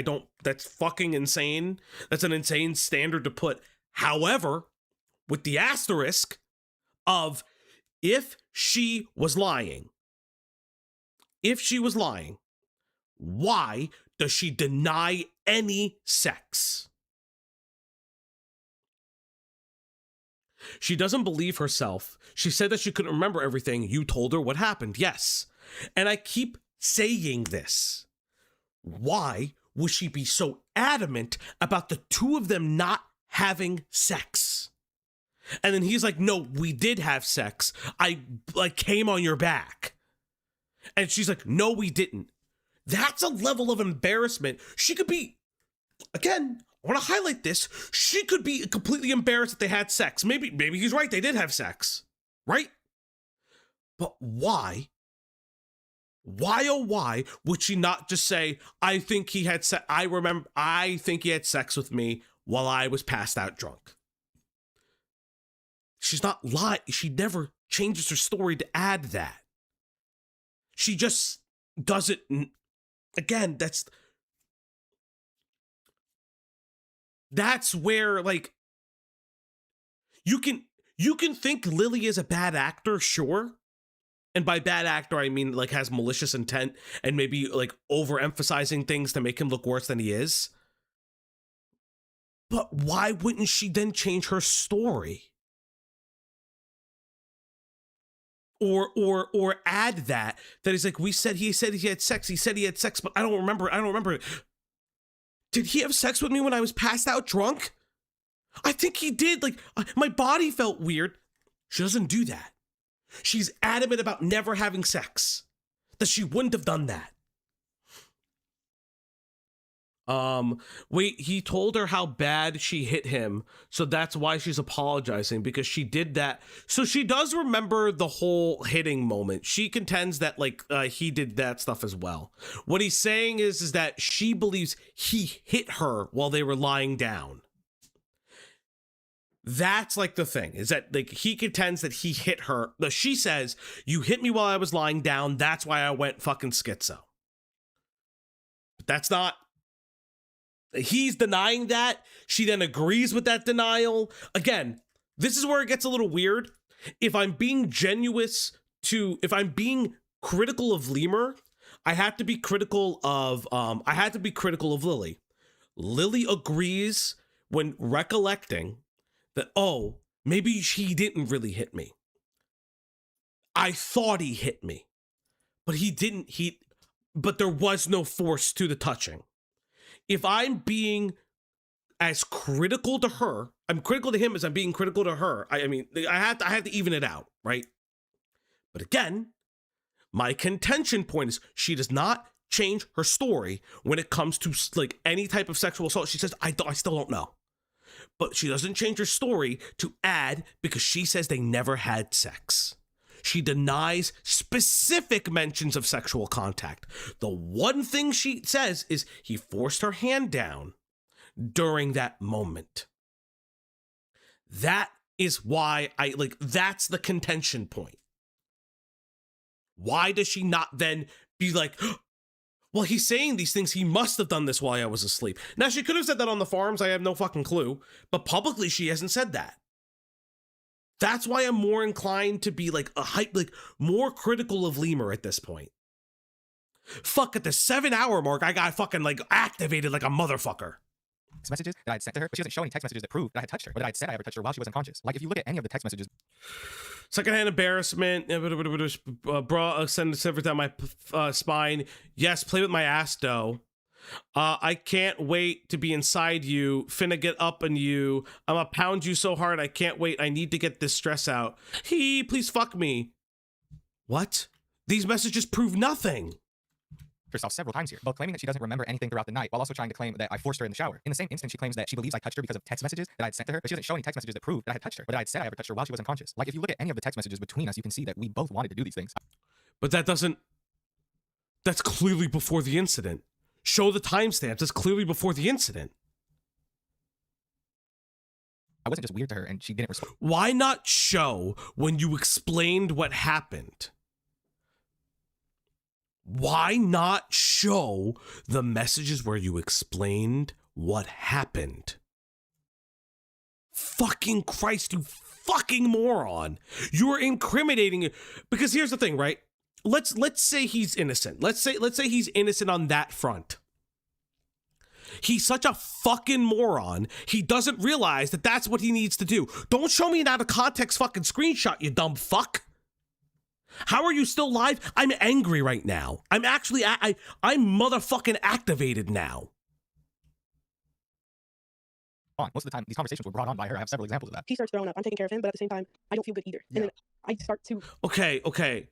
That's fucking insane. That's an insane standard to put. However, with the asterisk of if she was lying, why does she deny any sex? She doesn't believe herself. She said that she couldn't remember everything. You told her what happened. Yes. And I keep saying this. Why would she be so adamant about the two of them not having sex? And then he's like, no, we did have sex. I came on your back. And she's like, no, we didn't. That's a level of embarrassment. She could be, again, I want to highlight this. She could be completely embarrassed that they had sex. Maybe he's right. They did have sex. Right? But why? Why, oh, why would she not just say, I think he had sex. I think he had sex with me while I was passed out drunk. She's not lying. She never changes her story to add that. She just does it. Again, that's where, like, you can think Lily is a bad actor, sure. And by bad actor, I mean, like, has malicious intent and maybe, like, overemphasizing things to make him look worse than he is. But why wouldn't she then change her story? Or add that he's like, he said he had sex, but I don't remember. Did he have sex with me when I was passed out drunk? I think he did. Like, my body felt weird. She doesn't do that. She's adamant about never having sex, that she wouldn't have done that. Wait, he told her how bad she hit him, so that's why she's apologizing, because she did that. So she does remember the whole hitting moment. She contends that, like, he did that stuff as well. What he's saying is that she believes he hit her while they were lying down. That's like the thing, is that, like, he contends that he hit her. She says, you hit me while I was lying down, that's why I went fucking schizo. But that's not... He's denying that. She then agrees with that denial. Again, this is where it gets a little weird. If I'm being critical of Lemur, I have to be critical of Lily. Lily agrees when recollecting that, oh, maybe he didn't really hit me. I thought he hit me, but he didn't. But there was no force to the touching. If I'm being as critical to her, I'm critical to him as I'm being critical to her. I mean, I have to even it out, right? But again, my contention point is she does not change her story when it comes to, like, any type of sexual assault. She says, I still don't know. But she doesn't change her story to add because she says they never had sex. She denies specific mentions of sexual contact. The one thing she says is he forced her hand down during that moment. That is why that's the contention point. Why does she not then be like, well, he's saying these things, he must have done this while I was asleep. Now, she could have said that on the forums, I have no fucking clue, but publicly she hasn't said that. That's why I'm more inclined to be more critical of Lemur at this point. Fuck, at the 7-hour mark, I got fucking activated like a motherfucker. Messages that I had sent to her, but she doesn't show any text messages that prove that I had touched her, but that I had said I ever touched her while she was unconscious. Like, if you look at any of the text messages. Secondhand embarrassment, send shivers down my spine. Yes, play with my ass dough. I can't wait to be inside you. Finna get up on you. I'ma pound you so hard I can't wait. I need to get this stress out. Please fuck me. What? These messages prove nothing. Herself several times here, both claiming that she doesn't remember anything throughout the night, while also trying to claim that I forced her in the shower. In the same instant, she claims that she believes I touched her because of text messages that I had sent to her, but she doesn't show any text messages that prove that I had touched her, but I had said I ever touched her while she was unconscious. Like, if you look at any of the text messages between us, you can see that we both wanted to do these things. But that's clearly before the incident. Show the timestamps. That's clearly before the incident. I wasn't just weird to her and she didn't respond. Why not show when you explained what happened? Why not show the messages where you explained what happened? Fucking Christ, you fucking moron. You're incriminating it. Because here's the thing, right? Let's say he's innocent. Let's say he's innocent on that front. He's such a fucking moron. He doesn't realize that that's what he needs to do. Don't show me an out of context fucking screenshot, you dumb fuck. How are you still live? I'm angry right now. I'm actually, I'm motherfucking activated now. Most of the time, these conversations were brought on by her. I have several examples of that. He starts throwing up. I'm taking care of him, but at the same time, I don't feel good either. And then I start to... Okay.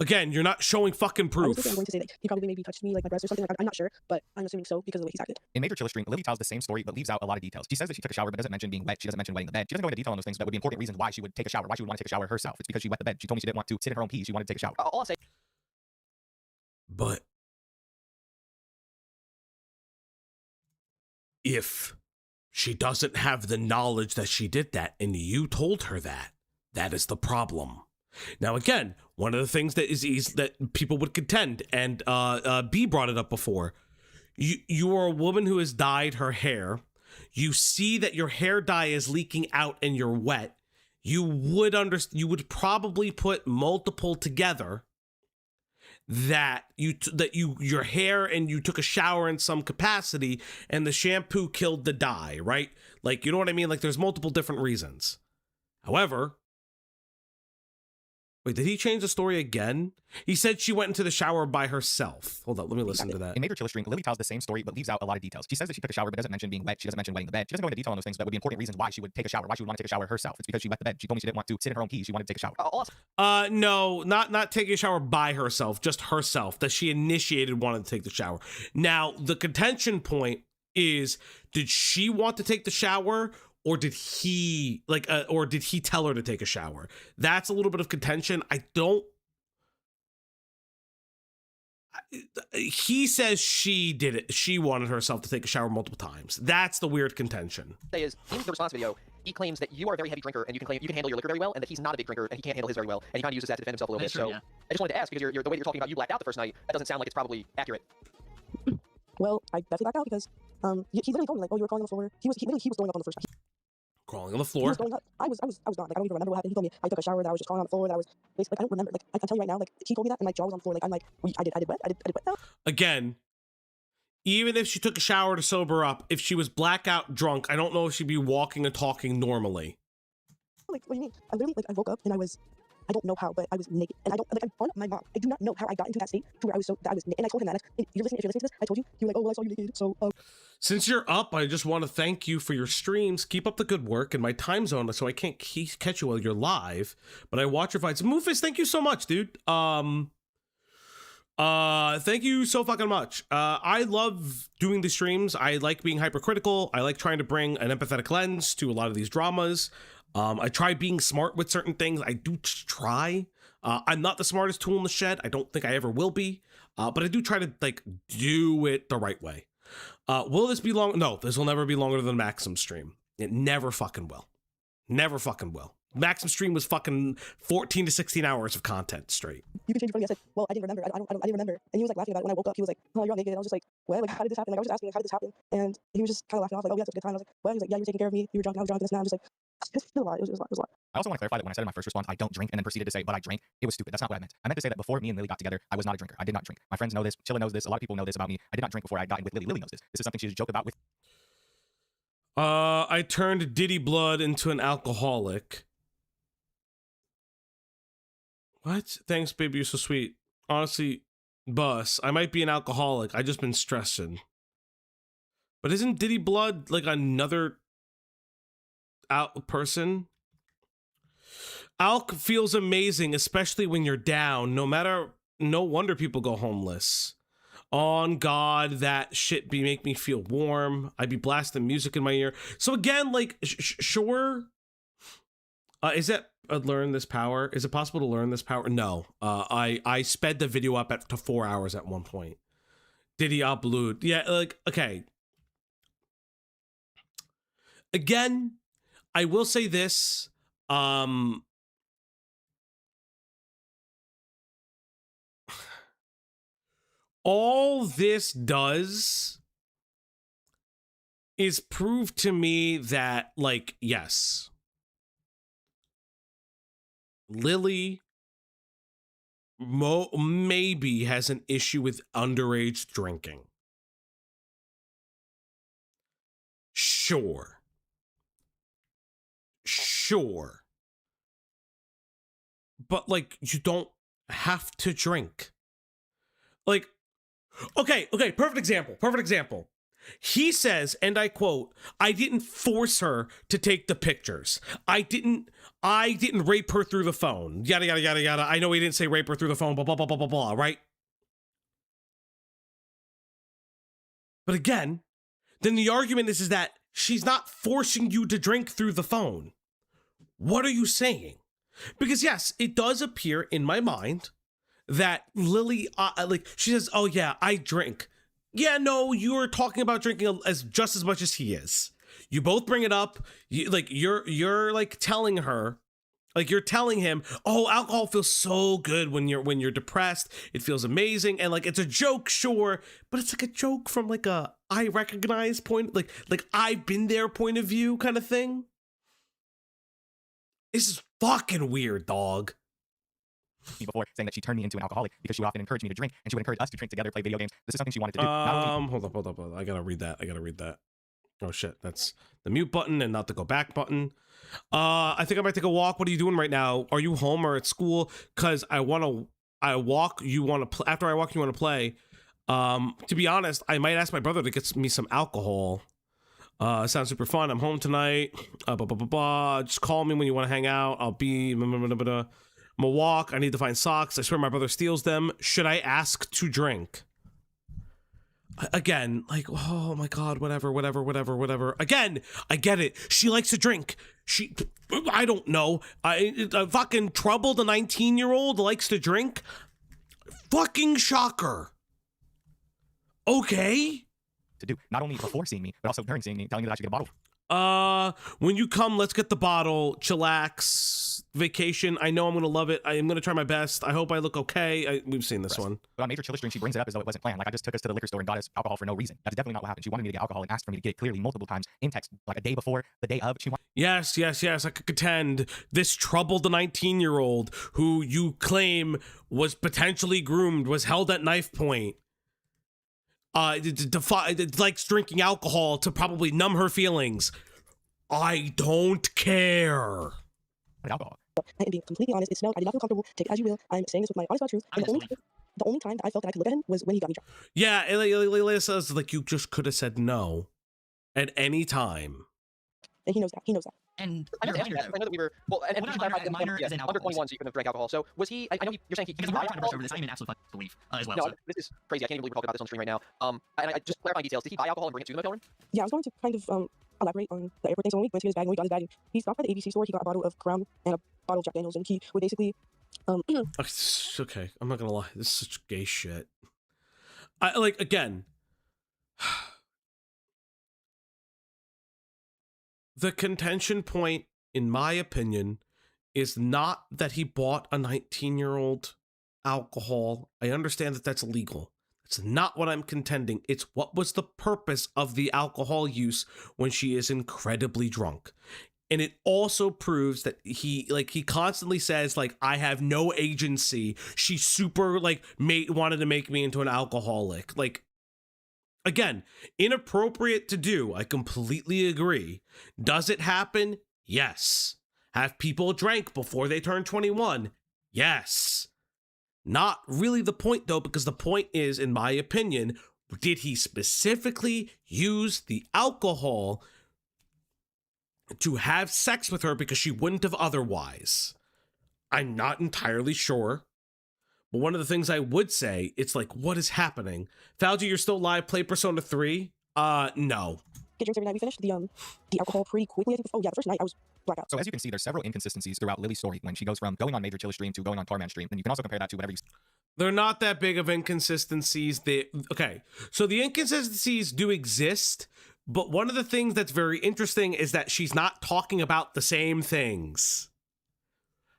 Again, you're not showing fucking proof. I'm going to say that he probably maybe touched me, like my breast or something. I'm not sure, but I'm assuming so because of the way he's acted. In Major Chiller Stream, Lily tells the same story but leaves out a lot of details. She says that she took a shower but doesn't mention being wet. She doesn't mention wetting the bed. She doesn't go into detail on those things that would be important reasons why she would take a shower, why she would want to take a shower herself. It's because she wet the bed. She told me she didn't want to sit in her own pee. She wanted to take a shower. All I'll say. But if she doesn't have the knowledge that she did that and you told her that, that is the problem. Now, again, one of the things that is easy, that people would contend, and B brought it up before, you are a woman who has dyed her hair. You see that your hair dye is leaking out and you're wet. You would probably put multiple together that your hair and you took a shower in some capacity and the shampoo killed the dye, right? Like, you know what I mean? Like, there's multiple different reasons. However, wait, did he change the story again? He said she went into the shower by herself. Hold up, let me listen to that. In Major Chiller Stream, Lily tells the same story but leaves out a lot of details. She says that she took a shower but doesn't mention being wet. She doesn't mention wetting the bed. She doesn't go into detail on those things that would be important reasons why she would take a shower, why she would want to take a shower herself. It's because she wet the bed. She told me she didn't want to sit in her own pee. She wanted to take a shower. No, not taking a shower by herself, just herself, that she initiated wanting to take the shower. Now, the contention point is, did she want to take the shower, or did he tell her to take a shower? That's a little bit of contention. He says she did it. She wanted herself to take a shower multiple times. That's the weird contention. In the response video, he claims that you are a very heavy drinker and you can handle your liquor very well, and that he's not a big drinker and he can't handle his very well, and he kind of uses that to defend himself a little bit. That's true, So yeah. I just wanted to ask, because the way you're talking about you blacked out the first night, that doesn't sound like it's probably accurate. Well, I definitely backed out because he literally told me like, oh, you were crawling on the floor. He was throwing up on the first. Crawling on the He floor. was throwing up. I was gone. Like, I don't even remember what happened. He told me I took a shower, that I was just crawling on the floor, that I was basically, like, I don't remember. Like, I can tell you right now, like, he told me that and my jaw was on the floor. Like, I'm like, I did wet now. Again, even if she took a shower to sober up, if she was blackout drunk, I don't know if she'd be walking and talking normally. Like, what do you mean? I literally, like, I woke up and I don't know how, but I was naked. And I brought up my mom. I do not know how I got into that state to where I was naked. And I told him that. If you're listening to this, I told you. You were like, oh, well, I saw you naked. So, Since you're up, I just want to thank you for your streams. Keep up the good work in my time zone, so I can't catch you while you're live, but I watch your fights. Moofus, thank you so much, dude. Thank you so fucking much. I love doing the streams. I like being hypercritical. I like trying to bring an empathetic lens to a lot of these dramas. I try being smart with certain things. I do try. I'm not the smartest tool in the shed. I don't think I ever will be. But I do try to, like, do it the right way. Will this be long? No, this will never be longer than Maxim's stream. It never fucking will. Never fucking will. Maxim's stream was fucking 14 to 16 hours of content straight. you can change your phone. I said, well, I didn't remember. I didn't remember. And he was like laughing about it when I woke up. He was like, oh, you're all naked. And I was just like, well, like, how did this happen? Like, I was just asking, like, how did this happen? And he was just kind of laughing off, like, oh, yeah, it's a good time. I was like, well, he was like, yeah, you were taking care of me. You were drunk, and I was drunk, and this and that. I was just like, it was a lot. It was a lot. I also want to clarify that when I said in my first response, I don't drink, and then proceeded to say, but I drink, it was stupid. That's not what I meant. I meant to say that before me and Lily got together, I was not a drinker. I did not drink. My friends know this. Chilla knows this. A lot of people know this about me. I did not drink before I got in with Lily. Lily knows this. This is something she used to joke about with. I turned Diddy Blood into an alcoholic. What? Thanks, baby. You're so sweet. Honestly, Bus, I might be an alcoholic. I just been stressing. But isn't Diddy Blood like another person? Alk feels amazing, especially when you're down. No wonder people go homeless. On God, that shit make me feel warm. I'd be blasting music in my ear. So again, like, sure. Is that learn this power? Is it possible to learn this power? No. I sped the video up to 4 hours at one point. Diddy upload. Yeah, like, okay. Again, I will say this. All this does is prove to me that, like, yes, Lily maybe has an issue with underage drinking. Sure. But, like, you don't have to drink. Like, okay, perfect example. He says, and I quote, I didn't force her to take the pictures. I didn't rape her through the phone. Yada, yada, yada, yada. I know he didn't say rape her through the phone, blah, blah, blah, blah, blah, blah, right? But again, then the argument is that she's not forcing you to drink through the phone. What are you saying? Because yes, it does appear in my mind that Lily, like, she says, oh yeah, I drink. Yeah, no, you're talking about drinking just as much as he is. You both bring it up. You're like telling her, like, you're telling him, oh, alcohol feels so good when you're depressed. It feels amazing. And like, it's a joke, sure, but it's like a joke from like a I recognize point, like I've been there point of view kind of thing. This is fucking weird, dog. me before, saying that she turned me into an alcoholic because she would often encourage me to drink, and she would encourage us to drink together, play video games. This is something she wanted to do. Not only Hold up. I gotta read that. Oh shit, that's the mute button and not the go back button. I think I might take a walk. What are you doing right now? Are you home or at school? Cause I walk. You want to after I walk, you want to play. To be honest, I might ask my brother to get me some alcohol. It sounds super fun. I'm home tonight. Just call me when you want to hang out. I'll be. I'm gonna walk. I need to find socks. I swear my brother steals them. Should I ask to drink? Again, like, oh my god, whatever. Again, I get it. She likes to drink. I don't know. I fucking troubled a 19-year-old likes to drink. Fucking shocker. Okay. to do, not only before seeing me, but also during seeing me, telling me that I should get a bottle. When you come, let's get the bottle. Chillax. Vacation. I know I'm gonna love it. I am gonna try my best. I hope I look okay. We've seen this one. But on Major Chiller Stream, she brings it up as though it wasn't planned. Like I just took us to the liquor store and got us alcohol for no reason. That's definitely not what happened. She wanted me to get alcohol and asked for me to get it clearly multiple times in text, like a day before, the day of. She wanted. Yes. I could contend this troubled 19-year-old who you claim was potentially groomed, was held at knife point. Likes drinking alcohol to probably numb her feelings. I don't care. Alcohol. And being completely honest, it smelled. I did not feel comfortable. Take it as you will. I'm saying this with my honest truth. And the only time that I felt that I could look at him was when he got me drunk. Yeah, Leia says like you just could have said no at any time. And he knows that. He knows that. And I know that we were well, and we should clarify that under 21, so you couldn't have drank alcohol. So was he? I know you're saying he. Because we're trying to brush over this. I'm in absolute belief as well. No, So. this is crazy. I can't even believe we're talking about this on stream right now. And I just clarifying details. Did he buy alcohol and bring it to the motel room? Yeah, I was going to kind of elaborate on the airport thing. So when we went to his bag, when we got his bag, he stopped at the ABC store. He got a bottle of Crown and a bottle of Jack Daniels, and he would basically. Okay, I'm not gonna lie. This is such gay shit. I like again. The contention point, in my opinion, is not that he bought a 19-year-old alcohol. I understand that that's illegal. That's not what I'm contending. It's what was the purpose of the alcohol use when she is incredibly drunk. And it also proves that he constantly says like, I have no agency. She super wanted to make me into an alcoholic. Like, again, inappropriate to do. I completely agree. Does it happen? Yes. Have people drank before they turn 21? Yes. Not really the point though, because the point is, in my opinion, did he specifically use the alcohol to have sex with her because she wouldn't have otherwise? I'm not entirely sure. But one of the things I would say, it's like, what is happening? Falgi, you're still live. Play Persona 3? No. Get drinks every night. We finished the alcohol pretty quickly. I think the first night I was blackout. So as you can see, there's several inconsistencies throughout Lily's story when she goes from going on Major Chiller Stream to going on Tarman Stream. And you can also compare that to whatever you. They're not that big of inconsistencies. Okay, so the inconsistencies do exist, but one of the things that's very interesting is that she's not talking about the same things.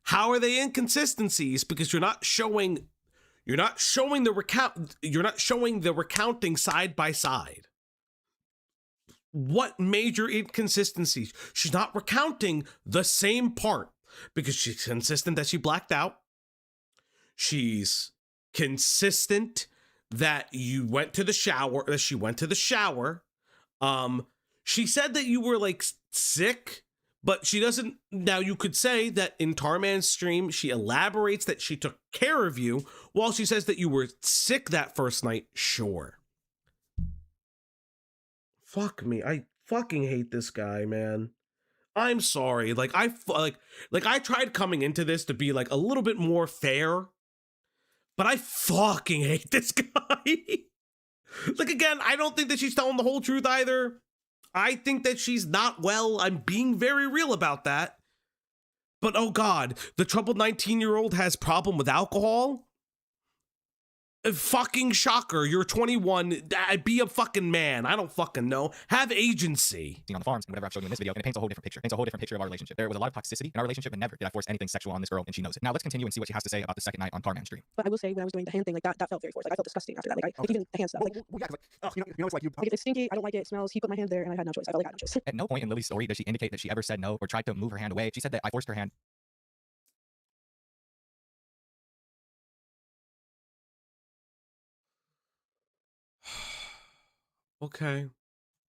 How are they inconsistencies? Because you're not showing the recounting side by side. What major inconsistencies? She's not recounting the same part because she's consistent that she blacked out. She's consistent that you went to the shower, that she went to the shower. She said that you were like sick, but she doesn't. Now you could say that in Tarman's stream, she elaborates that she took care of you while she says that you were sick that first night. Sure. Fuck me. I fucking hate this guy, man. I'm sorry. I tried coming into this to be like a little bit more fair, but I fucking hate this guy. Again, I don't think that she's telling the whole truth either. I think that she's not well. I'm being very real about that. But oh God, the troubled 19-year-old has problem with alcohol? Fucking shocker. You're 21. Be a fucking man. I don't fucking know. Have agency. On the farms and whatever I've showed you in this video, and it paints a whole different picture. It paints a whole different picture of our relationship. There was a lot of toxicity in our relationship, and never did I force anything sexual on this girl, and she knows it. Now let's continue and see what she has to say about the second night on Tarman Stream. But I will say, when I was doing the hand thing, that felt very forced. I felt disgusting after that. Even the hand stuff. It's like you. It's stinky. I don't like it. It smells. He put my hand there, and I had no choice. I felt like I had no choice. At no point in Lily's story does she indicate that she ever said no or tried to move her hand away. She said that I forced her hand. Okay.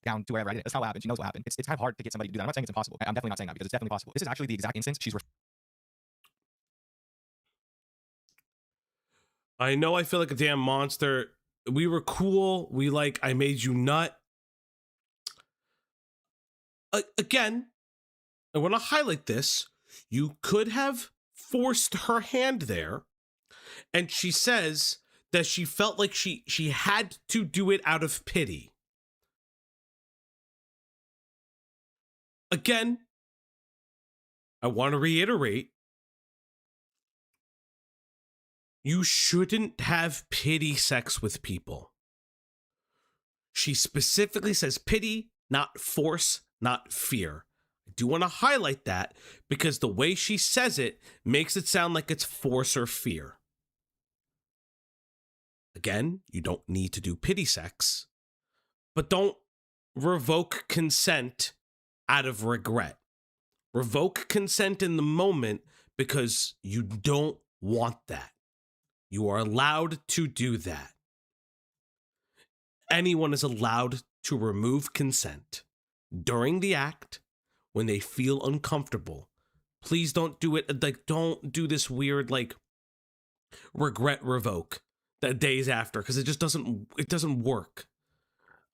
down to wherever I did it. That's not what happened. She knows what happened. It's kind of hard to get somebody to do that. I'm not saying it's impossible. I'm definitely not saying that because it's definitely possible. This is actually the exact instance she's I know I feel like a damn monster. We were cool. We like, I made you nut. Again, I want to highlight this. You could have forced her hand there. And she says that she felt like she had to do it out of pity. Again, I want to reiterate, you shouldn't have pity sex with people. She specifically says pity, not force, not fear. I do want to highlight that because the way she says it makes it sound like it's force or fear. Again, you don't need to do pity sex, but don't revoke consent out of regret. Revoke consent in the moment because you don't want that. You are allowed to do that. Anyone is allowed to remove consent during the act when they feel uncomfortable. Please don't do it. Like, don't do this weird, like, regret revoke the days after, because it just doesn't work.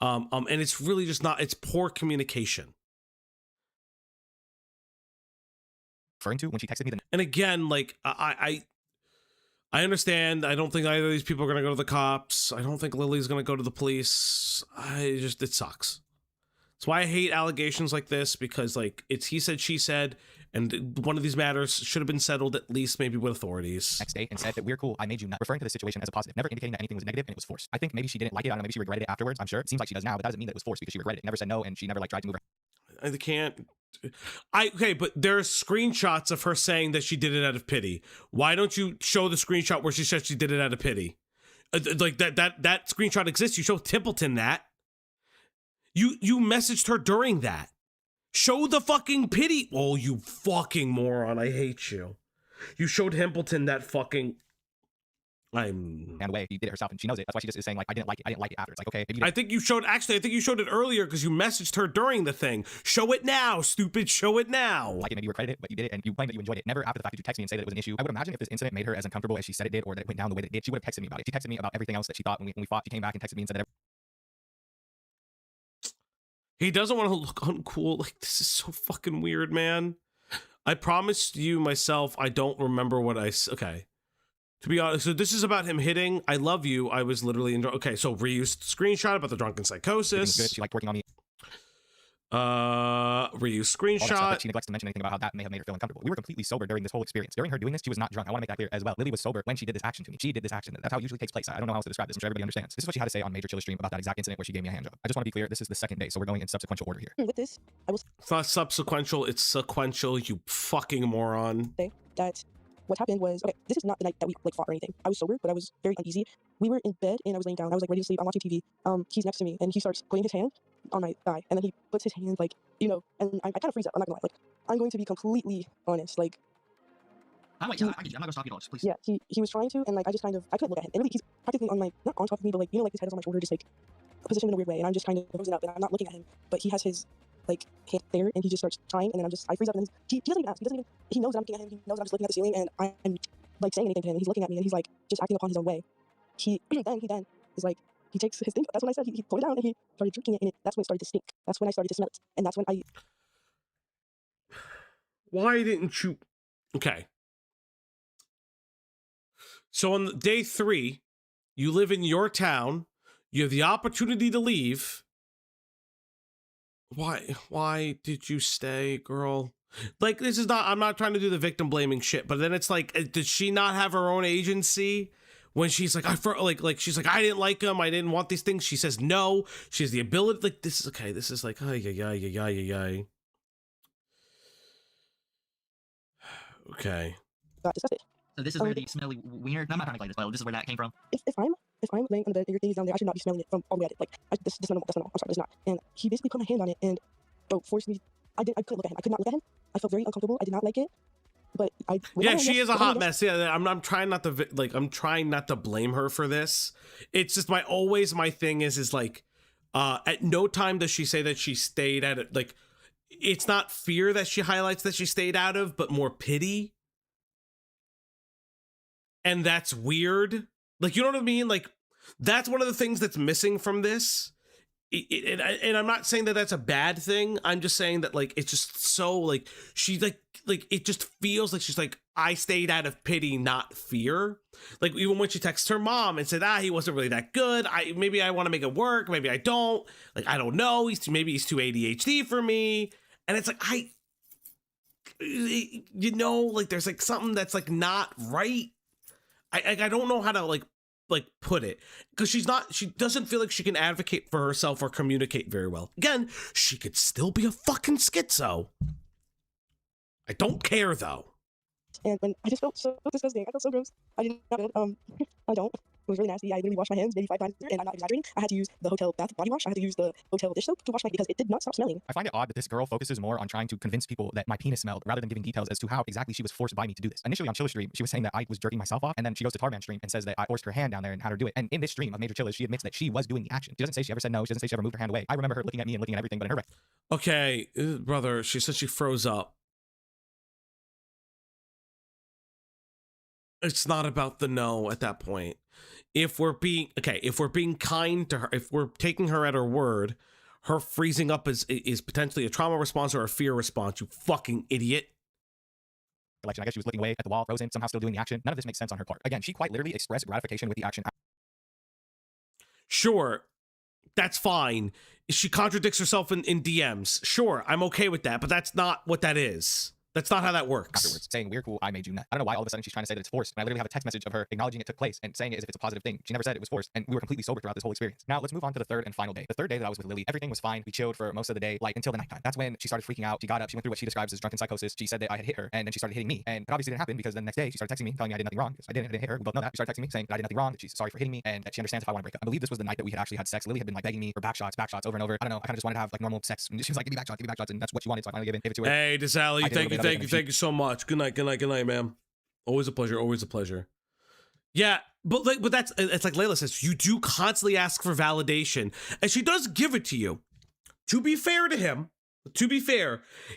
And it's really just not, it's poor communication. referring to when she texted me. And again, like, I understand. I don't think either of these people are going to go to the cops. I don't think Lily's going to go to the police. It sucks. That's why I hate allegations like this, because like it's he said, she said, and one of these matters should have been settled at least maybe with authorities. Next day and said that we're cool. I made you nut. Referring to the situation as a positive, never indicating that anything was negative and it was forced. I think maybe she didn't like it. I don't know. Maybe she regretted it afterwards. I'm sure. It seems like she does now, but that doesn't mean that it was forced because she regretted it. Never said no, and she never like tried to move her. I can't. Okay, but there's screenshots of her saying that she did it out of pity. Why don't you show the screenshot where she said she did it out of pity? Like that screenshot exists. You show Templeton that. You messaged her during that. Show the fucking pity. Oh, you fucking moron. I hate you. You showed Templeton that fucking... And way he did it herself, and she knows it. That's why she just is saying like I didn't like it after. It's like okay. I think you showed it earlier because you messaged her during the thing. Show it now, stupid. Show it now. Like it, maybe you regretted it, but you did it, and you claimed that you enjoyed it. Never after the fact did you text me and say that it was an issue. I would imagine if this incident made her as uncomfortable as she said it did, or that it went down the way that it did, she would have texted me about it. She texted me about everything else that she thought when we fought. She came back and texted me and said that. He doesn't want to look uncool. Like, this is so fucking weird, man. I promised you myself I don't remember what okay. To be honest, so this is about him hitting. I love you. I was literally in... Okay, so reused screenshot about the drunken psychosis. Good. She liked working on me. Reuse screenshot. She neglects to mention anything about how that may have made her feel uncomfortable. We were completely sober during this whole experience. During her doing this, she was not drunk. I want to make that clear as well. Lily was sober when she did this action to me. She did this action. That's how it usually takes place. I don't know how else to describe this. I'm sure everybody understands. This is what she had to say on Major Chiller Stream about that exact incident where she gave me a hand job. I just want to be clear. This is the second day, so we're going in subsequential order here. With this, I was... It's not subsequential. It's sequential. You fucking moron. That what happened was, okay, this is not the night that we like fought or anything. I was sober, but I was very uneasy. We were in bed and I was laying down. I was like ready to sleep. I'm watching TV. He's next to me and he starts putting his hand on my thigh, and then he puts his hand like, you know, and I kind of freeze up. I'm not gonna lie. Like, I'm going to be completely honest. Like, I get you. I'm not gonna stop you at all. Just please. yeah, he was trying to, and like I couldn't look at him. And really, he's practically on my, not on top of me, but like, you know, like his head is on my shoulder, just like positioned in a weird way, and I'm just kind of frozen up, and I'm not looking at him, but he has his like hand there, and he just starts trying, and then I freeze up, and he doesn't even ask. He knows that I'm looking at him. He knows that I'm just looking at the ceiling, and I'm like saying anything to him, and he's looking at me, and he's like just acting upon his own way. He then is like, he takes his thing. That's when I said he pulled it down and he started drinking it, and that's when it started to stink. That's when I started to smell it, and that's when I... Why didn't you... Okay. So on day 3, you live in your town. You have the opportunity to leave. Why did you stay, girl? Like, this is not... I'm not trying to do the victim blaming shit, but then it's like, did she not have her own agency? When she's like, she's like, I didn't like him. I didn't want these things. She says no. She has the ability. Like, this is okay. This is like, ay. Okay. got disgusted. So this is where the smelly wiener. I'm not trying to play this, but this is where that came from. If I'm laying on the bed and your thing is down there, I should not be smelling it from all the way at it. Like, that's not normal. That's not normal. I'm sorry, it's not. And he basically put my hand on it and forced me. I couldn't look at him. I could not look at him. I felt very uncomfortable. I did not like it. But yeah, she is a hot mess. Yeah, I'm trying not to I'm trying not to blame her for this. It's just my thing is like, At no time does she say that she stayed at it. Like, it's not fear that she highlights that she stayed out of, but more pity. And that's weird. Like, you know what I mean? Like, that's one of the things that's missing from this. And I'm not saying that that's a bad thing. I'm just saying that, like, it's just so, like, she, like it just feels like she's like, I stayed out of pity, not fear. Like, even when she texts her mom and said, he wasn't really that good. Maybe I want to make it work. Maybe I don't. Like, I don't know. Maybe he's too ADHD for me. And it's like, you know, like, there's, like, something that's, like, not right. I don't know how to, like put it, because she doesn't feel like she can advocate for herself or communicate very well. Again, she could still be a fucking schizo. I don't care though. And when I just felt so disgusting. I felt so gross. I did not I don't. It was really nasty. I literally washed my hands maybe 5 times, and I'm not exaggerating. I had to use the hotel bath body wash. I had to use the hotel dish soap to wash my, because it did not stop smelling. I find it odd that this girl focuses more on trying to convince people that my penis smelled rather than giving details as to how exactly she was forced by me to do this. Initially on Chiller Stream, she was saying that I was jerking myself off, and then she goes to Tarman Stream and says that I forced her hand down there and had her do it. And in this stream of Major Chillers, she admits that she was doing the action. She doesn't say she ever said no. She doesn't say she ever moved her hand away. I remember her looking at me and looking at everything, but in her Okay, brother, she said she froze up. It's not about the no at that point. If we're being kind to her, if we're taking her at her word, her freezing up is potentially a trauma response or a fear response, you fucking idiot. I guess she was looking away at the wall, frozen, somehow still doing the action. None of this makes sense on her part. Again, she quite literally expressed gratification with the action. Sure, that's fine. She contradicts herself in DMs. Sure, I'm okay with that, but that's not what that is. That's not how that works. Afterwards, saying, we're cool, I made you nut. I don't know why all of a sudden she's trying to say that it's forced. And I literally have a text message of her acknowledging it took place and saying it as if it's a positive thing. She never said it was forced, and we were completely sober throughout this whole experience. Now, let's move on to the third and final day. The third day that I was with Lily, everything was fine. We chilled for most of the day, like until the nighttime. That's when she started freaking out. She got up, she went through what she describes as drunken psychosis. She said that I had hit her, and then she started hitting me. And it obviously didn't happen, because the next day she started texting me, telling me I did nothing wrong. Because I didn't hit her. We both know that. She started texting me saying that I did nothing wrong, that she's sorry for hitting me, and that she understands if I want to break up. I believe this was the night that we had actually had sex. Lily had been like begging me for back shots over and over. I don't know. I kind of just wanted to have like normal sex. And she was like, give me back shots, and that's what she wanted. So I finally gave it to her. Hey, DeSally, thank you so much. Good night, ma'am. Always a pleasure. Yeah, but that's, it's like Layla says, you do constantly ask for validation, and she does give it to you. To be fair to him,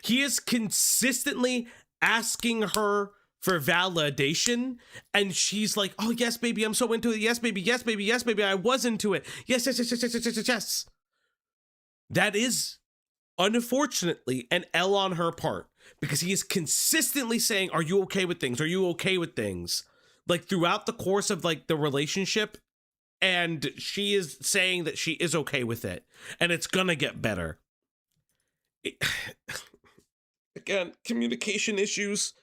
he is consistently asking her for validation, and she's like, oh yes, baby, I'm so into it. Yes, baby, I was into it. Yes. That is, unfortunately, an L on her part, because he is consistently saying, are you okay with things? Are you okay with things? Like, throughout the course of like the relationship, and she is saying that she is okay with it, and it's gonna get better. Again, communication issues.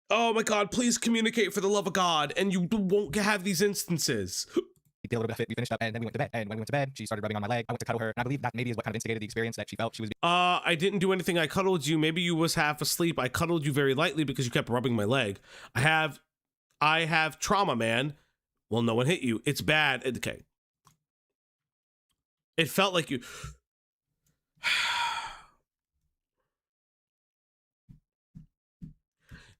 Oh my God, please communicate for the love of God, and you won't have these instances. We did a little bit of it, we finished up, and then we went to bed. And when we went to bed, she started rubbing on my leg. I went to cuddle her, and I believe that maybe is what kind of instigated the experience, that she felt she was I didn't do anything. I cuddled you. Maybe you was half asleep. I cuddled you very lightly because you kept rubbing my leg. I have trauma, man. Well, no one hit you. It's bad. Okay. It felt like you...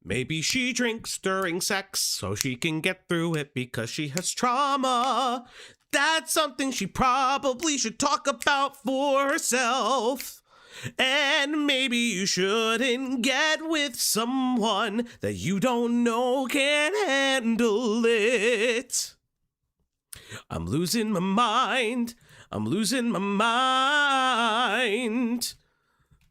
Maybe she drinks during sex so she can get through it because she has trauma. That's something she probably should talk about for herself. And maybe you shouldn't get with someone that you don't know can handle it. I'm losing my mind.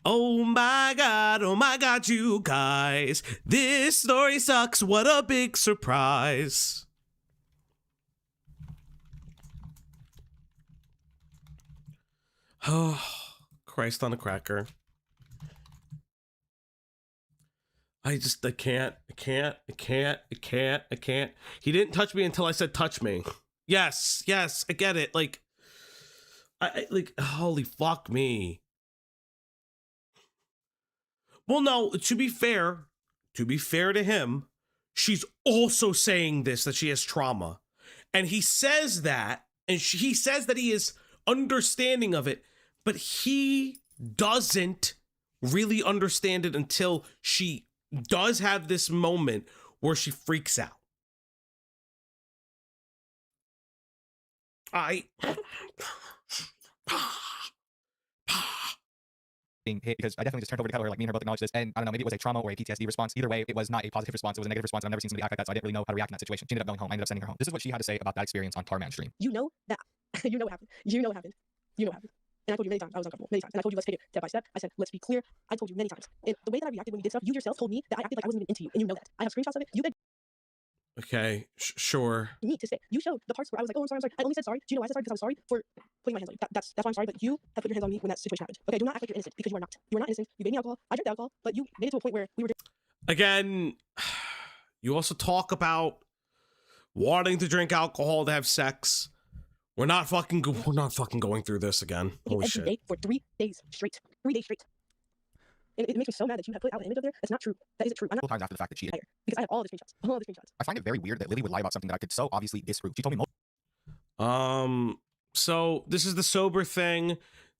Oh my God, you guys. This story sucks. What a big surprise. Oh, Christ on a cracker. I can't. He didn't touch me until I said touch me. Yes, I get it. Like, I holy fuck me. Well, no, to be fair to him, she's also saying this, that she has trauma. And he says that, and he says that he is understanding of it, but he doesn't really understand it until she does have this moment where she freaks out. being hit, because I definitely just turned over to her, like me and her both acknowledged this, and I don't know, maybe it was a trauma or a PTSD response. Either way, it was not a positive response, it was a negative response. I've never seen somebody act like that, so I didn't really know how to react in that situation. She ended up going home. I ended up sending her home. This is what she had to say about that experience on Tarman stream. You know that. You know what happened. You know what happened. You know what happened. And I told you many times I was uncomfortable, many times. And I told you let's take it step by step. I said let's be clear. I told you many times. And the way that I reacted when you did stuff, you yourself told me that I acted like I wasn't even into you, and you know that. I have screenshots of it. You begged Okay, sure. me to stay. You showed the parts where I was like, oh, I'm sorry. I only said sorry. Do you know why I said sorry? Because I was sorry for putting my hands on you. That's why I'm sorry. But you have put your hands on me when that situation happened. Okay, do not act like you're innocent, because you are not. You are not innocent. You gave me alcohol. I drank the alcohol, but you made it to a point where we were. Again, you also talk about wanting to drink alcohol to have sex. We're not fucking going through this again. Holy every shit. day for 3 days straight. 3 days straight. And it makes me so mad that you have put out an image of there. That's not true. That isn't true. I'm not Times after the fact that she, because I have all the screenshots. All the screenshots. I find it very weird that Lily would lie about something that I could so obviously disprove. She told me So this is the sober thing.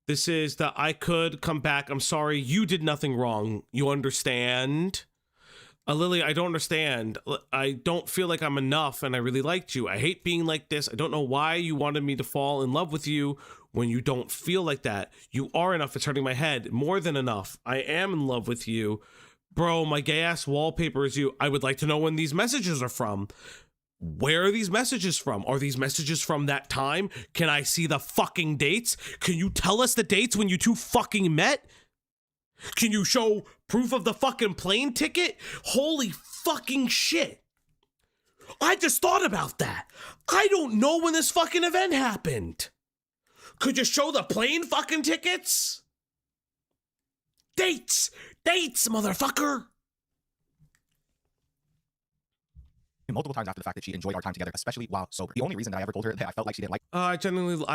This is the I could come back. I'm sorry. You did nothing wrong. You understand? Lily, I don't understand. I don't feel like I'm enough, and I really liked you. I hate being like this. I don't know why you wanted me to fall in love with you when you don't feel like that. You are enough. It's hurting my head. More than enough. I am in love with you. Bro, my gay-ass wallpaper is you. I would like to know when these messages are from. Where are these messages from? Are these messages from that time? Can I see the fucking dates? Can you tell us the dates when you two fucking met? Can you show proof of the fucking plane ticket? Holy fucking shit. I just thought about that. I don't know when this fucking event happened. Could you show the plane fucking tickets? Dates, motherfucker. multiple times after the fact that she enjoyed our time together, especially while sober. The only reason that I ever told her that I felt like she didn't like I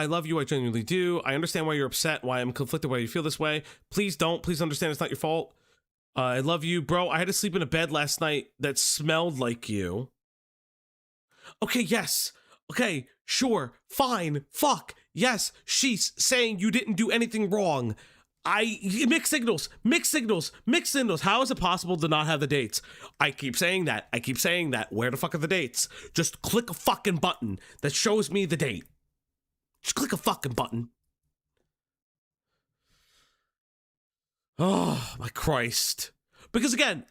love you. I genuinely do. I understand why you're upset, why I'm conflicted, why you feel this way. Please understand it's not your fault. I love you, bro. I had to sleep in a bed last night that smelled like you. Okay, yes. Okay, sure, fine, fuck. Yes, she's saying you didn't do anything wrong. Mixed signals. How is it possible to not have the dates? I keep saying that. Where the fuck are the dates? Just click a fucking button that shows me the date. Just click a fucking button. Oh, my Christ. Because again,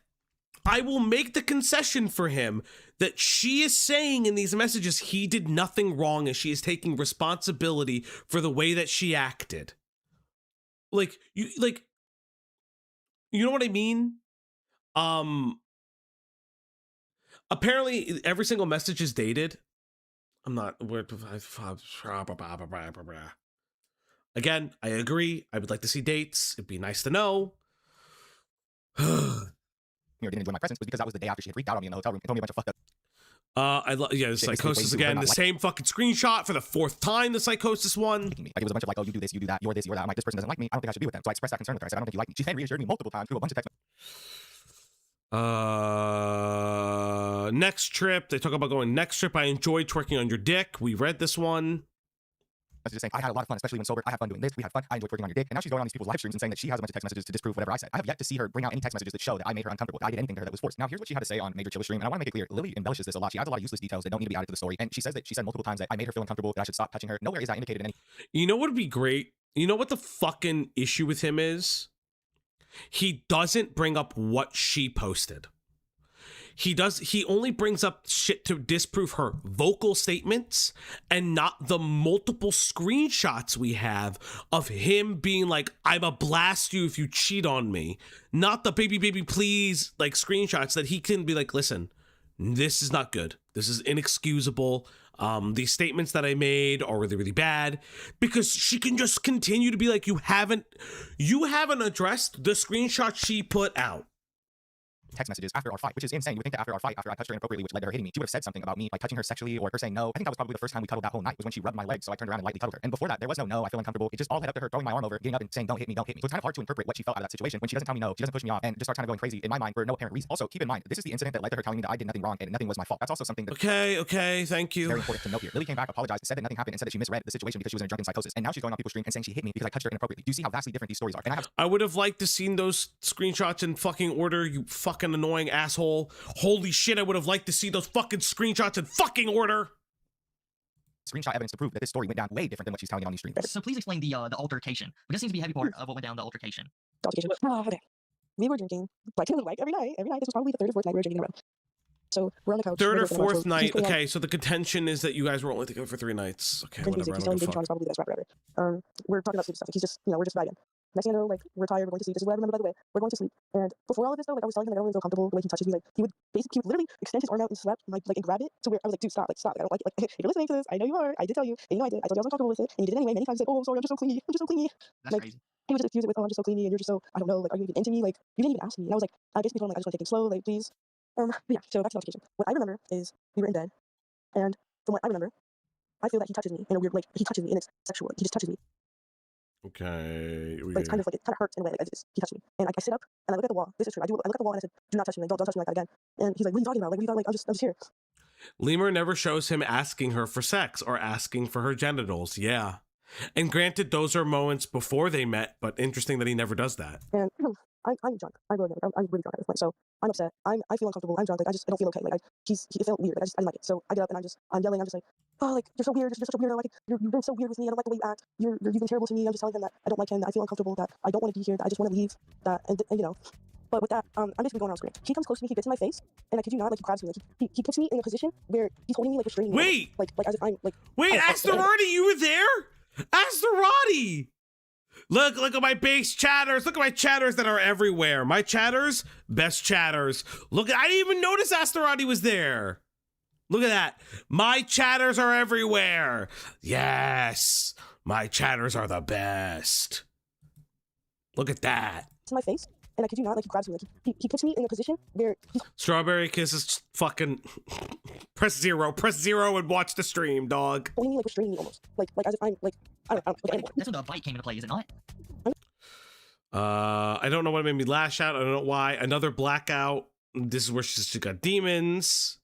I will make the concession for him that she is saying in these messages he did nothing wrong and she is taking responsibility for the way that she acted. You know what I mean? Apparently every single message is dated. Again, I agree. I would like to see dates. It'd be nice to know. didn't enjoy my presence was because that was the day after she had freaked out on me in the hotel room and told me a bunch of fucked up. The psychosis again. The same fucking screenshot for the 4th time. The psychosis one. Like it was a bunch of like, oh, you do this, you do that, you're this, you're that. I'm like, this person doesn't like me. I don't think I should be with them. So I expressed that concern with her. I said, I don't think you like me. She then reassured me multiple times through a bunch of text. Next trip. They talk about going next trip. I enjoyed twerking on your dick. We read this one. I was just saying, I had a lot of fun, especially when sober. I have fun doing this. We had fun. I enjoyed twerking on your dick. And now she's going on these people's live streams and saying that she has a bunch of text messages to disprove whatever I said. I have yet to see her bring out any text messages that show that I made her uncomfortable. That I did anything to her that was forced. Now, here's what she had to say on Major Chiller stream, and I want to make it clear. Lily embellishes this a lot. She adds a lot of useless details that don't need to be added to the story. And she says that she said multiple times that I made her feel uncomfortable, that I should stop touching her. Nowhere is that indicated in any. You know what would be great? You know what the fucking issue with him is? He doesn't bring up what she posted. He only brings up shit to disprove her vocal statements and not the multiple screenshots we have of him being like, I'ma blast you if you cheat on me. Not the baby please like screenshots that he can be like, listen, this is not good. This is inexcusable. These statements that I made are really, really bad, because she can just continue to be like, you haven't addressed the screenshot she put out. Text messages after our fight, which is insane. You would think that after our fight, after I touched her inappropriately, which led to her hitting me, she would have said something about me, like touching her sexually or her saying no. I think that was probably the first time we cuddled that whole night, was when she rubbed my leg, so I turned around and lightly cuddled her. And before that, there was no, I feel uncomfortable. It just all led up to her throwing my arm over, getting up and saying, don't hit me. So it's kind of hard to interpret what she felt out of that situation when she doesn't tell me no, she doesn't push me off, and just starts kind of going crazy in my mind for no apparent reason. Also, keep in mind, this is the incident that led to her telling me that I did nothing wrong and nothing was my fault. That's also something that Okay, thank you. Very important to note here. Lily came back, apologized, said that nothing happened, and said that she misread the situation because she was in a drunken psychosis. And now she's going on people's stream and saying she hit me because I touched her inappropriately. Do you see how vastly different these stories are? And I would have liked to seen those screenshots in fucking order, you fucking annoying asshole. Holy shit, I would have liked to see those fucking screenshots in fucking order. screenshot evidence to prove that this story went down way different than what she's telling it on these streams. So please explain the altercation. Because this seems to be a heavy part of what went down the altercation. Okay. We were drinking like every night. This was probably the third or fourth night we were drinking in a row. So we're on the couch. Third or we're drinking fourth a bunch. He's night. putting on Okay, so the contention is that you guys were only together for 3 nights. Okay, Prince whatever. music. I He's don't telling give a Big Sean is fuck. probably the best rapper ever. We're talking about sleep stuff. He's just, we're just vibing. Next thing I know, like, we're tired, we're going to sleep. This is what I remember, by the way. We're going to sleep. And before all of this, though, like, I was telling him that I don't really feel comfortable the way he touches me. Like, he would literally extend his arm out and slap, and grab it to where I was like, dude, stop. Like, I don't like it. Like, if you're listening to this, I know you are. I did tell you. And you know I did. I told you I was uncomfortable with it. And you did it anyway. Many times, like, oh, I'm sorry, I'm just so clingy. That's like, crazy. he would just excuse it with, oh, I'm just so clingy, and you're just so, I don't know, like, are you even into me? Like, you didn't even ask me. And I was like, I basically told him, like, I just want to take it slow, like, please. But yeah, so back to the altercation. What I remember is we were in bed, and from what I remember, I feel that he touches me in a weird, like, he touches me and it's sexual. He just touches me. Okay. But it's kind of like, it kind of hurts in a way. Like, he touched me. And I sit up and I look at the wall. This is true. I look at the wall and I said, do not touch me. Like, don't touch me like that again. And he's like, what are you talking about? Like, what are you talking about? Like, I'm just here. Lemur never shows him asking her for sex or asking for her genitals. Yeah. And granted, those are moments before they met, but interesting that he never does that. And I'm drunk. I'm really drunk at this point. So I'm upset. I feel uncomfortable. I'm drunk. Like, I don't feel okay. Like, he felt weird. Like, I didn't like it. So I get up and I'm yelling. I'm just like, oh, like, you're so weird. You're such a weirdo. Like, you've been so weird with me. I don't like the way you act. You've been terrible to me. I'm just telling him that I don't like him. That I feel uncomfortable. That I don't want to be here. That I just want to leave. That and you know. But with that, I'm basically going around screaming. He comes close to me. He gets in my face, and I kid you not, like, he grabs me. Like, he puts me in a position where he's holding me, like, restraining me. Wait! Like as if I'm like. Wait, Asterati, you were there? Asterati! Look at my base chatters. Look at my chatters that are everywhere. My chatters, best chatters. Look, I didn't even notice Asterati was there. Look at that. My chatters are everywhere. Yes, my chatters are the best. Look at that. In my face, and I kid you not, like, he grabs me. Like, he puts me in a position where. Strawberry Kisses, fucking press zero and watch the stream, dog. Holding me, like, restraining me almost. Like as if I'm like. I don't like, anymore. That's when the bite came into play, is it not? I don't know what made me lash out. I don't know why. Another blackout. This is where she got demons.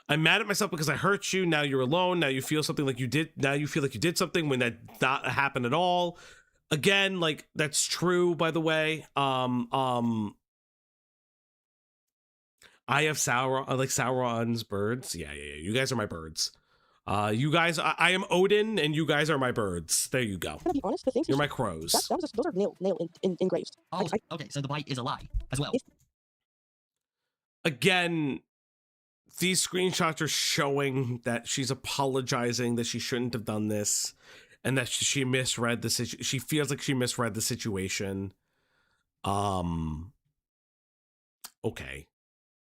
I'm mad at myself because I hurt you. Now you're alone. Now you feel something like you did. Now you feel like you did something when that not happened at all. Again, like, that's true, by the way. I have Sauron's birds. Yeah. You guys are my birds. You guys, I am Odin, and you guys are my birds. There you go. To be honest, the things You're my crows. those are nailed engraved. Oh, okay, so the bite is a lie as well. Again, these screenshots are showing that she's apologizing, that she shouldn't have done this, and that she misread the situation. She feels like she misread the situation. Okay.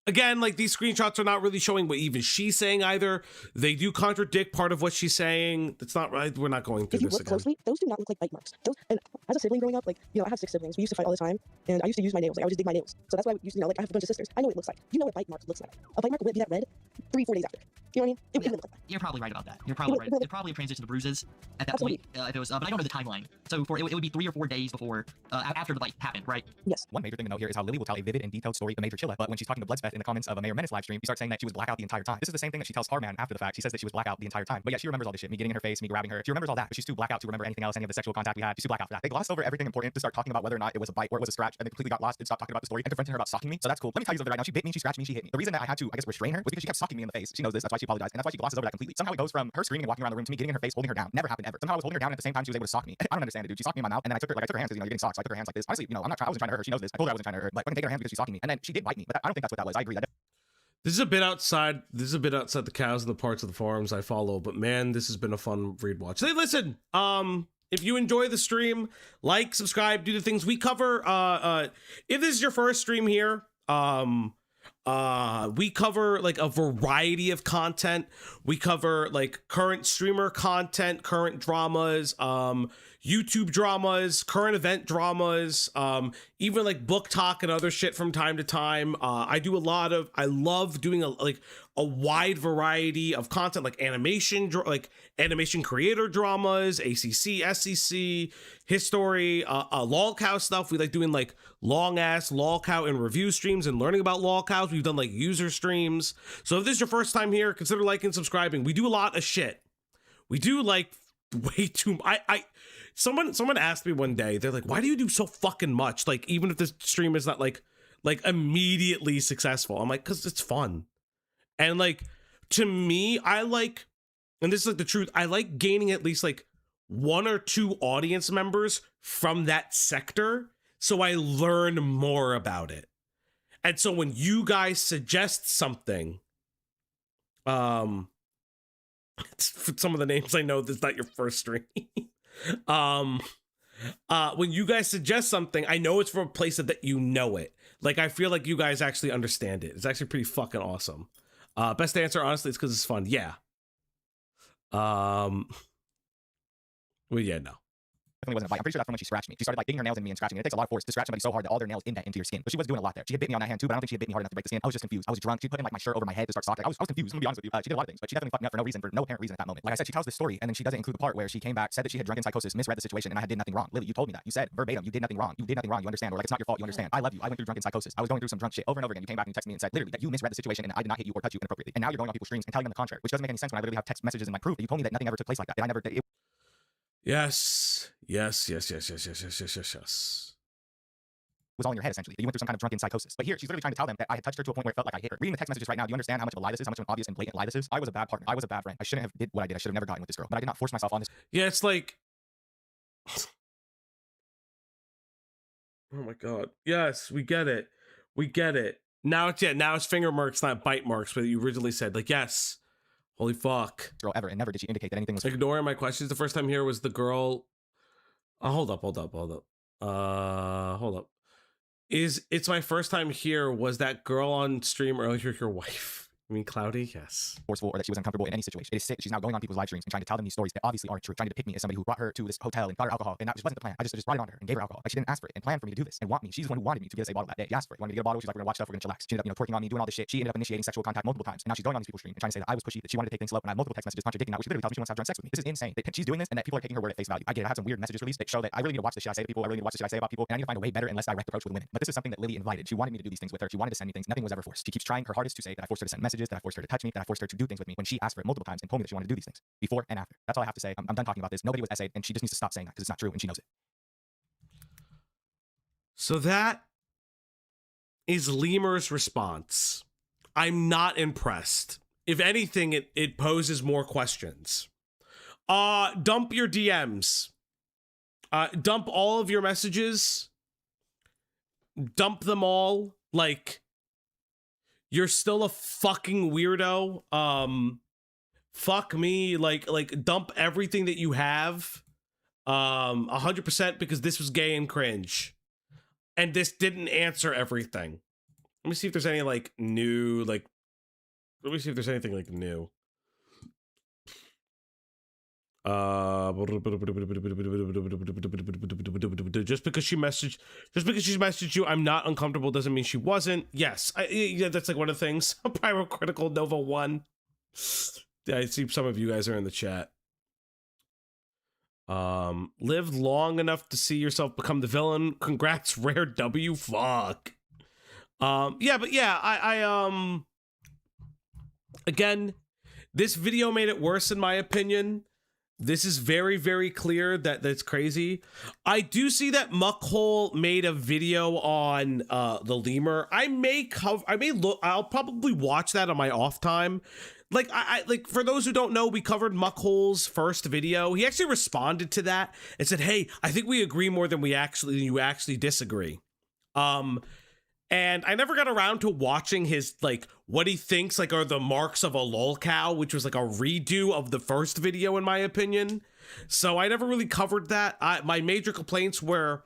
Again, like, these screenshots are not really showing what even she's saying either. They do contradict part of what she's saying. It's not right. We're not going through If you this look again. closely, those do not look like bite marks. And as a sibling growing up, like, you know, I have 6 siblings. We used to fight all the time, and I used to use my nails. Like, I would just dig my nails. So that's why I used to, you know, like, I have a bunch of sisters. I know what it looks like. You know what a bite mark looks like. A bite mark would be that red 3-4 days after. You know what I mean? It wouldn't look like that. You're probably right about that. You're probably right. It probably transitioned to bruises at that point. If it was, but I don't know the timeline. So it would be 3 or 4 days before, after the bite happened, right? Yes. One major thing to note here is how Lily will tell a vivid and detailed story of Major Chilla, but when she's talking to Bloodspeth in the comments of a Mayor Menace live stream, she starts saying that she was blackout the entire time. This is the same thing that she tells Starman after the fact. She says that she was blackout the entire time. But yeah, she remembers all this shit. Me getting in her face, me grabbing her. She remembers all that, but she's too blackout to remember anything else, any of the sexual contact we had. She's too blackout for that. They glossed over everything important to start talking about whether or not it was a bite or it was a scratch, and they completely got lost and stopped talking about the story and confronting her about stalking me. So that's cool. Let me tell you something right now. She bit me, she scratched me, she hit me. The reason that I had to, I guess, restrain her was because she kept stalking me in the face. She knows this. That's why she apologized, and that's why she glosses over that completely. Somehow it goes from her screaming and walking around the room to me getting in her face, holding her down. Never happened ever. Somehow I was holding her down and at the same time she was able to stalk me. I don't understand it, dude. She stalked me in my mouth, and then I took her hands because, you know, you're getting stalked. So I took her hands like this. Honestly, you know, I wasn't trying to hurt her. She knows this. I told her I wasn't trying to hurt her. Like, fucking take her hands because she's stalking me, and then she did bite me. But I don't think that's what that was. I agree. This is a bit outside. This is a bit outside the cows and the parts of the forums I follow. But man, this has been a fun read watch. Hey, listen. If you enjoy the stream, like, subscribe, do the things we cover. If this is your first stream here, we cover like a variety of content. We cover like current streamer content, current dramas, YouTube dramas, current event dramas, even like book talk and other shit from time to time. I love doing a wide variety of content, like animation creator dramas, ACC, SCC, history, Lolcow stuff. We like doing like long ass Lolcow and review streams and learning about Lolcows. We've done like user streams. So if this is your first time here, consider liking and subscribing. We do a lot of shit. We do like way too. Someone asked me one day. They're like, "Why do you do so fucking much? Like, even if the stream is not like immediately successful." I'm like, "Cause it's fun." And like, to me, I like and this is like the truth, I like gaining at least like 1 or 2 audience members from that sector so I learn more about it. And so when you guys suggest something, for some of the names I know, this is not your first stream. When you guys suggest something, I know it's from a place that you know it. Like, I feel like you guys actually understand it. It's actually pretty fucking awesome. Best answer, honestly, is because it's fun. Yeah. Well, yeah, no. Definitely wasn't a bite. I'm pretty sure that's from when she scratched me. She started like digging her nails in me and scratching me. It takes a lot of force to scratch somebody so hard that all their nails indent into your skin. But she was doing a lot there. She had bit me on that hand too, but I don't think she had bit me hard enough to break the skin. I was just confused. I was drunk. She put in like my shirt over my head to start stalking. I was confused. I'm gonna be honest with you. She did a lot of things, but she definitely fucked me up for no reason, for no apparent reason at that moment. Like I said, she tells this story and then she doesn't include the part where she came back, said that she had drunken psychosis, misread the situation, and I did nothing wrong. Lily, you told me that. You said verbatim, you did nothing wrong. You did nothing wrong. You understand? Or like it's not your fault. You understand? I love you. I went through drunken psychosis. I was going through some drunk shit over and over again. You came back and you texted me and said literally that you misread the situation and I did not hit you or touch you inappropriately. And now you're going on people's streams and telling them the contrary, which doesn't make any sense when I literally have text messages and like proof that you told me that nothing ever took place like that. That I never did. Yes. Was all in your head essentially. That you went through some kind of drunken psychosis. But here, she's literally trying to tell them that I had touched her to a point where it felt like I hit her. Reading the text messages right now, do you understand how much of a lie this is? How much of an obvious and blatant lie this is? I was a bad partner. I was a bad friend. I shouldn't have did what I did. I should have never gotten with this girl. But I did not force myself on this. Yeah, it's like, oh my god. Yes, we get it. We get it. Now it's finger marks, not bite marks, but you originally said, like, yes. Holy fuck. Girl ever, and never did she indicate that anything was ignoring my questions. The first time here was the girl. Hold up. It's my first time here. Was that girl on stream earlier your wife? I mean, Cloudy, yes. Forceful or that she was uncomfortable in any situation. It is sick. She's now going on people's live streams and trying to tell them these stories that obviously aren't true. Trying to depict me as somebody who brought her to this hotel and got her alcohol, and that just wasn't the plan. I just brought it on her and gave her alcohol. Like she didn't ask for it and planned for me to do this and want me. She's the one who wanted me to get us a bottle that day. She asked for it. Wanted me to get a bottle. She's like, we're gonna watch stuff. We're gonna chillax. She ended up, twerking on me, doing all this shit. She ended up initiating sexual contact multiple times, and now she's going on these people's streams and trying to say that I was pushy, that she wanted to take things slow, and I have multiple text messages contradicting that, which she literally tells me she wants to have drunk sex with me. This is insane. That she's doing this and that people are taking her word at face value. I get it. I have some weird messages released that show that I really need to watch the shit I say to people. I really need to watch the shit I say about people, and I need to find a way better and less direct approach with women. But this is something that Lily invited. She wanted me to do these things with her. She wanted to send me things. Nothing was ever forced. She keeps trying her hardest to say that I forced her to send messages, that I forced her to touch me, that I forced her to do things with me, when she asked for it multiple times and told me that she wanted to do these things before and after. That's all I have to say. I'm done talking about this. Nobody was essayed, and she just needs to stop saying that because it's not true and she knows it. So that is Lemur's response. I'm not impressed. If anything, it poses more questions. Dump your DMs. Dump all of your messages. Dump them all. Like, you're still a fucking weirdo. Fuck me. Like dump everything that you have. 100%, because this was gay and cringe. And this didn't answer everything. Let me see if there's any like new, like, let me see if there's anything like new. Just because she's messaged you, I'm not uncomfortable doesn't mean she wasn't. Yes, yeah, that's like one of the things. Pyrocritical Nova 1. Yeah, I see some of you guys are in the chat. Live long enough to see yourself become the villain. Congrats, Rare W. Fuck. Yeah, but yeah, I again, this video made it worse in my opinion. This is very, very clear that that's crazy. I do see that Muckhole made a video on the Lemur. I'll probably watch that on my off time. Like, I like, for those who don't know, we covered Muckhole's first video. He actually responded to that and said, hey, I think we agree more than you actually disagree. And I never got around to watching his, like, what he thinks, like, are the marks of a Lolcow, which was, like, a redo of the first video, in my opinion. So I never really covered that. My major complaints were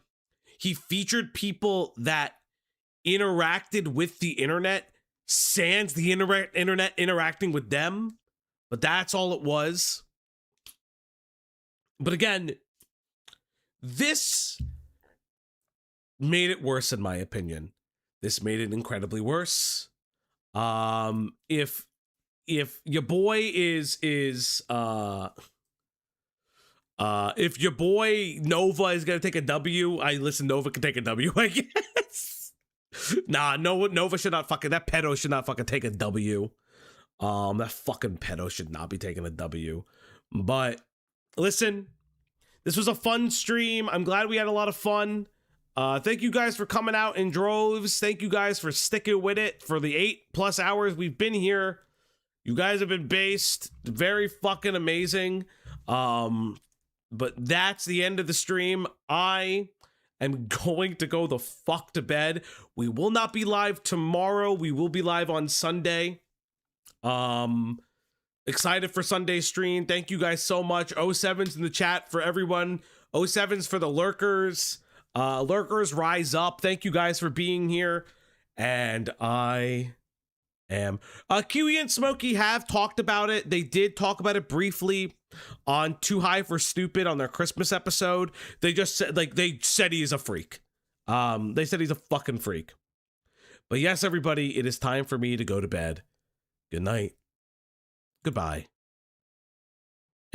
he featured people that interacted with the internet, sans the internet interacting with them. But that's all it was. But again, this made it worse, in my opinion. This made it incredibly worse. If your boy if your boy Nova is gonna take a W, Nova can take a W, I guess. Nah, Nova should not fucking, that pedo should not fucking take a W. That fucking pedo should not be taking a W. But listen, this was a fun stream. I'm glad we had a lot of fun. Thank you guys for coming out in droves. Thank you guys for sticking with it for the 8+ hours we've been here. You guys have been based. Very fucking amazing. But that's the end of the stream. I am going to go the fuck to bed. We will not be live tomorrow. We will be live on Sunday. Excited for Sunday's stream. Thank you guys so much. 07's in the chat for everyone. 07's for the lurkers. Lurkers, rise up. Thank you guys for being here. And I am Kiwi and Smokey have talked about it. They did talk about it briefly on Too High for Stupid on their Christmas episode. They just said, like, they said he is a freak. They said he's a fucking freak. But yes, everybody, it is time for me to go to bed. Good night. Goodbye.